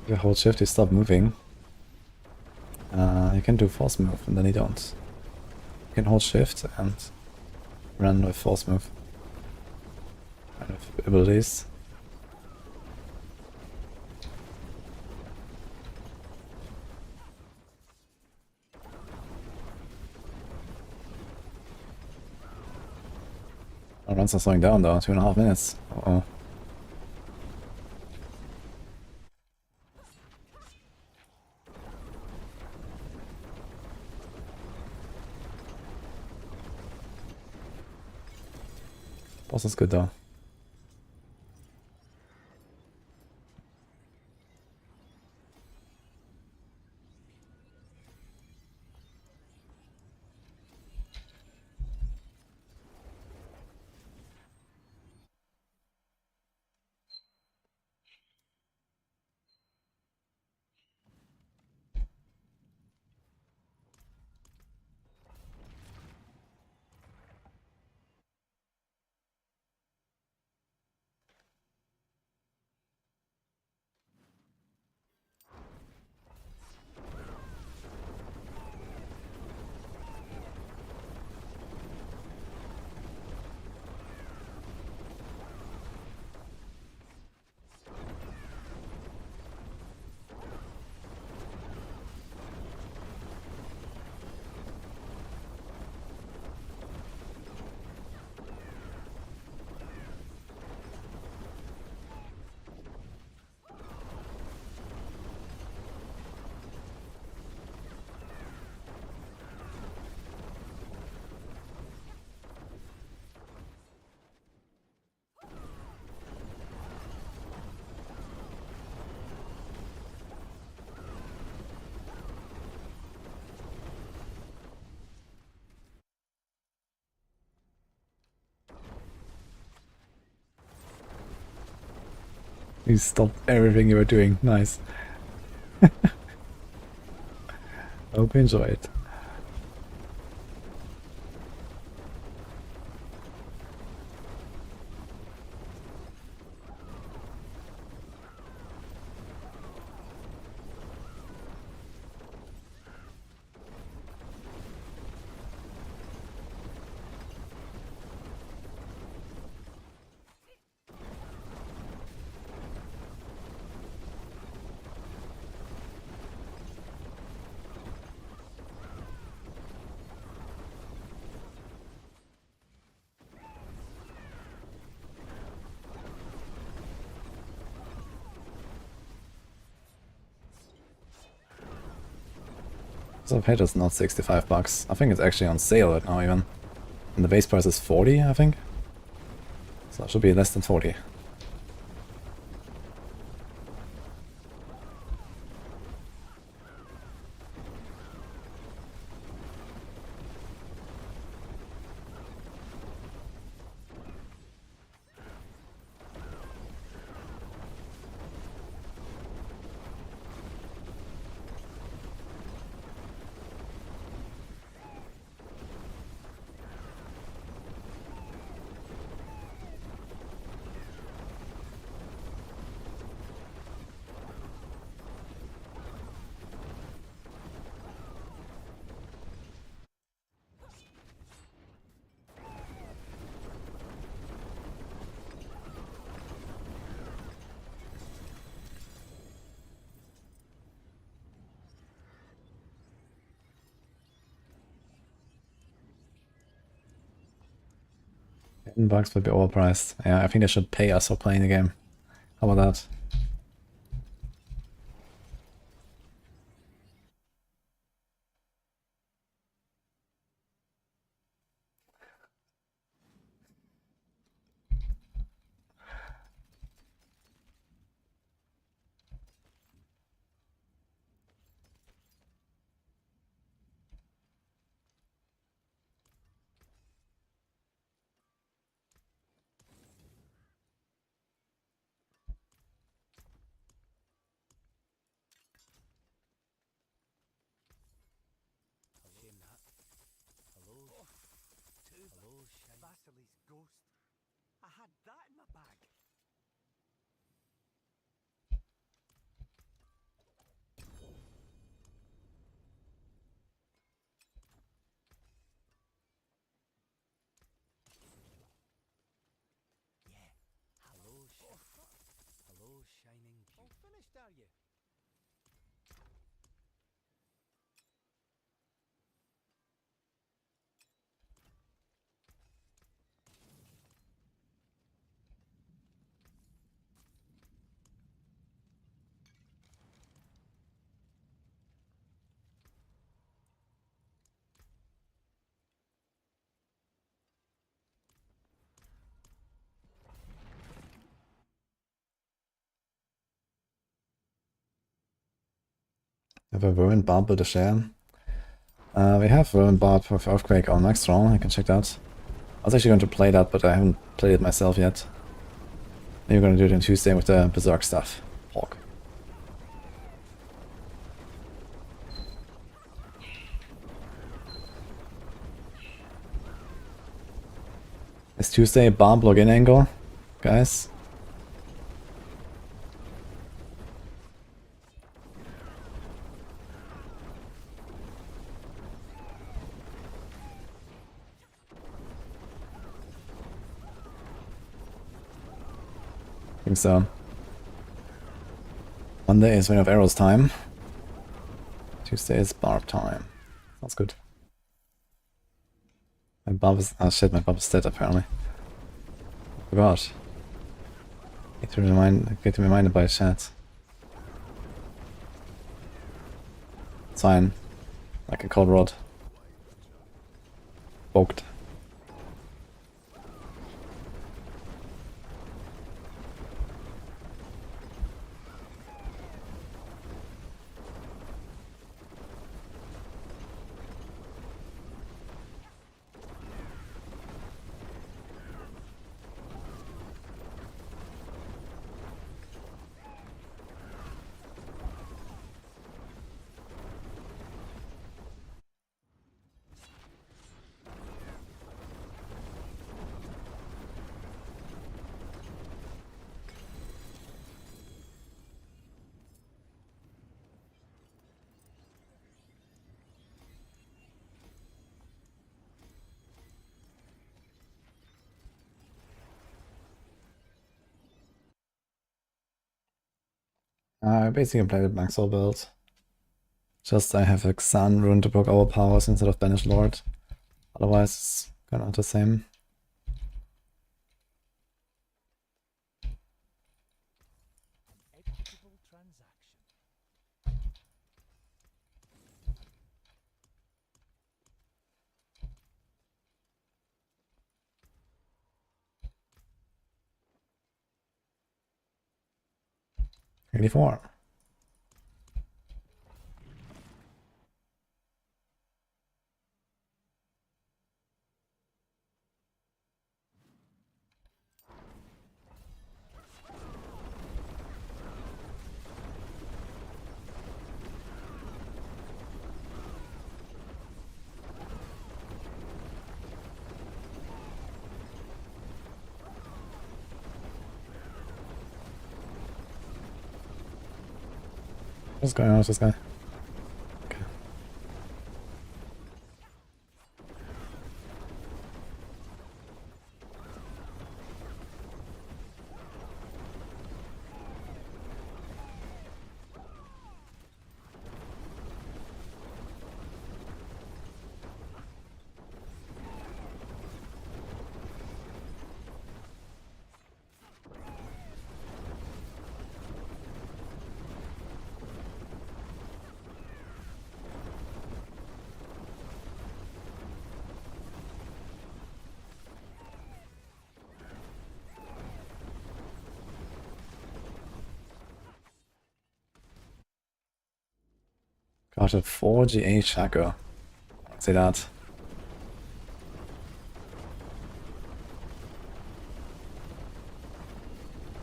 If you hold shift, you stop moving. You can do force move, and then you don't. You can hold shift and run with force move. Kind of abilities. Oh, runs are slowing down though, 2.5 minutes. Uh-oh. Boss is good though. You stopped everything you were doing. Nice. Hope you enjoy it. So page is not $65. I think it's actually on sale right now even. And the base price is 40, I think. So it should be less than 40. $10 would be overpriced. Yeah, I think they should pay us for playing the game. How about that? Shame that. Hello. Hello, shine. Vasily's ghost. I had that in my bag. Yeah. Hello, shining beauty. All finished, are you? Have a Ruined Barb to share. We have Ruined Barb with Earthquake on Max Strong, I can check that. I was actually going to play that, but I haven't played it myself yet. Maybe we're going to do it on Tuesday with the Berserk stuff. Hawk. Is Tuesday Barb login angle, guys? I think so. Monday is Ring of Arrows time. Tuesday is Barb time. Sounds good. My Barb is... oh shit, my Barb is dead apparently. Forgot. Get to be reminded by chat. It's fine. Like a cold rod. Poked. I basically played with Maxwell build. Just I have a Xan rune to block our powers instead of Banish Lord. Otherwise it's kind of the same. Equitable transaction. 84. What's going on with this guy? Okay. Got a 4 GA Shaco. Say that.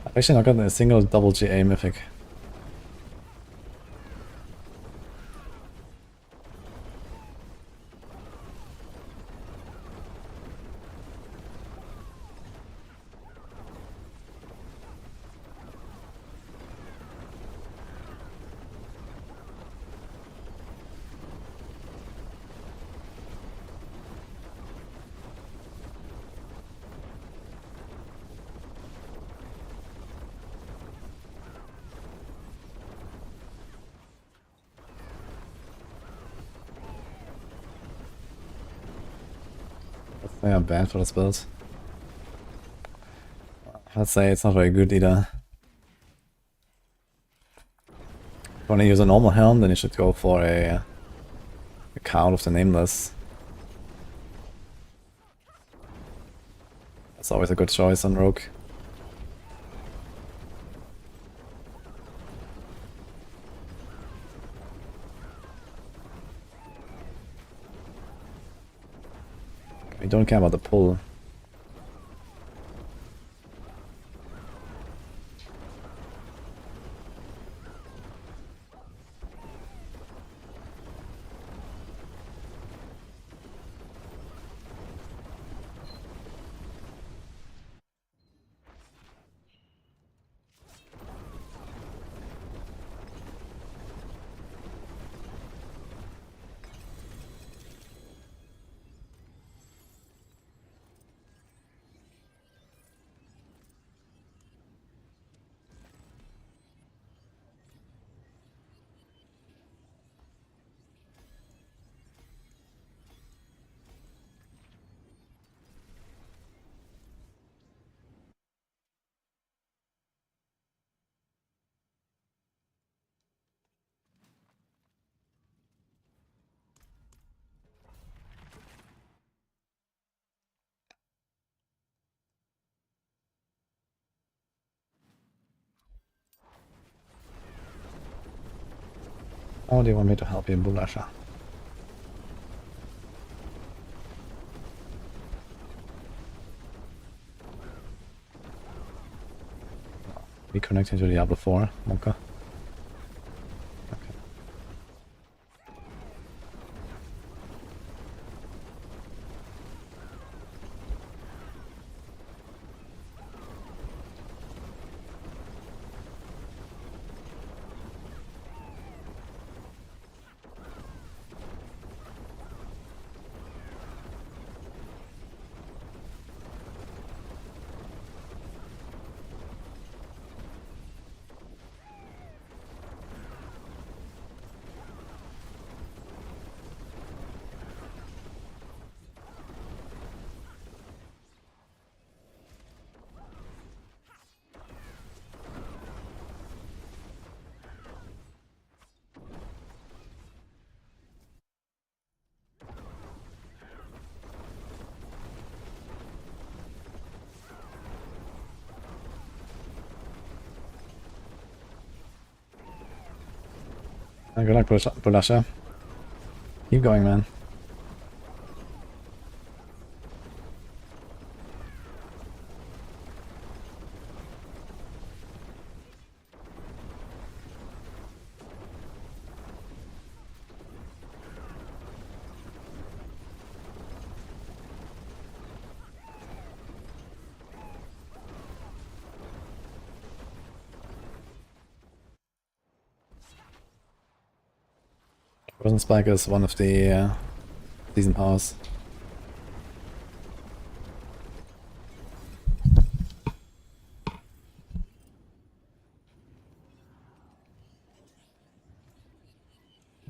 I've actually not gotten a single double GA Mythic. They are bad for the spells. I'd say it's not very good either. If you want to use a normal helm, then you should go for a Card of the Nameless. That's always a good choice on Rogue. We don't care about the pull. Or do you want me to help you, Bulasha? Reconnecting to Diablo 4, Monka. Good luck, Bulasha. Keep going, man. Frozen Spike is one of the season powers.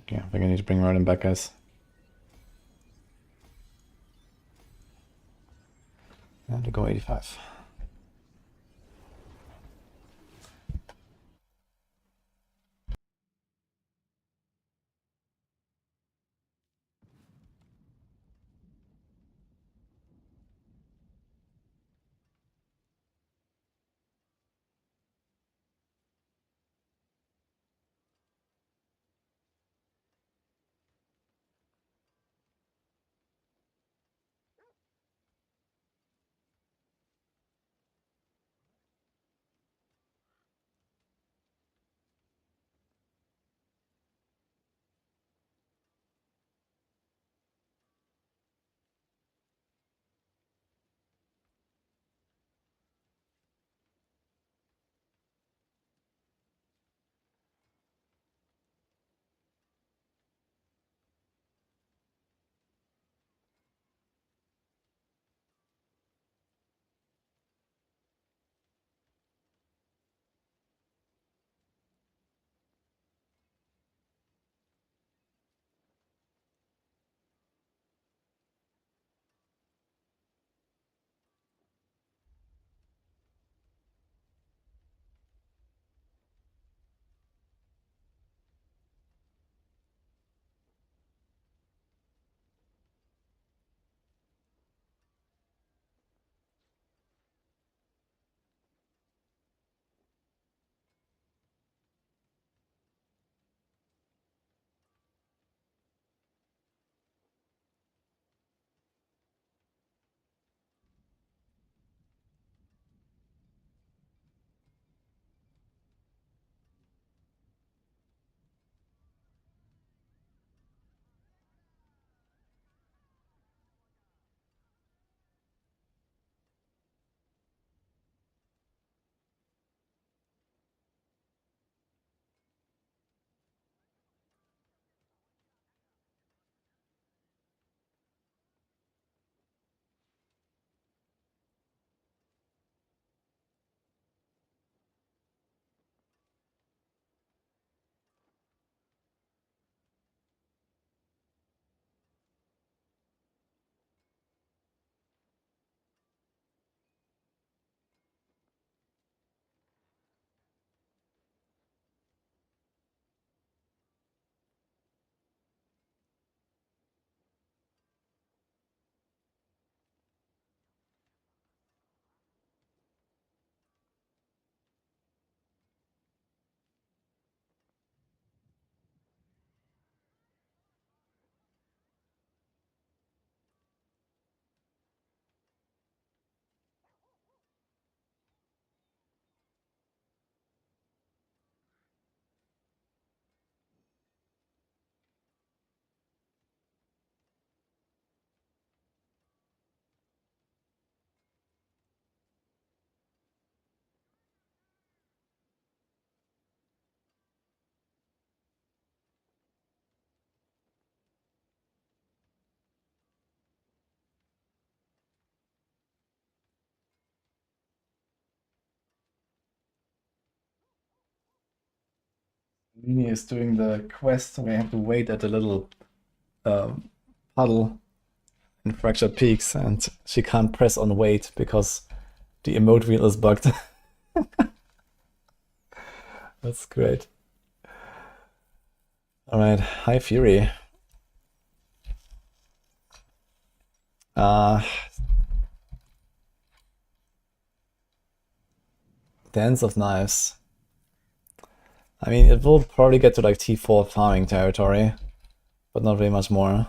Okay, I think I need to bring Rodin back, guys. And to go 85. Nini is doing the quest, we have to wait at a little puddle in Fractured Peaks, and she can't press on wait because the emote wheel is bugged. That's great. Alright, High Fury. Dance of Knives. I mean, it will probably get to like T4 farming territory, but not really much more.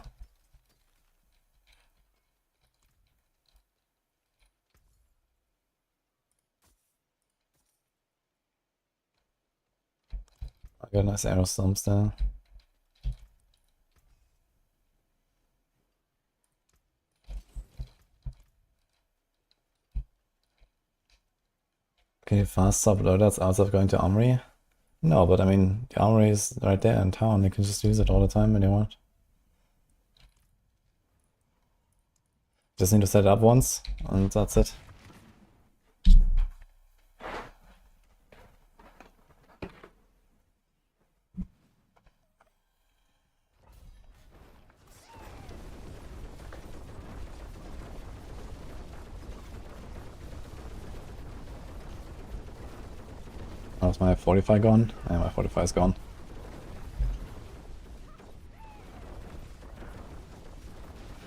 I got nice arrow stumps there. Okay, fast stop loadouts outside of going to Armory? No, but I mean, the Armory is right there in town. You can just use it all the time when you want. Just need to set it up once, and that's it. How's my 45 gone? Yeah, my 45 is gone.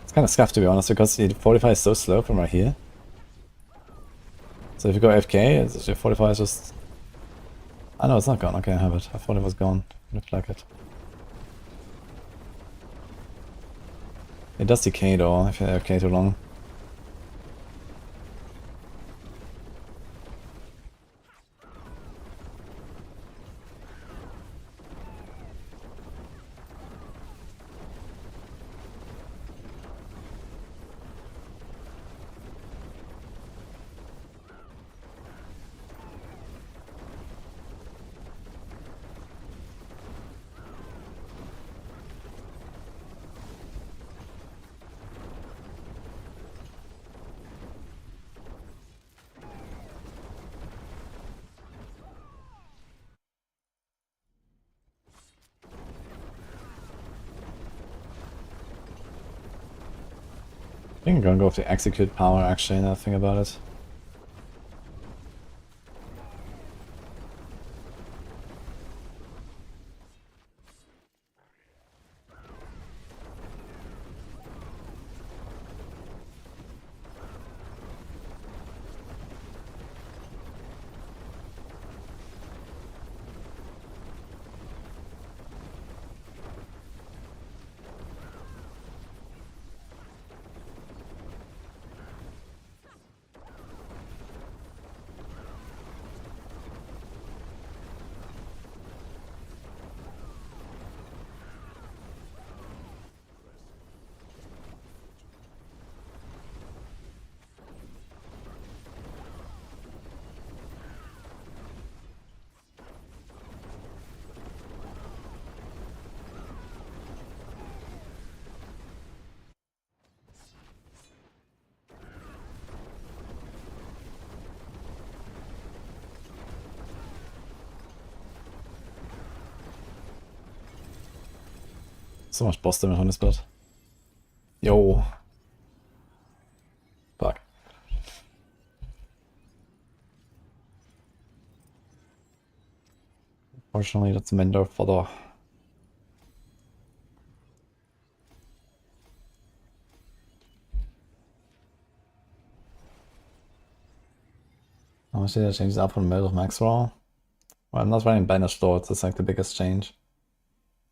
It's kind of scuffed, to be honest, because the 45 is so slow from right here. So if you go AFK, your 45 is just... Oh no, it's not gone. Okay, I have it. I thought it was gone. It looked like it. It does decay though, if you AFK too long. I think I'm gonna go with the execute power actually, now that I think about it. So much boss damage on this build. Yo. Fuck. Fortunately, that's Mender fodder. How much did I change it up from middle of max roll? Well, I'm not running Banished Lord, that's like the biggest change.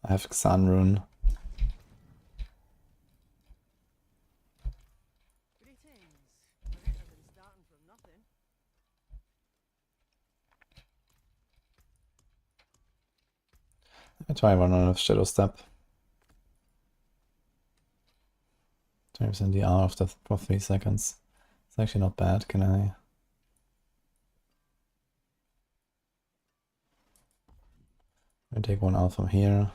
I have Xan Rune. Greetings. Better than starting from nothing. I try one on a Shadow Step. 20% DR after for 3 seconds. It's actually not bad, can I? I take one out from here.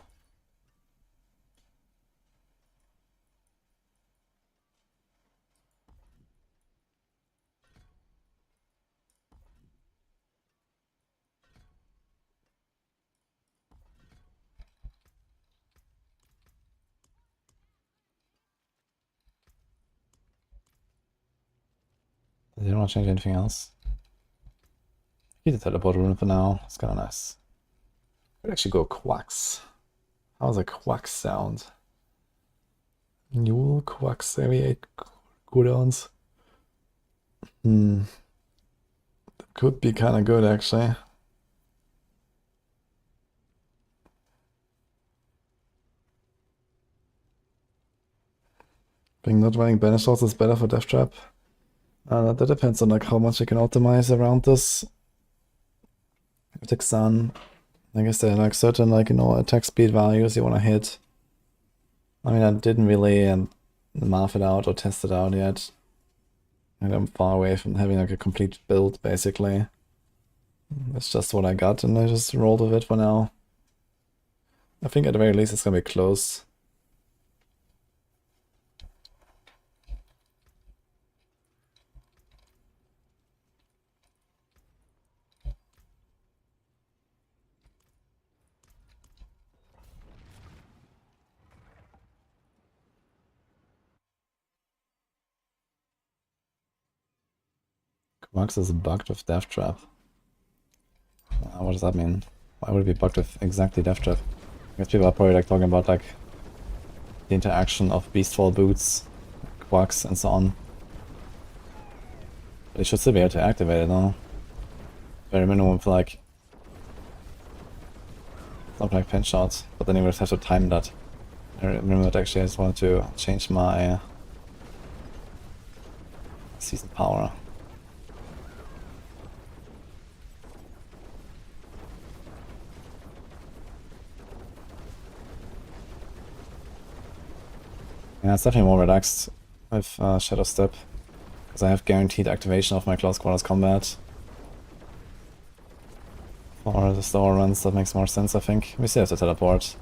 Did you want to change anything else? Keep the teleport rune for now. It's kind of nice. Could actually go quacks. How does a quack sound? Mule quacks every 8 cooldowns. That could be kind of good actually. Being not running banish shots is better for Death Trap. That depends on like how much you can optimize around this. With Exan, I guess there are like certain like, you know, attack speed values you want to hit. I mean, I didn't really math it out or test it out yet. And I'm far away from having like a complete build basically. It's just what I got and I just rolled with it for now. I think at the very least it's gonna be close. Max is bugged with Death Trap. What does that mean? Why would it be bugged with exactly Death Trap? I guess people are probably like talking about like the interaction of Beastfall boots, quacks, and so on. But it should still be able to activate it now. Very minimum for like something like pinch shots, but then you would have to time that. I remember that actually I just wanted to change my season power. Yeah, it's definitely more relaxed with Shadow Step, because I have guaranteed activation of my Close Quarters Combat. For the slower runs, that makes more sense, I think. We still have to teleport.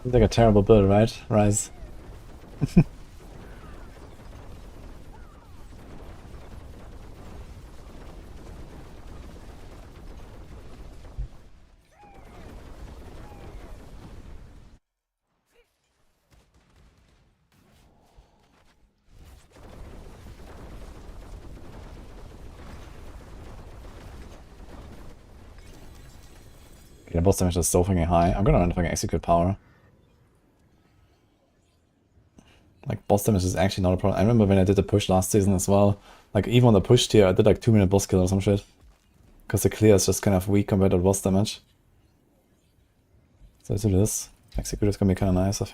It's like a terrible build, right? Rise. Okay, the boss damage is so fucking high. I'm gonna run fucking execute power. Like, boss damage is actually not a problem. I remember when I did the push last season as well. Like, even on the push tier, I did like 2-minute boss kill or some shit. Because the clear is just kind of weak compared to boss damage. So let's do this. Execute is gonna be kinda nice, I think.